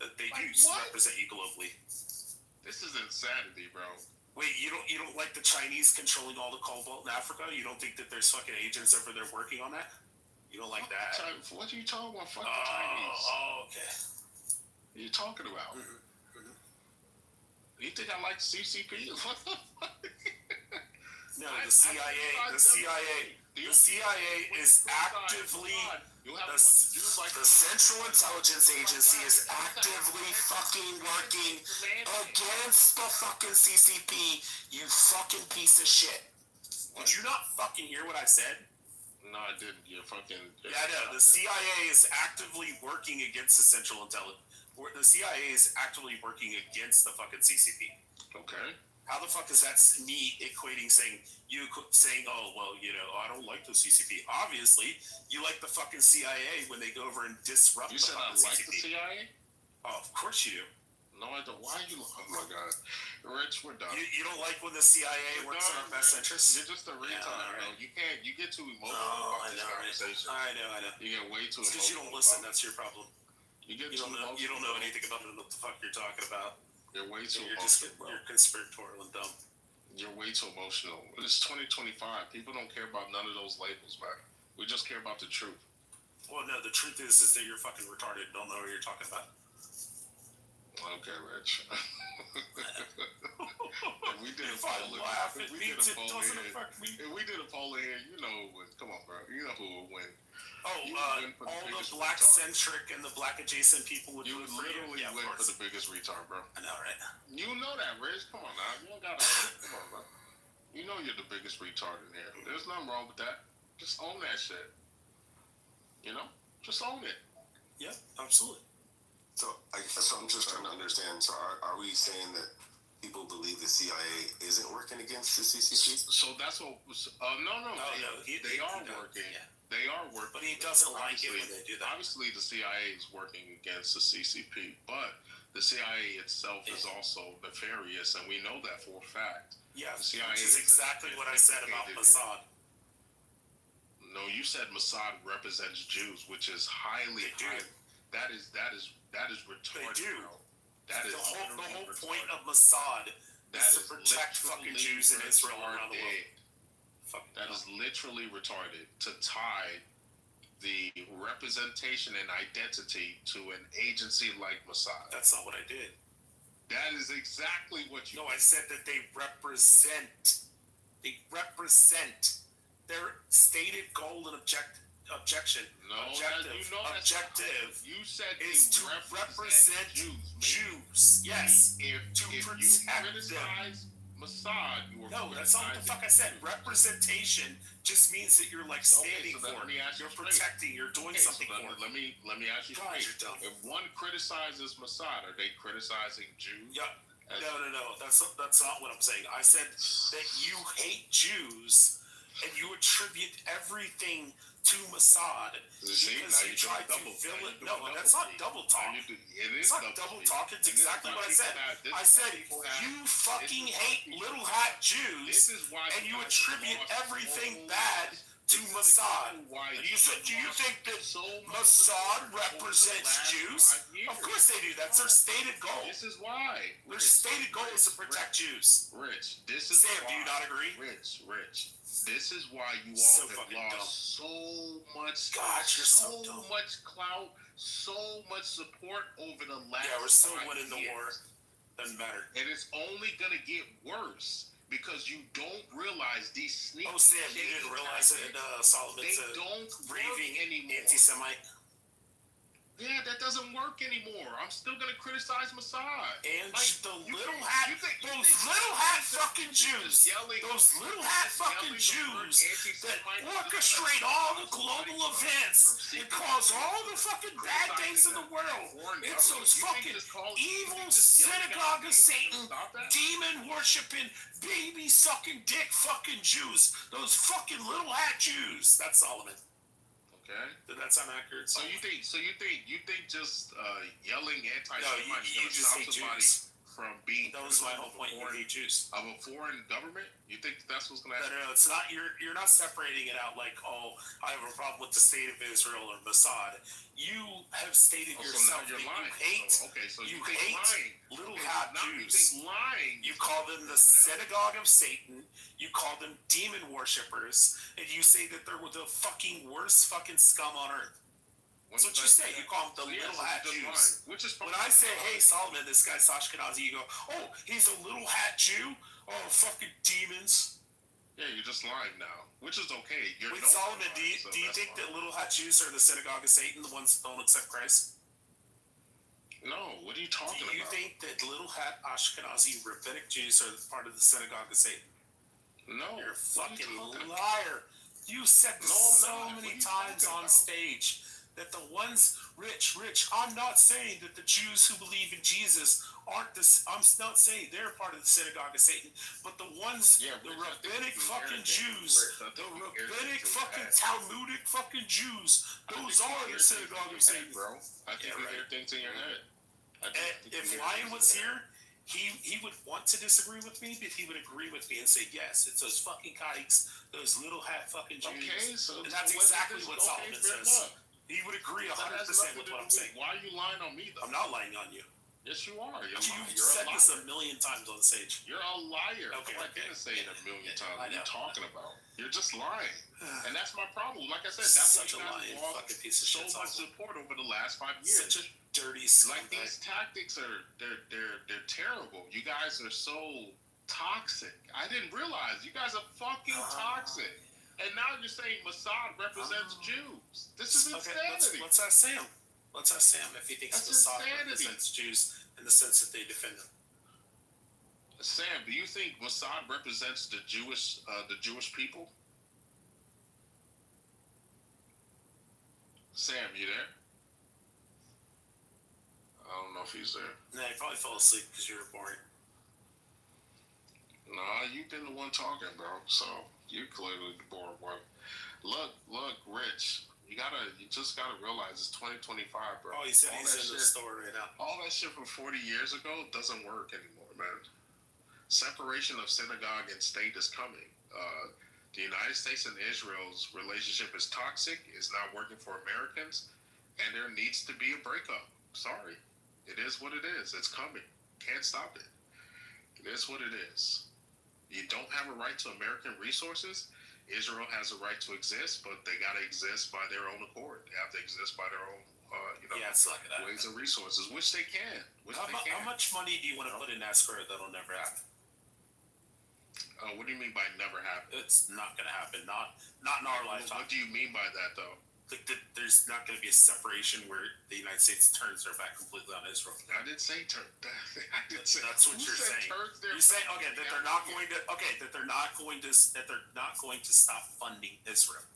They do represent you globally. This is insanity, bro. Wait, you don't like the Chinese controlling all the cobalt in Africa? You don't think that there's fucking agents over there working on that? You don't like that? What are you talking about? Fucking Chinese. Oh, okay. What are you talking about? You think I like CCP? No, the CIA is actively the Central Intelligence Agency is actively fucking working against the fucking CCP. You fucking piece of shit. Did you not fucking hear what I said? No, I didn't. You're fucking. Yeah, I know. The CIA is actively working against the Central Intelligence. The CIA is actively working against the fucking CCP. Okay. How the fuck is that me equating saying, oh, well, I don't like the CCP. Obviously, you like the fucking CIA when they go over and disrupt the fucking CCP. You said I like the CIA? Oh, of course you do. No, I don't. Why are you? Oh my God, Rich, we're done. You don't like when the CIA works in our best interests? You're just a retard, bro. You can't. You get too emotional about this conversation. I know. You get way too emotional. Because you don't listen. That's your problem. You don't know anything about what the fuck you're talking about. You're way too emotional. You're conspiratorial and dumb. You're way too emotional. It's 2025. People don't care about none of those labels, man. We just care about the truth. Well, no. The truth is that you're fucking retarded. Don't know what you're talking about. Okay, Rich. We did a poll here. You know who would win. Come on, bro. You know who would win. All the black-centric and the black-adjacent people would literally win for the biggest retard, bro. I know, right? You know that, Rich. Come on now. You don't gotta. Come on, bro. You know you're the biggest retard in here. There's nothing wrong with that. Just own that shit. Just own it. Yeah, absolutely. So I'm just trying to understand. So are we saying that people believe the CIA isn't working against the CCP? So that's what. No. They are working. Yeah. They are working. But he doesn't like it when they do that. Obviously, the CIA is working against the CCP, but the the CIA itself is also nefarious, and we know that for a fact. Yeah, the CIA which is exactly what I said about Mossad. No, you said Mossad represents Jews, which is highly. That is retarded. They do. Bro. That is the whole retarded. point of Mossad is to protect fucking Jews in Israel and around the world. That is literally retarded to tie the representation and identity to an agency like Mossad. That's not what I did. That is exactly what you. No, I said that they represent. They represent their stated goal and objection. No, objective. You said is to represent Jews. Yes. If you criticize Mossad, you are. No, that's not what the fuck I said. Representation just means that you're like standing for it. You're protecting. You're doing something for it. Let me ask you straight. If one criticizes Mossad, are they criticizing Jews? Yeah. No. That's not what I'm saying. I said that you hate Jews and you attribute everything to Mossad because you try to villain. No, that's not double talk. It's not double talk. It's exactly what I said. I said you fucking hate little hat Jews and you attribute everything bad to Mossad. You said, do you think that Mossad represents Jews? Of course they do. That's their stated goal. This is why. Their stated goal is to protect Jews. Rich, this is Sam, do you not agree? Rich. This is why you all have lost so much. God, you're so much clout, so much support over the last. Yeah, we're still winning the war. Doesn't matter. And it's only gonna get worse because you don't realize these sneaky. Oh, Sam, you didn't realize it. Solomon's raving anti-Semite. Yeah, that doesn't work anymore. I'm still gonna criticize Mossad. And those little hat fucking Jews that orchestrate all the global events and cause all the fucking bad things in the world. It's those fucking evil synagogue of Satan, demon worshiping, baby sucking dick fucking Jews. Those fucking little hat Jews. That's Solomon. Okay. Did that sound accurate? So you think just yelling anti-Semite you is just gonna stop hate somebody Jews. from being that was my whole point. You hate Jews of a foreign government? You think that's what's gonna happen? No, it's not. You're not separating it out like, oh, I have a problem with the state of Israel or Mossad. You have stated yourself so that lying. you hate little hat Jews. Lying. You call them the synagogue of Satan. You call them demon worshippers, and you say that they're the fucking worst fucking scum on earth. That's what you say. You call them the little hat Jews. When I say, hey, Solomon, this guy's Ashkenazi, you go, oh, he's a little hat Jew? Oh, fucking demons. Yeah, you're just lying now, which is okay. Wait, Solomon, do you think that little hat Jews are the synagogue of Satan, the ones that don't accept Christ? No, what are you talking about? Do you think that little hat Ashkenazi rabbinic Jews are part of the synagogue of Satan? No. You're a fucking liar. You said so many times on stage that the ones, Rich, I'm not saying that the Jews who believe in Jesus aren't this. I'm not saying they're part of the synagogue of Satan, but the ones, the rabbinic fucking Jews, the rabbinic fucking Talmudic fucking Jews, those are the synagogue of Satan, bro. I think you hear things in your head. If Ryan was here, he would want to disagree with me, but he would agree with me and say, yes, it's those fucking kikes, those little hat fucking Jews. Okay, so and that's exactly what Solomon says. He would agree 100% with what I'm saying. Why are you lying on me, though? I'm not lying on you. Yes, you are. You've said this a million times on stage. You're a liar. Okay, I didn't say it a million times. What are you talking about? You're just lying. And that's my problem. Like I said, that's such a lying fucking piece of shit. So much support over the last 5 years. Such a dirty scumbag. Like, these tactics are, they're terrible. You guys are so toxic. I didn't realize you guys are fucking toxic. And now you're saying Mossad represents Jews. This is insanity. Let's ask Sam. Let's ask Sam if he thinks Mossad represents Jews in the sense that they defend them. Sam, do you think Mossad represents the Jewish people? Sam, you there? I don't know if he's there. Nah, he probably fell asleep because you were boring. Nah, you've been the one talking, bro. So you clearly the bored one. Look, Rich. You just gotta realize it's 2025, bro. Oh, he said he's in the store right now. All that shit from 40 years ago doesn't work anymore, man. Separation of synagogue and state is coming. The United States and Israel's relationship is toxic. It's not working for Americans, and there needs to be a breakup. Sorry, it is what it is. It's coming. Can't stop it. It is what it is. You don't have a right to American resources. Israel has a right to exist, but they got to exist by their own accord. They have to exist by their own, ways and resources, which they can. How much money do you want to put in escrow that'll never happen? What do you mean by never happen? It's not going to happen. Not in our lifetime. What do you mean by that, though? Like there's not going to be a separation where the United States turns their back completely on Israel. I didn't say turn. That's what you're saying. You're saying that they're not going to. Okay, that they're not going to stop funding Israel.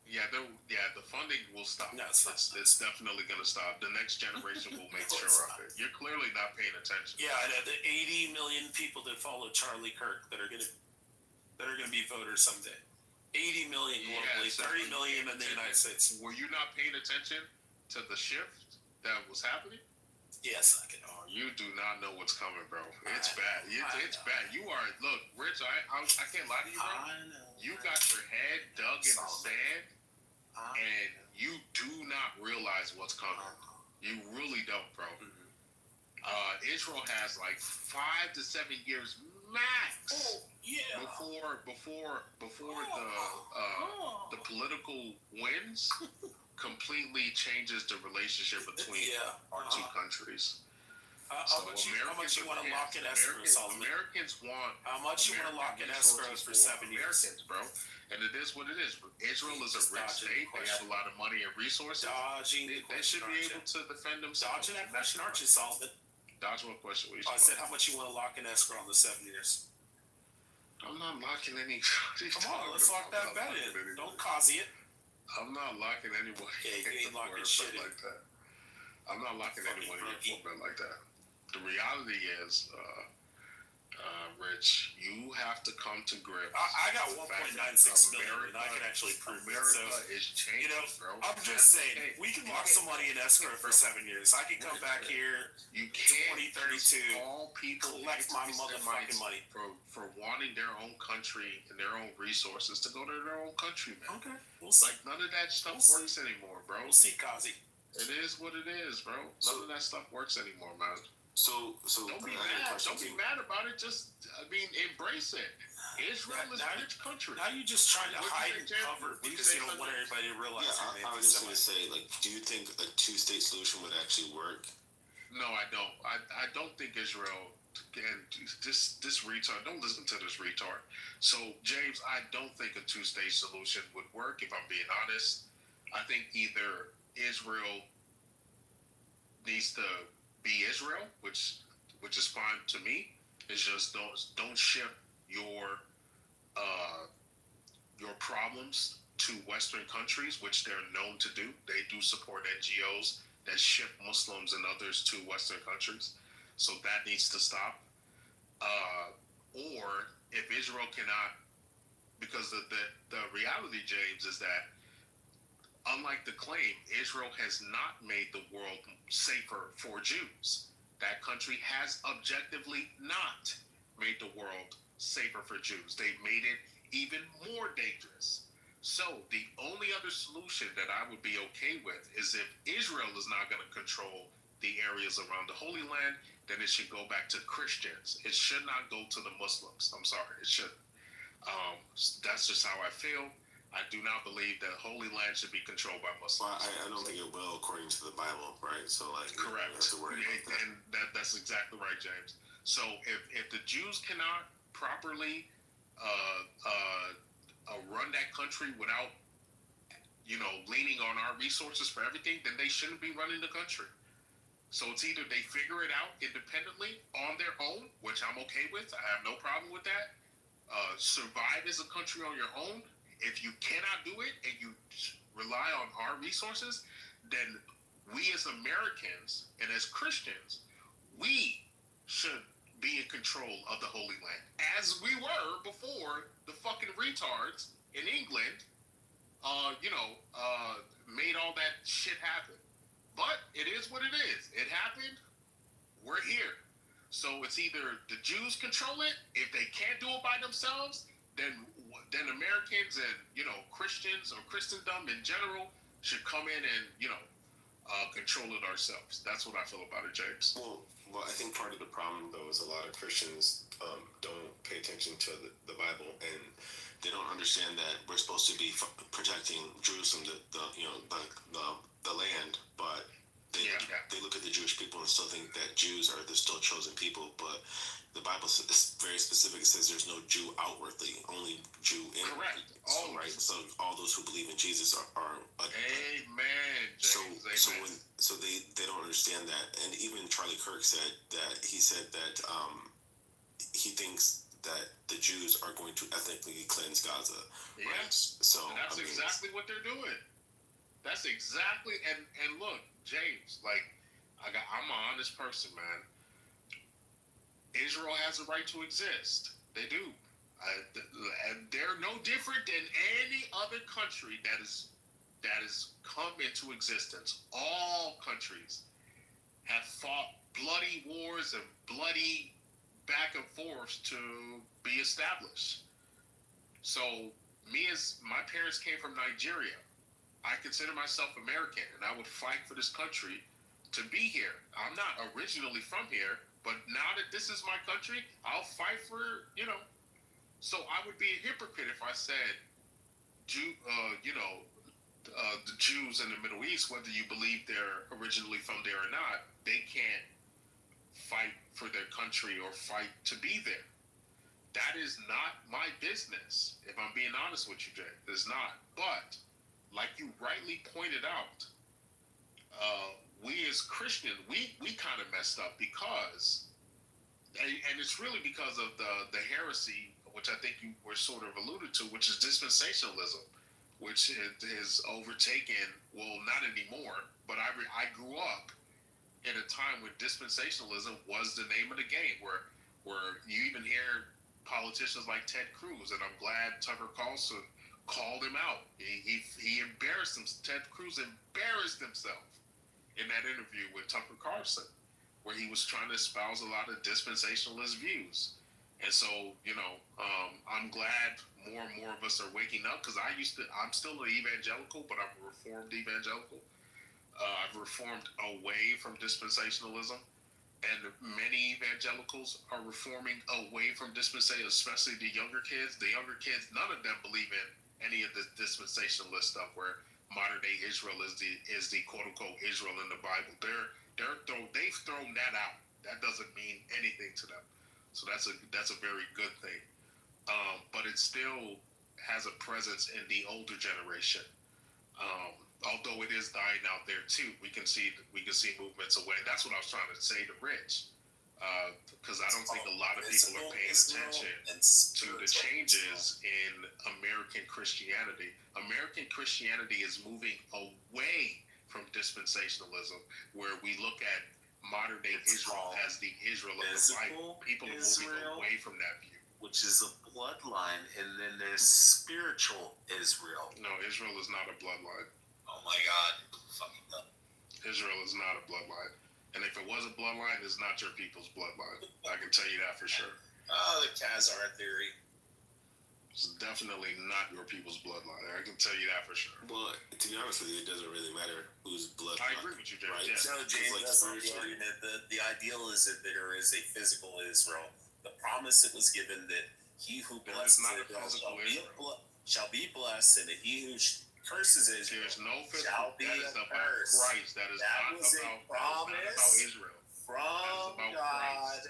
Yeah, the funding will stop. No, it's definitely going to stop. The next generation will make sure of it. You're clearly not paying attention. Yeah, the 80 million people that follow Charlie Kirk that are going to be voters someday. 80 million globally, 30 million in the United States. Were you not paying attention to the shift that was happening? Yes, I can. Oh, you do not know what's coming, bro. It's bad. It's bad. You are. Look, Rich. I can't lie to you, bro. You got your head dug in the sand, and you do not realize what's coming. You really don't, bro. Israel has like 5 to 7 years max before the political winds completely changes the relationship between our two countries. How much you want to lock in escrow, Solomon? Americans want. How much you want to lock in escrow for 7 years, bro? And it is what it is. Israel is a rich state. They have a lot of money and resources. They should be able to defend themselves. Dodging that question, aren't you, Solomon? Dodge what question? I said, how much you want to lock in escrow on the 7 years? I'm not locking any. Come on, let's lock that bet in. Don't cause it. I'm not locking anyone. Yeah, you ain't locking shit like that. I'm not locking anyone in for a bet like that. The reality is, Rich, you have to come to grips. I got 1.96 million, and I can actually prove America it. is changing, bro. I'm just saying, we can lock some money in escrow for 7 years. I can come back here, you can't 2032, all people collect my motherfucking money for wanting their own country and their own resources to go to their own country, man. Okay, we'll see. Like none of that stuff works anymore, bro. We'll see, Kazi. It is what it is, bro. None of that stuff works anymore, man. So don't be mad. Don't be mad about it. Just, embrace it. Israel is a rich country. Now you're just trying to hide and cover because you don't want everybody to realize. Yeah, I was just going to say, like, do you think a two-state solution would actually work? No, I don't. I don't think Israel. Again, this retard. Don't listen to this retard. So, James, I don't think a two-state solution would work. If I'm being honest, I think either Israel needs to be Israel, which is fine to me. It's just don't ship your problems to Western countries, which they're known to do. They do support NGOs that ship Muslims and others to Western countries. So that needs to stop. Or if Israel cannot, because the reality, James, is that unlike the claim, Israel has not made the world safer for Jews. That country has objectively not made the world safer for Jews. They've made it even more dangerous. So the only other solution that I would be okay with is if Israel is not going to control the areas around the Holy Land, then it should go back to Christians. It should not go to the Muslims. I'm sorry, it shouldn't. That's just how I feel. I do not believe that Holy Land should be controlled by Muslims. Well, I don't think it will, according to the Bible, right? So, like, correct. You have to worry about that. And that's exactly right, James. So, if the Jews cannot properly run that country without, leaning on our resources for everything, then they shouldn't be running the country. So it's either they figure it out independently on their own, which I'm okay with. I have no problem with that. Survive as a country on your own. If you cannot do it and you rely on our resources, then we as Americans and as Christians, we should be in control of the Holy Land, as we were before the fucking retards in England made all that shit happen. But it is what it is. It happened. We're here. So it's either the Jews control it. If they can't do it by themselves, then Americans and Christians or Christendom in general should come in and control it ourselves. That's what I feel about it, James. Well, I think part of the problem though is a lot of Christians don't pay attention to the Bible, and they don't understand that we're supposed to be protecting Jerusalem, the land, but they look at the Jewish people and still think that Jews are the still chosen people. But the Bible is very specific. It says there's no Jew outwardly, only Jew inwardly. Correct. Right. So all those who believe in Jesus are amen. James, so they don't understand that. And even Charlie Kirk said that he thinks that the Jews are going to ethnically cleanse Gaza. Yeah. Right. So that's exactly what they're doing. That's exactly and look, James, I'm an honest person, man. Israel has a right to exist. They do. And they're no different than any other country that has come into existence. All countries have fought bloody wars and bloody back and forth to be established. So my parents came from Nigeria. I consider myself American, and I would fight for this country to be here. I'm not originally from here, but now that this is my country, I'll fight for, So I would be a hypocrite if I said, the Jews in the Middle East, whether you believe they're originally from there or not, they can't fight for their country or fight to be there. That is not my business, if I'm being honest with you, Jay. It's not. But like you rightly pointed out, we as Christians, we kind of messed up because, and it's really because of the heresy, which I think you were sort of alluded to, which is dispensationalism, which is overtaken, well, not anymore, but I grew up in a time when dispensationalism was the name of the game, where you even hear politicians like Ted Cruz, and I'm glad Tucker Carlson called him out. He embarrassed him. Ted Cruz embarrassed himself in that interview with Tucker Carlson, where he was trying to espouse a lot of dispensationalist views. And so, I'm glad more and more of us are waking up, because I'm still an evangelical, but I'm a reformed evangelical. I've reformed away from dispensationalism, and many evangelicals are reforming away from dispensationalism, especially the younger kids. The younger kids, none of them believe in any of this dispensationalist stuff, where modern day Israel is the quote unquote Israel in the Bible. They've thrown that out. That doesn't mean anything to them. So that's a very good thing. But it still has a presence in the older generation. Although it is dying out there too, we can see movements away. That's what I was trying to say to Rich, because I don't think a lot of people are paying attention to the changes in American Christianity. American Christianity is moving away from dispensationalism, where we look at modern day Israel as the Israel of the Bible. People are moving away from that view, which is a bloodline, and then there's spiritual Israel. No, Israel is not a bloodline. Oh my God, fucking up. Israel is not a bloodline. And if it was a bloodline, it's not your people's bloodline. I can tell you that for sure. The Khazar theory. It's definitely not your people's bloodline. I can tell you that for sure. Well, to be honest with you, it doesn't really matter whose bloodline. I agree with you, James. Right? Yeah. No, James, that's not the argument. The ideal is that there is a physical Israel. The promise that was given that he who blesses Israel shall be blessed, and that he who curses Israel shall be accursed. Christ. That is not about Israel. From God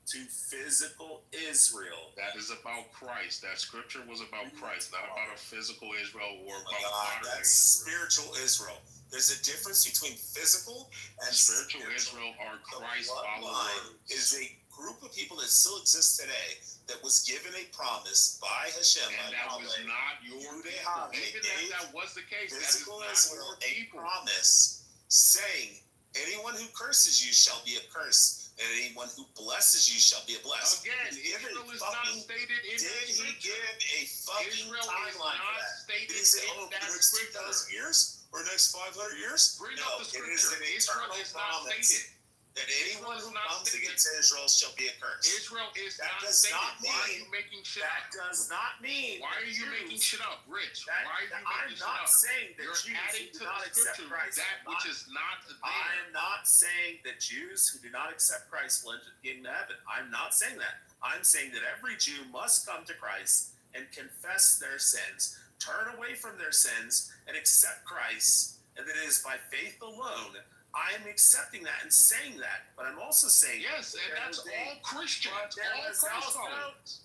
to physical Israel. That is about Christ. That scripture was about Christ, not about a physical Israel or about modern That's Israel. spiritual Israel. There's a difference between physical and spiritual. Israel are Christ followers. Is a group of people that still exists today that was given a promise by Hashem. And that was not your people. Even if that was the case, physical that is not Israel your people. A promise saying Anyone who curses you shall be accursed, and anyone who blesses you shall be blessed. Again, Israel is not stated in Did he give a fucking Israel timeline is for not that? stated Is it in that next scripture. 2,000 years or next 500 years? Bring No, up the it is scripture. an Israel eternal is not promise stated. that anyone who Israel is not comes stated. against Israel shall be accursed. Israel is That not does stated. not Why are mean you making shit that up? does not mean Why are you Jews, making shit up, Rich? that, Why are you that making shit I'm not up? saying that You're Jews adding who to do not the accept scripture Christ that which is not there. I am not saying that Jews who do not accept Christ will enter the kingdom of heaven. I'm not saying that. I'm saying that every Jew must come to Christ and confess their sins, turn away from their sins, and accept Christ, and that it is by faith alone. I am accepting that and saying that, but I'm also saying yes, and that's all Christians. But there was also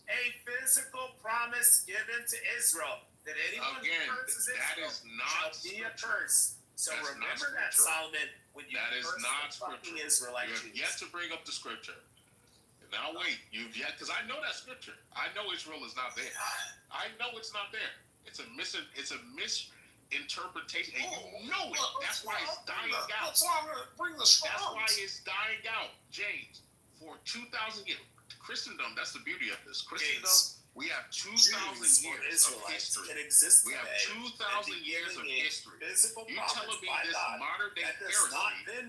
a physical promise given to Israel that anyone who curses Israel shall be accursed. So remember that, Solomon, when you curse the fucking Israelites. You have yet to bring up the scripture. Now wait, you've yet, because I know that scripture. I know Israel is not there. I know it's not there. It's a misinterpretation, and you know it. That's why it's dying out. That's why it's dying out, James. For 2,000 years, Christendom. That's the beauty of this. Christendom. We have 2,000 years of history. We have 2,000 years of history. You telling me this modern day heresy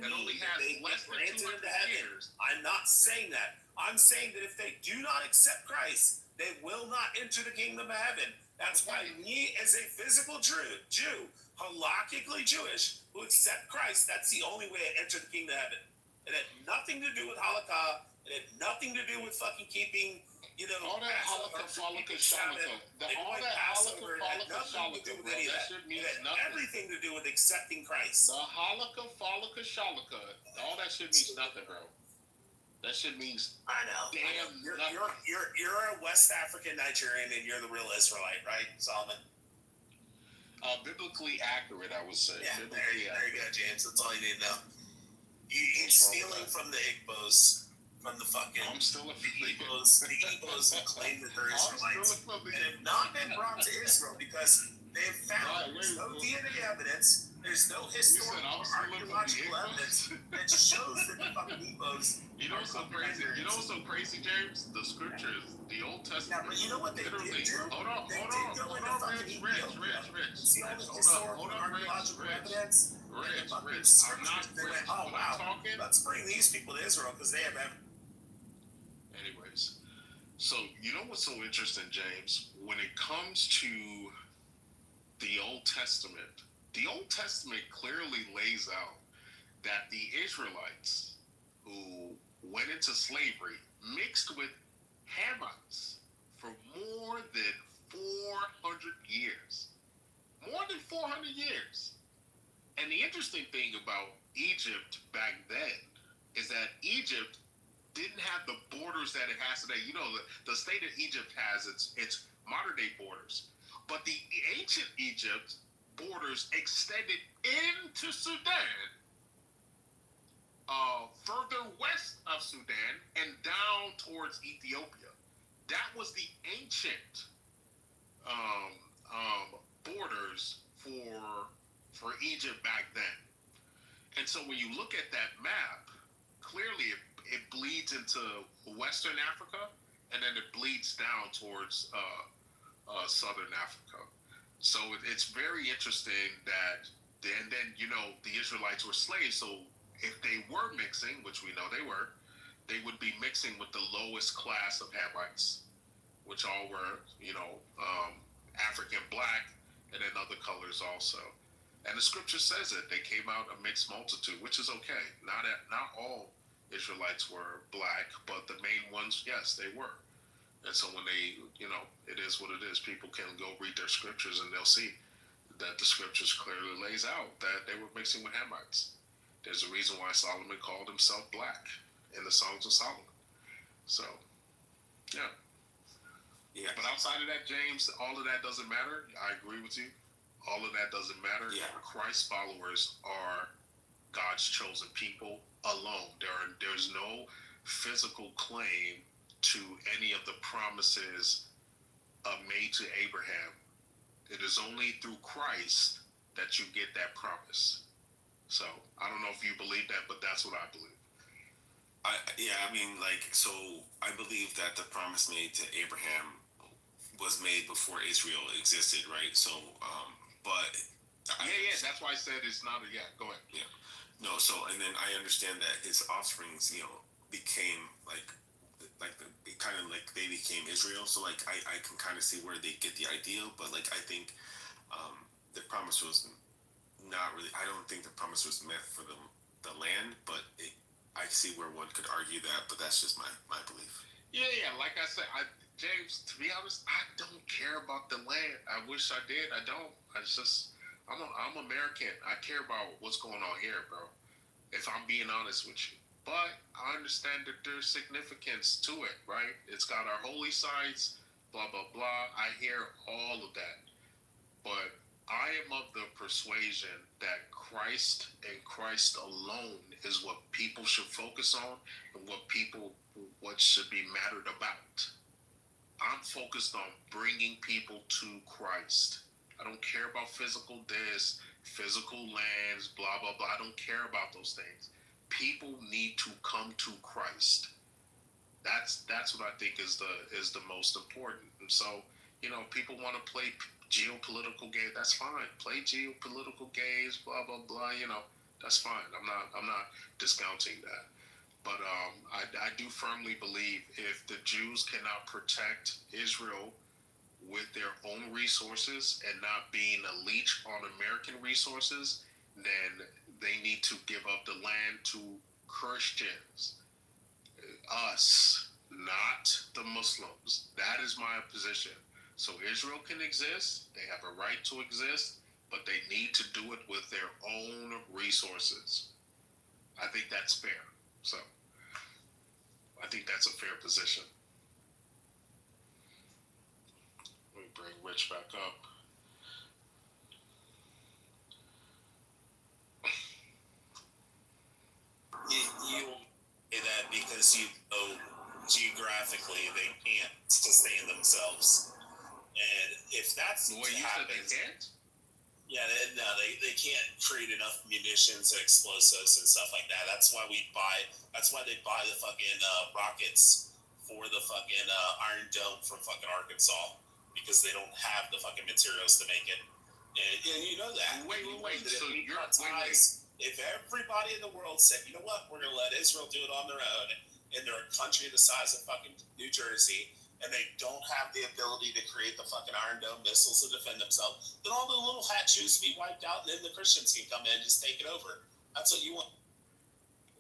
that only has less than 200 years? I'm not saying that. I'm saying that if they do not accept Christ, they will not enter the kingdom of heaven. That's why me, as a physical Jew, halakhically Jewish, who accept Christ, that's the only way I enter the kingdom of heaven. It had nothing to do with halakha. It had nothing to do with fucking keeping, all that halakha, shalakha, all that halakha, shalakha, bro, that shit means nothing. Everything to do with accepting Christ. The halakha, shalakha, all that shit means nothing, bro. That shit means damn nothing. You're a West African Nigerian and you're the real Israelite, right, Solomon? Biblically accurate, I would say. Yeah, there you go, James. That's all you need to know. He's stealing from the Igbos. From the fucking Igbos who claim that they're Israelites and have not been brought to Israel because they've found there's no DNA evidence, there's no historical or archaeological evidence that shows that the fucking Igbos. You know what's so crazy? You know what's so crazy, James? The scriptures, the Old Testament. Yeah, but you know what they did do? Hold on, Rich. See all the historical and archaeological evidence? Rich. I'm not Rich. Oh wow, let's bring these people to Israel because they have evidence. Anyways, so you know what's so interesting, James? When it comes to the Old Testament clearly lays out that the Israelites who went into slavery mixed with Hamites for more than 400 years. More than 400 years. And the interesting thing about Egypt back then is that Egypt didn't have the borders that it has today. You know, the state of Egypt has its modern day borders. But the ancient Egypt borders extended into Sudan, further west of Sudan, and down towards Ethiopia. That was the ancient borders for Egypt back then. And so when you look at that map, clearly it bleeds into Western Africa, and then it bleeds down towards Southern Africa. So it's very interesting that then the Israelites were slaves. So if they were mixing, which we know they were, they would be mixing with the lowest class of Hamites, which all were African black, and then other colors also. And the scripture says it. They came out a mixed multitude, which is okay. Not all Israelites were black, but the main ones, yes, they were. And so when they, it is what it is. People can go read their scriptures and they'll see that the scriptures clearly lays out that they were mixing with Hamites. There's a reason why Solomon called himself black in the Songs of Solomon. So, yeah. But outside of that, James, all of that doesn't matter. I agree with you. All of that doesn't matter. Yeah. Christ's followers are God's chosen people alone. There's no physical claim to any of the promises made to Abraham. It is only through Christ that you get that promise. So I don't know if you believe that, but that's what I believe. I mean, like, so I believe that the promise made to Abraham was made before Israel existed, right? So, but that's why I said it's not a go ahead. Yeah, no. So, and then I understand that his offsprings, became it kind of like they became Israel. So, like, I can kind of see where they get the idea, but like, I think the promise was not really. I don't think the promise was meant for the land, but I see where one could argue that, but that's just my belief. Yeah. Like I said, James, to be honest, I don't care about the land. I wish I did. I don't. I'm American. I care about what's going on here, bro. If I'm being honest with you. But I understand that there's significance to it, right? It's got our holy sites, blah, blah, blah. I hear all of that. But I am of the persuasion that Christ and Christ alone is what people should focus on and what should be mattered about. I'm focused on bringing people to Christ. I don't care about physical lands, blah, blah, blah. I don't care about those things. People need to come to Christ. That's what I think is the most important. And so, people want to play geopolitical games. That's fine. Play geopolitical games, blah, blah, blah. That's fine. I'm not discounting that. But I do firmly believe if the Jews cannot protect Israel with their own resources and not being a leech on American resources, then they need to give up the land to Christians. Us, not the Muslims. That is my position. So Israel can exist. They have a right to exist, but they need to do it with their own resources. I think that's fair. So I think that's a fair position. Let me bring Rich back up. You say that because geographically they can't sustain themselves, and if that's what happens, they can't. Yeah, they can't create enough munitions and explosives and stuff like that. That's why That's why they buy the fucking rockets for the fucking Iron Dome from fucking Arkansas, because they don't have the fucking materials to make it. And you know that. Wait. So if everybody in the world said, you know what, we're gonna let Israel do it on their own, and they're a country the size of fucking New Jersey, and they don't have the ability to create the fucking Iron Dome missiles to defend themselves, then all the little hat Jews be wiped out, and then the Christians can come in and just take it over. That's what you want.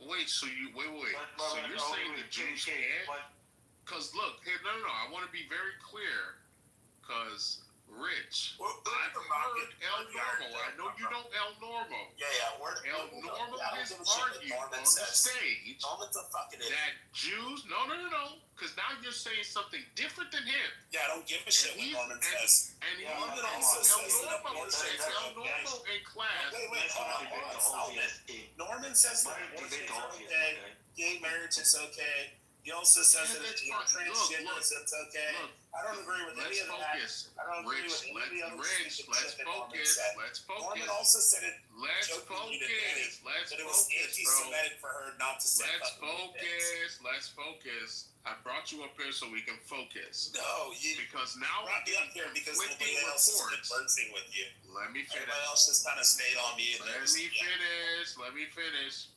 Wait. So you're saying the Jews can't? Because look, here, no. I want to be very clear, because Rich, I've heard El Normo. I know you know El Normo. Yeah. El Normo has argued on the stage that Jews. No. Because now you're saying something different than him. Yeah, I don't give a shit what Norman says. And Norman also says El Normo in class. Norman says that abortion is okay, gay marriage is okay. He also says that transgender is okay. I don't agree with any of that. I don't agree with any of the Let's focus. Norman also said it. Let's focus. That it was anti-Semitic for her not to say. Let's focus. I brought you up here so we can focus. No, because now brought me up here because nobody else has been bursting with you. Let me finish. Everybody else just kind of stayed on me. Let me finish.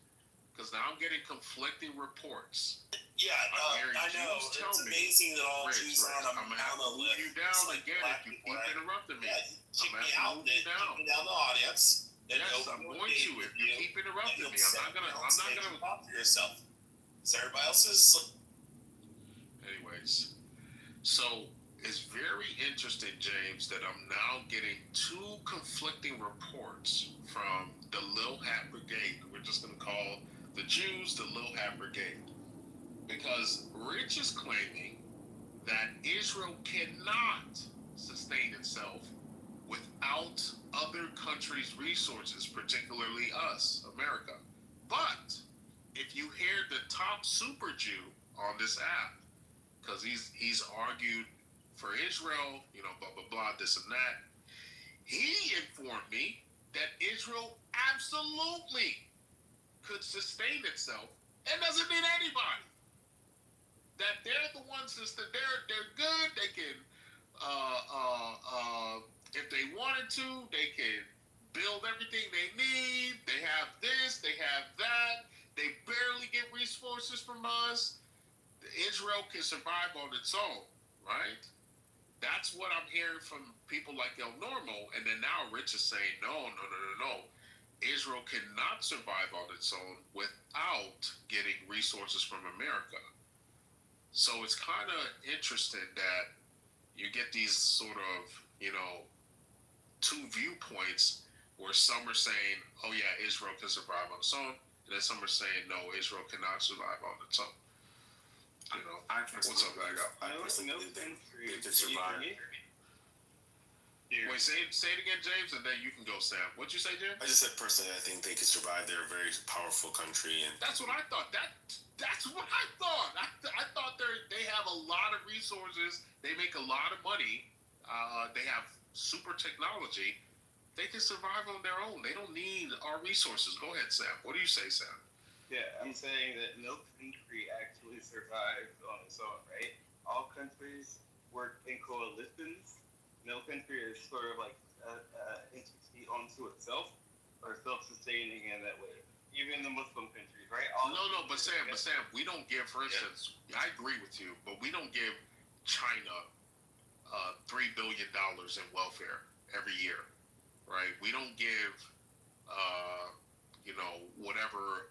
Because now I'm getting conflicting reports. Yeah, I know. It's amazing that all Jews are on a monolith. You down again if you keep interrupting me. Yeah, kick me out. Kick me down the audience. Yes, I'm going to if you keep interrupting me. I'm not gonna talk to yourself. Is everybody else's? Anyways, so it's very interesting, James, that I'm now getting two conflicting reports from the Lil Hat Brigade. We're just gonna call the Jews the Lil Hat Brigade. Because Rich is claiming that Israel cannot sustain itself without other countries' resources, particularly us, America. But if you hear the top super Jew on this app, because he's argued for Israel, blah, blah, blah, this and that, he informed me that Israel absolutely could sustain itself, and doesn't mean anybody. That they're the ones they're good. They can, if they wanted to, they can build everything they need. They have this, they have that. They barely get resources from us. Israel can survive on its own, right? That's what I'm hearing from people like El Normo, and then now Rich is saying, no. Israel cannot survive on its own without getting resources from America. So it's kind of interesting that you get these sort of, two viewpoints where some are saying, oh yeah, Israel can survive on its own, and then some are saying, no, Israel cannot survive on its own. What's up, Vago? I personally believe they can survive. Wait, say it again, James, and then you can go, Sam. What'd you say, James? I just said personally, I think they can survive. They're a very powerful country, and that's what I thought. That's what I thought. I thought they have a lot of resources. They make a lot of money. They have super technology. They can survive on their own. They don't need our resources. Go ahead, Sam. What do you say, Sam? Yeah, I'm saying that no country actually survives on its own, right? All countries work in coalitions. No country is sort of like an entity onto itself or self-sustaining in that way. Even the Muslim countries, right? But Sam, we don't give, for instance, I agree with you, but we don't give China $3 billion in welfare every year, right? We don't give, whatever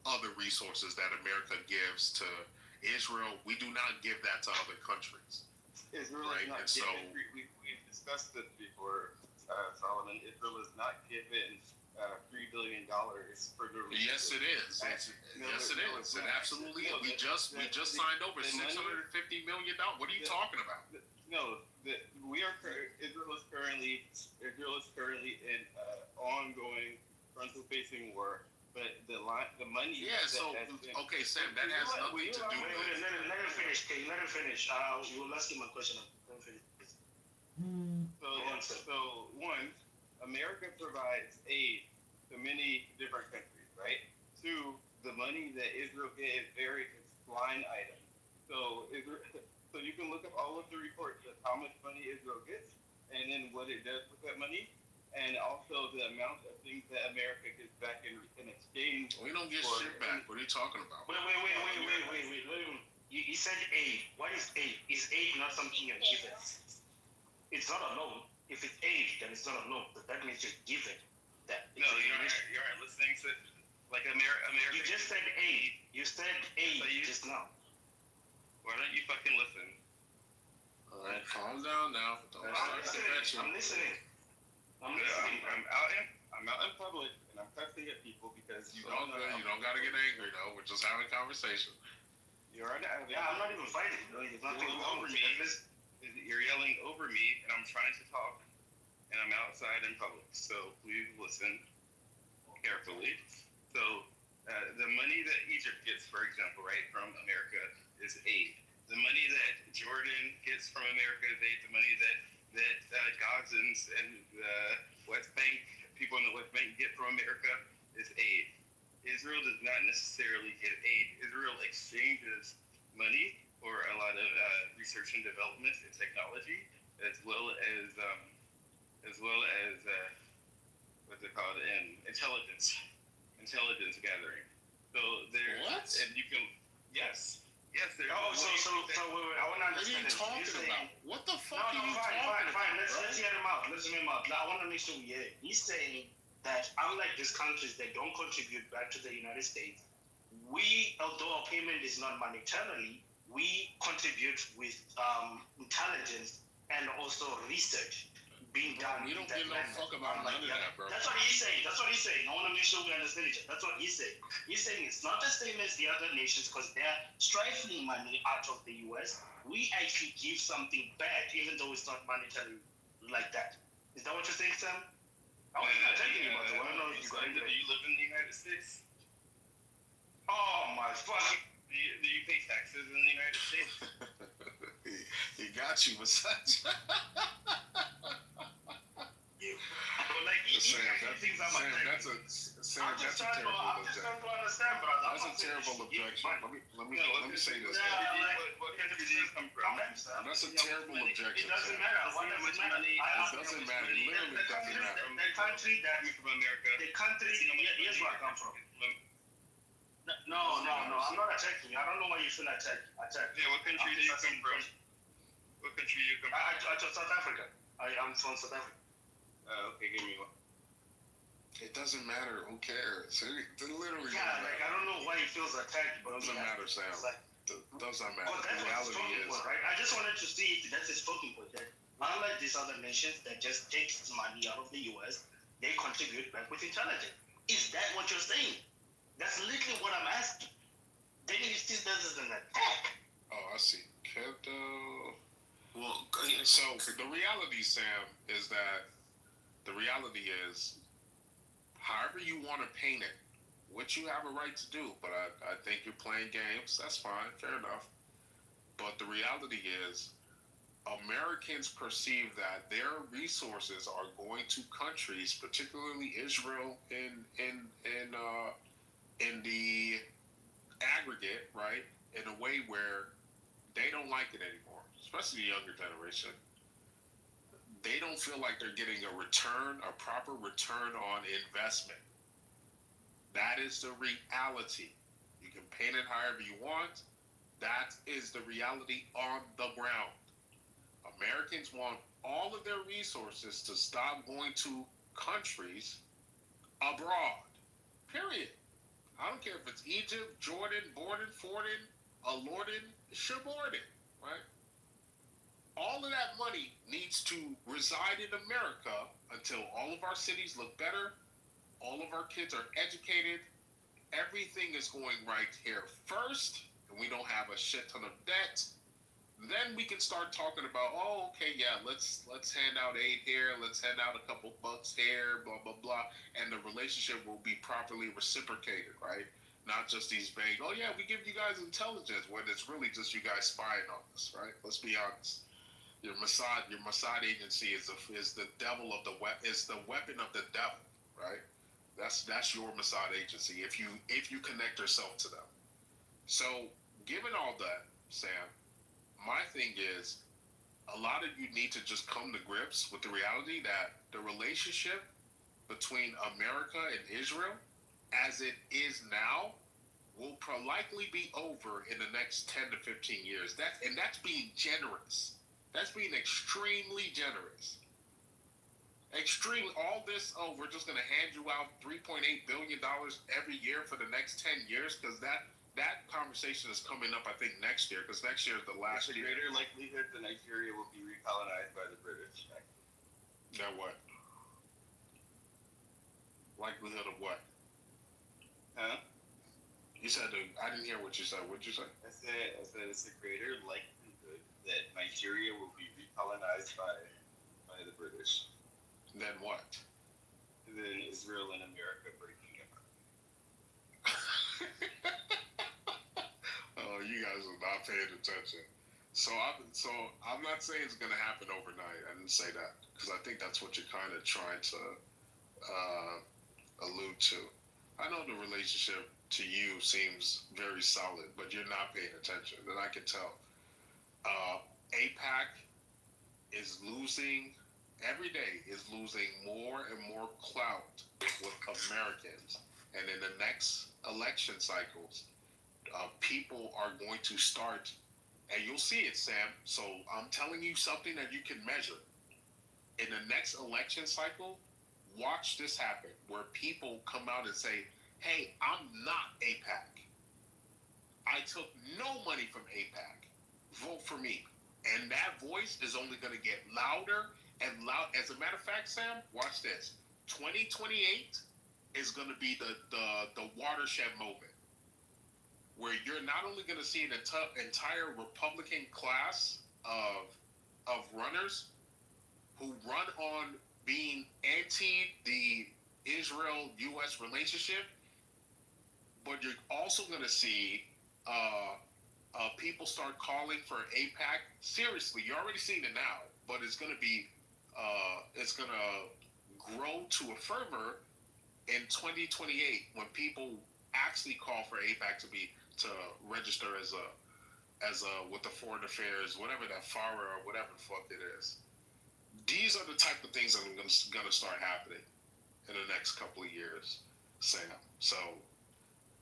other resources that America gives to Israel. We do not give that to other countries. Israel is not given. We've discussed this before, Solomon. Israel is not given $3 billion for the. Yes, it is. It absolutely is. We just signed over $650 million. What are you talking about? No, Israel is currently in ongoing frontal-facing war. But the money. Yeah. So okay, Sam, that has nothing to do with it. Let him finish. Okay, let him finish. You will ask him a question. Let him finish. So one, America provides aid to many different countries, right? Two, the money that Israel gets is very line item. So you can look up all of the reports of how much money Israel gets, and then what it does with that money. And also the amount of things that America gets back in exchange. We don't get shit back. What are you talking about? Wait. You said aid. What is aid? Is aid not something you're given? It's not a loan. If it's aid, then it's not a loan. But that means you're given that. No, you're right. Listening to like America. You just said aid. You said aid just now. Why don't you fucking listen? All right, calm down now. I'm listening. I'm out in public and I'm cussing at people because you don't know. You don't gotta get angry though. We're just having a conversation. You're right. Yeah, I'm not even fighting. There's nothing over me. You're yelling over me, and I'm trying to talk, and I'm outside in public. So please listen carefully. So the money that Egypt gets, for example, right from America, is aid. The money that Jordan gets from America is aid. The money that Gazans and West Bank, people in the West Bank get from America is aid. Israel does not necessarily get aid. Israel exchanges money for a lot of research and development and technology, as well as what's it called, intelligence gathering. So there's what? And you can yes. There's wait. I want to understand. What are you talking about? What the fuck are you talking about? Fine. Let's hear him out. I want to make sure we hear it. He's saying that unlike these countries that don't contribute back to the United States, we, although our payment is not monetarily, we contribute with intelligence and also research being done. We don't give no fuck about none of that, bro. That's what he's saying. I want to make sure we understand each other. That's what he's saying. He's saying it's not the same as the other nations because they're stifling money out of the U.S. We actually give something back, even though it's not monetary like that. Is that what you're saying, Sam? I'm not taking you about the one. Do you live in the United States? Oh my fucking. Do you pay taxes in the United States? He got you with such. Like Sam, that's a terrible objection. That's a terrible objection. Let me say this. That's a terrible objection. It doesn't matter. What does it matter? It doesn't matter. It literally doesn't matter. The country that from America. The country. Here's where I come from. No. I'm not attacking you. I don't know why you should attack. Yeah, what country do you come from? What country do you come from? I South Africa. I'm from South Africa. Okay, give me one. It doesn't matter. Who cares? It literally. Yeah, like I don't know why he feels attacked, but doesn't matter, Sam. Doesn't matter. Well, the reality is right. I just wanted to see if that's his talking point. That unlike these other nations that just takes money out of the U.S., they contribute back with intelligence. Is that what you're saying? That's literally what I'm asking. Then he sees this as an attack. Oh, I see. Crypto. Well, so the reality, Sam, is that the reality is, however you want to paint it, which you have a right to do, but I think you're playing games. That's fine, fair enough. But the reality is, Americans perceive that their resources are going to countries, particularly Israel, in the aggregate, right, in a way where they don't like it anymore, especially the younger generation. They don't feel like they're getting a proper return on investment. That is the reality. You can paint it however you want. That is the reality on the ground. Americans want all of their resources to stop going to countries abroad. Period. I don't care if it's Egypt, Jordan, Borden, Forden, Lorden, Shaborden, right? All of that money needs to reside in America until all of our cities look better, all of our kids are educated, everything is going right here first, and we don't have a shit ton of debt. Then we can start talking about, oh, okay, yeah, let's hand out aid here, let's hand out a couple bucks here, blah, blah, blah, and the relationship will be properly reciprocated, right? Not just these vague, oh, yeah, we give you guys intelligence, when it's really just you guys spying on us, right? Let's be honest. Your Mossad agency is the devil of the weapon of the devil, right? That's your Mossad agency if you connect yourself to them. So, given all that, Sam, my thing is, a lot of you need to just come to grips with the reality that the relationship between America and Israel, as it is now, will likely be over in the next 10 to 15 years. That's being generous. That's being extremely generous. All this, we're just going to hand you out $3.8 billion every year for the next 10 years, because that conversation is coming up, I think, next year, because next year is the last year. There's a greater likelihood that Nigeria will be recolonized by the British. Now what? Likelihood of what? Huh? You said, I didn't hear what you said. What did you say? I said it's a greater likelihood that Nigeria will be recolonized by the British. Then what? Then Israel and America breaking apart. Oh, you guys are not paying attention. So I'm not saying it's going to happen overnight. I didn't say that, because I think that's what you're kind of trying to allude to. I know the relationship to you seems very solid, but you're not paying attention, and I can tell. AIPAC is losing, every day is losing more and more clout with Americans. And in the next election cycles, people are going to start, and you'll see it, Sam. So I'm telling you something that you can measure. In the next election cycle, watch this happen, where people come out and say, hey, I'm not AIPAC. I took no money from AIPAC. Vote for me. And that voice is only going to get louder and loud. As a matter of fact, Sam, watch this. 2028 is going to be the watershed moment, where you're not only going to see an entire Republican class of runners who run on being anti the Israel-U.S. relationship, but you're also going to see people start calling for AIPAC. Seriously, you're already seeing it now, but it's going to be, it's going to grow to a fervor in 2028 when people actually call for AIPAC to register as a with the foreign affairs, whatever that FARA or whatever the fuck it is. These are the type of things that are gonna start happening in the next couple of years, Sam. So,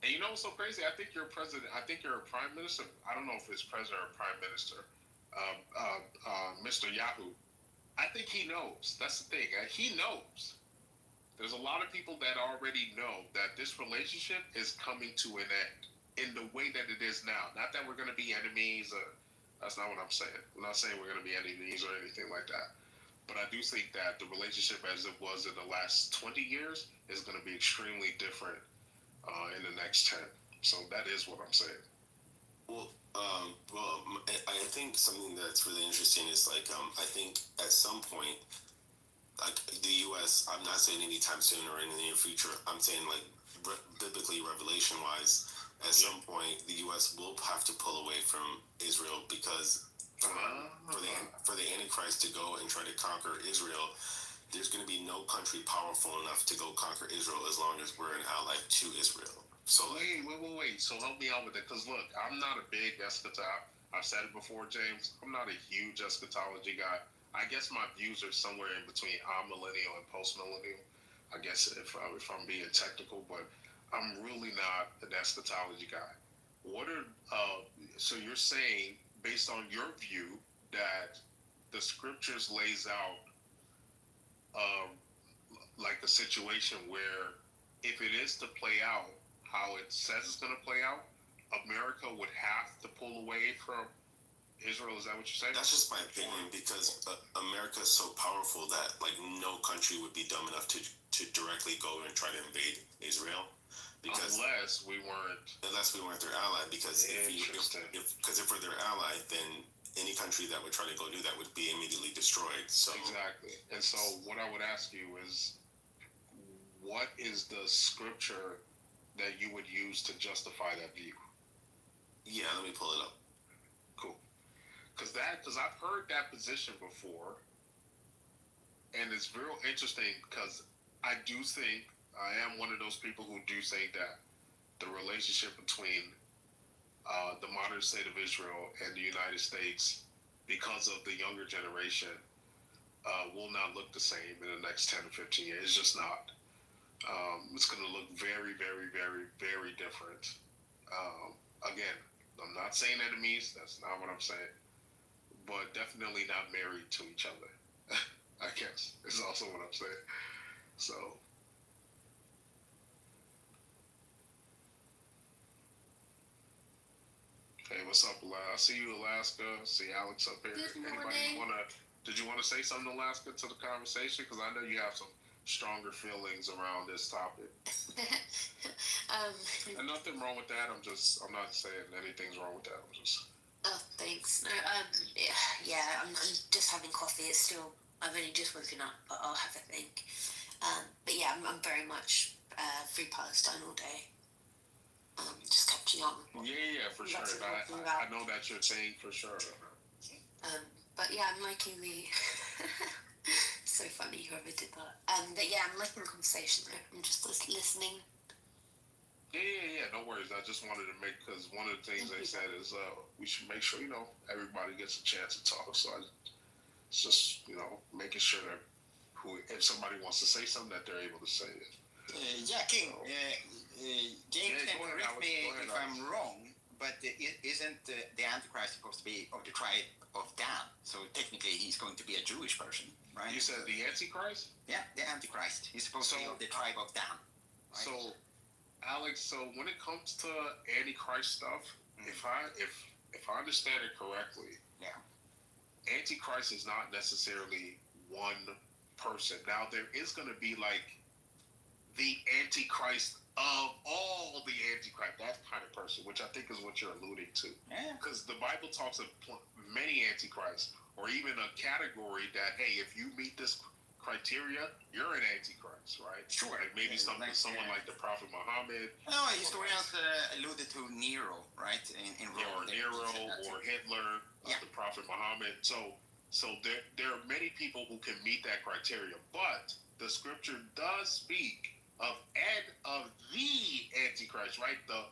and you know what's so crazy? I think you're president. I think you're a prime minister. I don't know if it's president or prime minister. Mr. Yahoo. I think he knows. That's the thing. He knows. There's a lot of people that already know that this relationship is coming to an end in the way that it is now. Not that we're going to be enemies. That's not what I'm saying. I'm not saying we're going to be enemies or anything like that. But I do think that the relationship as it was in the last 20 years is going to be extremely different in the next 10. So that is what I'm saying. Well, I think something that's really interesting is like I think at some point, like the U.S., I'm not saying anytime soon or in the near future. I'm saying like biblically, revelation-wise, at some point the U.S. will have to pull away from Israel because for the Antichrist to go and try to conquer Israel, there's going to be no country powerful enough to go conquer Israel as long as we're an ally to Israel. So wait. So help me out with it, because look, I'm not a big eschatology. I've said it before, James. I'm not a huge eschatology guy. I guess my views are somewhere in between millennial and post-millennial. I guess if I'm being technical, but I'm really not an eschatology guy. What are so you're saying, based on your view, that the scriptures lays out like a situation where if it is to play out how it says it's going to play out, America would have to pull away from Israel? Is that what you're saying? That's just my opinion, because America is so powerful that like no country would be dumb enough to directly go and try to invade Israel. Because unless we weren't their ally. Because if we're their ally, then any country that would try to go do that would be immediately destroyed. So exactly. And so what I would ask you is, what is the scripture that you would use to justify that view? Yeah, let me pull it up. Cool. Because I've heard that position before, and it's real interesting because I do think I am one of those people who do think that the relationship between the modern state of Israel and the United States, because of the younger generation, will not look the same in the next 10 to 15 years. It's just not. It's going to look very, very, very, very different. Again, I'm not saying enemies. That's not what I'm saying. But definitely not married to each other. I guess is also what I'm saying. So. Hey, what's up, Alaska? I see you, Alaska. See Alex up here. Did you want to say something, Alaska, to the conversation? Because I know you have some stronger feelings around this topic. And nothing wrong with that. I'm not saying anything's wrong with that. Oh, thanks. No, yeah, I'm just having coffee. I've only just woken up, but I'll have a think. But yeah, I'm very much free Palestine all day. Just catching on. Yeah, for sure. I know that you're saying for sure. But yeah, I'm liking the. So funny whoever did that. But yeah, I'm liking the conversation. I'm just listening. Yeah. No worries. I just wanted to because one of the things they said is we should make sure everybody gets a chance to talk. So it's just making sure that if somebody wants to say something, that they're able to say it. King. James can correct me if I'm wrong, but isn't the Antichrist supposed to be of the tribe of Dan? So technically, he's going to be a Jewish person, right? You said the Antichrist? Yeah, the Antichrist. He's supposed to be of the tribe of Dan. Right? So, Alex, when it comes to Antichrist stuff, if I understand it correctly, Antichrist is not necessarily one person. Now, there is going to be like the Antichrist of all the Antichrist, that kind of person, which I think is what you're alluding to. Because the Bible talks of many Antichrists, or even a category that, hey, if you meet this criteria, you're an Antichrist, right? Sure. Like maybe someone like the Prophet Muhammad. No, historians alluded to Nero, right? In Rome. Or Nero, or Hitler, the Prophet Muhammad. So there are many people who can meet that criteria, but the scripture does speak of the Antichrist, right? The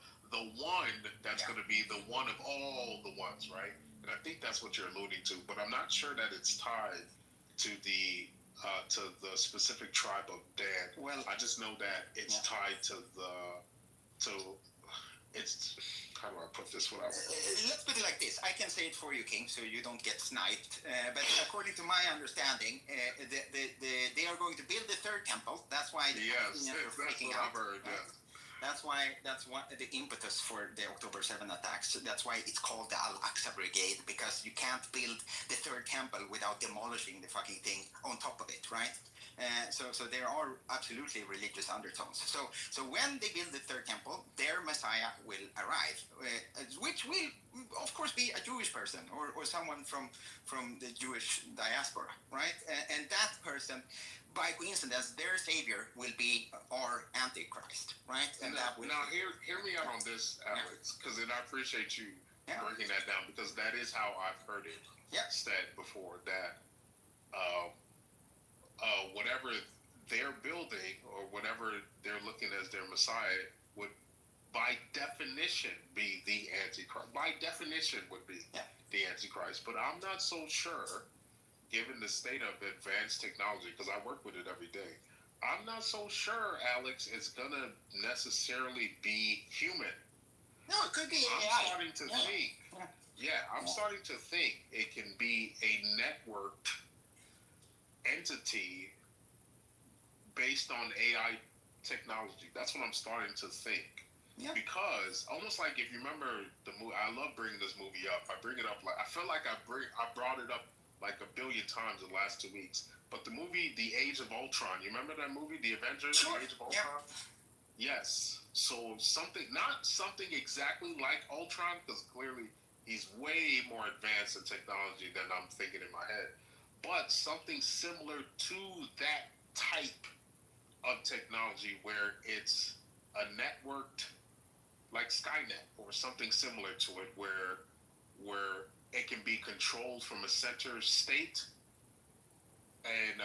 one that's going to be the one of all the ones, right? And I think that's what you're alluding to, but I'm not sure that it's tied to the specific tribe of Dan. Well, I just know that it's tied to it's, how do I put this without? Let's put it like this. I can say it for you, King, so you don't get sniped. But according to my understanding, they are going to build the third temple. That's why that's what I've heard. Yeah. That's why the impetus for the October 7 attacks. That's why it's called the Al-Aqsa Brigade, because you can't build the third temple without demolishing the fucking thing on top of it, right? So there are absolutely religious undertones. So when they build the third temple, their Messiah will arrive, which will, of course, be a Jewish person or someone from the Jewish diaspora, right? And that person, by coincidence, their savior will be our Antichrist, right? And now hear me out on this, Alex, because I appreciate you breaking that down, because that is how I've heard it said before, that whatever they're building or whatever they're looking as their Messiah would, by definition, be the Antichrist. By definition, would be the Antichrist. But I'm not so sure, given the state of advanced technology, because I work with it every day, I'm not so sure, Alex, it's going to necessarily be human. No, it could be I'm AI. starting to think. I'm starting to think it can be a networked entity based on AI technology. That's what I'm starting to think. Because almost like, if you remember the movie, I love bringing this movie up. I bring it up like, I feel like I brought it up like a billion times in the last 2 weeks. But the movie The Age of Ultron, you remember that movie, The Avengers, The Age of Ultron? Yes. So not something exactly like Ultron, because clearly he's way more advanced in technology than I'm thinking in my head, but something similar to that type of technology, where it's a networked, like Skynet or something similar to it, where it can be controlled from a center state, and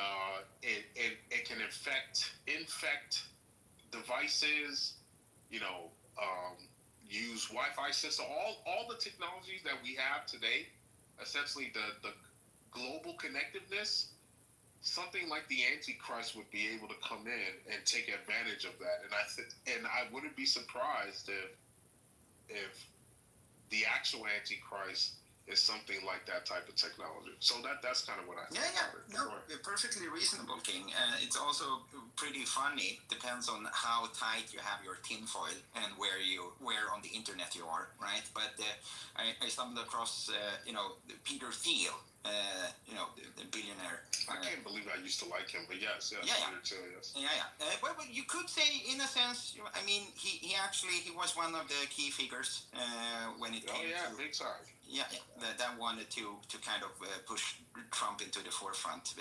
it can infect devices, use Wi-Fi system, all the technologies that we have today, essentially the global connectiveness. Something like the Antichrist would be able to come in and take advantage of that, and I wouldn't be surprised if the actual Antichrist is something like that type of technology. So that's kind of what I think. No, perfectly reasonable, King. It's also pretty funny. Depends on how tight you have your tinfoil and where on the internet you are, right? But I stumbled across Peter Thiel, the billionaire. I can't believe I used to like him, but yes. Peter Thiel, yes. Well, you could say, in a sense, I mean, he was one of the key figures when it came to big time. That wanted to kind of push Trump into the forefront.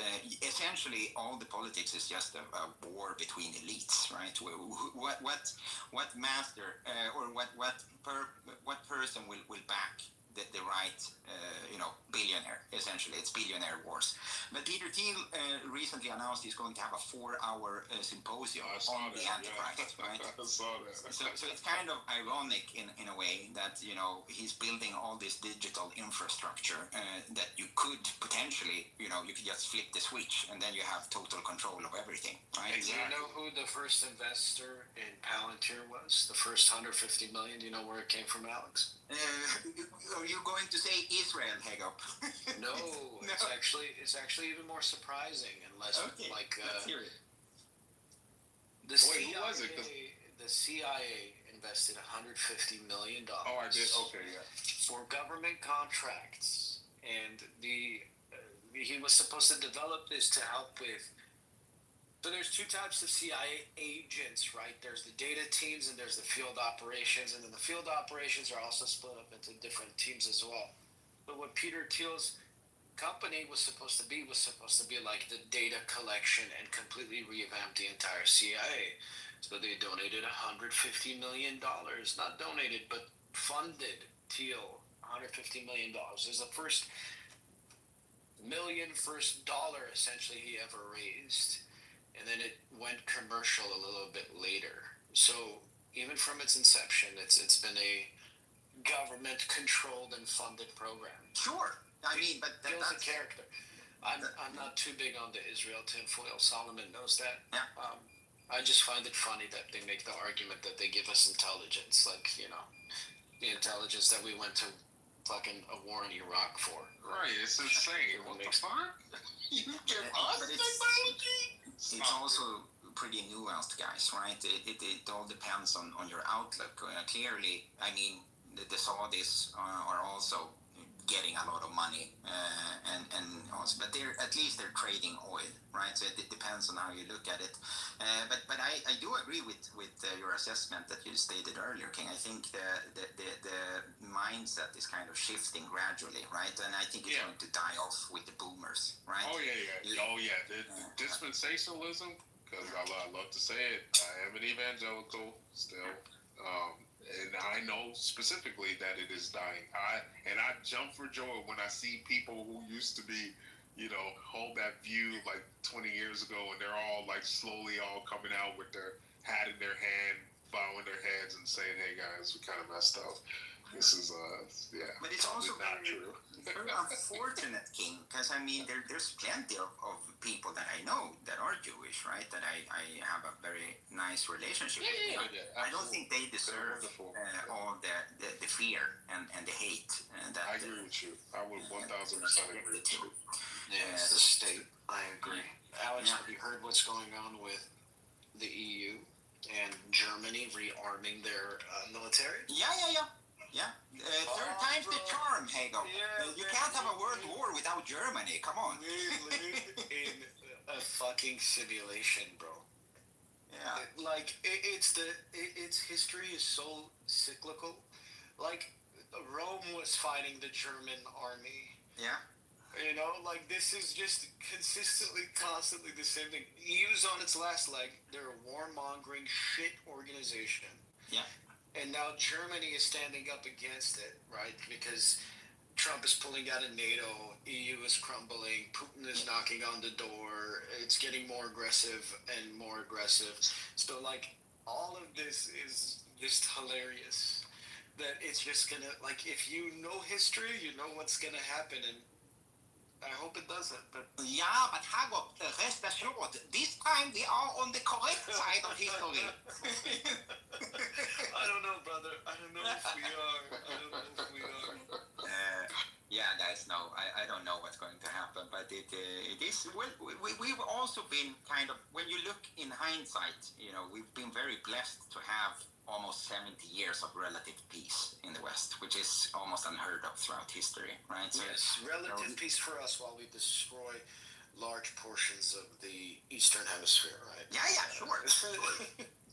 Essentially, all the politics is just a war between elites, right? What master or what person will back the right, billionaire? Essentially, it's billionaire wars. But Peter Thiel recently announced he's going to have a 4-hour symposium on the Antichrist, right? I saw that. So it's kind of ironic in a way that, he's building all this digital infrastructure that you could potentially, you could just flip the switch and then you have total control of everything, right? Do you know who the first investor in Palantir was? The first 150 million? Do you know where it came from, Alex? Are you going to say Israel, Hagop? No, it's actually even more surprising, unless let's hear it. The CIA invested $150 million. Oh, I did. Okay, yeah. For government contracts, and he was supposed to develop this to help with. So there's two types of CIA agents, right? There's the data teams and there's the field operations, and then the field operations are also split up into different teams as well. But what Peter Thiel's company was supposed to be like the data collection and completely revamp the entire CIA. So they donated $150 million, not donated, but funded Thiel $150 million. It was the first dollar essentially he ever raised. and then it went commercial a little bit later. So even from its inception, it's been a government controlled and funded program. Sure. I mean, but that's a character. I'm not too big on the Israel tinfoil. Solomon knows that. Yeah. I just find it funny that they make the argument that they give us intelligence, like, you know, the intelligence that we went to fucking a war in Iraq for. Right, it's insane. What the fuck? You give us technology? It's also pretty nuanced, guys, right? It all depends on your outlook. Clearly, I mean, the Saudis are also getting a lot of money, and also, but at least they're trading oil, right? So it depends on how you look at it. But I do agree with your assessment that you stated earlier, King. I think the mindset is kind of shifting gradually, right? And I think it's going to die off with the boomers, right? Oh yeah. The dispensationalism, because I love to say it, I am an evangelical still. And I know specifically that it is dying. I jump for joy when I see people who used to be, you know, hold that view like 20 years ago, and they're all like slowly all coming out with their hat in their hand, bowing their heads and saying, "Hey guys, we kind of messed up." This is But it's also not true. Very unfortunate, King, because I mean there's plenty of people that I know that are Jewish, right? That I have a very nice relationship with. I don't think they deserve all the fear and the hate. I agree with you. I would 1,000% agree with you. Yeah, it's the state. I agree. Alex, have you heard what's going on with the EU and Germany rearming their military? Yeah. Third time's the charm, Hago. You can't have a world war without Germany. Come on. We're living in a fucking simulation, bro. Yeah. Its history is so cyclical. Like, Rome was fighting the German army. Yeah. You know, like, this is just constantly the same thing. EU's on its last leg. They're a warmongering shit organization. Yeah. And now Germany is standing up against it, right? Because Trump is pulling out of NATO, EU is crumbling, Putin is knocking on the door, it's getting more aggressive and more aggressive. So, like, all of this is just hilarious. That it's just gonna, like, if you know history, you know what's gonna happen, and I hope it doesn't, but... Yeah, but Hago, rest assured, this time we are on the correct side of history. I don't know, brother. I don't know if we are. Yeah, guys, no, I don't know what's going to happen, but it is, well, we've also been kind of, when you look in hindsight, you know, we've been very blessed to have almost 70 years of relative peace in the West, which is almost unheard of throughout history, right? So, yes, relative peace for us while we destroy large portions of the Eastern Hemisphere, right? Yeah, sure.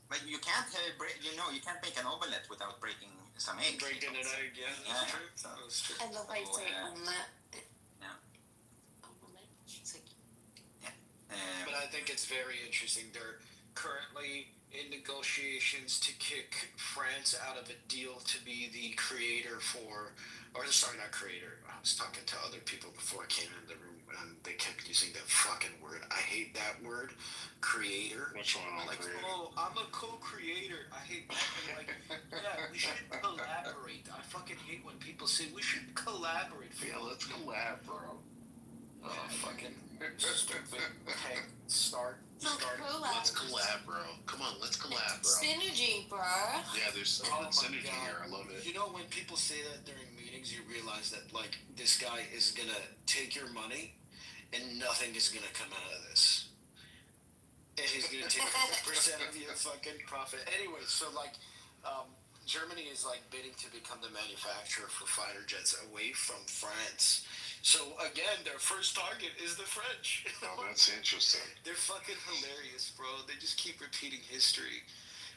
But you can't, you can't make an omelette without breaking some eggs. Breaking an egg, that's true. That's true. I love how you say omelette. Yeah. But I think it's very interesting. They're currently in negotiations to kick France out of a deal to be the creator for, or sorry, not creator. I was talking to other people before I came in the room, and they kept using that fucking word. I hate that word, creator. Which one? Like, oh, I'm a co-creator. I hate that. Like, yeah, we should collaborate. I fucking hate when people say we should collaborate. Yeah, let's collab, bro. Oh, fucking stupid. Okay, start. Let's collab, bro. Come on, let's collab, bro. Synergy, bro. Yeah, there's synergy here. I love it. You know, when people say that during meetings, you realize that, like, this guy is gonna take your money and nothing is gonna come out of this. And he's gonna take 50% of your fucking profit. Anyway, so, like, Germany is, like, bidding to become the manufacturer for fighter jets away from France. So, again, their first target is the French. Oh, that's interesting. They're fucking hilarious, bro. They just keep repeating history.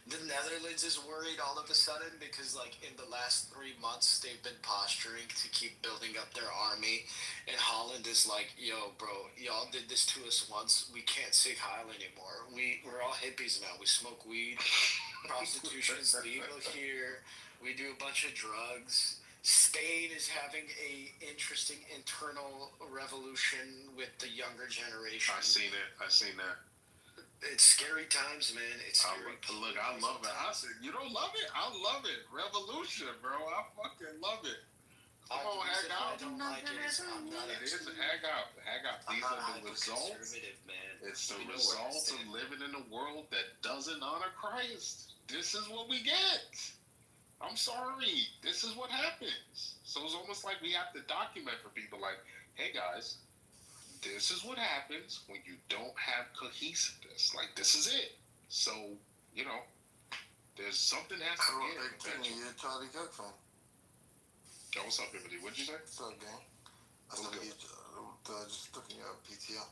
The Netherlands is worried all of a sudden because, like, in the last 3 months, they've been posturing to keep building up their army. And Holland is like, yo, bro, y'all did this to us once. We can't Sig Heil anymore. We're all hippies now. We smoke weed. Prostitution is legal here. We do a bunch of drugs. Spain is having a interesting internal revolution with the younger generation. I seen that. It's scary times, man. It's scary. Look, I love it. I said, you don't love it? I love it. Revolution, bro. I fucking love it. Come on, hang out. I don't like it. I'm not It is hang out. Hang out. These are the results. Man. It's the results of living in a world that doesn't honor Christ. This is what we get. I'm sorry. This is what happens. So it's almost like we have to document for people like, hey guys, this is what happens when you don't have cohesiveness. Like, this is it. So, you know, there's something has to give. You're Charlie Kirk fan. Yo, what's up, everybody? What'd you say? What's up, gang? I said just looking at PTR.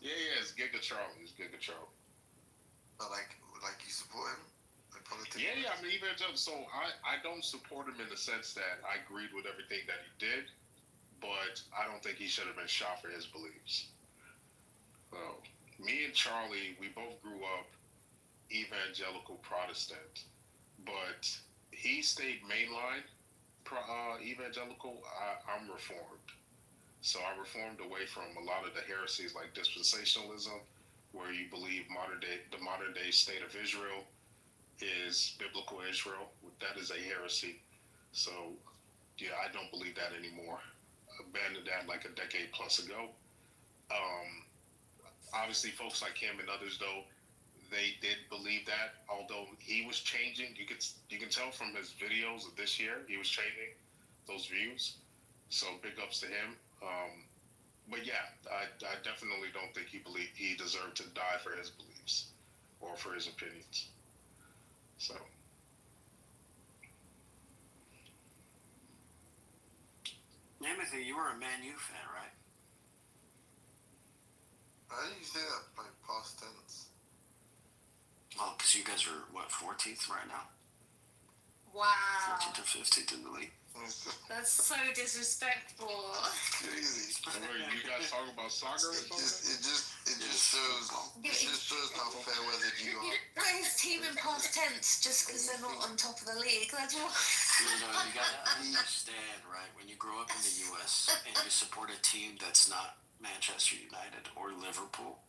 Yeah, it's Giga Charlie. It's Giga Charlie. But like you support him? Like politics? Yeah, I mean, so I don't support him in the sense that I agreed with everything that he did, but I don't think he should have been shot for his beliefs. So, me and Charlie, we both grew up evangelical Protestant, but he stayed mainline evangelical. I'm Reformed. So I reformed away from a lot of the heresies like dispensationalism, where you believe the modern day state of Israel is biblical Israel. That is a heresy. So, yeah, I don't believe that anymore. Abandoned that like a decade plus ago. Obviously, folks like him and others, though, they did believe that. Although he was changing, you can tell from his videos of this year, he was changing those views. So big ups to him. But yeah, I definitely don't think he deserved to die for his beliefs or for his opinions. So. Timothy, you were a Man U fan, right? How do you say that, like, past tense? Well, because you guys are, 14th right now? Wow. 14th or 15th in the league. That's so disrespectful. Crazy. You guys talk about soccer or something? It just shows how fair weather you are. Guys, team in past tense just because they're not on top of the league. That's what. You gotta understand, right? When you grow up in the U.S. and you support a team that's not Manchester United or Liverpool,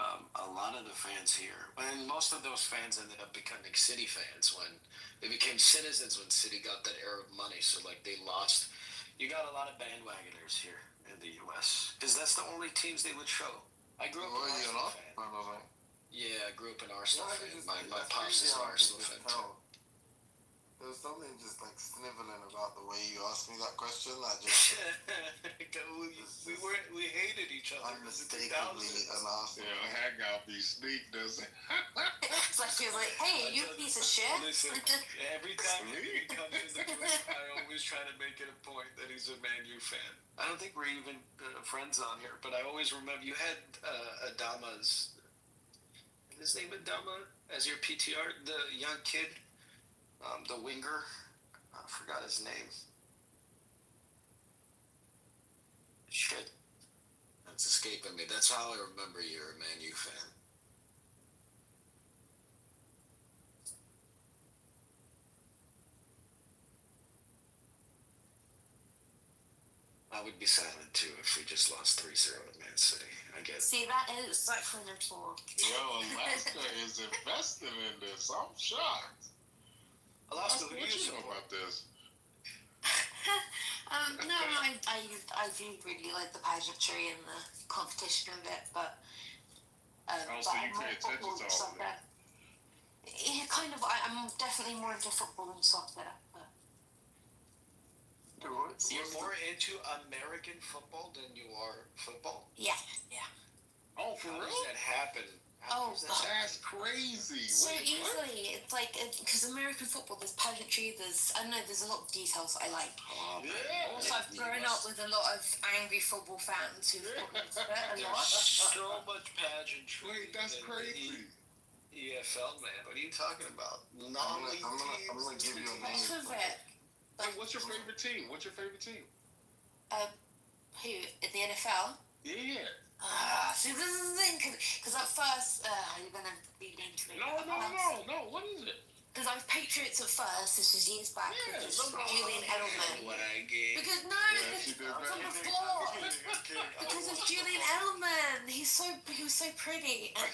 a lot of the fans here, and most of those fans ended up becoming City fans when they became citizens when City got that Arab money. So like they lost. You got a lot of bandwagoners here in the U.S. because that's the only teams they would show. I grew up an Arsenal fan. Yeah, I grew up an Arsenal fan. My pops is an Arsenal fan too. There was something just like sniveling about the way you asked me that question. Like just we hated each other. Unmistakably an Arsenal. Yeah, hang out these sneak doesn't. It's like you're like, hey, you piece of shit. Listen, every time he comes in the clip, I always try to make it a point that he's a Man U fan. I don't think we're even friends on here, but I always remember you had Adama's. His name Adama as your PTR, the young kid. The winger, I forgot his name. Shit. That's escaping me. That's how I remember you're a Man U fan. I would be silent too if we just lost 3-0 to Man City. I get it. See, that is such an talk. Yo, Alaska is investing in this. I'm shocked. Alaska, what you know about this? No, I do really like the pageantry and the competition of it, but so you pay attention to all of that? Yeah, kind of. I'm definitely more into football than soccer. But. You're more into American football than you are football? Yeah. Oh, for real? How does that happen? That's crazy. So easily, it's like because American football, there's pageantry, there's a lot of details I like. Also, I've grown up with a lot of angry football fans who've gotten into it a lot. So much pageantry. Wait, that's crazy. EFL, man. What are you talking about? I'm gonna give you a name. What's your favorite team? Who in the NFL? Yeah. See, this is the thing, because at first, you're going to be into it. No, what is it? Because I was Patriots at first, this was years back, Julian Edelman. Because, no, it's on the floor. Because with Julian Edelman. He was so pretty and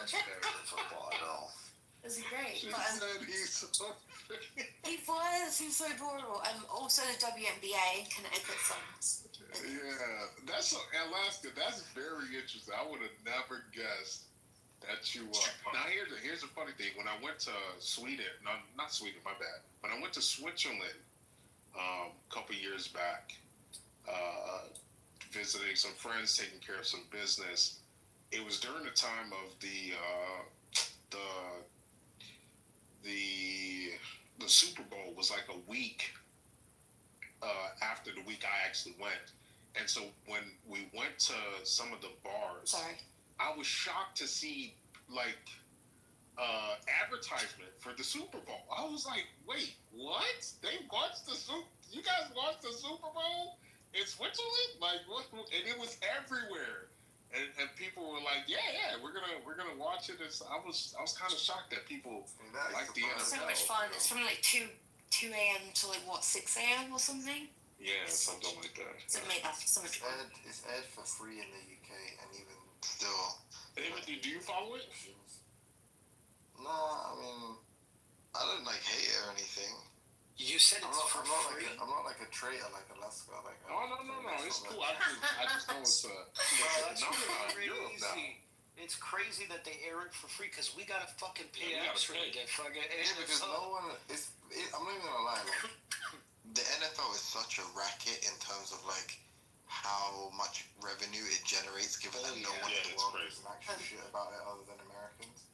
Much better than football at all. it was great. She But, said he's so he was so adorable. Also the WNBA, Connecticut Suns. Yeah, that's Alaska. That's very interesting. I would have never guessed that you. Now here's the funny thing. When I went to Sweden, not Sweden, my bad. When I went to Switzerland a couple years back, visiting some friends, taking care of some business. It was during the time of the Super Bowl was like a week after the week I actually went. And so when we went to some of the bars, I was shocked to see like advertisement for the Super Bowl. I was like, wait, what? You guys watched the Super Bowl in Switzerland? Like what? And it was everywhere. And people were like, yeah, we're gonna watch it. I was kind of shocked that people like the NFL. It's so much fun. It's from like 2 a.m. to like what 6 a.m. or something. Yeah, something like that. So so much fun. It's aired for free in the UK, and even still. Do you follow it? No, I mean, I don't like hate it or anything. You said it's I'm not like a traitor like Alaska. Like no, it's cool. I just know it's It's crazy that they air it for free because we gotta fucking pay extra to get fucking. Yeah, because no one. I'm not even gonna lie. Like, the NFL is such a racket in terms of like how much revenue it generates, given that no one in the world gives an actual shit about it other than Americans.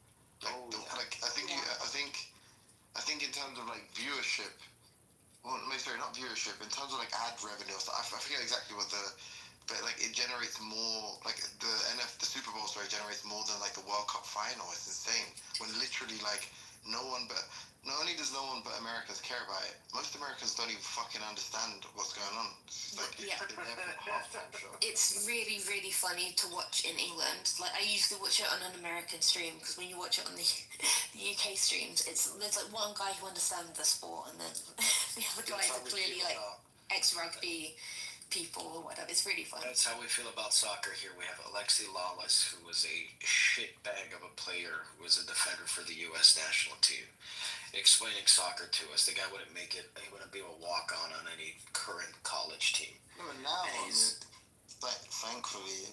I think in terms of like viewership. Well, sorry, not viewership. In terms of like ad revenue, I forget exactly what but like it generates more. Like the Super Bowl generates more than like the World Cup final. It's insane. When literally like not only does no one but Americans care about it, most Americans don't even fucking understand what's going on. It's like they're there for a halftime show. It's really, really funny to watch in England. Like I usually watch it on an American stream because when you watch it on the UK streams, there's like one guy who understands the sport and then the other guys are clearly like ex-rugby people or whatever. It's really fun. That's how we feel about soccer here. We have Alexi Lawless, who was a shitbag of a player who was a defender for the U.S. national team, explaining soccer to us. The guy wouldn't make it. He wouldn't be a walk-on on any current college team. No, but now, thankfully,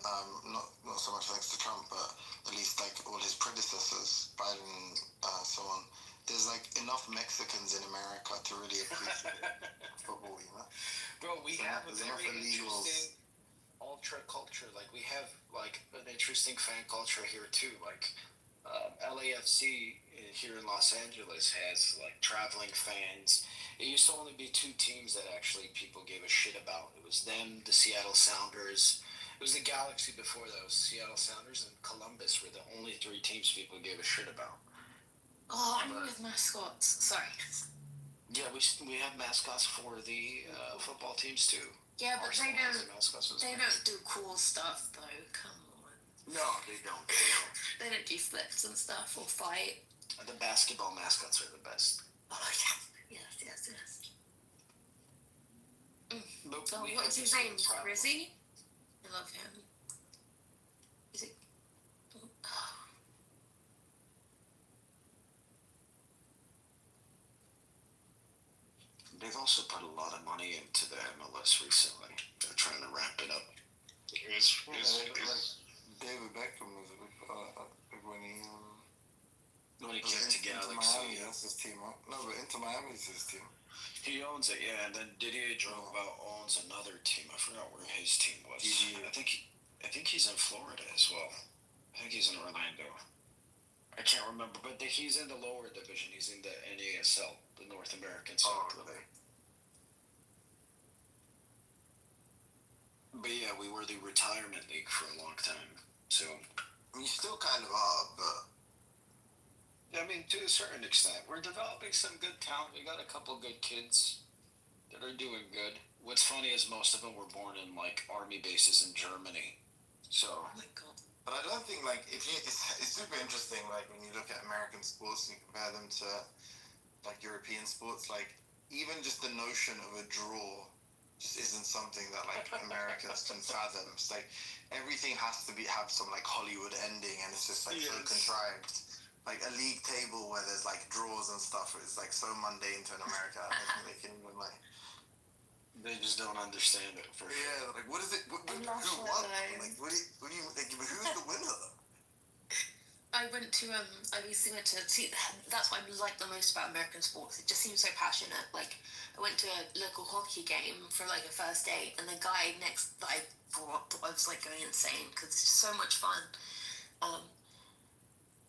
not so much thanks to Trump, but at least like all his predecessors, Biden, so on. There's like enough Mexicans in America to really appreciate football, you know. Bro, we have a very interesting ultra culture. Like we have like an interesting fan culture here too. Like LAFC here in Los Angeles has like traveling fans. It used to only be 2 teams that actually people gave a shit about. It was them, the Seattle Sounders. It was the Galaxy before those. Seattle Sounders and Columbus were the only 3 teams people gave a shit about. Oh, I'm with mascots. Sorry. Yeah, we have mascots for the football teams too. Yeah, but they don't do cool stuff though. Come on. No, they don't. They don't do flips and stuff or fight. The basketball mascots are the best. Oh yeah. Yes. Oh, what's his name? Rizzy? I love him. Is it? Oh. They've also put a lot of money into the MLS recently. They're trying to wrap it up. David Beckham was a big when he came to Galaxy. Miami, that's his team. No, but Inter Miami is his team. He owns it, yeah. And then Didier Drogba owns another team. I forgot where his team was. I think he's in Florida as well. I think he's in Orlando. I can't remember, but he's in the lower division. He's in the NASL, the North American South League. But yeah, we were the retirement league for a long time. So you still kind of are, but I mean, to a certain extent, we're developing some good talent. We got a couple good kids that are doing good. What's funny is most of them were born in like army bases in Germany. So. But I don't think like it's super interesting. Like when you look at American sports and you compare them to like European sports, like even just the notion of a draw just isn't something that like Americans can fathom. It's like everything has to have some like Hollywood ending, and it's just like so contrived. Like a league table where there's like draws and stuff is like so mundane to an America. I don't think they can even like. They just don't understand it for sure. Yeah, like what is it? Who won? Like what do you like? Who's the winner? I recently went to see, that's what I like the most about American sports. It just seems so passionate. Like, I went to a local hockey game for like a first date, and the guy next that I brought up, I was like going insane because it's just so much fun.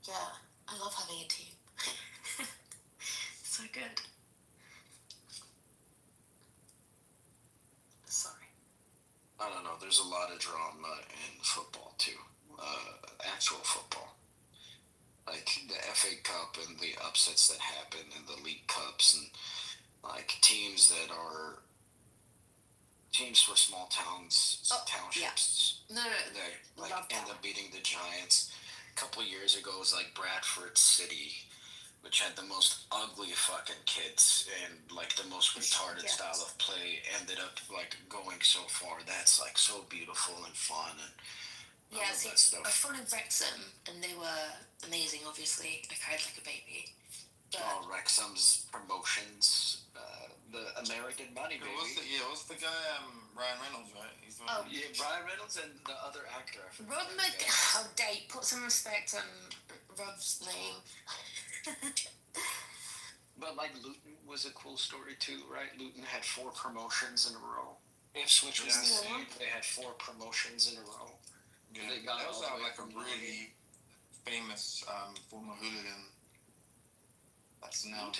Yeah, I love having a team. So good. Sorry. I don't know. There's a lot of drama in football too. Actual football. Like the FA Cup and the upsets that happen, and the League Cups, and like teams for small townships. Yeah. No, that like end up beating the Giants. A couple of years ago, it was like Bradford City, which had the most ugly fucking kids and like the most retarded style of play, ended up like going so far. That's like so beautiful and fun, and yeah, see, I fought in Wrexham, and they were amazing, obviously. I cried like a baby. But Wrexham's promotions, the American money, baby. What's the guy, Ryan Reynolds, right? He's the one. Yeah, Ryan Reynolds and the other actor. How dare you put some respect on Rob's name. But like Luton was a cool story too, right? Luton had 4 promotions in a row. Ipswich was the same. They had 4 promotions in a row. Yeah, they also have like a really famous former hooligan. That's now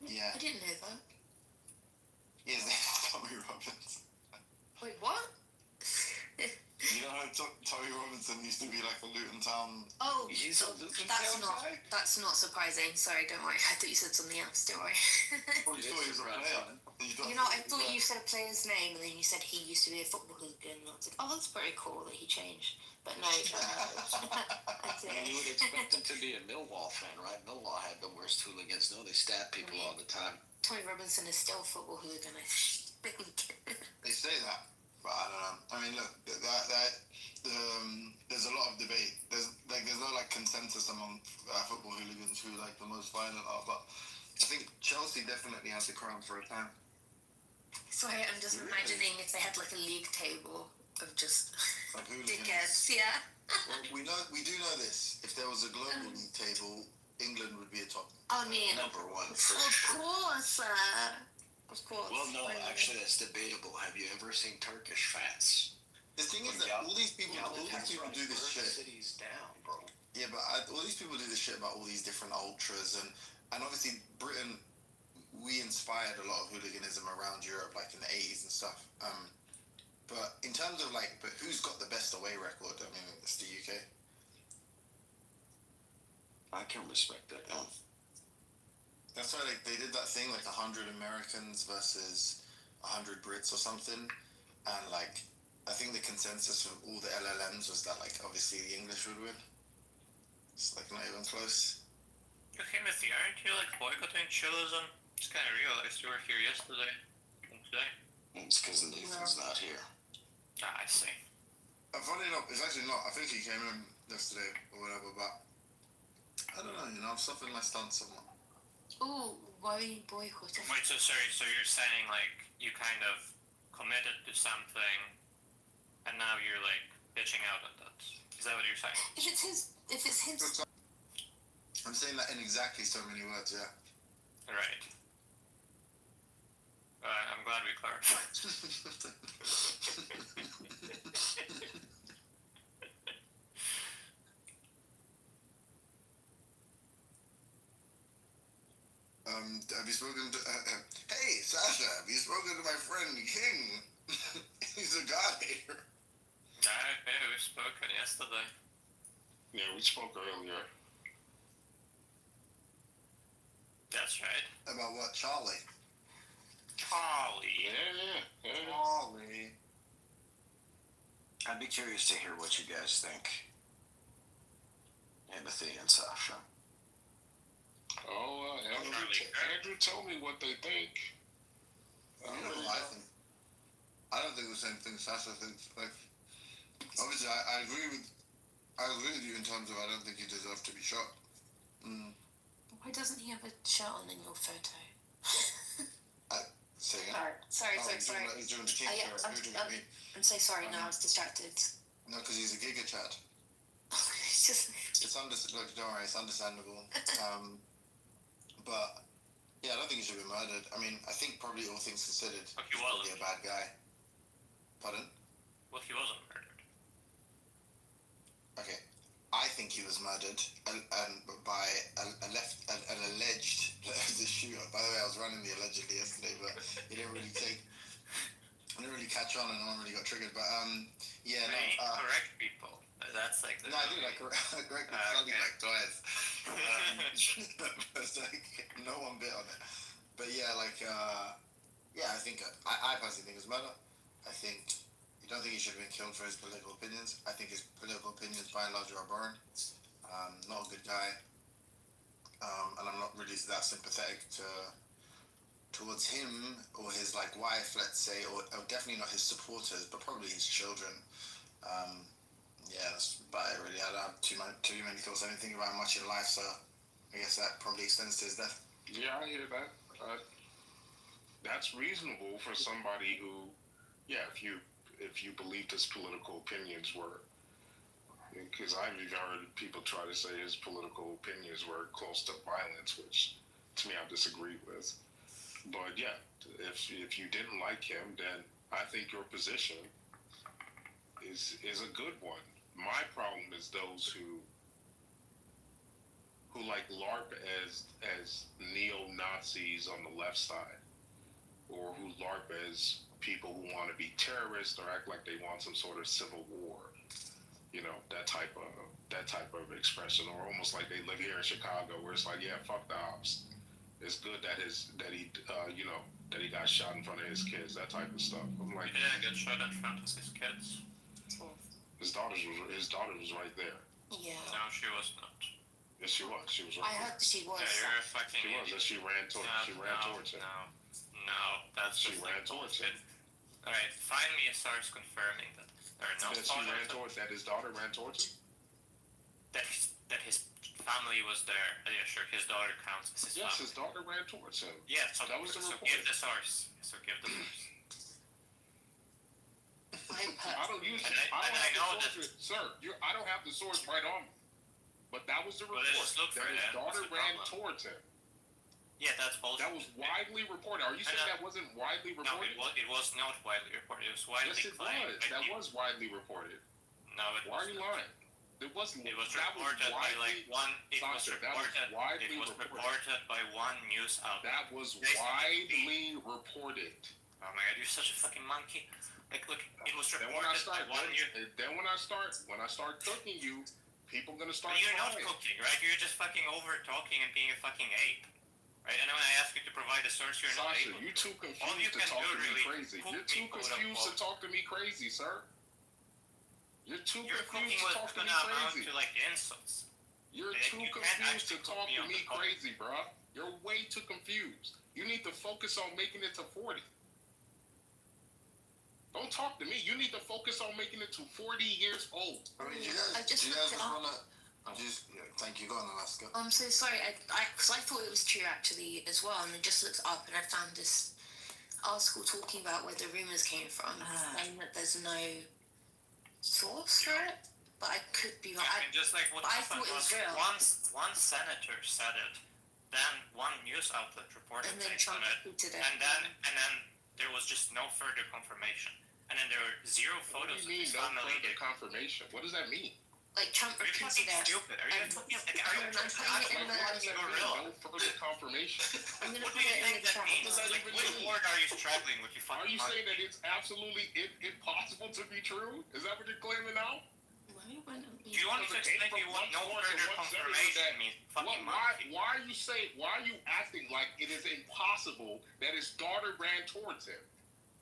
yeah. I didn't know that. Yeah, his name is Tommy Robbins. Wait, what? You know how Tommy Robinson used to be like a Luton Town. Oh, he's a Luton Town guy? That's not surprising. Sorry, don't worry. I thought you said something else. Don't worry. You thought he was a player. I thought you said a player's name, and then you said he used to be a football hooligan. And I was like, oh, that's very cool that he changed. But no, I did. You would expect him to be a Millwall fan, right? Millwall had the worst hooligans. No, they stab people all the time. Tommy Robinson is still a football hooligan, I think. They say that, but I don't know. I mean, look, there's a lot of debate. There's no like consensus among football hooligans who like the most violent are, but I think Chelsea definitely has the crown for a time. Sorry, I'm just imagining if they had like a league table of just like dickheads. Yeah. Well, we do know this. If there was a global league table, England would be a top. I mean, number 1 for sure. Of course. Well, no, actually, that's debatable. Have you ever seen Turkish fans? The thing is that all these people do this shit. Cities down, bro. Yeah, but all these people do this shit about all these different ultras, and obviously Britain, we inspired a lot of hooliganism around Europe, like in the 80s and stuff. But in terms of like, but who's got the best away record? I mean, it's the UK. I can respect that. Yeah. That's why like they did that thing like 100 Americans versus 100 Brits or something, and like I think the consensus of all the LLMs was that like obviously the English would win. It's like not even close. Okay, Matthew, aren't you like boycotting chillism? Just kind of realized you were here yesterday and today. It's because Nathan's not here. Ah, I see. Funny enough, it's actually not. I think he came in yesterday or whatever, but I don't know. You know, I'm stopping my stance somewhat. Ooh, why are you boycotting? Wait, so sorry, so you're saying like you kind of committed to something and now you're like bitching out on that. Is that what you're saying? If it's his I'm saying that in exactly so many words, yeah. Right. I'm glad we clarified. Have you spoken to... hey, Sasha, have you spoken to my friend King? He's a guy. Yeah, we spoke yesterday. Yeah, we spoke earlier. That's right. About what? Charlie? Charlie. Yeah. Charlie. I'd be curious to hear what you guys think. Timothy and Sasha. Oh, Andrew told me what they think. I think the same thing Sasha thinks. Like, obviously, I agree with you in terms of I don't think he deserved to be shot. Why doesn't he have a shirt on in your photo? Say again? Sorry. He's doing the king. I'm so sorry. Now I was distracted. No, because he's a Giga Chad. It's just. Look, don't worry, it's understandable. But yeah, I don't think he should be murdered. I mean, I think probably all things considered, he's probably a bad guy. Pardon? Well, he wasn't murdered. Okay, I think he was murdered by an alleged shooter. By the way, I was running the allegedly yesterday, but it didn't really catch on, and no one really got triggered. But yeah, correct people. That's like the. No, I do like correct people. Something like twice. It's like no one bit on it. But yeah, I think I personally think it's murder. I don't think he should have been killed for his political opinions. I think his political opinions, by and large, are abhorrent. Not a good guy. And I'm not really that sympathetic towards him or his wife, let's say, or definitely not his supporters, but probably his children. Yeah, that's about it really. I don't have too many thoughts. I didn't think about much in life, so I guess that probably extends to his death. Yeah, I hear that. That's reasonable for somebody who, yeah, if you believed his political opinions were, because I've even heard people try to say his political opinions were close to violence, which to me I disagree with. But yeah, if you didn't like him, then I think your position is a good one. My problem is those who like LARP as neo-Nazis on the left side, or who LARP as people who want to be terrorists or act like they want some sort of civil war. You know, that type of expression, or almost like they live here in Chicago, where it's like, yeah, fuck the ops. It's good that he got shot in front of his kids, that type of stuff. I'm like, he didn't get shot in front of his kids. His daughter was right there. Yeah. No, she was not. Yes, she was. She was right I heard she was. Yeah, you're a fucking. She was, and she ran towards him. No, that's she ran towards him. All right, find me a source confirming that there are no. That his daughter ran towards him. That his family was there. Yeah, sure. His daughter counts as his family. Yes, his daughter ran towards him. Yeah, so that was the report. Give the source. So give the source. I don't have the source right on me. But that was the report. That his daughter ran towards him. Yeah, that's bullshit. That was widely reported. Are you saying that wasn't widely reported? No, it was not widely reported. It was widely claimed. That was widely reported. No, it Why are you lying? It wasn't. It was reported by one. It was reported by one news outlet. That was widely reported. Oh my god, you're such a fucking monkey. Like, look, it was reported by one news. Then when I start cooking you, people gonna start. But you're not cooking, right? You're just fucking over talking and being a fucking ape. Right, and when I ask you to provide a source, you're not able to. You're too confused to talk to me crazy. You're too confused to talk to me crazy, sir. You're too confused to talk to me crazy. To like insults. You're too confused to talk to me crazy, bro. You're way too confused. You need to focus on making it to 40. Don't talk to me. You need to focus on making it to 40 years old. I mean, do you guys wanna? Thank you. Go on, Alaska. I'm so sorry. Because I thought it was true actually as well, and I just looked up and I found this article talking about where the rumors came from, saying that there's no source for it. But I could be wrong. I mean, just like what happened was one senator said it, then one news outlet reported on it, and then there was just no further confirmation, and then there were zero photos of his family. No further confirmation. What does that mean? Like Trump repeated it. Stupid. Are you fucking stupid? No further confirmation. I'm gonna put it in the chat. Which word are you struggling with? You fucking. Are you saying that it's absolutely impossible to be true? Is that what you're claiming now? Do you want me to explain to you what no further confirmation means? Why are you acting like it is impossible that his daughter ran towards him?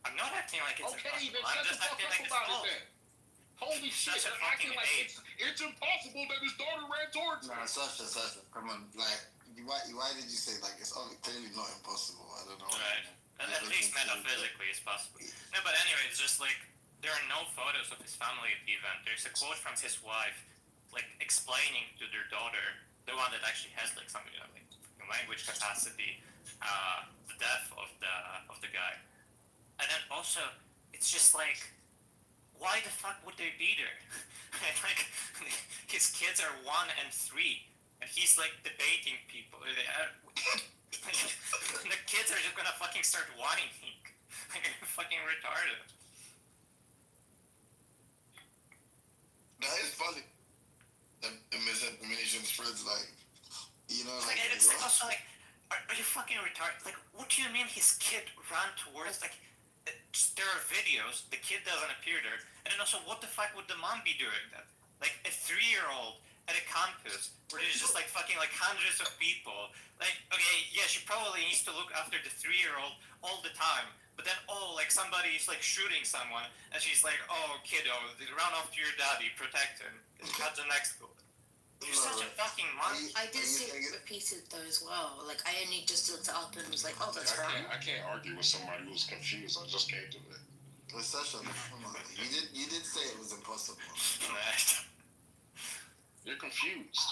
I'm not acting like it's impossible. Okay, then I'm just acting like it's false. Holy shit, you're acting like it's impossible that his daughter ran towards him. Nah, Sasha, come on. Like, why did you say, like, it's clearly not impossible? I don't know. Right. At least metaphysically it's possible. No, but anyway, it's just like there are no photos of his family at the event. There's a quote from his wife, like explaining to their daughter, the one that actually has like some, like language capacity, the death of the guy. And then also, it's just like, why the fuck would they be there? And like, his kids are 1 and 3, and he's like debating people. The kids are just gonna fucking start whining. Like, fucking retarded. That is funny. The misinformation spreads like, Like, it's like also like, are you fucking retarded? Like, what do you mean his kid ran towards, like, there are videos, the kid doesn't appear there, and then also, what the fuck would the mom be doing then? Like, a 3-year-old at a campus where there's just like fucking like hundreds of people. Like, okay, yeah, she probably needs to look after the 3-year-old all the time, but then like somebody's like shooting someone, and she's like, oh, kiddo, run off to your daddy, protect him, cut the next goal. You're such a fucking monkey. I did see it repeated though as well. Like, I only just looked it up and was like, oh, that's right. I can't argue with somebody who's confused. I just can't do it. Session, come on. You did say it was impossible. You're confused.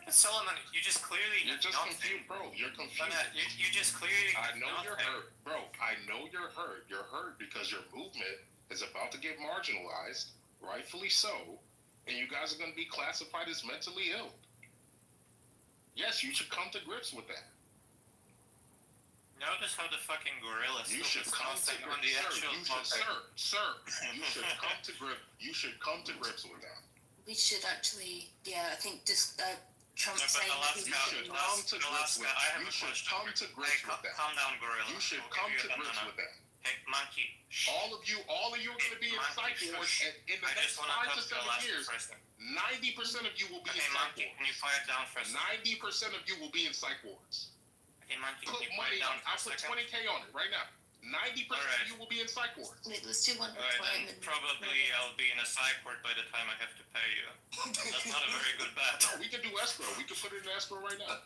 Solomon, you just clearly... You're just confused, bro. You're confused. You just clearly... I know you're hurt. Bro, I know you're hurt. You're hurt because your movement is about to get marginalized, rightfully so, and you guys are going to be classified as mentally ill. Yes, you should come to grips with that. Notice how the fucking gorilla you should come to grips, on the actual sir, you should come to grips. You should come to grips with that. We should actually, I think just Trump saying you should come to grips with that. You should come to grips with that. Calm down, gorilla. You should come to grips with that. Hey, monkey. All of you are going to be in psych wards, and in the next 5 to 7 years, 90% of you will be in psych wards. Can you quiet down for a second? 90% of you will be in psych wards. Okay, monkey, put money on. I'll put 20K on it right now. 90% of you will be in psych ward. Let's do one more time. Probably I'll be in a psych ward by the time I have to pay you. That's not a very good bet. No, we can do escrow. We can put it in escrow right now.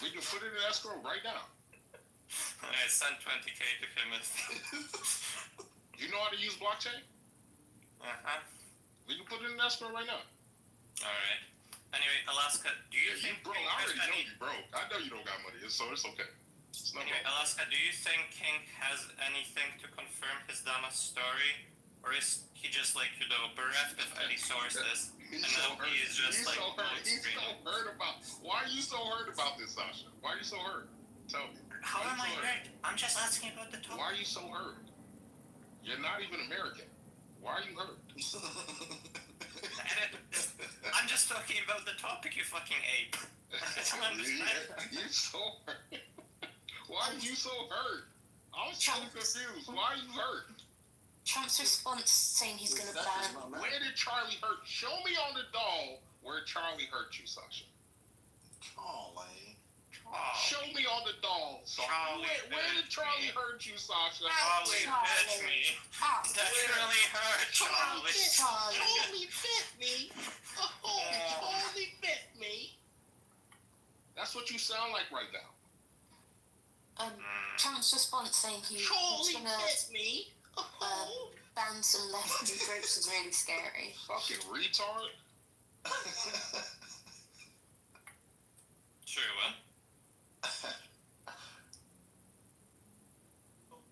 We can put it in escrow right now. Alright, send 20K to him. You know how to use blockchain? Uh-huh. We can put it in escrow right now. Alright. Anyway, Alaska, do you think... You broke. I already know you broke. I know you don't got money, so it's okay. Anyway, Alaska, do you think King has anything to confirm his Damas story? Or is he just like, bereft of any sources? And now he is just like... He's so hurt about... Why are you so hurt about this, Sasha? Why are you so hurt? Tell me. How am I hurt? I'm just asking about the topic. Why are you so hurt? You're not even American. Why are you hurt? I'm just talking about the topic, you fucking ape. I don't understand. You're so hurt. Why are you so hurt? I was totally confused. Why are you hurt? Trump's response saying he's going to ban... Where did Charlie hurt? Show me on the doll where Charlie hurt you, Sasha. Charlie. Show me on the doll. Where did Charlie hurt you, Sasha? Charlie bit me. That really hurt, Charlie. Charlie bit me. Oh, Charlie bit me. That's what you sound like right now. Trump's response saying he's going to ban some left-wing groups is really scary. Fucking retard. True, what?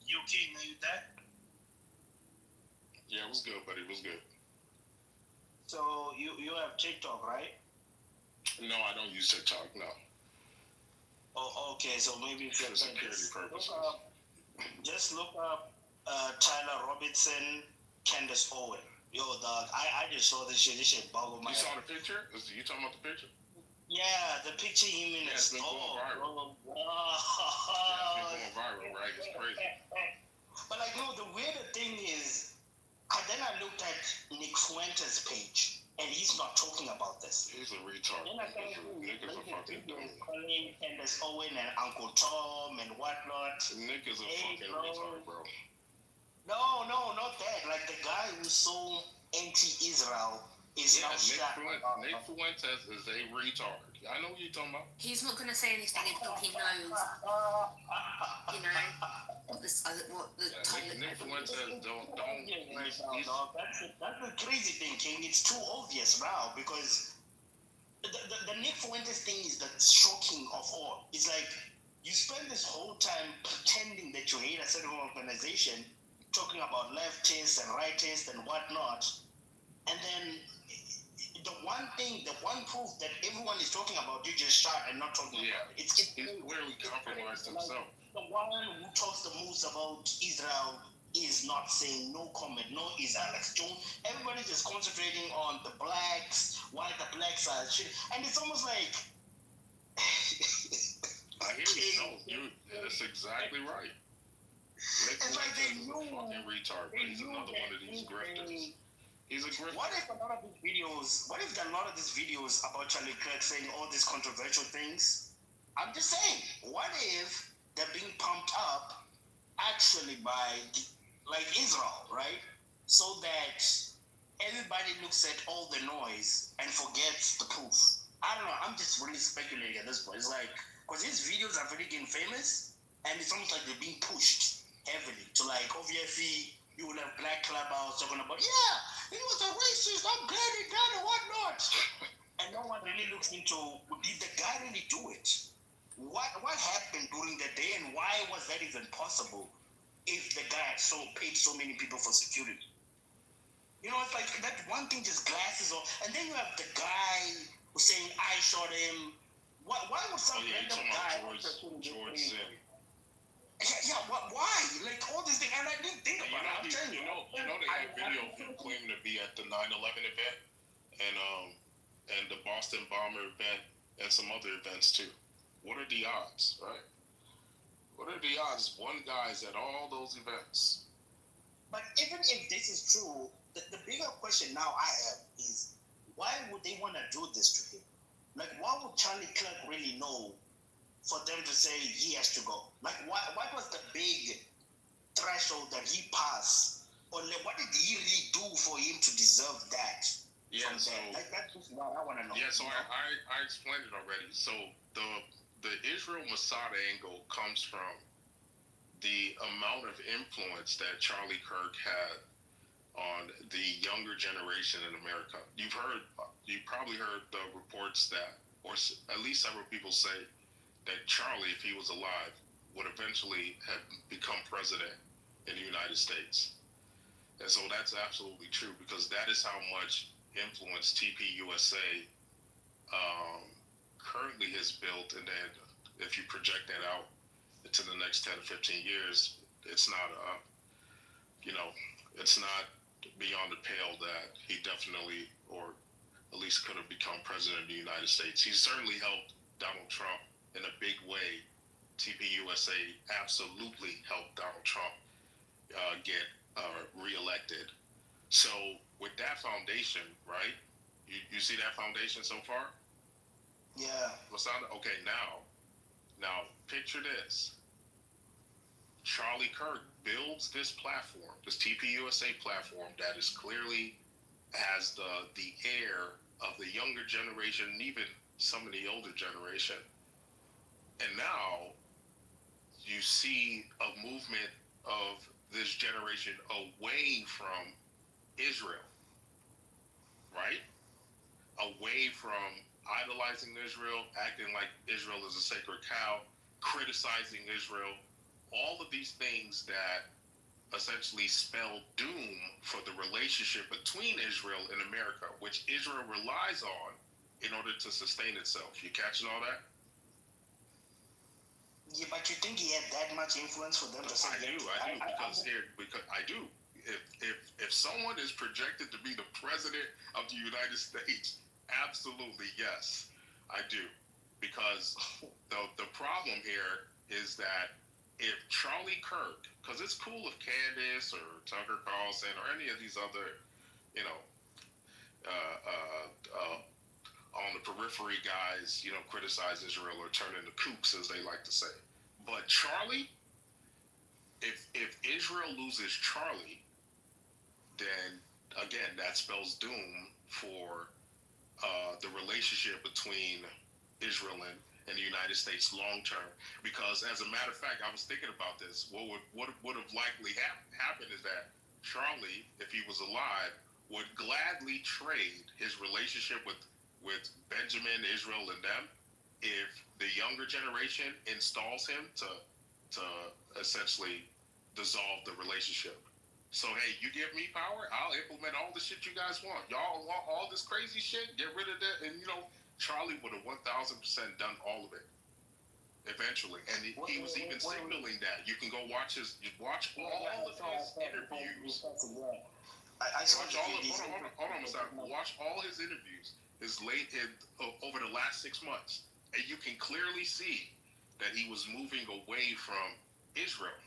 You okay, you there? Yeah, it was good, buddy. It was good. So you have TikTok, right? No, I don't use TikTok. No. Oh, okay. So maybe it's for security purposes. Just look up Tyler Robinson, Candace Owen. Yo, dog, I just saw this shit. This shit boggled my head. You saw the picture? You talking about the picture? Yeah, the picture him in it's been going viral. Wow. Yeah, it's been going viral, right? It's crazy. But like, no, the weird thing is, then I looked at Nick Fuentes' page, and he's not talking about this. He's a retard. Nick is a fucking dummy. Calling Candace Owen and Uncle Tom and whatnot. Nick is a fucking retard, bro. No, not that. Like, the guy who's so anti-Israel is now Nick Fuentes is a retard. I know what you're talking about. He's not going to say anything until he knows, what the title. Nick Fuentes don't. That's the crazy thing, King. It's too obvious now because the Nick Fuentes thing is the shocking of all. It's like you spend this whole time pretending that you hate a certain organization, talking about leftists and rightists and whatnot, and then the one proof that everyone is talking about, you just shot and not talking about it. It's clearly compromised himself. The one who talks the most about Israel is not saying no comment, no Israelites. Everybody's just concentrating on the blacks, why the blacks are shit. And it's almost like... I hear you. No, that's exactly right. It's like they knew... fucking retard, but he's another one of these grifters. He's a grifter. What if a lot of these videos about Charlie Kirk saying all these controversial things? I'm just saying, what if they're being pumped up actually by Israel, right? So that everybody looks at all the noise and forgets the proof. I don't know. I'm just really speculating at this point. It's like, because these videos are really getting famous, and it's almost like they're being pushed heavily to obviously you will have Black Clubhouse talking about, yeah, he was a racist, I'm glad he done it, whatnot. And no one really looks into, did the guy really do it? What happened during the day, and why was that even possible if the guy had paid so many people for security? It's like that one thing just glasses off, and then you have the guy who's saying, I shot him. Why would some random guy... George Zinn. Yeah, why? All these things, and I didn't think about it. I'm telling you. They had video of him claiming to be at the 9/11 event, and the Boston bomber event, and some other events too. What are the odds, right? What are the odds one guy's at all those events? But even if this is true, the bigger question now I have is, why would they want to do this to him? What would Charlie Kirk really know for them to say he has to go? What was the big threshold that he passed? Or what did he really do for him to deserve that? Yeah, so... that's just what I want to know. Yeah, so I explained it already. So the Israel-Mossad angle comes from the amount of influence that Charlie Kirk had on the younger generation in America. You've probably heard the reports that, or at least several people say, that Charlie, if he was alive, would eventually have become president in the United States. And so that's absolutely true, because that is how much influence TPUSA currently has built. And then if you project that out into the next 10 to 15 years, it's not it's not beyond the pale that he definitely, or at least could have become president of the United States. He certainly helped Donald Trump in a big way. TPUSA absolutely helped Donald Trump get reelected. So with that foundation, right? You see that foundation so far? Yeah. Okay, now picture this. Charlie Kirk builds this platform, this TPUSA platform that is clearly has the air of the younger generation, and even some of the older generation. And now you see a movement of this generation away from Israel, right? Away from idolizing Israel, acting like Israel is a sacred cow, criticizing Israel, all of these things that essentially spell doom for the relationship between Israel and America, which Israel relies on in order to sustain itself. You catching all that? Yeah, but you think he had that much influence for them to say? I do. If someone is projected to be the president of the United States, absolutely yes, I do. Because the problem here is that if Charlie Kirk, because it's cool if Candace or Tucker Carlson or any of these other, on the periphery guys, criticize Israel or turn into kooks, as they like to say. But Charlie, if Israel loses Charlie, then again that spells doom for the relationship between Israel and the United States long term. Because as a matter of fact, I was thinking about this. What would have likely happened is that Charlie, if he was alive, would gladly trade his relationship with Benjamin, Israel, and them if the younger generation installs him to essentially dissolve the relationship. So hey, you give me power, I'll implement all the shit you guys want. Y'all want all this crazy shit? Get rid of that, and Charlie would have 1,000% done all of it eventually, and he was even signaling that. You can go watch all of his interviews. Watch all his interviews. Over the last 6 months, and you can clearly see that he was moving away from Israel.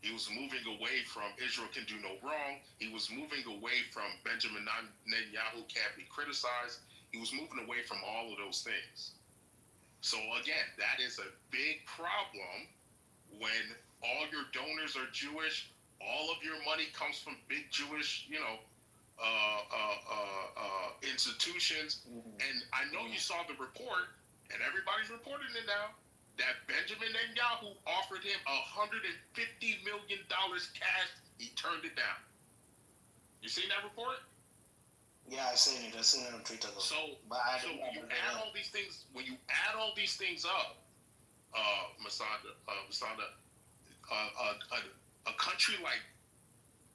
He was moving away from Israel can do no wrong. He was moving away from Benjamin Netanyahu can't be criticized. He was moving away from all of those things. So again, that is a big problem when all your donors are Jewish, all of your money comes from big Jewish, institutions. And I know you saw the report, and everybody's reporting it now, that Benjamin Netanyahu offered him $150 million cash. He turned it down. You seen that report? Yeah, I've seen it. I've seen it on Twitter though. So when you add all these things up, Masada, a country like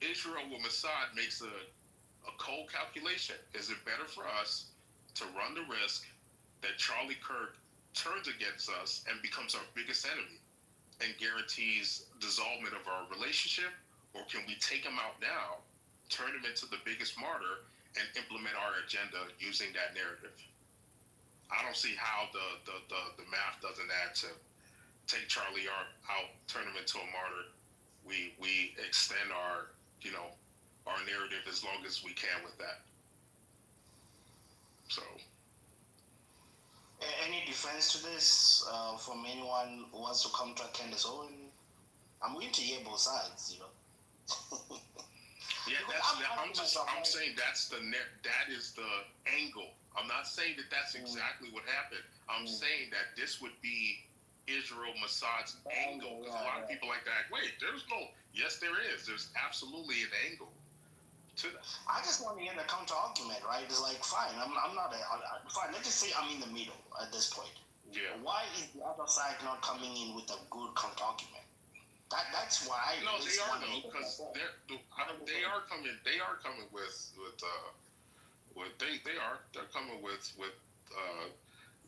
Israel with Mossad makes a cold calculation. Is it better for us to run the risk that Charlie Kirk turns against us and becomes our biggest enemy and guarantees dissolvement of our relationship, or can we take him out now, turn him into the biggest martyr, and implement our agenda using that narrative? I don't see how the math doesn't add to take Charlie out, turn him into a martyr. We extend our narrative as long as we can with that. So. Any defense to this from anyone who wants to counter Candace Owen? I'm willing to hear both sides, Yeah, I'm saying that is the angle. I'm not saying that that's exactly what happened. I'm saying that this would be Israel Mossad's angle. Because a lot of people like that. Wait, yes, there is. There's absolutely an angle to that. I just want to hear the counter argument, right? It's like, fine, I'm not fine. Let's just say I'm in the middle at this point. Yeah. Why is the other side not coming in with a good counter argument? That's why. No, they are though, because they are coming. They are coming with they're coming with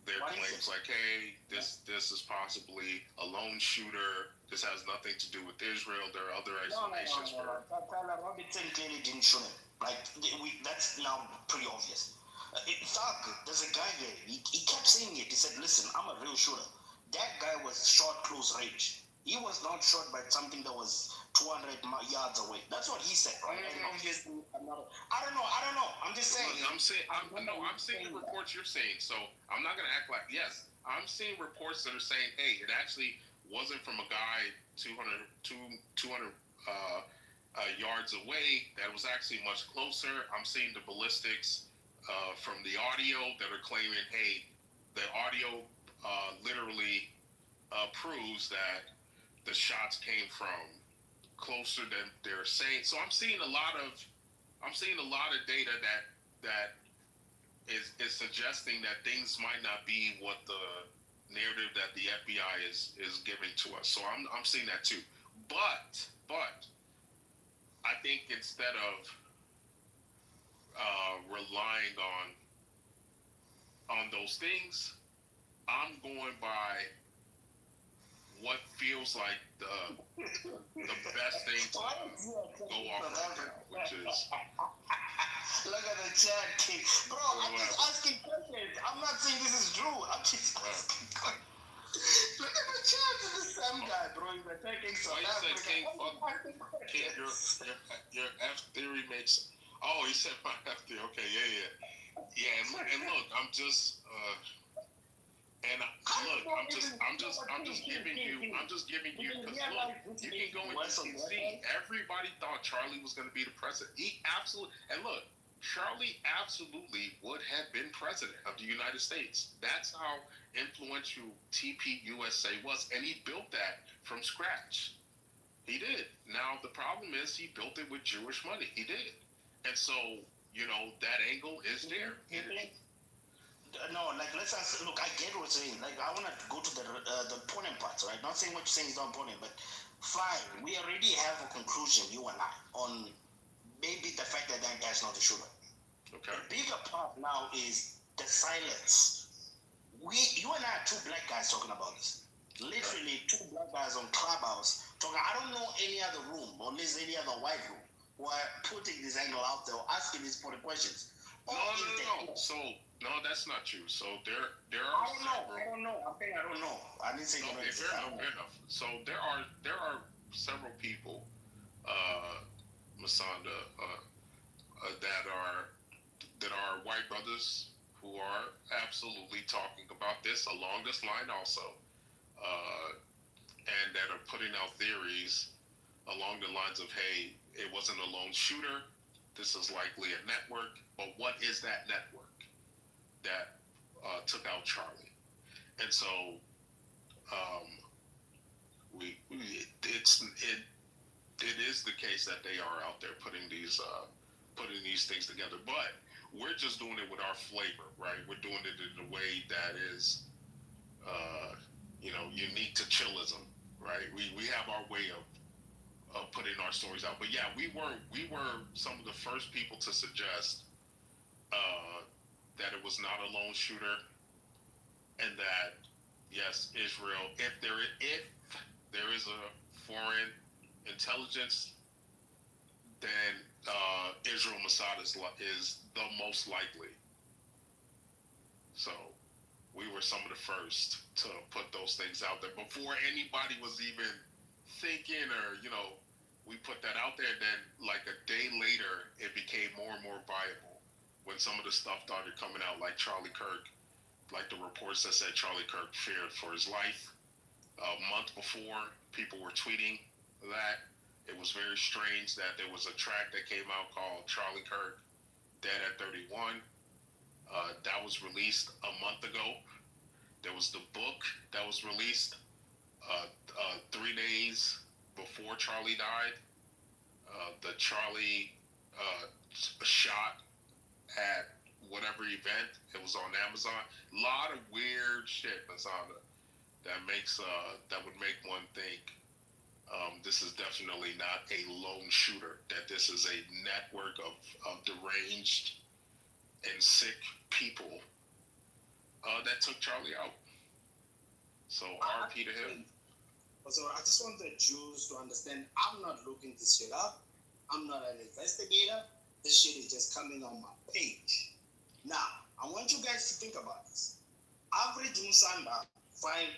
their claims like, hey, this is possibly a lone shooter. This has nothing to do with Israel. There are other explanations for. Tyler Robinson clearly didn't shoot him. Like that's now pretty obvious. There's a guy there. He kept saying it. He said, "Listen, I'm a real shooter." That guy was shot close range. He was not shot by something that was 200 yards away. That's what he said, right? And obviously, I don't know. I'm just saying. I'm seeing the reports you're saying. So I'm not gonna act like yes. I'm seeing reports that are saying, hey, it actually wasn't from a guy 200 yards away. That was actually much closer. I'm seeing the ballistics from the audio that are claiming, hey, the audio literally proves that the shots came from closer than they're saying. So I'm seeing a lot of data that is suggesting that things might not be what the narrative that the FBI is giving to us. So I'm seeing that too. But I think instead of relying on those things, I'm going by what feels like the best thing to go off right now, which is. Look at the chat, kid. Bro, I'm just asking questions. I'm not saying this is true. I'm just asking questions. Look at the chat. This is some guy, bro. He's attacking South Africa. King, your F theory makes. Oh, he said my F theory. Okay, yeah. And look, I'm just. I'm just giving you because look, you can go into DC. Everybody thought Charlie was going to be the president. He absolutely, and look, Charlie absolutely would have been president of the United States. That's how influential TPUSA was, and he built that from scratch. He did. Now, the problem is he built it with Jewish money. He did. And so, that angle is there. No, like let's ask. Look, I get what you're saying. Like I want to go to the important parts, right? Not saying what you're saying is not important, but fine. We already have a conclusion, you and I, on maybe the fact that guy's not the shooter. Okay. The bigger part now is the silence. You and I are two black guys talking about this. Literally, two black guys on Clubhouse talking. I don't know any other room, or at least any other white room, who are putting this angle out there, asking these important questions. No. So, no, that's not true. So there are. I don't know. I'm saying I don't know. I didn't say fair enough. So there are several people, Masanda, that are white brothers who are absolutely talking about this along this line also, and that are putting out theories along the lines of, hey, it wasn't a lone shooter. This is likely a network. But what is that network that took out Charlie? And so it is the case that they are out there putting these things together. But we're just doing it with our flavor, right? We're doing it in a way that is unique to chillism, right? We have our way of putting our stories out. But yeah, we were some of the first people to suggest that it was not a lone shooter, and that yes, Israel, if there is a foreign intelligence, then Israel Mossad is the most likely. So we were some of the first to put those things out there before anybody was even thinking, or we put that out there. Then like a day later, it became more and more viable when some of the stuff started coming out, like Charlie Kirk, like the reports that said Charlie Kirk feared for his life. A month before, people were tweeting that. It was very strange that there was a track that came out called Charlie Kirk Dead at 31. That was released a month ago. There was the book that was released 3 days before Charlie died. The Charlie shot at whatever event. It was on Amazon. A lot of weird shit, Masada, that would make one think this is definitely not a lone shooter, that this is a network of deranged and sick people that took Charlie out. So RP to him. So I just want the Jews to understand, I'm not looking this shit up. I'm not an investigator. This shit is just coming on my page. Now, I want you guys to think about this. Average Musanda, fine,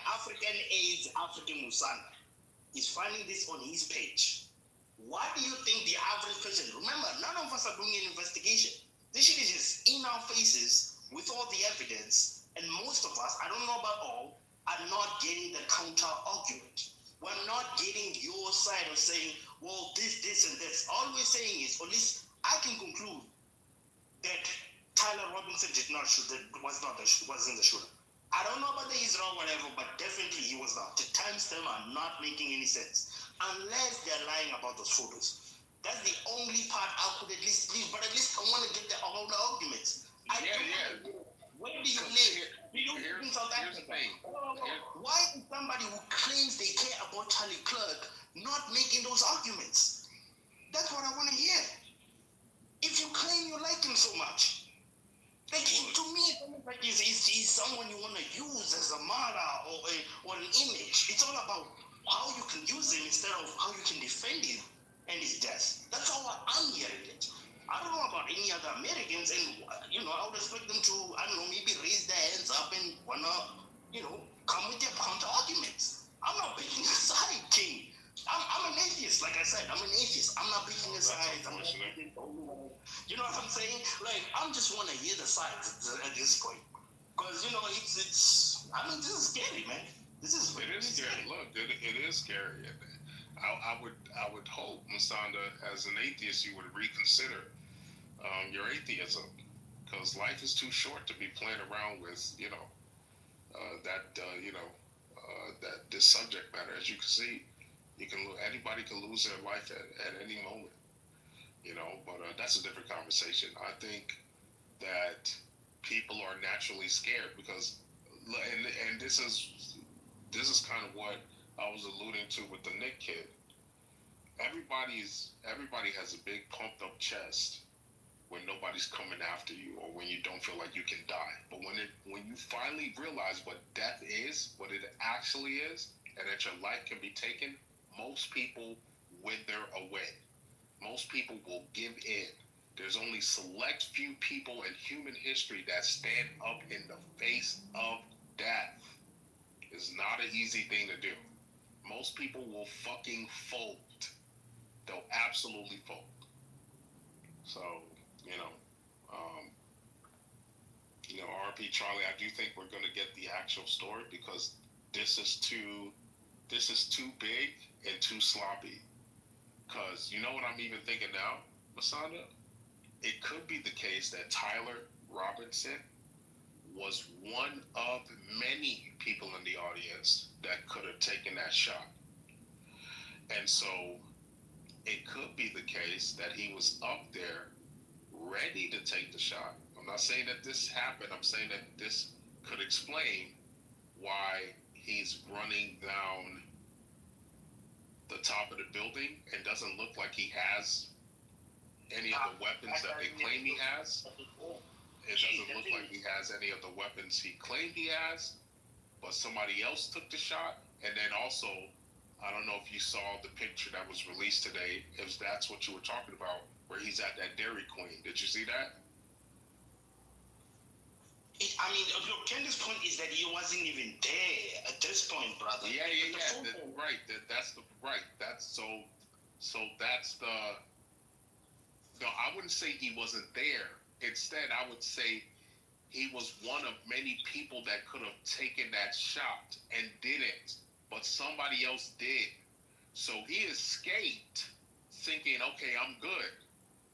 African AIDS, African Musanda, is finding this on his page. What do you think the average person, remember, none of us are doing an investigation. This shit is just in our faces with all the evidence, and most of us, I don't know about all, are not getting the counter argument. We're not getting your side of saying, well, this, and this. All we're saying is, or at least I can conclude that Tyler Robinson did not shoot, wasn't the shooter. I don't know about the Israel, whatever, but definitely he was not. The timestamps are not making any sense. Unless they're lying about those photos. That's the only part I could at least leave, but at least I want to get all the arguments. Where do you live? Do you live in South Africa? Why is somebody who claims they care about Charlie Clerk not making those arguments? That's what I want to hear. If you claim you like him so much, like to me, like he's someone you want to use as a martyr or an image. It's all about how you can use him instead of how you can defend him and his death. That's how I'm hearing it. I don't know about any other Americans, and I would expect them to, maybe raise their hands up and wanna, come with their counter arguments. I'm not picking a side, King. I'm an atheist, like I said. I'm an atheist. I'm not picking a side. You know what I'm saying? Like, I just want to hear the sides at this point, because it's. This is scary, man. This is really scary. Look, it is scary. I would hope, Masanda, as an atheist, you would reconsider your atheism, because life is too short to be playing around with, that this subject matter. As you can see, anybody can lose their life at any moment, But that's a different conversation. I think that people are naturally scared because, and this is kind of what I was alluding to with the Nick kid. Everybody has a big pumped up chest when nobody's coming after you or when you don't feel like you can die. But when you finally realize what death is, what it actually is, and that your life can be taken, most people wither away. Most people will give in. There's only select few people in human history that stand up in the face of death. It's not an easy thing to do. Most people will fucking fold. They'll absolutely fold. So, RP Charlie, I do think we're gonna get the actual story because this is too big and too sloppy. Cause you know what I'm even thinking now, Masanda? It could be the case that Tyler Robinson was one of many people in the audience that could have taken that shot. And so it could be the case that he was up there ready to take the shot. I'm not saying that this happened. I'm saying that this could explain why he's running down the top of the building and doesn't look like he has any of the weapons that they claim he has. It doesn't look like he has any of the weapons he claimed he has, but somebody else took the shot. And then also, I don't know if you saw the picture that was released today, if that's what you were talking about, where he's at that Dairy Queen. Did you see that? Look, Kendra's point is that he wasn't even there at this point, brother. Yeah. That's the. No, I wouldn't say he wasn't there. Instead, I would say he was one of many people that could have taken that shot and didn't, but somebody else did. So he escaped thinking, okay, I'm good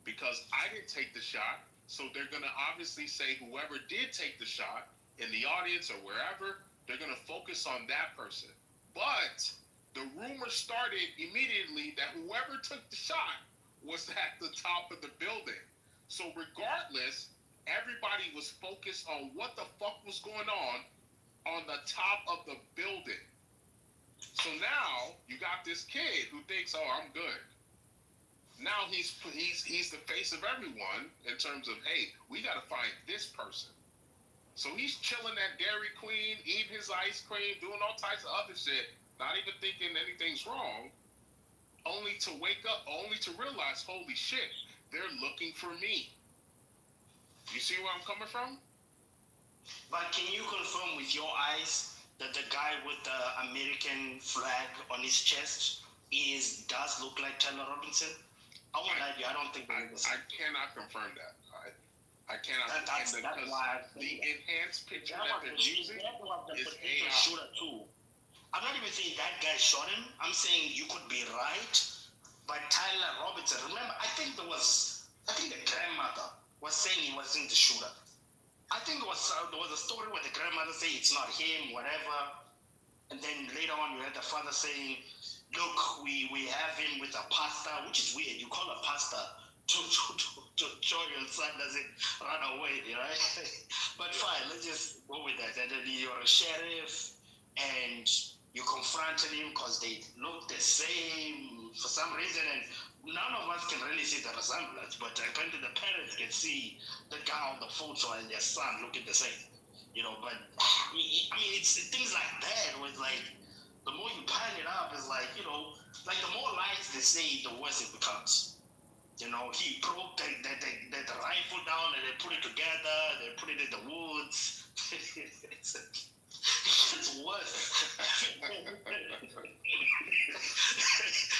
because I didn't take the shot. So they're going to obviously say whoever did take the shot in the audience or wherever, they're going to focus on that person. But the rumor started immediately that whoever took the shot was at the top of the building. So regardless, everybody was focused on what the fuck was going on the top of the building. So now you got this kid who thinks, oh, I'm good. Now he's the face of everyone in terms of, hey, we got to find this person. So he's chilling at Dairy Queen, eating his ice cream, doing all types of other shit, not even thinking anything's wrong, only to wake up, only to realize, holy shit, they're looking for me. You see where I'm coming from? But can you confirm with your eyes that the guy with the American flag on his chest does look like Tyler Robinson? I won't lie to you, I don't think that I cannot confirm that. I cannot. That's why the enhanced picture that they're using is AI. Shooter too. I'm not even saying that guy shot him. I'm saying you could be right, but Tyler Robinson. Remember, I think the grandmother was saying he wasn't the shooter. I think there was a story where the grandmother said it's not him, whatever, and then later on you had the father saying, look, we have him with a pastor, which is weird. You call a pastor to show your son doesn't run away, right? But fine, let's just go with that. And then you're a sheriff, and you confronted him because they look the same for some reason, and none of us can really see the resemblance, but apparently the parents can see the guy on the photo and their son looking the same. But I mean, it's things like that where it's like, the more you pile it up, it's like, like the more lies they say, the worse it becomes. He broke the rifle down and they put it together, they put it in the woods. It gets worse.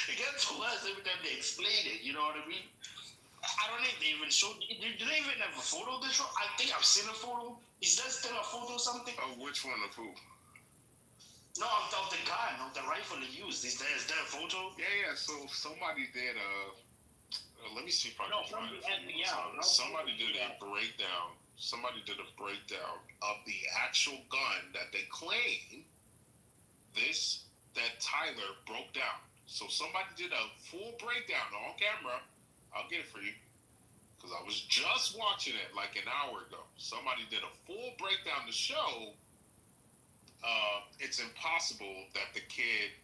It gets worse every time they explain it, you know what I mean? I don't think they even showed. Do they even have a photo of the show? I think I've seen a photo. Is that still a photo or something? Oh, which one of who? No, of the gun, of the rifle they used. Is there a photo? Yeah. So somebody did Let me see if I can find it. Somebody did a breakdown. Somebody did a breakdown of the actual gun that they claim that Tyler broke down. So somebody did a full breakdown on camera. I'll get it for you because I was just watching it like an hour ago. Somebody did a full breakdown to show it's impossible that the kid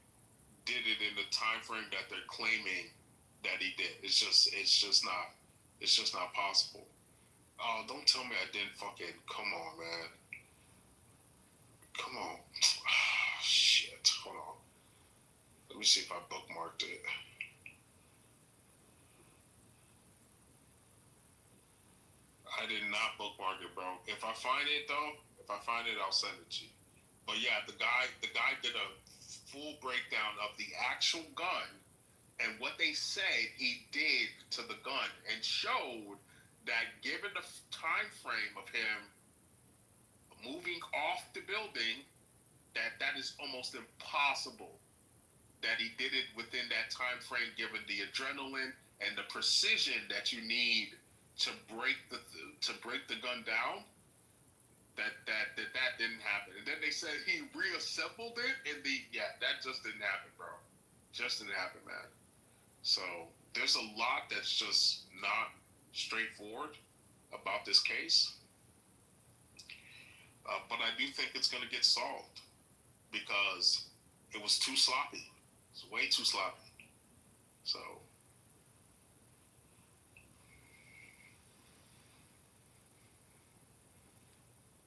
did it in the time frame that they're claiming that he did. It's just not possible. Oh, don't tell me I didn't fucking. Come on, man. Come on. Shit. Hold on. Let me see if I bookmarked it. I did not bookmark it, bro. If I find it, I'll send it to you. But yeah, the guy did a full breakdown of the actual gun and what they said he did to the gun, and showed that given the time frame of him moving off the building, that is almost impossible that he did it within that time frame, given the adrenaline and the precision that you need to break the gun down. That didn't happen. And then they said he reassembled it, and that just didn't happen, bro. Just didn't happen, man. So there's a lot that's just not straightforward about this case. But I do think it's going to get solved because it was too sloppy. It's way too sloppy. So.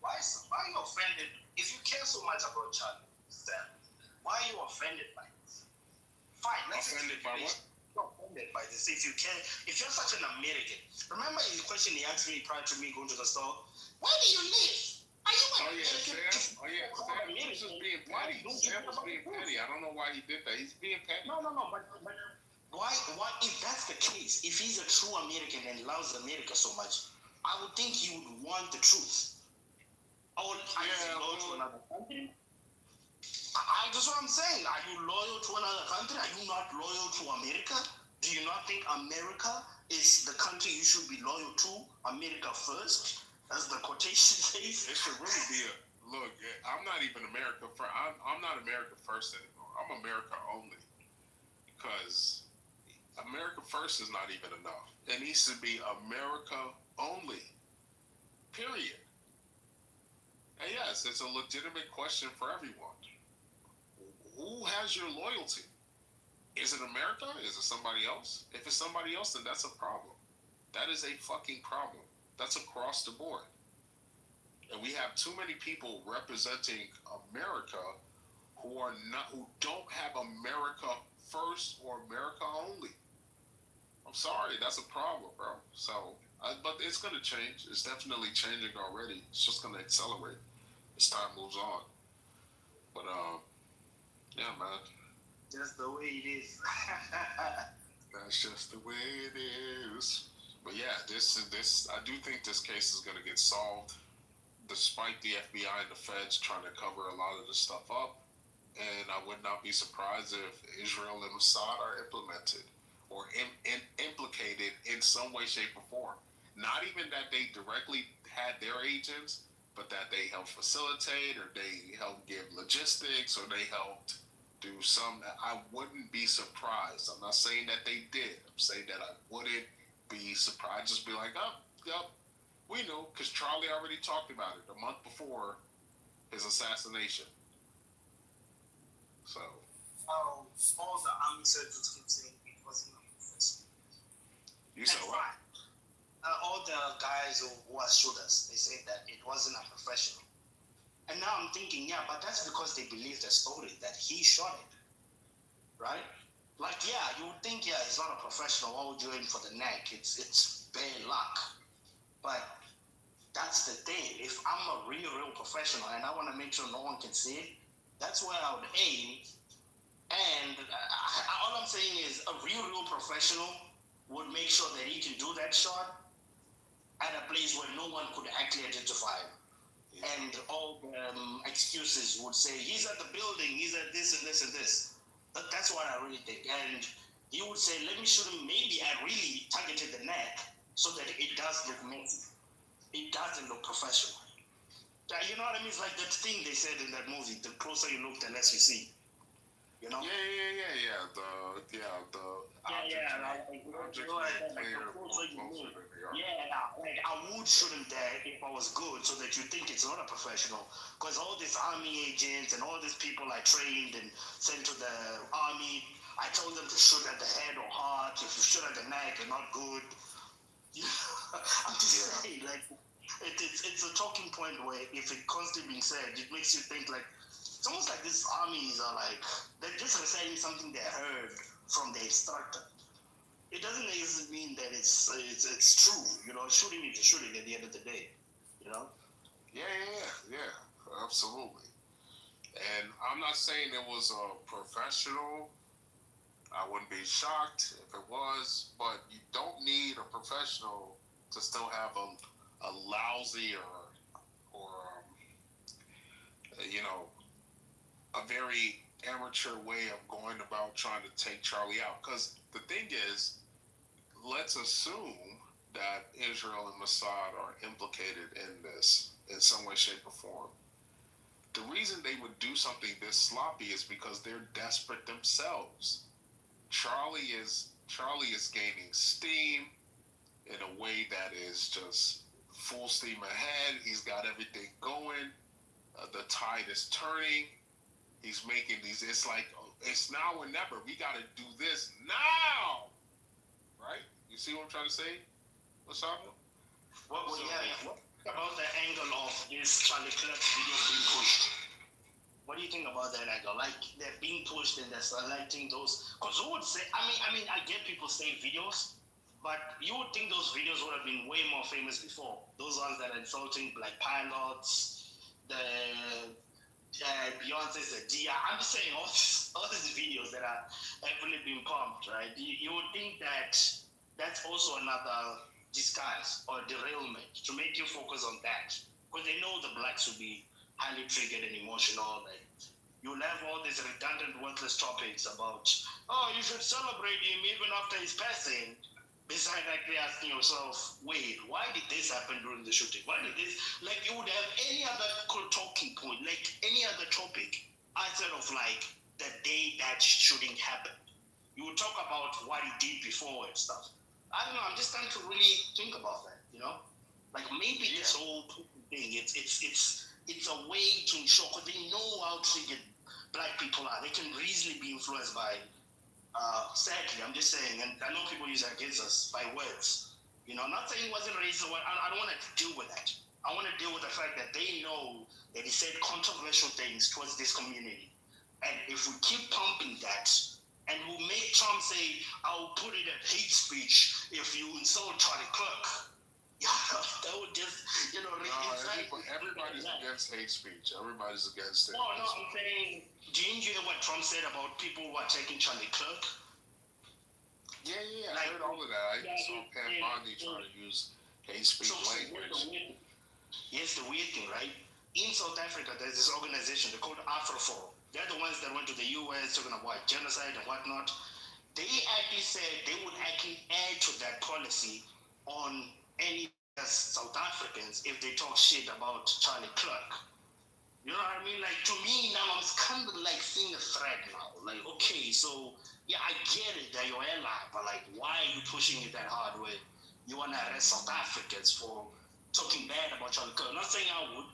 Why are you offended? If you care so much about Charlie, Sam, why are you offended by this? Fine, let's offended by what? You're offended by this. If you're such an American, remember the question he asked me prior to me going to the store? Where do you live? Are you an American? Sam was just being petty. Sam was being petty. I don't know why he did that. He's being petty. No, but why? If that's the case, if he's a true American and loves America so much, I would think he would want the truth. Or are you loyal to another country? That's what I'm saying. Are you loyal to another country? Are you not loyal to America? Do you not think America is the country you should be loyal to? America first, as the quotation says. It should really be look. I'm not even America first. I'm not America first anymore. I'm America only, because America first is not even enough. It needs to be America only. Period. And yes, it's a legitimate question for everyone. Who has your loyalty? Is it America? Is it somebody else? If it's somebody else, then that's a problem. That is a fucking problem. That's across the board. And we have too many people representing America who don't have America first or America only. I'm sorry, that's a problem, bro. So, but it's going to change. It's definitely changing already. It's just going to accelerate as time moves on. But, yeah, man. Just the way it is. That's just the way it is. But yeah, I do think this case is going to get solved, despite the FBI and the feds trying to cover a lot of this stuff up. And I would not be surprised if Israel and Mossad are implemented or implicated in some way, shape, or form. Not even that they directly had their agents, but that they helped facilitate, or they helped give logistics, or they helped do some. I wouldn't be surprised. I'm not saying that they did. I'm saying that I wouldn't be surprised. Just be like, yep, we knew, because Charlie already talked about it a month before his assassination. So. All the army surgeons keep saying it wasn't a professional. You said what? All the guys who are shooters, they say that it wasn't a professional. And now I'm thinking, yeah, but that's because they believe the story that he shot it, right? Like, yeah, you would think, yeah, he's not a professional. Why would you aim for the neck? It's bare luck. But that's the thing. If I'm a real professional and I want to make sure no one can see it, that's where I would aim. And all I'm saying is a real professional would make sure that he can do that shot at a place where no one could actually identify him. Yeah. And all excuses would say, he's at the building, he's at this and this and this. That's what I really think. And he would say, let me shoot him. Maybe I really targeted the neck so that it does look messy. It doesn't look professional. You know what I mean? It's like that thing they said in that movie, the closer you look, the less you see. You know? Yeah. Like I would shoot him there if I was good, so that you think it's not a professional. Because all these army agents and all these people I trained and sent to the army, I told them to shoot at the head or heart. If you shoot at the neck, you're not good. I'm just saying, like, it's a talking point where if it constantly being said, it makes you think like, it's almost like these armies are like, they're just reciting something they heard from the instructor. It doesn't necessarily mean that it's true, you know. Shooting is a shooting at the end of the day, you know. Yeah, absolutely. And I'm not saying it was a professional. I wouldn't be shocked if it was, but you don't need a professional to still have a lousy or you know, a very amateur way of going about trying to take Charlie out. Because the thing is, let's assume that Israel and Mossad are implicated in this in some way, shape, or form. The reason they would do something this sloppy is because they're desperate themselves. Charlie is gaining steam in a way that is just full steam ahead. He's got everything going. The tide is turning. He's making these. It's like it's now or never. We got to do this now, right? You see what I'm trying to say? What's up? What about the angle of this Charlie Clark video being pushed? What do you think about that angle? Like they're being pushed and they're selecting those. Because who would say? I mean, I get people saying videos, but you would think those videos would have been way more famous before. Those ones that are insulting like pilots, the Beyonce's a Dia. I'm just saying all these videos that are heavily being pumped, right? You would think that that's also another disguise or derailment to make you focus on that, because they know the blacks will be highly triggered and emotional. Like you'll have all these redundant, worthless topics about, oh, you should celebrate him even after his passing. Besides actually asking yourself, wait, why did this happen during the shooting? Why did this? Like, you would have any other talking point, like any other topic, outside of like the day that shooting happened. You would talk about what he did before and stuff. I don't know. I'm just trying to really think about that. You know, like maybe this whole thing, it's a way to ensure, because they know how triggered black people are. They can easily be influenced by. Sadly, I'm just saying, and I know people use that against us by words. You know, I'm not saying it wasn't racist. I don't want to deal with that. I want to deal with the fact that they know that he said controversial things towards this community. And if we keep pumping that, and we'll make Trump say, I'll put it at hate speech if you insult Charlie Clark. Yeah, that would just, you know, everybody's against hate speech. Everybody's against it. No, I'm saying, didn't you hear what Trump said about people who are taking Charlie Clark? Yeah, I heard all of that. I saw Pat Bondi trying to use hate speech language. Here's the weird thing, right? In South Africa, there's this organization, they're called Afroforum. They're the ones that went to the US talking about genocide and whatnot. They actually said they would actually add to that policy on any South Africans if they talk shit about Charlie Clark. You know what I mean? Like, to me now, I'm kind of like seeing a thread now. Like, okay, so yeah, I get it that you're ally, but like, why are you pushing it that hard where you want to arrest South Africans for talking bad about Charlie Clark? I'm not saying I would.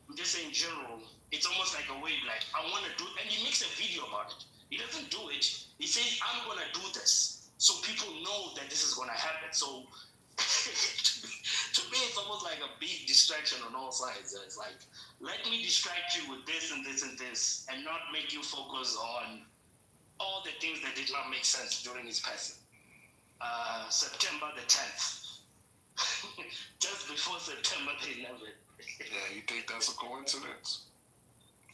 I'm just saying in general, it's almost like a way, like, I want to do it. And he makes a video about it. He doesn't do it. He says, I'm going to do this. So people know that this is going to happen. So to me, it's almost like a big distraction on all sides. It's like, let me distract you with this and this and this, and not make you focus on all the things that did not make sense during his passing. September the 10th. Just before September the 11th. Yeah, you think that's a coincidence?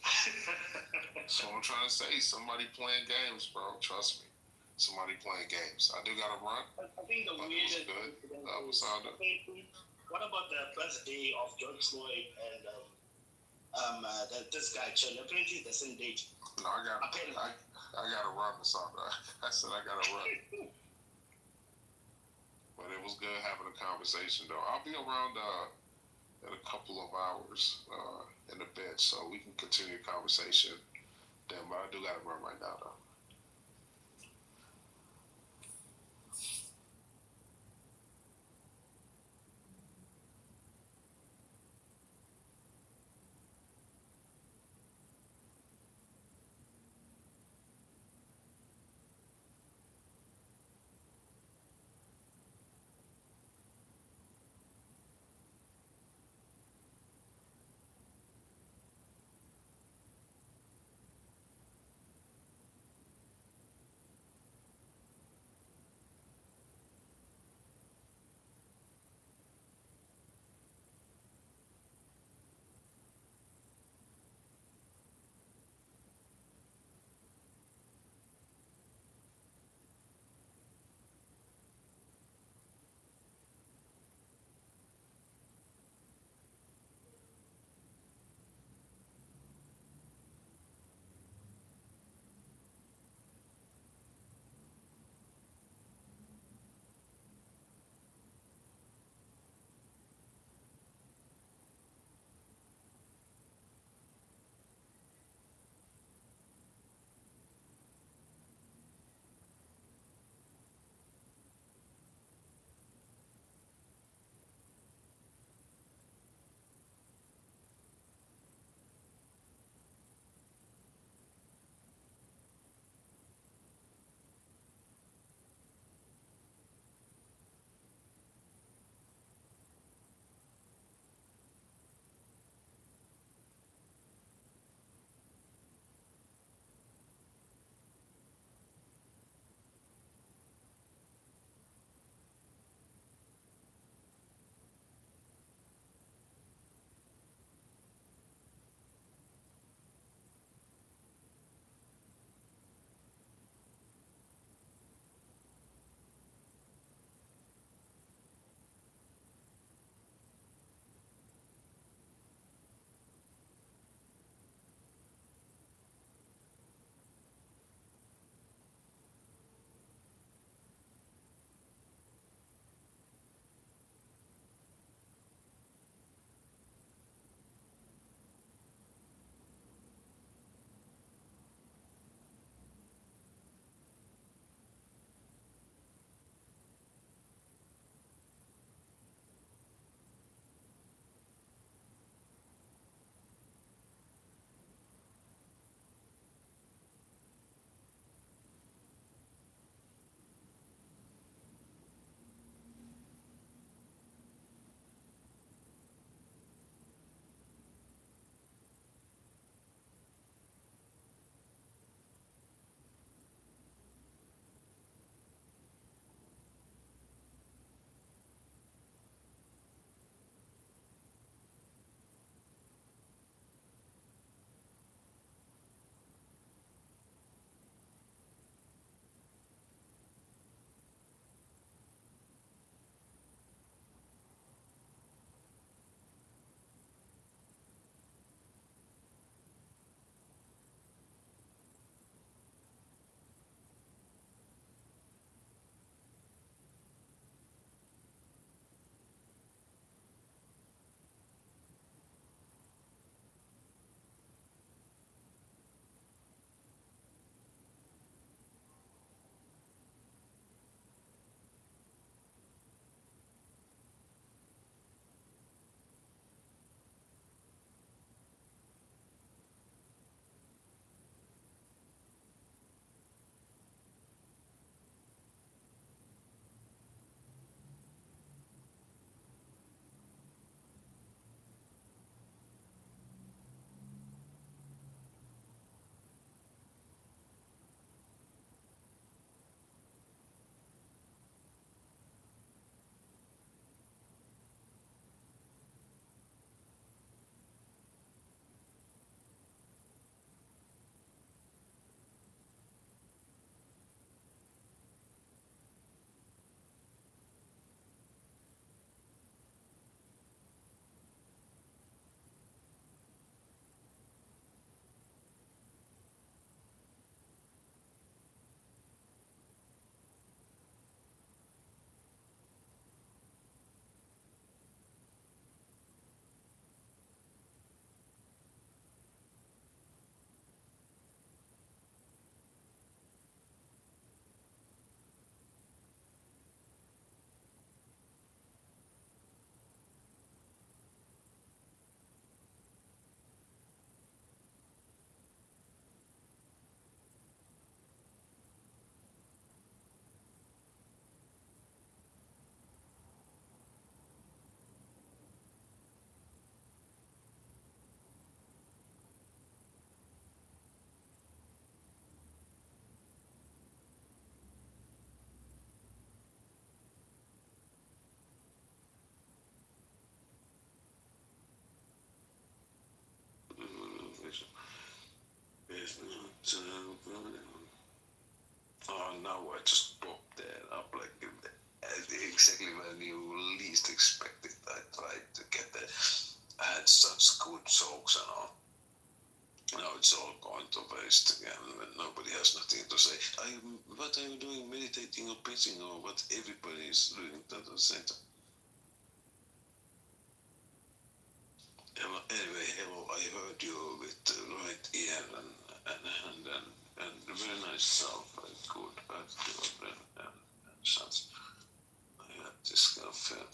That's what I'm trying to say. Somebody playing games, bro. Trust me. Somebody playing games. I do got to run. I think the weirdest good. What about the birthday of George Floyd and this guy, Charlie? Apparently, the same date. No, I got I gotta run or something. I said I gotta run. But it was good having a conversation, though. I'll be around in a couple of hours in a bit, so we can continue the conversation. Then, but I do gotta run right now, though. exactly when you least expect it. I tried to get that. I had such good jokes and all. Now it's all going to waste again when nobody has nothing to say. What are you doing, meditating or pitching or what everybody is doing at the same time? Anyway, hello, I heard you with the right ear and very nice sound, very good attitude and such. I had this kind of film.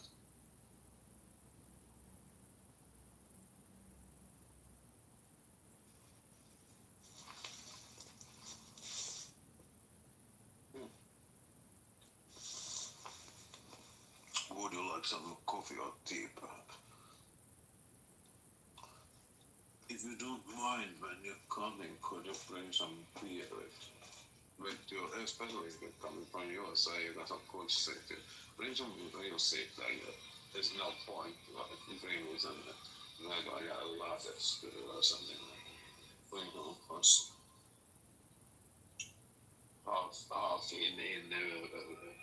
Would you like some coffee or tea, perhaps? If you don't mind, when you're coming, could you bring some beer with you, especially if you're coming from your side, you got some good shit. Bring some real shit like that. There's no point bringing some like I got a lot of or something like that. Bring home half in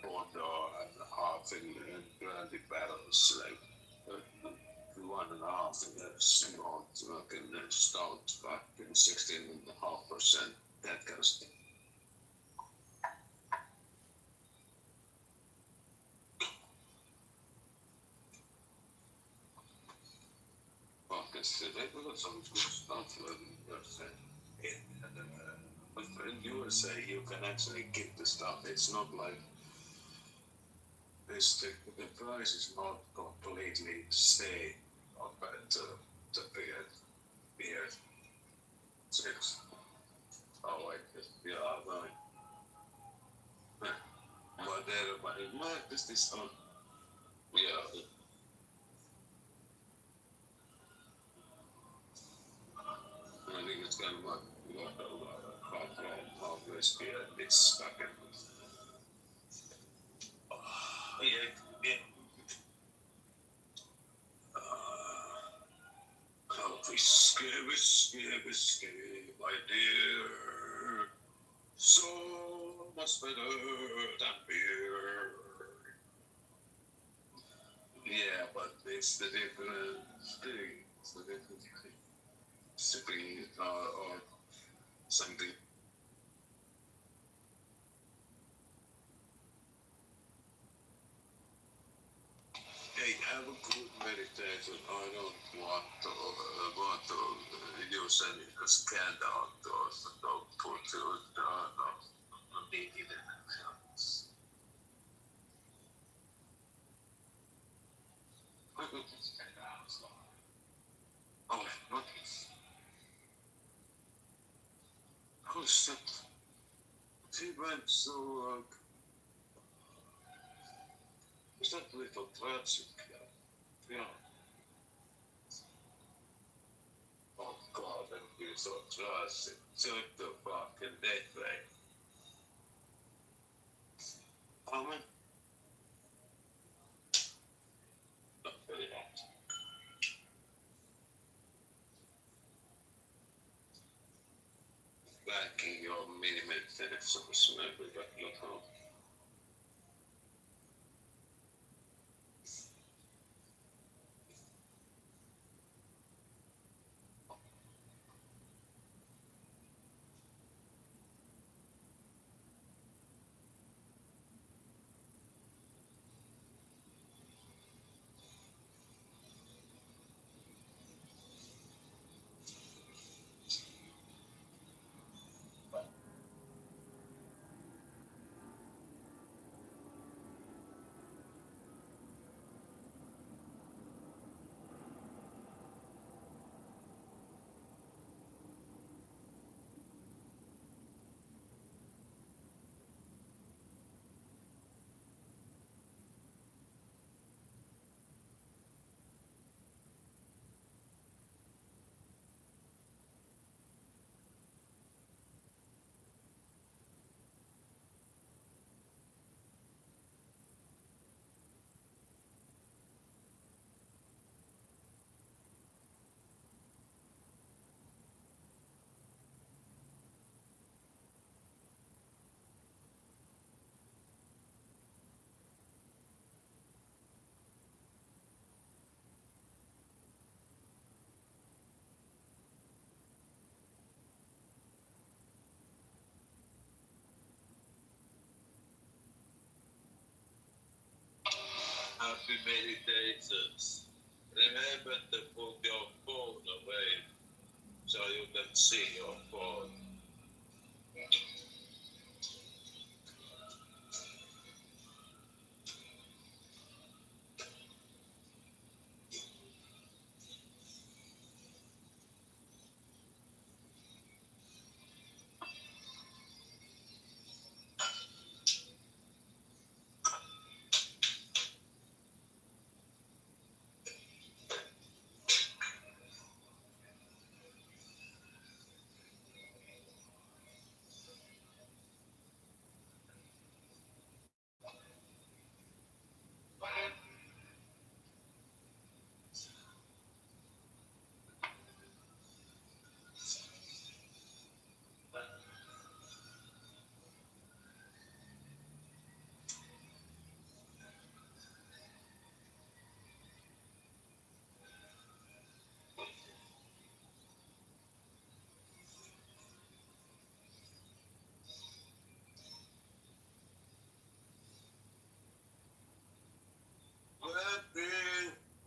Bordeaux and half in Brandy Barrels, like 1.5 in a small fucking stout, fucking 16.5%, that kind of stuff. Fucking shit, they got some good stuff but in USA you can actually get the stuff. It's not like the price is not completely stay compared to the beer six. Oh, like this, yeah, right. But everybody, what is this on? Yeah. I think it's kind of like always be a bit stuck in. Yeah. Whiskey, my dear. So much better than beer. Yeah, but it's the different thing. It's the different thing. Sipping or something. Hey, have a good meditation. I don't want to use any scan out or don't put you need anything else. Oh, what? Oh, shit. She went so, is that little tragic? Yeah. Oh, God, that would be so tragic. Took the fucking dead thing. Amen. Not very much. Backing your mini-mid finish of a smoothly back your home. premeditated. Remember to put your phone away so you can see your phone.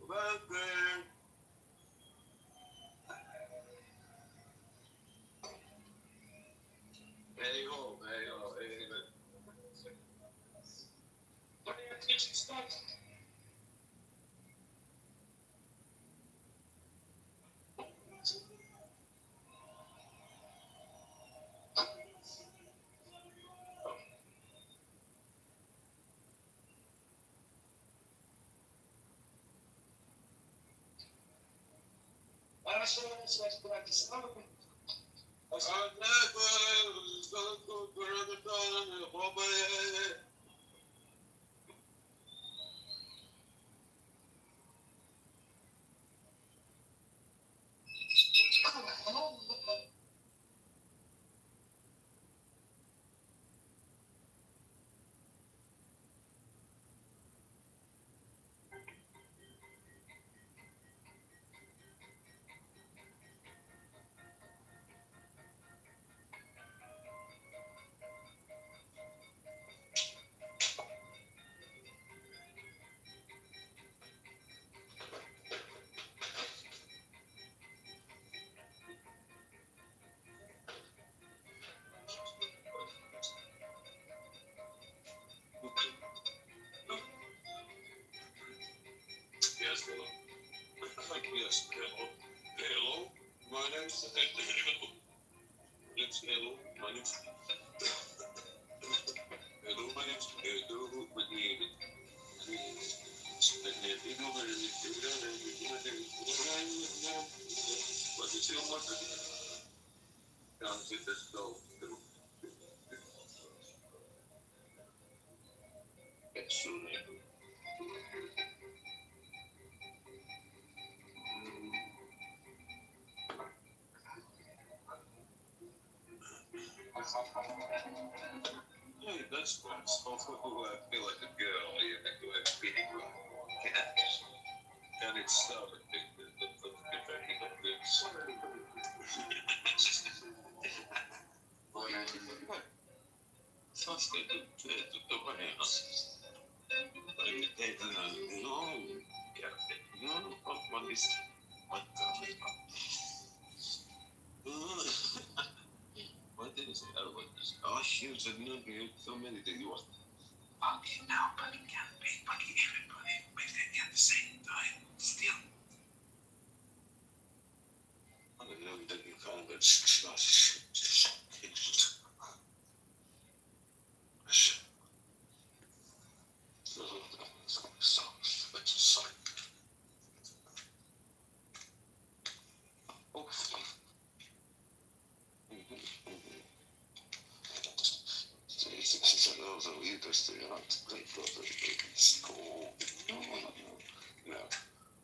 Working. Hey ho, hey. What are you teaching stuff? Yes, hello. Yes, hello. Hello. My name's Hello. It's hello. My name's Hello. My name's Hello. My name what is your mother? Can't get this dog. Excellent. Hey, that's nice. Also, I feel like a girl. You have to have feeling like cats. And it's started depending on this. Sounds good to bananas. No, what is what? What did it say? Oh, shoot, so many things. You was fucking now, but it can't be fucking everybody. But they at the same time, still. I don't know that you found it.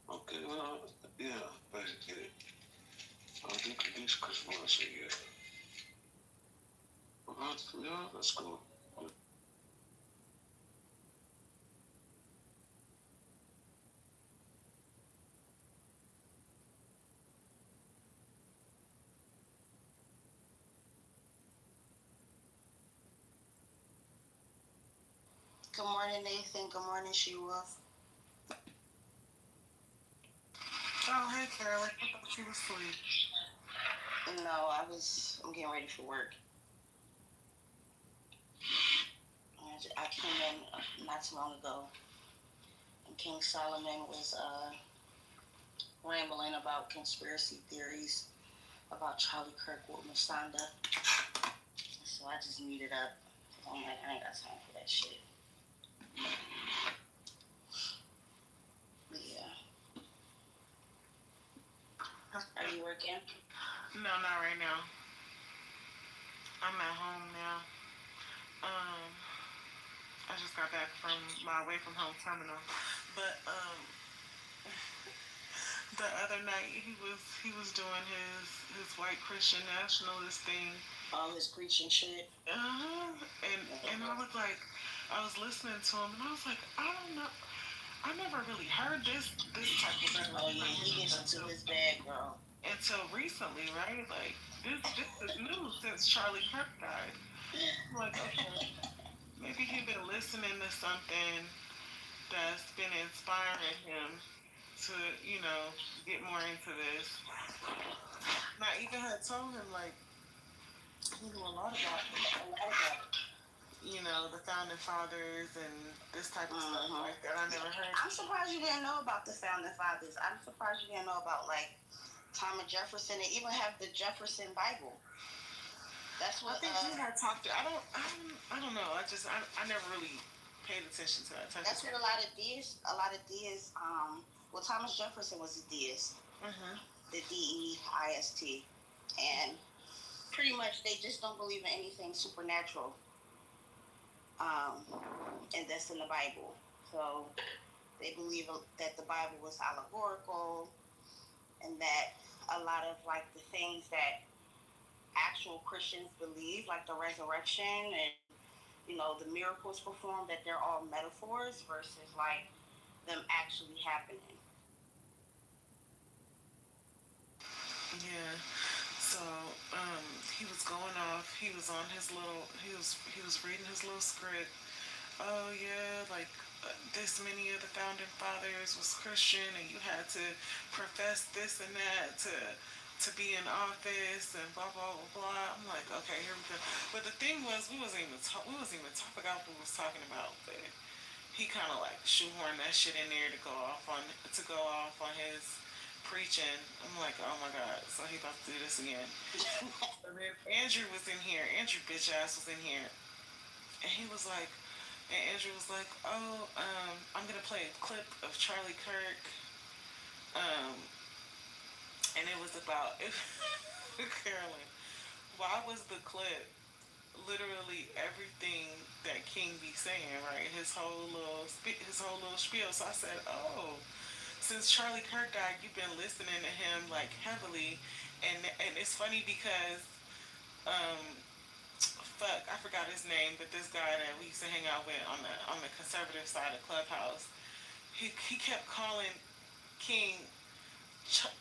Okay, well, yeah, basically. I think this Christmas again. But, yeah, that's cool. Good morning, Nathan. Good morning, She-Wolf. Oh, hey, Carolyn. I thought you was asleep. No, I'm getting ready for work. I came in not too long ago, and King Solomon was rambling about conspiracy theories about Charlie Kirk with Masanda. So I just muted up. I'm like, I ain't got time for that shit. Yeah. Are you working? No, not right now. I'm at home now. I just got back from my away from home terminal, but the other night he was doing his white Christian nationalist thing. All his preaching shit. And I was like, I was listening to him, and I was like, I don't know. I never really heard this type of rhetoric. Oh yeah, he gets into his bag, girl. Until recently, right? Like this is new since Charlie Kirk died. I'm like, okay, maybe he's been listening to something that's been inspiring him to, get more into this. And I even had told him like he knew a lot about the founding fathers and this type of stuff like that. I never heard. I'm surprised you didn't know about the founding fathers. I'm surprised you didn't know about like Thomas Jefferson and even have the Jefferson Bible. That's what I think he had talked to. I don't know. I never really paid attention to that type that's of what stuff. a lot of deists, well, Thomas Jefferson was a deist. The DEIST. And pretty much they just don't believe in anything supernatural. And that's in the Bible. So they believe that the Bible was allegorical and that a lot of like the things that actual Christians believe, like the resurrection and the miracles performed, that they're all metaphors versus like them actually happening. Yeah. So he was going off. He was on his little. He was reading his little script. Oh yeah, like this many of the founding fathers was Christian, and you had to profess this and that to be in office and blah blah blah blah. I'm like, okay, here we go. But the thing was, we wasn't even topic out what we was talking about, but he kind of like shoehorned that shit in there to go off on his preaching. I'm like, oh my god, so he about to do this again. And then Andrew was in here. Andrew bitch ass was in here, and he was like. And Andrew was like, "Oh, I'm gonna play a clip of Charlie Kirk, and it was about Carolyn. Why was the clip literally everything that King be saying, right? His whole little spiel. So I said, oh, since Charlie Kirk died, you've been listening to him like heavily, and it's funny because I forgot his name, but this guy that we used to hang out with on the conservative side of Clubhouse, he kept calling King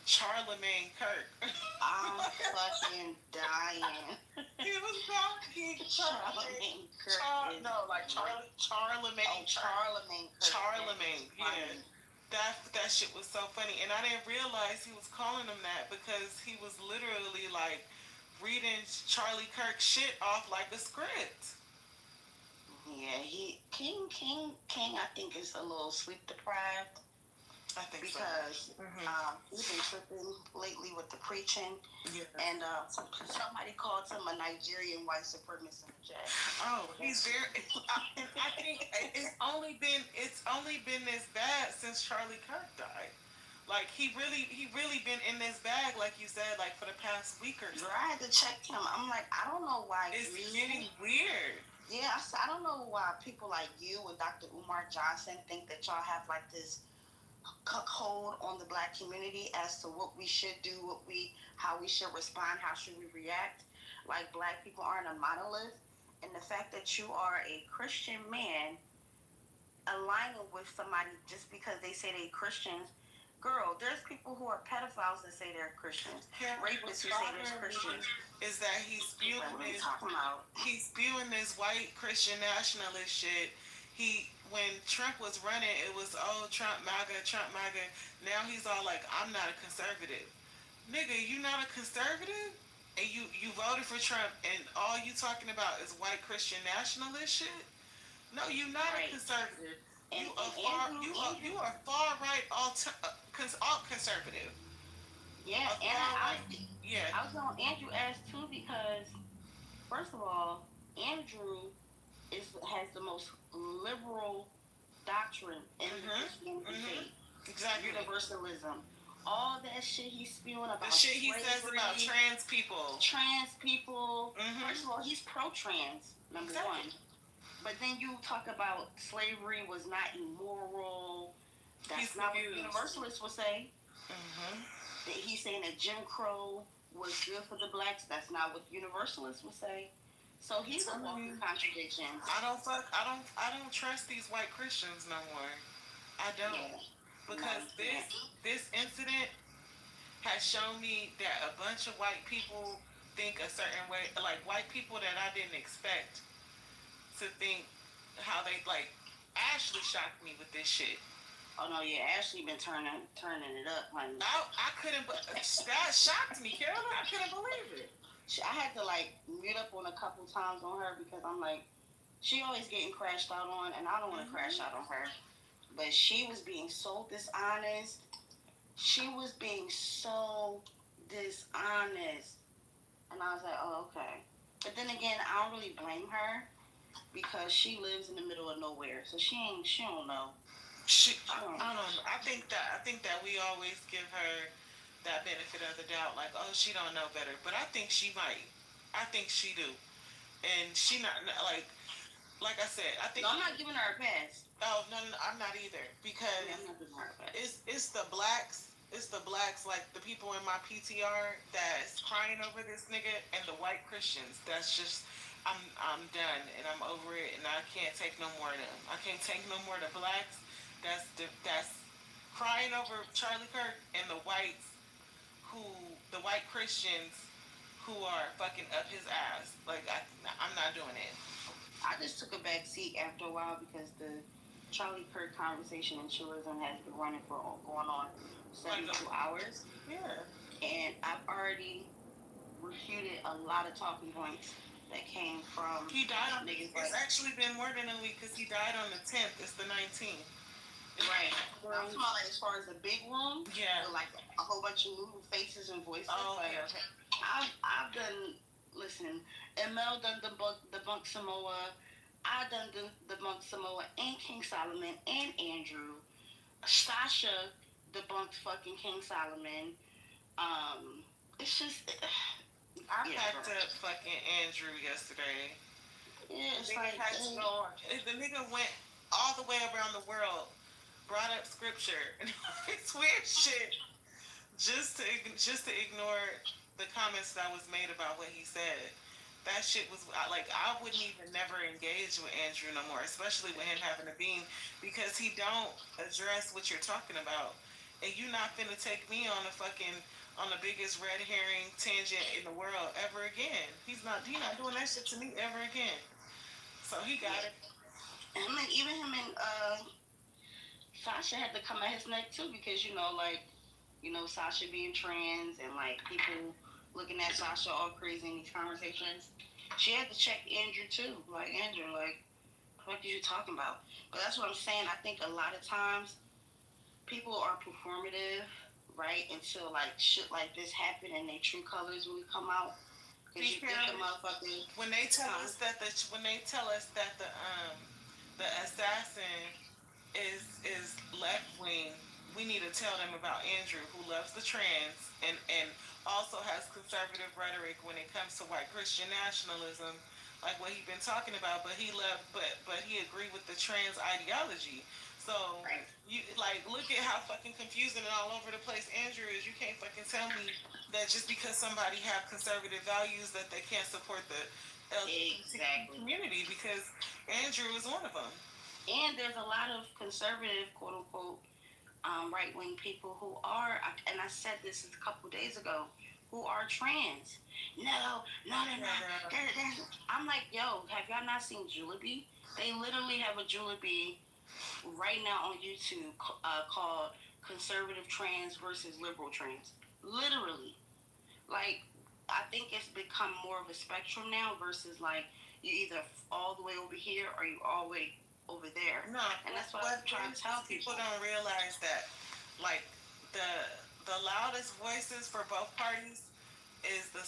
Charlemagne Kirk. I'm fucking dying. He was called King Charlemagne Kirk. Charlemagne. Oh, Charlemagne Kirk. Charlemagne, yeah. That shit was so funny, and I didn't realize he was calling him that because he was literally like reading Charlie Kirk shit off like a script. Yeah, King. I think is a little sleep deprived. I think because he's been tripping lately with the preaching, and somebody called him a Nigerian white supremacist. Oh, he's very. And I think it's only been this bad since Charlie Kirk died. Like he really been in this bag, like you said, like for the past week or so. I had to check him. I'm like, I don't know why. It's getting weird. Yeah, I don't know why people like you and Dr. Umar Johnson think that y'all have like this hold on the black community as to what we should do, how we should respond, how should we react. Like black people aren't a monolith, and the fact that you are a Christian man aligning with somebody just because they say they're Christians. Girl, there's people who are pedophiles that say they're Christians. Rapists who say they're Christians. Is that he's spewing this white Christian nationalist shit. when Trump was running, it was, oh, Trump MAGA, Trump MAGA. Now he's all like, I'm not a conservative. Nigga, you not a conservative? And you voted for Trump and all you talking about is white Christian nationalist shit? No, you not a conservative. You are far right alt conservative. Yeah, and I was on Andrew ass too because first of all, Andrew has the most liberal doctrine in the Christianity faith. Exactly. Universalism. All that shit he's spewing about. The shit he slavery, says about trans people. First of all, he's pro-trans, number one. But then you talk about slavery was not immoral. That's not what Universalists would say. He's saying that Jim Crow was good for the blacks. That's not what Universalists would say. So he's a walking contradiction. I don't trust these white Christians no more. I don't. Yeah. Because this incident has shown me that a bunch of white people think a certain way, like white people that I didn't expect to think how they like. Ashley shocked me with this shit. Oh no, yeah, Ashley been turning it up, honey. I couldn't, but that shocked me, Carolyn. I couldn't believe it. I had to like mute up on a couple times on her because I'm like, she always getting crashed out on, and I don't want to crash out on her. But she was being so dishonest. She was being so dishonest, and I was like, oh okay. But then again, I don't really blame her because she lives in the middle of nowhere, so she don't know. I don't know. I think that we always give her that benefit of the doubt, like, oh, she don't know better. But I think she might. I think she do, and she not like I said. I think. No, I'm not giving her a pass. Oh no, I'm not either because it's the blacks. It's the blacks, like the people in my PTR that's crying over this nigga, and the white Christians. That's just. I'm done and I'm over it and I can't take no more of them. I can't take no more of the blacks. That's crying over Charlie Kirk and the white Christians who are fucking up his ass. Like I'm not doing it. I just took a back seat after a while because the Charlie Kirk conversation in chillism has been running for going on 72 hours. Yeah. And I've already refuted a lot of talking points that came from. He died on. It's actually been more than a week because he died on the 10th. It's the 19th. Right. I'm talking about like as far as the big room. Yeah. With like a whole bunch of moving faces and voices. Oh, like, okay. I've done. Listen, ML done debunk Samoa. I done debunked Samoa and King Solomon and Andrew. Sasha debunked fucking King Solomon. It's just. I packed up fucking Andrew yesterday. Yeah, it's the nigga went all the way around the world, brought up scripture and it's weird shit, just to ignore the comments that was made about what he said. That shit was like I wouldn't even never engage with Andrew no more, especially with him having a beam, because he don't address what you're talking about, and you not finna take me on the biggest red herring tangent in the world ever again. He's not doing that shit to me ever again. So he got it. And I mean, even him and Sasha had to come at his neck too because Sasha being trans and like people looking at Sasha all crazy in these conversations. She had to check Andrew too. Like Andrew, like what are you talking about? But that's what I'm saying. I think a lot of times people are performative. Right until like shit like this happen and their true colors really come out. Because you think the motherfucker. When they tell us that the assassin is left wing, we need to tell them about Andrew, who loves the trans and also has conservative rhetoric when it comes to white Christian nationalism, like what he's been talking about. But he agreed with the trans ideology. So you like look at how fucking confusing and all over the place Andrew is. You can't fucking tell me that just because somebody have conservative values that they can't support the LGBT community, because Andrew is one of them. And there's a lot of conservative, quote unquote, right wing people who are, and I said this a couple days ago, who are trans. No, they're not. I'm like, yo, have y'all not seen Julebi? They literally have a Julebi right now on YouTube called Conservative Trans versus Liberal Trans. Literally. Like, I think it's become more of a spectrum now versus like you either all the way over here or you all the way over there. No, and that's what I'm trying to tell people. Don't realize that, like the loudest voices for both parties is the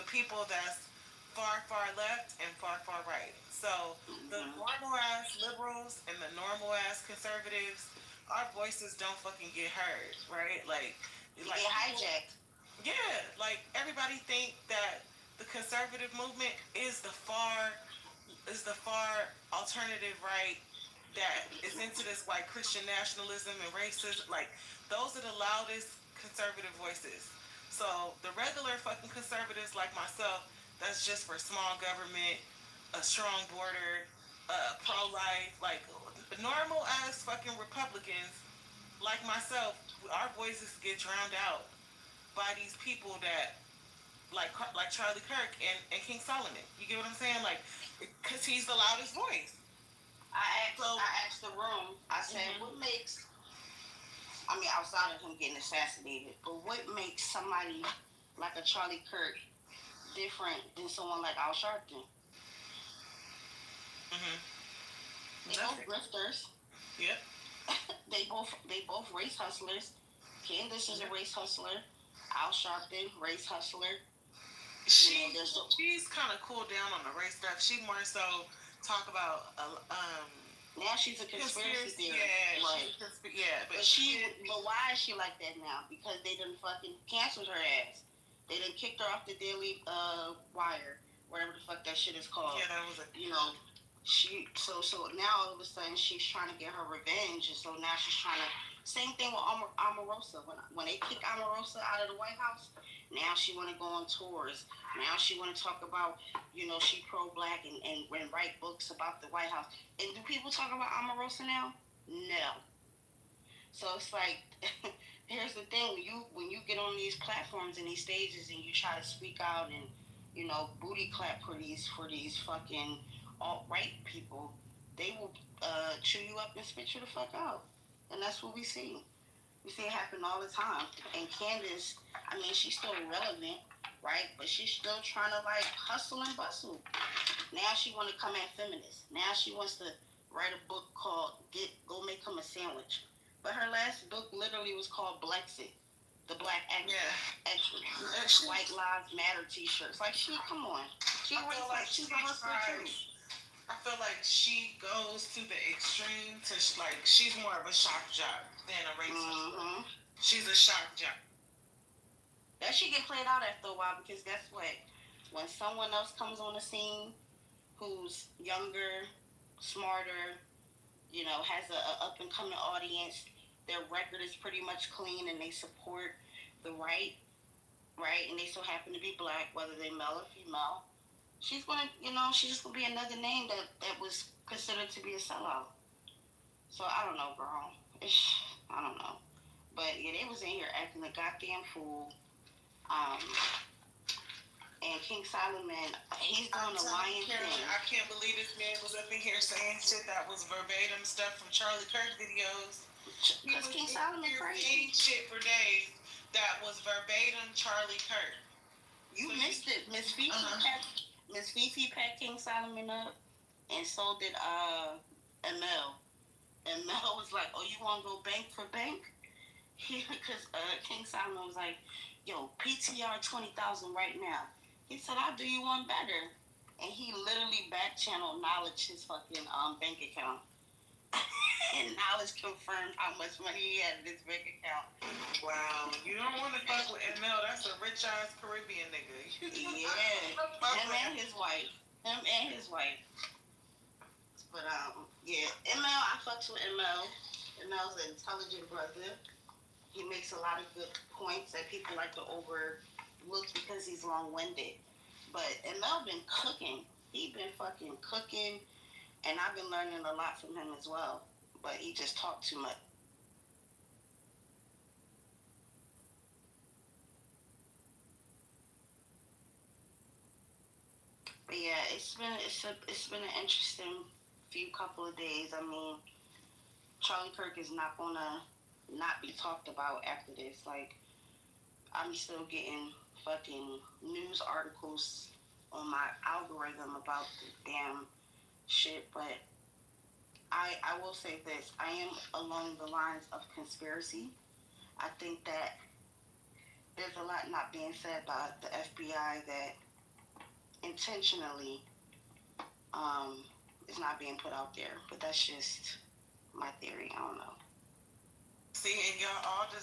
people that's far left and far right. So the normal ass liberals and the normal ass conservatives, our voices don't fucking get heard, right? Like get hijacked. Yeah, like everybody think that the conservative movement is the far alternative right that is into this white Christian nationalism and racism. Like those are the loudest conservative voices. So the regular fucking conservatives like myself, that's just for small government, a strong border, pro-life, like normal ass fucking Republicans like myself, our voices get drowned out by these people that like Charlie Kirk and King Solomon. You get what I'm saying? Like, because he's the loudest voice. I asked the room, I said, what makes, I mean, outside of him getting assassinated, but what makes somebody like a Charlie Kirk different than someone like Al Sharpton? They both grifters. Yep. they both race hustlers. Candace is a race hustler. Al Sharpton, race hustler. She's kind of cooled down on the race stuff. She more so talk about now she's a conspiracy theorist. Yeah, right. But why is she like that now? Because they done fucking canceled her ass. They done kicked her off the Daily Wire, whatever the fuck that shit is called. Yeah, that was she so now all of a sudden she's trying to get her revenge, and so now she's trying to. Same thing with Omarosa. When they kick Omarosa out of the White House, now she want to go on tours. Now she want to talk about, she pro-black and write books about the White House. And do people talk about Omarosa now? No. So it's like, here's the thing: when you get on these platforms and these stages and you try to speak out and booty clap for these fucking alt-right people, they will chew you up and spit you the fuck out. And that's what we see. We see it happen all the time. And Candace, I mean, she's still relevant, right? But she's still trying to like hustle and bustle. Now she want to come at feminists. Now she wants to write a book called Go Make Him a Sandwich. But her last book literally was called Blexit, the Black Actress. White Lives Matter t-shirts. Like come on. She's a hustler too. I feel like she goes to the extreme to she's more of a shock jock than a racist. She's a shock jock. That should get played out after a while because guess what? When someone else comes on the scene who's younger, smarter, has a up and coming audience, their record is pretty much clean and they support the right, and they so happen to be black, whether they're male or female. She's gonna, she's just gonna be another name that was considered to be a sellout. So I don't know, girl. I don't know. But yeah, they was in here acting a goddamn fool. And King Solomon, he's doing a lion thing. I can't believe this man was up in here saying shit that was verbatim stuff from Charlie Kirk videos. Because King Solomon crazy. Shit for days that was verbatim Charlie Kirk. You missed it, Miss Fifi. Miss Fifi packed King Solomon up, and so did ML. And Mel was like, "Oh, you want to go bank for bank?" Because King Solomon was like, "Yo, PTR 20,000 right now." He said, "I'll do you one better," and he literally back channel Knowledge his fucking bank account, and Knowledge confirmed how much money he had in his bank account. Wow, you don't want to fuck with ML. That's a rich ass Caribbean nigga. Yeah, him and his wife. But yeah, ML, I fucks with ML. ML's an intelligent brother. He makes a lot of good points that people like to overlook because he's long-winded. But ML been cooking. He been fucking cooking, and I've been learning a lot from him as well. But he just talked too much. But yeah, it's been an interesting few couple of days. I mean, Charlie Kirk is not gonna not be talked about after this. Like, I'm still getting fucking news articles on my algorithm about the damn shit, but I will say this. I am along the lines of conspiracy. I think that there's a lot not being said by the FBI that intentionally is not being put out there. But that's just my theory. I don't know. See, and y'all all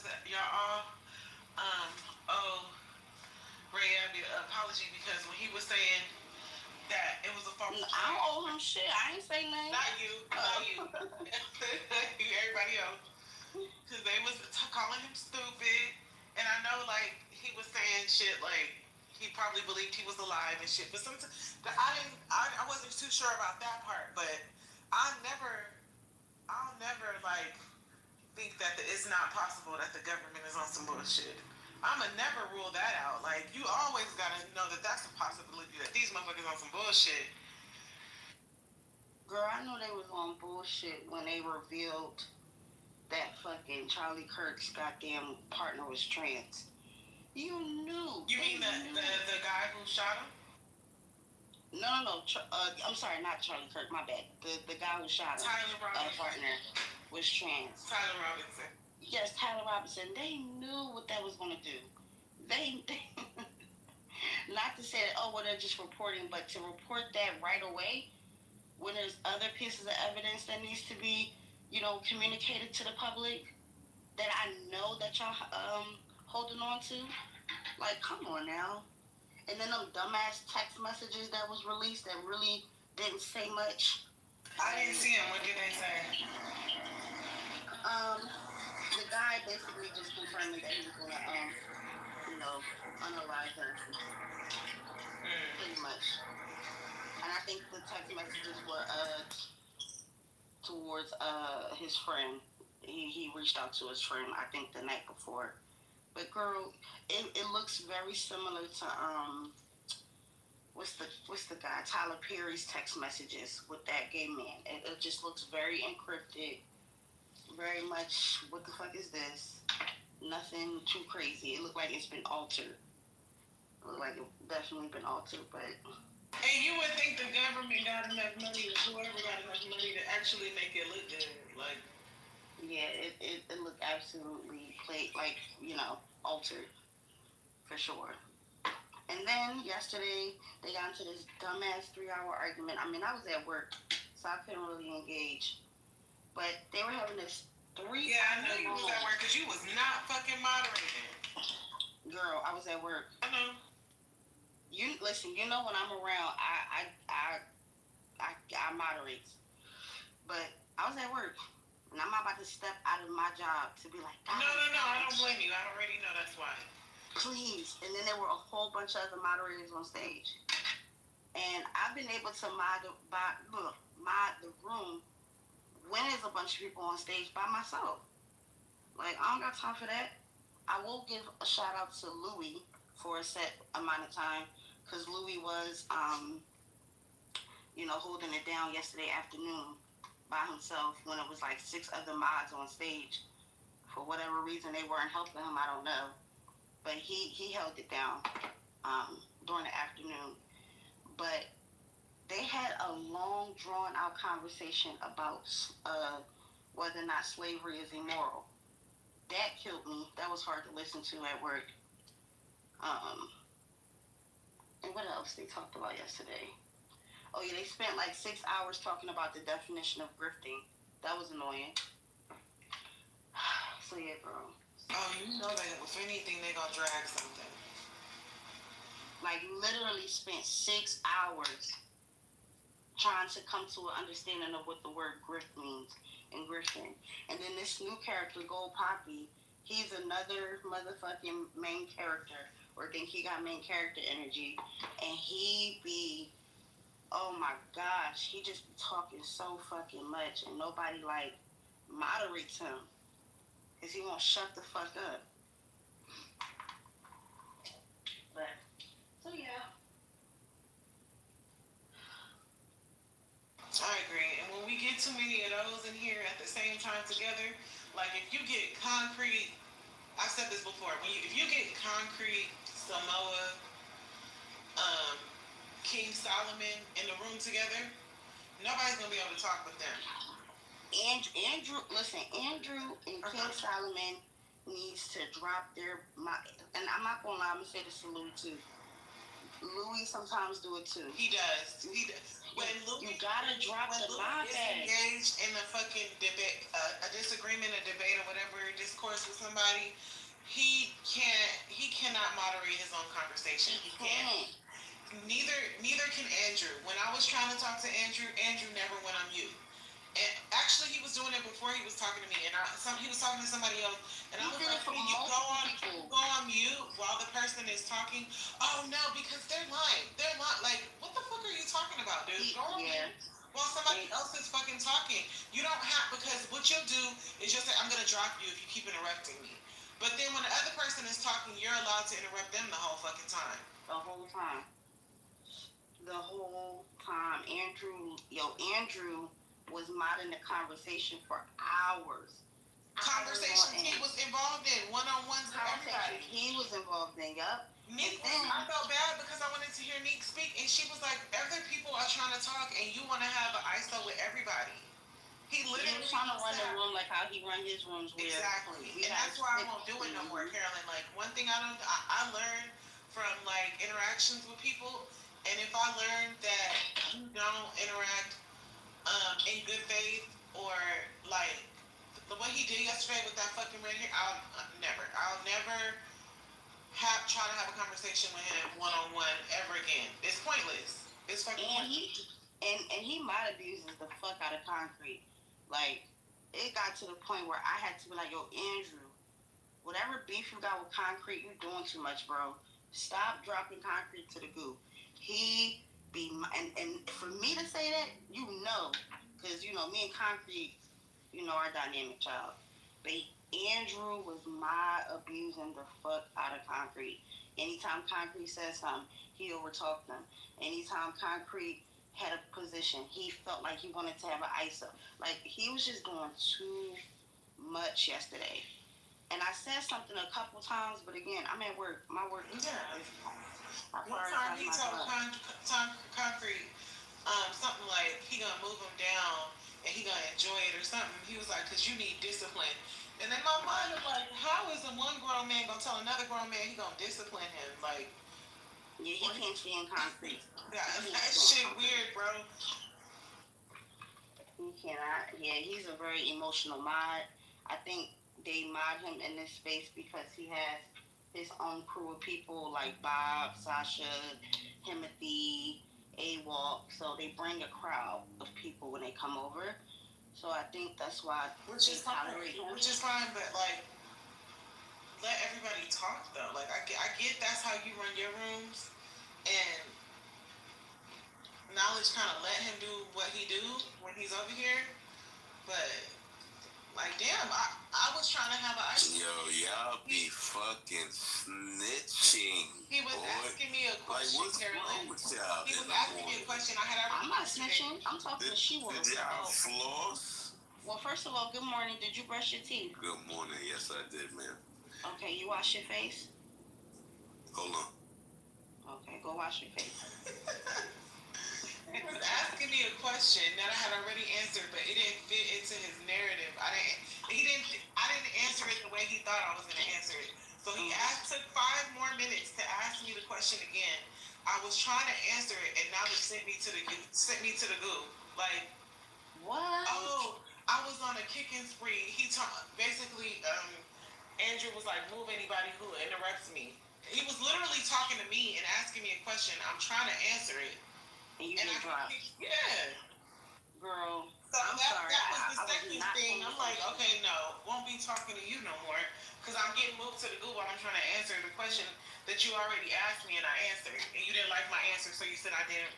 owe Ray Abbey an apology because when he was saying that it was a false. I don't owe him shit. I ain't say nothing. Not you. Everybody else. Because they was calling him stupid. And I know, like, he was saying shit like he probably believed he was alive and shit. But sometimes I wasn't too sure about that part. But I'll never like think that it's not possible that the government is on some bullshit. I'ma never rule that out. Like, you always gotta know that that's a possibility that these motherfuckers on some bullshit. Girl, I know they was on bullshit when they revealed that fucking Charlie Kirk's goddamn partner was trans. You knew. You mean the guy who shot him? No. I'm sorry, not Charlie Kirk. My bad. The guy who shot him. Tyler Robinson. Partner was trans. Tyler Robinson. Yes, Tyler Robinson. They knew what that was gonna do. They not to say that, oh, well, they're just reporting, but to report that right away when there's other pieces of evidence that needs to be, communicated to the public that I know that y'all holding on to. Like, come on now. And then them dumbass text messages that was released that really didn't say much. I didn't see them. What did they say? The guy basically just confirmed that he was gonna, unalive her. Pretty much. And I think the text messages were towards his friend. He reached out to his friend, I think, the night before. But girl, it looks very similar to what's the guy, Tyler Perry's text messages with that gay man. It just looks very encrypted, very much, what the fuck is this? Nothing too crazy. It looked like it's been altered. It looked like it definitely been altered, but. And you would think the government got enough money, or whoever got enough money to actually make it look good, like. Yeah, it looked absolutely altered, for sure. And then yesterday, they got into this dumbass 3-hour argument. I mean, I was at work, so I couldn't really engage. But they were having this 3-hour. Yeah, I knew you was at work because you was not fucking moderating. Girl, I was at work. I know. You listen. You know when I'm around, I moderate. But I was at work, and I'm not about to step out of my job to be like. No. I don't blame you. I already know that's why. Please. And then there were a whole bunch of other moderators on stage, and I've been able to mod the room when there's a bunch of people on stage by myself. Like, I don't got time for that. I will give a shout out to Louis for a set amount of time, because Louis was, holding it down yesterday afternoon by himself when it was like 6 other mods on stage. For whatever reason, they weren't helping him. I don't know. But he held it down during the afternoon. But they had a long, drawn-out conversation about whether or not slavery is immoral. That killed me. That was hard to listen to at work. And what else they talked about yesterday? Oh, yeah, they spent like 6 hours talking about the definition of grifting. That was annoying. So, yeah, girl. Oh, you know that if anything, they gonna drag something. Like, literally spent 6 hours trying to come to an understanding of what the word grift means and grifting. And then this new character, Gold Poppy, he's another motherfucking main character, or think he got main character energy, and he be, oh my gosh, he just be talking so fucking much, and nobody, like, moderates him, because he won't shut the fuck up. But, so yeah. I agree. And when get too many of those in here at the same time together, like if you get Concrete, I've said this before, if you get Concrete, Samoa, um, King Solomon in the room together, nobody's gonna be able to talk with them. Andrew, listen, Andrew and King Solomon needs to drop and I'm not gonna lie, I'm gonna say this to Louis too. Louis sometimes do it too. He does. When Louis, you gotta drop the mob engaged in a fucking debate, a disagreement, a debate, or whatever discourse with somebody, he cannot moderate his own conversation. He can't. Neither can Andrew. When I was trying to talk to Andrew never went on mute. And actually, he was doing it before he was talking to me, and he was talking to somebody else, and I was like, "Can you go on mute while the person is talking?" Oh no, because they're lying. They're lying. Like, what the fuck are you talking about, dude? Go on mute while somebody else is fucking talking. You don't have, because what you'll do is you'll say, "I'm gonna drop you if you keep interrupting me." But then when the other person is talking, you're allowed to interrupt them the whole fucking time. The whole time. Andrew was modding the conversation for hours. Conversation he was involved in, one-on-ones with everybody. He was involved in, yup. Neek, I felt bad because I wanted to hear Neek speak, and she was like, other people are trying to talk, and you want to have an ISO with everybody. He literally was trying to run the room like how he run his rooms. Exactly. And that's why I won't do it no more, Carolyn. Like, one thing I learned from, like, interactions with people, and if I learn that you don't interact in good faith, or, like, what he did yesterday with that fucking red hair, I'll never try to have a conversation with him one-on-one ever again. It's pointless. It's fucking pointless. He might abuses the fuck out of Concrete. Like, it got to the point where I had to be like, yo, Andrew, whatever beef you got with Concrete, you're doing too much, bro. Stop dropping Concrete to the goo. And for me to say that, because, me and Concrete, our dynamic child. But Andrew was abusing the fuck out of Concrete. Anytime Concrete said something, he overtalked them. Anytime Concrete had a position, he felt like he wanted to have an ISO. Like, he was just doing too much yesterday. And I said something a couple times, but again, I'm at work. My work is one time he told Concrete something like he gonna move him down and he gonna enjoy it or something. He was like, "Cause you need discipline." And in my mind, I'm like, how is the one grown man gonna tell another grown man he gonna discipline him? Like, yeah, he can't stand Concrete. That shit weird, bro. He cannot. Yeah, he's a very emotional mod. I think they mod him in this space because he has his own crew of people like Bob, Sasha, Timothy, A-Walk. So they bring a crowd of people when they come over. So I think that's why Which is fine, but like, let everybody talk though. Like, I get that's how you run your rooms, and Knowledge kind of let him do what he do when he's over here, but like, damn, I was trying to have an ISO. Yo, y'all be fucking snitching. He was asking me a question, like, what's wrong with y'all? He was asking me a question. I'm not snitching. I'm talking to She-Wolf. Did y'all floss? Well, first of all, good morning. Did you brush your teeth? Good morning. Yes, I did, ma'am. Okay, you wash your face? Hold on. Okay, go wash your face. He was asking me a question that I had already answered, but it didn't fit into his narrative. I didn't answer it the way he thought I was gonna answer it. So he took 5 more minutes to ask me the question again. I was trying to answer it, and now it sent me to the goo. Like, what? Oh, I was on a kicking spree. Basically, Andrew was like, move anybody who interrupts me. He was literally talking to me and asking me a question. I'm trying to answer it. And you get dropped. Yeah. Girl, so I'm sorry. That was the second thing. I'm like, okay, no, won't be talking to you no more, because I'm getting moved to the goo while I'm trying to answer the question that you already asked me and I answered, and you didn't like my answer, so you said I didn't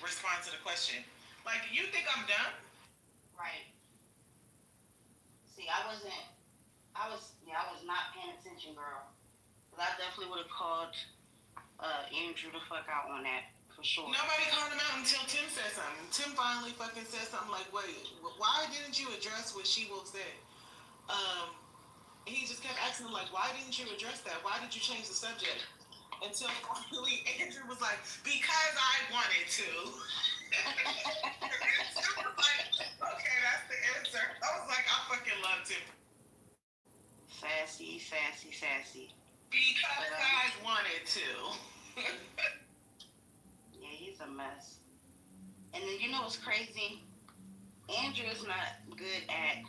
respond to the question. Like, you think I'm dumb? Right. See, I was not paying attention, girl. Because I definitely would have called Andrew the fuck out on that, for sure. Nobody called him out until Tim said something. Tim finally fucking said something like, wait, why didn't you address what She-Wolf said? He just kept asking him, like, why didn't you address that? Why did you change the subject? Until finally Andrew was like, because I wanted to. Tim was like, okay, that's the answer. I was like, I fucking loved him. Sassy. Because I wanted to. Yeah, he's a mess. And then you know what's crazy? Andrew is not good at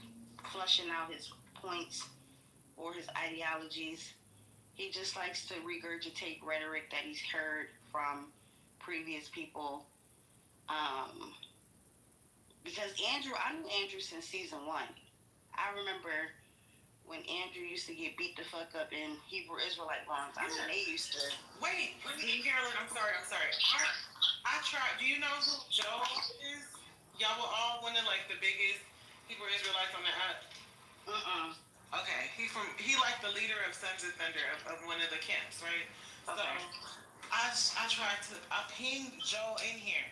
flushing out his points or his ideologies. He just likes to regurgitate rhetoric that he's heard from previous people. Because I knew Andrew since season 1. I remember when Andrew used to get beat the fuck up in Hebrew Israelite rooms. I mean, they used to. Wait, Carolyn, I'm sorry. I tried. Do you know who Joe is? Y'all were all one of like the biggest Hebrew Israelites on the app. Okay, he like the leader of Sons of Thunder of one of the camps, right? Okay. So I pinged Joe in here.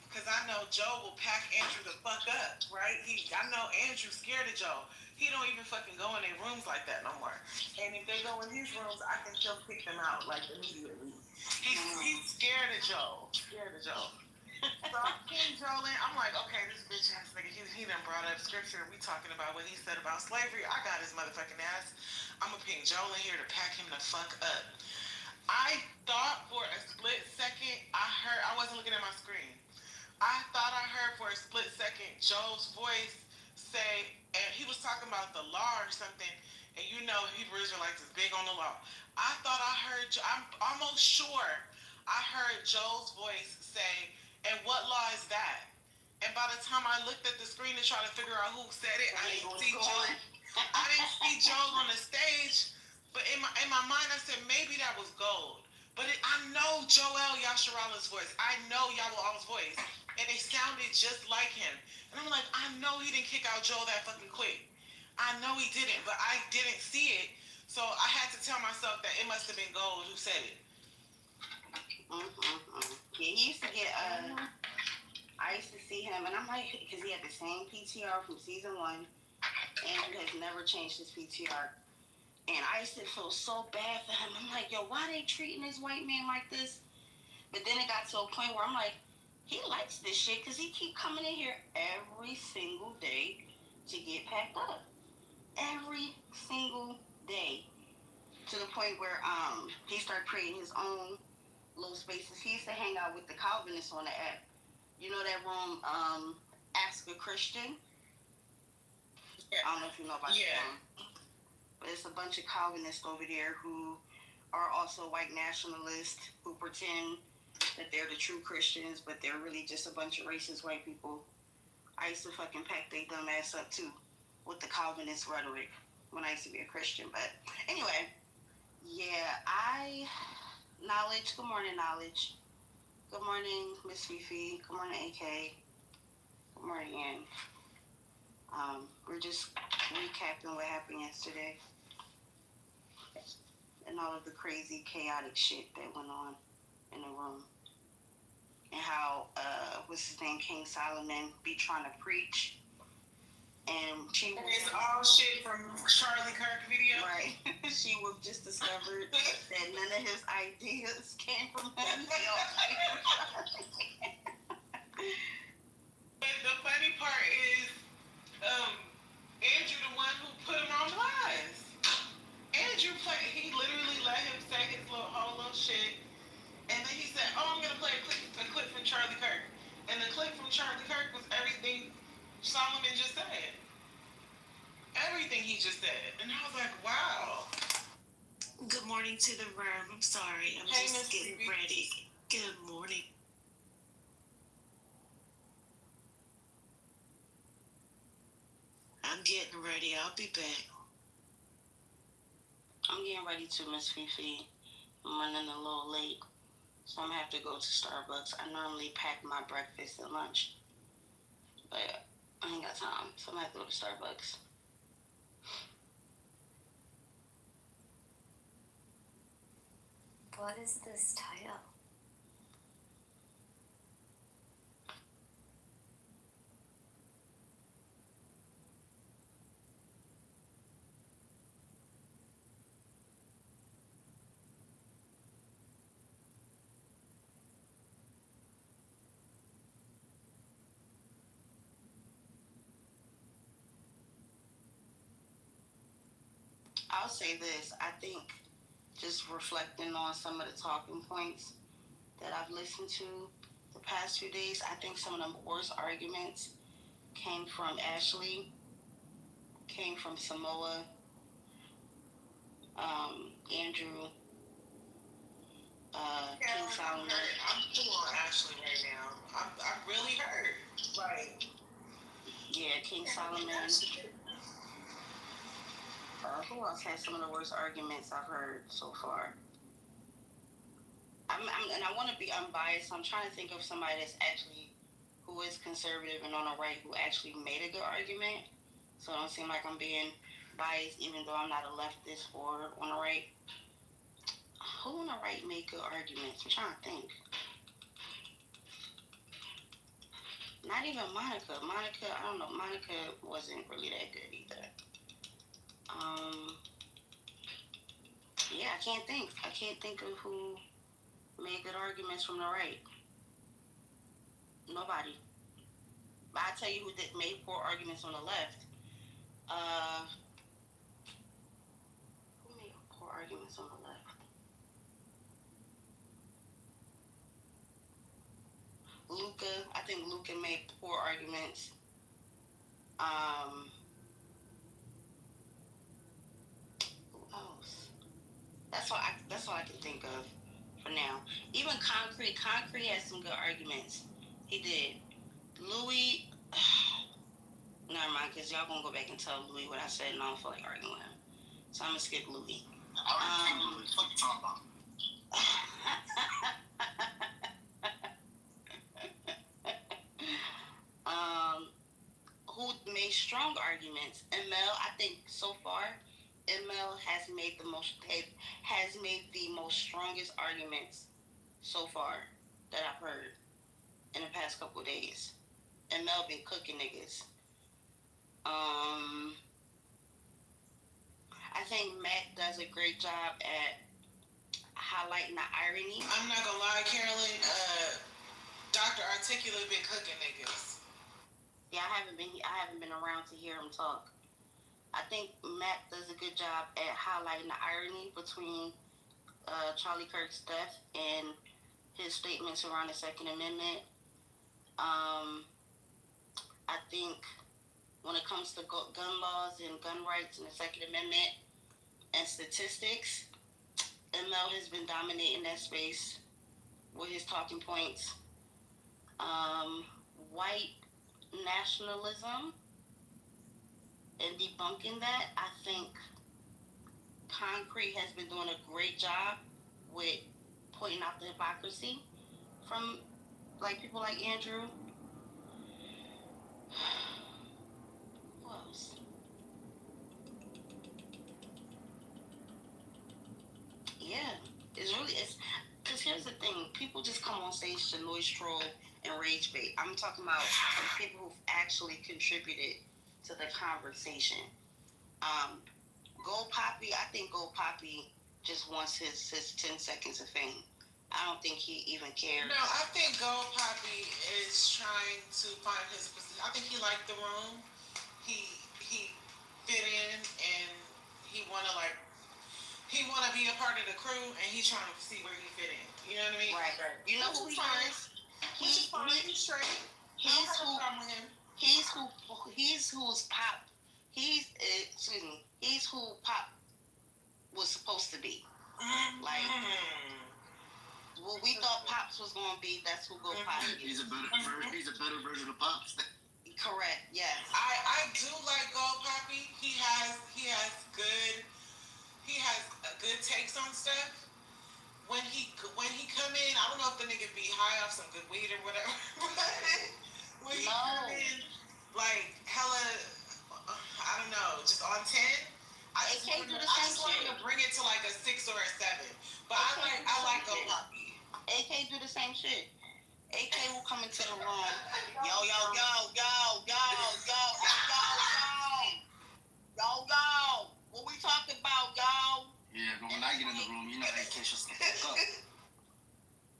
Because I know Joe will pack Andrew the fuck up, right? I know Andrew's scared of Joe. He don't even fucking go in their rooms like that no more. And if they go in his rooms, I can still kick them out like immediately. He's scared of Joe. So I pinged Joe in. I'm like, okay, this bitch ass nigga, he done brought up scripture. We talking about what he said about slavery. I got his motherfucking ass. I'm gonna ping Joe in here to pack him the fuck up. I thought for a split second, I wasn't looking at my screen. I thought I heard for a split second Joe's voice say, and he was talking about the law or something, and you know Hebrew Israelites is big on the law. I thought I heard, I'm almost sure I heard Joe's voice say, and what law is that? And by the time I looked at the screen to try to figure out who said it, I didn't see Joe. I didn't see Joe on the stage, but in my mind I said maybe that was gold. But I know Joel Yasharalah's voice. I know Yahweh's voice. And it sounded just like him. And I'm like, I know he didn't kick out Joel that fucking quick. I know he didn't, but I didn't see it. So I had to tell myself that it must have been Gold who said it. Yeah, he used to get, I used to see him, and I'm like, because he had the same PTR from season 1. Andrew has never changed his PTR. And I used to feel so bad for him. I'm like, yo, why they treating this white man like this? But then it got to a point where I'm like, he likes this shit because he keep coming in here every single day to get packed up. Every single day. To the point where he started creating his own little spaces. He used to hang out with the Calvinists on the app. You know that room, Ask a Christian? Yeah. I don't know if you know about that room. But it's a bunch of Calvinists over there who are also white nationalists who pretend that they're the true Christians, but they're really just a bunch of racist white people. I used to fucking pack they dumb ass up too with the Calvinist rhetoric when I used to be a Christian. But anyway, yeah, Knowledge. Good morning, Knowledge. Good morning, Miss Fifi. Good morning, AK. Good morning, Ann. We're just recapping what happened yesterday and all of the crazy, chaotic shit that went on in the room. And how, what's his name, King Solomon be trying to preach. And it's all shit from Charlie Kirk video. Right. She was just discovered that none of his ideas came from him. But the funny part is, Andrew the one who put him on blast. Andrew he literally let him say his whole little shit. And then he said, oh, I'm going to play a clip from Charlie Kirk. And the clip from Charlie Kirk was everything Solomon just said. Everything he just said. And I was like, wow. Good morning to the room. I'm sorry. I'm just getting ready. Good morning. I'm getting ready. I'll be back. I'm getting ready to, Miss Fifi. I'm running a little late. So I'm going to have to go to Starbucks. I normally pack my breakfast and lunch. But I ain't got time. So I'm going to have to go to Starbucks. What is this title? I'll say this. I think just reflecting on some of the talking points that I've listened to the past few days, I think some of the worst arguments came from Ashley, came from Samoa, Andrew, King Solomon. I'm cool on Ashley right now. I'm really hurt. Like, yeah, King Solomon. Who else had some of the worst arguments I've heard so far? And I want to be unbiased. So I'm trying to think of somebody that's actually who is conservative and on the right who actually made a good argument. So it don't seem like I'm being biased, even though I'm not a leftist or on the right. Who on the right made good arguments? I'm trying to think. Not even Monica. Monica, I don't know. Monica wasn't really that good either. Yeah, I can't think. I can't think of who made good arguments from the right. Nobody. But I tell you who made poor arguments on the left. Who made poor arguments on the left? Luca. I think Luca made poor arguments. Who else? That's all I can think of for now. Even Concrete has some good arguments. He did. Louis, never mind, because y'all gonna go back and tell Louis what I said, and I don't feel like arguing with him. So I'm gonna skip Louis. I already think Louis. What you talking about? Who made strong arguments? ML, I think so far, ML has made the most strongest arguments so far that I've heard in the past couple of days. ML been cooking niggas. I think Matt does a great job at highlighting the irony. I'm not gonna lie, Carolyn. Dr. Articulate been cooking niggas. Yeah, I haven't been around to hear him talk. I think Matt does a good job at highlighting the irony between Charlie Kirk's death and his statements around the Second Amendment. I think when it comes to gun laws and gun rights and the Second Amendment and statistics, ML has been dominating that space with his talking points. White nationalism and debunking that, I think Concrete has been doing a great job with pointing out the hypocrisy from like people like Andrew. Who else? Yeah, it's because here's the thing, people just come on stage to noise troll and rage bait. I'm talking about people who've actually contributed to the conversation. Gold Poppy, I think Gold Poppy just wants his 10 seconds of fame. I don't think he even cares. No, I think Gold Poppy is trying to find his position. I think he liked the room. He fit in, and he wanna be a part of the crew, and he's trying to see where he fit in. You know what I mean? Right. You know who he is? He's straight. He's who Pop was supposed to be. Like what we thought Pops was gonna be, that's who Gold Poppy is. He's a better version of Pops. Correct. Yes. I do like Gold Poppy. He has good takes on stuff. When he come in, I don't know if the nigga be high off some good weed or whatever, but when he come in, like hella, I don't know, just on 10. I just want him to bring it to like a 6 or a 7. But I like Gold Poppy. AK do the same shit. AK will come into the room. Yo. What we talking about, yo? Yeah, but when I get in the room, you know AK should step up.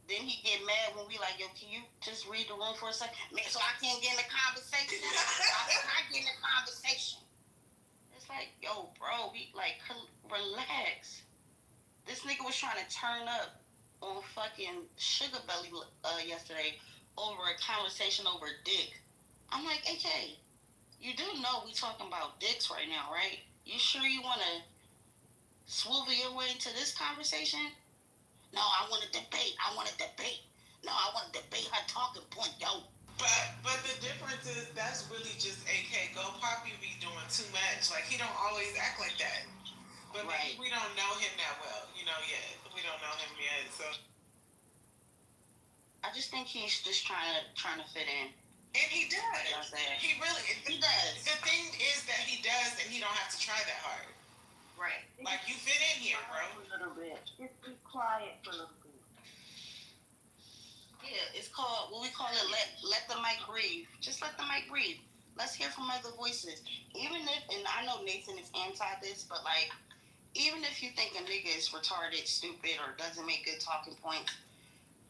Then he get mad when we like, yo, can you just read the room for a second? Man, so I can't get in the conversation. I get in the conversation. It's like, yo, bro, we like relax. was trying to turn up on fucking Sugar Belly yesterday over a conversation over dick. I'm like, AK, you do know we talking about dicks right now, right? You sure you want to swivel your way into this conversation? No, I want to debate. No, I want to debate her talking point, yo. But the difference is that's really just AK. Go Poppy be doing too much. Like, he don't always act like that. But maybe we don't know him that well, yet. We don't know him yet, so. I just think he's just trying to fit in. And he does. You know what I'm saying? He does. The thing is that he does, and he don't have to try that hard. Right. Like, you fit in here, bro. A little bit. Just be quiet for a little bit. Yeah, it's called, what we call it, let the mic breathe. Just let the mic breathe. Let's hear from other voices. Even if, and I know Nathan is anti this, but like, even if you think a nigga is retarded, stupid, or doesn't make good talking points,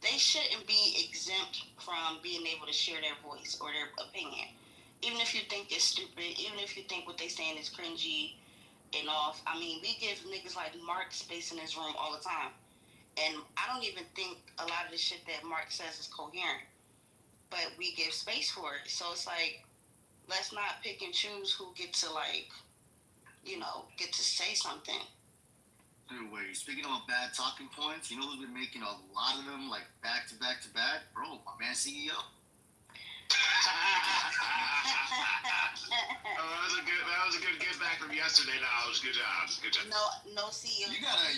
they shouldn't be exempt from being able to share their voice or their opinion. Even if you think it's stupid, even if you think what they saying is cringy and off. I mean, we give niggas like Mark space in his room all the time. And I don't even think a lot of the shit that Mark says is coherent. But we give space for it. So it's like, let's not pick and choose who get to like, get to say something. Anyway, speaking of bad talking points, you know who's been making a lot of them, like back to back to back? Bro, my man CEO. That was a good get back from yesterday. No, it was good job. Good job. No CEO. You gotta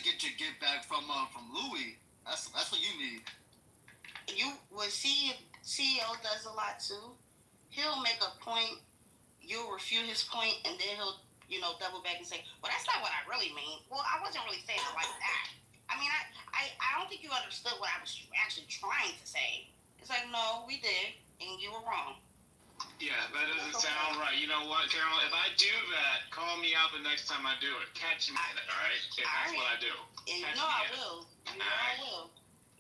get your get back from Louis. That's what you need. CEO does a lot too. He'll make a point, you'll refute his point, and then he'll double back and say, well, that's not what I really mean. Well, I wasn't really saying it like that. I mean, I don't think you understood what I was actually trying to say. It's like, no, we did, and you were wrong. Yeah, that doesn't sound right. You know what, Carol? If I do that, call me out the next time I do it. Catch me in it, all right? That's what I do. And you know I will.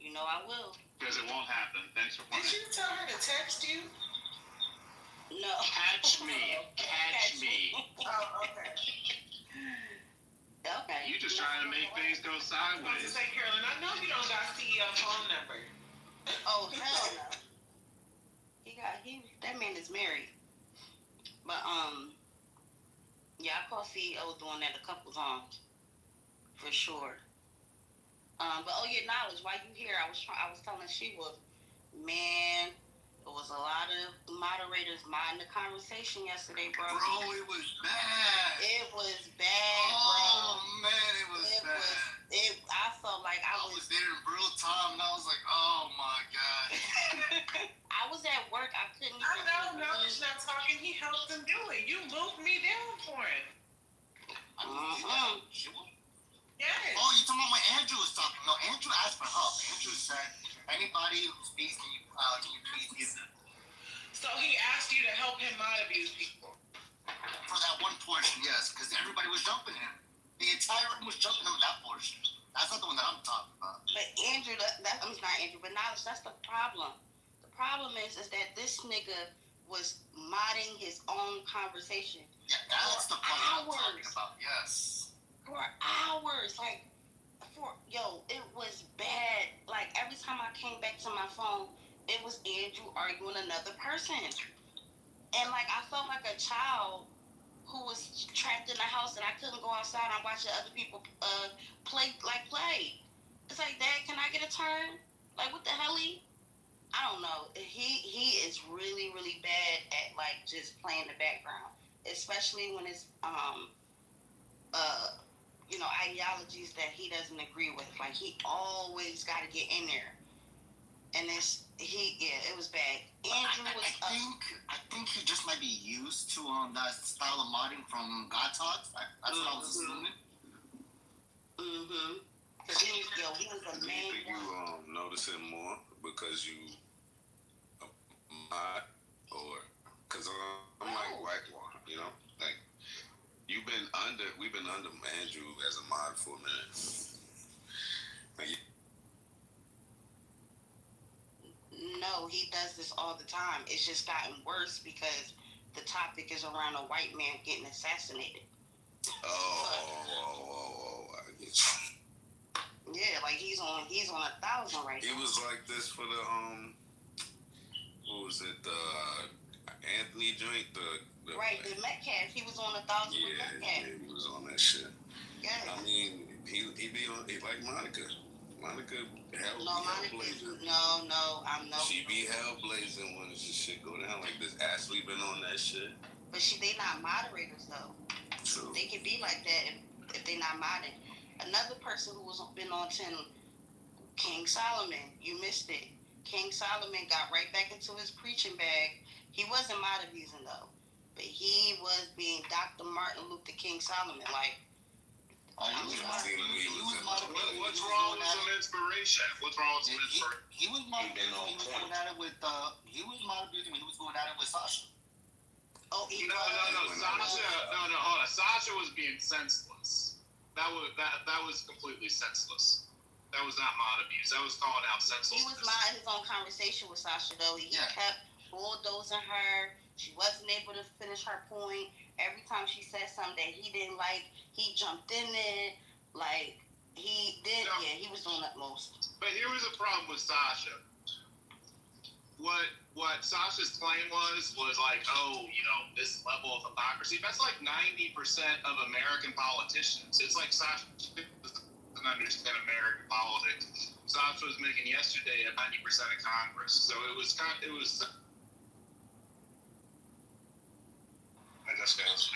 You know I will. Because it won't happen. Thanks for playing. Did you tell her to text you? No. Catch me. Catch me. Oh, okay. Okay. You just trying to make things go sideways. I was to say, Carolyn, I know you don't got CEO phone number. Oh, hell no. That man is married. But, yeah, I caught CEO doing that a couple times. For sure. But, oh yeah, Knowledge, while you here, I was telling She-Wolf, man, there was a lot of moderators minding the conversation yesterday, bro. Bro, it was bad. It was bad, bro. Oh, man, it was bad. I felt like I was there in real time, and I was like, oh, my God. I was at work. I couldn't even... I know, Knowledge not talking. He helped him do it. You moved me down for it. Yes. Oh, you talking about when Andrew was talking? No, Andrew asked for help. Andrew said, anybody who speaks, can you please give them? So he asked you to help him not abuse people? For that one portion, yes, because everybody was jumping him. The entire room was jumping him in that portion. That's not the one that I'm talking about. But Andrew, not Andrew, but Knowledge, that's the problem. The problem is that this nigga was modding his own conversation. Yeah, that's the part I'm talking about, yes. For hours, it was bad. Like, every time I came back to my phone, it was Andrew arguing another person. And, like, I felt like a child who was trapped in the house and I couldn't go outside. I'm watching other people play. It's like, Dad, can I get a turn? Like, what the hell? I don't know. He is really, really bad at, like, just playing the background. Especially when it's, ideologies that he doesn't agree with. Like, he always got to get in there. And it was bad. Andrew I think he just might be used to that style of modding from God Talks. That's what I was assuming. Mm-hmm. Because he was the main one. You notice him more because you mod or because I'm like Whitewater, like we've been under Andrew as a mod for a minute. No, he does this all the time. It's just gotten worse because the topic is around a white man getting assassinated. I get you. Yeah, like he's on 1,000 right now. He was like this for the what was it, the Anthony joint, the right, the Metcalf. He was on 1,000 with Metcalf. Yeah, he was on that shit. Yeah. I mean, he be on, he like Monica. Monica blazing. She be hell blazing when this shit go down like this. Ashley been on that shit. But they not moderators though. True. They can be like that if they not modded. Another person who was been on 10, King Solomon. You missed it. King Solomon got right back into his preaching bag. He wasn't mod abusing though, but he was being Dr. Martin Luther King Solomon. Like, what's wrong with some inspiration? What's wrong with some inspiration? He was mod abusing when he was going at it with he was mod abusing when he was going at it with Sasha. Oh, no, Sasha, hold on. Sasha was being senseless. That was completely senseless. That was not mod abuse. That was calling out senselessness. He was minding his own conversation with Sasha though. He kept bulldozing her. She wasn't able to finish her point. Every time she said something that he didn't like, he jumped in it. Like he did. Yeah, he was doing that most. But here was a problem with Sasha. What Sasha's claim was like, oh, this level of hypocrisy. That's like 90% of American politicians. It's like Sasha doesn't understand American politics. Sasha was making yesterday at 90% of Congress. So it was. I just gotta say,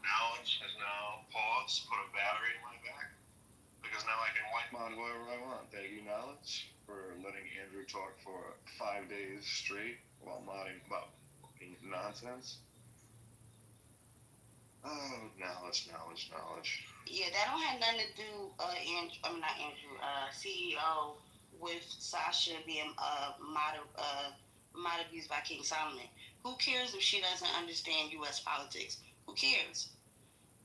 knowledge has now paused, put a battery in my back, because now I can wipe on whoever I want. Thank you, Knowledge, for letting Andrew talk for 5 days straight while modding about nonsense. Oh, knowledge. Yeah, that don't have nothing to do, CEO with Sasha being mod abused by King Solomon. Who cares if she doesn't understand U.S. politics? Who cares?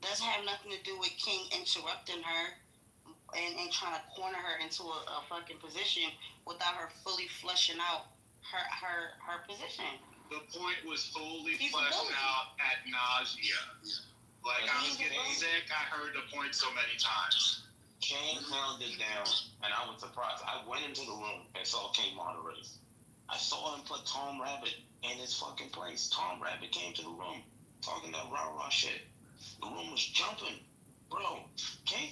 Doesn't have nothing to do with King interrupting her and trying to corner her into a fucking position without her fully fleshing out her position. The point was fully fleshed out at nausea. Like, I was getting sick, I heard the point so many times. King held it down, and I was surprised. I went into the room and saw King moderate. I saw him put Tom Rabbit in his fucking place. Tom Rabbit came to the room talking that rah-rah shit. The room was jumping. Bro, King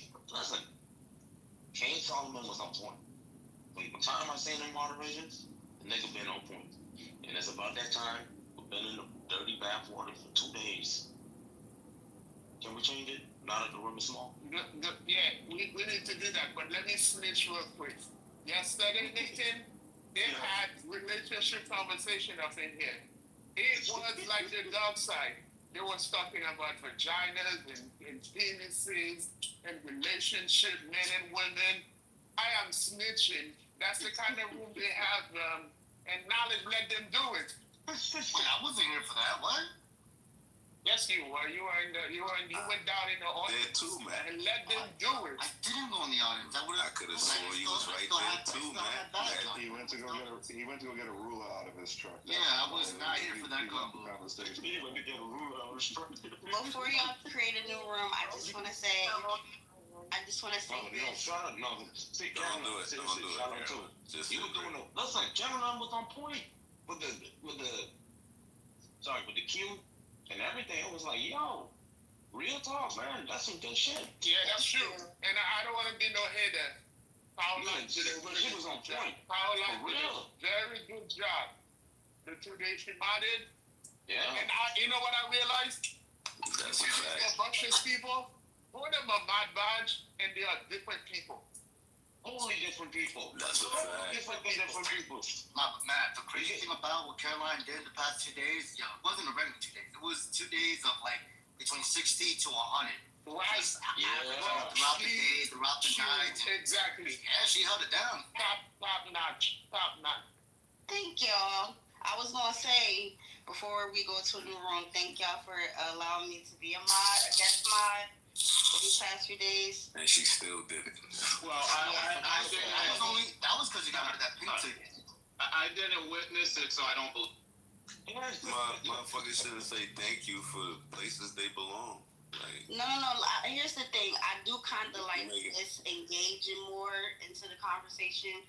Solomon was on point. Like, the time I seen him moderations, the nigga been on point. And it's about that time, we've been in the dirty bath water for 2 days. Can we change it? Now that the room is small? Yeah, we need to do that, but let me snitch real quick. Yesterday, Nathan, they had relationship conversation up in here. It was like the dog side. They was talking about vaginas and penises and relationship, men and women. I am snitching. That's the kind of room they have, and Knowledge let them do it. I wasn't here for that. What? Yes, you were. You went down in the audience. There too, man. And let them do it. I didn't go in the audience. I could have sworn you was right there too, man. He went to go get a ruler out of his truck. Yeah, I was not here for that gumbo. He went to get a ruler out of his truck. Before y'all create a new room, I just want to say this. Don't do it. Don't do it. Just you were doing it. Listen, Cameron was on point with the Q and everything. It was like, yo, real talk, man. That's some good shit. Yeah, that's true. And I don't want to be no hater. Paula she was on point. Paula did a very good job. The 2 days she modded. Yeah. And you know what I realized? That's a fact. A bunch of people, who of them are mod badge, and they are different people. Totally different people. That's a fact. Different people. Man, the crazy thing about what Caroline did the past 2 days, it wasn't a regular 2 days. It was 2 days of like between 60 to 100. Right. Throughout the day, throughout the night. Exactly. Yeah, she held it down. Top notch. Thank y'all. I was gonna say before we go to a new room, thank y'all for allowing me to be a guest mod for these past few days. And she still did it. Well, that was because you got rid of that pink ticket. I didn't witness it, so I don't believe. Motherfuckers should have said thank you for the places they belong. Like, No. Here's the thing. I do kind of like this engaging more into the conversation.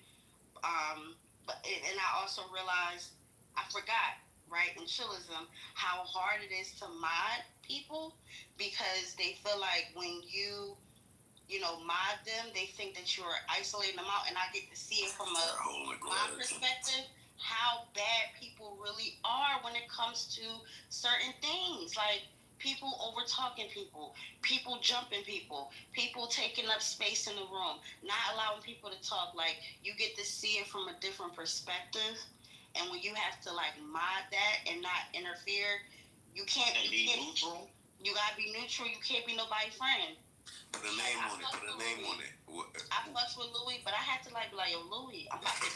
And I also realized I forgot, right, in chillism, how hard it is to mod people because they feel like when you mod them, they think that you're isolating them out, and I get to see it from my perspective how bad people really are when it comes to certain things, like people over talking people jumping people taking up space in the room, not allowing people to talk. Like you get to see it from a different perspective, and when you have to like mod that and not interfere, you can't. You can't. Neutral. You gotta be neutral. You can't be nobody's friend. Put a name on it. Put a name on it. I fucks with Louis, but I had to like be like, yo, Louis, I'm about to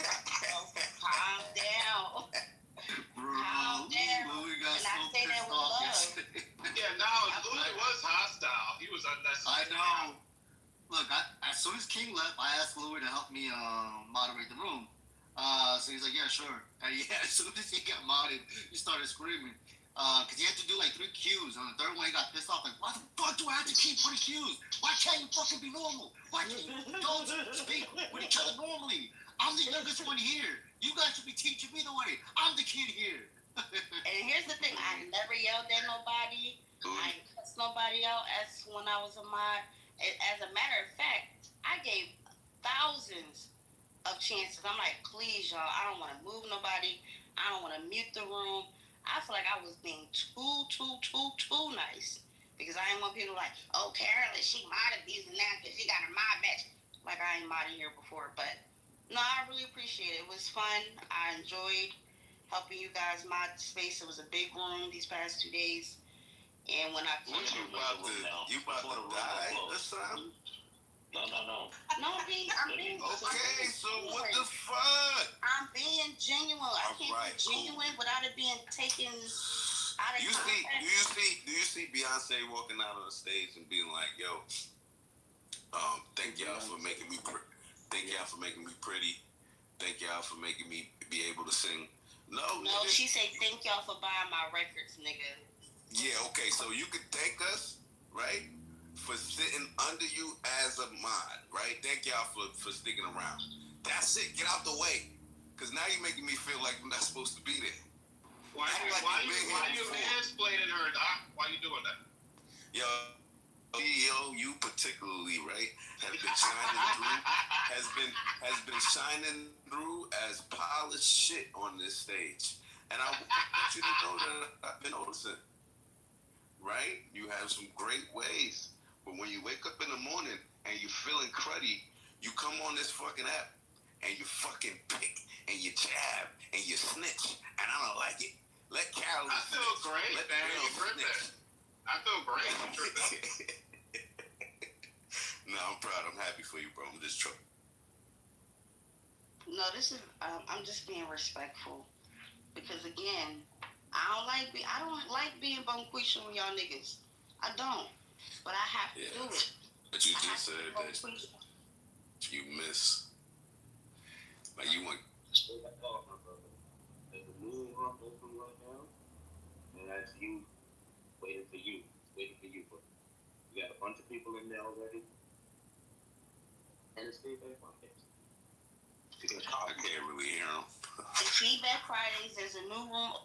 calm down. Calm down. Louis got and I say that with love. Yeah, no, Louis was hostile. He was unnecessary. I know. Look, as soon as King left, I asked Louis to help me moderate the room. So he's like, yeah, sure. And yeah, as soon as he got modded, he started screaming. Because he had to do like 3 cues. On the third one, he got pissed off. Like, why the fuck do I have to keep putting cues? Why can't you fucking be normal? Why can't you don't speak with each other normally? I'm the youngest one here. You guys should be teaching me the way. I'm the kid here. And here's the thing. I never yelled at nobody. I ain't cussed nobody out as when I was a mod. As a matter of fact, I gave thousands of chances. I'm like, please, y'all, I don't want to move nobody. I don't want to mute the room. I feel like I was being too nice. Because I didn't want people like, oh, Carolyn, she mod abusing now because she got her mod badge. Like, I ain't modded here before. But, no, I really appreciate it. It was fun. I enjoyed helping you guys mod the space. It was a big room these past 2 days. And when I came you about to die or something? No. No, I'm being okay, so what the fuck? I'm being genuine. I can't be genuine without it being taken out of context. Do you see Beyonce walking out on the stage and being like, yo, thank y'all for making me thank y'all for making me pretty. Thank y'all for making me be able to sing. No, she said thank y'all for buying my records, nigga. Yeah, okay, so you could thank us, right? For sitting under you as a mod, right? Thank y'all for sticking around. That's it. Get out the way. Because now you're making me feel like I'm not supposed to be there. Why you mansplaining her, Doc? Why you doing that? Yo, you particularly, right, have been shining through, has been shining through as polished shit on this stage. And I want you to know that I've been noticing. Right? You have some great ways. But when you wake up in the morning and you're feeling cruddy, you come on this fucking app and you fucking pick and you jab and you snitch. And I don't like it. Let Carolyn I feel Let man. You tripping. I feel great. You tripping. No, I'm proud. I'm happy for you, bro. I'm just trouble. No, this is, I'm just being respectful. Because again, I don't like being bonquisha with y'all niggas. I don't. But I have to do it. But you just said that you miss. Like you want. There's a new room open right now, and that's you waiting for you. But you got a bunch of people in there already, and it's Feedback Podcast. I can't really hear them. The Feedback Fridays, there's a new room.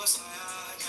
साथ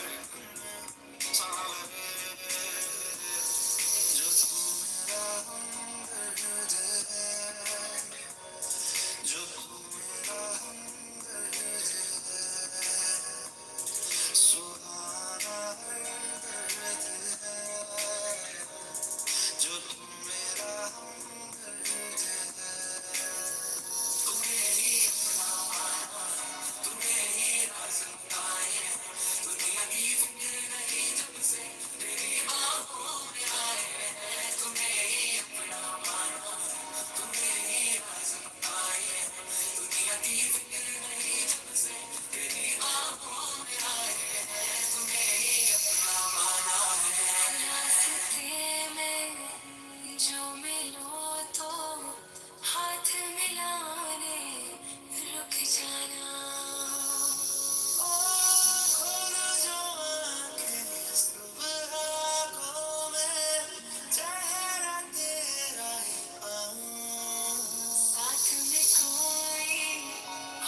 में कोई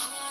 हो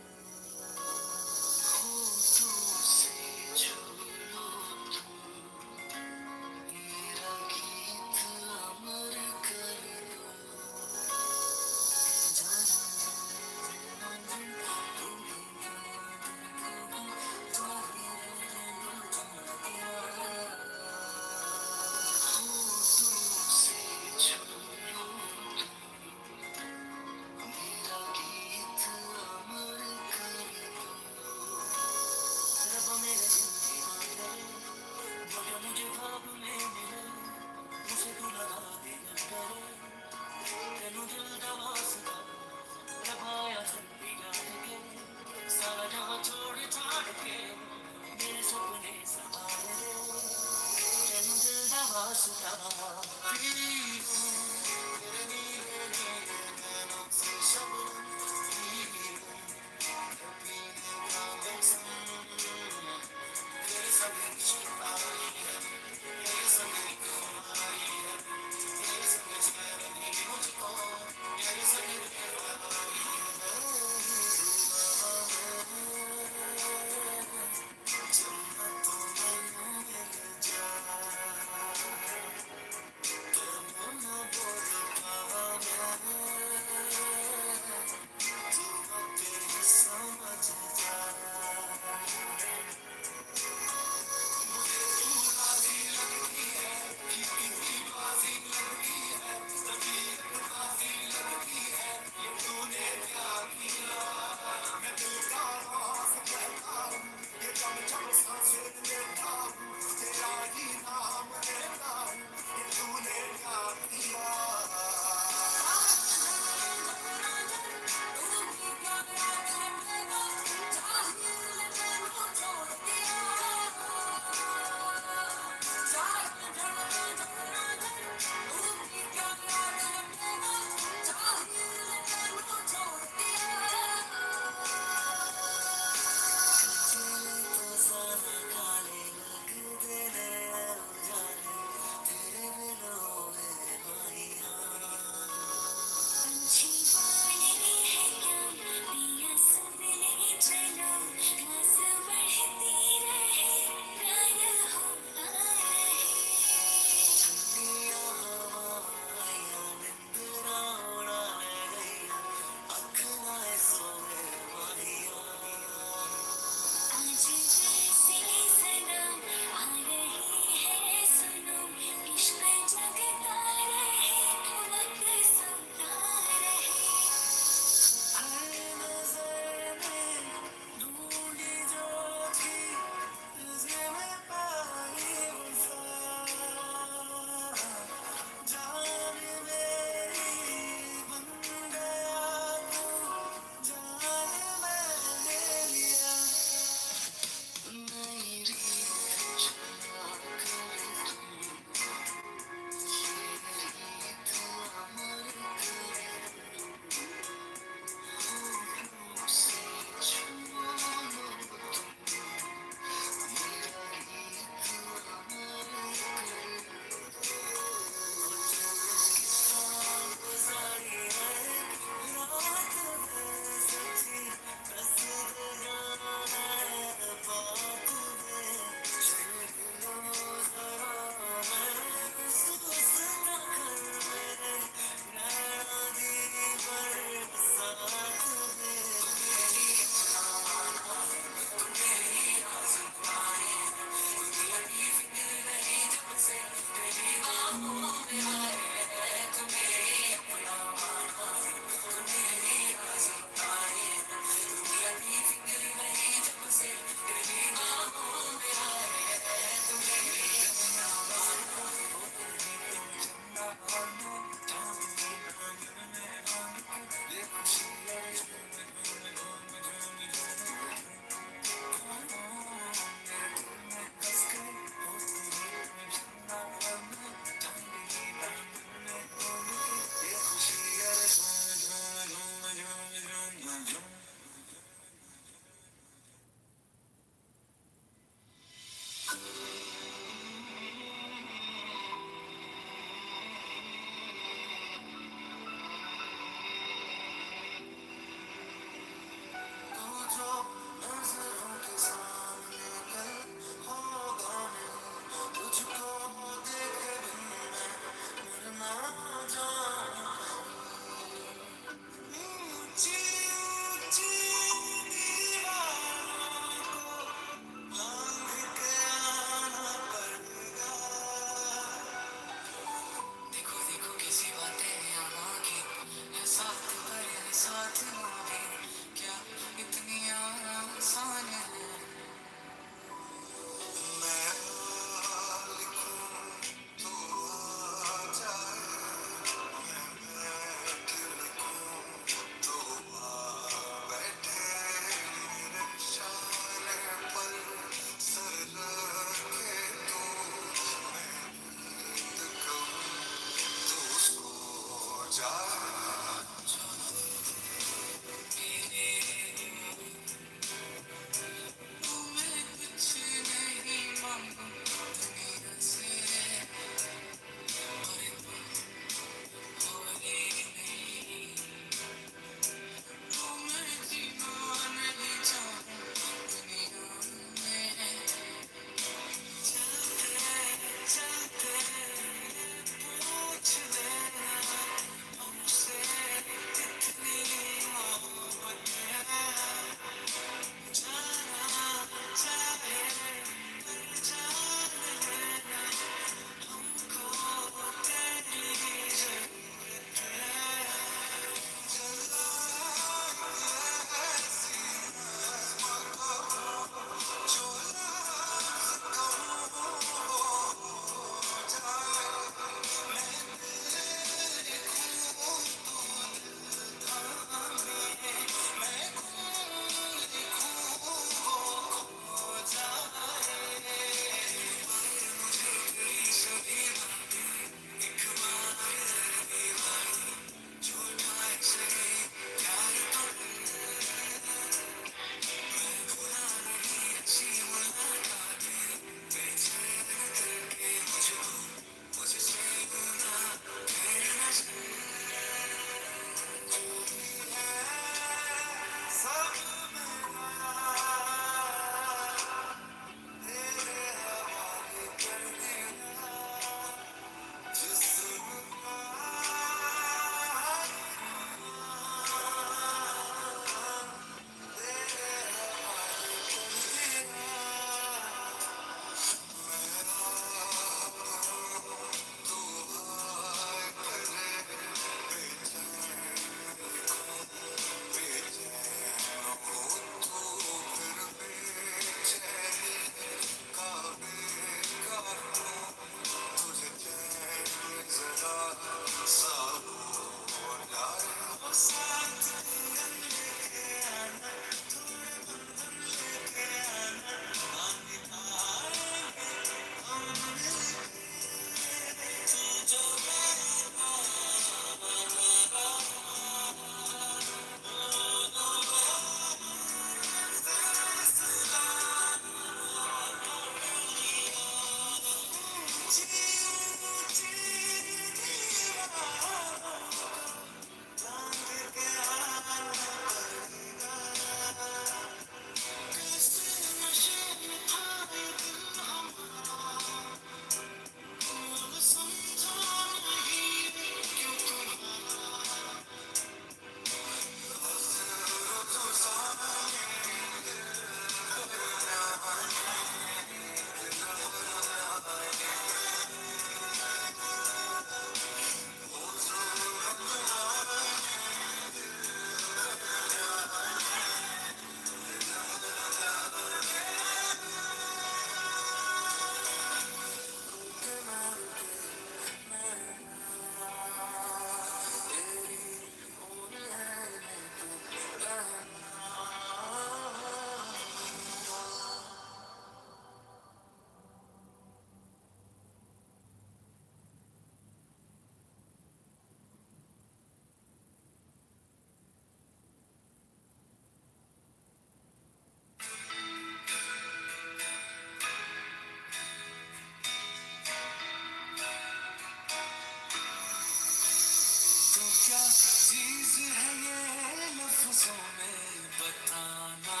चीज है ये लफ्जों में बताना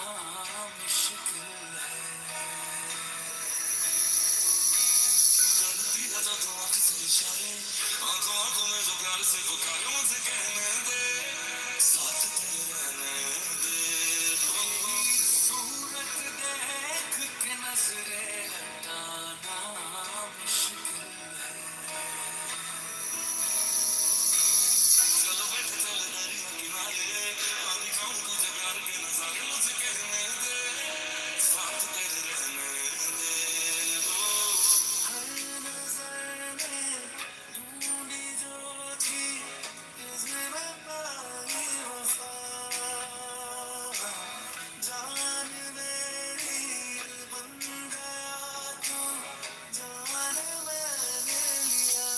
मुश्किल है करती है जो तो आँख से इशारे आंखों आंखों में जो प्यार से पुकारे मुझे कहने दे साथ तेरे रहने दे मेरी सूरत देख के नजरें हटाना मुश्किल है चलो बैठे चले दरिया किनारे आंधी खाऊं तुझे प्यार के नजारे मुझे कहने दे साथ तेरे रहने दे हर नजर में ढूंढी जो थी इसमें पाई वफा जान मेरी बन गया तू जान मैंने लिया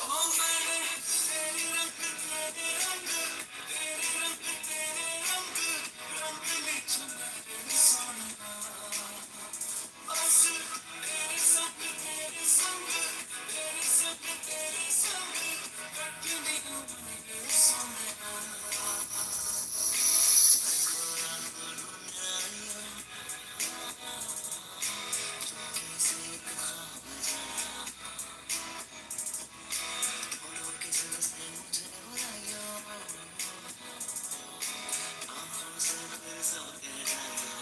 ओ मैंने तेरे रंग तेरे रंग तेरे रंग तेरे रंग रंग ले चुना तेरे सोना बस तेरे संग तेरे संग तेरे संग तेरे संग कटनी हूँ मेरे सोना खोया दुनिया कैसे एक ख्वाब जाया उड़ो के झुलसने मुझे बुलाया आँखों से फिर सब कह जाया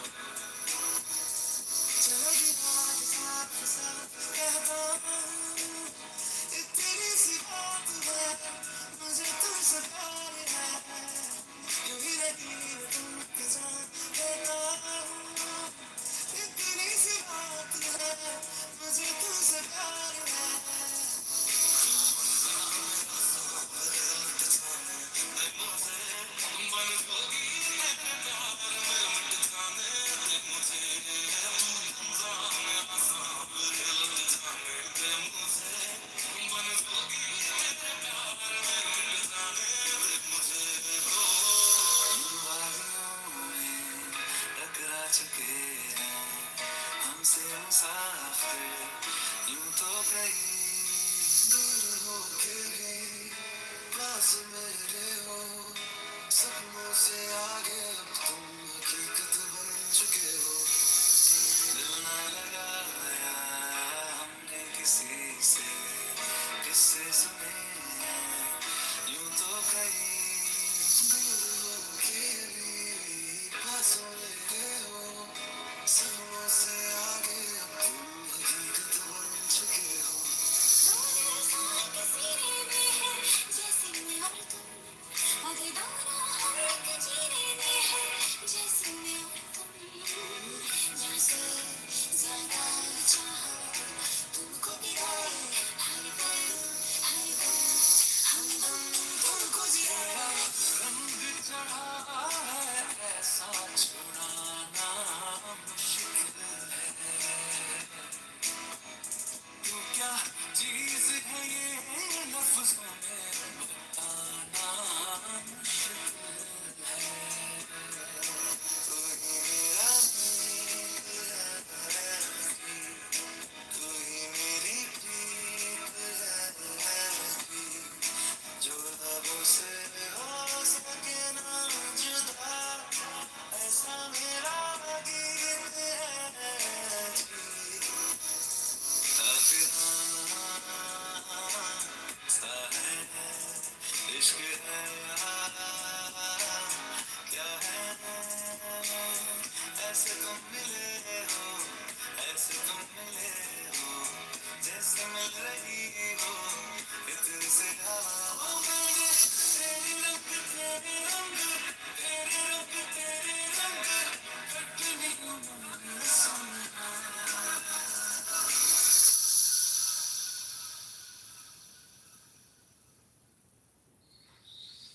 चलो जी आज साथ साथ कहता हूँ इतनी सी बात है मुझे तुमसे प्यार है यूं ही नहीं मैं तुमको जान देता हूँ इतनी सी बात है मुझे तुमसे प्यार है टकरा चुके हैं हमसे मुसाफिर यूं तो कहीं दूर हो के भी पास मेरे हो सपनों से आगे अब तुम हकीकत बन चुके हो दिल ना लगाया हमने किसी से किससे सुने हैं यूं तो कहीं दूर हो के भी पास मेरे हो सपनों से आगे अब तुम हकीकत बन चुके हो रंग चढ़ा है ऐसा छुड़ाना मुश्किल है तू क्या चीज है ये लफ्जों में बताना मुश्किल है तू ही मेरा तू ही मेरी प्रीत है जो लबों से हो सके ना जुदा ऐसा मेरा गीत है इश्क है क्या है ऐसे तुम मिले हो ऐसे तुम मिले हो जैसे मिल रही हो इतनी से हवा मैंने तेरे रंग तेरे रंग तेरे रंग तेरे रंग कटनी हूँ मेरे सोना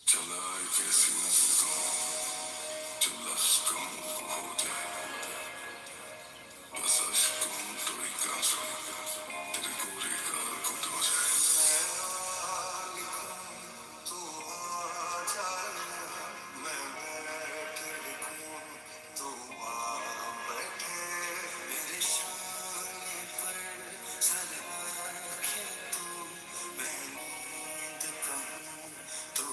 चला एक ऐसी नजर जो लफ्ज कम हो जाए बस अश्कों तो एक आंसू तेरे गोरे गाल को धो जाए तू आ जाए मैं बैठ लिखूं तू आ बैठे मेरे शान पर सदा के तू मैं नींद कहूं तू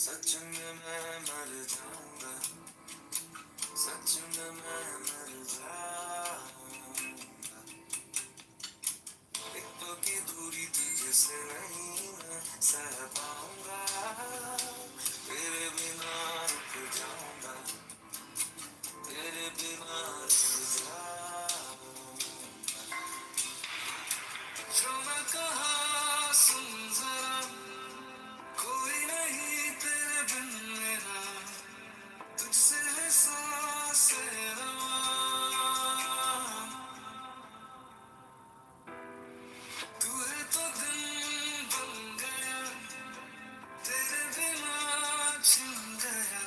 सच में मैं मर जाऊंगा सच में मैं मर जाऊंगा एक तो की दूरी तुझसे नहीं मैं सह पाऊंगा तेरे बिना रुक जाऊंगा तेरे बिना रुक जाऊंगा जो मैं कहा सुन जरा कोई नहीं तेरे बिन मेरा तुझसे है सांसें रवां तू है तो दिन बन गया तेरे बिना छिन गया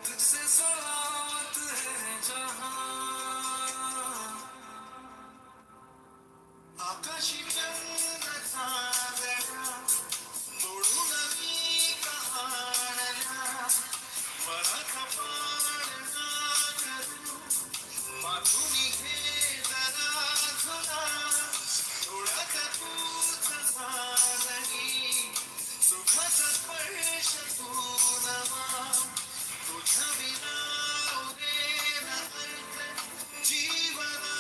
तुझसे सलामत है जहां आकाशी चंद्र चांदण्या तोडून मी कहाण्या मला कपाळना करू माथुनी घे जरा झुला थोडासा तूच झालनी सुखाचा स्पर्श तू नवा तुझ्या विना उरेल अर्थ जीवना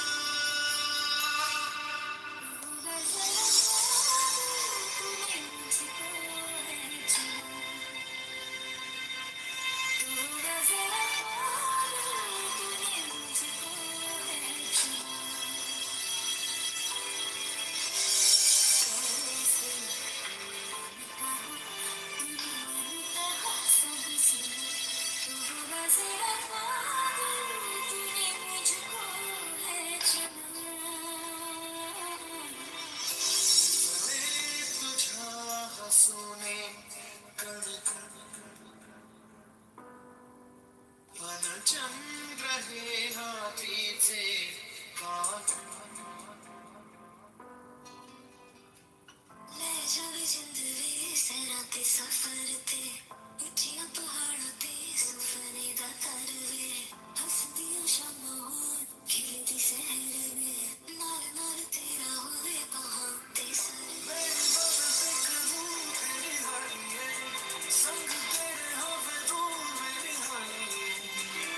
तुझ्या हसूने कण मन चंद्र हे हातीचे कान ले जावे जिंदगी से रातें सफर ते ऊंचियां पहाड़ों ते सुफने दा तरवे हंसदियां शामां खिलदी सहर में नाल नाल तेरा होवे बाहां ते सर मेरी बदते करूं तेरी हानिए संग तेरे होवे दूर मेरी हानिए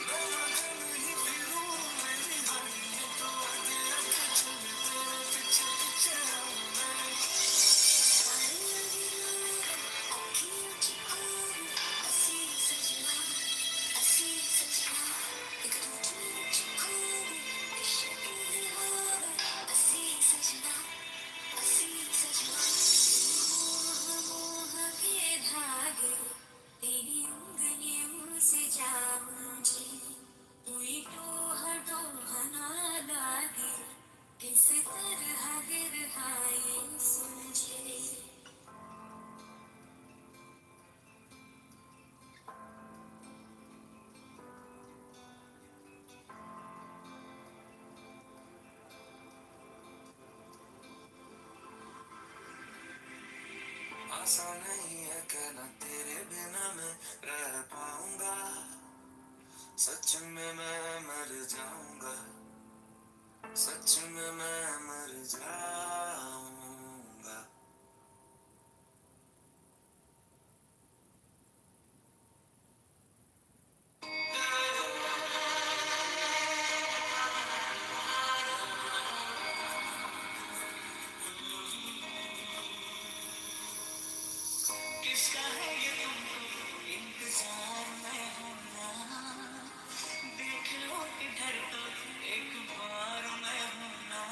मैं अगर नहीं फिरूं मेरी हानिए तो आगे आगे चले तेरे पीछे पीछे आऊं मैं किसी तरह गिर हाय समझे आसान नहीं है कहना तेरे बिना मैं रह पाऊंगा सच में मैं मर जाऊंगा सच में मैं मर जाऊंगा किसका है ये तुमको इंतजार में होना देख लो इधर तो एक बार मैं होना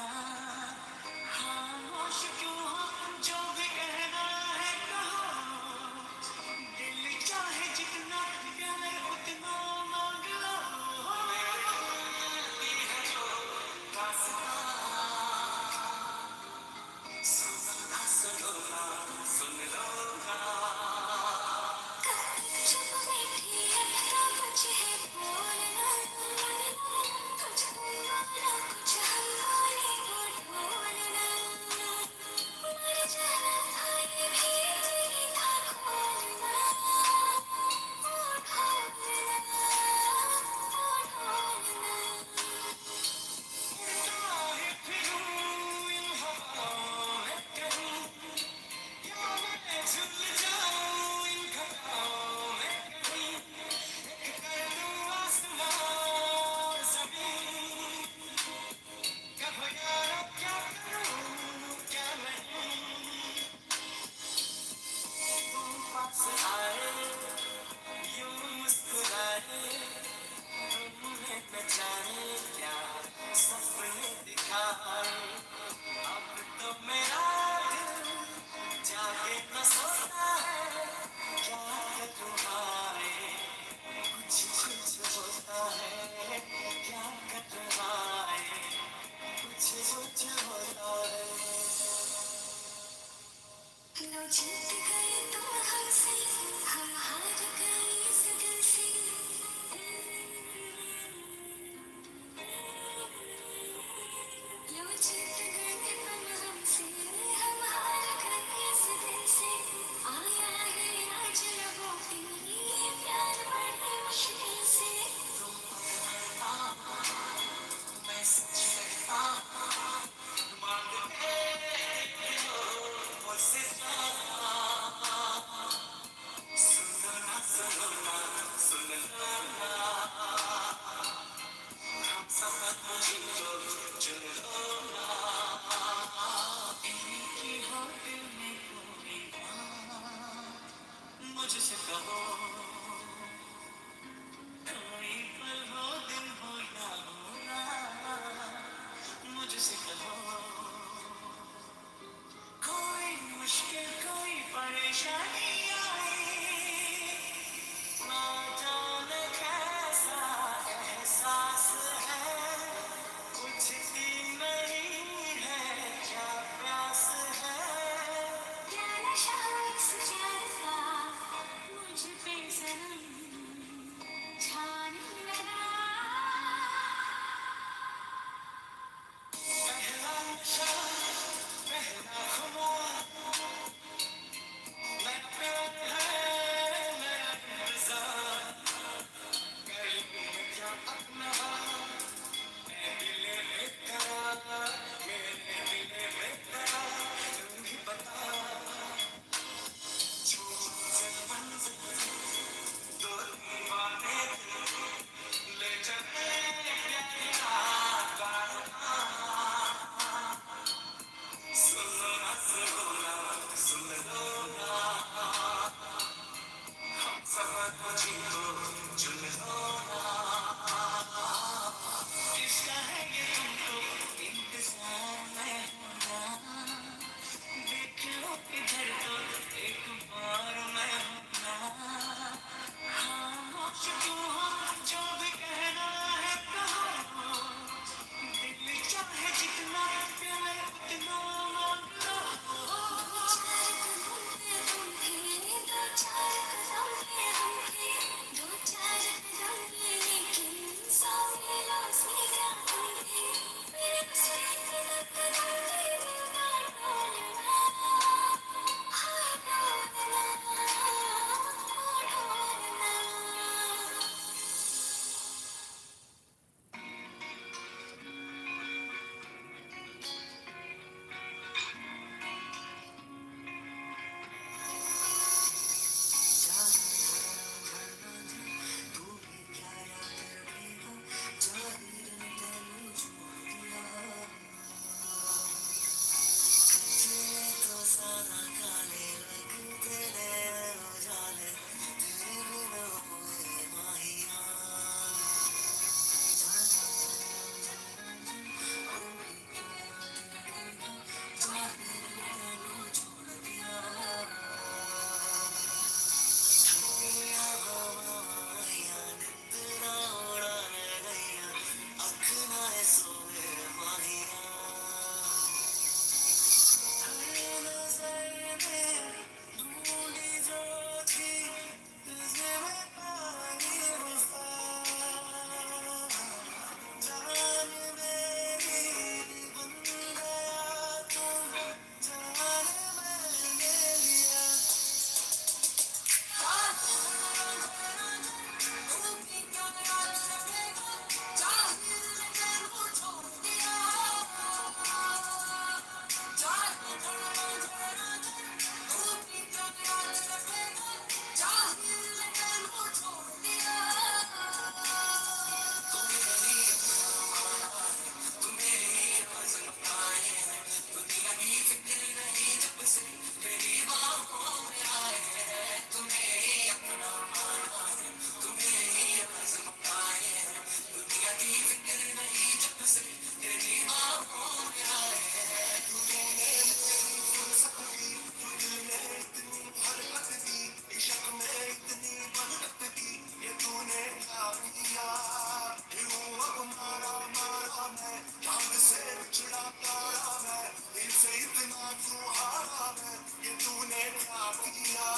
तू हारा मैं ये तूने क्या किया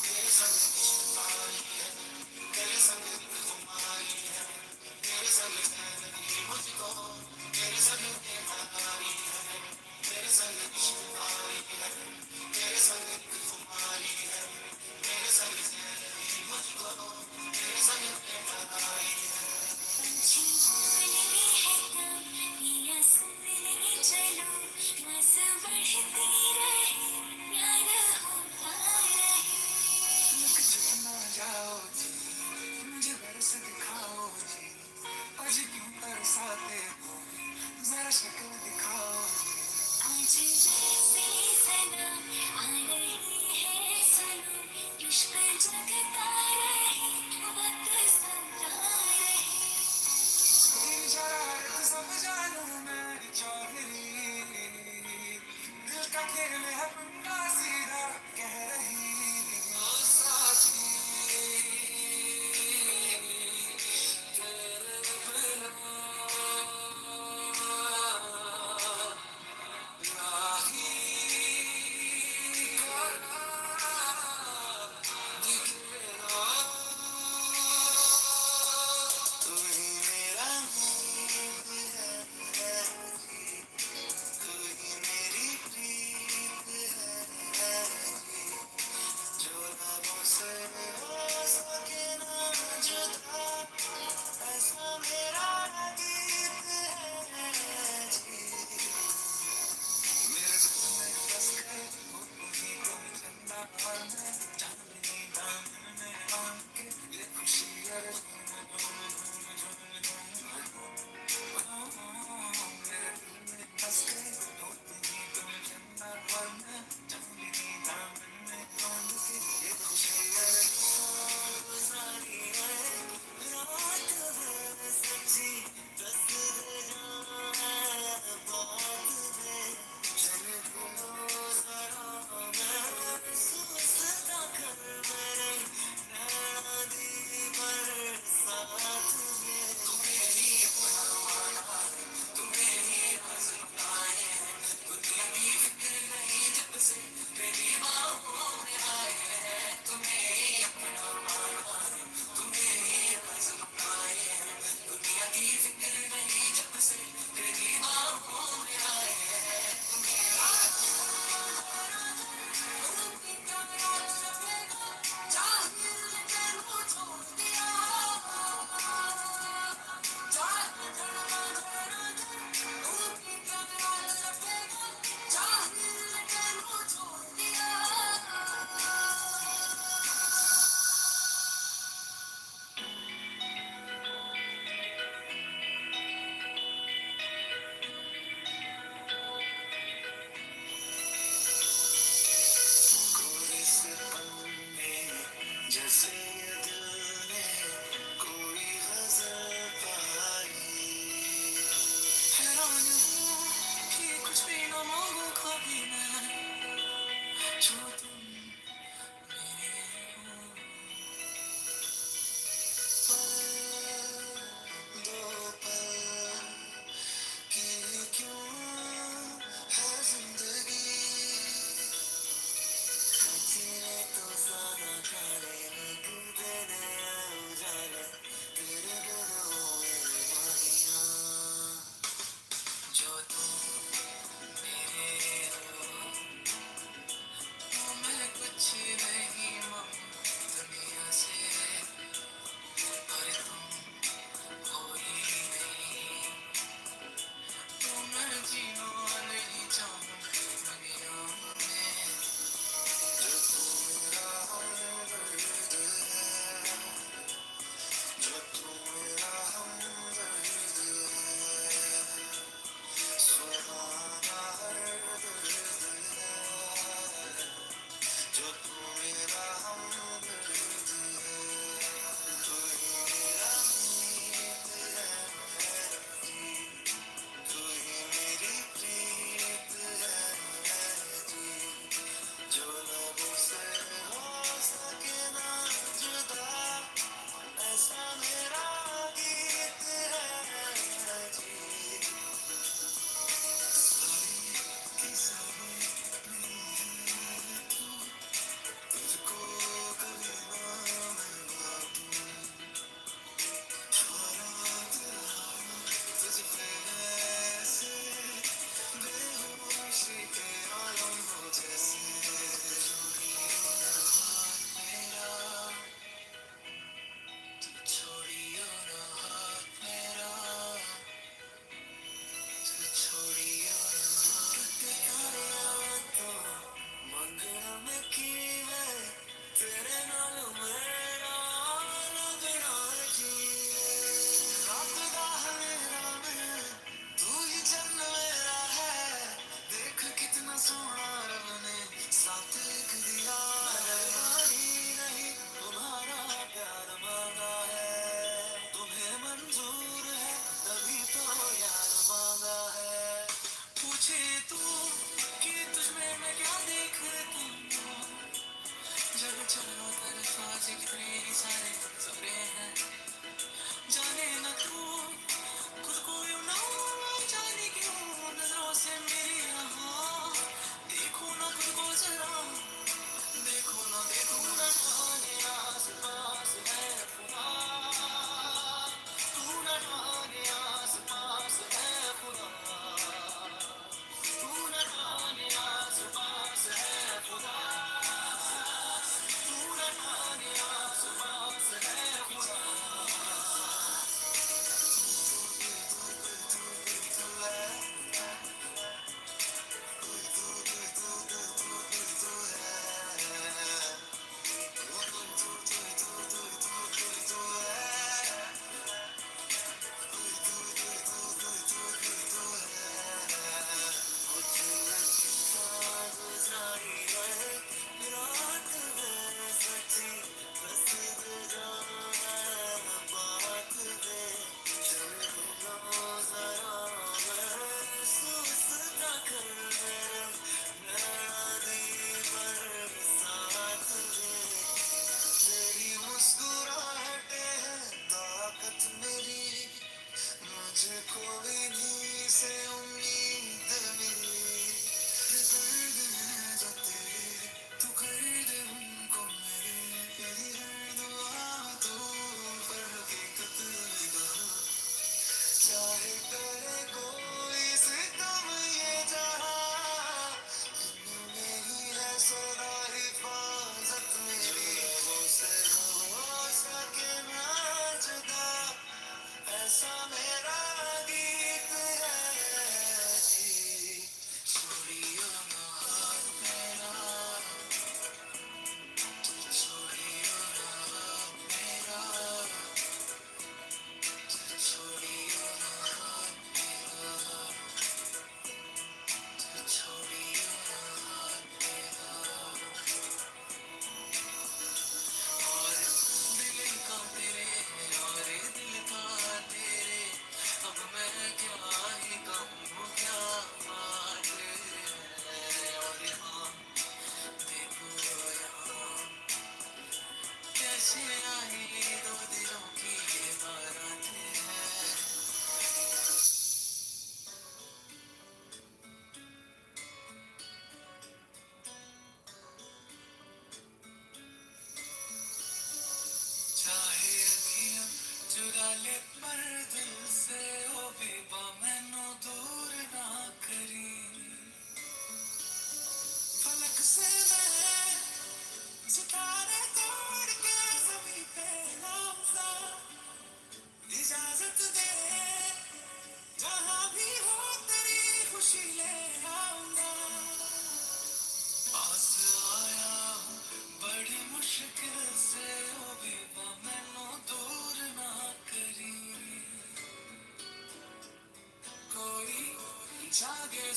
तेरे संग खुमारी है तेरे संग खुमारी है तेरे संग जिंदगी मुझको तेरे संग बेकरारी है तेरे संग खुमारी है तेरे संग खुमारी है तेरे संग जिंदगी मुझको तेरे संग बेकरारी है जाओ जी मुझे बरस दिखाओ जी आज क्यों बरसाते हो जरा शक्ल दिखाओ आज जैसे सनम आ रही है सनम इश्क जगता रहे वक्त सदा रहे तेरी शरारत सब जानूं मैं चौधरी दिल का खेल है पंगा सीधा कह रही ओ साथी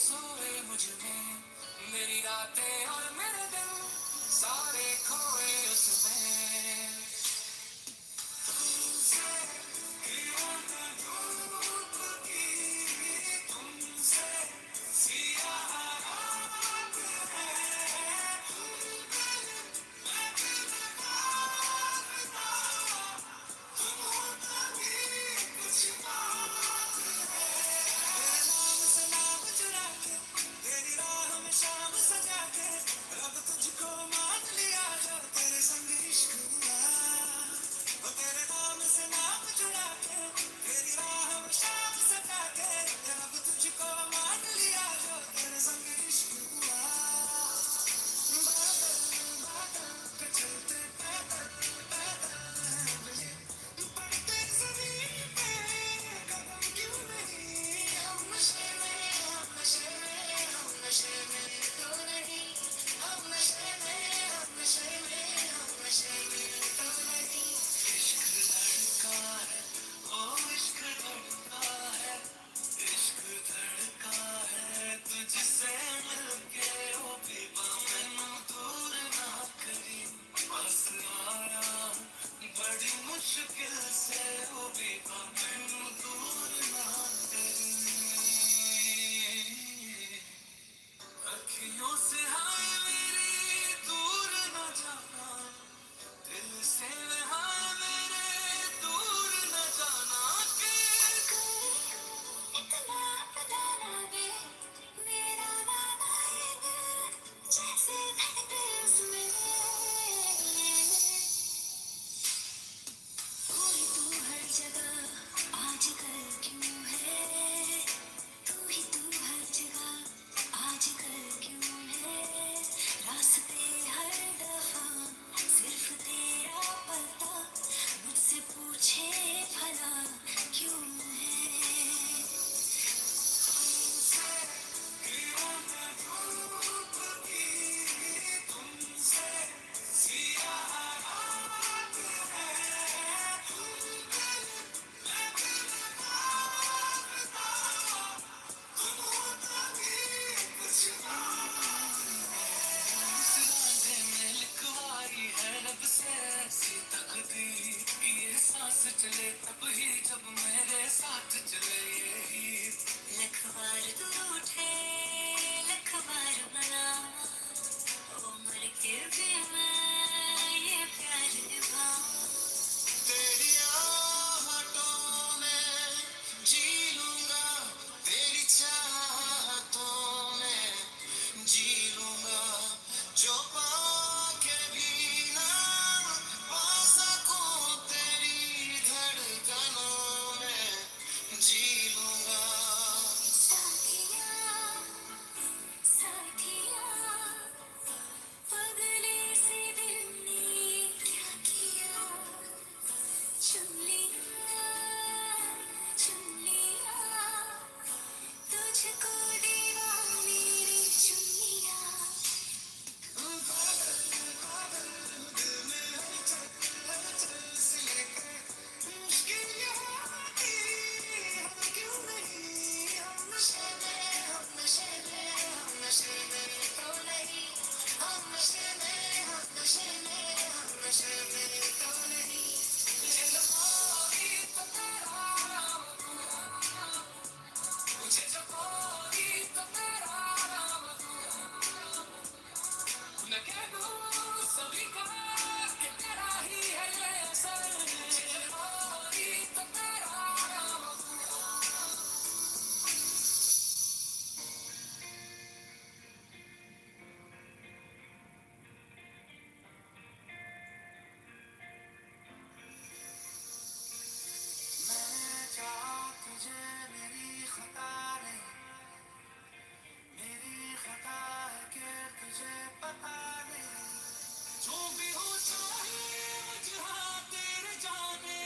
सोए मुझ में मेरी रातें और मेरे दिन सारे खोए उसमें तुमसे दीवाना धूप की तुमसे सिया रात है मैं बेनकाब तुम हो तभी कुछ बात है तेरे नाम से नाम चुरा के तेरी राह में शाम सजा के रब तुझको मान लिया जो तेरे संग इश्क हुआ वो तेरे नाम से नाम चुरा के तेरी राह में शाम सजा के रब तुझको मान लिया जो तेरे संग इश्क हुआ बादल बादल पे चलते पैदल पैदल हैं मुझे पड़ते ज़मीन पे कदम क्यों नहीं हम नशे में हम नशे में हम नशे में तो नहीं हम नशे में हम नशे में हम नशे में तो नहीं इश्क धड़का है ओ इश्क धड़का है इश्क धड़का है तुझसे मिलके ओ बेबा मैनू दूर ना करी बस आया हूँ बड़ी मुश्किल से ओ बेबा मैनू दूर ना करी अखियों से हाय मेरी दूर न जाना दिल से हाय मेरे दूर न जाना के इतना पता लगे मेरा वादा है दिल जैसे धड़के उसमें तू ही तू हर जगह आजकल क्यों है तू ही तू हर जगह आजकल क्यों है रास्ते हर दफा सिर्फ तेरा पता मुझसे पूछे भला क्यों है तुमसे दीवाना धूप की तुमसे सिया रात है मैं बेनकाब तुम हो तभी कुछ बात इस राधे में लिखवाई है रब से ऐसी तकदीर ये सांस चले तब ही जब मेरे साथ चले ये ही लख बार तू उठे लख बार मना ओ मर के भी मैं ये प्यार निभाऊं तेरी आहटों में जी लूंगा तेरी चाहतों में जी लूंगा जो पाके भी ना पा सकूं तेरी धड़कनों में जी लूंगा साथिया साथिया पगले से दिल ने क्या किया चुन लिया तुझको दीवाने ने चुन लिया पागल पागल दिल में हलचल सी लेके मुश्किल यहाँ आती हम क्यों नहीं हम नशे में हम नशे में हम नशे में तो नहीं हम नशे में हम नशे में हम नशे में तो नहीं मुझे जो कोई तो तेरा नाम मुझे जो कोई तो तेरा नाम मैं कह दूं सभी को कि तेरा ही है ये असर मुझे जो कोई तो तेरा नाम मैंने चाहा तुझे मेरी खता नहीं मेरी खता है कि तुझे पता नहीं जो भी हो चाहे मुझे हाँ तेरे जाने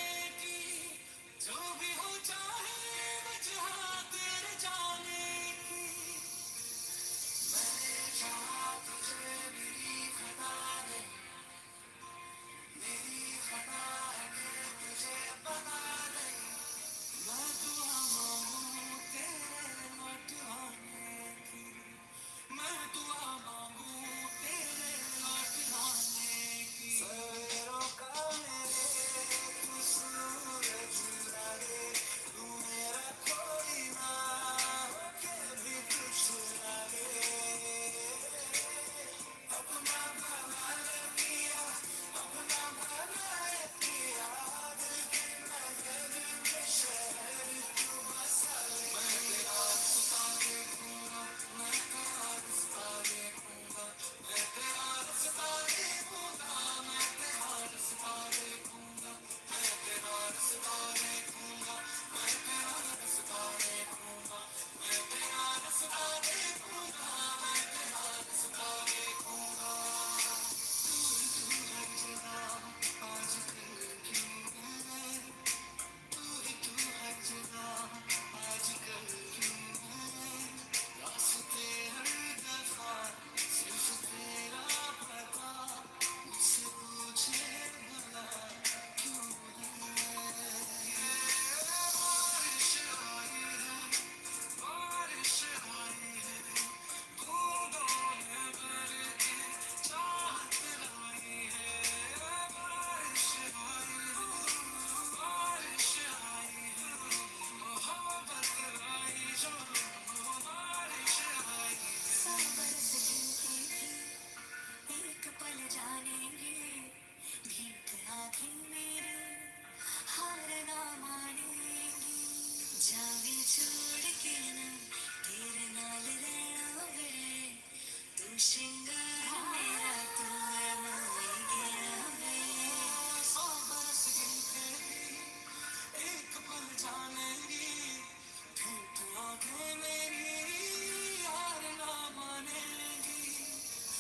गिनती भी एक पल जानेंगे भीग आंखें मेरी हार ना मानेंगी जावे छोड़ के ना तेरे नाल रहना वे तू श्रृंगार मेरा तू है माए गया वे सौ बरस गिनते भी एक पल जानेंगी भीग आंखें मेरी हार ना मानेंगी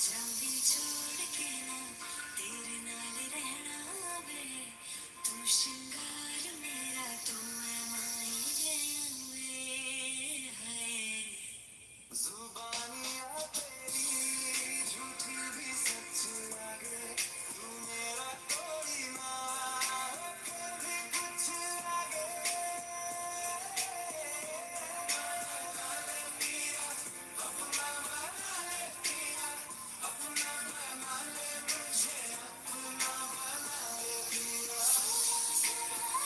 जावे छोड़ के ना तेरे नाल रहना वे तू श्रृंगार मेरा तू है माए गया वे है जुबानियाँ तेरी झूठी भी सच लगे तू मेरा कोई ना फिर भी कुछ लगे अपना बना ले पिया अपना बना ले मुझे अपना बना ले पिया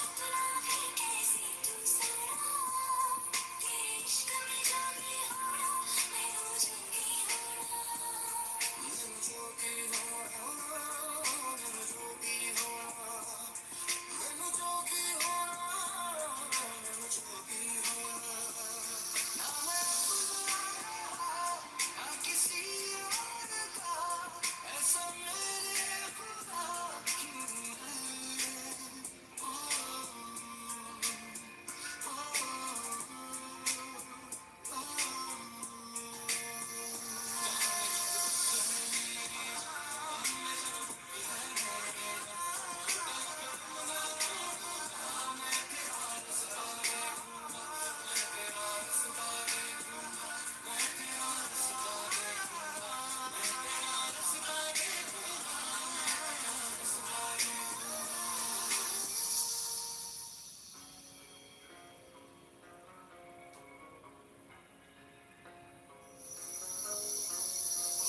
अपना है कैसी तू सरा तेरे इश्क में जागे होना मैं जोगी होना मैं जोगी होना मैं जोगी होना मैं जोगी होना मैं जोगी होना ना मैं अपना ना किसी और का ऐसा मेरे खुदा क्यों है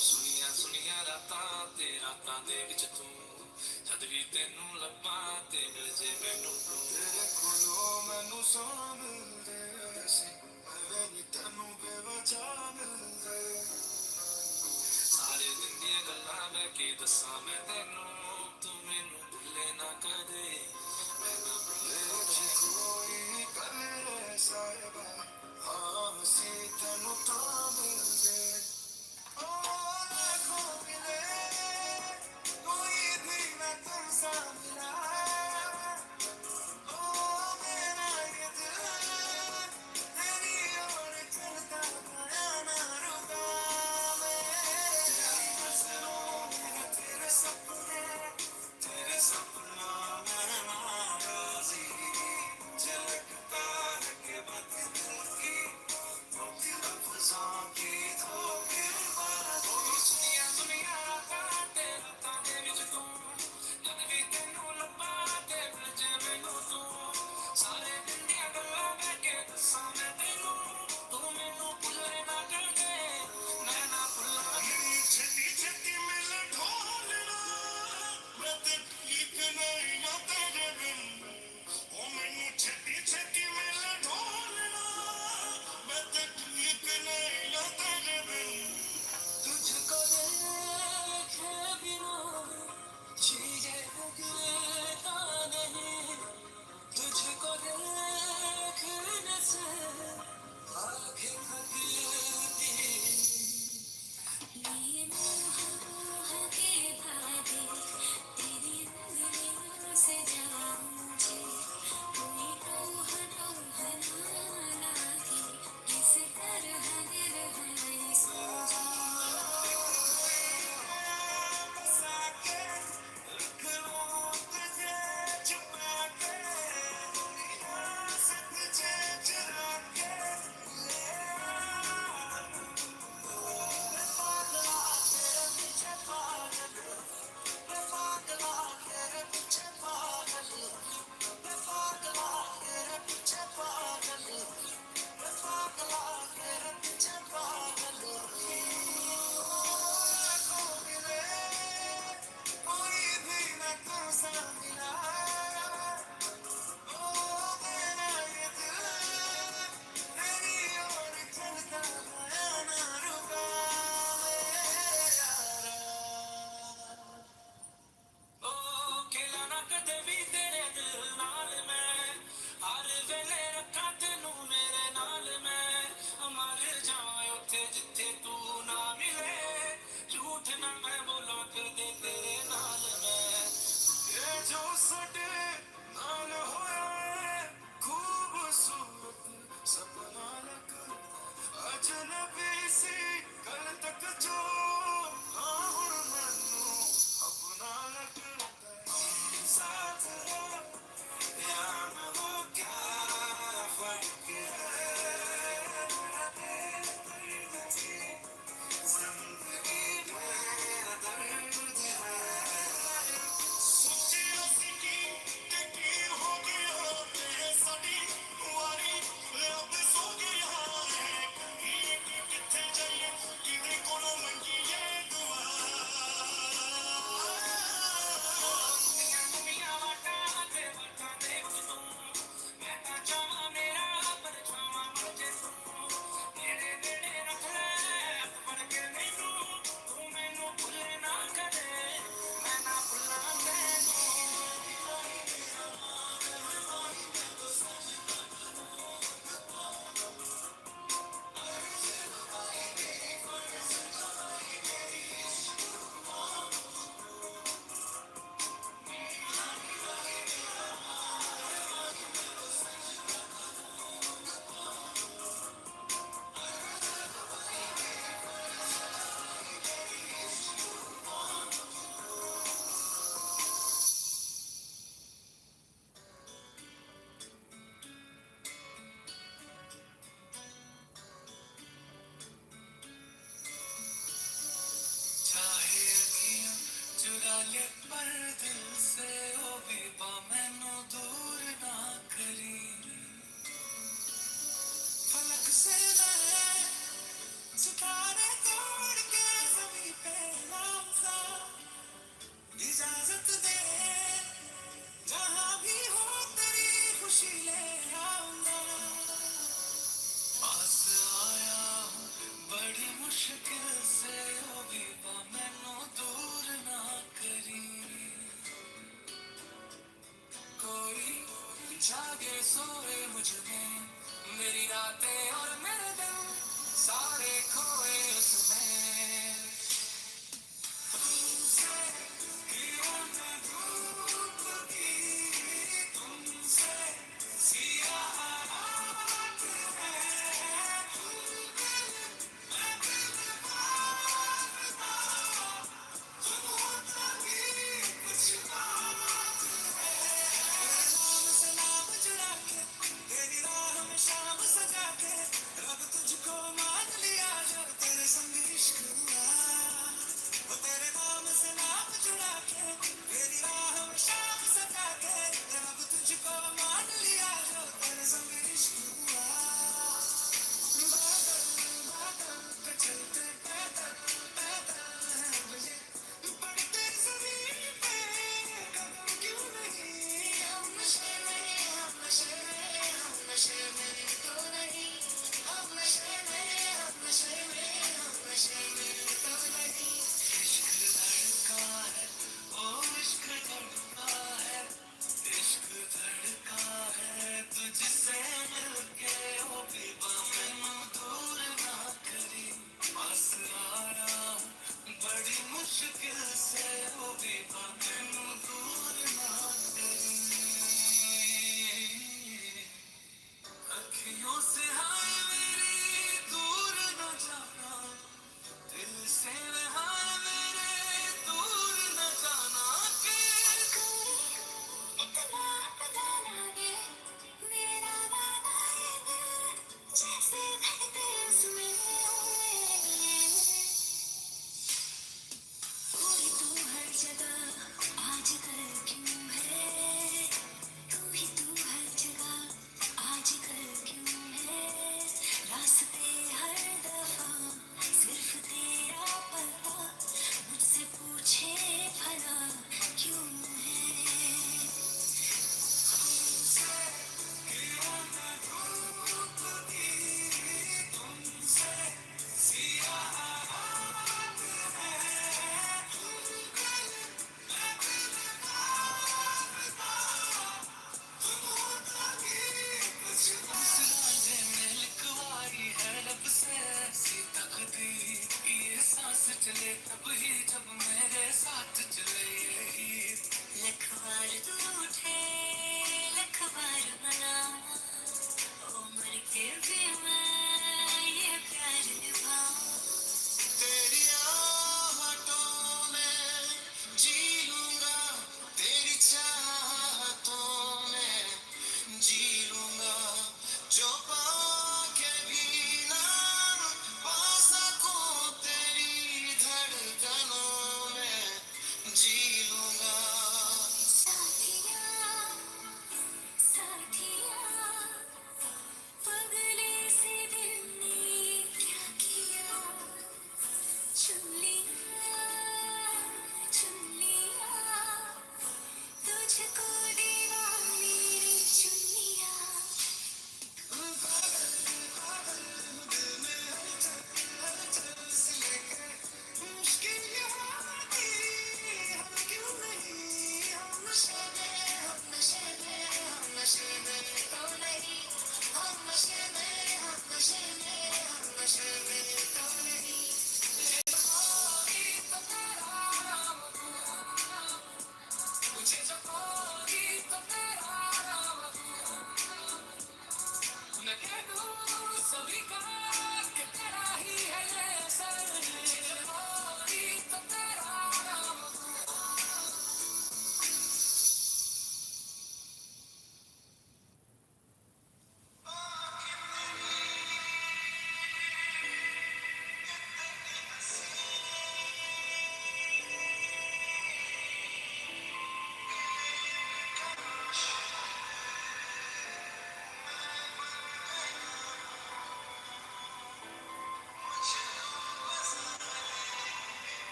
ਸੁਨੀਆਂ ਸੁਨੀਆਂ ਰਾਤਾਂ ਤੇ ਰਾਤਾਂ ਦੇ ਵਿੱਚ ਤੂੰ ਜਦ ਵੀ ਤੈਨੂੰ ਲੱਭਾਂ ਤੇ ਮਿਲ ਜੇ ਮੈਨੂੰ ਤੂੰ ਤੇਰੇ ਕੋਲੋਂ ਮੈਨੂੰ ਸੋਹਣਾ ਮਿਲਦੇ ਸੀ ਐਵੇਂ ਨੀ ਤੈਨੂੰ ਬੇਵਜ੍ਹਾ ਮਿਲਦੇ ਸਾਰੇ ਦਿਨ ਦੀਆਂ ਗੱਲਾਂ ਬਹਿ ਕੇ ਦੱਸਾਂ ਮੈਂ ਤੈਨੂੰ ਤੂੰ ਮੈਨੂੰ ਭੁੱਲੇ ਨਾ ਕਦੇ ਮੈਂ ਨਾ ਭੁੱਲੇ ਜੇ ਕੋਈ ਕਰੇ ਸਾਹਿਬਾ ਹਾਂ ਅਸੀਂ ਤੈਨੂੰ ਤਾਂ ਮਿਲਦੇ कोई भी न तुमसा मिला ओ मेरा ये दिल तेरी ओर चलता गया ना रुका मैं तेरी नज़रों में तेरे सपना मैं नाराज़ी झलकता है कि बात दिल की धोखे लफ्ज़ों की धोखेबाज़ी सुनिया सुनिया रातां ते रातां दे विच तू जद भी तैनूं लब्भां ते मिल जे मैनूं तू सारे दिन दियां गल्लां बह के दस्सां मैं तैनूं तू मैनूं भुल्ले ना कर दे मैं ना भुल्लां छेती छेती मिल ढोलना मैं ते ठीक नहीं ना तेरे बिन ओ मैनूं छेती छेती मिल ढोलना मैं ते ठीक नहीं ना तेरे बिन तुझको देखे बिना जीने लगता नहीं तुझको देखने से आँखें थकती ये मोह के बादे तेरी नजरों से जाऊंगी कोई टोह टोह ना लगे किस तरह दिल है समझा बसा के रख लूं तुझे छुपा के दुनिया से तुझे चुरा के ले मैं पागला तेरे पीछे पागल मैं पागला तेरे पीछे पागल ले पर दिल से ओ बीबा मैनू दूर ना करी फलक से मैं सितारे तोड़ के जमीन पे लाऊंगा इजाजत दे जहां भी हो तेरी खुशी ले आऊंगा पास आया हूँ बड़ी मुश्किल से ओ बीबा मैनू दूर ना करी कोई जागे सोए मुझ में मेरी रातें और मेरे दिन सारे खोए उसमें तुमसे किरण में धूप की तुमसे सिया रात है मैं दिल पागल तुम हो तभी कुछ बात है नाम से नाम चुरा के तेरी राह में शाम सजा के रब तुझको मान लिया जो तेरे संग इश्क हुआ वो तेरे नाम से नाम चुरा के तेरी राह में शाम सजा के रब तुझको मान लिया जो तेरे संग इश्क हुआ बादल बादल पे चलते पैदल पैदल है मुझे पड़ते जमीन पे कदम क्यों नहीं हम नशे में हम नशे में हम नशे में तो नहीं हम नशे में हम नशे में हम नशे में तो नहीं इश्क धड़का है ओ इश्क धड़का है इश्क धड़का है तुझसे मिलके ओ बीबा मैनू दूर ना करी पास आया हूँ बड़ी मुश्किल से ओ बीबा मैनू दूर ना करी अखियों से हाय मेरी दूर न जाना दिल से हाय मेरे दूर न जाना के इतना पता लगे मेरा वादा ये दिल जैसे धड़के उसमें कोई तू हर जगह आजकल क्यों है तू ही तू हर जगह आजकल क्यों है रास्ते हर दफा सिर्फ तेरा पता मुझसे पूछे भला क्यों है तुमसे किरण में धूप की तुमसे सिया रात है मैं दिल पागल तुम हो तभी कुछ रांझे में लिखवाई है लब से ऐसी तकदीर ये सांस चले तब ही जब मेरे साथ चले यही लख बार तू उठे लख बार मनाऊं ओ मर के भी मैं ये प्यार निभाऊं तेरी आहटों में जी लूंगा तेरी चाहतों में जी लूंगा जो पाके भी ना पा सकूं तेरी धड़कनों में जी लूंगा साथिया साथिया पगले से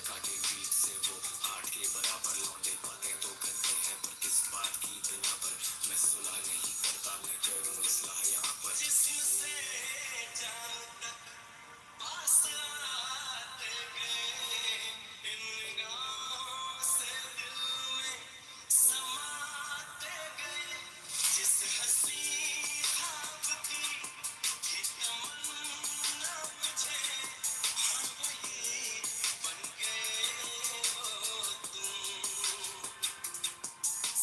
काटे बीच से वो 8 के बराबर लौंडे बातें तो करते हैं पर किस बात की बिना पर मैं सुलह नहीं करता मैं करूं इस्लाह यहाँ पर जिससे जान तक पास आते गए इन निगाहों से दिल में समाते गए जिस हंसी ख्वाब की ये तमन्ना मुझे हाँ वही बन गए हो तुम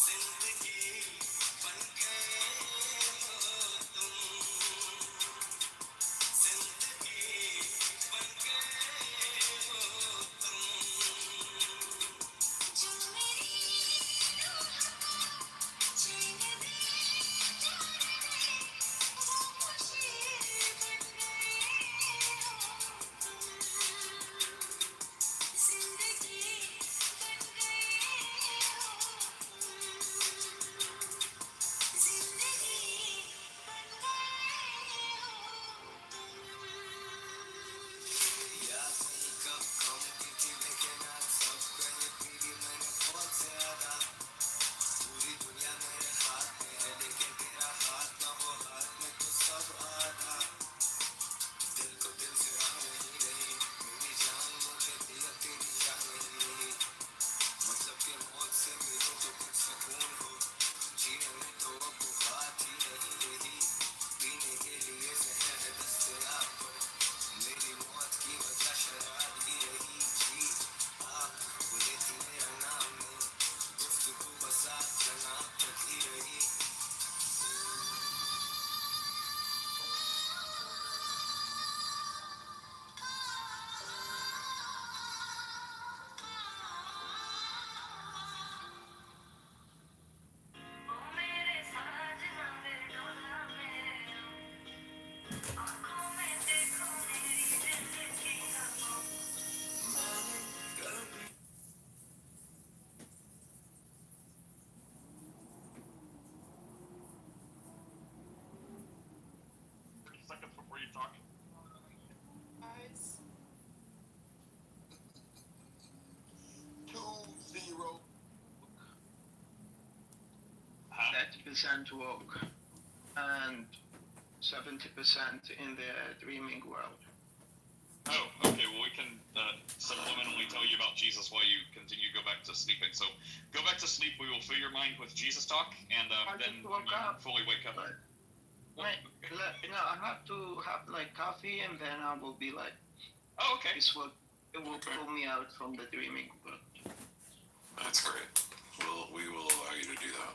जिंदगी बन गए हो तुम जिंदगी बन गए हो तुम जो मेरी रूह को चैन दे जाने दे वो खुशी बन गए हो तुम जिंदगी बन गए हो तुम जिंदगी बन गए हो तुम याद नहीं कब कम की थी लेकिन आज सब कहीं पीली मैंने बहुत ज्यादा पूरी दुनिया मेरे हाथ में है लेकिन तेरा हाथ ना हो हाथ में तो सब आधा दिल को दिल से राह नहीं रही मेरी जान मुझे दिया तेरी जान नहीं रही मतलब कि मौत से मिलो तो कुछ सुकून हो जीने में तो अब वो बात ही नहीं रही पीने के लिए जहर है दस्तयाब पर मेरी मौत की वजह शराब ही रही जी आप वो लेती मेरा नाम नहीं गुफ्तगू बस आप जनाब तक ही रही ओ मेरे साजना मेरे डोला मेरे आँखों में देखो मेरी दिल की खबरों मैंने कभी 30 seconds before you talk. guys 2-0. 30% woke and 70% in the dreaming world. Oh, okay. Well, we can subliminally tell you about Jesus while you continue to go back to sleeping. So, go back to sleep. We will fill your mind with Jesus talk, and then just woke when you up. fully wake up. Wait, no, I have to have like coffee and then I will be like, oh, okay. It will pull me out from the dreaming world. That's great. We will allow you to do that.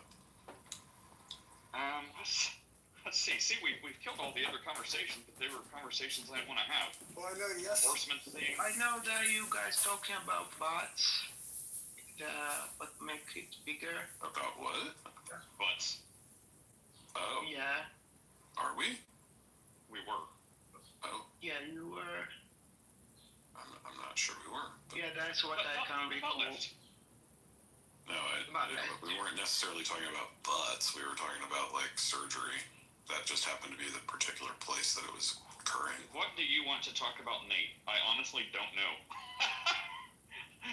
Let's see. We've killed all the other conversations, but they were conversations I didn't want to have. well I know yes Horseman thing. I know that you guys talking about bots, but make it bigger. About what? Butts. Oh, Yeah, are we? We were. Oh, yeah, you were. I'm not sure we were. But Yeah, that's what I can recall. no, we weren't necessarily talking about butts. We were talking about like surgery. That just happened to be the particular place that it was occurring. What do you want to talk about, Nate? I honestly don't know.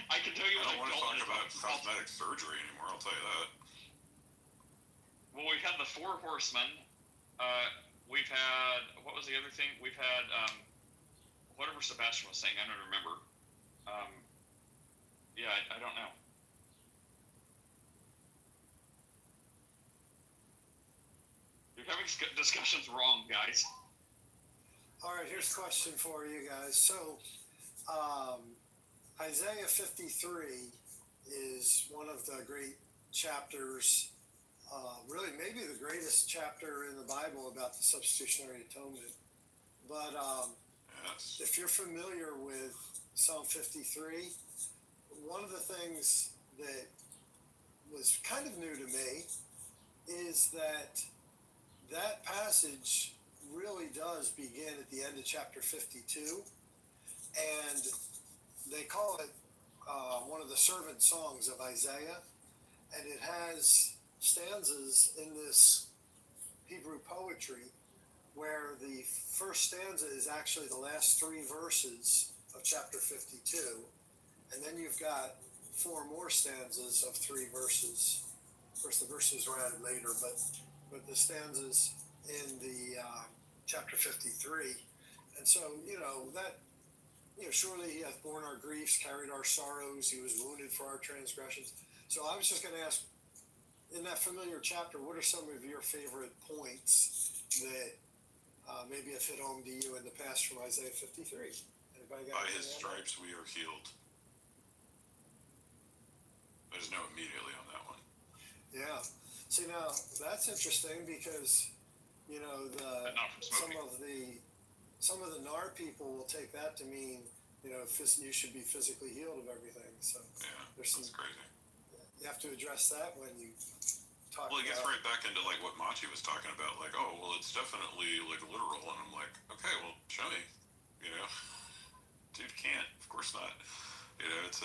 I can tell you I what don't want to talk about about. cosmetic surgery anymore. I'll tell you that. Well, we've had the 4 horsemen. We've had, what was the other thing? We've had whatever Sebastian was saying. I don't remember. Yeah, I don't know. You're having discussions wrong, guys. all right here's a question for you guys so Isaiah 53 is one of the great chapters really maybe the greatest chapter in the Bible about the substitutionary atonement but Yes. if you're familiar with Psalm 53 one of the things that was kind of new to me is that passage really does begin at the end of chapter 52 and they call it one of the servant songs of Isaiah and it has stanzas in this Hebrew poetry where the first stanza is actually the last 3 verses of chapter 52 And then you've got 4 more stanzas of 3 verses. Of course, the verses were added later, but the stanzas in the chapter 53. And so, that, surely he hath borne our griefs, carried our sorrows, he was wounded for our transgressions. So I was just going to ask, in that familiar chapter, what are some of your favorite points that maybe have hit home to you in the past from Isaiah 53? Anybody got By his stripes we are healed. There's no immediately on that one. Yeah. See, now that's interesting because, some of the NAR people will take that to mean, you should be physically healed of everything. So yeah, that's crazy. You have to address that when you talk. Well, it gets right back into like what Machi was talking about, like, oh, well, it's definitely like literal, and I'm like, okay, well, show me, dude can't, of course not, it's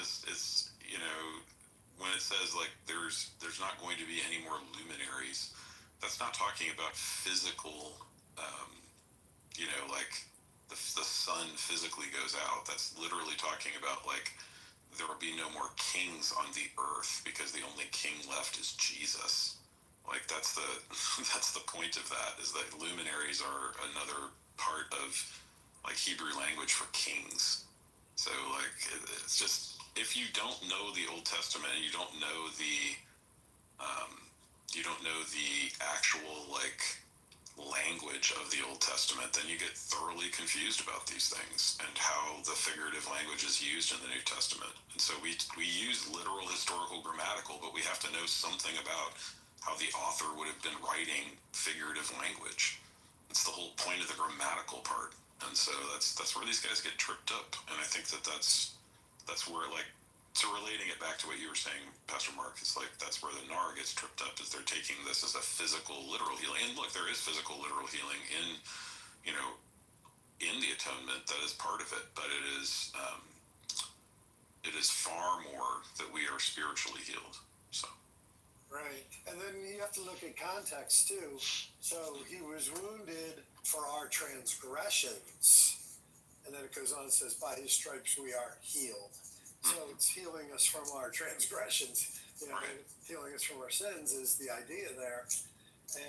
when it says like there's not going to be any more luminaries, that's not talking about physical, like the sun physically goes out. That's literally talking about like there will be no more kings on the earth because the only king left is Jesus. Like that's the point of that, is that luminaries are another part of like Hebrew language for kings. So like it's just, if you don't know the Old Testament and you don't know the actual like language of the Old Testament, then you get thoroughly confused about these things and how the figurative language is used in the New Testament. And so we use literal historical grammatical, but we have to know something about how the author would have been writing figurative language. It's the whole point of the grammatical part. And so that's where these guys get tripped up. And I think that's where, like, so relating it back to what you were saying, Pastor Mark, it's like that's where the NAR gets tripped up, is they're taking this as a physical, literal healing. And look, there is physical, literal healing in the atonement. That is part of it, but it is far more that we are spiritually healed. So. Right, and then you have to look at context too. So he was wounded for our transgressions, and then it goes on and says, by his stripes we are healed. So it's healing us from our transgressions, healing us from our sins is the idea there.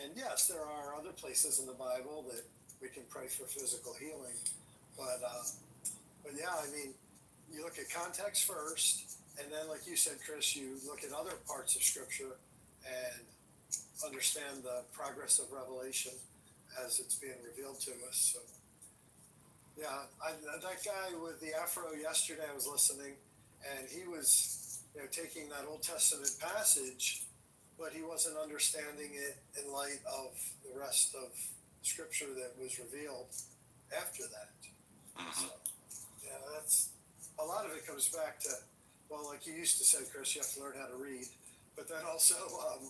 And yes, there are other places in the Bible that we can pray for physical healing, but yeah, I mean, you look at context first, and then, like you said, Chris, you look at other parts of Scripture and understand the progress of revelation as it's being revealed to us. So, yeah, that guy with the afro yesterday, I was listening, and he was, taking that Old Testament passage, but he wasn't understanding it in light of the rest of Scripture that was revealed after that. So, yeah, that's a lot of it comes back to, well, like you used to say, Chris, you have to learn how to read, but then also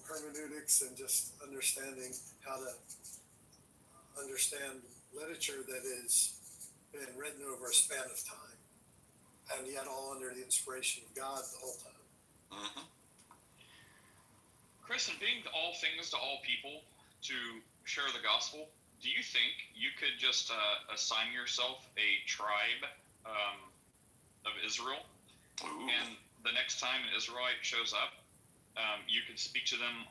hermeneutics and just understanding how to understand literature that has been written over a span of time, and yet all under the inspiration of God the whole time. Mm-hmm. Chris, in being all things to all people to share the gospel, do you think you could just assign yourself a tribe of Israel, and the next time an Israelite shows up, you could speak to them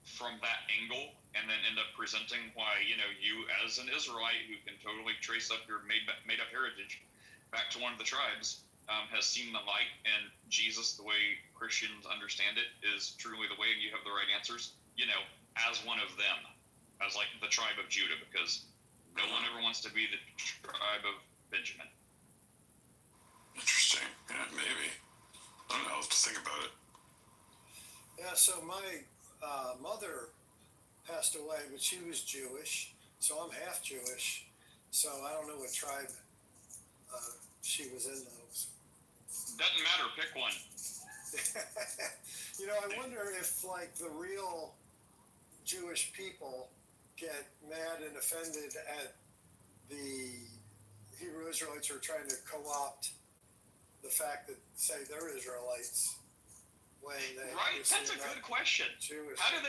from that angle, and then end up presenting why you as an Israelite who can totally trace up your made up heritage back to one of the tribes, has seen the light, and Jesus, the way Christians understand it, is truly the way, and you have the right answers, as one of them, as like the tribe of Judah, because no one ever wants to be the tribe of Benjamin. Interesting. Yeah, maybe. I don't know. I'll have to think about it. Yeah, so my mother passed away, but she was Jewish, so I'm half Jewish, so I don't know what tribe she was in those. Doesn't matter, pick one. I wonder if like the real Jewish people get mad and offended at the Hebrew Israelites who are trying to co-opt the fact that, say, they're Israelites when they... Right, that's a good question. Jewish. How do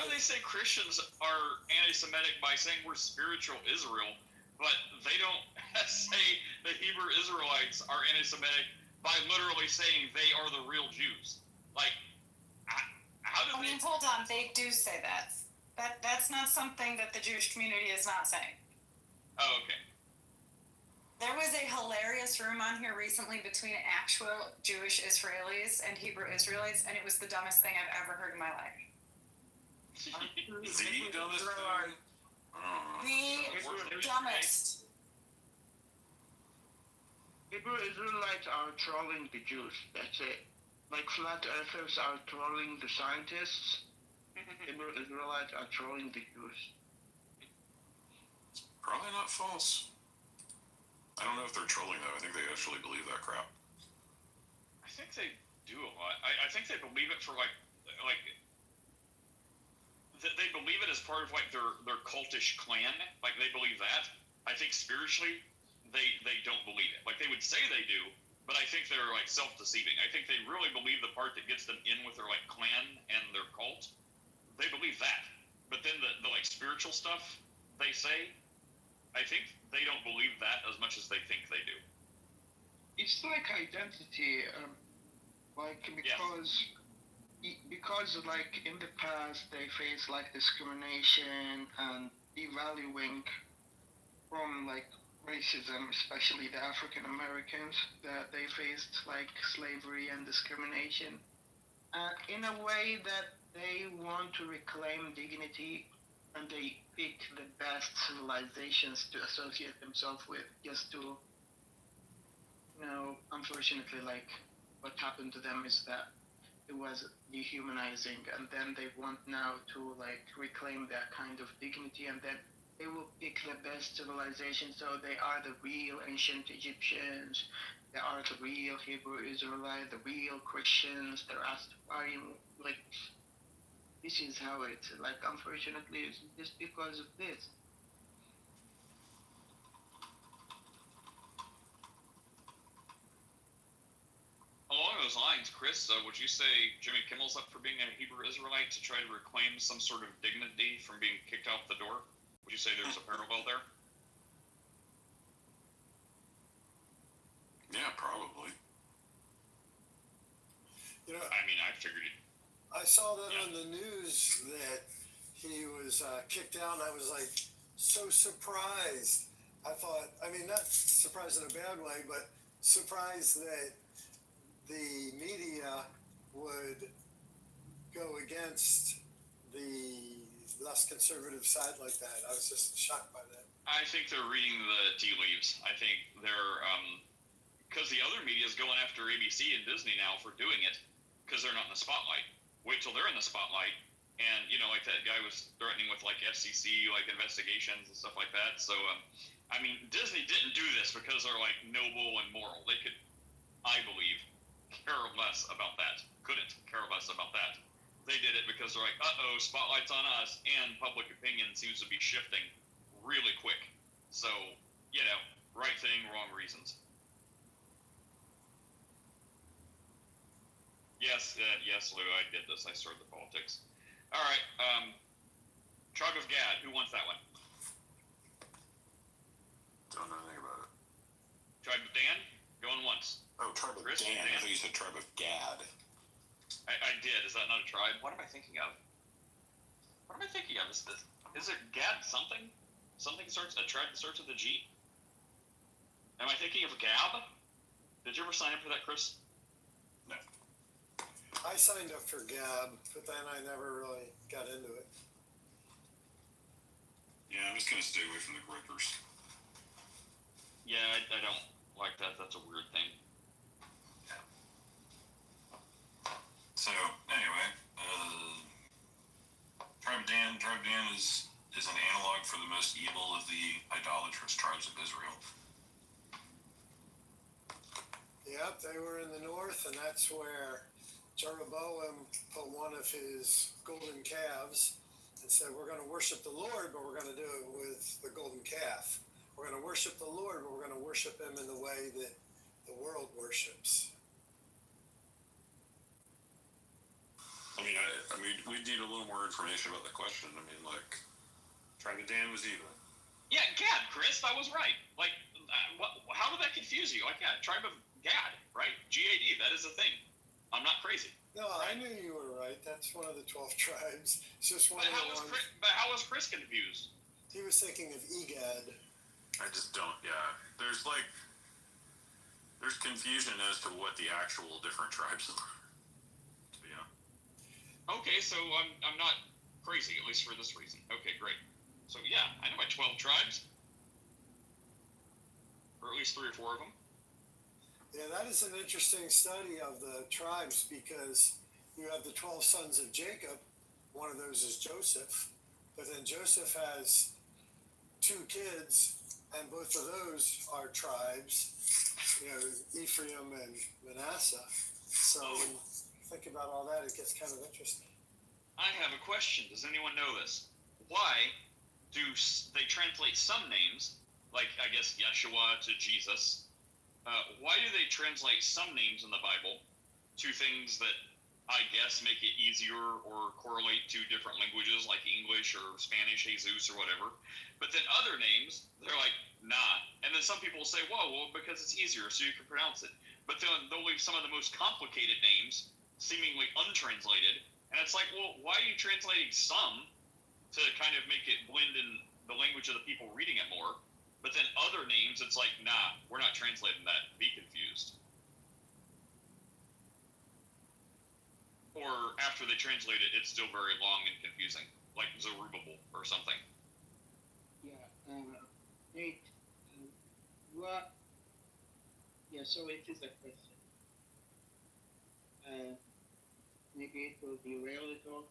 they say Christians are anti-Semitic by saying we're spiritual Israel, but they don't say the Hebrew Israelites are anti-Semitic by literally saying they are the real Jews. Like, how do I mean, hold on. They do say that. That's not something that the Jewish community is not saying. Oh, okay. There was a hilarious room on here recently between actual Jewish Israelis and Hebrew Israelites, and it was the dumbest thing I've ever heard in my life. The dumbest thing? The dumbest. Hebrew Israelites are trolling the Jews. That's it. Like flat earthers are trolling the scientists. Hebrew Israelites are trolling the Jews. Probably not false. I don't know if they're trolling though. I think they actually believe that crap. I think they do a lot. I think they believe it for like they believe it as part of like their cultish clan. Like they believe that. I think spiritually they don't believe it. Like they would say they do, but I think they're like self-deceiving. I think they really believe the part that gets them in with their like clan and their cult. They believe that. But then the like spiritual stuff they say, I think they don't believe that as much as they think they do. It's like identity, like because like in the past they faced like discrimination and devaluing from like racism, especially the African Americans, that they faced like slavery and discrimination, in a way that they want to reclaim dignity, and they pick the best civilizations to associate themselves with, just to, unfortunately, like, what happened to them is that it was dehumanizing, and then they want now to, like, reclaim that kind of dignity, and then they will pick the best civilization, so they are the real ancient Egyptians, they are the real Hebrew Israelite, the real Christians, the Rastafarian, like, this is how it's, like, unfortunately, it's just because of this. Along those lines, Chris, would you say Jimmy Kimmel's up for being a Hebrew Israelite to try to reclaim some sort of dignity from being kicked out the door? Would you say there's a parallel there? Yeah, probably. I mean, I figured it. I saw that on the news that he was kicked out, and I was like so surprised. I thought, I mean, not surprised in a bad way, but surprised that the media would go against the less conservative side like that. I was just shocked by that. I think they're reading the tea leaves. I think they're, because the other media is going after ABC and Disney now for doing it, because they're not in the spotlight. Wait till they're in the spotlight, and like that guy was threatening with like FCC like investigations and stuff like that. So I mean, Disney didn't do this because they're like noble and moral. They could, I believe, care less about that. Couldn't care less about that. They did it because they're like, spotlight's on us, and public opinion seems to be shifting really quick. So right thing, wrong reasons. Yes, Lou, I did this. I started the politics. All right, Tribe of Gad. Who wants that one? Don't know anything about it. Tribe of Dan, going once. Oh, Tribe of Dan. I thought you said Tribe of Gad. I did. Is that not a tribe? What am I thinking of? What am I thinking of? Is it Gad something? Something starts, a tribe that starts with a G? Am I thinking of Gab? Did you ever sign up for that, Chris? No. I signed up for Gab, but then I never really got into it. Yeah, I'm just going to stay away from the Grippers. Yeah, I don't like that. That's a weird thing. Yeah. So, anyway, Tribe of Dan is an analog for the most evil of the idolatrous tribes of Israel. Yep, they were in the north, and that's where Jeroboam put one of his golden calves and said, we're going to worship the Lord, but we're going to do it with the golden calf. We're going to worship the Lord, but we're going to worship him in the way that the world worships. I mean, we need a little more information about the question. I mean, like, Tribe of Dan was evil. Yeah, Gad, Chris, I was right. Like, how did that confuse you? Like, yeah, Tribe of Gad, right? GAD, that is a thing. I'm not crazy. No, I knew you were right. That's one of the 12 tribes. It's just one But of how the was ones. But how was Chris confused? He was thinking of Egad. I just don't. Yeah, there's confusion as to what the actual different tribes are. Yeah. Okay, so I'm not crazy, at least for this reason. Okay, great. So yeah, I know my 12 tribes, or at least 3 or 4 of them. Yeah, that is an interesting study of the tribes because you have the 12 sons of Jacob. One of those is Joseph, but then Joseph has 2 kids, and both of those are tribes, Ephraim and Manasseh. So when you think about all that, it gets kind of interesting. I have a question. Does anyone know this? Why do they translate some names, like I guess Yeshua to Jesus? Why do they translate some names in the Bible to things that I guess make it easier or correlate to different languages like English or Spanish, Jesus or whatever? But then other names, they're like, nah. And then some people say, well, because it's easier so you can pronounce it. But then they'll leave some of the most complicated names seemingly untranslated. And it's like, well, why are you translating some to kind of make it blend in the language of the people reading it more? But then other names, it's like, nah, we're not translating that. Be confused. Or after they translate it, it's still very long and confusing, like Zerubbabel or something. Yeah, Nate, what? Yeah, so it is a question. Maybe it will derail it all.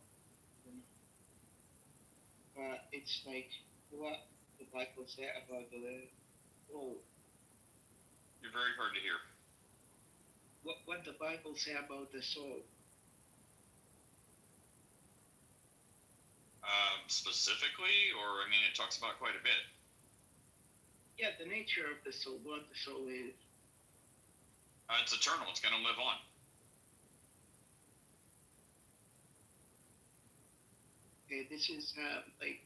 But it's like what the Bible say about the soul. You're very hard to hear. What the Bible say about the soul? Specifically, or I mean, it talks about quite a bit. Yeah, the nature of the soul, what the soul is. It's eternal. It's going to live on. Okay, this is like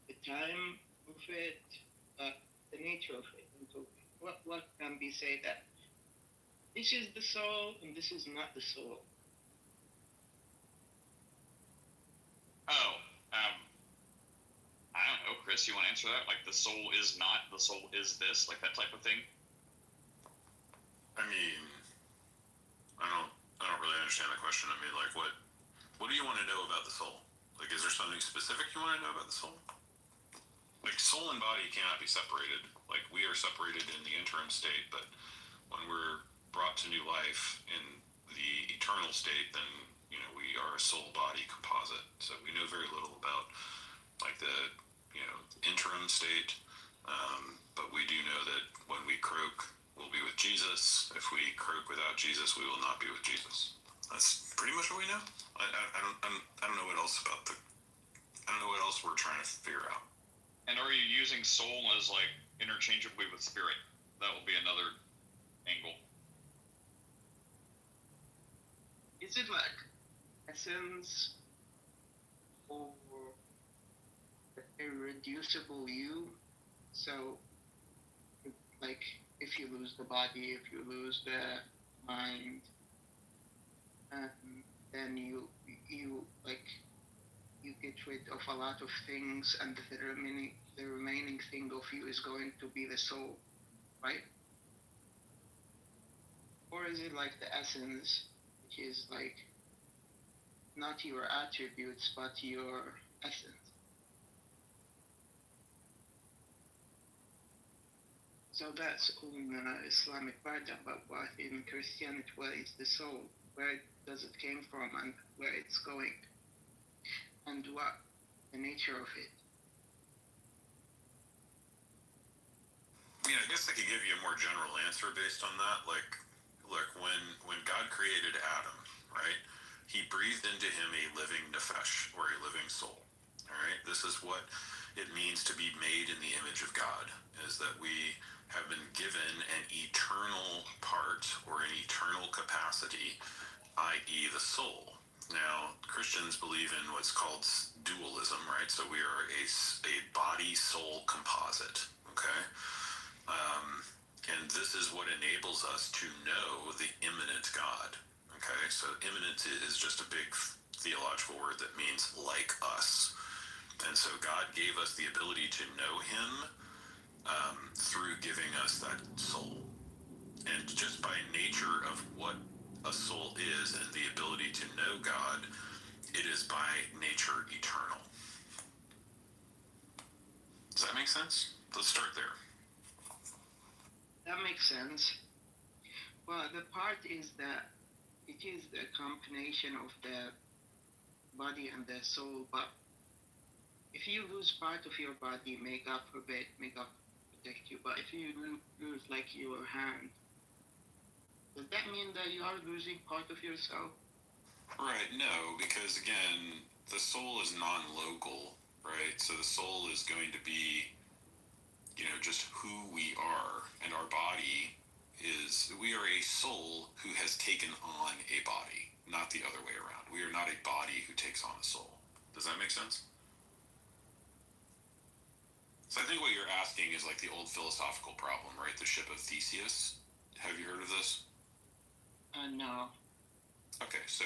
the time of it, the nature of it. And so what can be said that this is the soul and this is not the soul? Oh, I don't know, Chris, you want to answer that? Like the soul is not, the soul is this, like that type of thing? I mean, I don't really understand the question. I mean, like, what do you want to know about the soul? Like, is there something specific you want to know about the soul? Like, soul and body cannot be separated. Like, we are separated in the interim state, but when we're brought to new life in the eternal state, then, we are a soul-body composite. So we know very little about, like, the, interim state, but we do know that when we croak, we'll be with Jesus. If we croak without Jesus, we will not be with Jesus. That's pretty much what we know. I don't know what else I don't know what else we're trying to figure out. And are you using soul as like interchangeably with spirit? That will be another angle. Is it like essence or irreducible you? So, like, if you lose the body, if you lose the mind, then you get rid of a lot of things, and the remaining thing of you is going to be the soul, right? Or is it like the essence, which is like not your attributes but your essence? So that's on Islamic paradigm, but what in Christianity, what is the soul? Where does it came from and where it's going? And what the nature of it? I guess I could give you a more general answer based on that. Like, look, when God created Adam, right, he breathed into him a living nefesh, or a living soul. All right, this is what it means to be made in the image of God, is that we have been given an eternal part or an eternal capacity, i.e. the soul. Now, Christians believe in what's called dualism, right? So we are a body-soul composite, okay? And this is what enables us to know the immanent God. Okay, so immanent is just a big theological word that means like us. And so God gave us the ability to know him through giving us that soul. And just by nature of what a soul is and the ability to know God, it is by nature eternal. Does that make sense? Let's start there. That makes sense. Well, the part is that it is the combination of the body and the soul, but if you lose part of your body, may God forbid, may God protect you, but if you lose like your hand, does that mean that you are losing part of yourself? Right, no, because again, the soul is non-local, right? So the soul is going to be, just who we are, and our body is, we are a soul who has taken on a body, not the other way around. We are not a body who takes on a soul. Does that make sense? So I think what you're asking is like the old philosophical problem, right? The ship of Theseus. Have you heard of this? No. Okay, so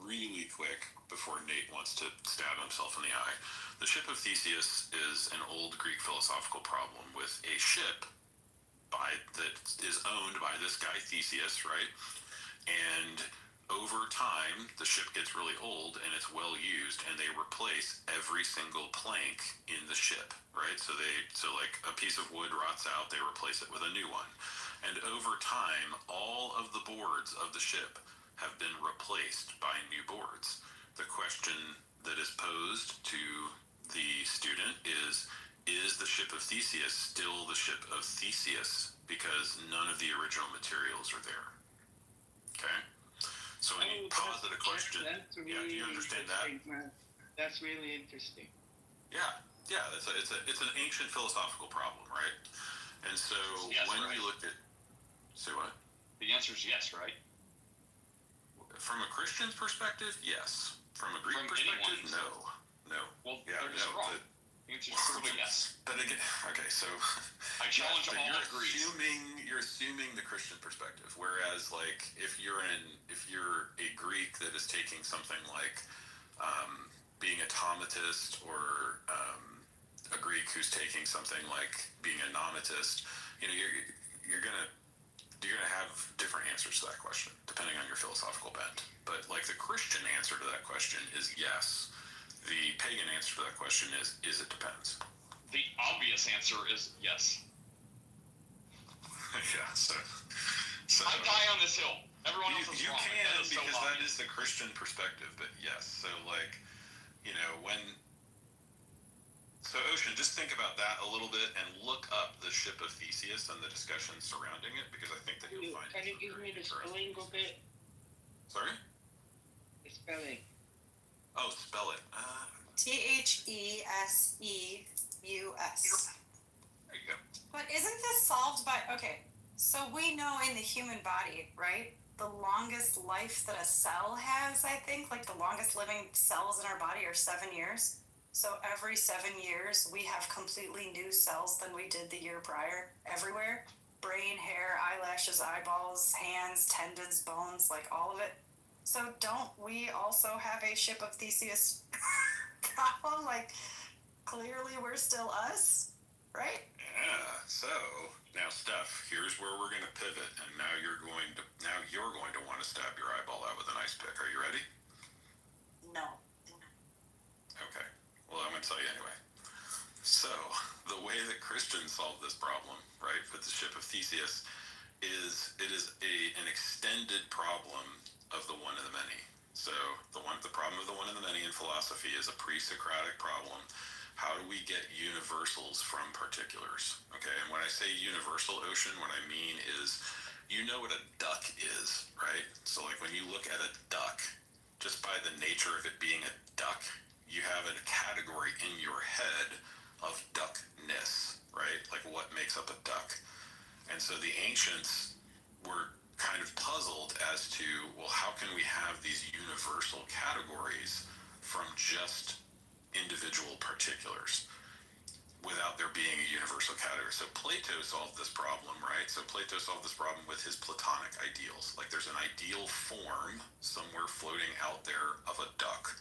really quick, before Nate wants to stab himself in the eye, the ship of Theseus is an old Greek philosophical problem with a ship that is owned by this guy Theseus, right? And over time, the ship gets really old and it's well used, and they replace every single plank in the ship, right? So like a piece of wood rots out, they replace it with a new one. And over time, all of the boards of the ship have been replaced by new boards. The question that is posed to the student is the ship of Theseus still the ship of Theseus? Because none of the original materials are there. Okay? So when you posit a question, do you understand that? That's really interesting. Yeah, it's an ancient philosophical problem, right? And so yes, when right. we look at, say what? The answer is yes, right? From a Christian's perspective, yes. From a Greek perspective, no. Well, they're just wrong. The answer is clearly yes. But again, okay, so I challenge all the Greeks. You're assuming the Christian perspective, whereas like if you're a Greek that is taking something like being a Thomatist, or a Greek who's taking something like being a Nomitist, you're gonna have different answers to that question depending on your philosophical bent. But like the Christian answer to that question is yes. The pagan answer to that question is it depends. The obvious answer is yes. Yeah, so I die on this hill. Everyone else is wrong. You can, because that is the Christian perspective, but yes. So like, so Ocean, just think about that a little bit and look up the ship of Theseus and the discussion surrounding it, because I think that you'll find it. Can you give me the spelling of it? Sorry? The spelling. Oh, spell it. Theseus. There you go. But isn't this solved by, okay, so we know in the human body, right? The longest life that a cell has, I think, like the longest living cells in our body are 7 years. So every 7 years, we have completely new cells than we did the year prior, everywhere. Brain, hair, eyelashes, eyeballs, hands, tendons, bones, like all of it. So don't we also have a ship of Theseus problem? Like, clearly we're still us, right? Yeah, so now Steph, here's where we're gonna pivot, and now you're going to want to stab your eyeball out with an ice pick. Are you ready? No. Okay. Well, I'm gonna tell you anyway. So the way that Christians solve this problem, right, with the ship of Theseus, is an extended problem of the one and the many. So the problem of the one and the many in philosophy is a pre-Socratic problem. How do we get universals from particulars? Okay, and when I say universal, Ocean, what I mean is, what a duck is, right? So like when you look at a duck, just by the nature of it being a duck, you have a category in your head of duckness, right? Like what makes up a duck. And so the ancients were kind of puzzled as to, well, how can we have these universal categories from just individual particulars? without there being a universal category. So Plato solved this problem, right? So Plato solved this problem with his Platonic ideals. Like there's an ideal form somewhere floating out there of a duck,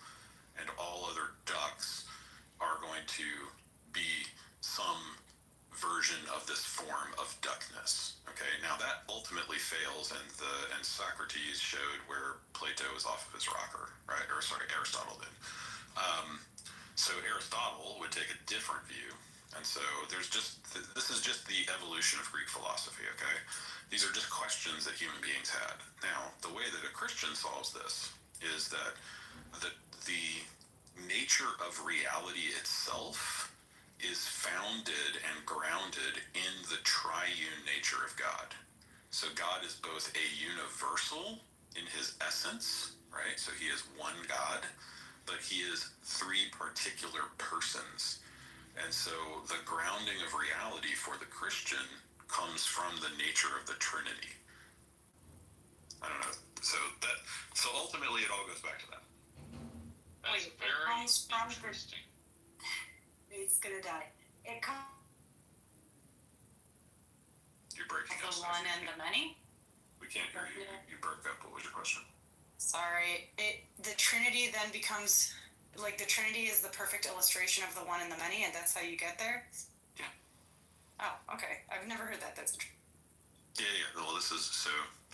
and all other ducks are going to be some version of this form of duckness. Okay, now that ultimately fails, and Socrates showed where Plato is off of his rocker, right? Or sorry, Aristotle did. So Aristotle would take a different view, and so this is just the evolution of Greek philosophy. Okay, these are just questions that human beings had. Now, the way that a Christian solves this is that the nature of reality itself is founded and grounded in the triune nature of God. So God is both a universal in his essence, right? So he is one God, but he is three particular persons. And so the grounding of reality for the Christian comes from the nature of the Trinity. I don't know. So ultimately it all goes back to that. That's very interesting. He's gonna die. It comes. You're breaking up. The one and the many. We can't hear you. You broke up. What was your question? Sorry. The Trinity then becomes like the Trinity is the perfect illustration of the one and the many, and that's how you get there. Yeah. Oh, okay. I've never heard that. That's interesting. Yeah. Well,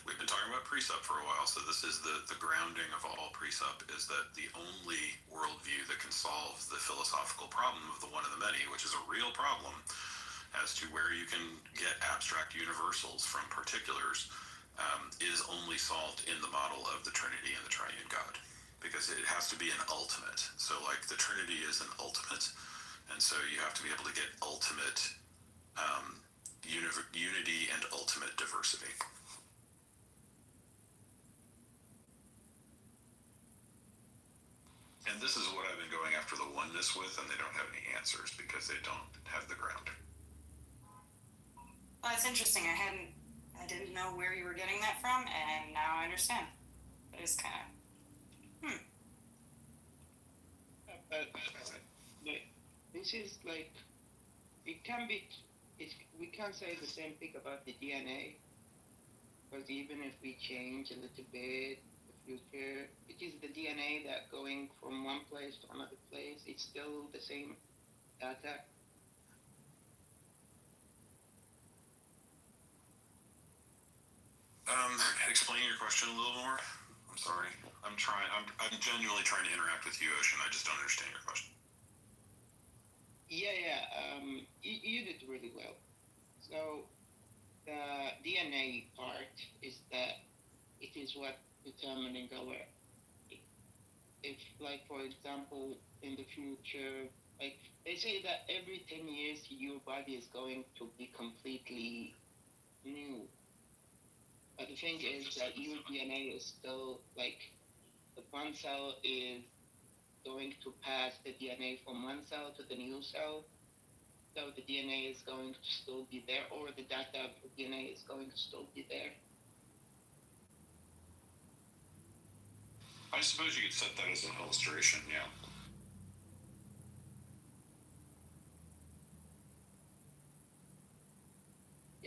we've been talking about precept for a while, so this is the grounding of all precept is that the only worldview that can solve the philosophical problem of the one and the many, which is a real problem as to where you can get abstract universals from particulars, is only solved in the model of the Trinity and the triune God, because it has to be an ultimate. So like the Trinity is an ultimate, and so you have to be able to get ultimate unity and ultimate diversity. And this is what I've been going after the oneness with, and they don't have any answers because they don't have the grounding. Well, that's interesting. I didn't know where you were getting that from, and now I understand. It is kind of, This is like, we can't say the same thing about the DNA, because even if we change a little bit, the future, it is the DNA that going from one place to another place, it's still the same data. Explain your question a little more. I'm sorry. I'm genuinely trying to interact with you, Ocean. I just don't understand your question. You did really well. So the DNA part is that it is what determining our, if like for example in the future, like they say that every 10 years your body is going to be completely new. But the thing is that your DNA is still like, the one cell is going to pass the DNA from one cell to the new cell. So the DNA is going to still be there, or the data of the DNA is going to still be there. I suppose you could set that as an illustration, yeah.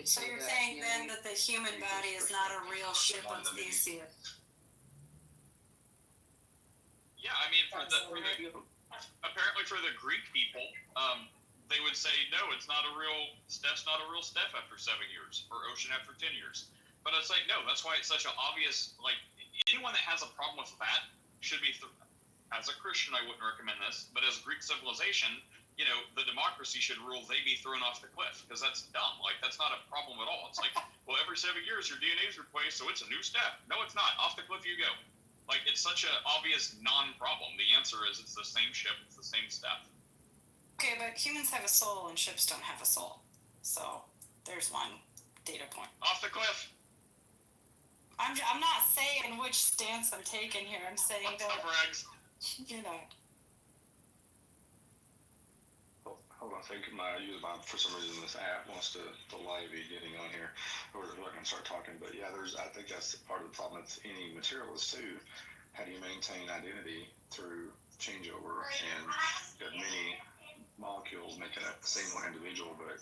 so you're saying then that the human body is not a real ship of Theseus? Yeah, I mean, apparently for the Greek people, they would say, no, Steph's not a real Steph after 7 years, or Ocean after 10 years. But it's like, no, that's why it's such an obvious, like, anyone that has a problem with that should be, as a Christian, I wouldn't recommend this, but as Greek civilization, the democracy should rule, they be thrown off the cliff, because that's dumb. Like, that's not a problem at all. It's like, well, every 7 years your DNA is replaced, so it's a new Steph. No, it's not. Off the cliff you go. Like, it's such an obvious non-problem. The answer is it's the same ship, it's the same Steph. Okay, but humans have a soul and ships don't have a soul. So there's one data point. Off the cliff. I'm not saying which stance I'm taking here. I'm saying that, Hold on a second. For some reason, this app wants to delay me getting on here. We're going to start talking. But yeah, I think that's part of the problem with any materialist too. How do you maintain identity through changeover? And got many molecules making a single individual, but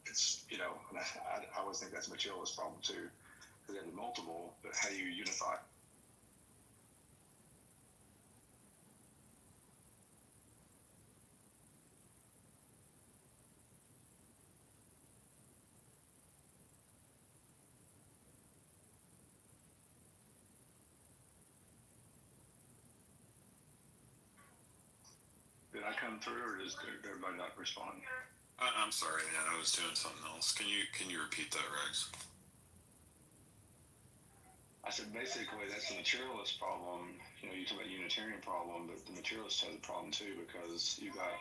it's, you know, and I always think that's a materialist problem too, because there's multiple, but how do you unify? Did I come through, or did everybody not respond? I'm sorry, man. I was doing something else. Can you repeat that, Rex? I said basically that's the materialist problem. You know, you talk about Unitarian problem, but the materialist has a problem too, because you got,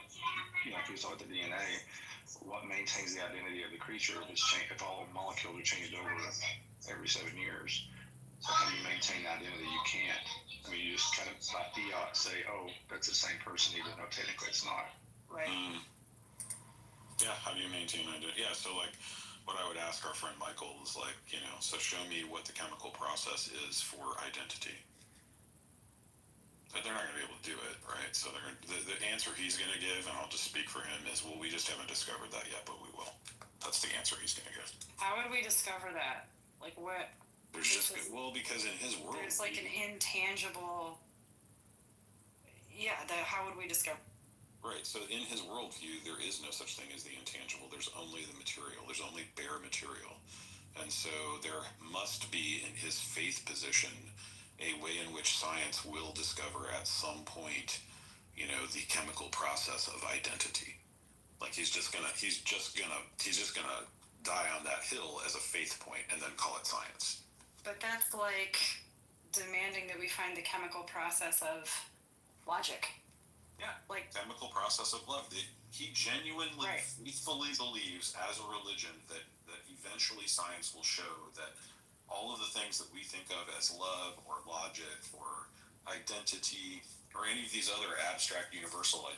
you know, if you saw with the DNA, what maintains the identity of the creature if all molecules are changed over every 7 years? So how do you maintain that identity? You can't. I mean, you just kind of by fiat say, oh, that's the same person, even though technically it's not. Right. Yeah, how do you maintain identity? Yeah, so like what I would ask our friend Michael is like, you know, so show me what the chemical process is for identity. But they're not going to be able to do it, right? So the answer he's going to give, and I'll just speak for him, is, well, we just haven't discovered that yet, but we will. That's the answer he's going to give. How would we discover that? Like what? There's just, well, because in his world, there's like an intangible. Yeah, how would we discover? Right, so in his worldview, there is no such thing as the intangible. There's only the material. There's only bare material. And so there must be, in his faith position, a way in which science will discover at some point, you know, the chemical process of identity. Like he's just gonna die on that hill as a faith point and then call it science. But that's like demanding that we find the chemical process of logic. Yeah, like chemical process of love. He genuinely, faithfully believes as a religion that eventually science will show that all of the things that we think of as love or logic or identity or any of these other abstract universal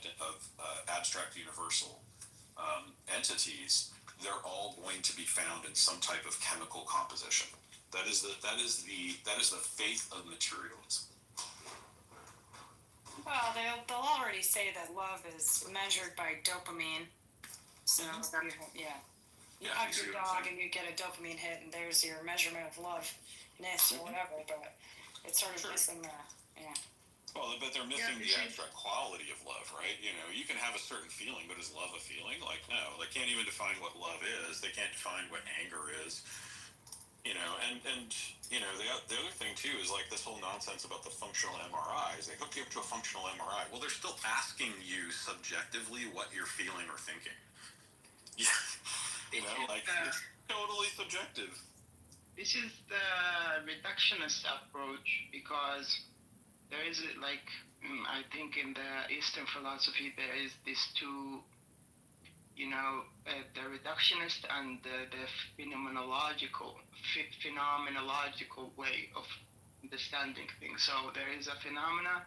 entities, they're all going to be found in some type of chemical composition. That is the faith of materialism. Well, they'll already say that love is measured by dopamine. So yeah, you hug your dog and you get a dopamine hit, and there's your measurement of loveness or whatever. But it's sort of missing that. Yeah. Well, but they're missing the abstract quality of love, right? You know, you can have a certain feeling, but is love a feeling? Like, no, they can't even define what love is. They can't define what anger is. You know, and you know, the other thing too is like this whole nonsense about the functional MRIs. They hook you up to a functional MRI. Well, they're still asking you subjectively what you're feeling or thinking. Yeah, you know, like it's totally subjective. This is the reductionist approach, because there is like, I think in the Eastern philosophy there is these two, you know, the reductionist and the phenomenological way of understanding things. So there is a phenomena,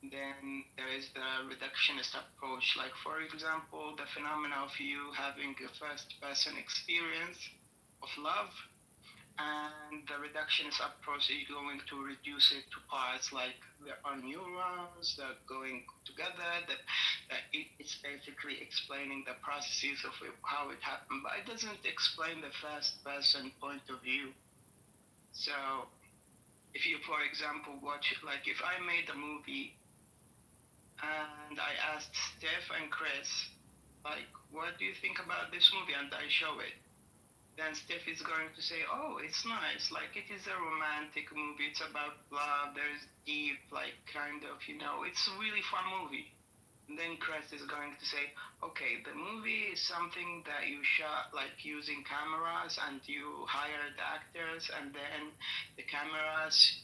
then there is the reductionist approach. Like, for example, the phenomena of you having a first-person experience of love, and the reductionist approach is going to reduce it to parts, like there are neurons that are going together, that it's basically explaining the processes of how it happened, but it doesn't explain the first person point of view. So if you, for example, watch, like if I made a movie and I asked Steph and Chris, like, what do you think about this movie, and I show it, then Steph is going to say, oh, it's nice, like it is a romantic movie, it's about love, there's deep, like kind of, you know, it's a really fun movie. And then Chris is going to say, okay, the movie is something that you shot like using cameras, and you hired actors, and then the cameras,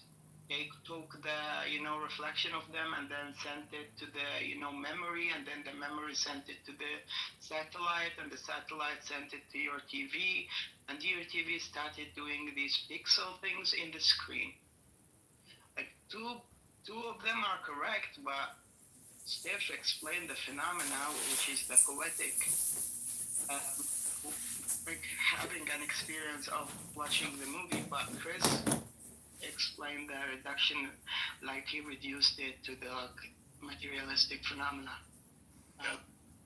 they took the, you know, reflection of them and then sent it to the, you know, memory, and then the memory sent it to the satellite, and the satellite sent it to your TV, and your TV started doing these pixel things in the screen. Like two of them are correct, but Steph explained the phenomena, which is the poetic, like having an experience of watching the movie, but Chris explained the reduction, like he reduced it to the materialistic phenomena.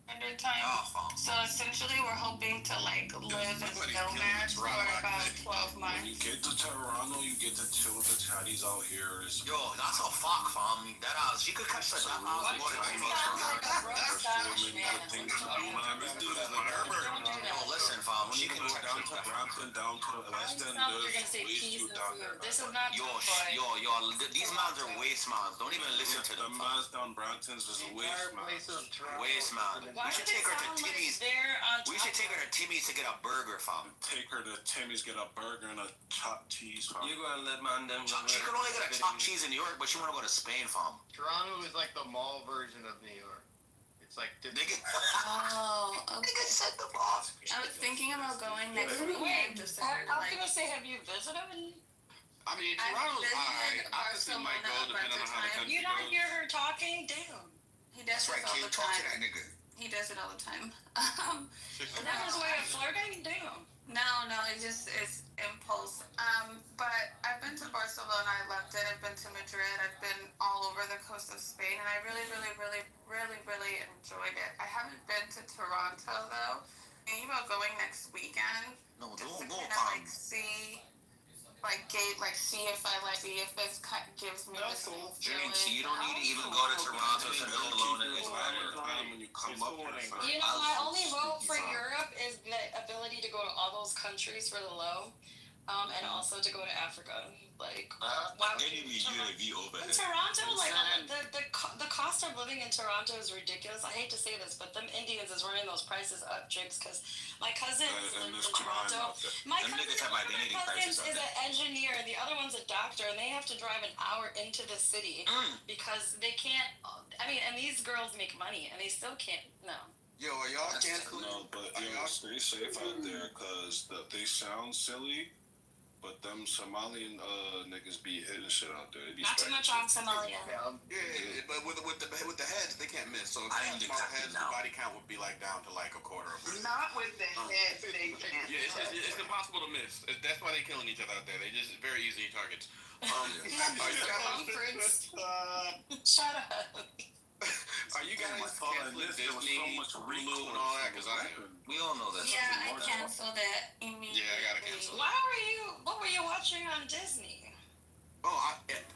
100 time. So essentially, we're hoping to like live as nomads for about 12 months. When you get to Toronto, you get to chill with the chatties out here. Yo, that's a fuck, fam. That house, you could catch the that house. Yo, listen, fam. She can go down to Brampton, down to the West End. You're gonna say peace and food. This is not yo, these mans are waste mans. Don't even listen to them. The mans down Brampton's is waste man. Waste man. We should take her to Timmy's. We should take her to Timmy's to get a burger, fam. Take her to Timmy's, get a burger and a chopped cheese, fam. You gonna let man them? She could only get a chopped cheese in New York, but she wanna go to Spain, fam. Toronto is like the mall version of New York. It's like nigga. Oh, okay. Nigga set them off. I was thinking about going next week. Wait, I was gonna say, have you visited? I mean, Toronto's high. Opposite might go depending on how the country You don't goes. hear her talking? Damn. He does That's right, this all kid. the Talk to time. that nigga. He does it all the time. That was a way of flirting? Damn. No, it's impulse. But I've been to Barcelona. I loved it. I've been to Madrid. I've been all over the coast of Spain, and I really enjoyed it. I haven't been to Toronto though. Thinking about going next weekend. No, just don't to go, kind of like see, see if this gives me the same feeling. You don't need to even go to Toronto to go alone in this when you come up here. You know, my only hope for Europe is the ability to go to all those countries for the low, and also to go to Africa. Like, in Toronto, like the cost of living in Toronto is ridiculous. I hate to say this, but them Indians is running those prices up, Jigs, because my cousin lives in Toronto. My cousin is an engineer, and the other one's a doctor, and they have to drive an hour into the city because they can't. I mean, and these girls make money, and they still can't. No. Yo, are y'all canceling? No, but stay safe out there, cause they sound silly. But them Somalian niggas be hitting shit out there. They be Not too much on Somalia. Yeah, but with the heads, they can't miss. So if they have small heads, the body count would be like down to like a quarter of a Not with the heads, they can't. Yeah, it's impossible to miss. That's why they're killing each other out there. They just very easy targets. Shut up. Are you guys canceling Disney, Hulu, and all that? Because I am. We all know that. Yeah, I canceled it immediately. Yeah, I gotta cancel. What were you watching on Disney?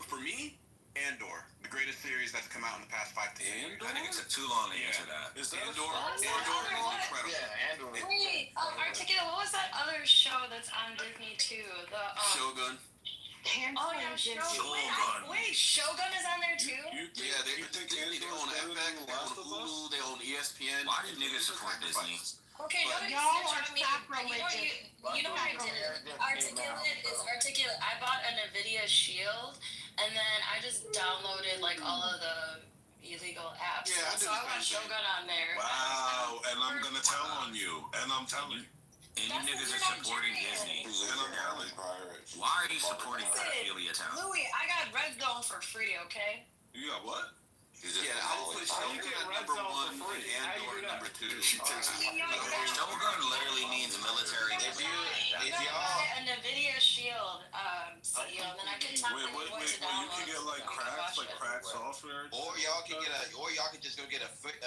For me, Andor, the greatest series that's come out in the past 5 to 10 years. I think it took too long to answer that. Is that Andor? Andor is incredible. Yeah, Andor. Wait, articulate. What was that other show that's on Disney too? The Shogun. Oh yeah, Shogun. Wait, Shogun is on there too? Yeah, they own FX, they own Hulu, they own ESPN. Why do niggas support Disney? Okay, nobody's snitching on me. You know what I did? Articulate is articulate. I bought a NVIDIA Shield, and then I just downloaded like all of the illegal apps. Yeah, so I watched Shogun on there. Wow, and I'm gonna tell on you, and I'm telling you. And you niggas are supporting Disney. And I'm telling you. Why are you supporting pedophilia town? Louis, I got Red Zone for free, okay? You got what? Yeah, I would put Shogun at number 1 and Andor at number 2. Shogun literally means military. If y'all a NVIDIA Shield, so you know, then I can tell you what to download. You can get like crack software. Or y'all can just go get a $50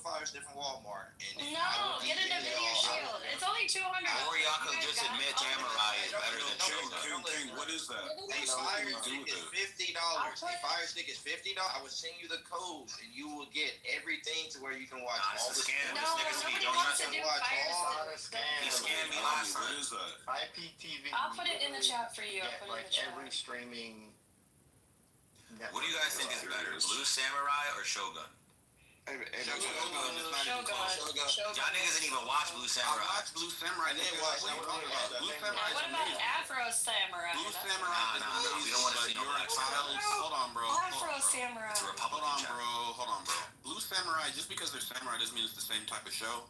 fire stick from Walmart. No, get an NVIDIA Shield. It's only $200. Or y'all can just admit Samurai is better than Shogun. King, what is that? A fire stick is $50. A fire stick is $50. I would send you the code, and you will get everything to where you can watch all the scam. No, nobody wants to do fire stick. He scammed me last time. What is that? IPTV. I'll put it in the chat for you. Yeah, like every streaming. What do you guys think is better, Blue Samurai or Shogun? Y'all niggas didn't even watch Blue Samurai. I watched Blue Samurai. Blue Samurai. What about Afro Samurai? Blue Samurai. No. We don't want to see no black samurai. Hold on, bro. Afro Samurai. It's a Republican Hold on, bro. Blue Samurai. Just because they're samurai doesn't mean it's the same type of show.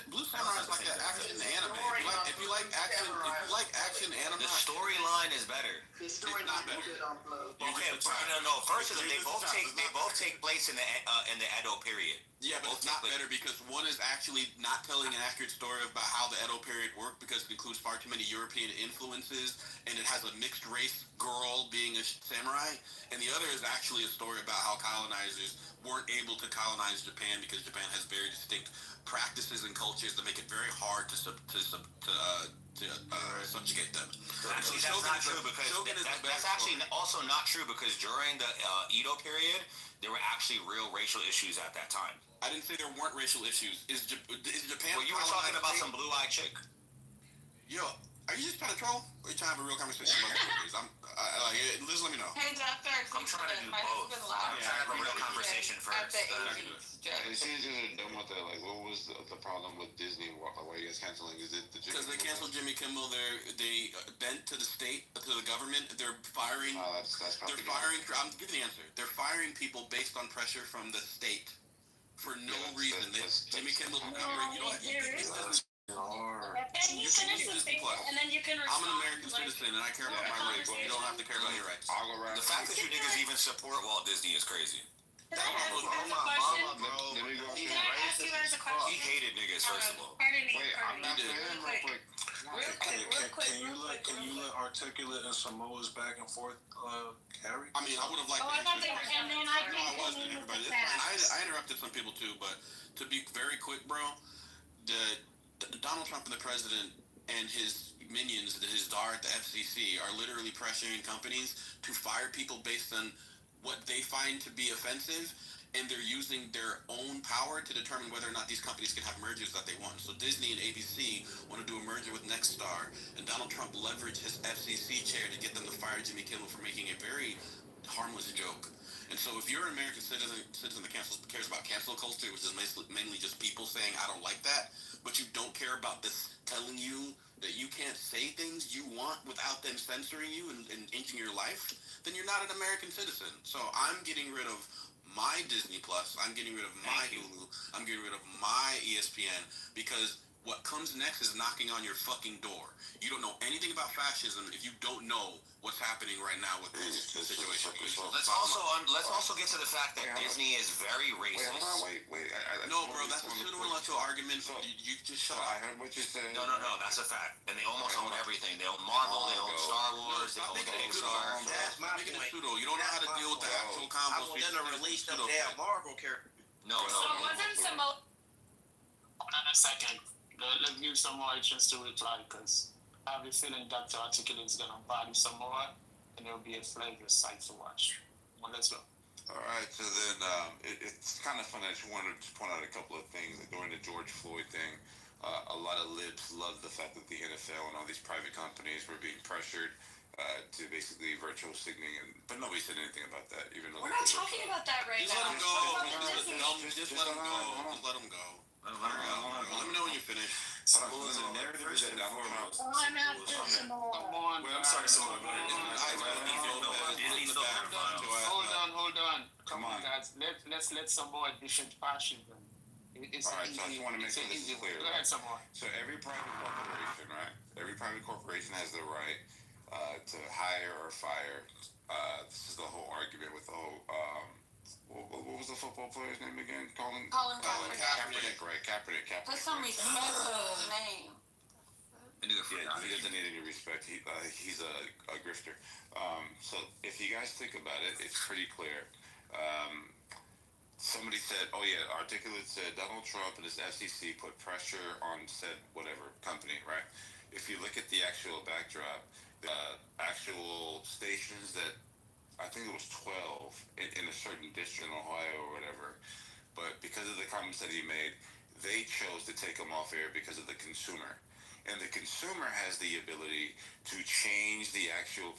Blue Samurai is like an action anime. If you like action anime, the storyline is better. The story not good on Blue. Okay, no. First of all, they both take place in the Edo period. Yeah, but it's not better because one is actually not telling an accurate story about how the Edo period worked because it includes far too many European influences and it has a mixed race girl being a samurai, and the other is actually a story about how colonizers weren't able to colonize Japan because Japan has very distinct practices and cultures that make it very hard to subjugate them. Actually, that's not true because that's actually also not true because during the Edo period, there were actually real racial issues at that time. I didn't say there weren't racial issues. Is Japan? Well, you were talking about some blue-eyed chick. Yo, are you just trying to troll? Or are you trying to have a real conversation about movies? Just let me know. Hey, Doctor, I'm trying to do both. I'm trying to have a real conversation first. It seems you're done with that. Like, what was the problem with Disney? Why are you guys canceling? Is it the because they canceled Jimmy Kimmel? They bent to the state, to the government. They're firing. They're firing. I'm giving the answer. They're firing people based on pressure from the state for no reason. Jimmy Kimmel. You know what? And you finish the thing, and then you can respond. I'm an American citizen, and I care about my rights. You don't have to care about your rights. The fact that you niggas even support Walt Disney is crazy. Can I ask you guys a question? Can I ask you guys a question? He hated niggas, first of all. Pardon me. Can you let Articulate and Samoa's back and forth carry? I mean, I would have liked. Oh, I thought they were, and then I didn't everybody. I interrupted some people too, but to be very quick, bro, Donald Trump and the president and his minions, his czar at the FCC, are literally pressuring companies to fire people based on what they find to be offensive, and they're using their own power to determine whether or not these companies can have mergers that they want. So Disney and ABC want to do a merger with Nextstar, and Donald Trump leveraged his FCC chair to get them to fire Jimmy Kimmel for making a very harmless joke. And so if you're an American citizen that cares about cancel culture, which is mainly just people saying, I don't like that, but you don't care about this telling you that you can't say things you want without them censoring you and inching your life, then you're not an American citizen. So I'm getting rid of my Disney Plus, I'm getting rid of my Hulu, I'm getting rid of my ESPN, because what comes next is knocking on your fucking door. You don't know anything about fascism if you don't know what's happening right now with this situation. Let's also get to the fact that Disney is very racist. Wait. No, bro, that's a pseudo-intellectual argument. You just shut up. I heard what you said. No, that's a fact. And they almost own everything. They own Marvel, they own Star Wars, they own Pixar. That's my point. Pseudo. You don't know how to deal with the actual combos. I want them to release them damn Marvel characters. No. So wasn't Samoa? Hold on a second. Let's give Samoa a chance to reply, because I have a feeling Dr. Articulate is going to body Samoa, and it'll be a flavorous sight to watch. Well, let's go. All right, so then it's kind of fun. I just wanted to point out a couple of things. During the George Floyd thing, a lot of libs loved the fact that the NFL and all these private companies were being pressured to basically virtual signaling, but nobody said anything about that. Even though We're not talking about that right now. Just let them go. Just let them go. Let me know when you finish. Samoa's a narrative is that Donald Trump. I'm after Samoa. I'm sorry, Samoa. Hold on. Come on, guys. Let's let Samoa different fashion. All right, so I just want to make sure this is clear. Go ahead, Samoa. So every private corporation, right? Every private corporation has the right to hire or fire. This is the whole argument with the whole. What was the football player's name again? Colin Kaepernick, right? Kaepernick. Put some respect to his name. Yeah, he doesn't need any respect. He's a grifter. So if you guys think about it, it's pretty clear. Somebody said, oh yeah, Articulate said Donald Trump and his FCC put pressure on said whatever company, right? If you look at the actual backdrop, the actual stations that I think it was 12 in a certain district in Ohio or whatever. But because of the comments that he made, they chose to take him off air because of the consumer. And the consumer has the ability to change the actual